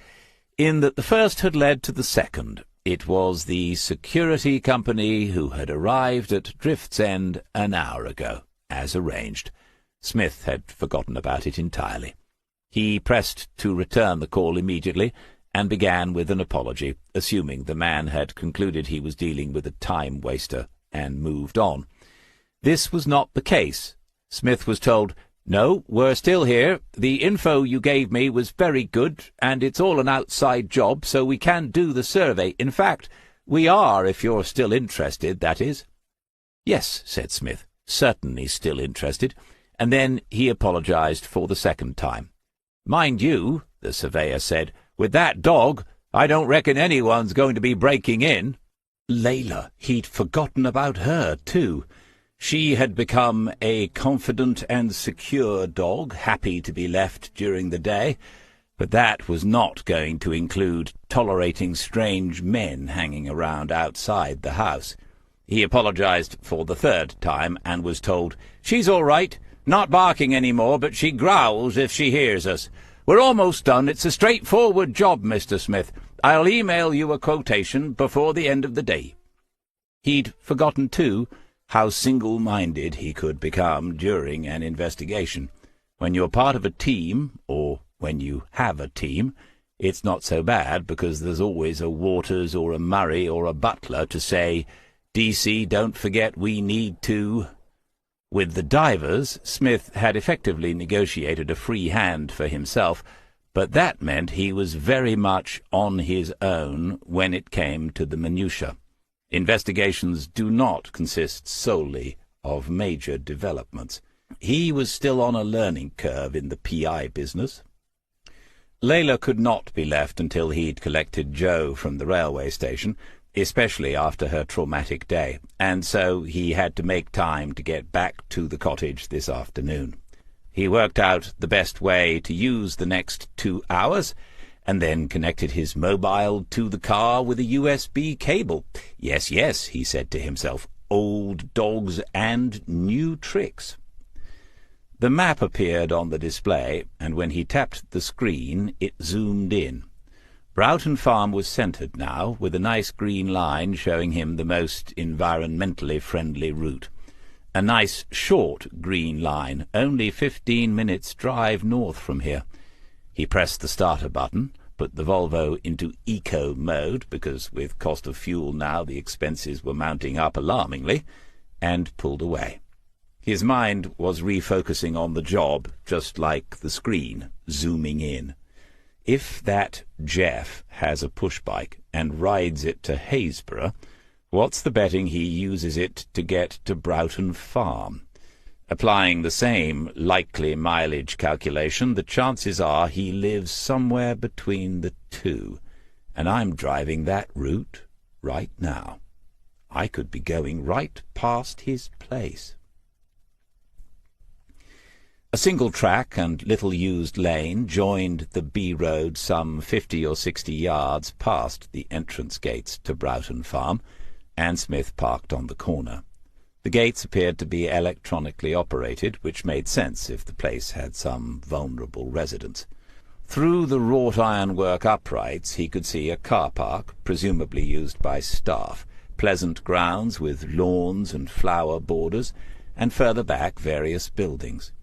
in that the first had led to the second. It was the security company who had arrived at Drift's End an hour ago, as arranged. Smith had forgotten about it entirely. He pressed to return the call immediately, and began with an apology, assuming the man had concluded he was dealing with a time-waster, and moved on. This was not the case. Smith was told, "No, we're still here. The info you gave me was very good, and it's all an outside job, so we can do the survey. In fact, we are, if you're still interested, that is." "Yes," said Smith, certainly still interested, and then he apologized for the second time. "Mind you," the surveyor said, "with that dog, I don't reckon anyone's going to be breaking in." Layla, he'd forgotten about her, too. She had become a confident and secure dog, happy to be left during the day, but that was not going to include tolerating strange men hanging around outside the house. He apologized for the third time and was told, "She's all right, not barking any more, but she growls if she hears us. We're almost done. It's a straightforward job, Mr. Smith. I'll email you a quotation before the end of the day." He'd forgotten, too, how single-minded he could become during an investigation. When you're part of a team, or when you have a team, it's not so bad because there's always a Waters or a Murray or a Butler to say, "DC, don't forget we need to." With the divers, Smith had effectively negotiated a free hand for himself, but that meant he was very much on his own when it came to the minutiae. Investigations do not consist solely of major developments. He was still on a learning curve in the PI business. Layla could not be left until he'd collected Joe from the railway station, especially after her traumatic day, and so he had to make time to get back to the cottage this afternoon. He worked out the best way to use the next 2 hours, and then connected his mobile to the car with a USB cable. Yes, yes, he said to himself, old dogs and new tricks. The map appeared on the display, and when he tapped the screen, it zoomed in. Broughton Farm was centred now, with a nice green line showing him the most environmentally friendly route. A nice short green line, only 15 minutes' drive north from here. He pressed the starter button, put the Volvo into eco mode, because with cost of fuel now the expenses were mounting up alarmingly, and pulled away. His mind was refocusing on the job, just like the screen, zooming in. If that Jeff has a push-bike and rides it to Haysborough, what's the betting he uses it to get to Broughton Farm? Applying the same likely mileage calculation, the chances are he lives somewhere between the two, and I'm driving that route right now. I could be going right past his place. A single track and little-used lane joined the B-road some 50 or 60 yards past the entrance gates to Broughton Farm, and Smith parked on the corner. The gates appeared to be electronically operated, which made sense if the place had some vulnerable residents. Through the wrought ironwork uprights he could see a car park, presumably used by staff, pleasant grounds with lawns and flower borders, and further back various buildings.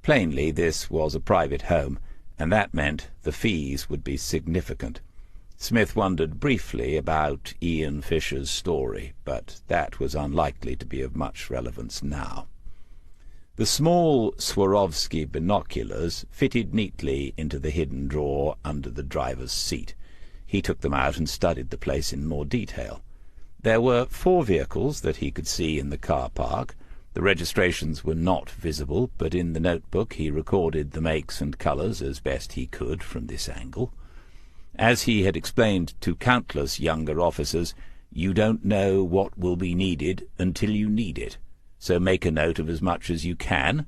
Plainly this was a private home, and that meant the fees would be significant. Smith wondered briefly about Ian Fisher's story, but that was unlikely to be of much relevance now. The small Swarovski binoculars fitted neatly into the hidden drawer under the driver's seat. He took them out and studied the place in more detail. There were 4 vehicles that he could see in the car park. The registrations were not visible, but in the notebook he recorded the makes and colours as best he could from this angle. As he had explained to countless younger officers, you don't know what will be needed until you need it, so make a note of as much as you can,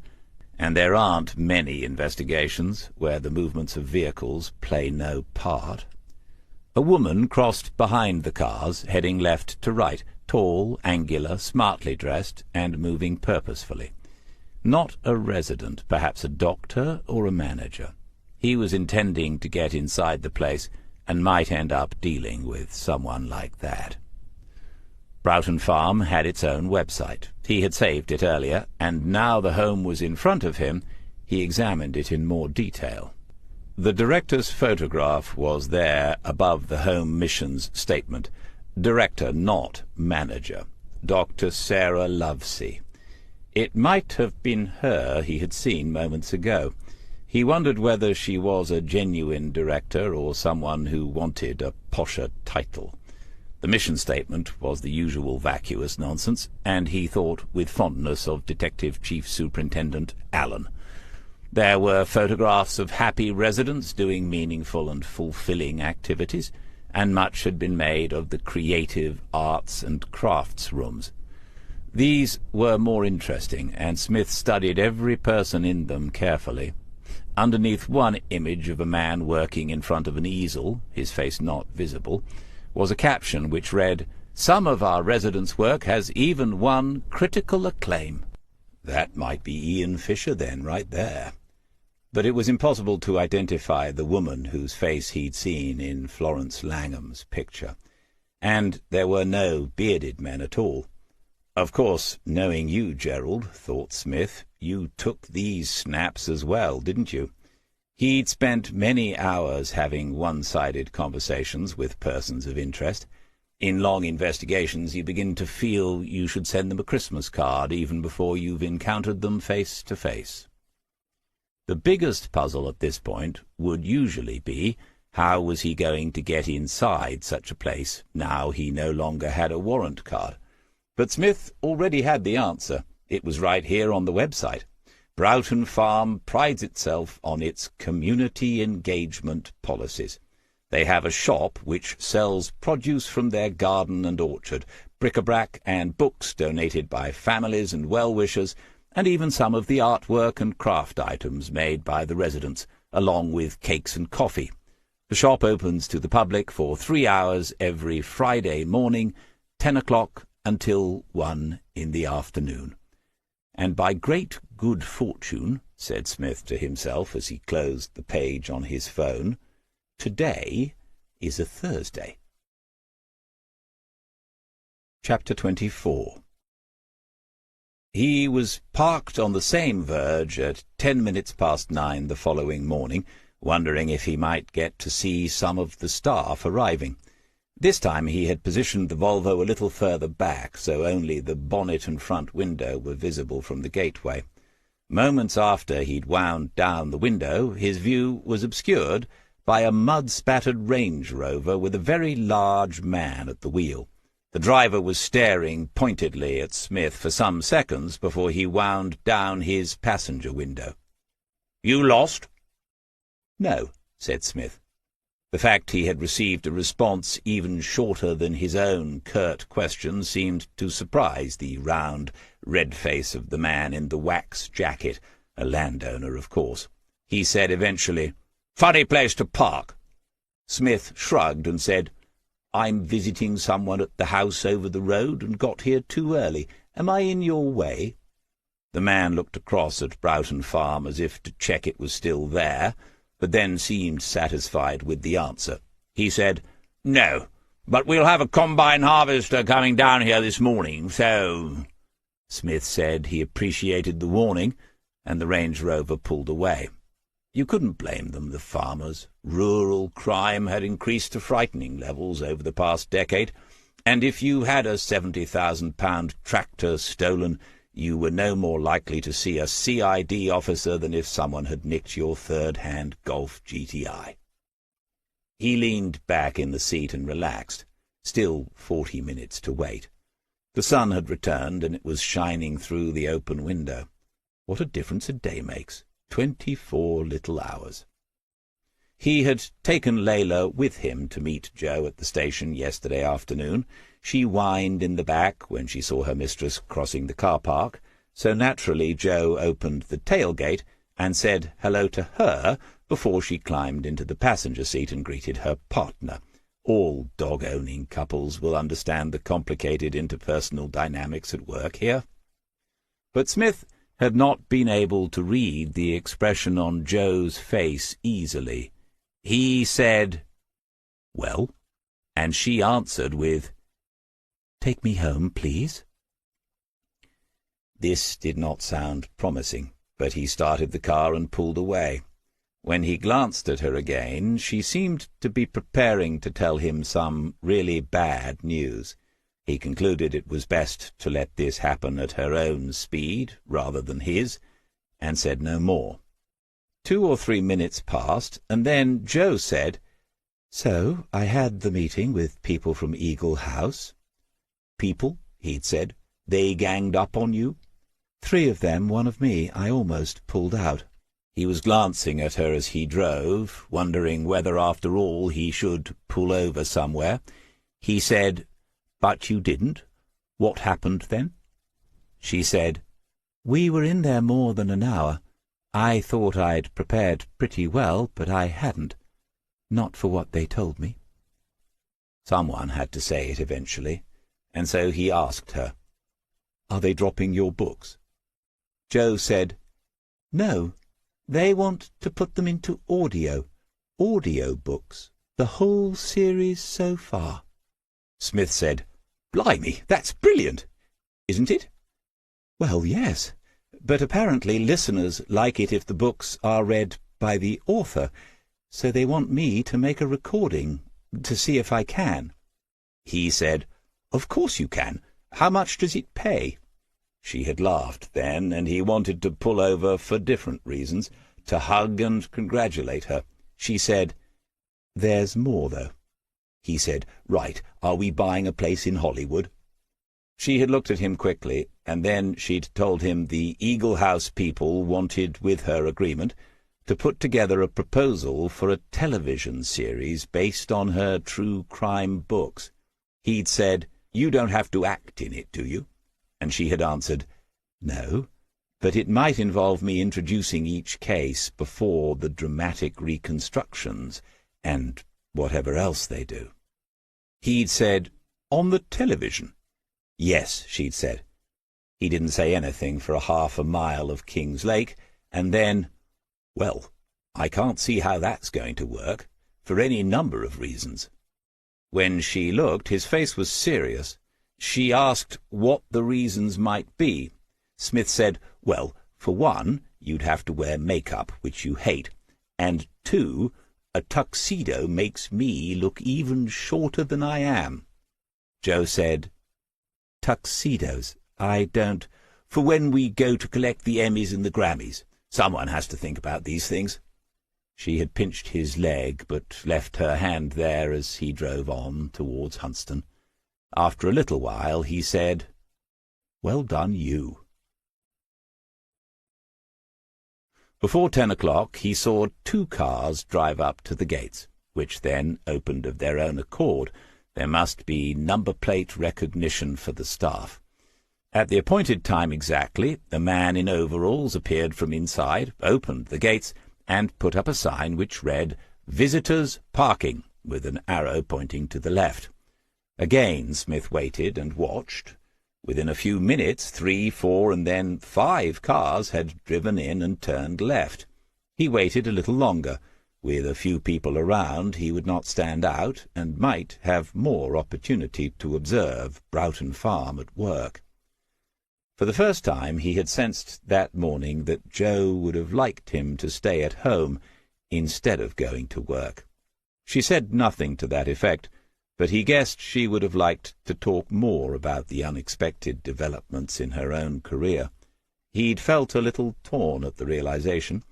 and there aren't many investigations where the movements of vehicles play no part. A woman crossed behind the cars, heading left to right, tall, angular, smartly dressed, and moving purposefully. Not a resident, perhaps a doctor or a manager. He was intending to get inside the place, and might end up dealing with someone like that. Broughton Farm had its own website. He had saved it earlier, and now the home was in front of him, he examined it in more detail. The director's photograph was there above the Home Mission's statement. Director, not manager. Dr. Sarah Lovesey. It might have been her he had seen moments ago. He wondered whether she was a genuine director or someone who wanted a posher title. The mission statement was the usual vacuous nonsense, and he thought with fondness of Detective Chief Superintendent Allen. There were photographs of happy residents doing meaningful and fulfilling activities, and much had been made of the creative arts and crafts rooms. These were more interesting, and Smith studied every person in them carefully. Underneath one image of a man working in front of an easel, his face not visible, was a caption which read, "Some of our residents' work has even won critical acclaim." That might be Ian Fisher then, right there. But it was impossible to identify the woman whose face he'd seen in Florence Langham's picture. And there were no bearded men at all. Of course, knowing you, Gerald, thought Smith, you took these snaps as well, didn't you? He'd spent many hours having one-sided conversations with persons of interest. In long investigations you begin to feel you should send them a Christmas card even before you've encountered them face to face. The biggest puzzle at this point would usually be, how was he going to get inside such a place now he no longer had a warrant card? But Smith already had the answer. It was right here on the website. Broughton Farm prides itself on its community engagement policies. They have a shop which sells produce from their garden and orchard, bric-a-brac and books donated by families and well-wishers, and even some of the artwork and craft items made by the residents, along with cakes and coffee. The shop opens to the public for 3 hours every Friday morning, 10 o'clock until 1 in the afternoon. And by great good fortune, said Smith to himself as he closed the page on his phone, today is a Thursday. Chapter 24. He was parked on the same verge at 10 minutes past 9 the following morning, wondering if he might get to see some of the staff arriving. This time he had positioned the Volvo a little further back, so only the bonnet and front window were visible from the gateway. Moments after he'd wound down the window, his view was obscured by a mud-spattered Range Rover with a very large man at the wheel. The driver was staring pointedly at Smith for some seconds before he wound down his passenger window. "You lost?" "No," said Smith. The fact he had received a response even shorter than his own curt question seemed to surprise the round, red face of the man in the wax jacket, a landowner, of course. He said eventually, "Funny place to park." Smith shrugged and said, "I'm visiting someone at the house over the road and got here too early. Am I in your way?" The man looked across at Broughton Farm as if to check it was still there, but then seemed satisfied with the answer. He said, "No, but we'll have a combine harvester coming down here this morning, so—" Smith said he appreciated the warning, and the Range Rover pulled away. You couldn't blame them, the farmers. Rural crime had increased to frightening levels over the past decade, and if you had a £70,000 tractor stolen, you were no more likely to see a CID officer than if someone had nicked your third-hand Golf GTI. He leaned back in the seat and relaxed. Still 40 minutes to wait. The sun had returned, and it was shining through the open window. What a difference a day makes. 24 little hours. He had taken Layla with him to meet Joe at the station yesterday afternoon. She whined in the back when she saw her mistress crossing the car park, so naturally Joe opened the tailgate and said hello to her before she climbed into the passenger seat and greeted her partner. All dog-owning couples will understand the complicated interpersonal dynamics at work here. But Smith had not been able to read the expression on Joe's face easily. He said, "Well?" and she answered with, "Take me home, please." This did not sound promising, but he started the car and pulled away. When he glanced at her again, she seemed to be preparing to tell him some really bad news. He concluded it was best to let this happen at her own speed rather than his, and said no more. 2 or 3 minutes passed, and then Joe said, "So I had the meeting with people from Eagle House." "People?" he'd said. "They ganged up on you?" "3 of them, 1 of me. I almost pulled out." He was glancing at her as he drove, wondering whether after all he should pull over somewhere. He said, "But you didn't? What happened then?" She said, "We were in there more than an hour. I thought I'd prepared pretty well, but I hadn't. Not for what they told me." Someone had to say it eventually, and so he asked her, "Are they dropping your books?" Joe said, "No, they want to put them into audio books, the whole series so far." Smith said, "Blimey, that's brilliant, isn't it?" "Well, yes, but apparently listeners like it if the books are read by the author, so they want me to make a recording to see if I can." He said, "Of course you can. How much does it pay?" She had laughed then, and he wanted to pull over for different reasons, to hug and congratulate her. She said, "There's more, though." He said, "Right, are we buying a place in Hollywood?" She had looked at him quickly, and then she'd told him the Eagle House people wanted, with her agreement, to put together a proposal for a television series based on her true crime books. He'd said, "You don't have to act in it, do you?" And she had answered, "No, but it might involve me introducing each case before the dramatic reconstructions, and whatever else they do." He'd said, "On the television?" "Yes," she'd said. He didn't say anything for half a mile of King's Lake, and then, "Well, I can't see how that's going to work, for any number of reasons." When she looked, his face was serious. She asked what the reasons might be. Smith said, "Well, for one, you'd have to wear makeup, which you hate, and two, a tuxedo makes me look even shorter than I am." Joe said, "Tuxedos, I don't... For when we go to collect the Emmys and the Grammys. Someone has to think about these things." She had pinched his leg, but left her hand there as he drove on towards Hunstanton. After a little while he said, "Well done, you." Before 10 o'clock he saw 2 cars drive up to the gates, which then opened of their own accord. There must be number-plate recognition for the staff. At the appointed time exactly, a man in overalls appeared from inside, opened the gates, and put up a sign which read, "Visitors Parking," with an arrow pointing to the left. Again Smith waited and watched. Within a few minutes 3, 4, and then 5 cars had driven in and turned left. He waited a little longer. With a few people around, he would not stand out, and might have more opportunity to observe Broughton Farm at work. For the first time he had sensed that morning that Joe would have liked him to stay at home instead of going to work. She said nothing to that effect, but he guessed she would have liked to talk more about the unexpected developments in her own career. He'd felt a little torn at the realization,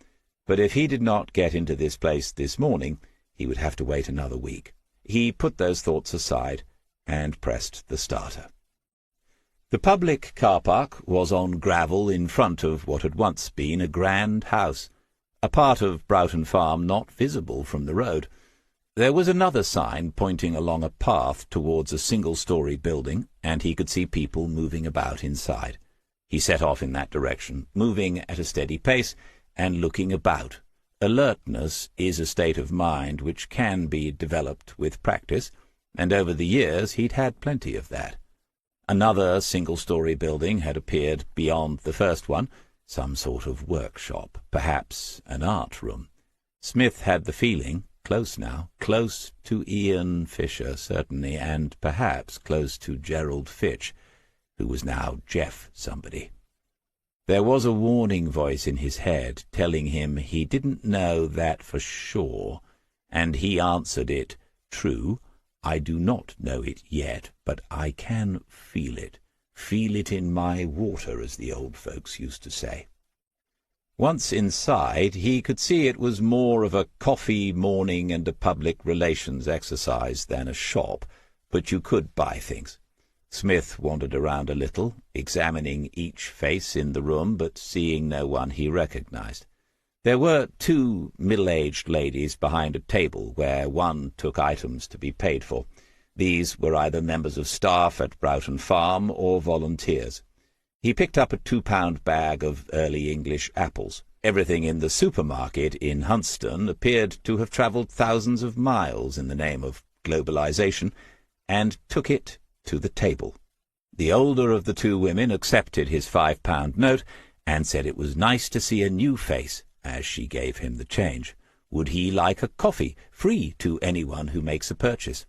but if he did not get into this place this morning, he would have to wait another week. He put those thoughts aside and pressed the starter. The public car park was on gravel in front of what had once been a grand house, a part of Broughton Farm not visible from the road. There was another sign pointing along a path towards a single-story building, and he could see people moving about inside. He set off in that direction, moving at a steady pace and looking about. Alertness is a state of mind which can be developed with practice, and over the years he'd had plenty of that. Another single-story building had appeared beyond the first one, some sort of workshop, perhaps an art room. Smith had the feeling, close now, close to Ian Fisher, certainly, and perhaps close to Gerald Fitch, who was now Jeff somebody. There was a warning voice in his head telling him he didn't know that for sure, and he answered it, "True, I do not know it yet, but I can feel it in my water, as the old folks used to say." Once inside, he could see it was more of a coffee morning and a public relations exercise than a shop, but you could buy things. Smith wandered around a little, examining each face in the room, but seeing no one he recognized. There were 2 middle-aged ladies behind a table where one took items to be paid for. These were either members of staff at Broughton Farm or volunteers. He picked up a 2-pound bag of early English apples. Everything in the supermarket in Hunstanton appeared to have travelled thousands of miles in the name of globalization, and took it to the table. The older of the 2 women accepted his 5-pound note and said it was nice to see a new face, as she gave him the change. Would he like a coffee, free to anyone who makes a purchase?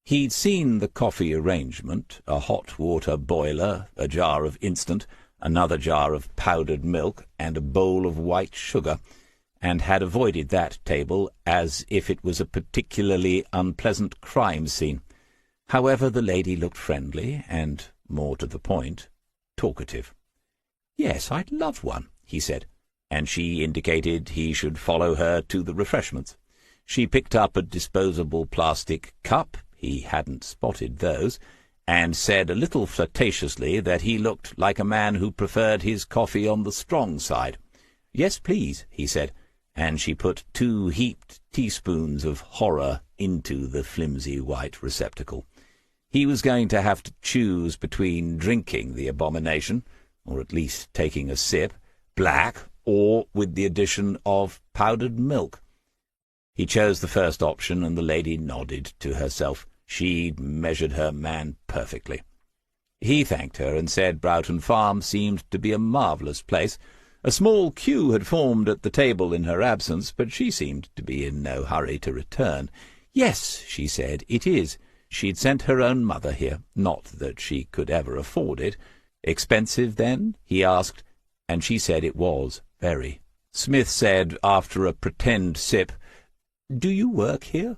He'd seen the coffee arrangement, a hot water boiler, a jar of instant, another jar of powdered milk, and a bowl of white sugar, and had avoided that table as if it was a particularly unpleasant crime scene. However, the lady looked friendly and, more to the point, talkative. "Yes, I'd love one," he said, and she indicated he should follow her to the refreshments. She picked up a disposable plastic cup, he hadn't spotted those, and said a little flirtatiously that he looked like a man who preferred his coffee on the strong side. "Yes, please," he said, and she put 2 heaped teaspoons of horror into the flimsy white receptacle. He was going to have to choose between drinking the abomination, or at least taking a sip, black, or with the addition of powdered milk. He chose the first option, and the lady nodded to herself. She measured her man perfectly. He thanked her and said Broughton Farm seemed to be a marvellous place. A small queue had formed at the table in her absence, but she seemed to be in no hurry to return. "Yes," she said, "it is. She'd sent her own mother here. Not that she could ever afford it." "Expensive, then?" he asked, and she said it was, very. Smith said, after a pretend sip, "Do you work here?"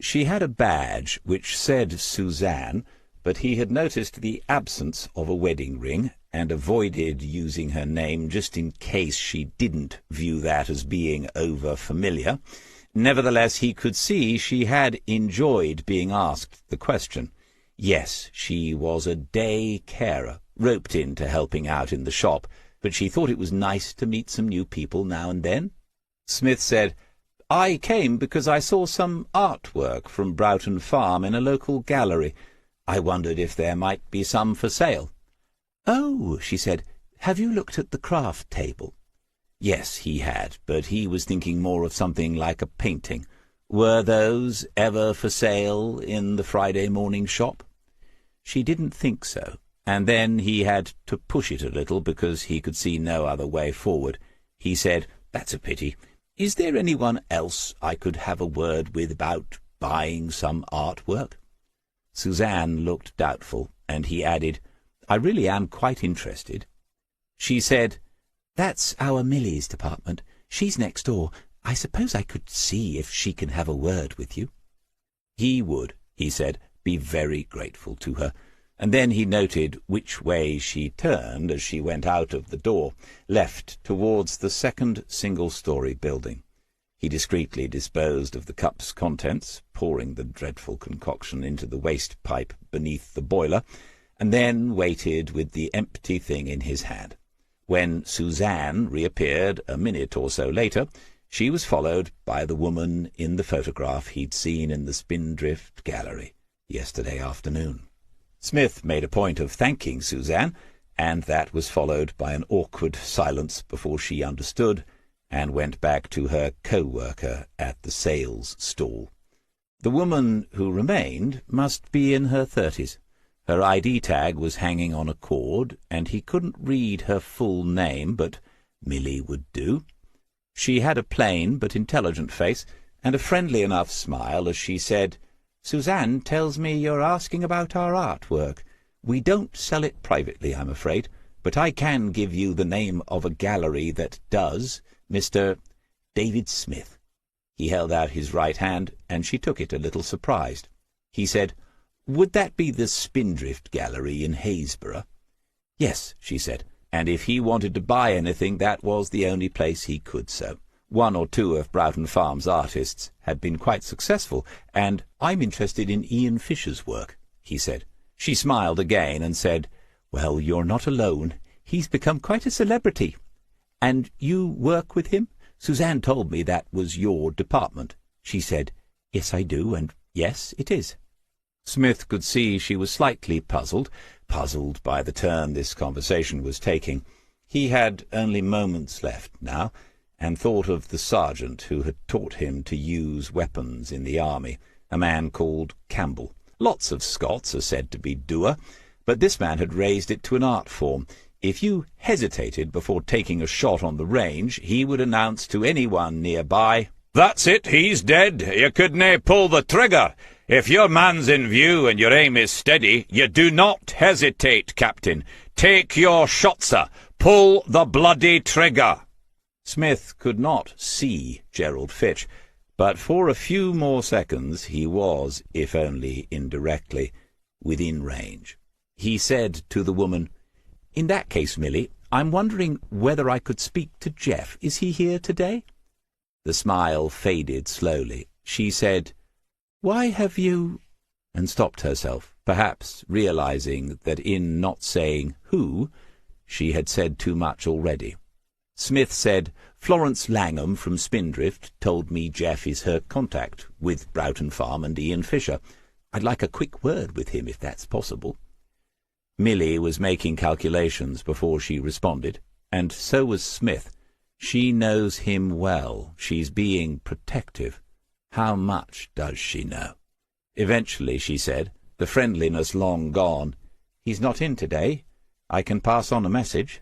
She had a badge which said Suzanne, but he had noticed the absence of a wedding ring, and avoided using her name just in case she didn't view that as being over-familiar. Nevertheless, he could see she had enjoyed being asked the question. Yes, she was a day carer, roped into helping out in the shop, but she thought it was nice to meet some new people now and then. Smith said, "I came because I saw some artwork from Broughton Farm in a local gallery. I wondered if there might be some for sale." "Oh," she said, "have you looked at the craft table?" Yes, he had, but he was thinking more of something like a painting. Were those ever for sale in the Friday morning shop? She didn't think so, and then he had to push it a little because he could see no other way forward. He said, "That's a pity. Is there anyone else I could have a word with about buying some artwork?" Suzanne looked doubtful, and he added, "I really am quite interested." She said, "That's our Millie's department. She's next door. I suppose I could see if she can have a word with you." He would, he said, be very grateful to her, and then he noted which way she turned as she went out of the door, left towards the second single-story building. He discreetly disposed of the cup's contents, pouring the dreadful concoction into the waste pipe beneath the boiler, and then waited with the empty thing in his hand. When Suzanne reappeared a minute or so later, she was followed by the woman in the photograph he'd seen in the Spindrift Gallery yesterday afternoon. Smith made a point of thanking Suzanne, and that was followed by an awkward silence before she understood and went back to her co-worker at the sales stall. The woman who remained must be in her 30s. Her ID tag was hanging on a cord, and he couldn't read her full name, but Millie would do. She had a plain but intelligent face, and a friendly enough smile as she said, "Suzanne tells me you're asking about our artwork. We don't sell it privately, I'm afraid, but I can give you the name of a gallery that does, Mr. David Smith." He held out his right hand, and she took it a little surprised. He said, "Would that be the Spindrift Gallery in Haysborough?" "Yes," she said, and if he wanted to buy anything, that was the only place he could so. One or two of Broughton Farm's artists had been quite successful, and "I'm interested in Ian Fisher's work," he said. She smiled again and said, "Well, you're not alone. He's become quite a celebrity." "And you work with him? Suzanne told me that was your department." She said, "Yes, I do, and yes, it is." Smith could see she was slightly puzzled by the turn this conversation was taking. He had only moments left now, and thought of the sergeant who had taught him to use weapons in the army, a man called Campbell. Lots of Scots are said to be dour, but this man had raised it to an art form. If you hesitated before taking a shot on the range, he would announce to anyone nearby, "That's it, he's dead. You couldnae pull the trigger. If your man's in view and your aim is steady, you do not hesitate, Captain. Take your shot, sir. Pull the bloody trigger." Smith could not see Gerald Fitch, but for a few more seconds he was, if only indirectly, within range. He said to the woman, "In that case, Millie, I'm wondering whether I could speak to Jeff. Is he here today?" The smile faded slowly. She said, "Why have you—" and stopped herself, perhaps realizing that in not saying who, she had said too much already. Smith said, "Florence Langham from Spindrift told me Jeff is her contact with Broughton Farm and Ian Fisher. I'd like a quick word with him, if that's possible." Milly was making calculations before she responded, and so was Smith. She knows him well. She's being protective. How much does she know? Eventually she said, the friendliness long gone, "He's not in today. I can pass on a message."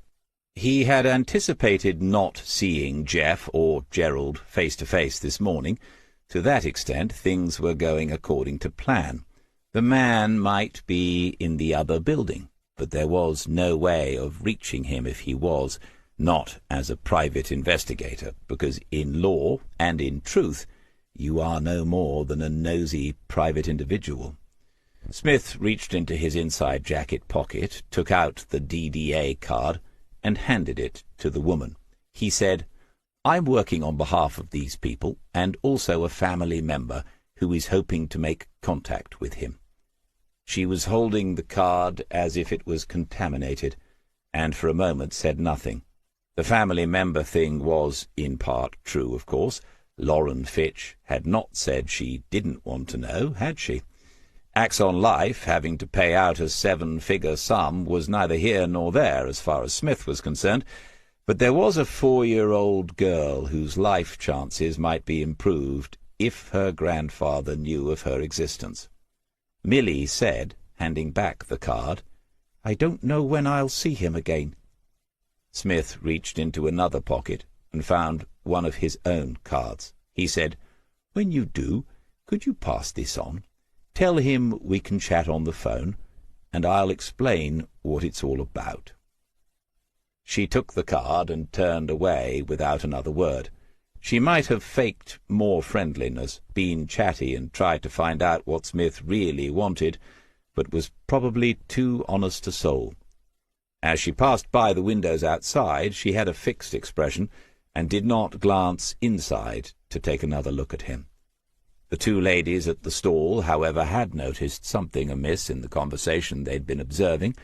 He had anticipated not seeing Jeff or Gerald face-to-face this morning. To that extent, things were going according to plan. The man might be in the other building, but there was no way of reaching him if he was, not as a private investigator, because in law and in truth you are no more than a nosy private individual. Smith reached into his inside jacket pocket, took out the DDA card, and handed it to the woman. He said, "I'm working on behalf of these people, and also a family member who is hoping to make contact with him." She was holding the card as if it was contaminated, and for a moment said nothing. The family member thing was, in part, true, of course. Lauren Fitch had not said she didn't want to know, had she? Axon Life, having to pay out a 7-figure sum, was neither here nor there as far as Smith was concerned, but there was a 4-year-old girl whose life chances might be improved if her grandfather knew of her existence. Milly said, handing back the card, "I don't know when I'll see him again." Smith reached into another pocket and found one of his own cards. He said, "When you do, could you pass this on? Tell him we can chat on the phone, and I'll explain what it's all about." She took the card and turned away without another word. She might have faked more friendliness, been chatty, and tried to find out what Smith really wanted, but was probably too honest a soul. As she passed by the windows outside, she had a fixed expression, and did not glance inside to take another look at him. The two ladies at the stall, however, had noticed something amiss in the conversation they'd been observing,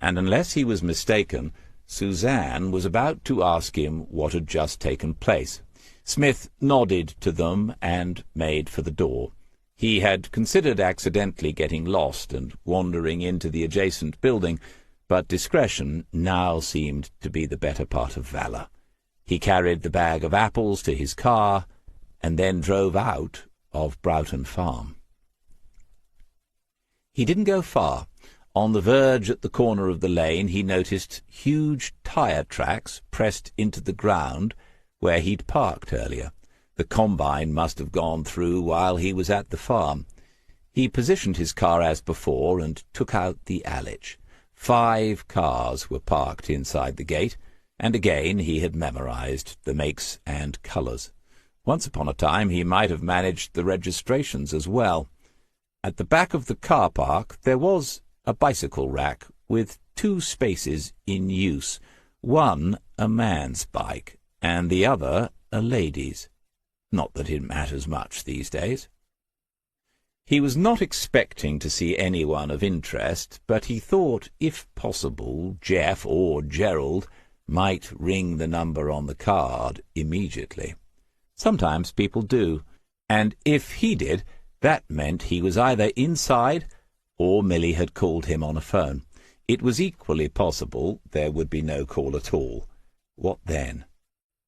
and unless he was mistaken, Suzanne was about to ask him what had just taken place. Smith nodded to them and made for the door. He had considered accidentally getting lost and wandering into the adjacent building, but discretion now seemed to be the better part of valor. He carried the bag of apples to his car and then drove out of Broughton Farm. He didn't go far. On the verge at the corner of the lane he noticed huge tire tracks pressed into the ground where he'd parked earlier. The combine must have gone through while he was at the farm. He positioned his car as before and took out the Alich. 5 cars were parked inside the gate, and again he had memorized the makes and colours. Once upon a time he might have managed the registrations as well. At the back of the car park there was a bicycle rack with 2 spaces in use, one a man's bike and the other a lady's. Not that it matters much these days. He was not expecting to see anyone of interest, but he thought, if possible, Jeff or Gerald might ring the number on the card immediately. Sometimes people do, and if he did, that meant he was either inside or Milly had called him on a phone. It was equally possible there would be no call at all. What then?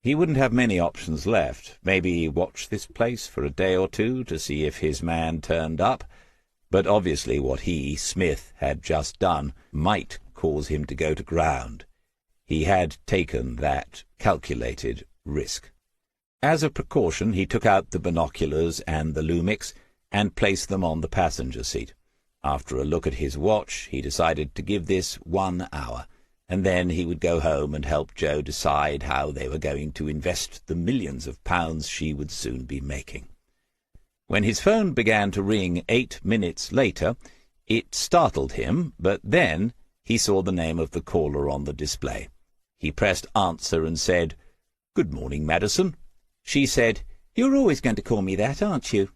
He wouldn't have many options left. Maybe watch this place for a day or two to see if his man turned up. But obviously what he, Smith, had just done might cause him to go to ground. He had taken that calculated risk. As a precaution, he took out the binoculars and the Lumix and placed them on the passenger seat. After a look at his watch, he decided to give this 1 hour, and then he would go home and help Jo decide how they were going to invest the millions of pounds she would soon be making. When his phone began to ring 8 minutes later, it startled him, but then he saw the name of the caller on the display. He pressed answer and said, "Good morning, Madison." She said, "You're always going to call me that, aren't you?"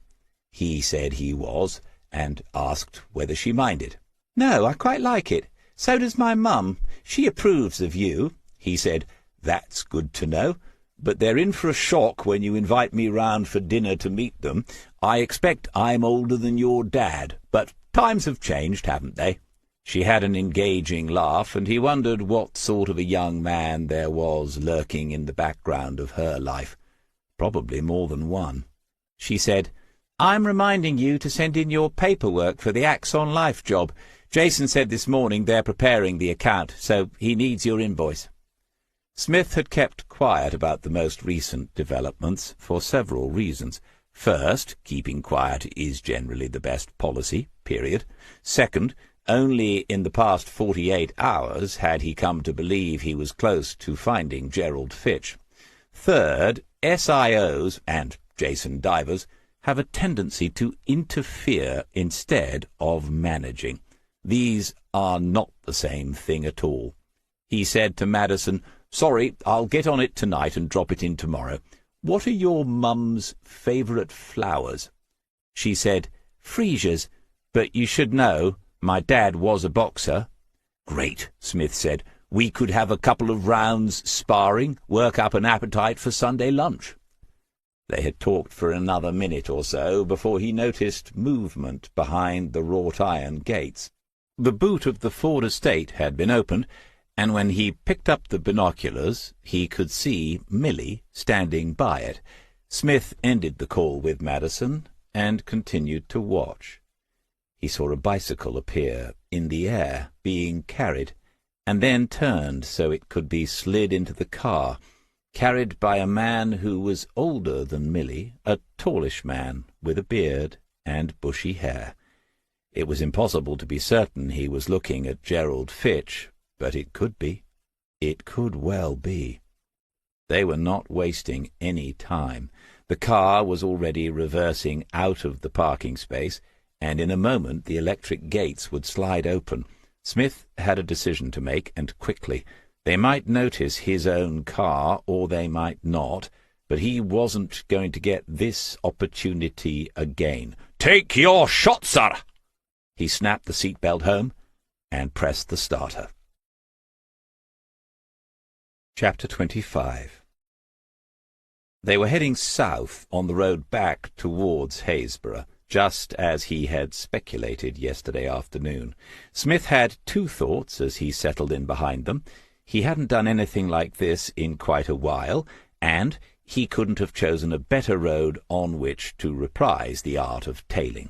He said he was, and asked whether she minded. "No, I quite like it. So does my mum. She approves of you." He said, "That's good to know. But they're in for a shock when you invite me round for dinner to meet them. I expect I'm older than your dad, but times have changed, haven't they?" She had an engaging laugh, and he wondered what sort of a young man there was lurking in the background of her life. Probably more than one. She said, "I'm reminding you to send in your paperwork for the Axon Life job. Jason said this morning they're preparing the account, so he needs your invoice." Smith had kept quiet about the most recent developments for several reasons. First, keeping quiet is generally the best policy, period. Second, only in the past 48 hours had he come to believe he was close to finding Gerald Fitch. Third, SIOs, and Jason Divers, have a tendency to interfere instead of managing. These are not the same thing at all. He said to Madison, "Sorry, I'll get on it tonight and drop it in tomorrow. What are your mum's favourite flowers?" She said, "Freesias, but you should know, my dad was a boxer." "Great," Smith said. "We could have a couple of rounds sparring, work up an appetite for Sunday lunch." They had talked for another minute or so before he noticed movement behind the wrought-iron gates. The boot of the Ford estate had been opened, and when he picked up the binoculars he could see Milly standing by it. Smith ended the call with Madison and continued to watch. He saw a bicycle appear in the air, being carried, and then turned so it could be slid into the car, carried by a man who was older than Milly, a tallish man with a beard and bushy hair. It was impossible to be certain he was looking at Gerald Fitch, but it could be. It could well be. They were not wasting any time. The car was already reversing out of the parking space, and in a moment the electric gates would slide open. Smith had a decision to make, and quickly. They might notice his own car, or they might not, but he wasn't going to get this opportunity again. "Take your shot, sir!" He snapped the seatbelt home and pressed the starter. Chapter 25. They were heading south on the road back towards Haysborough, just as he had speculated yesterday afternoon. Smith had two thoughts as he settled in behind them. He hadn't done anything like this in quite a while, and he couldn't have chosen a better road on which to reprise the art of tailing.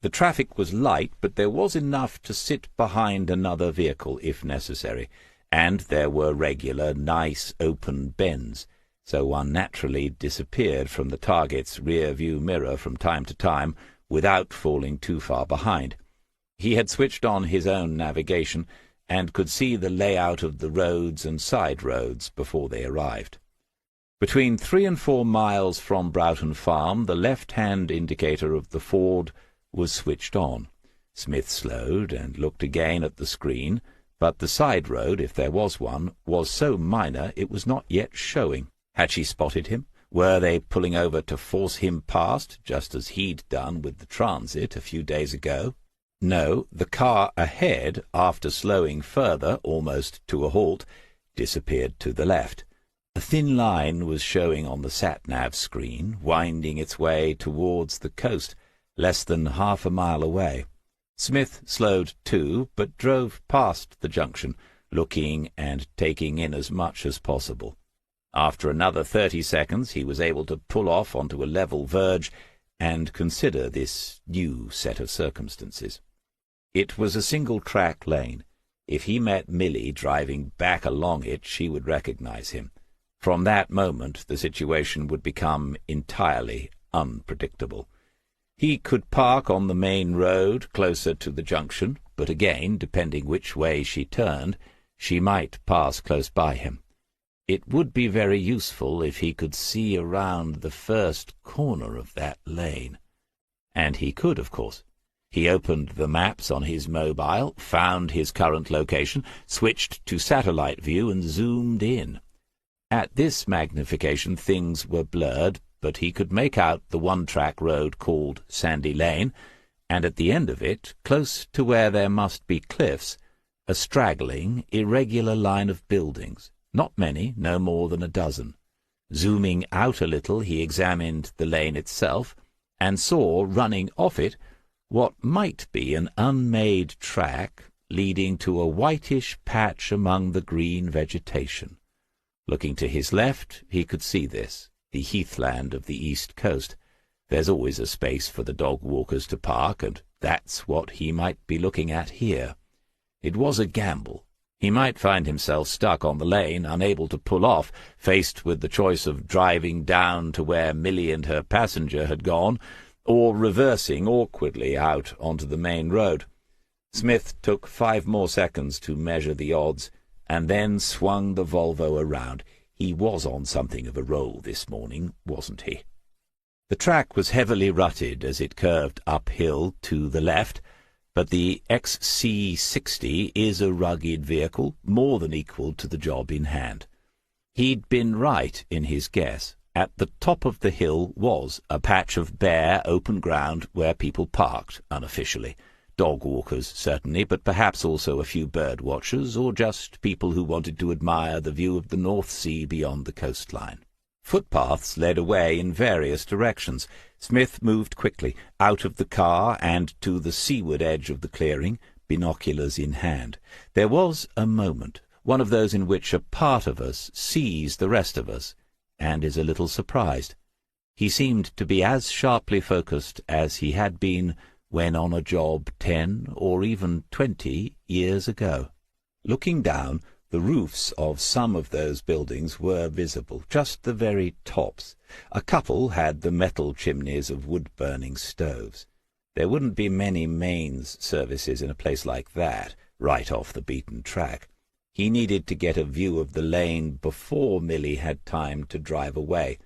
The traffic was light, but there was enough to sit behind another vehicle if necessary, and there were regular, nice, open bends, so one naturally disappeared from the target's rear-view mirror from time to time without falling too far behind. He had switched on his own navigation and could see the layout of the roads and side roads before they arrived. Between 3 and 4 miles from Broughton Farm, the left-hand indicator of the Ford was switched on. Smith slowed and looked again at the screen, but the side road, if there was one, was so minor it was not yet showing. Had she spotted him? Were they pulling over to force him past, just as he'd done with the Transit a few days ago? No, the car ahead, after slowing further, almost to a halt, disappeared to the left. A thin line was showing on the sat-nav screen, winding its way towards the coast, less than half a mile away. Smith slowed too, but drove past the junction, looking and taking in as much as possible. After another 30 seconds he was able to pull off onto a level verge and consider this new set of circumstances. It was a single-track lane. If he met Milly driving back along it, she would recognize him. From that moment the situation would become entirely unpredictable. He could park on the main road closer to the junction, but again, depending which way she turned, she might pass close by him. It would be very useful if he could see around the first corner of that lane. And he could, of course. He opened the maps on his mobile, found his current location, switched to satellite view, and zoomed in. At this magnification things were blurred, but he could make out the one-track road called Sandy Lane, and at the end of it, close to where there must be cliffs, a straggling, irregular line of buildings, not many, no more than a dozen. Zooming out a little, he examined the lane itself, and saw, running off it, what might be an unmade track leading to a whitish patch among the green vegetation. Looking to his left, he could see this, the heathland of the east coast. There's always a space for the dog-walkers to park, and that's what he might be looking at here. It was a gamble. He might find himself stuck on the lane, unable to pull off, faced with the choice of driving down to where Milly and her passenger had gone, or reversing awkwardly out onto the main road. Smith took 5 more seconds to measure the odds, and then swung the Volvo around. He was on something of a roll this morning, wasn't he? The track was heavily rutted as it curved uphill to the left, but the XC60 is a rugged vehicle, more than equal to the job in hand. He'd been right in his guess. At the top of the hill was a patch of bare, open ground where people parked, unofficially. Dog-walkers, certainly, but perhaps also a few bird-watchers, or just people who wanted to admire the view of the North Sea beyond the coastline. Footpaths led away in various directions. Smith moved quickly, out of the car and to the seaward edge of the clearing, binoculars in hand. There was a moment, one of those in which a part of us sees the rest of us, and is a little surprised. He seemed to be as sharply focused as he had been when on a job 10 or even 20 years ago. Looking down, the roofs of some of those buildings were visible, just the very tops. A couple had the metal chimneys of wood-burning stoves. There wouldn't be many mains services in a place like that, right off the beaten track. He needed to get a view of the lane before Milly had time to drive away.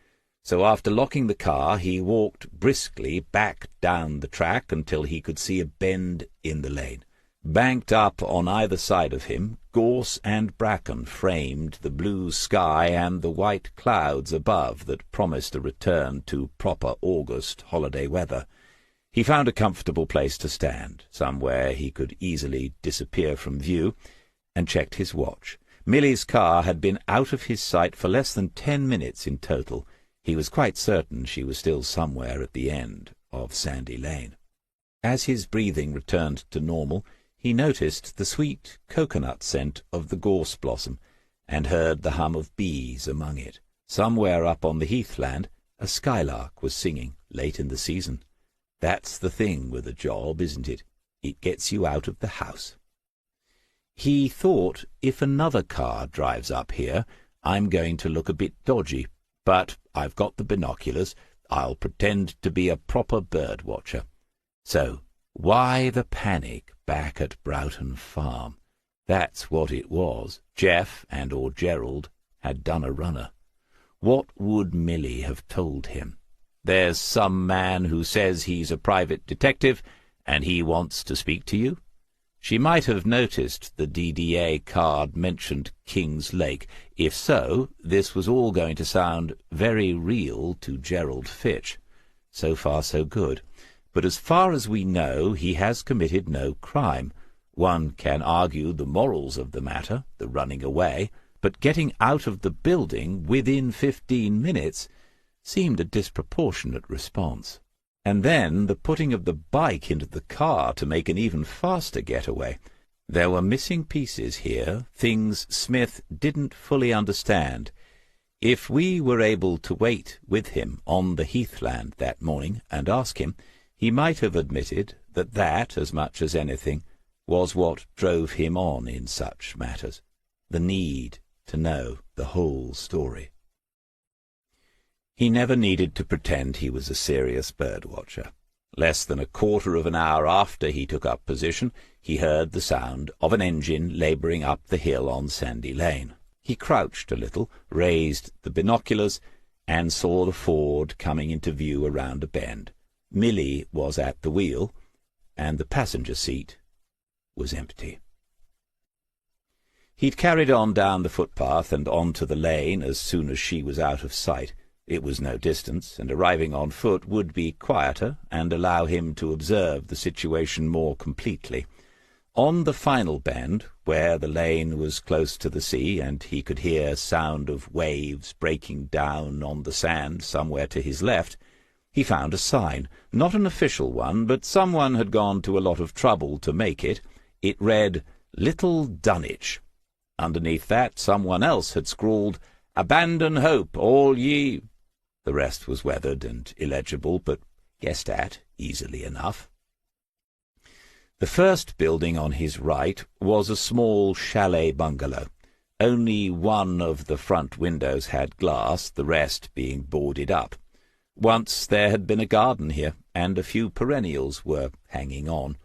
So after locking the car, he walked briskly back down the track until he could see a bend in the lane. Banked up on either side of him, gorse and bracken framed the blue sky and the white clouds above that promised a return to proper August holiday weather. He found a comfortable place to stand, somewhere he could easily disappear from view, and checked his watch. Milly's car had been out of his sight for less than 10 minutes in total. He was quite certain she was still somewhere at the end of Sandy Lane. As his breathing returned to normal, he noticed the sweet coconut scent of the gorse blossom, and heard the hum of bees among it. Somewhere up on the heathland, a skylark was singing late in the season. That's the thing with a job, isn't it? It gets you out of the house. He thought, if another car drives up here, I'm going to look a bit dodgy, but I've got the binoculars. I'll pretend to be a proper bird-watcher. So, why the panic back at Broughton Farm? That's what it was. Jeff and or Gerald had done a runner. What would Milly have told him? There's some man who says he's a private detective, and he wants to speak to you? She might have noticed the DDA card mentioned King's Lake. If so, this was all going to sound very real to Gerald Fitch. So far, so good. But as far as we know, he has committed no crime. One can argue the morals of the matter, the running away, but getting out of the building within 15 minutes seemed a disproportionate response. And then the putting of the bike into the car to make an even faster getaway. There were missing pieces here, things Smith didn't fully understand. If we were able to wait with him on the heathland that morning and ask him, he might have admitted that that, as much as anything, was what drove him on in such matters, the need to know the whole story. He never needed to pretend he was a serious bird-watcher. Less than a quarter of an hour after he took up position, he heard the sound of an engine labouring up the hill on Sandy Lane. He crouched a little, raised the binoculars, and saw the Ford coming into view around a bend. Milly was at the wheel, and the passenger seat was empty. He'd carried on down the footpath and on to the lane as soon as she was out of sight. It was no distance, and arriving on foot would be quieter and allow him to observe the situation more completely. On the final bend, where the lane was close to the sea, and he could hear sound of waves breaking down on the sand somewhere to his left, he found a sign, not an official one, but someone had gone to a lot of trouble to make it. It read, "Little Dunwich." Underneath that, someone else had scrawled, "Abandon hope, all ye—" The rest was weathered and illegible, but guessed at easily enough. The first building on his right was a small chalet bungalow. Only one of the front windows had glass, the rest being boarded up. Once there had been a garden here, and a few perennials were hanging on.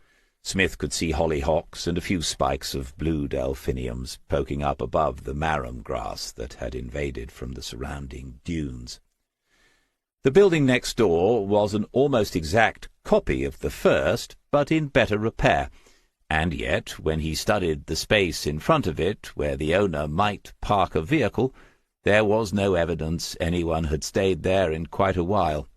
Smith could see hollyhocks and a few spikes of blue delphiniums poking up above the marram grass that had invaded from the surrounding dunes. The building next door was an almost exact copy of the first, but in better repair, and yet, when he studied the space in front of it, where the owner might park a vehicle, there was no evidence anyone had stayed there in quite a while.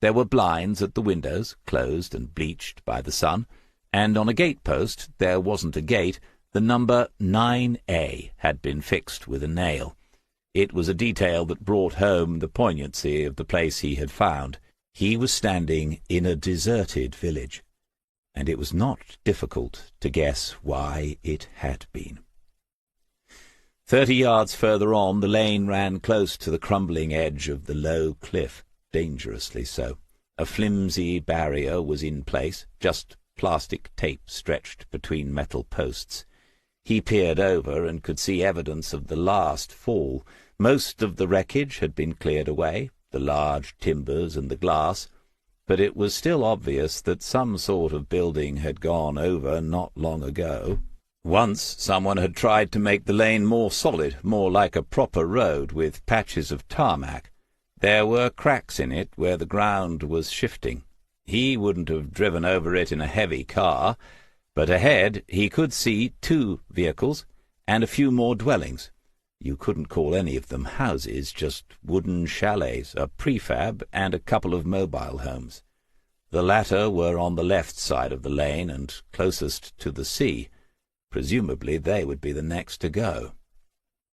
There were blinds at the windows, closed and bleached by the sun, and on a gate-post, there wasn't a gate, the number 9A had been fixed with a nail. It was a detail that brought home the poignancy of the place he had found. He was standing in a deserted village, and it was not difficult to guess why it had been. 30 yards further on, the lane ran close to the crumbling edge of the low cliff, dangerously so. A flimsy barrier was in place, just plastic tape stretched between metal posts. He peered over and could see evidence of the last fall. Most of the wreckage had been cleared away, the large timbers and the glass, but it was still obvious that some sort of building had gone over not long ago. Once someone had tried to make the lane more solid, more like a proper road, with patches of tarmac. There were cracks in it where the ground was shifting. He wouldn't have driven over it in a heavy car, but ahead he could see 2 vehicles and a few more dwellings. You couldn't call any of them houses, just wooden chalets, a prefab, and a couple of mobile homes. The latter were on the left side of the lane and closest to the sea. Presumably they would be the next to go.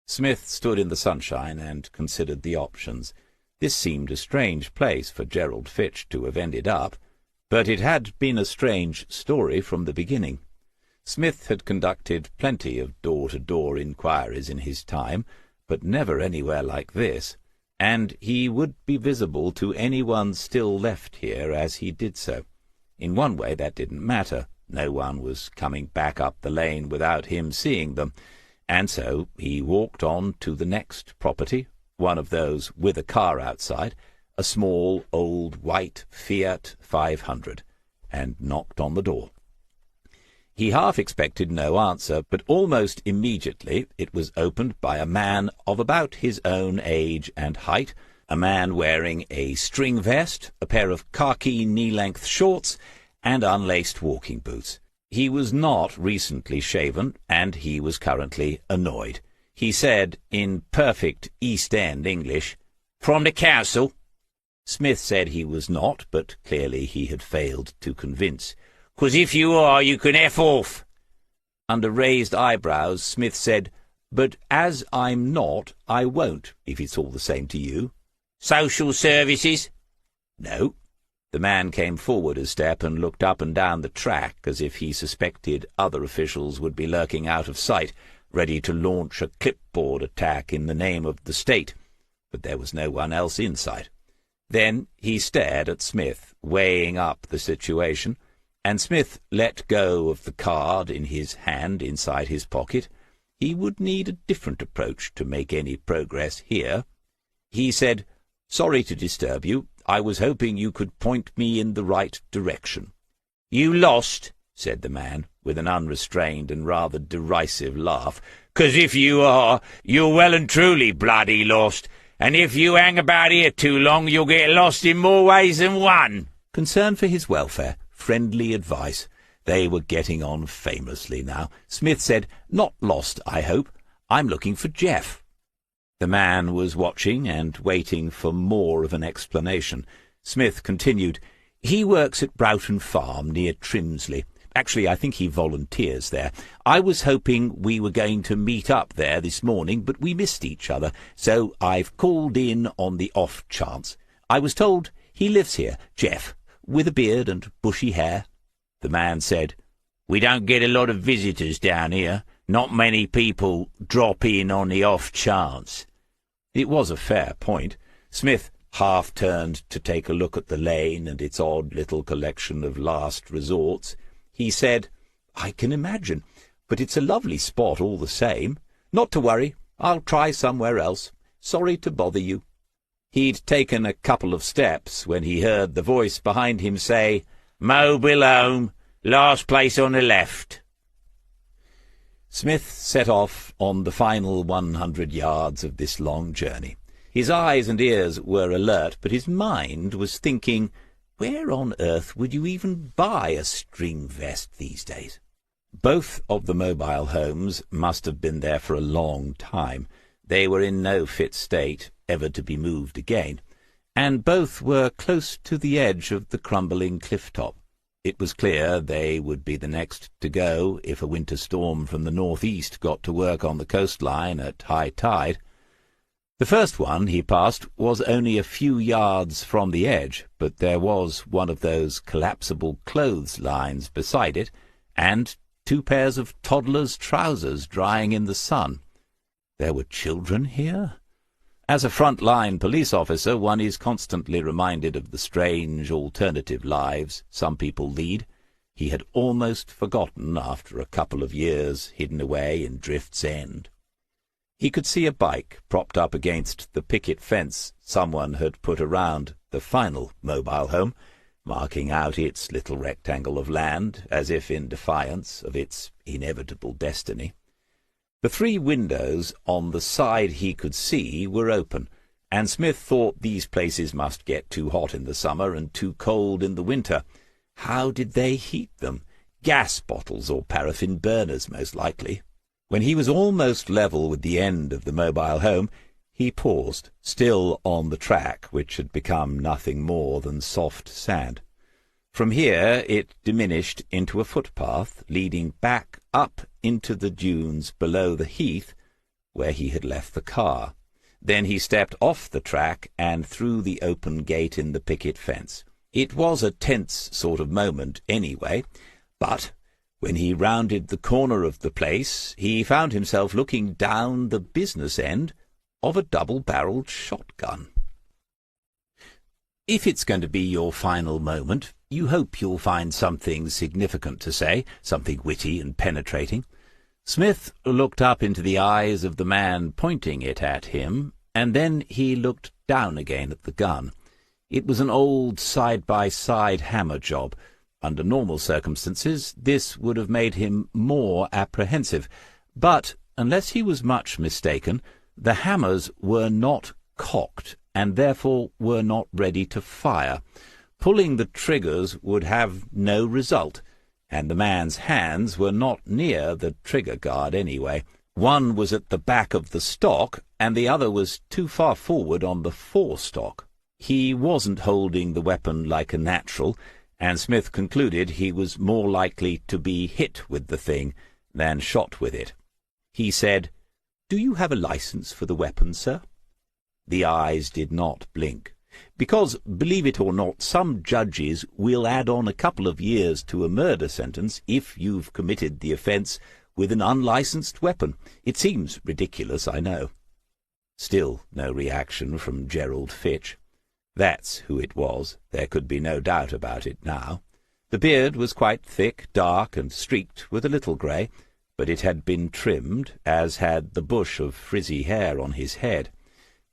Smith stood in the sunshine and considered the options. This seemed a strange place for Gerald Fitch to have ended up, but it had been a strange story from the beginning. Smith had conducted plenty of door-to-door inquiries in his time, but never anywhere like this, and he would be visible to anyone still left here as he did so. In one way that didn't matter. No one was coming back up the lane without him seeing them, and so he walked on to the next property, one of those with a car outside, a small old white Fiat 500, and knocked on the door. He half expected no answer, but almost immediately it was opened by a man of about his own age and height, a man wearing a string vest, a pair of khaki knee-length shorts, and unlaced walking boots. He was not recently shaven, and he was currently annoyed. He said, in perfect East End English, "From the council?" Smith said he was not, but clearly he had failed to convince. "'Cause if you are, you can F off." Under raised eyebrows, Smith said, "But as I'm not, I won't, if it's all the same to you." "Social services?" "No." The man came forward a step and looked up and down the track as if he suspected other officials would be lurking out of sight, ready to launch a clipboard attack in the name of the state, but there was no one else in sight. Then he stared at Smith, weighing up the situation, and Smith let go of the card in his hand inside his pocket. He would need a different approach to make any progress here. He said, "Sorry to disturb you. I was hoping you could point me in the right direction." "You lost?" said the man, with an unrestrained and rather derisive laugh. "'Cause if you are, you're well and truly bloody lost, and if you hang about here too long, you'll get lost in more ways than one." Concern for his welfare, friendly advice. They were getting on famously now. Smith said, "Not lost, I hope. I'm looking for Jeff." The man was watching and waiting for more of an explanation. Smith continued, "He works at Broughton Farm near Trimsley. Actually, I think he volunteers there. I was hoping we were going to meet up there this morning, but we missed each other, so I've called in on the off chance. I was told he lives here, Jeff, with a beard and bushy hair." The man said, "We don't get a lot of visitors down here. Not many people drop in on the off chance." It was a fair point. Smith half turned to take a look at the lane and its odd little collection of last resorts. He said, "I can imagine, but it's a lovely spot all the same. Not to worry, I'll try somewhere else. Sorry to bother you." He'd taken a couple of steps when he heard the voice behind him say, "Mobile home, last place on the left." Smith set off on the final 100 yards of this long journey. His eyes and ears were alert, but his mind was thinking, where on earth would you even buy a string vest these days? Both of the mobile homes must have been there for a long time. They were in no fit state ever to be moved again, and both were close to the edge of the crumbling cliff-top. It was clear they would be the next to go if a winter storm from the northeast got to work on the coastline at high tide. The first one he passed was only a few yards from the edge, but there was one of those collapsible clotheslines beside it, and 2 pairs of toddlers' trousers drying in the sun. There were children here? As a front-line police officer, one is constantly reminded of the strange alternative lives some people lead. He had almost forgotten after a couple of years hidden away in Drift's End. He could see a bike propped up against the picket fence someone had put around the final mobile home, marking out its little rectangle of land as if in defiance of its inevitable destiny. The 3 windows on the side he could see were open, and Smith thought these places must get too hot in the summer and too cold in the winter. How did they heat them? Gas bottles or paraffin burners, most likely. When he was almost level with the end of the mobile home, he paused, still on the track, which had become nothing more than soft sand. From here it diminished into a footpath leading back up into the dunes below the heath where he had left the car. Then he stepped off the track and through the open gate in the picket fence. It was a tense sort of moment anyway, but when he rounded the corner of the place, he found himself looking down the business end of a double-barreled shotgun. If it's going to be your final moment, you hope you'll find something significant to say, something witty and penetrating. Smith looked up into the eyes of the man pointing it at him, and then he looked down again at the gun. It was an old side-by-side hammer job. Under normal circumstances, this would have made him more apprehensive, but, unless he was much mistaken, the hammers were not cocked, and therefore were not ready to fire. Pulling the triggers would have no result, and the man's hands were not near the trigger guard anyway. One was at the back of the stock, and the other was too far forward on the forestock. He wasn't holding the weapon like a natural, and Smith concluded he was more likely to be hit with the thing than shot with it. He said, "Do you have a license for the weapon, sir?" The eyes did not blink. Because, believe it or not, some judges will add on a couple of years to a murder sentence if you've committed the offence with an unlicensed weapon. It seems ridiculous, I know. Still no reaction from Gerald Fitch. That's who it was. There could be no doubt about it now. The beard was quite thick, dark, and streaked with a little grey, but it had been trimmed, as had the bush of frizzy hair on his head.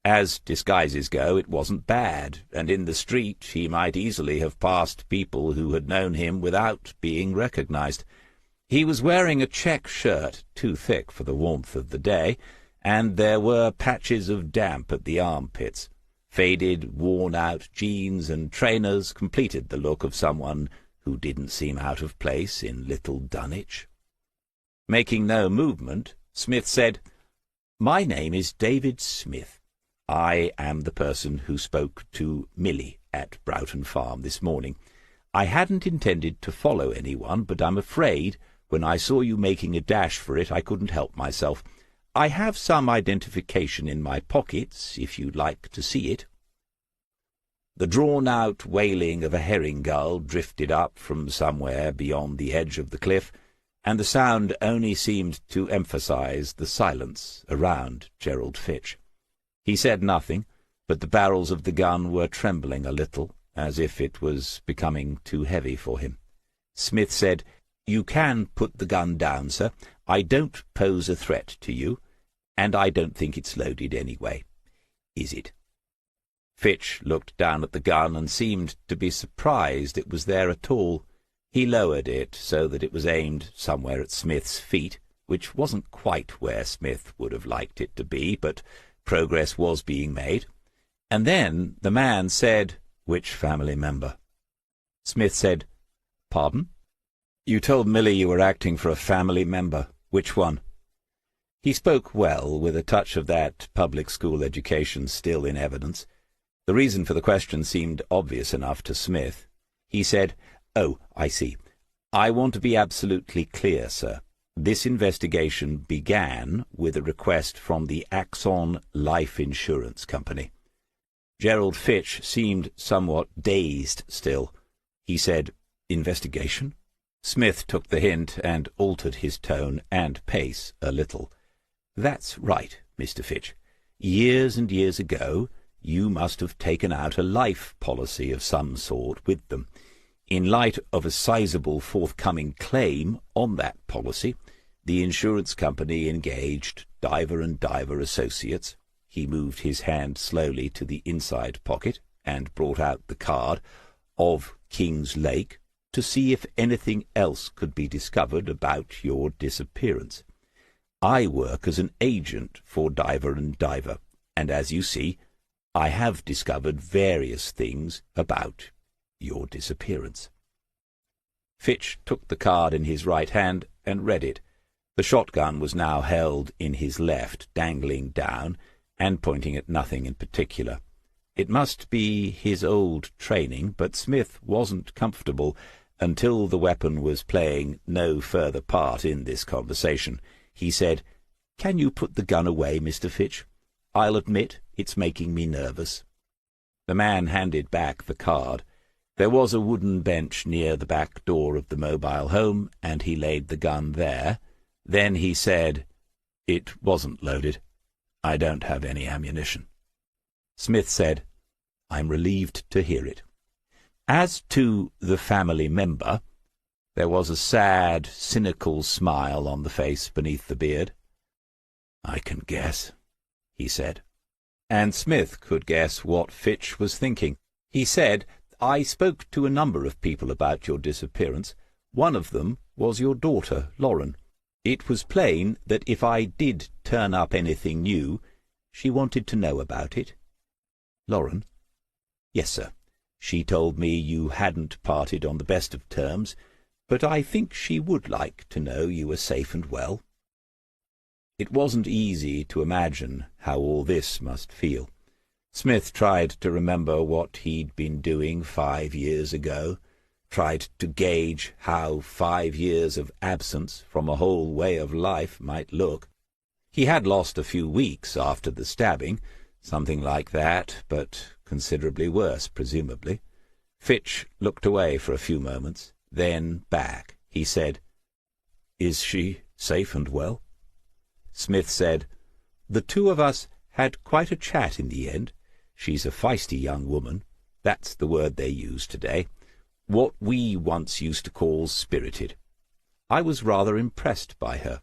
As disguises go, it wasn't bad, and in the street he might easily have passed people who had known him without being recognized. He was wearing a check shirt, too thick for the warmth of the day, and there were patches of damp at the armpits. Faded, worn-out jeans and trainers completed the look of someone who didn't seem out of place in Little Dunwich. Making no movement, Smith said, My name is David Smith. I am the person who spoke to Milly at Broughton Farm this morning. I hadn't intended to follow anyone, but I'm afraid when I saw you making a dash for it, I couldn't help myself. I have some identification in my pockets, if you'd like to see it." The drawn-out wailing of a herring-gull drifted up from somewhere beyond the edge of the cliff, and the sound only seemed to emphasize the silence around Gerald Fitch. He said nothing, but the barrels of the gun were trembling a little, as if it was becoming too heavy for him. Smith said, "You can put the gun down, sir. I don't pose a threat to you, and I don't think it's loaded anyway. Is it?" Fitch looked down at the gun and seemed to be surprised it was there at all. He lowered it so that it was aimed somewhere at Smith's feet, which wasn't quite where Smith would have liked it to be, but progress was being made. And then the man said, "Which family member?" Smith said, "Pardon? You told Milly you were acting for a family member. Which one?" He spoke well, with a touch of that public school education still in evidence. The reason for the question seemed obvious enough to Smith. He said, "Oh, I see. I want to be absolutely clear, sir. This investigation began with a request from the Axon Life Insurance Company." Gerald Fitch seemed somewhat dazed still. He said, "Investigation?" Smith took the hint and altered his tone and pace a little. "That's right, Mr. Fitch. Years and years ago, you must have taken out a life policy of some sort with them. In light of a sizable forthcoming claim on that policy, the insurance company engaged Diver and Diver Associates." He moved his hand slowly to the inside pocket and brought out the card of King's Lake to see if anything else could be discovered about your disappearance. I work as an agent for Diver and Diver, and as you see, I have discovered various things about your disappearance." Fitch took the card in his right hand and read it. The shotgun was now held in his left, dangling down, and pointing at nothing in particular. It must be his old training, but Smith wasn't comfortable until the weapon was playing no further part in this conversation. He said, "Can you put the gun away, Mr. Fitch? I'll admit it's making me nervous." The man handed back the card. There was a wooden bench near the back door of the mobile home, and he laid the gun there. Then he said, "It wasn't loaded. I don't have any ammunition." Smith said, "I'm relieved to hear it. As to the family member," there was a sad, cynical smile on the face beneath the beard. "I can guess," he said. And Smith could guess what Fitch was thinking. He said, "I spoke to a number of people about your disappearance. One of them was your daughter, Lauren. It was plain that if I did turn up anything new, she wanted to know about it." "Lauren?" "Yes, sir. She told me you hadn't parted on the best of terms, but I think she would like to know you were safe and well." It wasn't easy to imagine how all this must feel. Smith tried to remember what he'd been doing 5 years ago, tried to gauge how 5 years of absence from a whole way of life might look. He had lost a few weeks after the stabbing, something like that, but considerably worse, presumably. Fitch looked away for a few moments, then back. He said, "Is she safe and well?" Smith said, "The two of us had quite a chat in the end. She's a feisty young woman. That's the word they use today. What we once used to call spirited. I was rather impressed by her,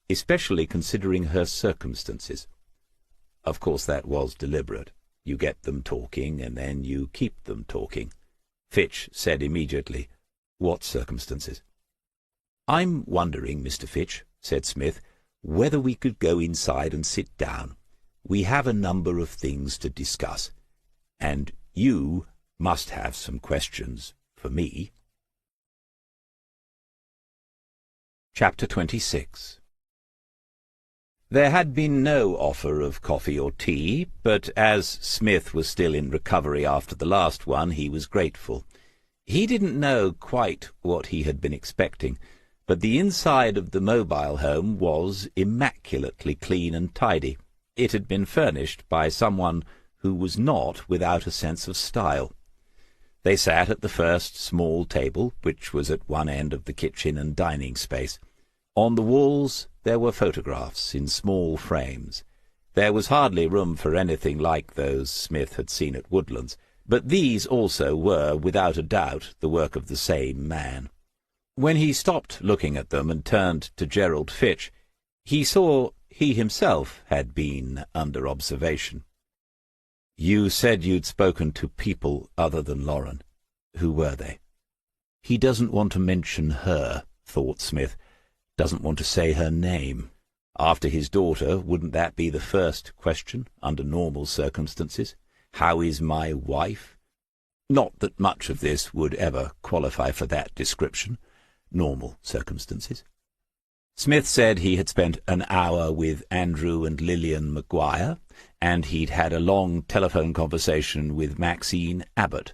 especially considering her circumstances. Of course, that was deliberate. You get them talking, and then you keep them talking." Fitch said immediately, "What circumstances?" "I'm wondering, Mr. Fitch," said Smith, "whether we could go inside and sit down. We have a number of things to discuss, and you must have some questions for me." Chapter 26. There had been no offer of coffee or tea, but as Smith was still in recovery after the last one, he was grateful. He didn't know quite what he had been expecting, but the inside of the mobile home was immaculately clean and tidy. It had been furnished by someone who was not without a sense of style. They sat at the first small table, which was at one end of the kitchen and dining space. On the walls there were photographs in small frames. There was hardly room for anything like those Smith had seen at Woodlands, but these also were, without a doubt, the work of the same man. When he stopped looking at them and turned to Gerald Fitch, he saw he himself had been under observation. "You said you'd spoken to people other than Lauren. Who were they?" "He doesn't want to mention her," thought Smith. "Doesn't want to say her name. After his daughter, wouldn't that be the first question, under normal circumstances? How is my wife? Not that much of this would ever qualify for that description. Normal circumstances." Smith said he had spent an hour with Andrew and Lillian Maguire, and he'd had a long telephone conversation with Maxine Abbott.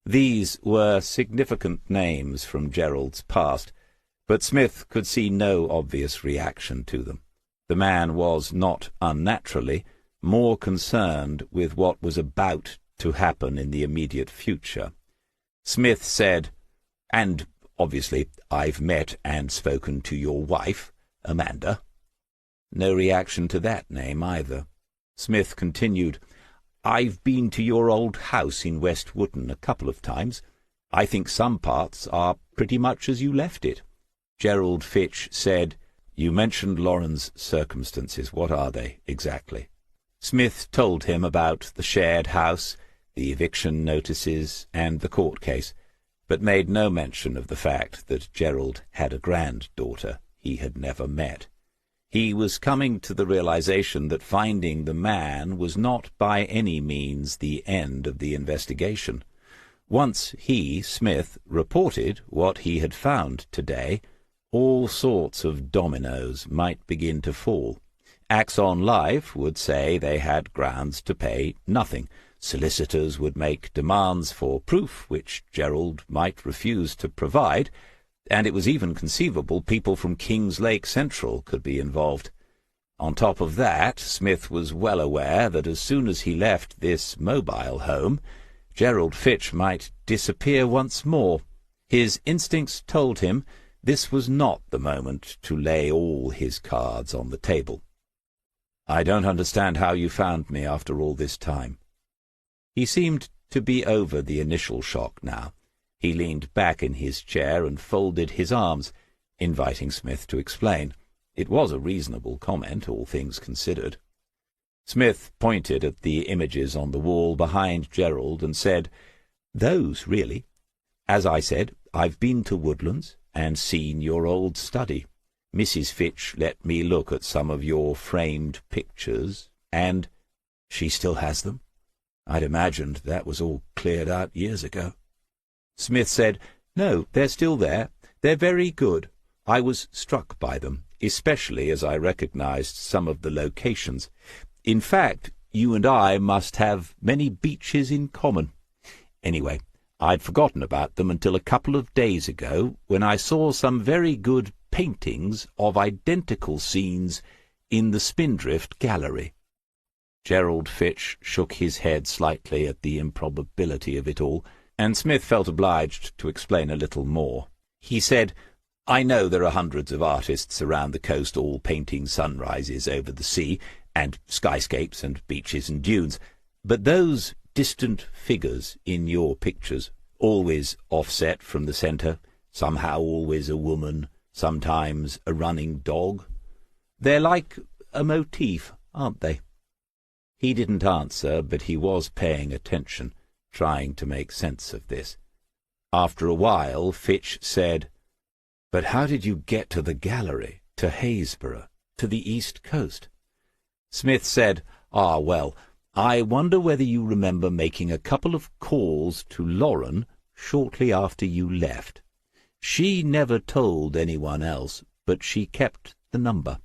These were significant names from Gerald's past, but Smith could see no obvious reaction to them. The man was, not unnaturally, more concerned with what was about to happen in the immediate future. Smith said, "And obviously I've met and spoken to your wife, Amanda." No reaction to that name either. Smith continued, "I've been to your old house in West Wootton a couple of times. I think some parts are pretty much as you left it." Gerald Fitch said, "You mentioned Lauren's circumstances. What are they, exactly?" Smith told him about the shared house, the eviction notices, and the court case, but made no mention of the fact that Gerald had a granddaughter he had never met. He was coming to the realization that finding the man was not by any means the end of the investigation. Once he, Smith, reported what he had found today, all sorts of dominoes might begin to fall. Axon Life would say they had grounds to pay nothing. Solicitors would make demands for proof which Gerald might refuse to provide, and it was even conceivable people from Kings Lake Central could be involved. On top of that, Smith was well aware that as soon as he left this mobile home, Gerald Fitch might disappear once more. His instincts told him this was not the moment to lay all his cards on the table. "I don't understand how you found me after all this time." He seemed to be over the initial shock now. He leaned back in his chair and folded his arms, inviting Smith to explain. It was a reasonable comment, all things considered. Smith pointed at the images on the wall behind Gerald and said, "Those, really. As I said, I've been to Woodlands and seen your old study. Mrs. Fitch let me look at some of your framed pictures, and—" "She still has them? I'd imagined that was all cleared out years ago." Smith said, "No, they're still there. They're very good. I was struck by them, especially as I recognized some of the locations. In fact, you and I must have many beaches in common. Anyway, I'd forgotten about them until a couple of days ago, when I saw some very good paintings of identical scenes in the Spindrift Gallery." Gerald Fitch shook his head slightly at the improbability of it all, and Smith felt obliged to explain a little more. He said, "I know there are hundreds of artists around the coast all painting sunrises over the sea, and skyscapes and beaches and dunes, but those distant figures in your pictures, always offset from the centre, somehow always a woman, sometimes a running dog, they're like a motif, aren't they?" He didn't answer, but he was paying attention, trying to make sense of this. After a while, Fitch said, "But how did you get to the gallery, to Haysborough, to the East Coast?" Smith said, well, I wonder whether you remember making a couple of calls to Lauren shortly after you left. She never told anyone else, but she kept the number.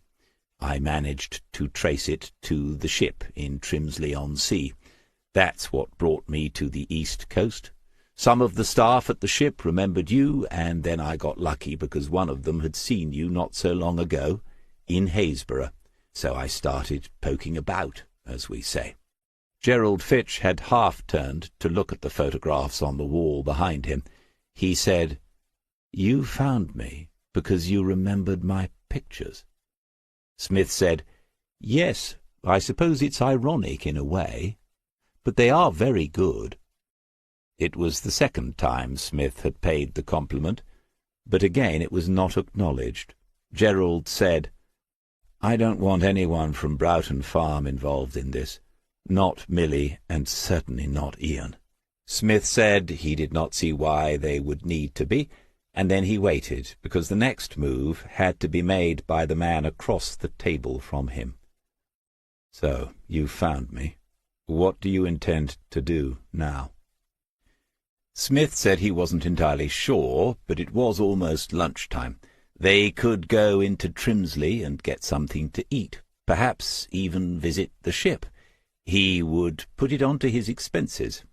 I managed to trace it to the ship in Trimsley-on-Sea. That's what brought me to the East Coast. Some of the staff at the ship remembered you, and then I got lucky because one of them had seen you not so long ago in Haysborough. So I started poking about, as we say." Gerald Fitch had half turned to look at the photographs on the wall behind him. He said, "You found me because you remembered my pictures." Smith said, "Yes, I suppose it's ironic in a way, but they are very good." It was the second time Smith had paid the compliment, but again it was not acknowledged. Gerald said, "I don't want anyone from Broughton Farm involved in this. Not Milly, and certainly not Ian." Smith said he did not see why they would need to be, and then he waited, because the next move had to be made by the man across the table from him. "So, you've found me. What do you intend to do now?" Smith said he wasn't entirely sure, but it was almost lunchtime. They could go into Trimsley and get something to eat, perhaps even visit the ship. He would put it onto his expenses.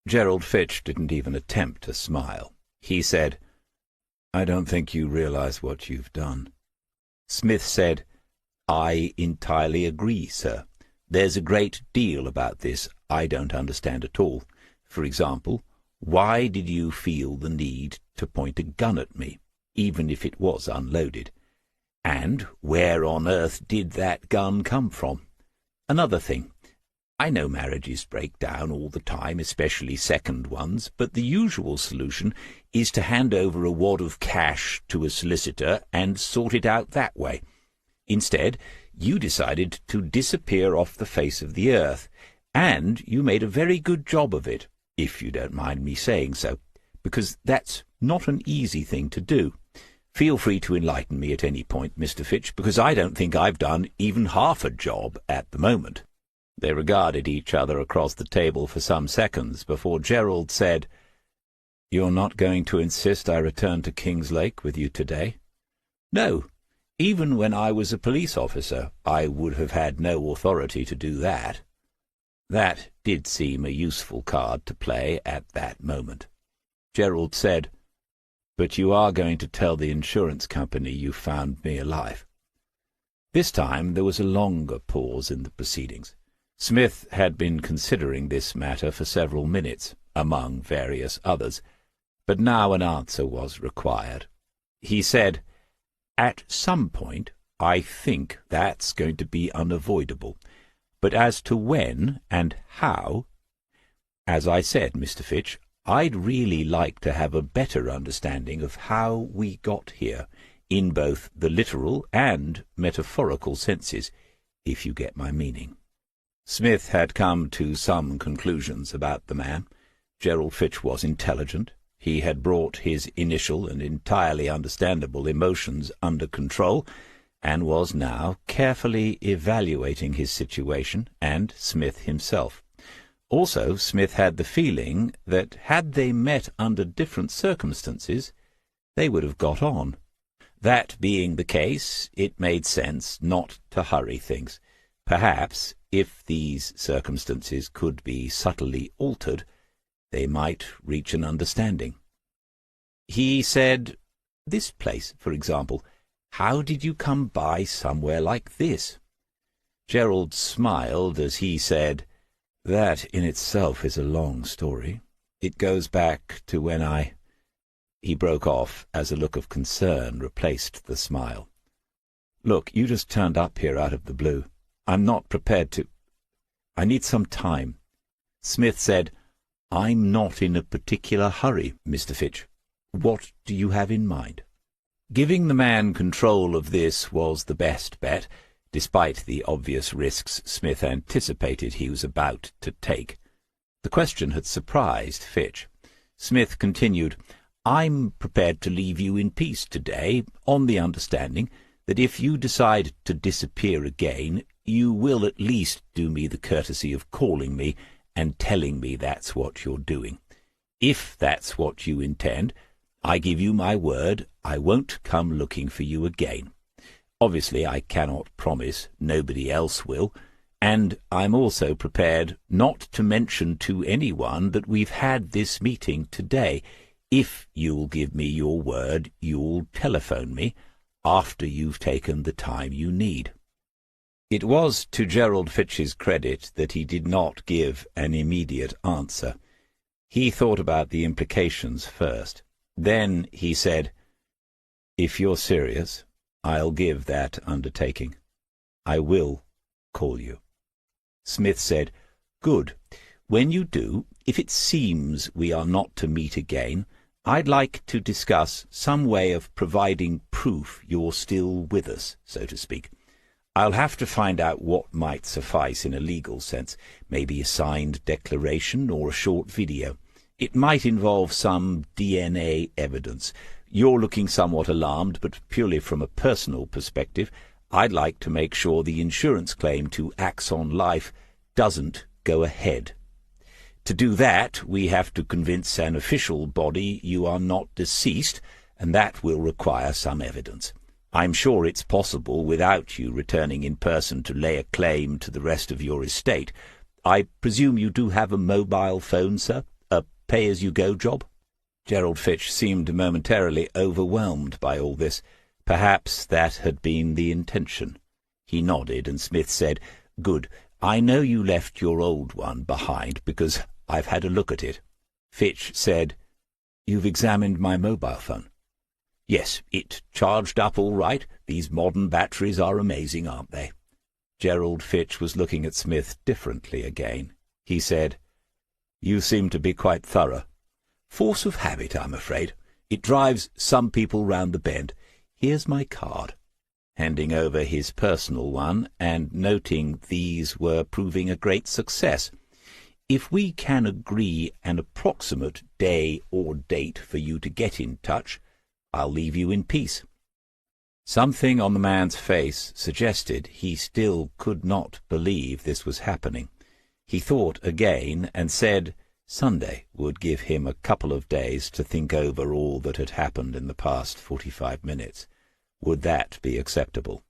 Gerald Fitch didn't even attempt a smile. He said, "I don't think you realize what you've done." Smith said, "I entirely agree, sir. There's a great deal about this I don't understand at all. For example, why did you feel the need to point a gun at me, even if it was unloaded? And where on earth did that gun come from? Another thing, I know marriages break down all the time, especially second ones, but the usual solution is to hand over a wad of cash to a solicitor and sort it out that way. Instead, you decided to disappear off the face of the earth, and you made a very good job of it, if you don't mind me saying so, because that's not an easy thing to do. Feel free to enlighten me at any point, Mr. Fitch, because I don't think I've done even half a job at the moment." They regarded each other across the table for some seconds before Gerald said, "You're not going to insist I return to Kingslake with you today?" "No. Even when I was a police officer, I would have had no authority to do that." That did seem a useful card to play at that moment. Gerald said, "But you are going to tell the insurance company you found me alive?" This time there was a longer pause in the proceedings. Smith had been considering this matter for several minutes, among various others, but now an answer was required. He said, "At some point, I think that's going to be unavoidable. But as to when and how, as I said, Mr. Fitch, I'd really like to have a better understanding of how we got here, in both the literal and metaphorical senses, if you get my meaning." Smith had come to some conclusions about the man. Gerald Fitch was intelligent. He had brought his initial and entirely understandable emotions under control, and was now carefully evaluating his situation and Smith himself. Also, Smith had the feeling that had they met under different circumstances, they would have got on. That being the case, it made sense not to hurry things. Perhaps, if these circumstances could be subtly altered, they might reach an understanding. He said, "This place, for example, how did you come by somewhere like this?" Gerald smiled as he said, "That in itself is a long story. It goes back to when I—" He broke off as a look of concern replaced the smile. "Look, you just turned up here out of the blue. I'm not prepared to— I need some time." Smith said, "I'm not in a particular hurry, Mr. Fitch. What do you have in mind?" Giving the man control of this was the best bet, despite the obvious risks Smith anticipated he was about to take. The question had surprised Fitch. Smith continued, "I'm prepared to leave you in peace today, on the understanding that if you decide to disappear again, you will at least do me the courtesy of calling me and telling me that's what you're doing. If that's what you intend, I give you my word I won't come looking for you again. Obviously I cannot promise, nobody else will, and I'm also prepared not to mention to anyone that we've had this meeting today. If you'll give me your word, you'll telephone me after you've taken the time you need." It was to Gerald Fitch's credit that he did not give an immediate answer. He thought about the implications first. Then he said, "If you're serious, I'll give that undertaking. I will call you." Smith said, "Good. When you do, if it seems we are not to meet again, I'd like to discuss some way of providing proof you're still with us, so to speak. I'll have to find out what might suffice in a legal sense, maybe a signed declaration or a short video. It might involve some DNA evidence. You're looking somewhat alarmed, but purely from a personal perspective, I'd like to make sure the insurance claim to Axon Life doesn't go ahead. To do that, we have to convince an official body you are not deceased, and that will require some evidence. I'm sure it's possible without you returning in person to lay a claim to the rest of your estate. I presume you do have a mobile phone, sir? A pay-as-you-go job?" Gerald Fitch seemed momentarily overwhelmed by all this. Perhaps that had been the intention. He nodded, and Smith said, "Good. I know you left your old one behind, because I've had a look at it." Fitch said, "You've examined my mobile phone?" "Yes, it charged up all right. These modern batteries are amazing, aren't they?" Gerald Fitch was looking at Smith differently again. He said, "You seem to be quite thorough." "Force of habit, I'm afraid. It drives some people round the bend. Here's my card," handing over his personal one and noting these were proving a great success. "If we can agree an approximate day or date for you to get in touch, I'll leave you in peace." Something on the man's face suggested he still could not believe this was happening. He thought again and said Sunday would give him a couple of days to think over all that had happened in the past 45 minutes. Would that be acceptable?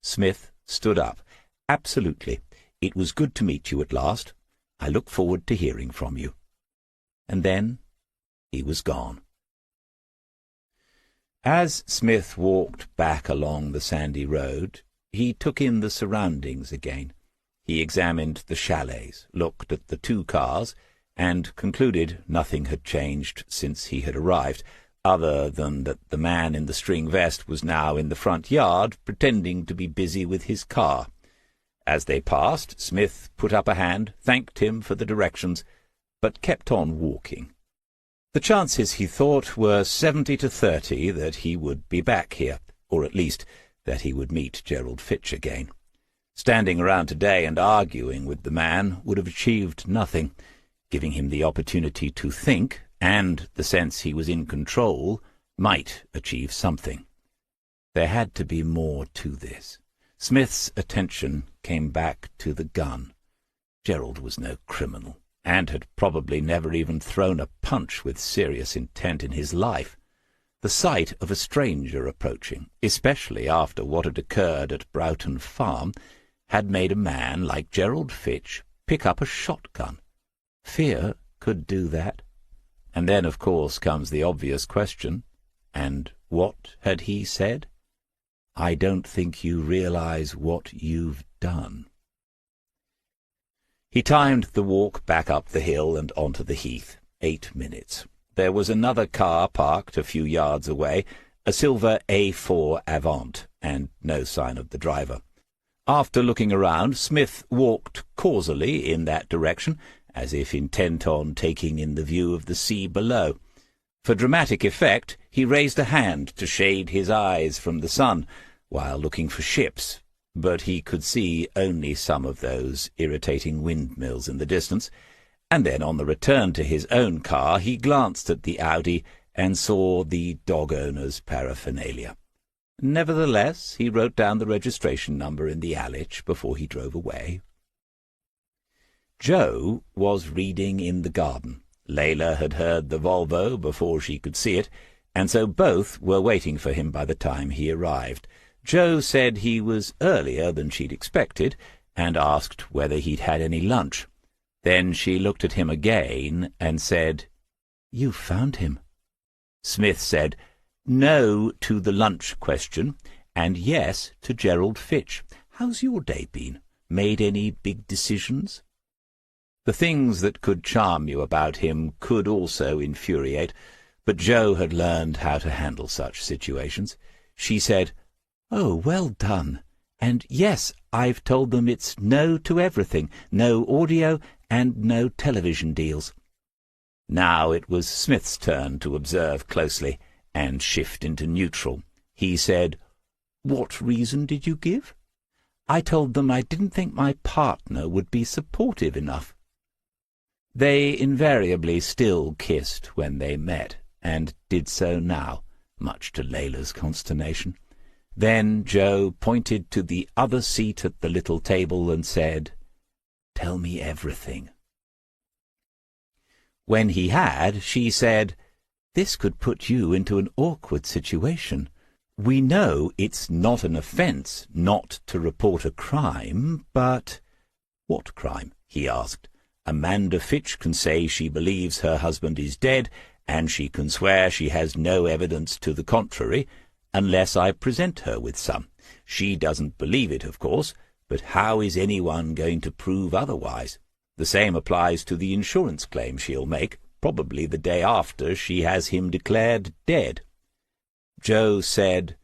Smith stood up. "Absolutely. It was good to meet you at last. I look forward to hearing from you." And then he was gone. As Smith walked back along the sandy road, he took in the surroundings again. He examined the chalets, looked at the 2 cars, and concluded nothing had changed since he had arrived, other than that the man in the string vest was now in the front yard, pretending to be busy with his car. As they passed, Smith put up a hand, thanked him for the directions, but kept on walking. The chances, he thought, were 70 to 30 that he would be back here, or at least that he would meet Gerald Fitch again. Standing around today and arguing with the man would have achieved nothing. Giving him the opportunity to think, and the sense he was in control, might achieve something. There had to be more to this. Smith's attention came back to the gun. Gerald was no criminal, and had probably never even thrown a punch with serious intent in his life. The sight of a stranger approaching, especially after what had occurred at Broughton Farm, had made a man like Gerald Fitch pick up a shotgun. Fear could do that. And then, of course, comes the obvious question. And what had he said? "I don't think you realize what you've done." He timed the walk back up the hill and onto the heath. 8 minutes. There was another car parked a few yards away, a silver A4 Avant, and no sign of the driver. After looking around, Smith walked causally in that direction, as if intent on taking in the view of the sea below. For dramatic effect, he raised a hand to shade his eyes from the sun, while looking for ships, but he could see only some of those irritating windmills in the distance, and then on the return to his own car he glanced at the Audi and saw the dog owner's paraphernalia. Nevertheless, he wrote down the registration number in the Alich before he drove away. Joe was reading in the garden. Layla had heard the Volvo before she could see it, and so both were waiting for him by the time he arrived. Joe said he was earlier than she'd expected, and asked whether he'd had any lunch. Then she looked at him again and said, "You found him." Smith said no to the lunch question, and yes to Gerald Fitch. "How's your day been? Made any big decisions?" The things that could charm you about him could also infuriate, but Joe had learned how to handle such situations. She said, "Oh, well done. And yes, I've told them it's no to everything, no audio and no television deals." Now it was Smith's turn to observe closely and shift into neutral. He said, "What reason did you give?" "I told them I didn't think my partner would be supportive enough." They invariably still kissed when they met, and did so now, much to Layla's consternation. Then Joe pointed to the other seat at the little table and said, "Tell me everything." When he had, she said, "This could put you into an awkward situation. We know it's not an offence not to report a crime, but—" "What crime?" he asked. "Amanda Fitch can say she believes her husband is dead, and she can swear she has no evidence to the contrary, unless I present her with some. She doesn't believe it, of course, but how is anyone going to prove otherwise? The same applies to the insurance claim she'll make, probably the day after she has him declared dead." Joe said,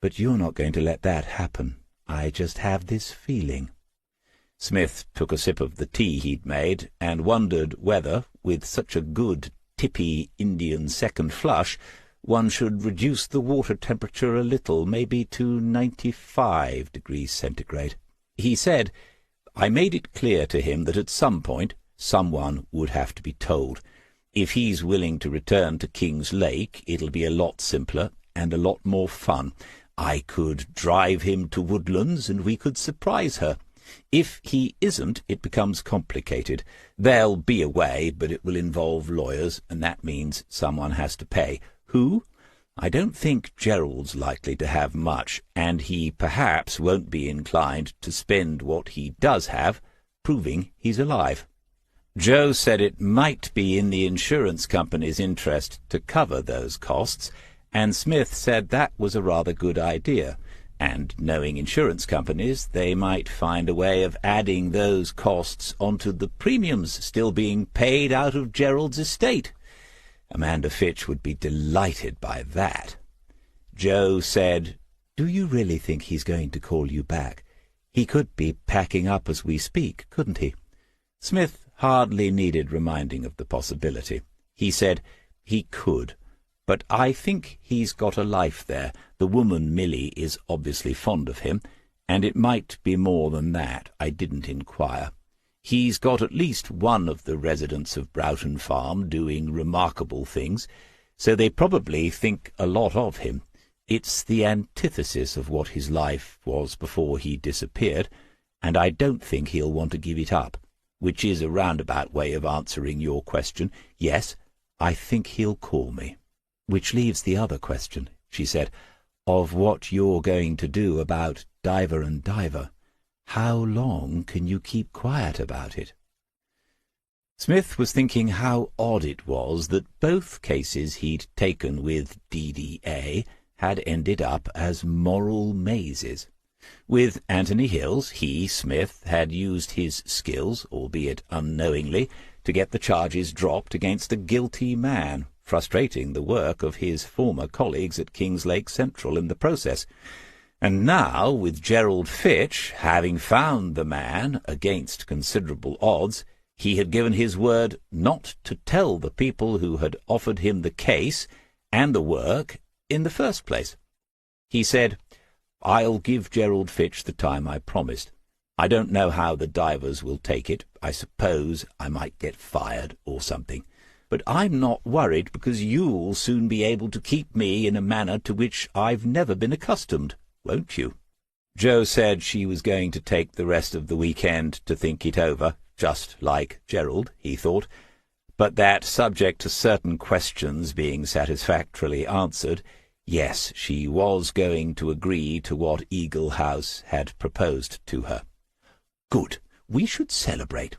"But you're not going to let that happen. I just have this feeling." Smith took a sip of the tea he'd made, and wondered whether, with such a good, tippy Indian second flush, one should reduce the water temperature a little, maybe to 95 degrees centigrade. He said, "I made it clear to him that at some point someone would have to be told. If he's willing to return to King's Lake, it'll be a lot simpler and a lot more fun. I could drive him to Woodlands and we could surprise her. If he isn't, it becomes complicated. There'll be a way, but it will involve lawyers, and that means someone has to pay. Who? I don't think Gerald's likely to have much, and he perhaps won't be inclined to spend what he does have, proving he's alive." Joe said it might be in the insurance company's interest to cover those costs, and Smith said that was a rather good idea, and knowing insurance companies, they might find a way of adding those costs onto the premiums still being paid out of Gerald's estate. Amanda Fitch would be delighted by that. Joe said, "Do you really think he's going to call you back? He could be packing up as we speak, couldn't he?" Smith hardly needed reminding of the possibility. He said, "He could, but I think he's got a life there. The woman Milly is obviously fond of him, and it might be more than that. I didn't inquire. He's got at least one of the residents of Broughton Farm doing remarkable things, so they probably think a lot of him. It's the antithesis of what his life was before he disappeared, and I don't think he'll want to give it up, which is a roundabout way of answering your question. Yes, I think he'll call me." "Which leaves the other question," she said, "of what you're going to do about Diver and Diver. How long can you keep quiet about it?" Smith was thinking how odd it was that both cases he'd taken with DDA had ended up as moral mazes. With Anthony Hills, he, Smith, had used his skills, albeit unknowingly, to get the charges dropped against a guilty man, frustrating the work of his former colleagues at King's Lake Central in the process. And now, with Gerald Fitch, having found the man against considerable odds, he had given his word not to tell the people who had offered him the case and the work in the first place. He said, "I'll give Gerald Fitch the time I promised. I don't know how the divers will take it. I suppose I might get fired or something. But I'm not worried, because you'll soon be able to keep me in a manner to which I've never been accustomed, won't you?" Joe said she was going to take the rest of the weekend to think it over, just like Gerald, he thought, but that, subject to certain questions being satisfactorily answered, Yes, she was going to agree to what Eagle House had proposed to her. "Good. We should celebrate."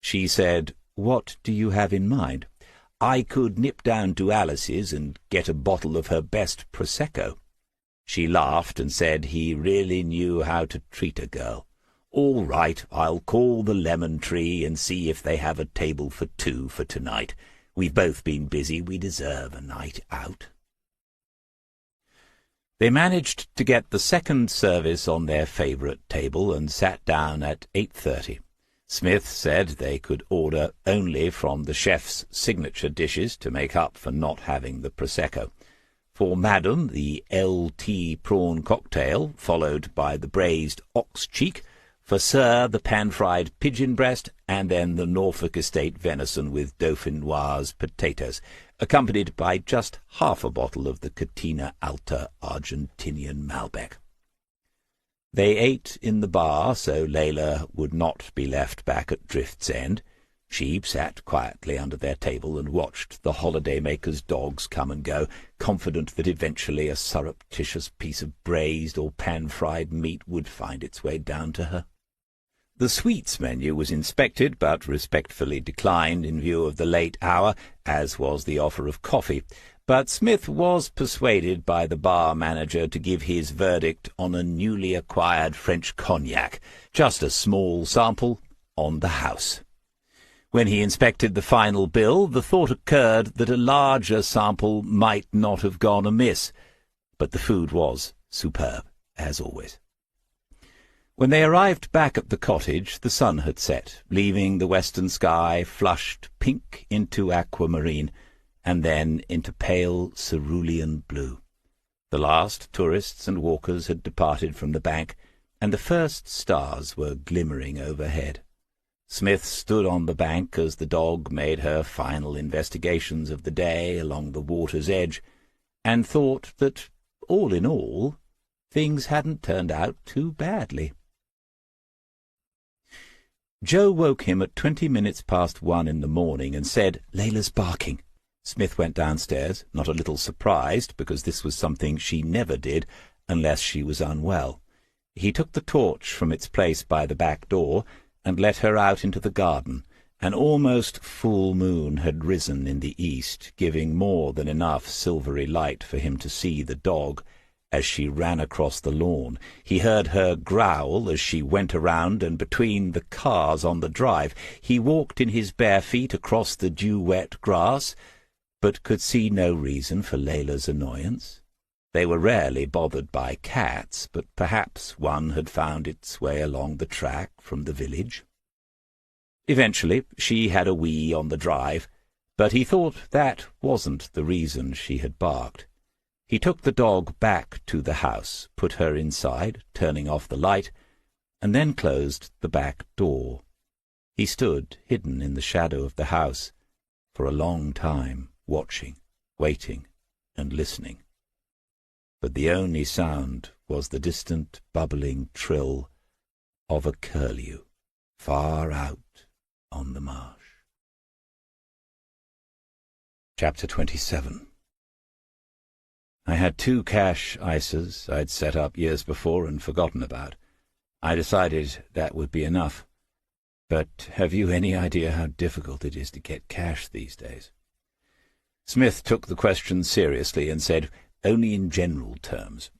She said, "What do you have in mind?" "I could nip down to Alice's and get a bottle of her best Prosecco." She laughed and said he really knew how to treat a girl. "All right, I'll call the Lemon Tree and see if they have a table for two for tonight. We've both been busy. We deserve a night out." They managed to get the second service on their favourite table and sat down at 8:30. Smith said they could order only from the chef's signature dishes to make up for not having the Prosecco. For Madam, the L.T. prawn cocktail, followed by the braised ox cheek. For Sir, the pan-fried pigeon breast, and then the Norfolk estate venison with Dauphinoise potatoes, accompanied by just half a bottle of the Catena Alta Argentinian Malbec. They ate in the bar, so Layla would not be left back at Drift's End. She sat quietly under their table and watched the holiday-makers' dogs come and go, confident that eventually a surreptitious piece of braised or pan-fried meat would find its way down to her. The sweets menu was inspected, but respectfully declined in view of the late hour, as was the offer of coffee. But Smith was persuaded by the bar manager to give his verdict on a newly acquired French cognac, just a small sample, on the house. When he inspected the final bill, the thought occurred that a larger sample might not have gone amiss, but the food was superb, as always. When they arrived back at the cottage, the sun had set, leaving the western sky flushed pink into aquamarine, and then into pale cerulean blue. The last tourists and walkers had departed from the bank, and the first stars were glimmering overhead. Smith stood on the bank as the dog made her final investigations of the day along the water's edge, and thought that, all in all, things hadn't turned out too badly. Joe woke him at 20 minutes past 1 in the morning and said, "Layla's barking." Smith went downstairs, not a little surprised, because this was something she never did unless she was unwell. He took the torch from its place by the back door and let her out into the garden. An almost full moon had risen in the east, giving more than enough silvery light for him to see the dog as she ran across the lawn. He heard her growl as she went around and between the cars on the drive. He walked in his bare feet across the dew-wet grass, but could see no reason for Layla's annoyance. They were rarely bothered by cats, but perhaps one had found its way along the track from the village. Eventually she had a wee on the drive, but he thought that wasn't the reason she had barked. He took the dog back to the house, put her inside, turning off the light, and then closed the back door. He stood hidden in the shadow of the house for a long time, watching, waiting, and listening. But the only sound was the distant, bubbling trill of a curlew far out on the marsh. Chapter 27. I had 2 cash ISAs I'd set up years before and forgotten about. I decided that would be enough. But have you any idea how difficult it is to get cash these days? Smith took the question seriously and said, "Only in general terms.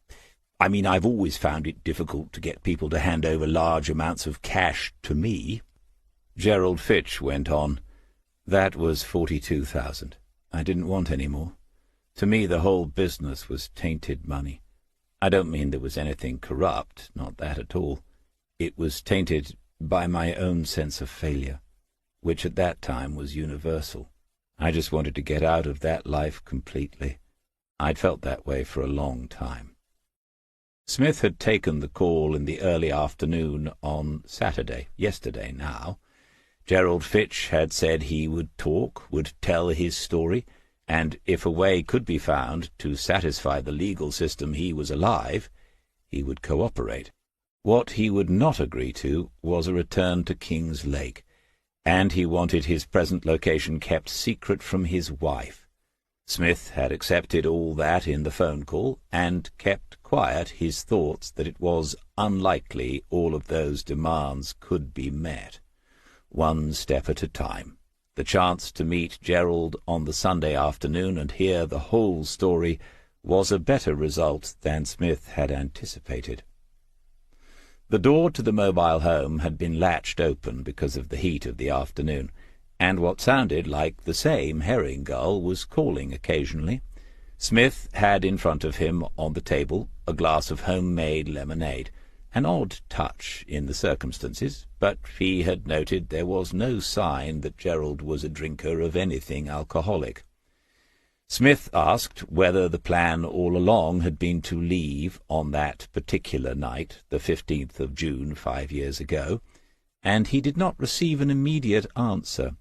I mean, I've always found it difficult to get people to hand over large amounts of cash to me." Gerald Fitch went on, "That was 42,000. I didn't want any more. To me the whole business was tainted money. I don't mean there was anything corrupt, not that at all. It was tainted by my own sense of failure, which at that time was universal. I just wanted to get out of that life completely. I'd felt that way for a long time." Smith had taken the call in the early afternoon on Saturday, yesterday now. Gerald Fitch had said he would talk, would tell his story, and if a way could be found to satisfy the legal system he was alive, he would cooperate. What he would not agree to was a return to King's Lake, and he wanted his present location kept secret from his wife. Smith had accepted all that in the phone call, and kept quiet his thoughts that it was unlikely all of those demands could be met. One step at a time. The chance to meet Gerald on the Sunday afternoon and hear the whole story was a better result than Smith had anticipated. The door to the mobile home had been latched open because of the heat of the afternoon, and what sounded like the same herring gull was calling occasionally. Smith had in front of him on the table a glass of home-made lemonade, an odd touch in the circumstances, but he had noted there was no sign that Gerald was a drinker of anything alcoholic. Smith asked whether the plan all along had been to leave on that particular night, the 15th of June, 5 years ago, and he did not receive an immediate answer.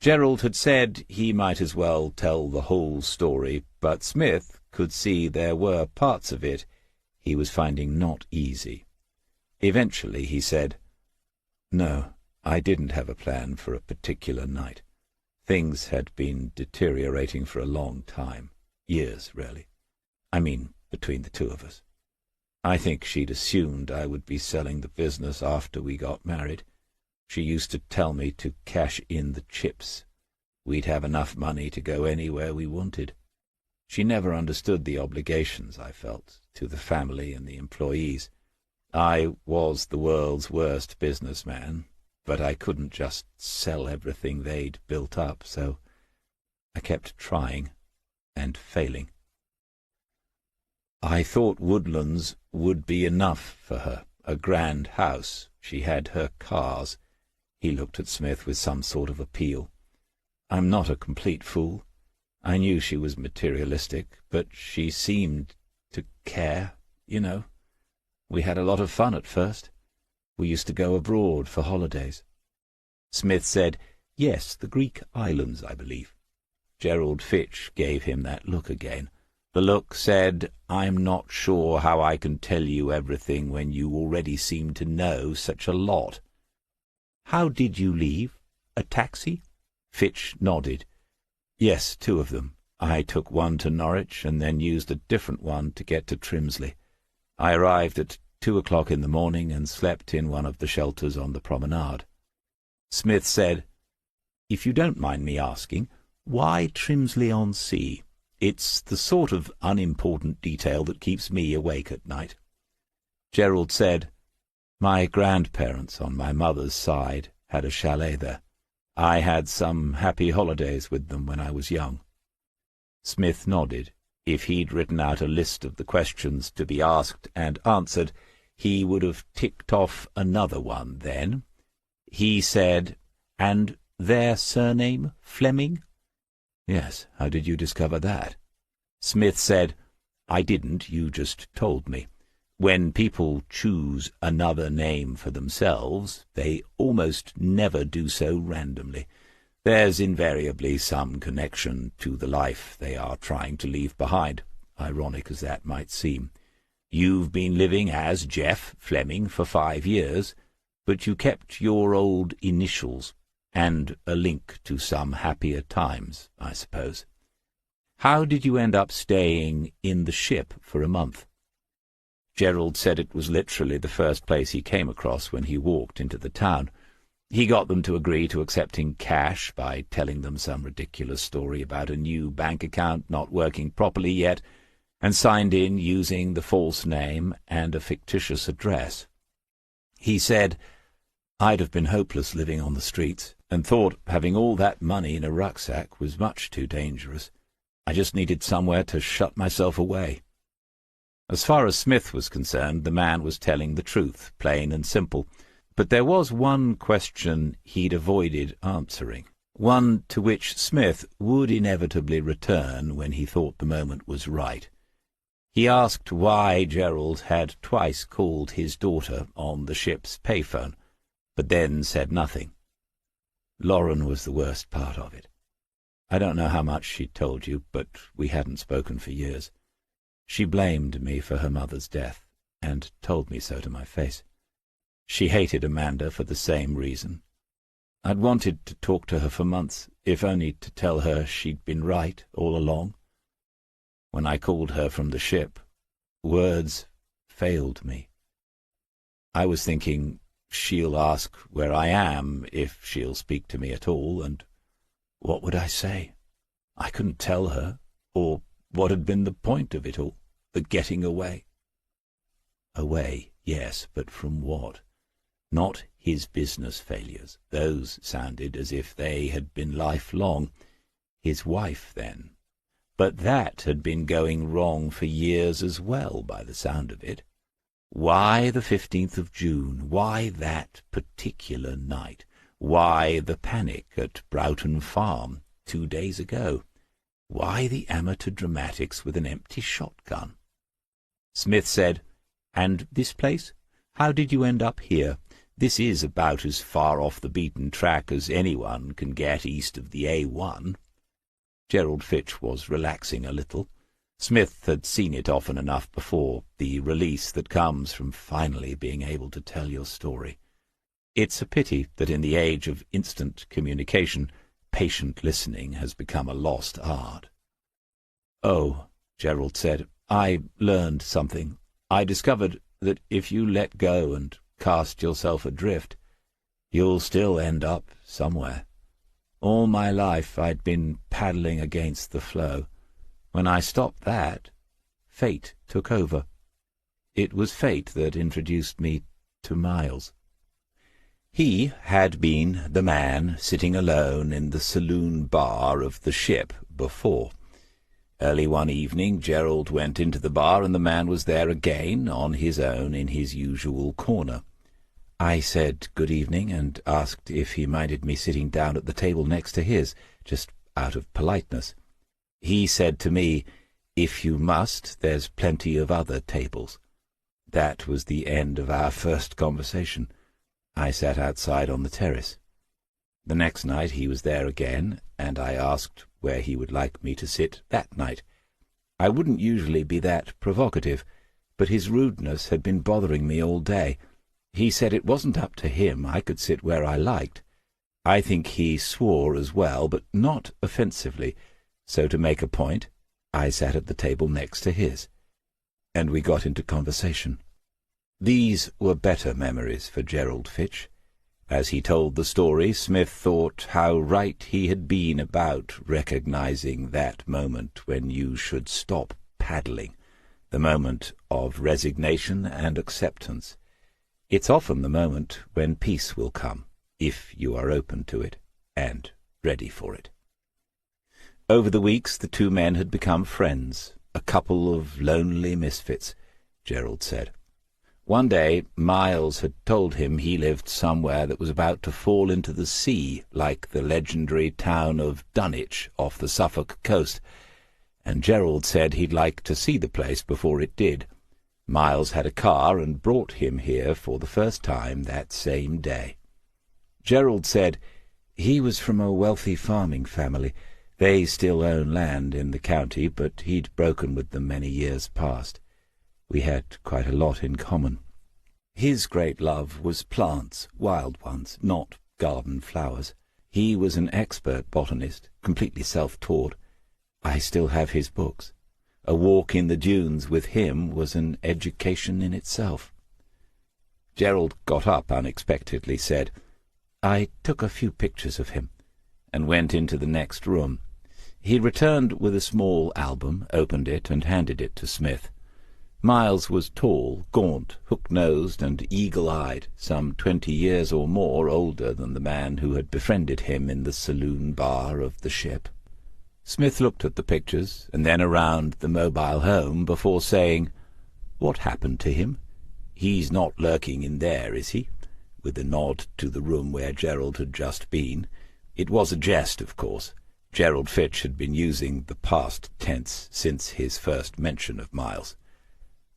Gerald had said he might as well tell the whole story, but Smith could see there were parts of it he was finding not easy. Eventually he said, "No, I didn't have a plan for a particular night. Things had been deteriorating for a long time. Years, really. I mean, between the two of us. I think she'd assumed I would be selling the business after we got married. She used to tell me to cash in the chips. We'd have enough money to go anywhere we wanted. She never understood the obligations I felt to the family and the employees. I was the world's worst businessman, but I couldn't just sell everything they'd built up, so I kept trying and failing. I thought Woodlands would be enough for her, a grand house. She had her cars." He looked at Smith with some sort of appeal. "I'm not a complete fool. I knew she was materialistic, but she seemed to care, you know. We had a lot of fun at first. We used to go abroad for holidays." Smith said, "Yes, the Greek islands, I believe." Gerald Fitch gave him that look again. The look said, "I'm not sure how I can tell you everything when you already seem to know such a lot." "How did you leave? A taxi?" Fitch nodded. "Yes, 2 of them. I took one to Norwich and then used a different one to get to Trimsley. I arrived at 2 o'clock in the morning and slept in one of the shelters on the promenade." Smith said, "If you don't mind me asking, why Trimsley-on-Sea? It's the sort of unimportant detail that keeps me awake at night." Gerald said, "My grandparents on my mother's side had a chalet there. I had some happy holidays with them when I was young." Smith nodded. If he'd written out a list of the questions to be asked and answered, he would have ticked off another one then. He said, "And their surname, Fleming?" "Yes, how did you discover that?" Smith said, "I didn't, you just told me. When people choose another name for themselves, they almost never do so randomly. There's invariably some connection to the life they are trying to leave behind, ironic as that might seem. You've been living as Jeff Fleming for 5 years, but you kept your old initials and a link to some happier times, I suppose. How did you end up staying in the ship for a month?" Gerald said it was literally the first place he came across when he walked into the town. He got them to agree to accepting cash by telling them some ridiculous story about a new bank account not working properly yet, and signed in using the false name and a fictitious address. He said, "I'd have been hopeless living on the streets, and thought having all that money in a rucksack was much too dangerous. I just needed somewhere to shut myself away." As far as Smith was concerned, the man was telling the truth, plain and simple. But there was one question he'd avoided answering, one to which Smith would inevitably return when he thought the moment was right. He asked why Gerald had twice called his daughter on the ship's payphone, but then said nothing. Lauren was the worst part of it. I don't know how much she'd told you, but we hadn't spoken for years. She blamed me for her mother's death, and told me so to my face. She hated Amanda for the same reason. I'd wanted to talk to her for months, if only to tell her she'd been right all along. when I called her from the ship, words failed me. I was thinking, she'll ask where I am, if she'll speak to me at all, and what would I say? I couldn't tell her, or what had been the point of it all, the getting away. Away, yes, but from what? Not his business failures. Those sounded as if they had been lifelong. His wife, then. But that had been going wrong for years as well, by the sound of it. Why the 15th of June? Why that particular night? Why the panic at Broughton Farm 2 days ago? Why the amateur dramatics with an empty shotgun? Smith said, "And this place? How did you end up here? This is about as far off the beaten track as anyone can get east of the A1. Gerald Fitch was relaxing a little. Smith had seen it often enough before, the release that comes from finally being able to tell your story. It's a pity that in the age of instant communication, patient listening has become a lost art. "Oh," Gerald said, "I learned something. I discovered that if you let go and cast yourself adrift, you'll still end up somewhere. All my life I'd been paddling against the flow. When I stopped that, fate took over. It was fate that introduced me to Miles." He had been the man sitting alone in the saloon bar of the ship before. Early one evening Gerald went into the bar, and the man was there again, on his own in his usual corner. I said good evening, and asked if he minded me sitting down at the table next to his, just out of politeness. He said to me, "If you must, there's plenty of other tables." That was the end of our first conversation. I sat outside on the terrace. The next night he was there again, and I asked where he would like me to sit that night. I wouldn't usually be that provocative, but his rudeness had been bothering me all day. He said it wasn't up to him, I could sit where I liked. I think he swore as well, but not offensively, so to make a point, I sat at the table next to his, and we got into conversation. These were better memories for Gerald Fitch. As he told the story, Smith thought how right he had been about recognizing that moment when you should stop paddling, the moment of resignation and acceptance. It's often the moment when peace will come, if you are open to it and ready for it. Over the weeks the two men had become friends, a couple of lonely misfits, Gerald said. One day Miles had told him he lived somewhere that was about to fall into the sea, like the legendary town of Dunwich off the Suffolk coast, and Gerald said he'd like to see the place before it did. Miles had a car and brought him here for the first time that same day. Gerald said he was from a wealthy farming family. They still own land in the county, but he'd broken with them many years past. We had quite a lot in common. His great love was plants, wild ones, not garden flowers. He was an expert botanist, completely self-taught. I still have his books. A walk in the dunes with him was an education in itself. Gerald got up unexpectedly, said, "I took a few pictures of him," and went into the next room. He returned with a small album, opened it, and handed it to Smith. Miles was tall, gaunt, hook-nosed, and eagle-eyed, some 20 years or more older than the man who had befriended him in the saloon bar of the ship. Smith looked at the pictures, and then around the mobile home, before saying, "What happened to him? He's not lurking in there, is he?" with a nod to the room where Gerald had just been. It was a jest, of course. Gerald Fitch had been using the past tense since his first mention of Miles.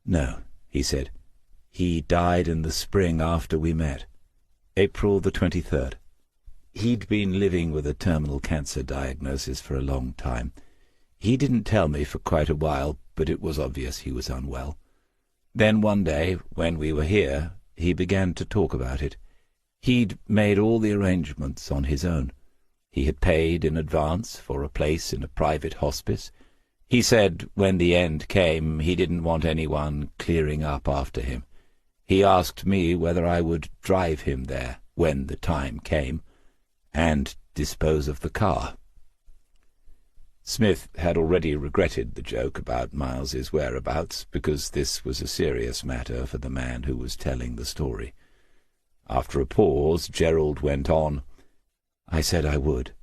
"No," he said. "He died in the spring after we met. April the 23rd. He'd been living with a terminal cancer diagnosis for a long time. He didn't tell me for quite a while, but it was obvious he was unwell. Then one day, when we were here, he began to talk about it. He'd made all the arrangements on his own. He had paid in advance for a place in a private hospice. He said when the end came he didn't want anyone clearing up after him. He asked me whether I would drive him there when the time came, and dispose of the car. Smith had already regretted the joke about Miles's whereabouts, because this was a serious matter for the man who was telling the story. After a pause, Gerald went on. I said I would,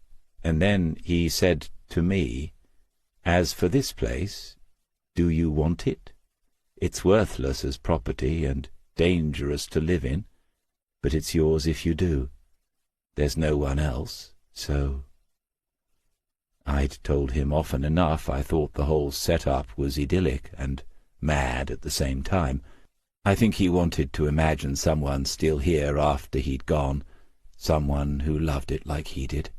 and then he said to me, "As for this place, do you want it? It's worthless as property and dangerous to live in, but it's yours if you do. There's no one else, so—" I'd told him often enough I thought the whole set-up was idyllic and mad at the same time. I think he wanted to imagine someone still here after he'd gone, someone who loved it like he did.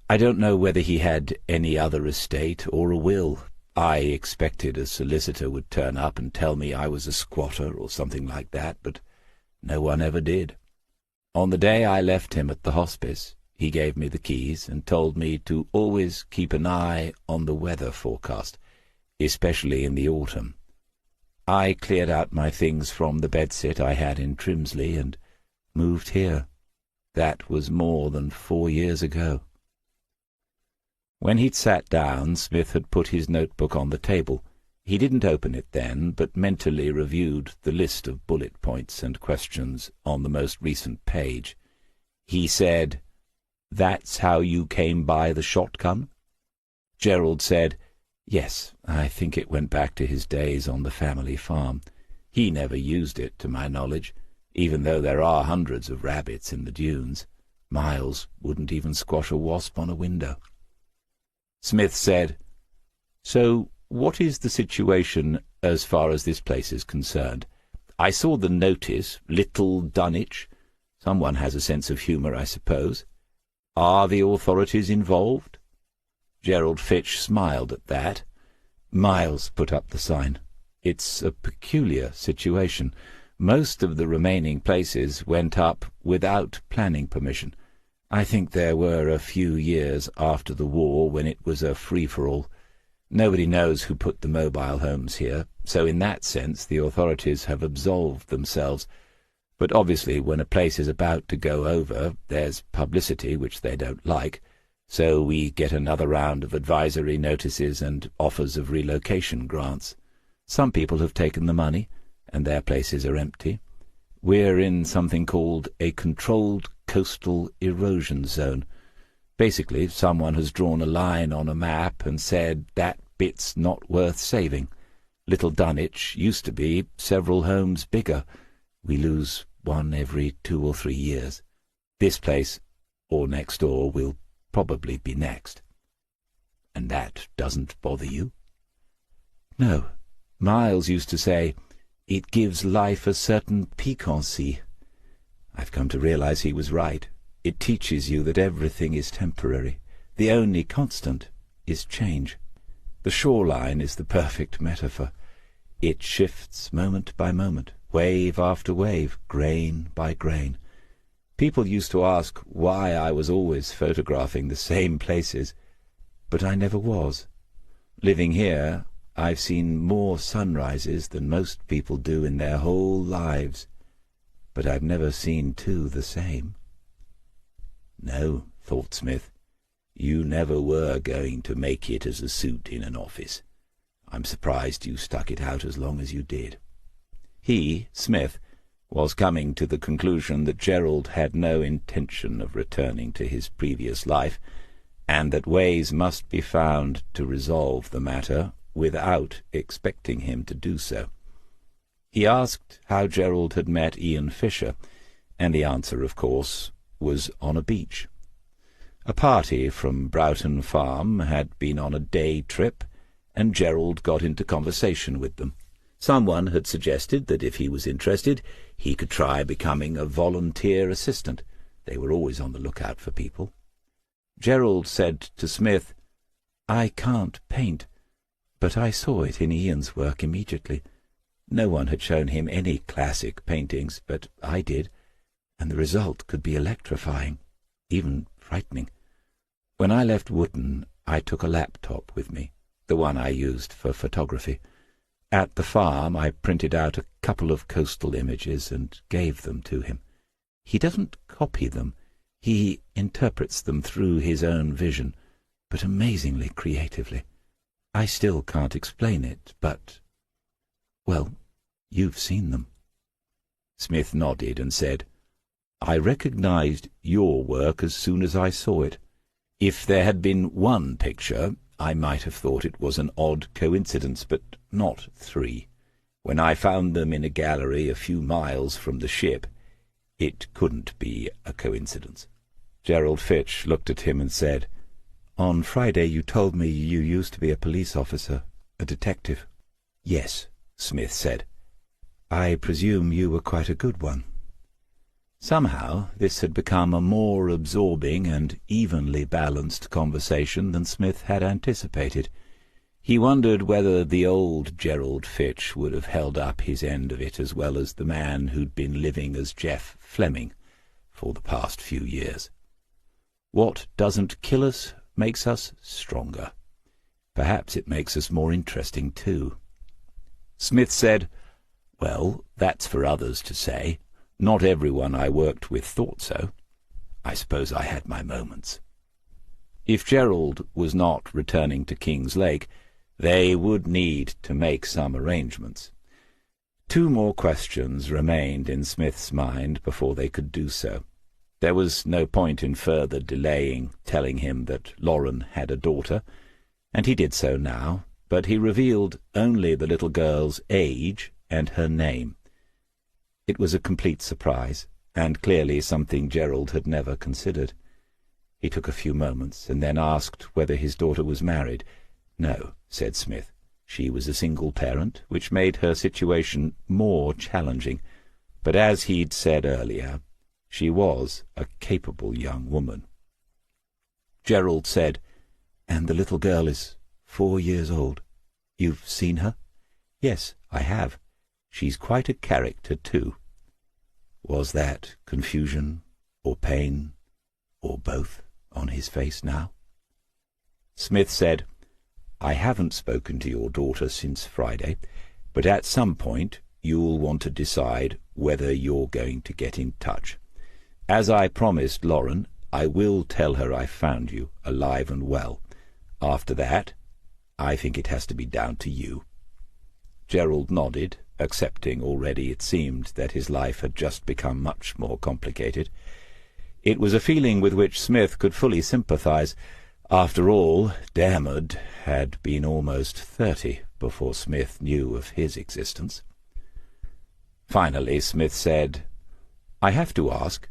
I don't know whether he had any other estate or a will. I expected a solicitor would turn up and tell me I was a squatter or something like that, but no one ever did. On the day I left him at the hospice, he gave me the keys and told me to always keep an eye on the weather forecast, especially in the autumn. I cleared out my things from the bedsit I had in Trimsley and moved here. That was more than 4 years ago. When he'd sat down, Smith had put his notebook on the table. He didn't open it then, but mentally reviewed the list of bullet points and questions on the most recent page. He said, "That's how you came by the shotgun?" Gerald said, "Yes, I think it went back to his days on the family farm. He never used it, to my knowledge, even though there are hundreds of rabbits in the dunes. Miles wouldn't even squash a wasp on a window." Smith said, "So what is the situation as far as this place is concerned? I saw the notice, Little Dunwich. Someone has a sense of humour, I suppose. Are the authorities involved?" Gerald Fitch smiled at that. Miles put up the sign. It's a peculiar situation. Most of the remaining places went up without planning permission. I think there were a few years after the war when it was a free-for-all. Nobody knows who put the mobile homes here, so in that sense the authorities have absolved themselves. But obviously when a place is about to go over, there's publicity, which they don't like, so we get another round of advisory notices and offers of relocation grants. Some people have taken the money, and their places are empty. We're in something called a controlled coastal erosion zone. Basically, someone has drawn a line on a map and said that bit's not worth saving. Little Dunwich used to be several homes bigger. We lose one every 2 or 3 years. This place, or next door, will probably be next." "And that doesn't bother you?" "No. Miles used to say, it gives life a certain piquancy. I've come to realize he was right. It teaches you that everything is temporary. The only constant is change. The shoreline is the perfect metaphor. It shifts moment by moment, wave after wave, grain by grain. People used to ask why I was always photographing the same places, but I never was. Living here, I've seen more sunrises than most people do in their whole lives, but I've never seen two the same." "No," thought Smith, "you never were going to make it as a suit in an office. I'm surprised you stuck it out as long as you did." He, Smith, was coming to the conclusion that Gerald had no intention of returning to his previous life, and that ways must be found to resolve the matter without expecting him to do so. He asked how Gerald had met Ian Fisher, and the answer, of course, was on a beach. A party from Broughton Farm had been on a day trip, and Gerald got into conversation with them. Someone had suggested that if he was interested, he could try becoming a volunteer assistant. They were always on the lookout for people. Gerald said to Smith, "I can't paint, but I saw it in Ian's work immediately. No one had shown him any classic paintings, but I did, and the result could be electrifying, even frightening. When I left Wootton, I took a laptop with me, the one I used for photography. At the farm I printed out a couple of coastal images and gave them to him. He doesn't copy them. He interprets them through his own vision, but amazingly creatively. I still can't explain it, but... well, you've seen them. Smith nodded and said, I recognized your work as soon as I saw it. If there had been one picture, I might have thought it was an odd coincidence, but not three. When I found them in a gallery a few miles from the ship, it couldn't be a coincidence. Gerald Fitch looked at him and said, On Friday you told me you used to be a police officer, a detective. Yes, Smith said. I presume you were quite a good one. Somehow this had become a more absorbing and evenly balanced conversation than Smith had anticipated. He wondered whether the old Gerald Fitch would have held up his end of it as well as the man who'd been living as Jeff Fleming for the past few years. What doesn't kill us makes us stronger. Perhaps it makes us more interesting too. Smith said, Well, that's for others to say. Not everyone I worked with thought so. I suppose I had my moments. If Gerald was not returning to King's Lake, they would need to make some arrangements. 2 more questions remained in Smith's mind before they could do so. There was no point in further delaying telling him that Lauren had a daughter, and he did so now, but he revealed only the little girl's age and her name. It was a complete surprise, and clearly something Gerald had never considered. He took a few moments, and then asked whether his daughter was married. No, said Smith. She was a single parent, which made her situation more challenging, but as he'd said earlier, she was a capable young woman. Gerald said, And the little girl is 4 years old. You've seen her? Yes, I have. She's quite a character, too. Was that confusion or pain or both on his face now? Smith said, I haven't spoken to your daughter since Friday, but at some point you'll want to decide whether you're going to get in touch. As I promised Lauren, I will tell her I found you, alive and well. After that, I think it has to be down to you. Gerald nodded, accepting already, it seemed, that his life had just become much more complicated. It was a feeling with which Smith could fully sympathize. After all, Dermot had been almost 30 before Smith knew of his existence. Finally, Smith said, I have to ask,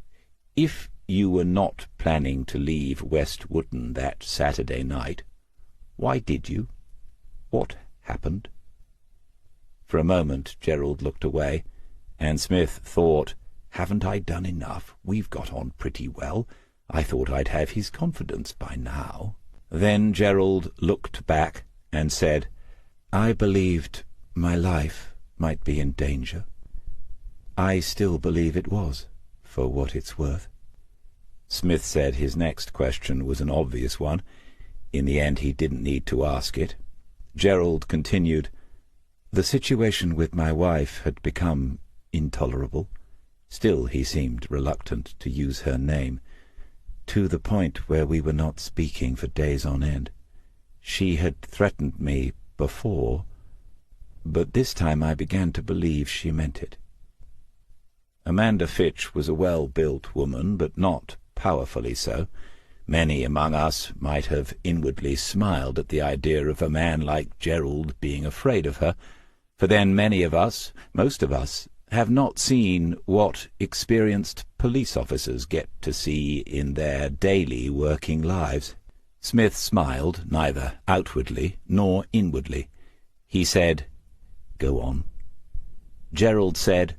if you were not planning to leave West Wootton that Saturday night, why did you? What happened? For a moment Gerald looked away, and Smith thought, Haven't I done enough? We've got on pretty well. I thought I'd have his confidence by now. Then Gerald looked back and said, I believed my life might be in danger. I still believe it was, for what it's worth. Smith said his next question was an obvious one. In the end he didn't need to ask it. Gerald continued, The situation with my wife had become intolerable. Still he seemed reluctant to use her name, to the point where we were not speaking for days on end. She had threatened me before, but this time I began to believe she meant it. Amanda Fitch was a well-built woman, but not powerfully so. Many among us might have inwardly smiled at the idea of a man like Gerald being afraid of her, for then many of us, most of us, have not seen what experienced police officers get to see in their daily working lives. Smith smiled, neither outwardly nor inwardly. He said, Go on. Gerald said,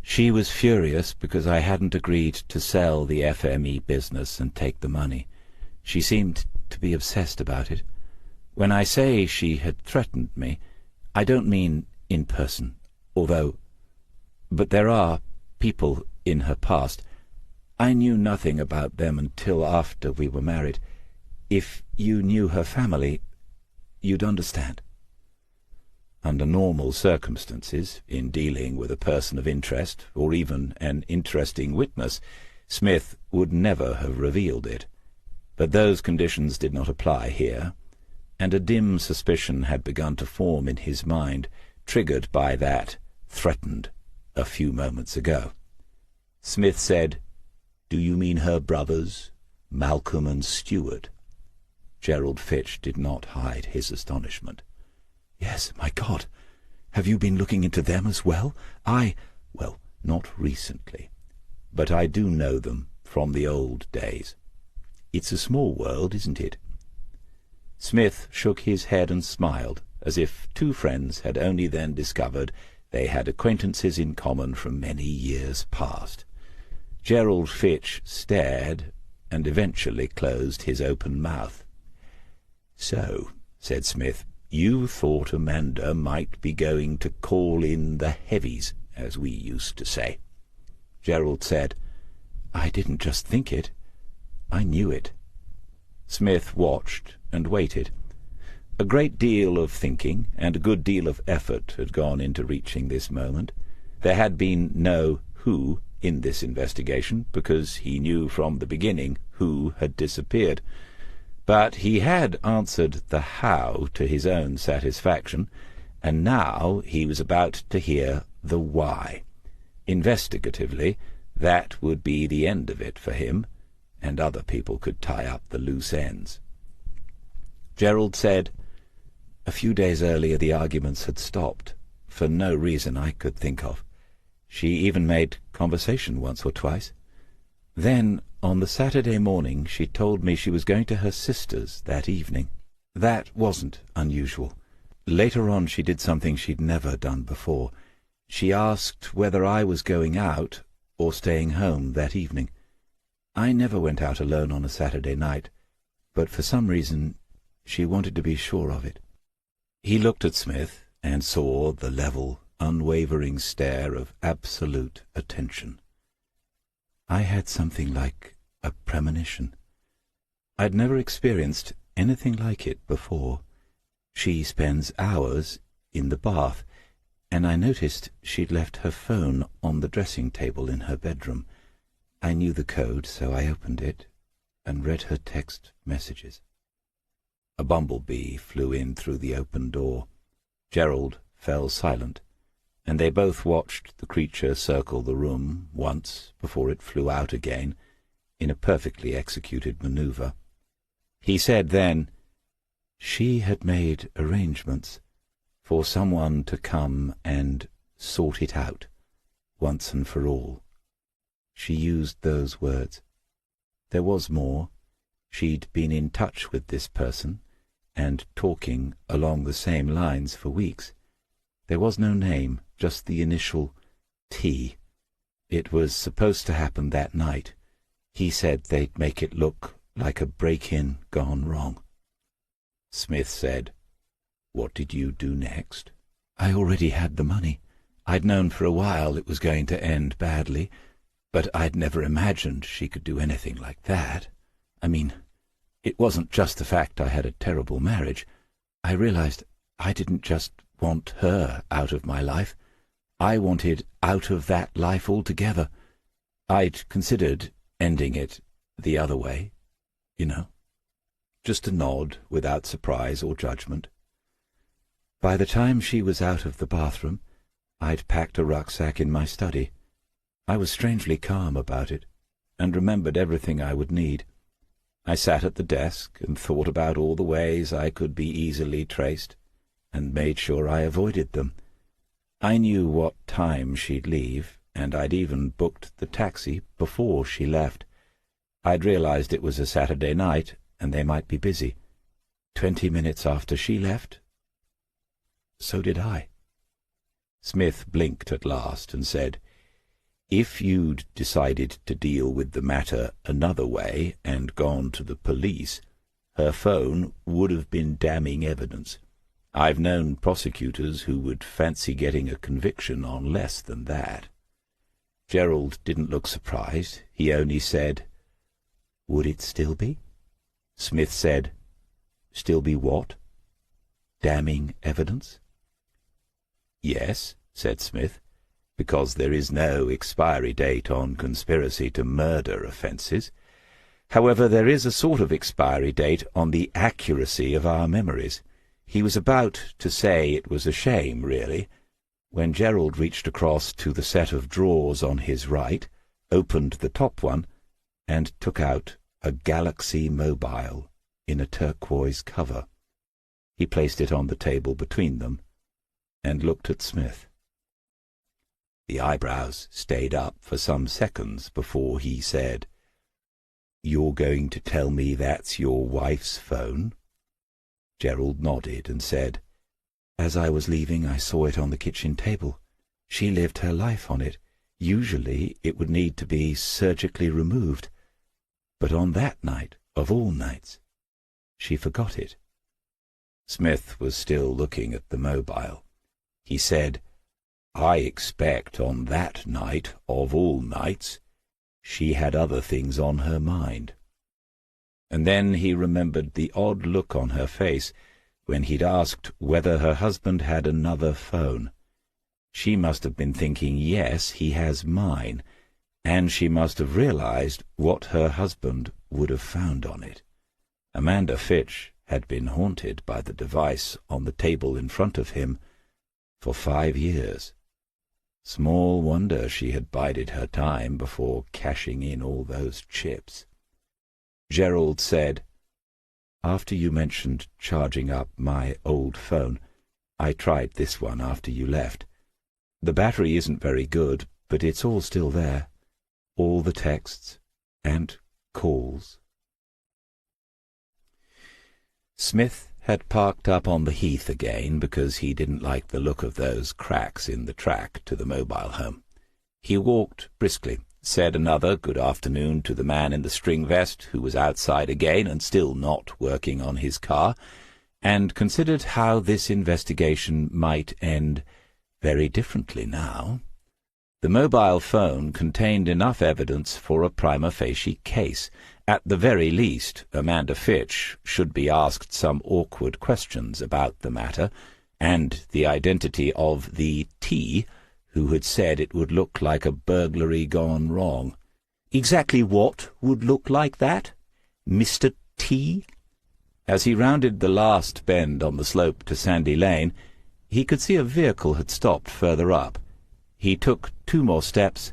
She was furious because I hadn't agreed to sell the FME business and take the money. She seemed to be obsessed about it. When I say she had threatened me, I don't mean in person, but there are people in her past. I knew nothing about them until after we were married. If you knew her family, you'd understand." Under normal circumstances, in dealing with a person of interest, or even an interesting witness, Smith would never have revealed it. But those conditions did not apply here, and a dim suspicion had begun to form in his mind, triggered by that "threatened" a few moments ago. Smith said, "Do you mean her brothers, Malcolm and Stewart?" Gerald Fitch did not hide his astonishment. "Yes, my God! Have you been looking into them as well? Well, not recently, but I do know them from the old days. It's a small world, isn't it?" Smith shook his head and smiled, as if two friends had only then discovered they had acquaintances in common from many years past. Gerald Fitch stared, and eventually closed his open mouth. "So," said Smith, "you thought Amanda might be going to call in the heavies, as we used to say." Gerald said, "I didn't just think it. I knew it." Smith watched and waited. A great deal of thinking and a good deal of effort had gone into reaching this moment. There had been no who in this investigation, because he knew from the beginning who had disappeared. But he had answered the how to his own satisfaction, and now he was about to hear the why. Investigatively, that would be the end of it for him, and other people could tie up the loose ends. Gerald said, "A few days earlier the arguments had stopped, for no reason I could think of. She even made conversation once or twice. Then, on the Saturday morning, she told me she was going to her sister's that evening. That wasn't unusual. Later on she did something she'd never done before. She asked whether I was going out or staying home that evening. I never went out alone on a Saturday night, but for some reason she wanted to be sure of it." He looked at Smith and saw the level, unwavering stare of absolute attention. "I had something like a premonition. I'd never experienced anything like it before. She spends hours in the bath, and I noticed she'd left her phone on the dressing-table in her bedroom. I knew the code, so I opened it and read her text messages." A bumblebee flew in through the open door. Gerald fell silent, and they both watched the creature circle the room once before it flew out again in a perfectly executed maneuver. He said then, "She had made arrangements for someone to come and sort it out, once and for all. She used those words. There was more. She'd been in touch with this person, and talking along the same lines for weeks. There was no name, just the initial T. It was supposed to happen that night. He said they'd make it look like a break-in gone wrong." Smith said, "What did you do next?" "I already had the money. I'd known for a while it was going to end badly, but I'd never imagined she could do anything like that. I mean, it wasn't just the fact I had a terrible marriage. I realized I didn't just want her out of my life. I wanted out of that life altogether. I'd considered ending it the other way, you know. Just a nod without surprise or judgment. By the time she was out of the bathroom, I'd packed a rucksack in my study. I was strangely calm about it, and remembered everything I would need. I sat at the desk and thought about all the ways I could be easily traced, and made sure I avoided them. I knew what time she'd leave, and I'd even booked the taxi before she left. I'd realized it was a Saturday night, and they might be busy. 20 minutes after she left, so did I." Smith blinked at last and said, "If you'd decided to deal with the matter another way and gone to the police, her phone would have been damning evidence. I've known prosecutors who would fancy getting a conviction on less than that." Gerald didn't look surprised. He only said, "Would it still be?" Smith said, "Still be what? Damning evidence?" "Yes," said Smith, "because there is no expiry date on conspiracy to murder offences. However, there is a sort of expiry date on the accuracy of our memories." He was about to say it was a shame, really, when Gerald reached across to the set of drawers on his right, opened the top one, and took out a Galaxy Mobile in a turquoise cover. He placed it on the table between them and looked at Smith. The eyebrows stayed up for some seconds before he said, "You're going to tell me that's your wife's phone?" Gerald nodded and said, "As I was leaving, I saw it on the kitchen table. She lived her life on it. Usually it would need to be surgically removed. But on that night, of all nights, she forgot it." Smith was still looking at the mobile. He said, "I expect on that night, of all nights, she had other things on her mind." And then he remembered the odd look on her face when he'd asked whether her husband had another phone. She must have been thinking, yes, he has mine, and she must have realized what her husband would have found on it. Amanda Fitch had been haunted by the device on the table in front of him for 5 years. Small wonder she had bided her time before cashing in all those chips. Gerald said, "After you mentioned charging up my old phone, I tried this one after you left. The battery isn't very good, but it's all still there. All the texts and calls." Smith had parked up on the heath again because he didn't like the look of those cracks in the track to the mobile home. He walked briskly, said another good afternoon to the man in the string vest, who was outside again and still not working on his car, and considered how this investigation might end very differently now. The mobile phone contained enough evidence for a prima facie case. At the very least, Amanda Fitch should be asked some awkward questions about the matter, and the identity of the T who had said it would look like a burglary gone wrong. Exactly what would look like that? Mr. T? As he rounded the last bend on the slope to Sandy Lane, he could see a vehicle had stopped further up. He took 2 more steps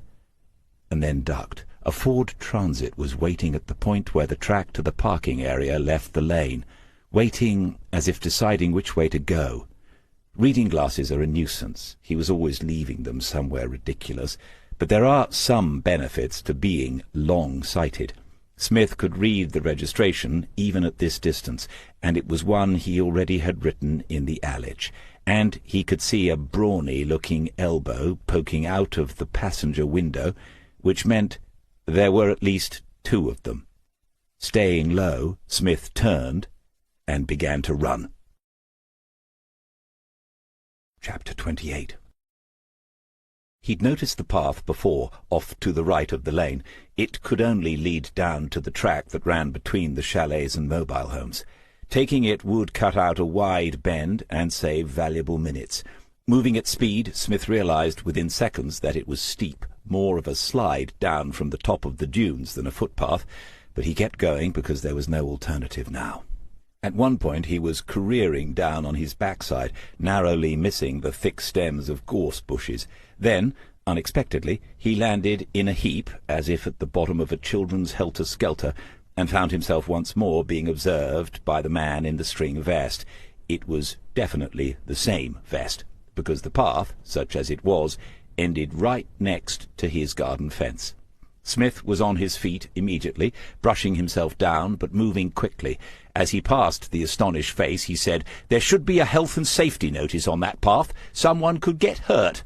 and then ducked. A Ford Transit was waiting at the point where the track to the parking area left the lane, waiting as if deciding which way to go. Reading glasses are a nuisance. He was always leaving them somewhere ridiculous, but there are some benefits to being long-sighted. Smith could read the registration even at this distance, and it was one he already had written in the allege, and he could see a brawny-looking elbow poking out of the passenger window, which meant there were at least 2 of them. Staying low, Smith turned and began to run. Chapter 28. He'd noticed the path before, off to the right of the lane. It could only lead down to the track that ran between the chalets and mobile homes. Taking it would cut out a wide bend and save valuable minutes. Moving at speed, Smith realized within seconds that it was steep, more of a slide down from the top of the dunes than a footpath, but he kept going because there was no alternative now. At one point he was careering down on his backside, narrowly missing the thick stems of gorse bushes. Then, unexpectedly, he landed in a heap, as if at the bottom of a children's helter-skelter, and found himself once more being observed by the man in the string vest. It was definitely the same vest, because the path, such as it was, ended right next to his garden fence. Smith was on his feet immediately, brushing himself down, but moving quickly. As he passed the astonished face, he said, "There should be a health and safety notice on that path. Someone could get hurt."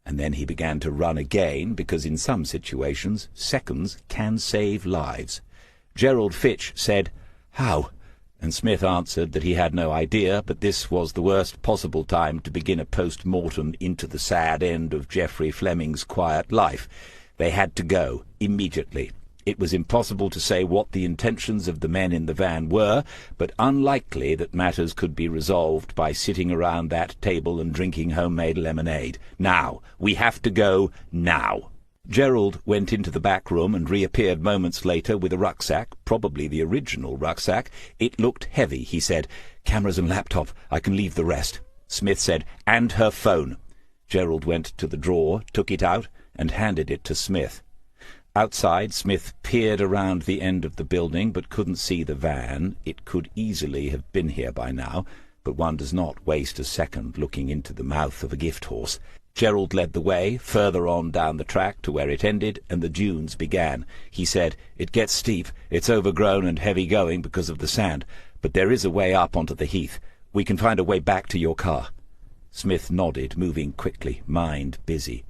And then he began to run again, because in some situations seconds can save lives. Gerald Fitch said, "How?" and Smith answered that he had no idea, but this was the worst possible time to begin a post-mortem into the sad end of Geoffrey Fleming's quiet life. They had to go, immediately. It was impossible to say what the intentions of the men in the van were, but unlikely that matters could be resolved by sitting around that table and drinking homemade lemonade. Now, we have to go now. Gerald went into the back room and reappeared moments later with a rucksack, probably the original rucksack. It looked heavy, he said. "Cameras and laptop. I can leave the rest." Smith said, "And her phone." Gerald went to the drawer, took it out, and handed it to Smith. Outside, Smith peered around the end of the building, but couldn't see the van. It could easily have been here by now, but one does not waste a second looking into the mouth of a gift horse. Gerald led the way, further on down the track to where it ended, and the dunes began. He said, "It gets steep. It's overgrown and heavy going because of the sand, but there is a way up onto the heath. We can find a way back to your car." Smith nodded, moving quickly, mind busy.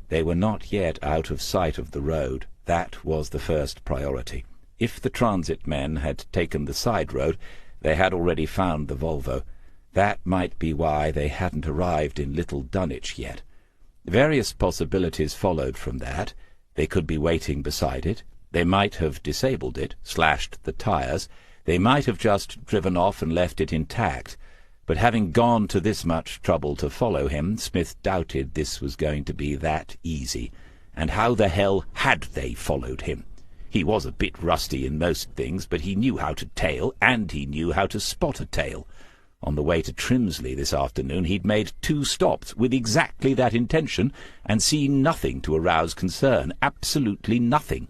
They were not yet out of sight of the road. That was the first priority. If the transit men had taken the side road, they had already found the Volvo. That might be why they hadn't arrived in Little Dunwich yet. Various possibilities followed from that. They could be waiting beside it. They might have disabled it, slashed the tires. They might have just driven off and left it intact. But having gone to this much trouble to follow him, Smith doubted this was going to be that easy. And how the hell had they followed him? He was a bit rusty in most things, but he knew how to tail, and he knew how to spot a tail. On the way to Trimsley this afternoon he'd made 2 stops with exactly that intention, and seen nothing to arouse concern, absolutely nothing.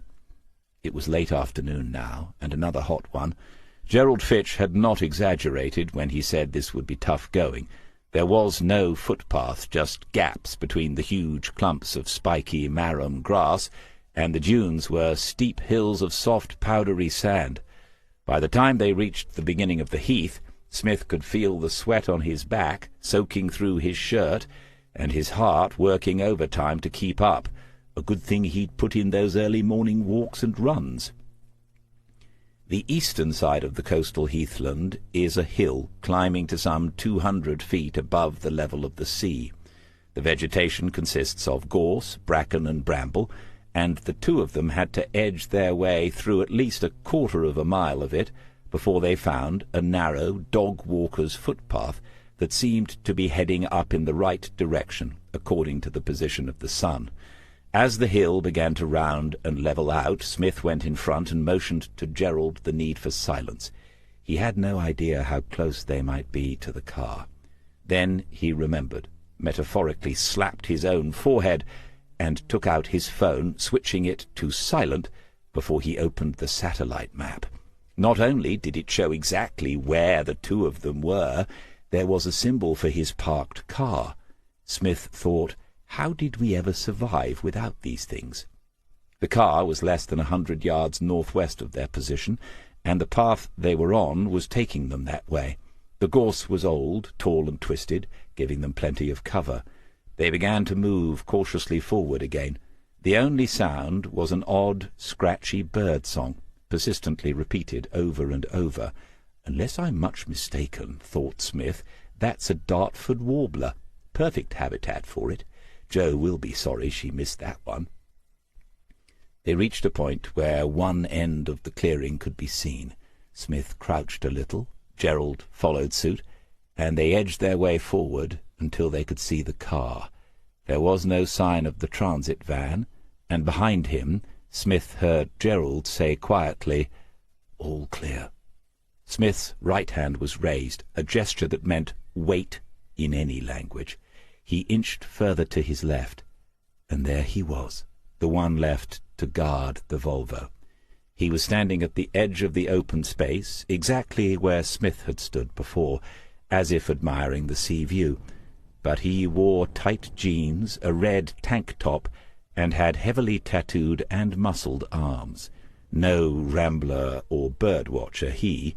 It was late afternoon now, and another hot one. Gerald Fitch had not exaggerated when he said this would be tough going. There was no footpath, just gaps between the huge clumps of spiky marram grass, and the dunes were steep hills of soft, powdery sand. By the time they reached the beginning of the heath, Smith could feel the sweat on his back, soaking through his shirt, and his heart working overtime to keep up. A good thing he'd put in those early morning walks and runs. The eastern side of the coastal heathland is a hill climbing to some 200 feet above the level of the sea. The vegetation consists of gorse, bracken, and bramble, and the 2 of them had to edge their way through at least a quarter of a mile of it before they found a narrow dog-walker's footpath that seemed to be heading up in the right direction, according to the position of the sun. As the hill began to round and level out, Smith went in front and motioned to Gerald the need for silence. He had no idea how close they might be to the car. Then he remembered, metaphorically slapped his own forehead, and took out his phone, switching it to silent before he opened the satellite map. Not only did it show exactly where the 2 of them were, there was a symbol for his parked car. Smith thought, how did we ever survive without these things? The car was less than 100 yards northwest of their position, and the path they were on was taking them that way. The gorse was old, tall and twisted, giving them plenty of cover. They began to move cautiously forward again. The only sound was an odd, scratchy bird song, persistently repeated over and over. "Unless I'm much mistaken," thought Smith, "that's a Dartford warbler. Perfect habitat for it. Jo will be sorry she missed that one." They reached a point where one end of the clearing could be seen. Smith crouched a little, Gerald followed suit, and they edged their way forward until they could see the car. There was no sign of the transit van, and behind him Smith heard Gerald say quietly, "All clear." Smith's right hand was raised, a gesture that meant wait in any language. He inched further to his left, and there he was, the one left to guard the Volvo. He was standing at the edge of the open space, exactly where Smith had stood before, as if admiring the sea view. But he wore tight jeans, a red tank top, and had heavily tattooed and muscled arms. No rambler or bird-watcher he,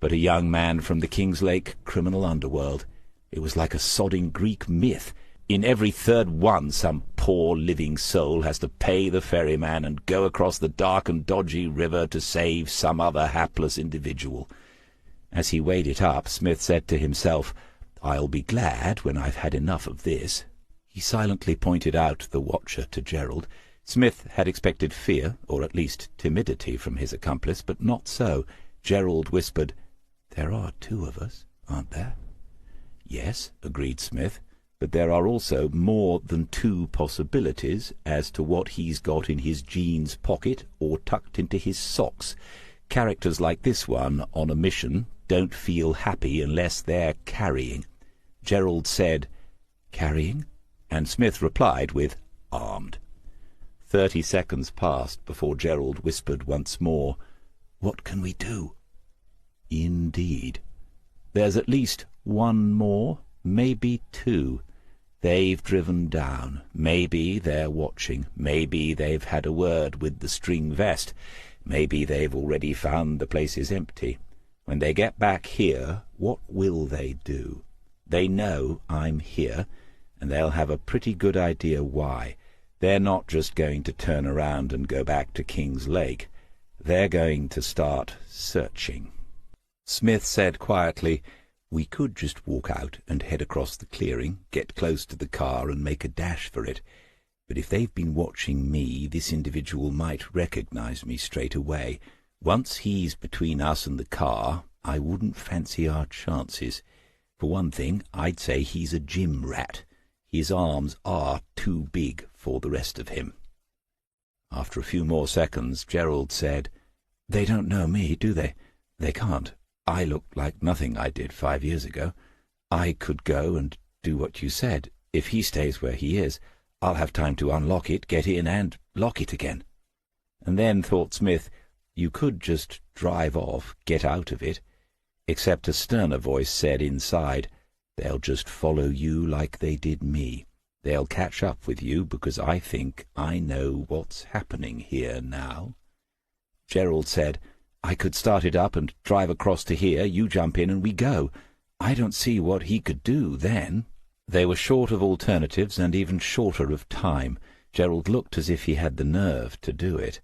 but a young man from the Kingslake criminal underworld. It was like a sodding Greek myth. In every third one some poor living soul has to pay the ferryman and go across the dark and dodgy river to save some other hapless individual. As he weighed it up, Smith said to himself, "I'll be glad when I've had enough of this." He silently pointed out the watcher to Gerald. Smith had expected fear, or at least timidity, from his accomplice, but not so. Gerald whispered, "There are two of us, aren't there?" "Yes," agreed Smith, "but there are also more than two possibilities as to what he's got in his jeans pocket or tucked into his socks. Characters like this one on a mission don't feel happy unless they're carrying." Gerald said, "Carrying?" and Smith replied with, "Armed." 30 seconds passed before Gerald whispered once more, "What can we do?" "Indeed. There's at least one more, maybe two. They've driven down. Maybe they're watching. Maybe they've had a word with the string vest. Maybe they've already found the place is empty. When they get back here, what will they do? They know I'm here, and they'll have a pretty good idea why. They're not just going to turn around and go back to King's Lake. They're going to start searching." Smith said quietly, "We could just walk out and head across the clearing, get close to the car and make a dash for it. But if they've been watching me, this individual might recognize me straight away. Once he's between us and the car, I wouldn't fancy our chances. For one thing, I'd say he's a gym rat. His arms are too big for the rest of him." After a few more seconds, Gerald said, "They don't know me, do they? They can't. I look like nothing I did 5 years ago. I could go and do what you said. If he stays where he is, I'll have time to unlock it, get in, and lock it again." And then, thought Smith, you could just drive off, get out of it. Except a sterner voice said inside, "They'll just follow you like they did me. They'll catch up with you because I think I know what's happening here now." Gerald said, "I could start it up and drive across to here, you jump in and we go. I don't see what he could do then." They were short of alternatives and even shorter of time. Gerald looked as if he had the nerve to do it.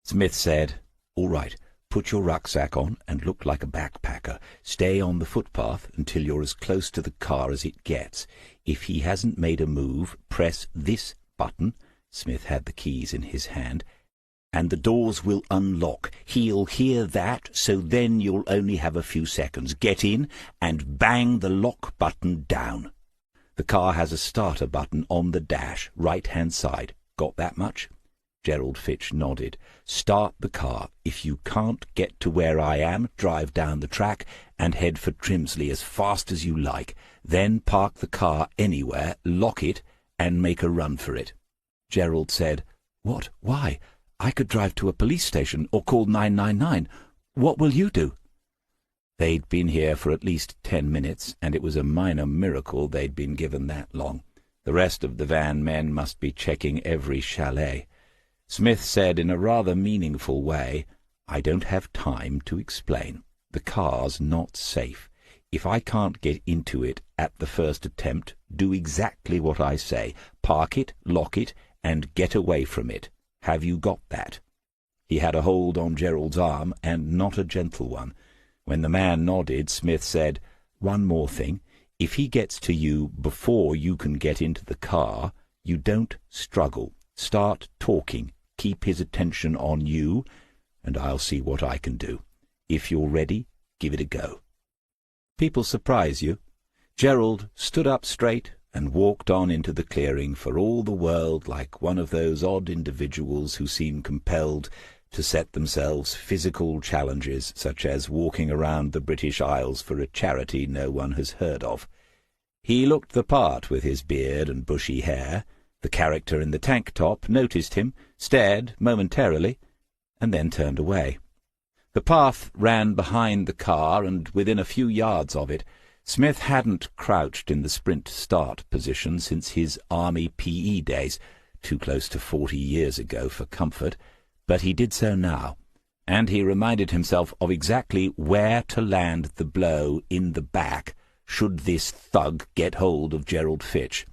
Smith said, "All right, put your rucksack on and look like a backpacker. Stay on the footpath until you're as close to the car as it gets. If he hasn't made a move, press this button," Smith had the keys in his hand, "and the doors will unlock. He'll hear that, so then you'll only have a few seconds. Get in and bang the lock button down. The car has a starter button on the dash, right-hand side. Got that much?" Gerald Fitch nodded. "Start the car. If you can't get to where I am, drive down the track and head for Trimsley as fast as you like. Then park the car anywhere, lock it, and make a run for it." Gerald said, "What? Why? I could drive to a police station or call 999. What will you do?" They'd been here for at least 10 minutes, and it was a minor miracle they'd been given that long. The rest of the van men must be checking every chalet. Smith said in a rather meaningful way, "I don't have time to explain. The car's not safe. If I can't get into it at the first attempt, do exactly what I say. Park it, lock it, and get away from it. Have you got that?" He had a hold on Gerald's arm, and not a gentle one. When the man nodded, Smith said, "One more thing. If he gets to you before you can get into the car, you don't struggle. Start talking. Keep his attention on you, and I'll see what I can do. If you're ready, give it a go." "People surprise you." Gerald stood up straight and walked on into the clearing, for all the world like one of those odd individuals who seem compelled to set themselves physical challenges, such as walking around the British Isles for a charity no one has heard of. He looked the part with his beard and bushy hair. The character in the tank-top noticed him, stared momentarily, and then turned away. The path ran behind the car and within a few yards of it. Smith hadn't crouched in the sprint start position since his Army PE days, too close to 40 years ago for comfort, but he did so now, and he reminded himself of exactly where to land the blow in the back should this thug get hold of Gerald Fitch.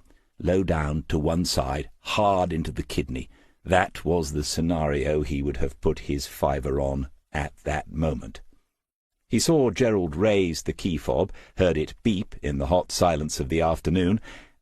Low down to one side, hard into the kidney. That was the scenario he would have put his fiver on at that moment. He saw Gerald raise the key fob, heard it beep in the hot silence of the afternoon,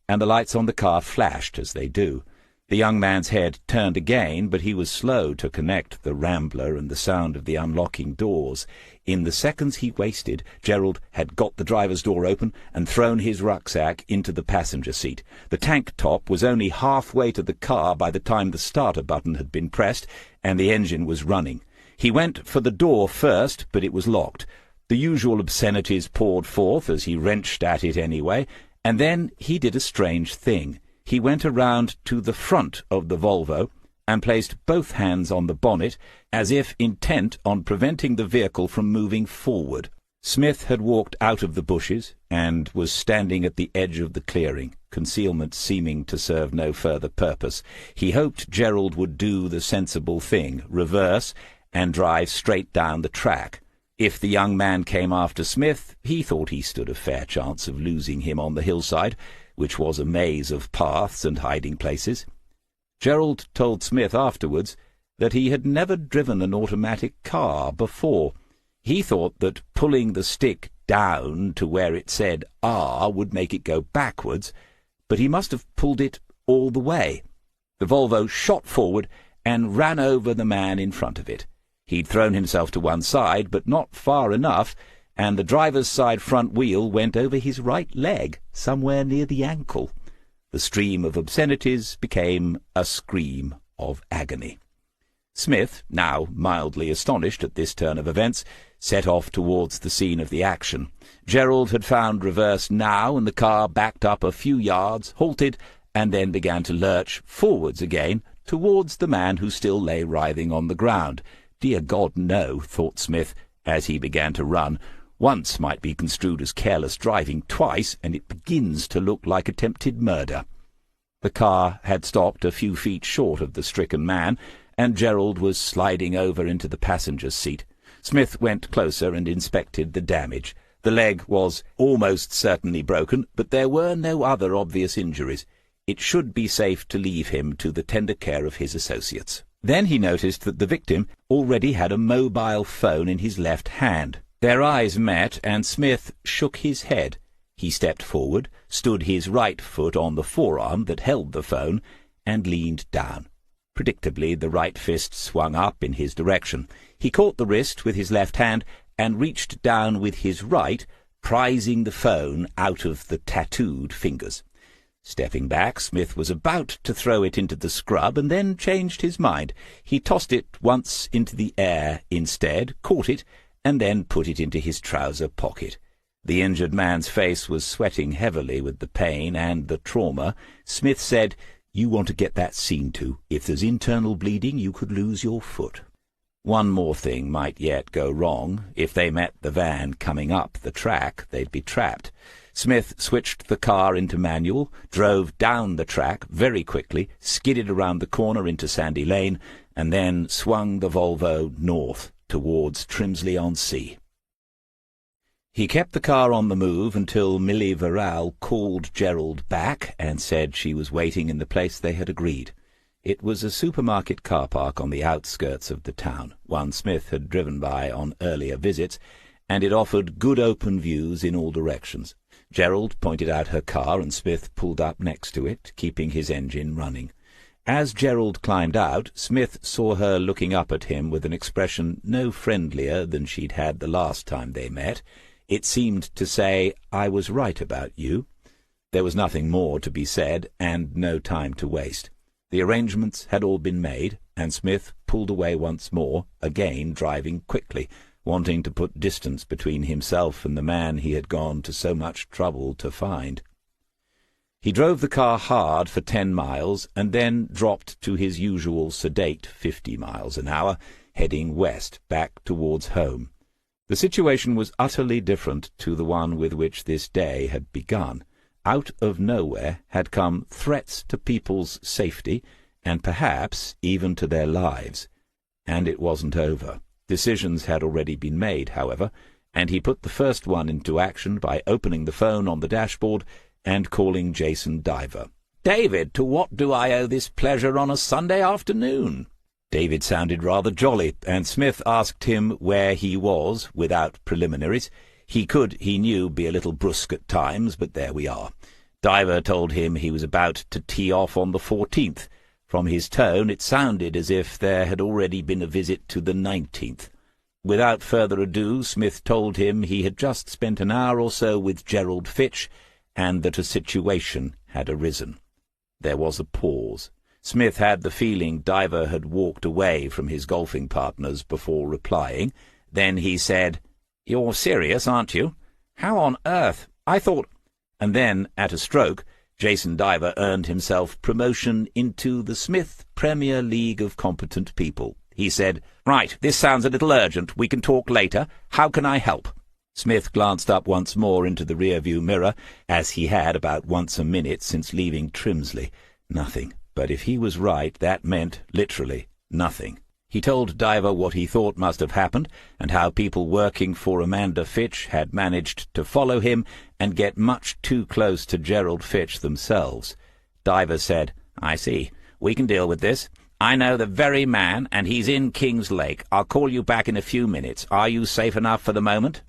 and the lights on the car flashed as they do. The young man's head turned again, but he was slow to connect the rambler and the sound of the unlocking doors. In the seconds he wasted, Gerald had got the driver's door open and thrown his rucksack into the passenger seat. The tank top was only halfway to the car by the time the starter button had been pressed and the engine was running. He went for the door first, but it was locked. The usual obscenities poured forth as he wrenched at it anyway, and then he did a strange thing. He went around to the front of the Volvo and placed both hands on the bonnet, as if intent on preventing the vehicle from moving forward. Smith had walked out of the bushes and was standing at the edge of the clearing, concealment seeming to serve no further purpose. He hoped Gerald would do the sensible thing, reverse, and drive straight down the track. If the young man came after Smith, he thought he stood a fair chance of losing him on the hillside, which was a maze of paths and hiding places. Gerald told Smith afterwards that he had never driven an automatic car before. He thought that pulling the stick down to where it said R would make it go backwards, but he must have pulled it all the way. The Volvo shot forward and ran over the man in front of it. He'd thrown himself to one side, but not far enough, and the driver's side front wheel went over his right leg, somewhere near the ankle. The stream of obscenities became a scream of agony. Smith, now mildly astonished at this turn of events, set off towards the scene of the action. Gerald had found reverse now, and the car backed up a few yards, halted, and then began to lurch forwards again towards the man who still lay writhing on the ground. Dear God, no, thought Smith, as he began to run. Once might be construed as careless driving, twice, and it begins to look like attempted murder. The car had stopped a few feet short of the stricken man, and Gerald was sliding over into the passenger's seat. Smith went closer and inspected the damage. The leg was almost certainly broken, but there were no other obvious injuries. It should be safe to leave him to the tender care of his associates. Then he noticed that the victim already had a mobile phone in his left hand. Their eyes met, and Smith shook his head. He stepped forward, stood his right foot on the forearm that held the phone, and leaned down. Predictably, the right fist swung up in his direction. He caught the wrist with his left hand and reached down with his right, prizing the phone out of the tattooed fingers. Stepping back, Smith was about to throw it into the scrub, and then changed his mind. He tossed it once into the air instead, caught it, and then put it into his trouser pocket. The injured man's face was sweating heavily with the pain and the trauma. Smith said, "You want to get that seen to. If there's internal bleeding, you could lose your foot." One more thing might yet go wrong. If they met the van coming up the track, they'd be trapped. Smith switched the car into manual, drove down the track very quickly, skidded around the corner into Sandy Lane, and then swung the Volvo north towards Trimsley-on-Sea. He kept the car on the move until Millie Verrall called Gerald back and said she was waiting in the place they had agreed. It was a supermarket car park on the outskirts of the town, one Smith had driven by on earlier visits, and it offered good open views in all directions. Gerald pointed out her car, and Smith pulled up next to it, keeping his engine running. As Gerald climbed out, Smith saw her looking up at him with an expression no friendlier than she'd had the last time they met. It seemed to say, "I was right about you." There was nothing more to be said, and no time to waste. The arrangements had all been made, and Smith pulled away once more, again driving quickly, wanting to put distance between himself and the man he had gone to so much trouble to find. He drove the car hard for 10 miles, and then dropped to his usual sedate 50 miles an hour, heading west, back towards home. The situation was utterly different to the one with which this day had begun. Out of nowhere had come threats to people's safety, and perhaps even to their lives. And it wasn't over. Decisions had already been made, however, and he put the first one into action by opening the phone on the dashboard and calling Jason Diver. "David, to what do I owe this pleasure on a Sunday afternoon?" David sounded rather jolly, and Smith asked him where he was, without preliminaries. He could, he knew, be a little brusque at times, but there we are. Diver told him he was about to tee off on the 14th. From his tone, it sounded as if there had already been a visit to the 19th. Without further ado, Smith told him he had just spent an hour or so with Gerald Fitch, and that a situation had arisen. There was a pause. Smith had the feeling Diver had walked away from his golfing partners before replying. Then he said, "You're serious, aren't you? How on earth? I thought—" And then, at a stroke, Jason Diver earned himself promotion into the Smith Premier League of Competent People. He said, "Right, this sounds a little urgent. We can talk later. How can I help?" Smith glanced up once more into the rear-view mirror, as he had about once a minute since leaving Trimsley. Nothing. But if he was right, that meant, literally, nothing. He told Diver what he thought must have happened, and how people working for Amanda Fitch had managed to follow him and get much too close to Gerald Fitch themselves. Diver said, "I see. We can deal with this. I know the very man, and he's in King's Lake. I'll call you back in a few minutes. Are you safe enough for the moment?"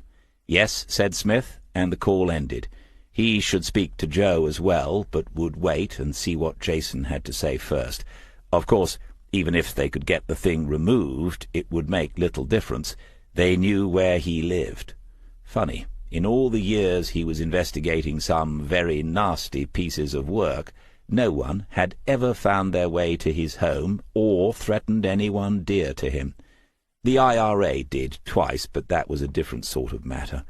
"Yes," said Smith, and the call ended. He should speak to Joe as well, but would wait and see what Jason had to say first. Of course, even if they could get the thing removed, it would make little difference. They knew where he lived. Funny, in all the years he was investigating some very nasty pieces of work, no one had ever found their way to his home or threatened anyone dear to him. The IRA did twice, but that was a different sort of matter.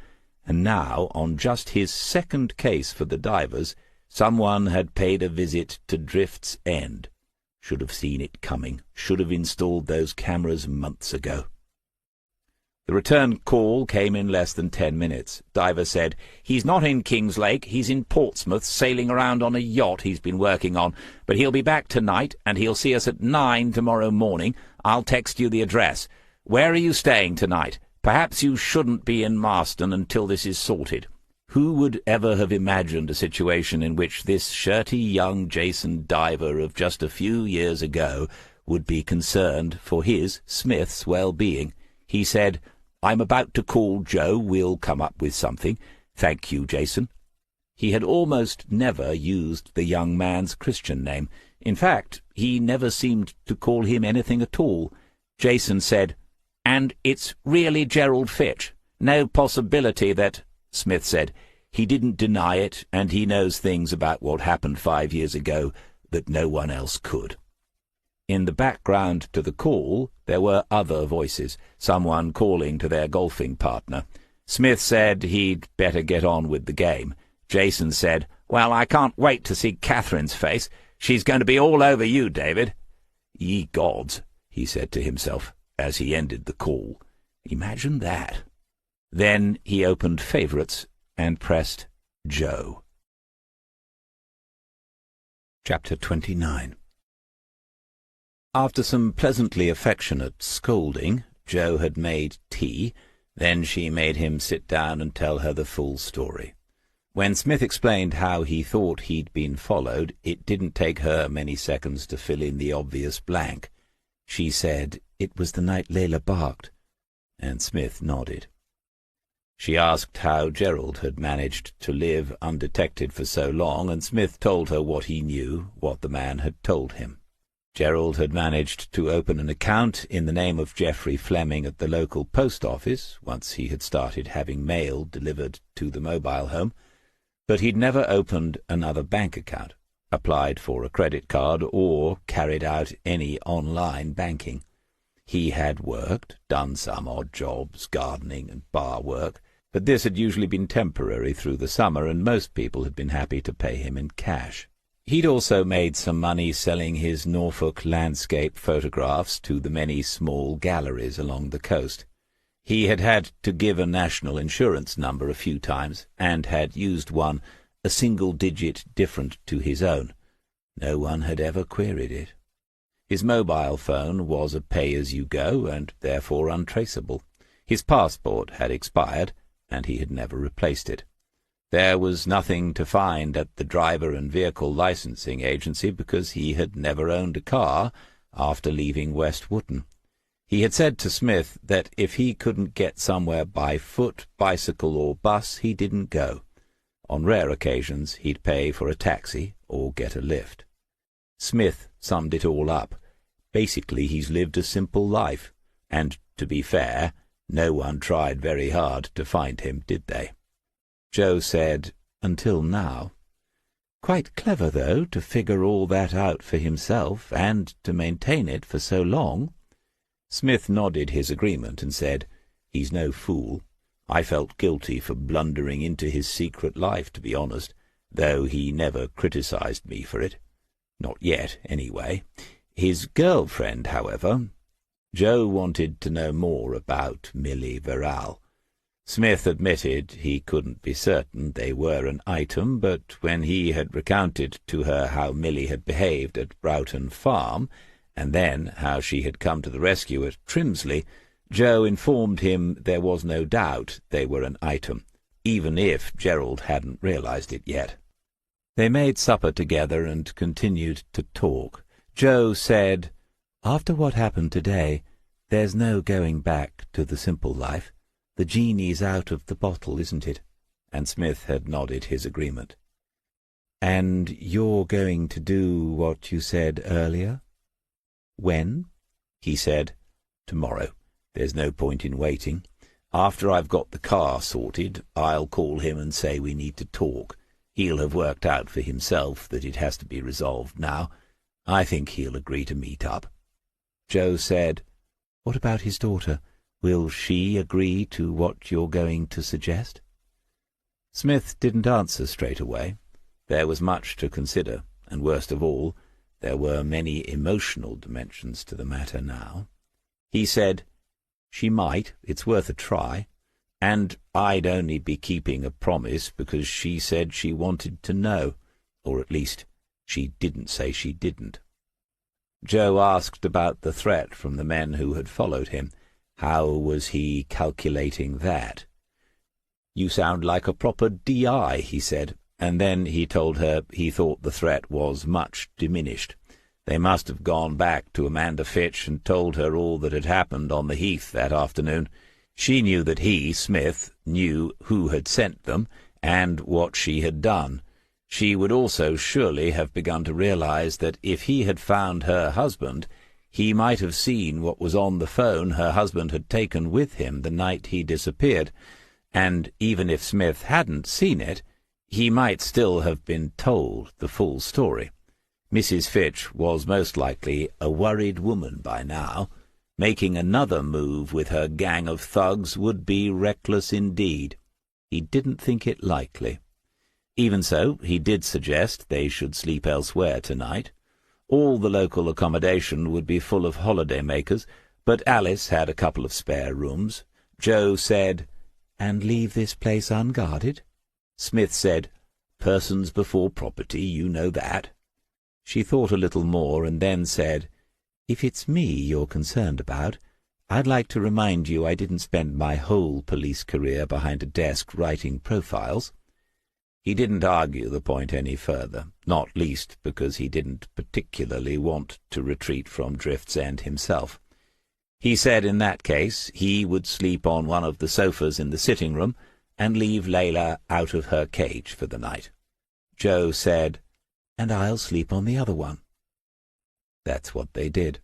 And now, on just his second case for the Divers, someone had paid a visit to Drift's End. Should have seen it coming. Should have installed those cameras months ago. The return call came in less than 10 minutes. Diver said, "He's not in King's Lake. He's in Portsmouth, sailing around on a yacht he's been working on. But he'll be back tonight, and he'll see us at 9 tomorrow morning. I'll text you the address. Where are you staying tonight? Perhaps you shouldn't be in Marston until this is sorted." Who would ever have imagined a situation in which this shirty young Jason Diver of just a few years ago would be concerned for his, Smith's, well-being? He said, "I'm about to call Joe. We'll come up with something. Thank you, Jason." He had almost never used the young man's Christian name. In fact, he never seemed to call him anything at all. Jason said, "And it's really Gerald Fitch? No possibility that—" Smith said, "He didn't deny it, and he knows things about what happened 5 years ago that no one else could." In the background to the call, there were other voices, someone calling to their golfing partner. Smith said he'd better get on with the game. Jason said, "Well, I can't wait to see Catherine's face. She's going to be all over you, David." "Ye gods," he said to himself as he ended the call. Imagine that. Then he opened Favourites and pressed Joe. Chapter 29. After some pleasantly affectionate scolding, Joe had made tea. Then she made him sit down and tell her the full story. When Smith explained how he thought he'd been followed, it didn't take her many seconds to fill in the obvious blank. She said, "It was the night Layla barked," and Smith nodded. She asked how Gerald had managed to live undetected for so long, and Smith told her what he knew, what the man had told him. Gerald had managed to open an account in the name of Geoffrey Fleming at the local post office, once he had started having mail delivered to the mobile home, but he'd never opened another bank account, applied for a credit card, or carried out any online banking. He had worked, done some odd jobs, gardening and bar work, but this had usually been temporary through the summer, and most people had been happy to pay him in cash. He'd also made some money selling his Norfolk landscape photographs to the many small galleries along the coast. He had had to give a national insurance number a few times, and had used one, a single digit different to his own. No one had ever queried it. His mobile phone was a pay-as-you-go, and therefore untraceable. His passport had expired, and he had never replaced it. There was nothing to find at the driver and vehicle licensing agency, because he had never owned a car after leaving West Wootton. He had said to Smith that if he couldn't get somewhere by foot, bicycle, or bus, he didn't go. On rare occasions he'd pay for a taxi or get a lift. Smith summed it all up. Basically, he's lived a simple life, and, to be fair, no one tried very hard to find him, did they? Joe said, "Until now." "Quite clever, though, to figure all that out for himself, and to maintain it for so long." Smith nodded his agreement and said, "He's no fool. I felt guilty for blundering into his secret life, to be honest, though he never criticized me for it. Not yet, anyway. His girlfriend, however—" Joe wanted to know more about Millie Verrall. Smith admitted he couldn't be certain they were an item, but when he had recounted to her how Millie had behaved at Broughton Farm, and then how she had come to the rescue at Trimsley, Joe informed him there was no doubt they were an item, even if Gerald hadn't realized it yet. They made supper together and continued to talk. Joe said, "After what happened today, there's no going back to the simple life. The genie's out of the bottle, isn't it?" And Smith had nodded his agreement. "And you're going to do what you said earlier?" "When?" He said, "Tomorrow. There's no point in waiting. After I've got the car sorted, I'll call him and say we need to talk. He'll have worked out for himself that it has to be resolved now. I think he'll agree to meet up." Joe said, "What about his daughter? Will she agree to what you're going to suggest?" Smith didn't answer straight away. There was much to consider, and worst of all, there were many emotional dimensions to the matter now. He said, "She might, it's worth a try, and I'd only be keeping a promise because she said she wanted to know, or at least she didn't say she didn't." Joe asked about the threat from the men who had followed him. How was he calculating that? "You sound like a proper D.I., he said, and then he told her he thought the threat was much diminished. They must have gone back to Amanda Fitch and told her all that had happened on the heath that afternoon. She knew that he, Smith, knew who had sent them and what she had done. She would also surely have begun to realize that if he had found her husband, he might have seen what was on the phone her husband had taken with him the night he disappeared, and even if Smith hadn't seen it, he might still have been told the full story. Mrs. Fitch was most likely a worried woman by now. Making another move with her gang of thugs would be reckless indeed. He didn't think it likely. Even so, he did suggest they should sleep elsewhere tonight. All the local accommodation would be full of holiday-makers, but Alice had a couple of spare rooms. Joe said, "And leave this place unguarded?" Smith said, "Persons before property, you know that." She thought a little more and then said, "If it's me you're concerned about, I'd like to remind you I didn't spend my whole police career behind a desk writing profiles." He didn't argue the point any further, not least because he didn't particularly want to retreat from Drift's End himself. He said in that case he would sleep on one of the sofas in the sitting-room and leave Layla out of her cage for the night. Joe said, "And I'll sleep on the other one." That's what they did.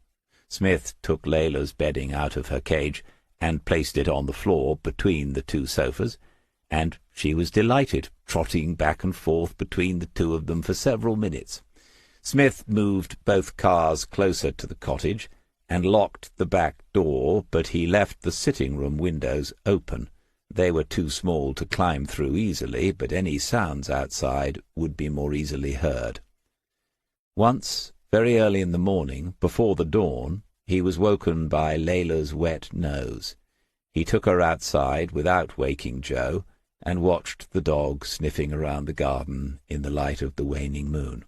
Smith took Layla's bedding out of her cage and placed it on the floor between the two sofas, and she was delighted, trotting back and forth between the two of them for several minutes. Smith moved both cars closer to the cottage and locked the back door, but he left the sitting-room windows open. They were too small to climb through easily, but any sounds outside would be more easily heard. Once, very early in the morning, before the dawn, he was woken by Layla's wet nose. He took her outside without waking Joe, and watched the dog sniffing around the garden in the light of the waning moon.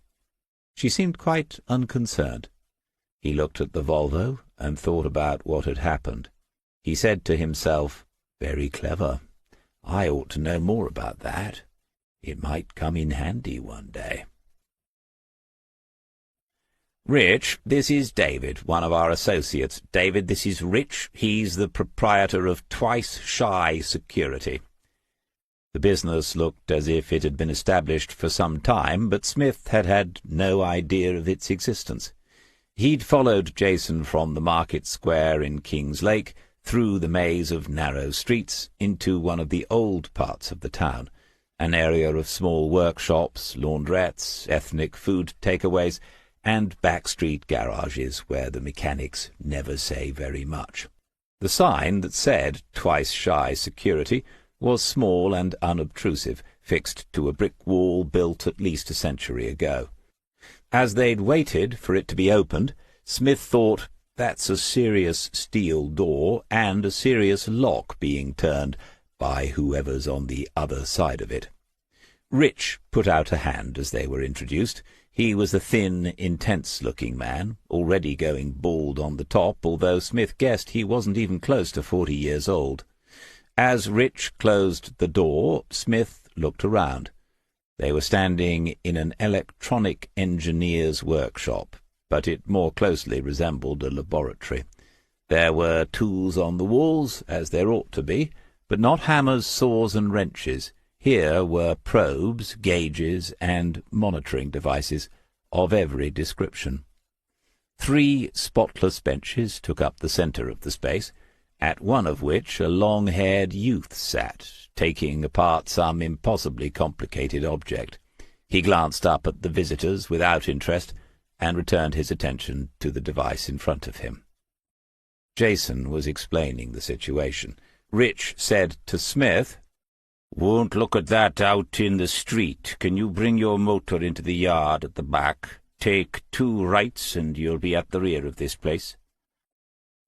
She seemed quite unconcerned. He looked at the Volvo and thought about what had happened. He said to himself, "Very clever. I ought to know more about that. It might come in handy one day." "Rich, this is David, one of our associates. David, this is Rich. He's the proprietor of Twice Shy Security." The business looked as if it had been established for some time, but Smith had had no idea of its existence. He'd followed Jason from the market square in King's Lake, through the maze of narrow streets, into one of the old parts of the town, an area of small workshops, laundrettes, ethnic food takeaways, and backstreet garages where the mechanics never say very much. The sign that said "Twice Shy Security" was small and unobtrusive, fixed to a brick wall built at least a century ago. As they'd waited for it to be opened, Smith thought, "That's a serious steel door and a serious lock being turned by whoever's on the other side of it." Rich put out a hand as they were introduced. He was a thin, intense-looking man, already going bald on the top, although Smith guessed he wasn't even close to 40 years old. As Rich closed the door, Smith looked around. They were standing in an electronic engineer's workshop, but it more closely resembled a laboratory. There were tools on the walls, as there ought to be, but not hammers, saws, and wrenches. Here were probes, gauges, and monitoring devices of every description. 3 spotless benches took up the centre of the space, at one of which a long-haired youth sat, taking apart some impossibly complicated object. He glanced up at the visitors without interest, and returned his attention to the device in front of him. Jason was explaining the situation. Rich said to Smith, "Won't look at that out in the street. Can you bring your motor into the yard at the back? Take 2 rights, and you'll be at the rear of this place."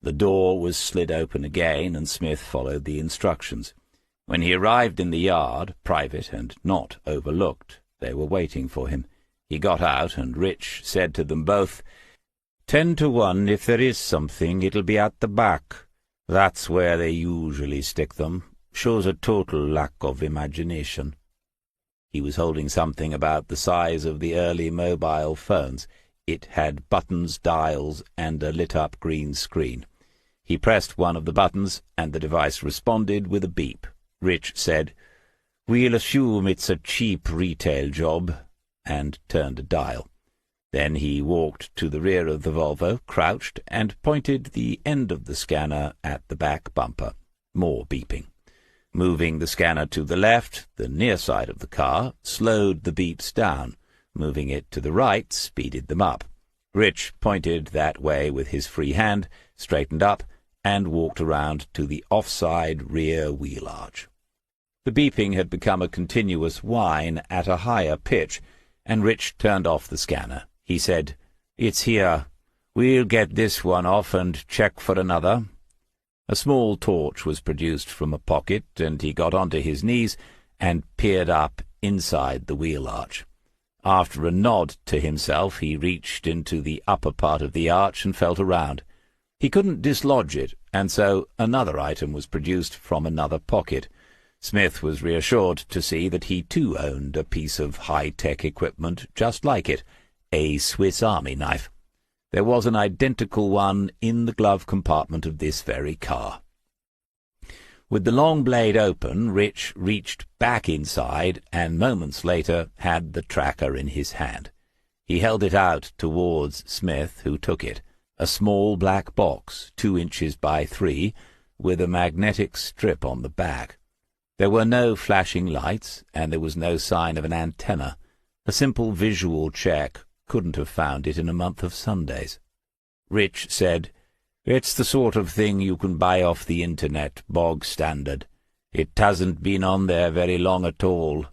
The door was slid open again, and Smith followed the instructions. When he arrived in the yard, private and not overlooked, they were waiting for him. He got out, and Rich said to them both, 10 to 1, if there is something, it'll be at the back. That's where they usually stick them. Shows a total lack of imagination." He was holding something about the size of the early mobile phones. It had buttons, dials, and a lit-up green screen. He pressed one of the buttons, and the device responded with a beep. Rich said, "We'll assume it's a cheap retail job," and turned a dial. Then he walked to the rear of the Volvo, crouched, and pointed the end of the scanner at the back bumper. More beeping. Moving the scanner to the left, the near side of the car, slowed the beeps down. Moving it to the right, speeded them up. Rich pointed that way with his free hand, straightened up, and walked around to the offside rear wheel arch. The beeping had become a continuous whine at a higher pitch, and Rich turned off the scanner. He said, "It's here. We'll get this one off and check for another." A small torch was produced from a pocket, and he got onto his knees and peered up inside the wheel arch. After a nod to himself, he reached into the upper part of the arch and felt around. He couldn't dislodge it, and so another item was produced from another pocket. Smith was reassured to see that he too owned a piece of high-tech equipment just like it, a Swiss Army knife. There was an identical one in the glove compartment of this very car. With the long blade open, Rich reached back inside, and moments later had the tracker in his hand. He held it out towards Smith, who took it, a small black box, 2 inches by 3, with a magnetic strip on the back. There were no flashing lights, and there was no sign of an antenna. A simple visual check couldn't have found it in a month of Sundays. Rich said, "It's the sort of thing you can buy off the internet, bog standard. It hasn't been on there very long at all."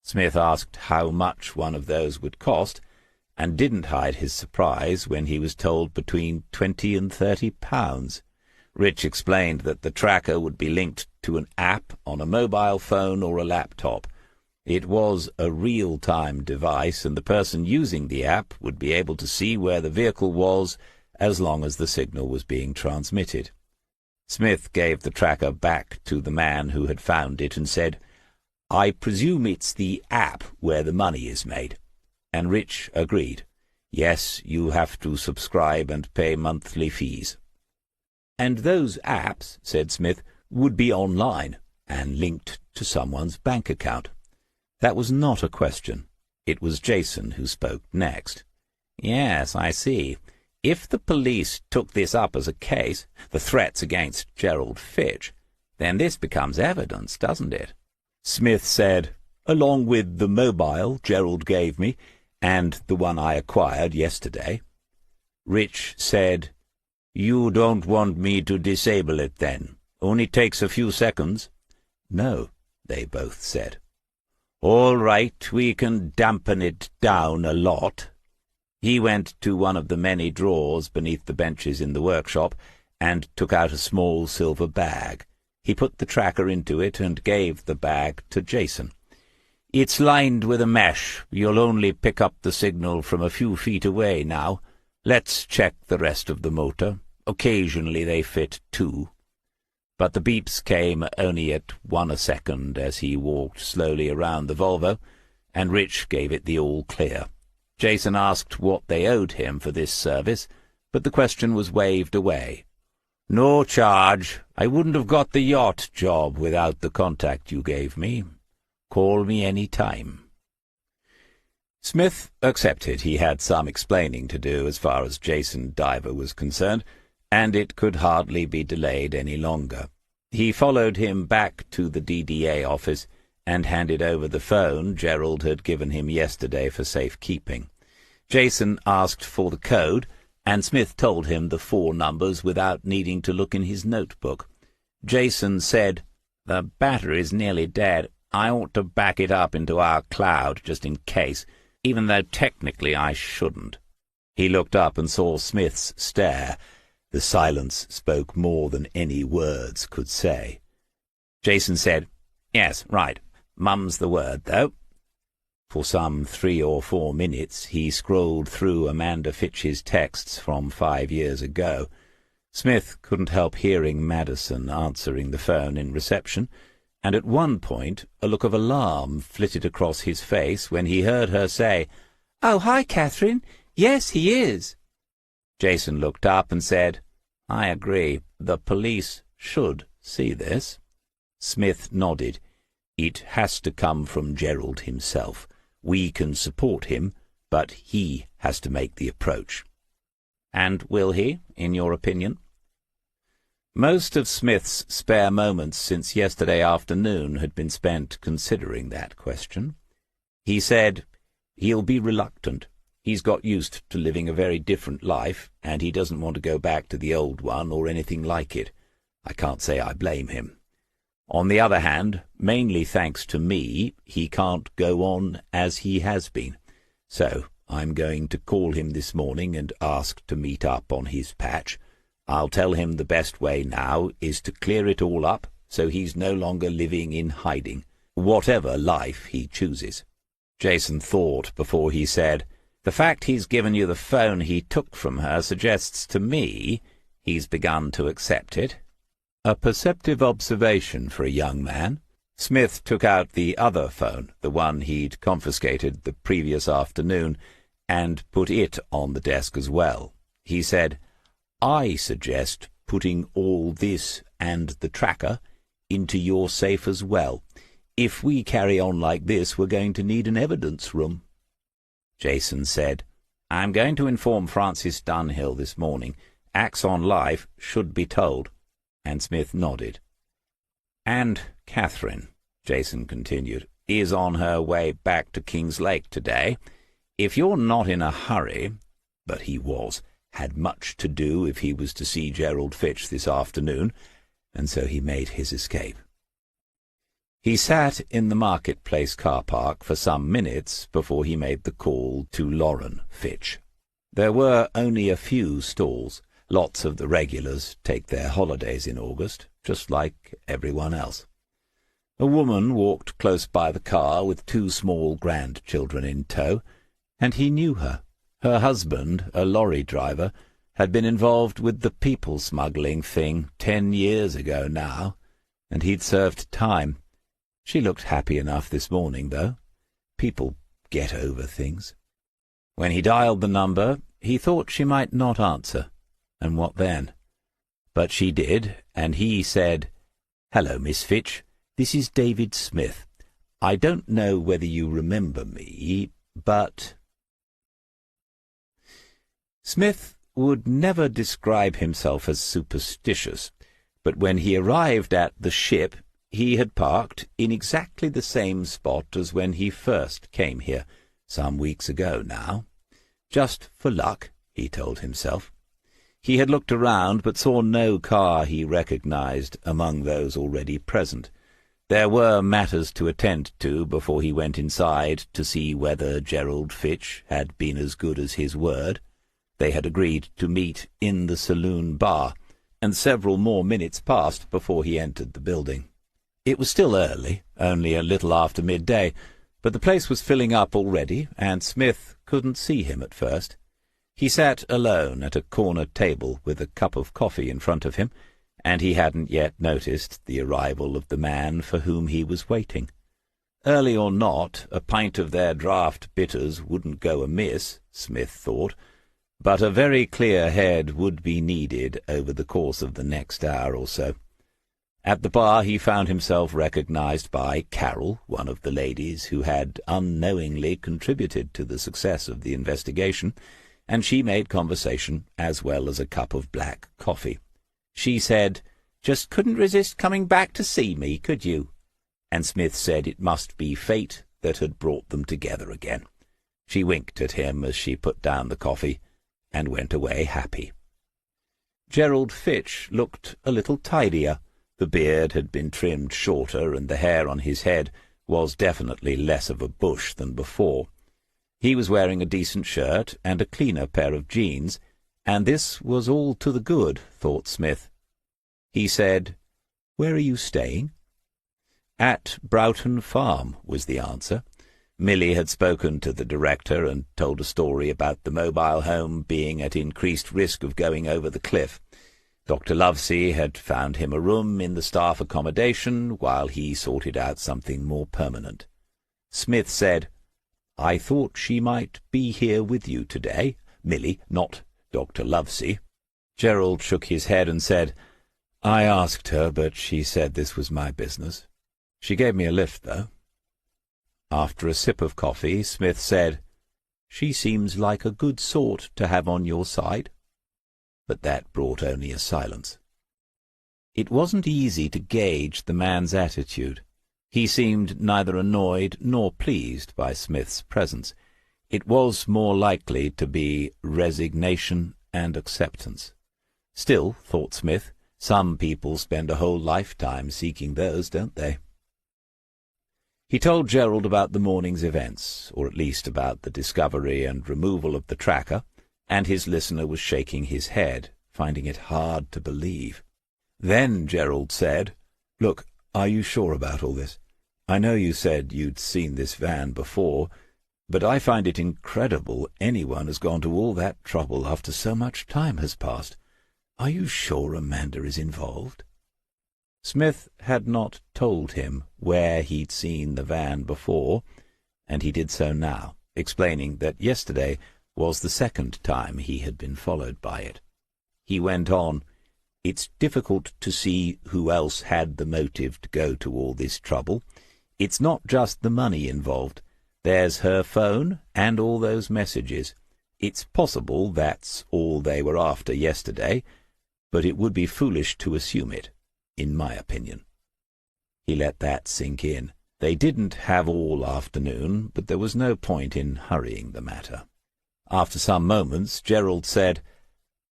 Smith asked how much one of those would cost, and didn't hide his surprise when he was told between £20 and £30. Rich explained that the tracker would be linked to an app on a mobile phone or a laptop. It was a real-time device, and the person using the app would be able to see where the vehicle was as long as the signal was being transmitted. Smith gave the tracker back to the man who had found it and said, "I presume it's the app where the money is made." And Rich agreed. "Yes, you have to subscribe and pay monthly fees." "And those apps," said Smith, "would be online." and linked to someone's bank account. That was not a question. It was Jason who spoke next. "Yes, I see. If the police took this up as a case, the threats against Gerald Fitch, then this becomes evidence, doesn't it?" Smith said, "Along with the mobile Gerald gave me, and the one I acquired yesterday." Rich said, "You don't want me to disable it, then? Only takes a few seconds." "No," they both said. "All right, we can dampen it down a lot." He went to one of the many drawers beneath the benches in the workshop and took out a small silver bag. He put the tracker into it and gave the bag to Jason. "It's lined with a mesh. You'll only pick up the signal from a few feet away now. Let's check the rest of the motor. Occasionally they fit too." But the beeps came only at 1 a second as he walked slowly around the Volvo, and Rich gave it the all-clear. Jason asked what they owed him for this service, but the question was waved away. "No charge. I wouldn't have got the yacht job without the contact you gave me. Call me any time." Smith accepted he had some explaining to do as far as Jason Diver was concerned, and it could hardly be delayed any longer. He followed him back to the DDA office and handed over the phone Gerald had given him yesterday for safekeeping. Jason asked for the code, and Smith told him the 4 numbers without needing to look in his notebook. Jason said, "The battery's nearly dead. I ought to back it up into our cloud, just in case, even though technically I shouldn't." He looked up and saw Smith's stare. The silence spoke more than any words could say. Jason said, "Yes, right. Mum's the word, though." For some 3 or 4 minutes he scrolled through Amanda Fitch's texts from 5 years ago. Smith couldn't help hearing Madison answering the phone in reception, and at one point a look of alarm flitted across his face when he heard her say, "Oh, hi, Catherine. Yes, he is." Jason looked up and said, "I agree. The police should see this." Smith nodded. "It has to come from Gerald himself. We can support him, but he has to make the approach." "And will he, in your opinion?" Most of Smith's spare moments since yesterday afternoon had been spent considering that question. He said, "He'll be reluctant. He's got used to living a very different life, and he doesn't want to go back to the old one or anything like it. I can't say I blame him. On the other hand, mainly thanks to me, he can't go on as he has been. So I'm going to call him this morning and ask to meet up on his patch. I'll tell him the best way now is to clear it all up so he's no longer living in hiding, whatever life he chooses." Jason thought before he said, "The fact he's given you the phone he took from her suggests to me he's begun to accept it." A perceptive observation for a young man. Smith took out the other phone, the one he'd confiscated the previous afternoon, and put it on the desk as well. He said, "I suggest putting all this and the tracker into your safe as well. If we carry on like this, we're going to need an evidence room." Jason said, "I'm going to inform Francis Dunhill this morning. Axon Life should be told." And Smith nodded. "And Catherine," Jason continued, "is on her way back to King's Lake today. If you're not in a hurry—" But he had much to do if he was to see Gerald Fitch this afternoon, and so he made his escape. He sat in the marketplace car park for some minutes before he made the call to Lauren Fitch. There were only a few stalls. Lots of the regulars take their holidays in August, just like everyone else. A woman walked close by the car with 2 small grandchildren in tow, and he knew her. Her husband, a lorry driver, had been involved with the people-smuggling thing 10 years ago now, and he'd served time. She looked happy enough this morning, though. People get over things. When he dialed the number, he thought she might not answer. And what then? But she did, and he said, "Hello, Miss Fitch. This is David Smith. I don't know whether you remember me, but—" Smith would never describe himself as superstitious, but when he arrived at the Ship, he had parked in exactly the same spot as when he first came here, some weeks ago now. Just for luck, he told himself. He had looked around, but saw no car he recognized among those already present. There were matters to attend to before he went inside to see whether Gerald Fitch had been as good as his word. They had agreed to meet in the saloon bar, and several more minutes passed before he entered the building. It was still early, only a little after midday, but the place was filling up already, and Smith couldn't see him at first. He sat alone at a corner table with a cup of coffee in front of him, and he hadn't yet noticed the arrival of the man for whom he was waiting. Early or not, a pint of their draught bitters wouldn't go amiss, Smith thought, but a very clear head would be needed over the course of the next hour or so. At the bar he found himself recognized by Carol, one of the ladies who had unknowingly contributed to the success of the investigation, and she made conversation as well as a cup of black coffee. She said, "Just couldn't resist coming back to see me, could you?" And Smith said it must be fate that had brought them together again. She winked at him as she put down the coffee, and went away happy. Gerald Fitch looked a little tidier. The beard had been trimmed shorter, and the hair on his head was definitely less of a bush than before. He was wearing a decent shirt and a cleaner pair of jeans, and this was all to the good, thought Smith. He said, "Where are you staying?" "At Broughton Farm," was the answer. Milly had spoken to the director and told a story about the mobile home being at increased risk of going over the cliff. Dr. Lovesey had found him a room in the staff accommodation while he sorted out something more permanent. Smith said, "I thought she might be here with you today, Milly, not Dr. Lovesey." Gerald shook his head and said, "I asked her, but she said this was my business. She gave me a lift, though." After a sip of coffee, Smith said, "She seems like a good sort to have on your side." But that brought only a silence. It wasn't easy to gauge the man's attitude. He seemed neither annoyed nor pleased by Smith's presence. It was more likely to be resignation and acceptance. Still, thought Smith, some people spend a whole lifetime seeking those, don't they? He told Gerald about the morning's events, or at least about the discovery and removal of the tracker, and his listener was shaking his head, finding it hard to believe. Then Gerald said, "Look, are you sure about all this? I know you said you'd seen this van before, but I find it incredible anyone has gone to all that trouble after so much time has passed. Are you sure Amanda is involved?" Smith had not told him where he'd seen the van before, and he did so now, explaining that yesterday was the second time he had been followed by it. He went on, "It's difficult to see who else had the motive to go to all this trouble. It's not just the money involved. There's her phone and all those messages. It's possible that's all they were after yesterday, but it would be foolish to assume it, in my opinion." He let that sink in. They didn't have all afternoon, but there was no point in hurrying the matter. After some moments, Gerald said,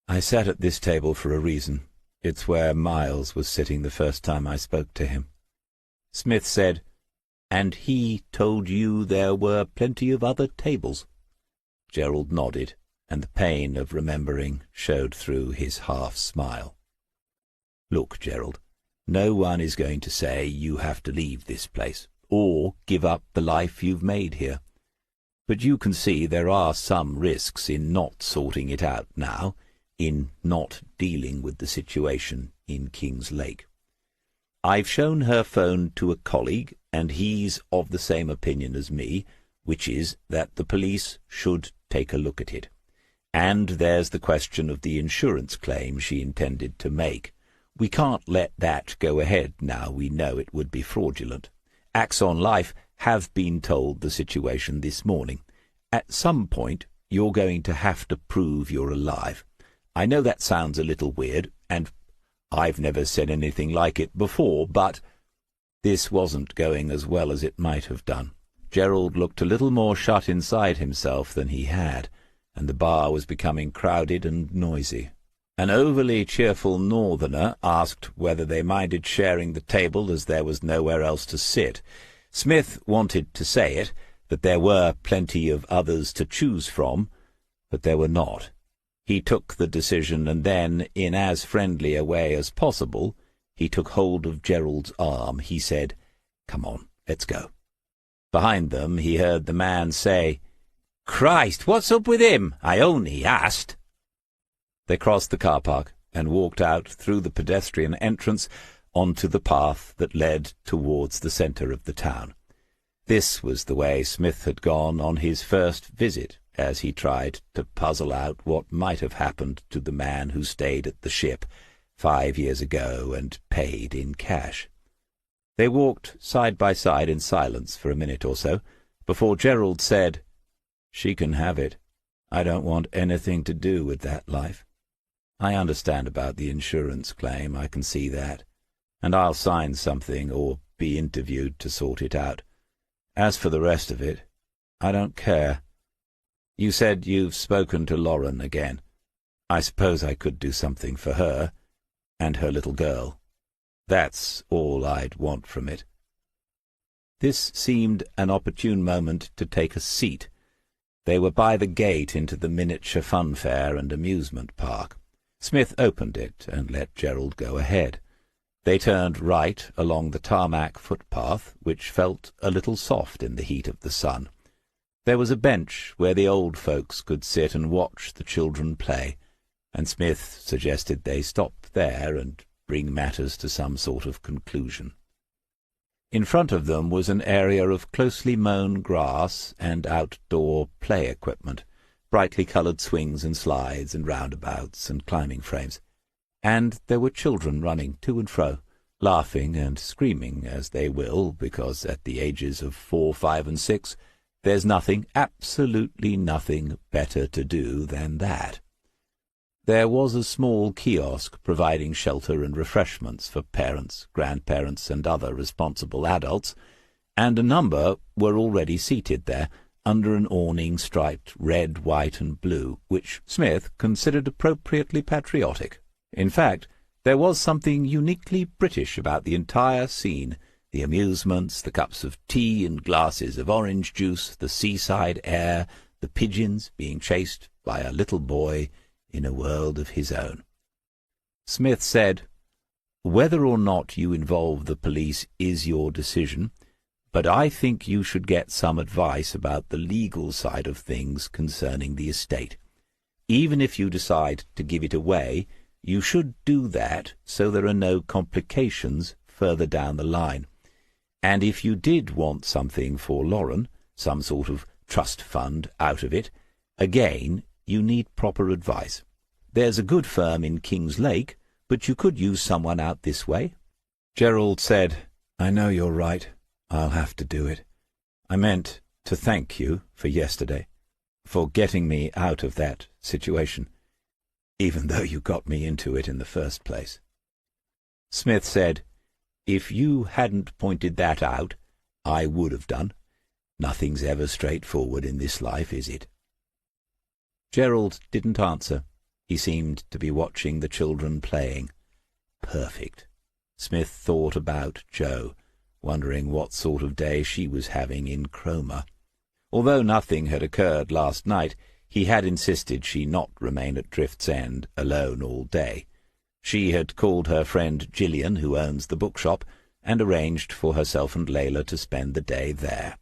"I sat at this table for a reason. It's where Miles was sitting the first time I spoke to him." Smith said, "And he told you there were plenty of other tables?" Gerald nodded, and the pain of remembering showed through his half-smile. "Look, Gerald, no one is going to say you have to leave this place, or give up the life you've made here. But you can see there are some risks in not sorting it out now, in not dealing with the situation in King's Lake. I've shown her phone to a colleague, and he's of the same opinion as me, which is that the police should take a look at it. And there's the question of the insurance claim she intended to make. We can't let that go ahead now we know it would be fraudulent. Axon Life have been told the situation this morning. At some point, you're going to have to prove you're alive. I know that sounds a little weird, and I've never said anything like it before, but this wasn't going as well as it might have done. Gerald looked a little more shut inside himself than he had, and the bar was becoming crowded and noisy. An overly cheerful northerner asked whether they minded sharing the table as there was nowhere else to sit. Smith wanted to say it, that there were plenty of others to choose from, but there were not. He took the decision, and then, in as friendly a way as possible, he took hold of Gerald's arm. He said, "Come on, let's go." Behind them he heard the man say, "Christ, what's up with him? I only asked." They crossed the car park and walked out through the pedestrian entrance onto the path that led towards the centre of the town. This was the way Smith had gone on his first visit, as he tried to puzzle out what might have happened to the man who stayed at the Ship 5 years ago and paid in cash. They walked side by side in silence for a minute or so, before Gerald said, "She can have it. I don't want anything to do with that life. I understand about the insurance claim, I can see that, and I'll sign something or be interviewed to sort it out. As for the rest of it, I don't care. You said you've spoken to Lauren again. I suppose I could do something for her and her little girl. That's all I'd want from it." This seemed an opportune moment to take a seat. They were by the gate into the miniature funfair and amusement park. Smith opened it and let Gerald go ahead. They turned right along the tarmac footpath, which felt a little soft in the heat of the sun. There was a bench where the old folks could sit and watch the children play, and Smith suggested they stop there and bring matters to some sort of conclusion. In front of them was an area of closely mown grass and outdoor play equipment, brightly coloured swings and slides and roundabouts and climbing frames. And there were children running to and fro, laughing and screaming as they will, because at the ages of 4, 5, and 6, there's nothing, absolutely nothing, better to do than that. There was a small kiosk providing shelter and refreshments for parents, grandparents, and other responsible adults, and a number were already seated there, under an awning striped red, white, and blue, which Smith considered appropriately patriotic. In fact, there was something uniquely British about the entire scene, the amusements, the cups of tea and glasses of orange juice, the seaside air, the pigeons being chased by a little boy in a world of his own. Smith said, "Whether or not you involve the police is your decision, but I think you should get some advice about the legal side of things concerning the estate. Even if you decide to give it away, you should do that so there are no complications further down the line. And if you did want something for Lauren, some sort of trust fund out of it, again, you need proper advice. There's a good firm in King's Lake, but you could use someone out this way." Gerald said, "I know you're right. I'll have to do it. I meant to thank you for yesterday, for getting me out of that situation, even though you got me into it in the first place." Smith said, "If you hadn't pointed that out, I would have done. Nothing's ever straightforward in this life, is it?" Gerald didn't answer. He seemed to be watching the children playing. Perfect. Smith thought about Jo, wondering what sort of day she was having in Cromer. Although nothing had occurred last night, he had insisted she not remain at Drift's End alone all day. She had called her friend Gillian, who owns the bookshop, and arranged for herself and Layla to spend the day there.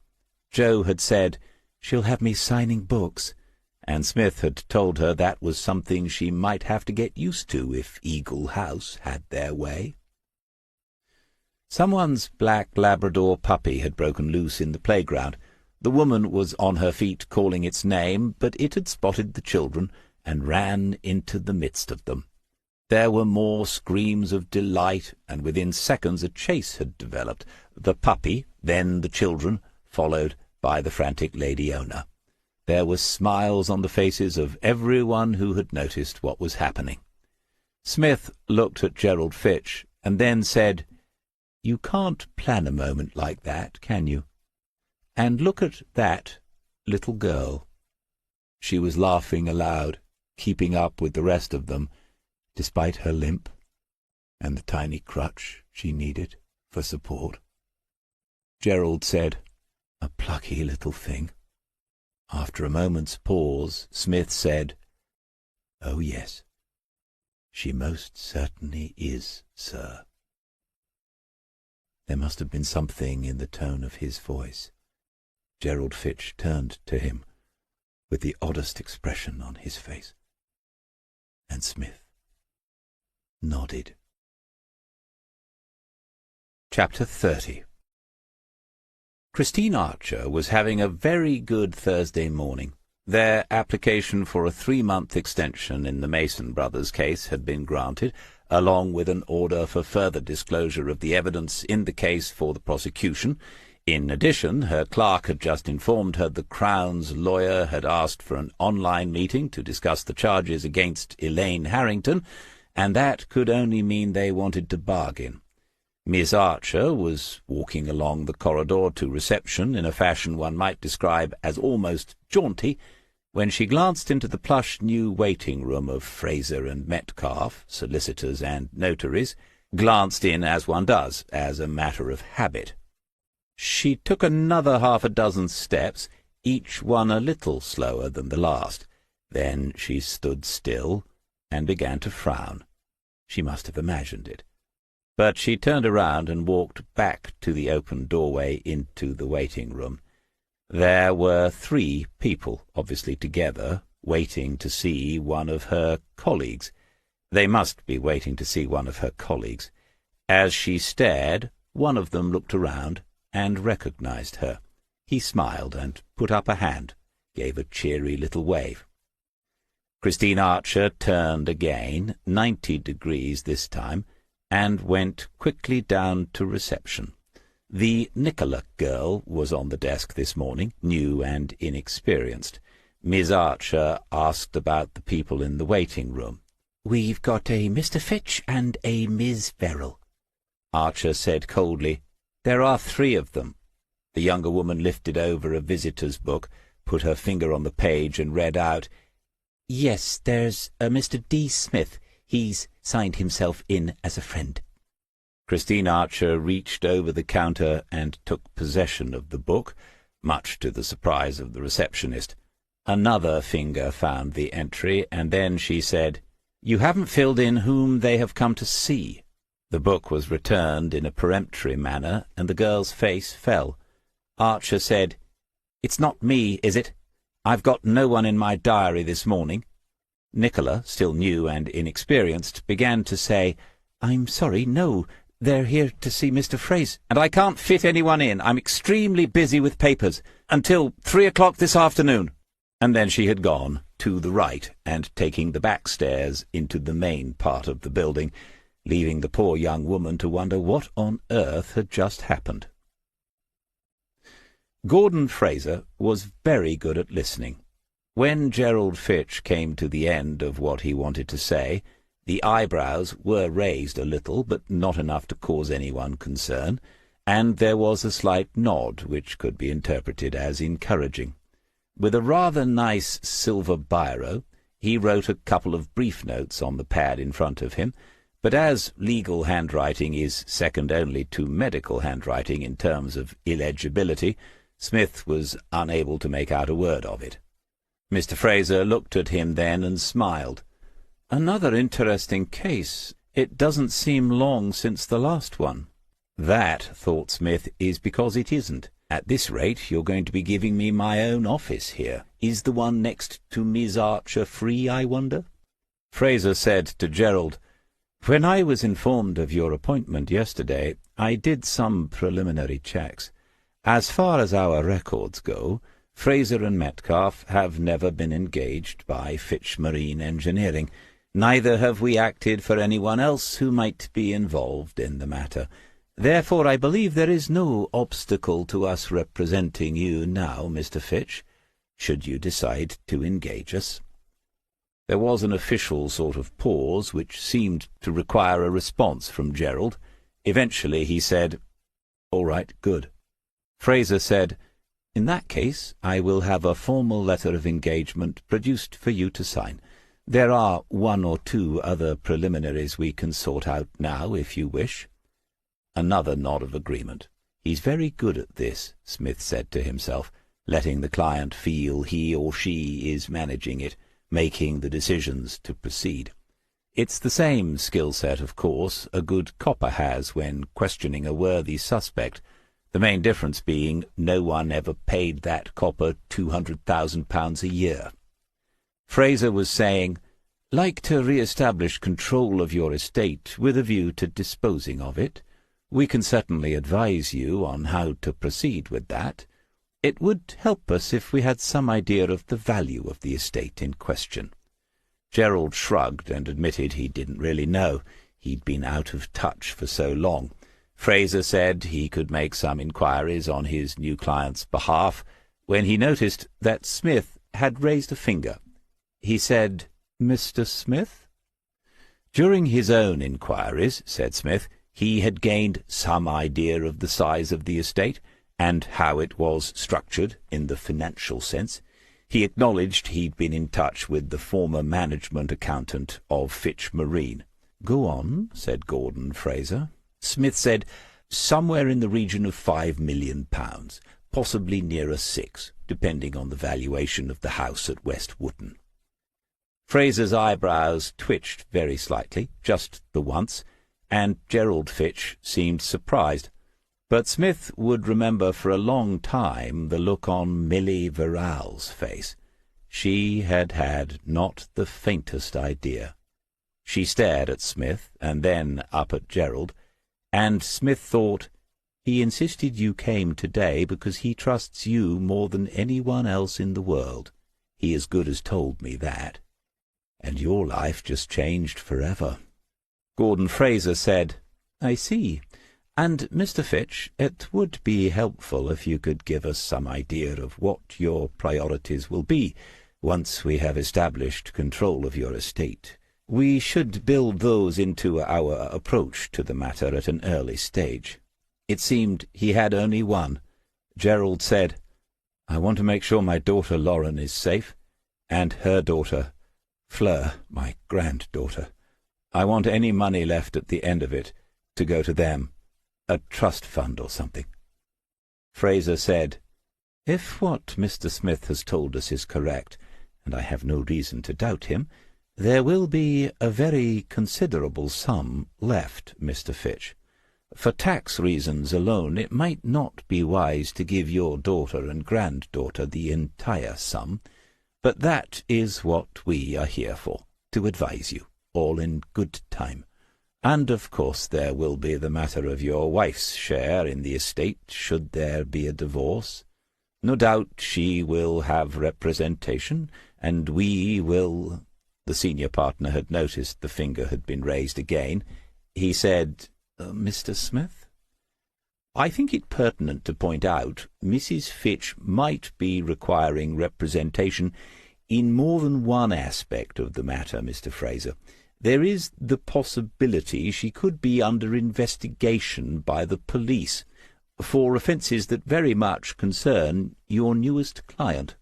Jo had said, "She'll have me signing books," and Smith had told her that was something she might have to get used to if Eagle House had their way. Someone's black Labrador puppy had broken loose in the playground. The woman was on her feet calling its name, but it had spotted the children and ran into the midst of them. There were more screams of delight, and within seconds a chase had developed. The puppy, then the children, followed by the frantic lady owner. There were smiles on the faces of everyone who had noticed what was happening. Smith looked at Gerald Fitch, and then said, "You can't plan a moment like that, can you? And look at that little girl." She was laughing aloud, keeping up with the rest of them, despite her limp and the tiny crutch she needed for support. Gerald said, "A plucky little thing." After a moment's pause, Smith said, "Oh, yes, she most certainly is, sir." There must have been something in the tone of his voice. Gerald Fitch turned to him with the oddest expression on his face, and Smith nodded. Chapter 30. Christine Archer was having a very good Thursday morning. Their application for a 3-month extension in the Mason brothers' case had been granted, along with an order for further disclosure of the evidence in the case for the prosecution. In addition, her clerk had just informed her the Crown's lawyer had asked for an online meeting to discuss the charges against Elaine Harrington, and that could only mean they wanted to bargain. Miss Archer was walking along the corridor to reception in a fashion one might describe as almost jaunty, when she glanced into the plush new waiting-room of Fraser and Metcalfe, solicitors and notaries, glanced in as one does, as a matter of habit. She took another 6 steps, each one a little slower than the last. Then she stood still and began to frown. She must have imagined it. But she turned around and walked back to the open doorway into the waiting-room. There were 3 people, obviously together, waiting to see one of her colleagues. They must be waiting to see one of her colleagues. As she stared, one of them looked around and recognized her. He smiled and put up a hand, gave a cheery little wave. Christine Archer turned again, 90 degrees this time, and went quickly down to reception. The Nicola girl was on the desk this morning, new and inexperienced. Miss Archer asked about the people in the waiting-room. "We've got a Mr. Fitch and a Miss Verrill." Archer said coldly, "There are 3 of them." The younger woman lifted over a visitor's book, put her finger on the page, and read out, "Yes, there's a Mr. D. Smith. He's signed himself in as a friend." Christine Archer reached over the counter and took possession of the book, much to the surprise of the receptionist. Another finger found the entry, and then she said, "You haven't filled in whom they have come to see." The book was returned in a peremptory manner, and the girl's face fell. Archer said, "It's not me, is it? I've got no one in my diary this morning." Nicola, still new and inexperienced, began to say, "I'm sorry, no. They're here to see Mr. Fraser, and I can't fit anyone in. I'm extremely busy with papers. Until 3 o'clock this afternoon." And then she had gone to the right, and taking the back stairs into the main part of the building, leaving the poor young woman to wonder what on earth had just happened. Gordon Fraser was very good at listening. When Gerald Fitch came to the end of what he wanted to say, the eyebrows were raised a little, but not enough to cause anyone concern, and there was a slight nod which could be interpreted as encouraging. With a rather nice silver biro, he wrote a couple of brief notes on the pad in front of him, but as legal handwriting is second only to medical handwriting in terms of illegibility, Smith was unable to make out a word of it. Mr. Fraser looked at him then and smiled. "Another interesting case. It doesn't seem long since the last one." "That," thought Smith, "is because it isn't. At this rate you're going to be giving me my own office here. Is the one next to Miss Archer free, I wonder?" Fraser said to Gerald, "When I was informed of your appointment yesterday, I did some preliminary checks. As far as our records go, Fraser and Metcalfe have never been engaged by Fitch Marine Engineering. Neither have we acted for anyone else who might be involved in the matter. Therefore I believe there is no obstacle to us representing you now, Mr. Fitch, should you decide to engage us." There was an official sort of pause, which seemed to require a response from Gerald. Eventually he said, "All right, good." Fraser said, "In that case, I will have a formal letter of engagement produced for you to sign. There are 1 or 2 other preliminaries we can sort out now, if you wish." Another nod of agreement. "He's very good at this," Smith said to himself, letting the client feel he or she is managing it, making the decisions to proceed. It's the same skill set, of course, a good copper has when questioning a worthy suspect, the main difference being no one ever paid that copper £200,000 a year. Fraser was saying, "Like to re-establish control of your estate with a view to disposing of it. We can certainly advise you on how to proceed with that. It would help us if we had some idea of the value of the estate in question." Gerald shrugged and admitted he didn't really know. He'd been out of touch for so long. Fraser said he could make some inquiries on his new client's behalf when he noticed that Smith had raised a finger. He said, "Mr. Smith?" During his own inquiries, said Smith, he had gained some idea of the size of the estate and how it was structured in the financial sense. He acknowledged he'd been in touch with the former management accountant of Fitch Marine. "Go on," said Gordon Fraser. Smith said, "Somewhere in the region of £5 million, possibly nearer 6, depending on the valuation of the house at West Wootton." Fraser's eyebrows twitched very slightly, just the once, and Gerald Fitch seemed surprised. But Smith would remember for a long time the look on Milly Verrall's face. She had had not the faintest idea. She stared at Smith and then up at Gerald, and Smith thought, "He insisted you came today because he trusts you more than anyone else in the world. He as good as told me that. And your life just changed forever." Gordon Fraser said, "I see. And, Mr. Fitch, it would be helpful if you could give us some idea of what your priorities will be once we have established control of your estate. We should build those into our approach to the matter at an early stage." It seemed he had only one. Gerald said, "I want to make sure my daughter Lauren is safe, and her daughter, Fleur, my granddaughter. I want any money left at the end of it to go to them. A trust fund or something." Fraser said, "If what Mr. Smith has told us is correct, and I have no reason to doubt him, there will be a very considerable sum left, Mr. Fitch. For tax reasons alone, it might not be wise to give your daughter and granddaughter the entire sum, but that is what we are here for, to advise you, all in good time. And, of course, there will be the matter of your wife's share in the estate, should there be a divorce. No doubt she will have representation, and we will—" The senior partner had noticed the finger had been raised again. He said, "Mr. Smith?" "I think it pertinent to point out Mrs. Fitch might be requiring representation in more than one aspect of the matter, Mr. Fraser. There is the possibility she could be under investigation by the police for offences that very much concern your newest client."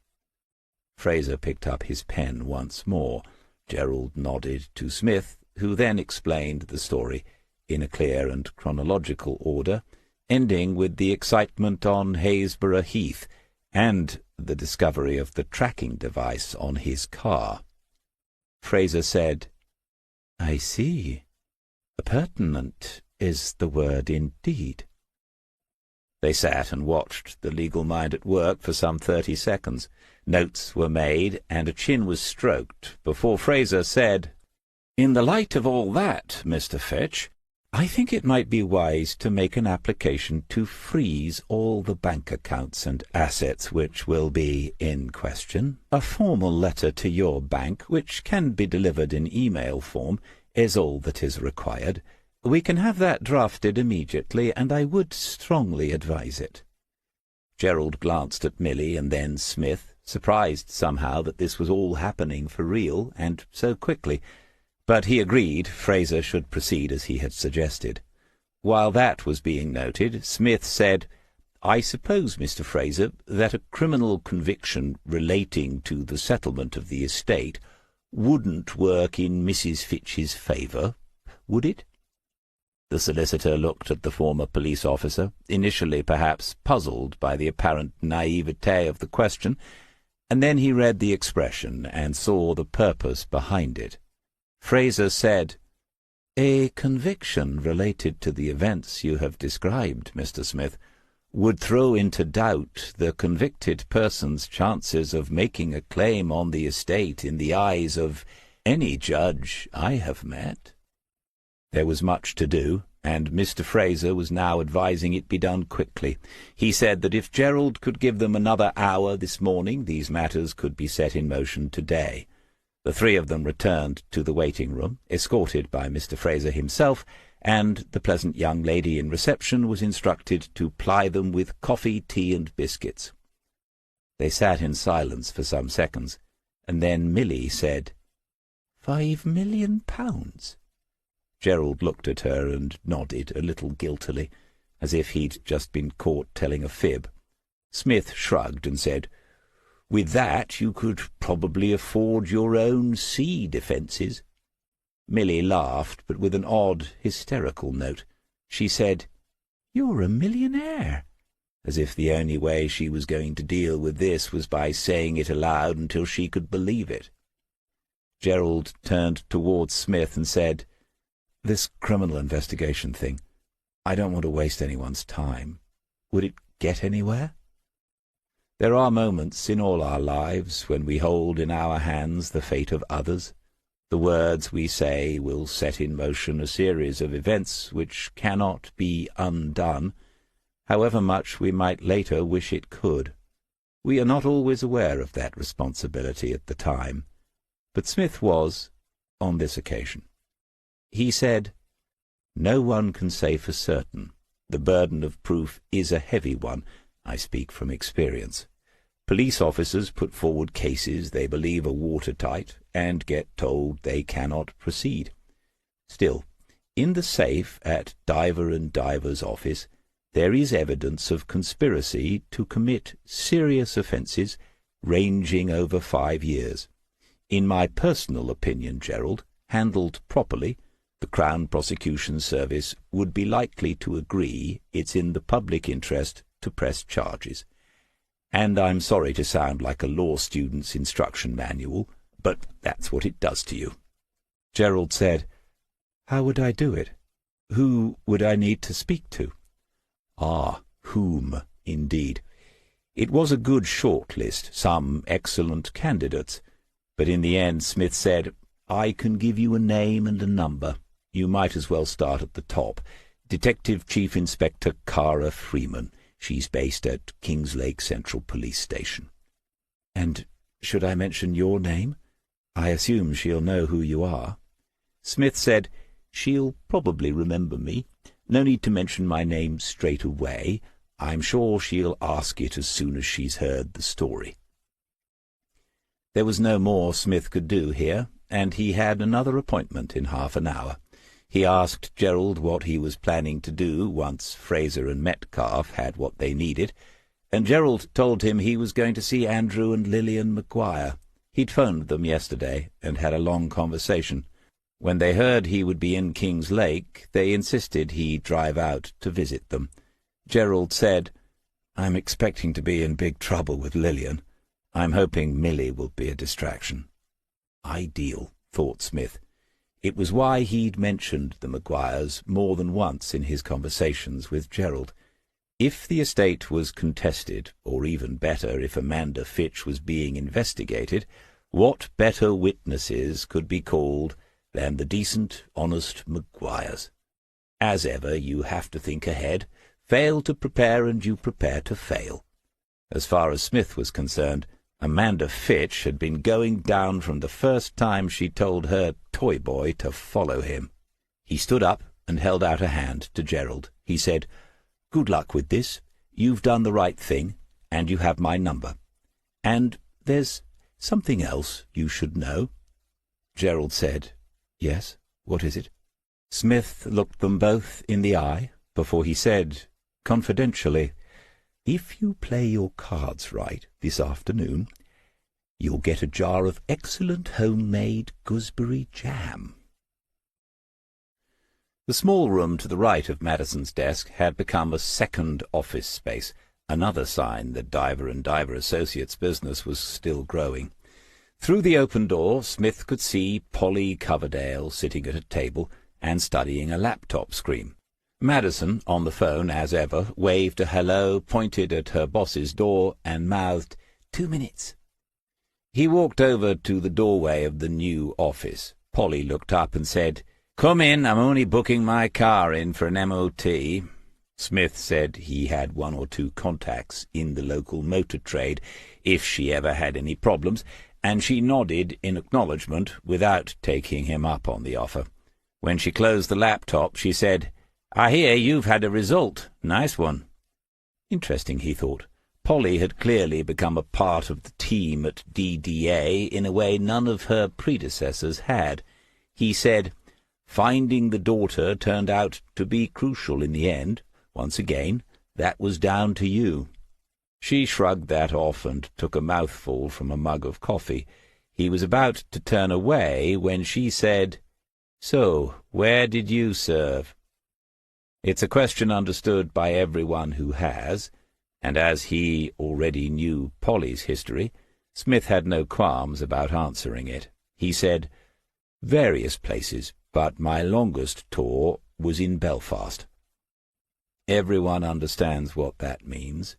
Fraser picked up his pen once more. Gerald nodded to Smith, who then explained the story in a clear and chronological order, ending with the excitement on Haysborough Heath and the discovery of the tracking device on his car. Fraser said, "I see. Pertinent is the word indeed." They sat and watched the legal mind at work for some 30 seconds. Notes were made, and a chin was stroked, before Fraser said, "In the light of all that, Mr. Fitch, I think it might be wise to make an application to freeze all the bank accounts and assets which will be in question. A formal letter to your bank, which can be delivered in email form, is all that is required. We can have that drafted immediately, and I would strongly advise it." Gerald glanced at Milly and then Smith, surprised somehow that this was all happening for real, and so quickly. But he agreed Fraser should proceed as he had suggested. While that was being noted, Smith said, "I suppose, Mr. Fraser, that a criminal conviction relating to the settlement of the estate wouldn't work in Mrs. Fitch's favour, would it?" The solicitor looked at the former police officer, initially perhaps puzzled by the apparent naivete of the question, and then he read the expression and saw the purpose behind it. Fraser said, "A conviction related to the events you have described, Mr. Smith, would throw into doubt the convicted person's chances of making a claim on the estate in the eyes of any judge I have met." There was much to do, and Mr. Fraser was now advising it be done quickly. He said that if Gerald could give them another hour this morning, these matters could be set in motion today. The three of them returned to the waiting-room, escorted by Mr. Fraser himself, and the pleasant young lady in reception was instructed to ply them with coffee, tea, and biscuits. They sat in silence for some seconds, and then Milly said, "£5 million?" Gerald looked at her and nodded a little guiltily, as if he'd just been caught telling a fib. Smith shrugged and said, "With that you could probably afford your own sea defences." Milly laughed, but with an odd, hysterical note. She said, "You're a millionaire," as if the only way she was going to deal with this was by saying it aloud until she could believe it. Gerald turned towards Smith and said, "This criminal investigation thing, I don't want to waste anyone's time. Would it get anywhere? There are moments in all our lives when we hold in our hands the fate of others. The words we say will set in motion a series of events which cannot be undone, however much we might later wish it could. We are not always aware of that responsibility at the time, but Smith was on this occasion. He said, "No one can say for certain. The burden of proof is a heavy one. I speak from experience. Police officers put forward cases they believe are watertight and get told they cannot proceed. Still, in the safe at Diver and Diver's office there is evidence of conspiracy to commit serious offences ranging over 5 years. In my personal opinion, Gerald, handled properly, the Crown Prosecution Service would be likely to agree it's in the public interest to press charges. And I'm sorry to sound like a law student's instruction manual, but that's what it does to you." Gerald said, "How would I do it? Who would I need to speak to?" Ah, whom, indeed. It was a good short list, some excellent candidates, but in the end Smith said, "I can give you a name and a number. You might as well start at the top. Detective Chief Inspector Cara Freeman. She's based at Kingslake Central Police Station." "And should I mention your name? I assume she'll know who you are." Smith said, "She'll probably remember me. No need to mention my name straight away. I'm sure she'll ask it as soon as she's heard the story." There was no more Smith could do here, and he had another appointment in half an hour. He asked Gerald what he was planning to do once Fraser and Metcalfe had what they needed, and Gerald told him he was going to see Andrew and Lillian Maguire. He'd phoned them yesterday and had a long conversation. When they heard he would be in King's Lake, they insisted he drive out to visit them. Gerald said, "I'm expecting to be in big trouble with Lillian. I'm hoping Milly will be a distraction." Ideal, thought Smith. It was why he'd mentioned the Maguires more than once in his conversations with Gerald. If the estate was contested, or even better, if Amanda Fitch was being investigated, what better witnesses could be called than the decent, honest Maguires? As ever, you have to think ahead. Fail to prepare and you prepare to fail. As far as Smith was concerned, Amanda Fitch had been going down from the first time she told her toy boy to follow him. He stood up and held out a hand to Gerald. He said, "Good luck with this. You've done the right thing, and you have my number. And there's something else you should know." Gerald said, "Yes, what is it?" Smith looked them both in the eye before he said, confidentially, "If you play your cards right this afternoon, you'll get a jar of excellent homemade gooseberry jam." The small room to the right of Madison's desk had become a second office space, another sign that Diver and Diver Associates' business was still growing. Through the open door, Smith could see Polly Coverdale sitting at a table and studying a laptop screen. Madison, on the phone as ever, waved a hello, pointed at her boss's door, and mouthed, "2 minutes." He walked over to the doorway of the new office. Polly looked up and said, "Come in, I'm only booking my car in for an MOT. Smith said he had 1 or 2 contacts in the local motor trade if she ever had any problems, and she nodded in acknowledgment without taking him up on the offer. When she closed the laptop, she said, "I hear you've had a result. Nice one." Interesting, he thought. Polly had clearly become a part of the team at DDA in a way none of her predecessors had. He said, "Finding the daughter turned out to be crucial in the end. Once again, that was down to you." She shrugged that off and took a mouthful from a mug of coffee. He was about to turn away when she said, "So, where did you serve?" It's a question understood by everyone who has, and as he already knew Polly's history, Smith had no qualms about answering it. He said, "Various places, but my longest tour was in Belfast." Everyone understands what that means.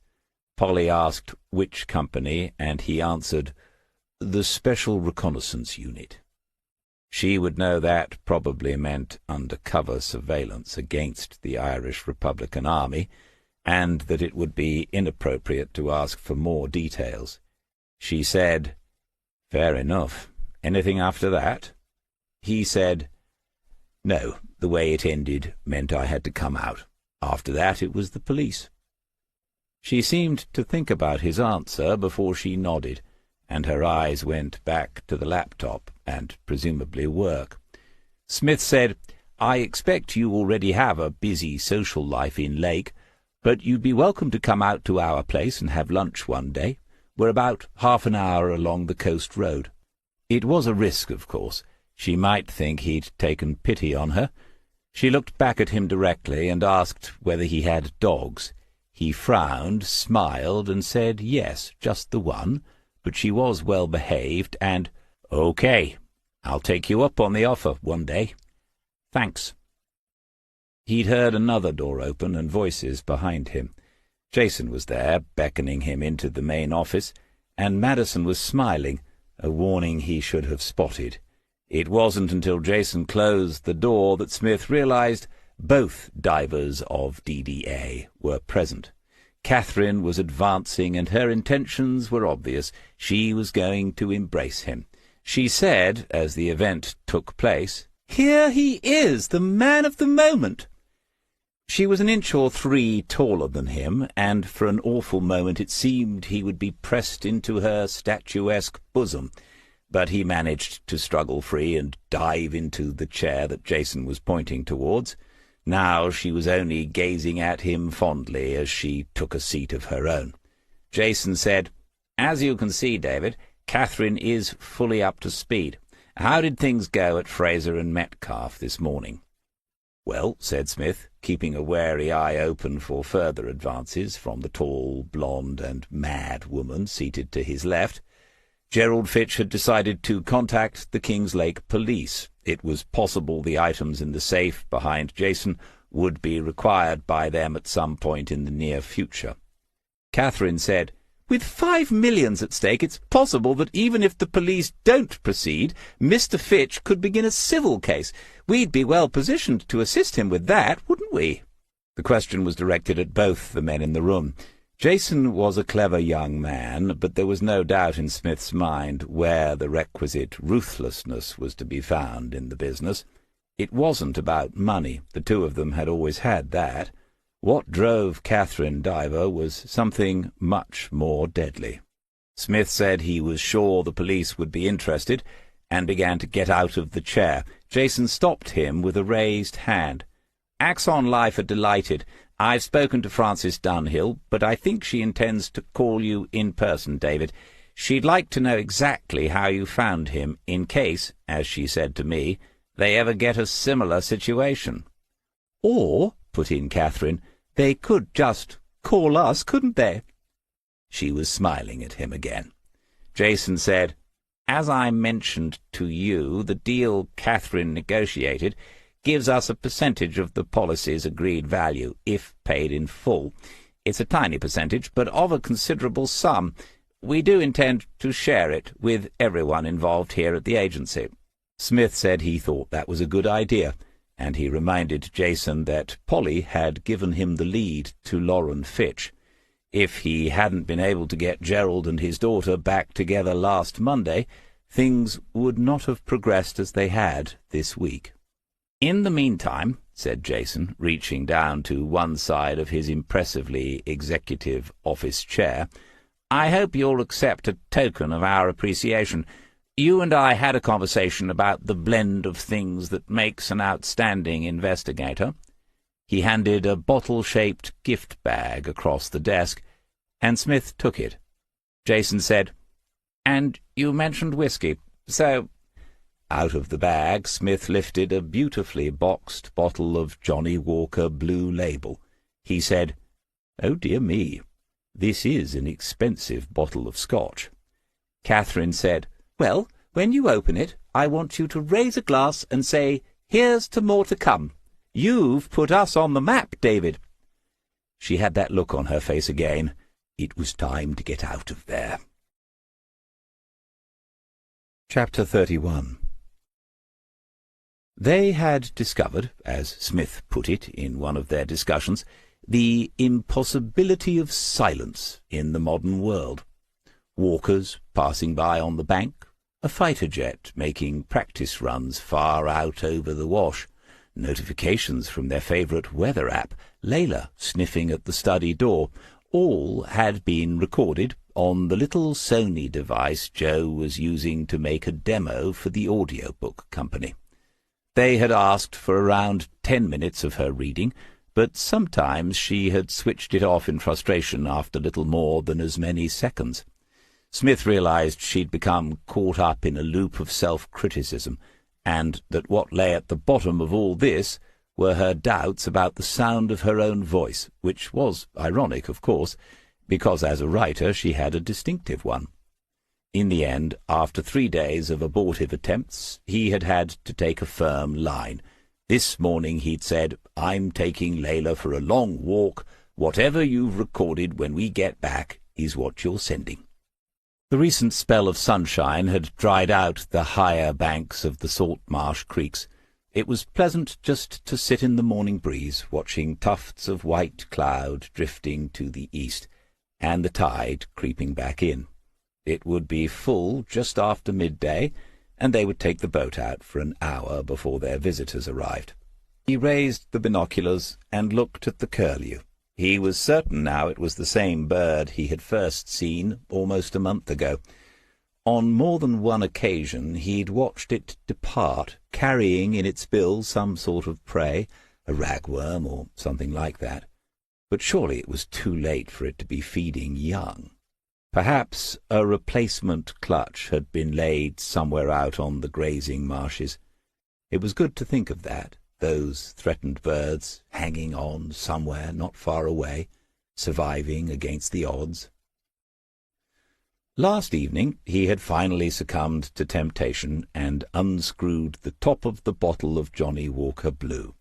Polly asked which company, and he answered, "The Special Reconnaissance Unit." She would know that probably meant undercover surveillance against the Irish Republican Army, and that it would be inappropriate to ask for more details. She said, "Fair enough. Anything after that?" He said, "No, the way it ended meant I had to come out. After that it was the police." She seemed to think about his answer before she nodded, and her eyes went back to the laptop and presumably work. Smith said, "I expect you already have a busy social life in Lake, but you'd be welcome to come out to our place and have lunch one day. We're about half an hour along the coast road." It was a risk, of course. She might think he'd taken pity on her. She looked back at him directly and asked whether he had dogs. He frowned, smiled, and said yes, just the one, but she was well behaved, and, "Okay, I'll take you up on the offer one day. Thanks." He'd heard another door open and voices behind him. Jason was there, beckoning him into the main office, and Madison was smiling, a warning he should have spotted. It wasn't until Jason closed the door that Smith realized both divers of DDA were present. Catherine was advancing, and her intentions were obvious. She was going to embrace him. She said, as the event took place, "Here he is, the man of the moment." She was an inch or 3 taller than him, and for an awful moment it seemed he would be pressed into her statuesque bosom. But he managed to struggle free and dive into the chair that Jason was pointing towards. Now she was only gazing at him fondly as she took a seat of her own. Jason said, "As you can see, David, Catherine is fully up to speed. How did things go at Fraser and Metcalfe this morning?" "Well," said Smith, keeping a wary eye open for further advances from the tall, blonde, and mad woman seated to his left, Gerald Fitch had decided to contact the Kingslake police. It was possible the items in the safe behind Jason would be required by them at some point in the near future. Catherine said, With 5 millions at stake, it's possible that even if the police don't proceed, Mr. Fitch could begin a civil case. We'd be well positioned to assist him with that, wouldn't we?" The question was directed at both the men in the room. Jason was a clever young man, but there was no doubt in Smith's mind where the requisite ruthlessness was to be found in the business. It wasn't about money. The two of them had always had that. What drove Catherine Diver was something much more deadly. Smith said he was sure the police would be interested, and began to get out of the chair. Jason stopped him with a raised hand. "Axon Life are delighted. I've spoken to Frances Dunhill, but I think she intends to call you in person, David. She'd like to know exactly how you found him, in case, as she said to me, they ever get a similar situation." "Or," put in Catherine, "they could just call us, couldn't they?" She was smiling at him again. Jason said, "As I mentioned to you, the deal Catherine negotiated gives us a percentage of the policy's agreed value, if paid in full. It's a tiny percentage, but of a considerable sum. We do intend to share it with everyone involved here at the agency." Smith said he thought that was a good idea, and he reminded Jason that Polly had given him the lead to Lauren Fitch. If he hadn't been able to get Gerald and his daughter back together last Monday, things would not have progressed as they had this week. "In the meantime," said Jason, reaching down to one side of his impressively executive office chair, "I hope you'll accept a token of our appreciation. You and I had a conversation about the blend of things that makes an outstanding investigator." He handed a bottle-shaped gift bag across the desk, and Smith took it. Jason said, "And you mentioned whiskey, so—" Out of the bag, Smith lifted a beautifully boxed bottle of Johnny Walker Blue Label. He said, "Oh, dear me, this is an expensive bottle of Scotch." Catherine said, "Well, when you open it, I want you to raise a glass and say, 'Here's to more to come.' You've put us on the map, David." She had that look on her face again. It was time to get out of there. Chapter 31. They had discovered, as Smith put it in one of their discussions, the impossibility of silence in the modern world. Walkers passing by on the bank, a fighter jet making practice runs far out over the wash, notifications from their favourite weather app, Layla sniffing at the study door, all had been recorded on the little Sony device Joe was using to make a demo for the Audiobook company. They had asked for around 10 minutes of her reading, but sometimes she had switched it off in frustration after little more than as many seconds. Smith realized she'd become caught up in a loop of self-criticism, and that what lay at the bottom of all this were her doubts about the sound of her own voice, which was ironic, of course, because as a writer she had a distinctive one. In the end, after 3 days of abortive attempts, he had had to take a firm line. This morning he'd said, "I'm taking Layla for a long walk. Whatever you've recorded when we get back is what you're sending." The recent spell of sunshine had dried out the higher banks of the salt marsh creeks. It was pleasant just to sit in the morning breeze, watching tufts of white cloud drifting to the east, and the tide creeping back in. It would be full just after midday, and they would take the boat out for an hour before their visitors arrived. He raised the binoculars and looked at the curlew. He was certain now it was the same bird he had first seen almost a month ago. On more than one occasion he'd watched it depart, carrying in its bill some sort of prey, a ragworm or something like that. But surely it was too late for it to be feeding young. Perhaps a replacement clutch had been laid somewhere out on the grazing marshes. It was good to think of that, those threatened birds hanging on somewhere not far away, surviving against the odds. Last evening he had finally succumbed to temptation and unscrewed the top of the bottle of Johnny Walker Blue.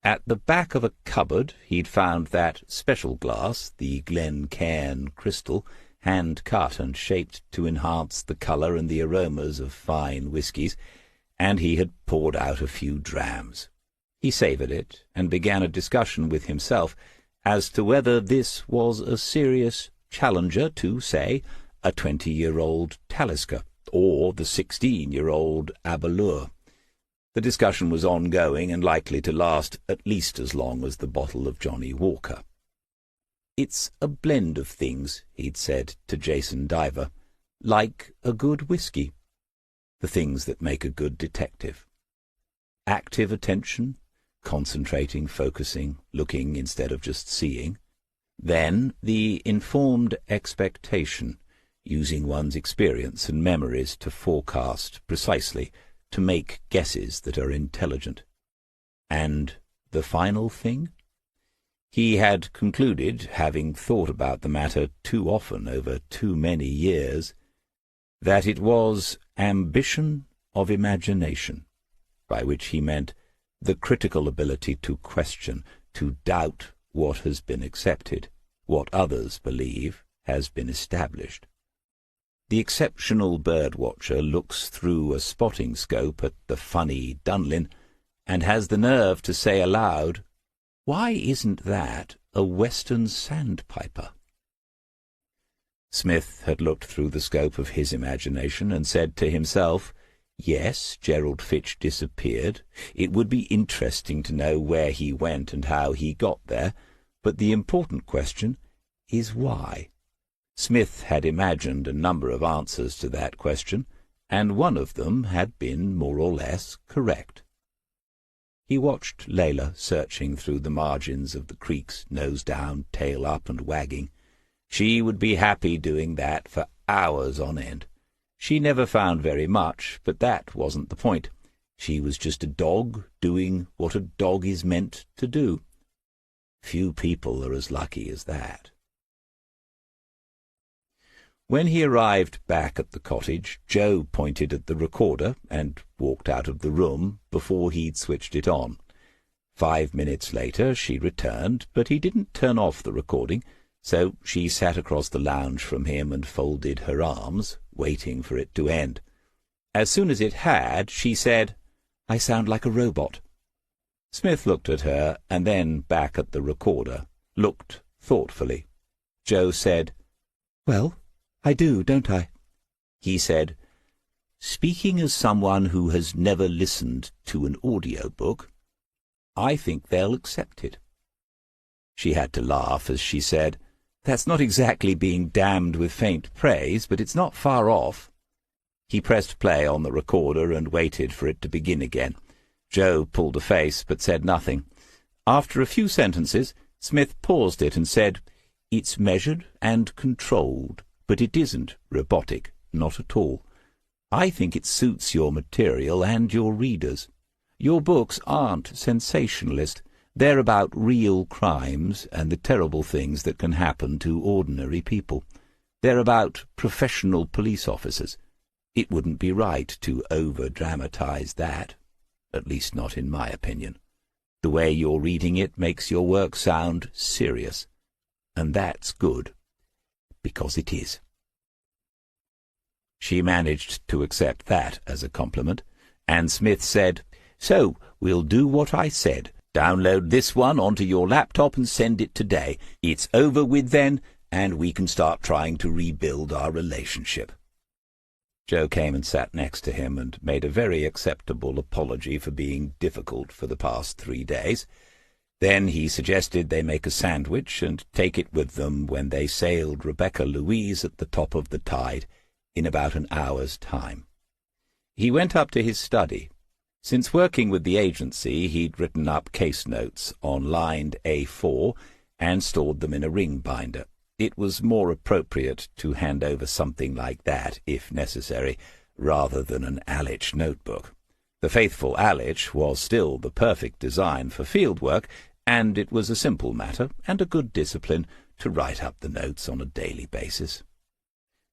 At the back of a cupboard he'd found that special glass, the Glencairn crystal, hand-cut and shaped to enhance the colour and the aromas of fine whiskies, and he had poured out a few drams. He savoured it, and began a discussion with himself as to whether this was a serious challenger to, say, a 20-year-old Talisker, or the 16-year-old Abalur. The discussion was ongoing and likely to last at least as long as the bottle of Johnny Walker. "It's a blend of things," he'd said to Jason Diver, "like a good whisky. The things that make a good detective. Active attention, concentrating, focusing, looking instead of just seeing. Then the informed expectation, using one's experience and memories to forecast precisely, to make guesses that are intelligent. And the final thing? He had concluded, having thought about the matter too often over too many years, that it was ambition of imagination, by which he meant the critical ability to question, to doubt what has been accepted, what others believe has been established. The exceptional bird-watcher looks through a spotting scope at the funny Dunlin, and has the nerve to say aloud, "Why isn't that a western sandpiper?" Smith had looked through the scope of his imagination and said to himself, yes, Gerald Fitch disappeared. It would be interesting to know where he went and how he got there, but the important question is why. Smith had imagined a number of answers to that question, and one of them had been more or less correct. He watched Layla searching through the margins of the creeks, nose down, tail up, and wagging. She would be happy doing that for hours on end. She never found very much, but that wasn't the point. She was just a dog doing what a dog is meant to do. Few people are as lucky as that. When he arrived back at the cottage, Joe pointed at the recorder and walked out of the room before he'd switched it on. 5 minutes later she returned, but he didn't turn off the recording, so she sat across the lounge from him and folded her arms, waiting for it to end. As soon as it had, she said, "I sound like a robot." Smith looked at her and then back at the recorder, looked thoughtfully. Joe said, "Well, I do, don't I?" He said, "Speaking as someone who has never listened to an audiobook, I think they'll accept it." She had to laugh as she said, "That's not exactly being damned with faint praise, but it's not far off." He pressed play on the recorder and waited for it to begin again. Joe pulled a face but said nothing. After a few sentences, Smith paused it and said, "It's measured and controlled, but it isn't robotic, not at all. I think it suits your material and your readers. Your books aren't sensationalist. They're about real crimes and the terrible things that can happen to ordinary people. They're about professional police officers. It wouldn't be right to over-dramatize that, at least not in my opinion. The way you're reading it makes your work sound serious, and that's good, because it is." She managed to accept that as a compliment, and Smith said, "So, we'll do what I said. Download this one onto your laptop and send it today. It's over with then, and we can start trying to rebuild our relationship." Joe came and sat next to him and made a very acceptable apology for being difficult for the past 3 days. Then he suggested they make a sandwich and take it with them when they sailed Rebecca Louise at the top of the tide in about an hour's time. He went up to his study. Since working with the agency, he'd written up case notes on lined A4 and stored them in a ring binder. It was more appropriate to hand over something like that, if necessary, rather than an Alich notebook. The faithful Alich was still the perfect design for field work, and it was a simple matter and a good discipline to write up the notes on a daily basis.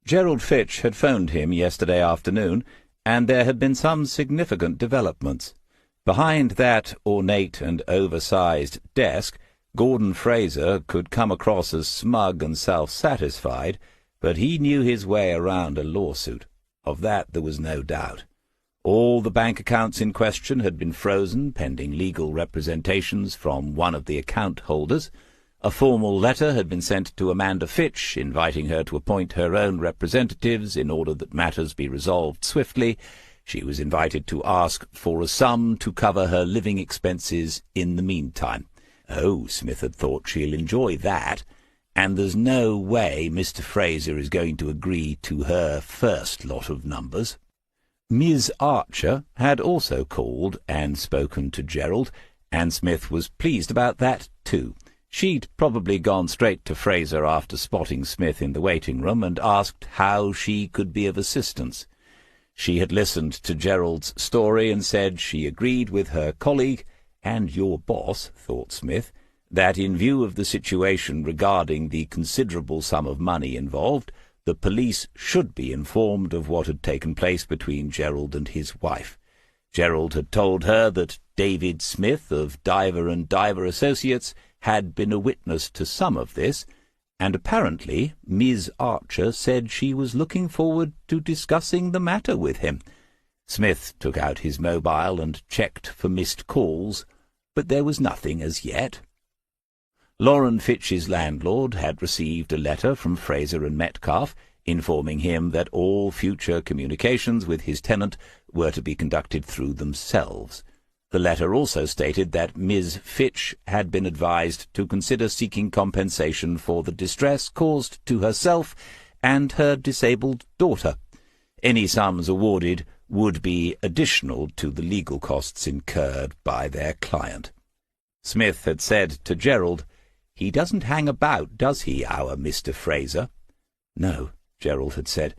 Gerald Fitch had phoned him yesterday afternoon, and there had been some significant developments. Behind that ornate and oversized desk, Gordon Fraser could come across as smug and self-satisfied, but he knew his way around a lawsuit. Of that there was no doubt. All the bank accounts in question had been frozen, pending legal representations from one of the account holders. A formal letter had been sent to Amanda Fitch, inviting her to appoint her own representatives in order that matters be resolved swiftly. She was invited to ask for a sum to cover her living expenses in the meantime. Oh, Smith had thought, she'll enjoy that. And there's no way Mr. Fraser is going to agree to her first lot of numbers. Miss Archer had also called and spoken to Gerald, and Smith was pleased about that too. She'd probably gone straight to Fraser after spotting Smith in the waiting-room and asked how she could be of assistance. She had listened to Gerald's story and said she agreed with her colleague, and your boss, thought Smith, that in view of the situation regarding the considerable sum of money involved, the police should be informed of what had taken place between Gerald and his wife. Gerald had told her that David Smith of Diver and Diver Associates had been a witness to some of this, and apparently Miss Archer said she was looking forward to discussing the matter with him. Smith took out his mobile and checked for missed calls, but there was nothing as yet. Lauren Fitch's landlord had received a letter from Fraser and Metcalfe, informing him that all future communications with his tenant were to be conducted through themselves. The letter also stated that Ms. Fitch had been advised to consider seeking compensation for the distress caused to herself and her disabled daughter. Any sums awarded would be additional to the legal costs incurred by their client. Smith had said to Gerald, "He doesn't hang about, does he, our Mr. Fraser?" "No," Gerald had said,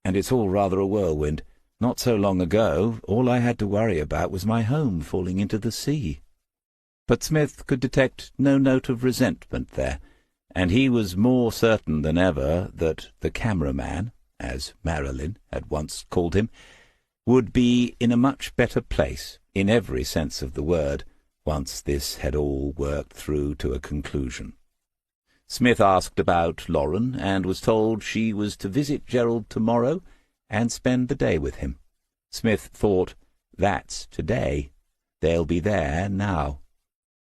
"and it's all rather a whirlwind. Not so long ago, all I had to worry about was my home falling into the sea." But Smith could detect no note of resentment there, and he was more certain than ever that the cameraman, as Marilyn had once called him, would be in a much better place, in every sense of the word, once this had all worked through to a conclusion. Smith asked about Lauren, and was told she was to visit Gerald tomorrow and spend the day with him. Smith thought, that's today. They'll be there now.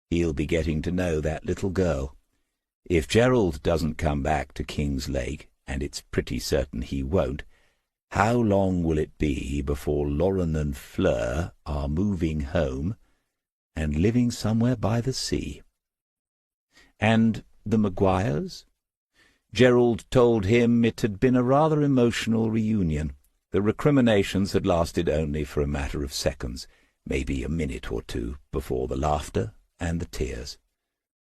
He'll be getting to know that little girl. If Gerald doesn't come back to King's Lake, and it's pretty certain he won't, how long will it be before Lauren and Fleur are moving home and living somewhere by the sea? And the Maguires? Gerald told him it had been a rather emotional reunion. The recriminations had lasted only for a matter of seconds, maybe a minute or two, before the laughter and the tears.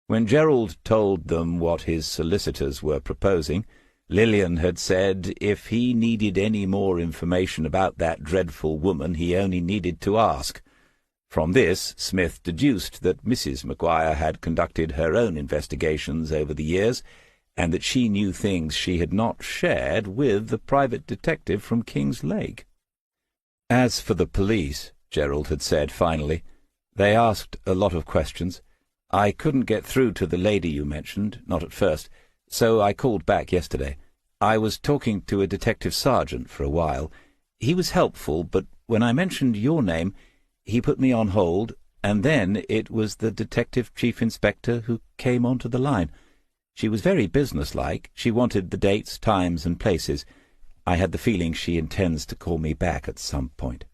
When Gerald told them what his solicitors were proposing, Lillian had said if he needed any more information about that dreadful woman he only needed to ask. From this, Smith deduced that Mrs. Maguire had conducted her own investigations over the years, and that she knew things she had not shared with the private detective from King's Lake. As for the police, Gerald had said finally, they asked a lot of questions. I couldn't get through to the lady you mentioned, not at first, so I called back yesterday. I was talking to a detective sergeant for a while. He was helpful, but when I mentioned your name, he put me on hold, and then it was the detective chief inspector who came onto the line. She was very businesslike. She wanted the dates, times, and places. I had the feeling she intends to call me back at some point.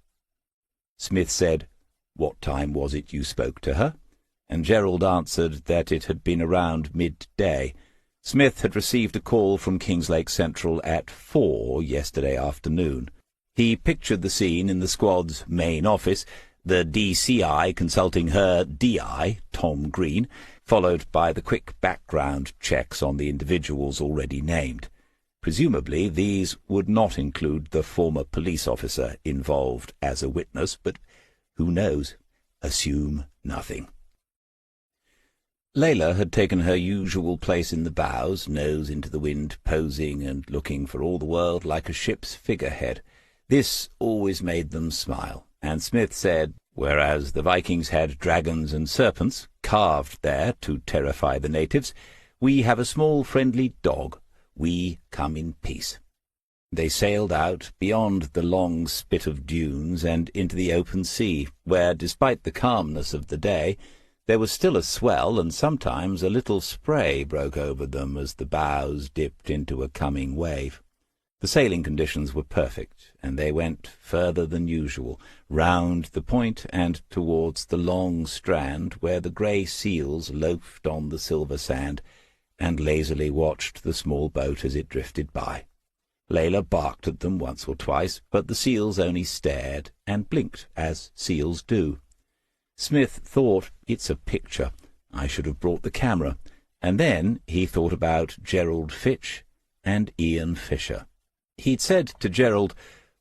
Smith said, "What time was it you spoke to her?" And Gerald answered that it had been around midday. Smith had received a call from Kingslake Central at 4 yesterday afternoon. He pictured the scene in the squad's main office, the DCI consulting her DI, Tom Green, followed by the quick background checks on the individuals already named. Presumably these would not include the former police officer involved as a witness, but who knows? Assume nothing. Layla had taken her usual place in the bows, nose into the wind, posing and looking for all the world like a ship's figurehead. This always made them smile, and Smith said, whereas the Vikings had dragons and serpents carved there to terrify the natives, we have a small friendly dog, we come in peace. They sailed out beyond the long spit of dunes and into the open sea, where, despite the calmness of the day, there was still a swell, and sometimes a little spray broke over them as the bows dipped into a coming wave. The sailing conditions were perfect, and they went further than usual, round the point and towards the long strand where the grey seals loafed on the silver sand, and lazily watched the small boat as it drifted by. Layla barked at them once or twice, but the seals only stared and blinked, as seals do. Smith thought, "It's a picture. I should have brought the camera." And then he thought about Gerald Fitch and Ian Fisher. He'd said to Gerald,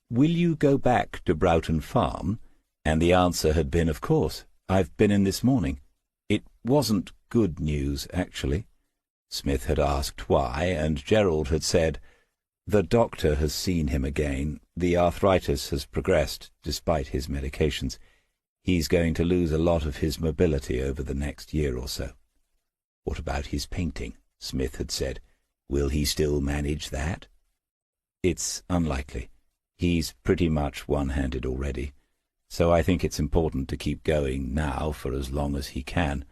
"Will you go back to Broughton Farm?" And the answer had been, "Of course. I've been in this morning." It wasn't good news, actually. Smith had asked why, and Gerald had said, "The doctor has seen him again. The arthritis has progressed, despite his medications. He's going to lose a lot of his mobility over the next year or so." "What about his painting?" Smith had said. "Will he still manage that?" "It's unlikely. He's pretty much one-handed already. So I think it's important to keep going now for as long as he can.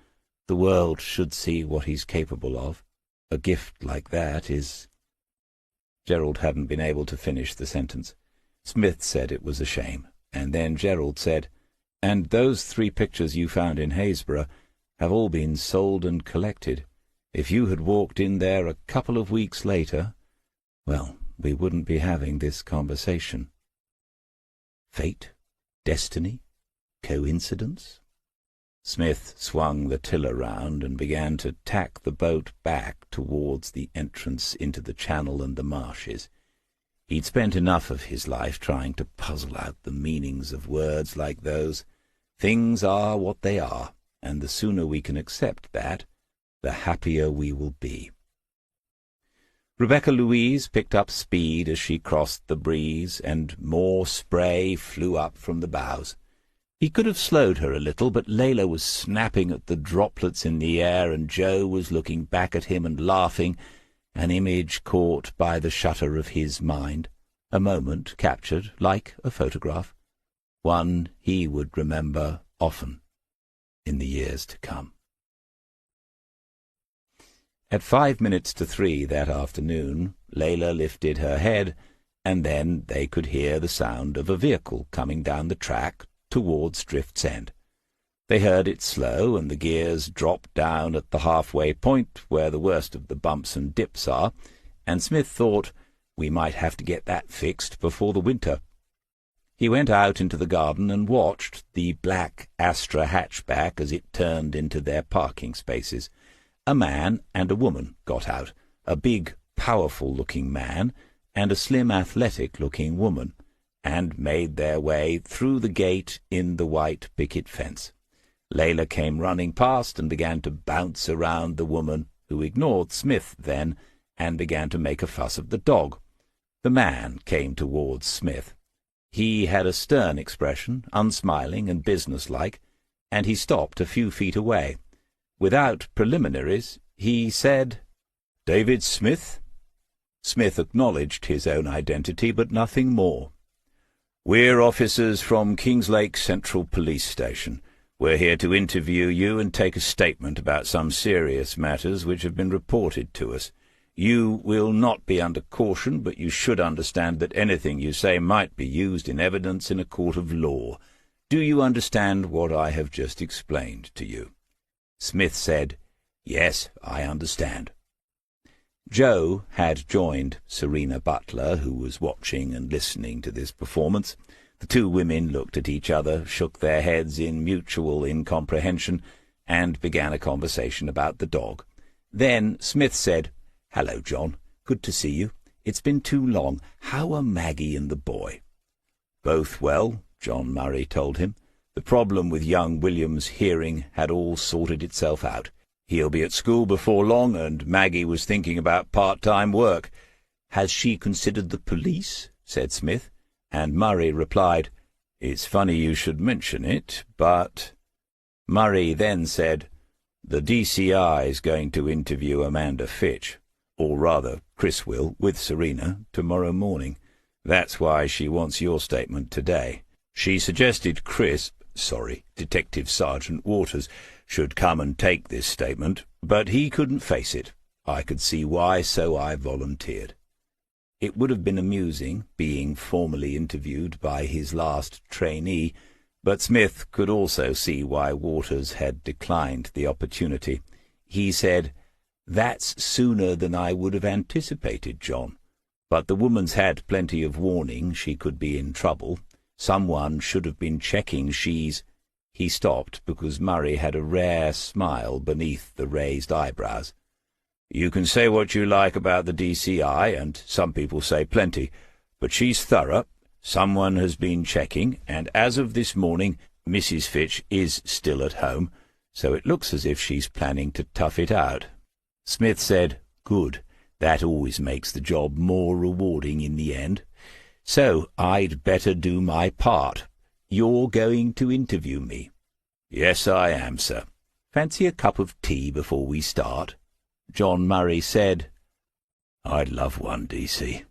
The world should see what he's capable of. A gift like that is—" Gerald hadn't been able to finish the sentence. Smith said it was a shame, and then Gerald said, "And those 3 pictures you found in Haysborough have all been sold and collected. If you had walked in there a couple of weeks later, well, we wouldn't be having this conversation." Fate? Destiny? Coincidence? Smith swung the tiller round and began to tack the boat back towards the entrance into the channel and the marshes. He'd spent enough of his life trying to puzzle out the meanings of words like those. Things are what they are, and the sooner we can accept that, the happier we will be. Rebecca Louise picked up speed as she crossed the breeze, and more spray flew up from the bows. He could have slowed her a little, but Layla was snapping at the droplets in the air, and Joe was looking back at him and laughing, an image caught by the shutter of his mind, a moment captured like a photograph, one he would remember often in the years to come. At 3:05 that afternoon, Layla lifted her head, and then they could hear the sound of a vehicle coming down the track towards Drift's End. They heard it slow, and the gears dropped down at the halfway point where the worst of the bumps and dips are, and Smith thought, "We might have to get that fixed before the winter." He went out into the garden and watched the black Astra hatchback as it turned into their parking spaces. A man and a woman got out, a big, powerful-looking man and a slim, athletic-looking woman, and made their way through the gate in the white picket fence. Layla came running past and began to bounce around the woman, who ignored Smith then, and began to make a fuss of the dog. The man came towards Smith. He had a stern expression, unsmiling and businesslike, and he stopped a few feet away. Without preliminaries, he said, "David Smith?" Smith acknowledged his own identity, but nothing more. "We're officers from Kingslake Central Police Station. We're here to interview you and take a statement about some serious matters which have been reported to us. You will not be under caution, but you should understand that anything you say might be used in evidence in a court of law. Do you understand what I have just explained to you?" Smith said, "Yes, I understand." Joe had joined Serena Butler, who was watching and listening to this performance. The 2 women looked at each other, shook their heads in mutual incomprehension, and began a conversation about the dog. Then Smith said, "Hello, John. Good to see you. It's been too long. How are Maggie and the boy?" "Both well," John Murray told him. "The problem with young William's hearing had all sorted itself out. He'll be at school before long, and Maggie was thinking about part-time work." "Has she considered the police?" said Smith, and Murray replied, "It's funny you should mention it, but—" Murray then said, "The DCI is going to interview Amanda Fitch." or rather Chris will, with Serena, tomorrow morning. That's why she wants your statement today. She suggested Detective Sergeant Waters, should come and take this statement, but he couldn't face it. I could see why, so I volunteered. It would have been amusing, being formally interviewed by his last trainee, but Smith could also see why Waters had declined the opportunity. He said, "That's sooner than I would have anticipated, John. But the woman's had plenty of warning she could be in trouble. Someone should have been checking she's—" He stopped because Murray had a rare smile beneath the raised eyebrows. "You can say what you like about the DCI, and some people say plenty, but she's thorough. Someone has been checking, and as of this morning, Mrs. Fitch is still at home, so it looks as if she's planning to tough it out." Smith said, "Good. That always makes the job more rewarding in the end. So I'd better do my part. You're going to interview me?" "Yes, I am, sir." "Fancy a cup of tea before we start?" John Murray said, "I'd love one, DC."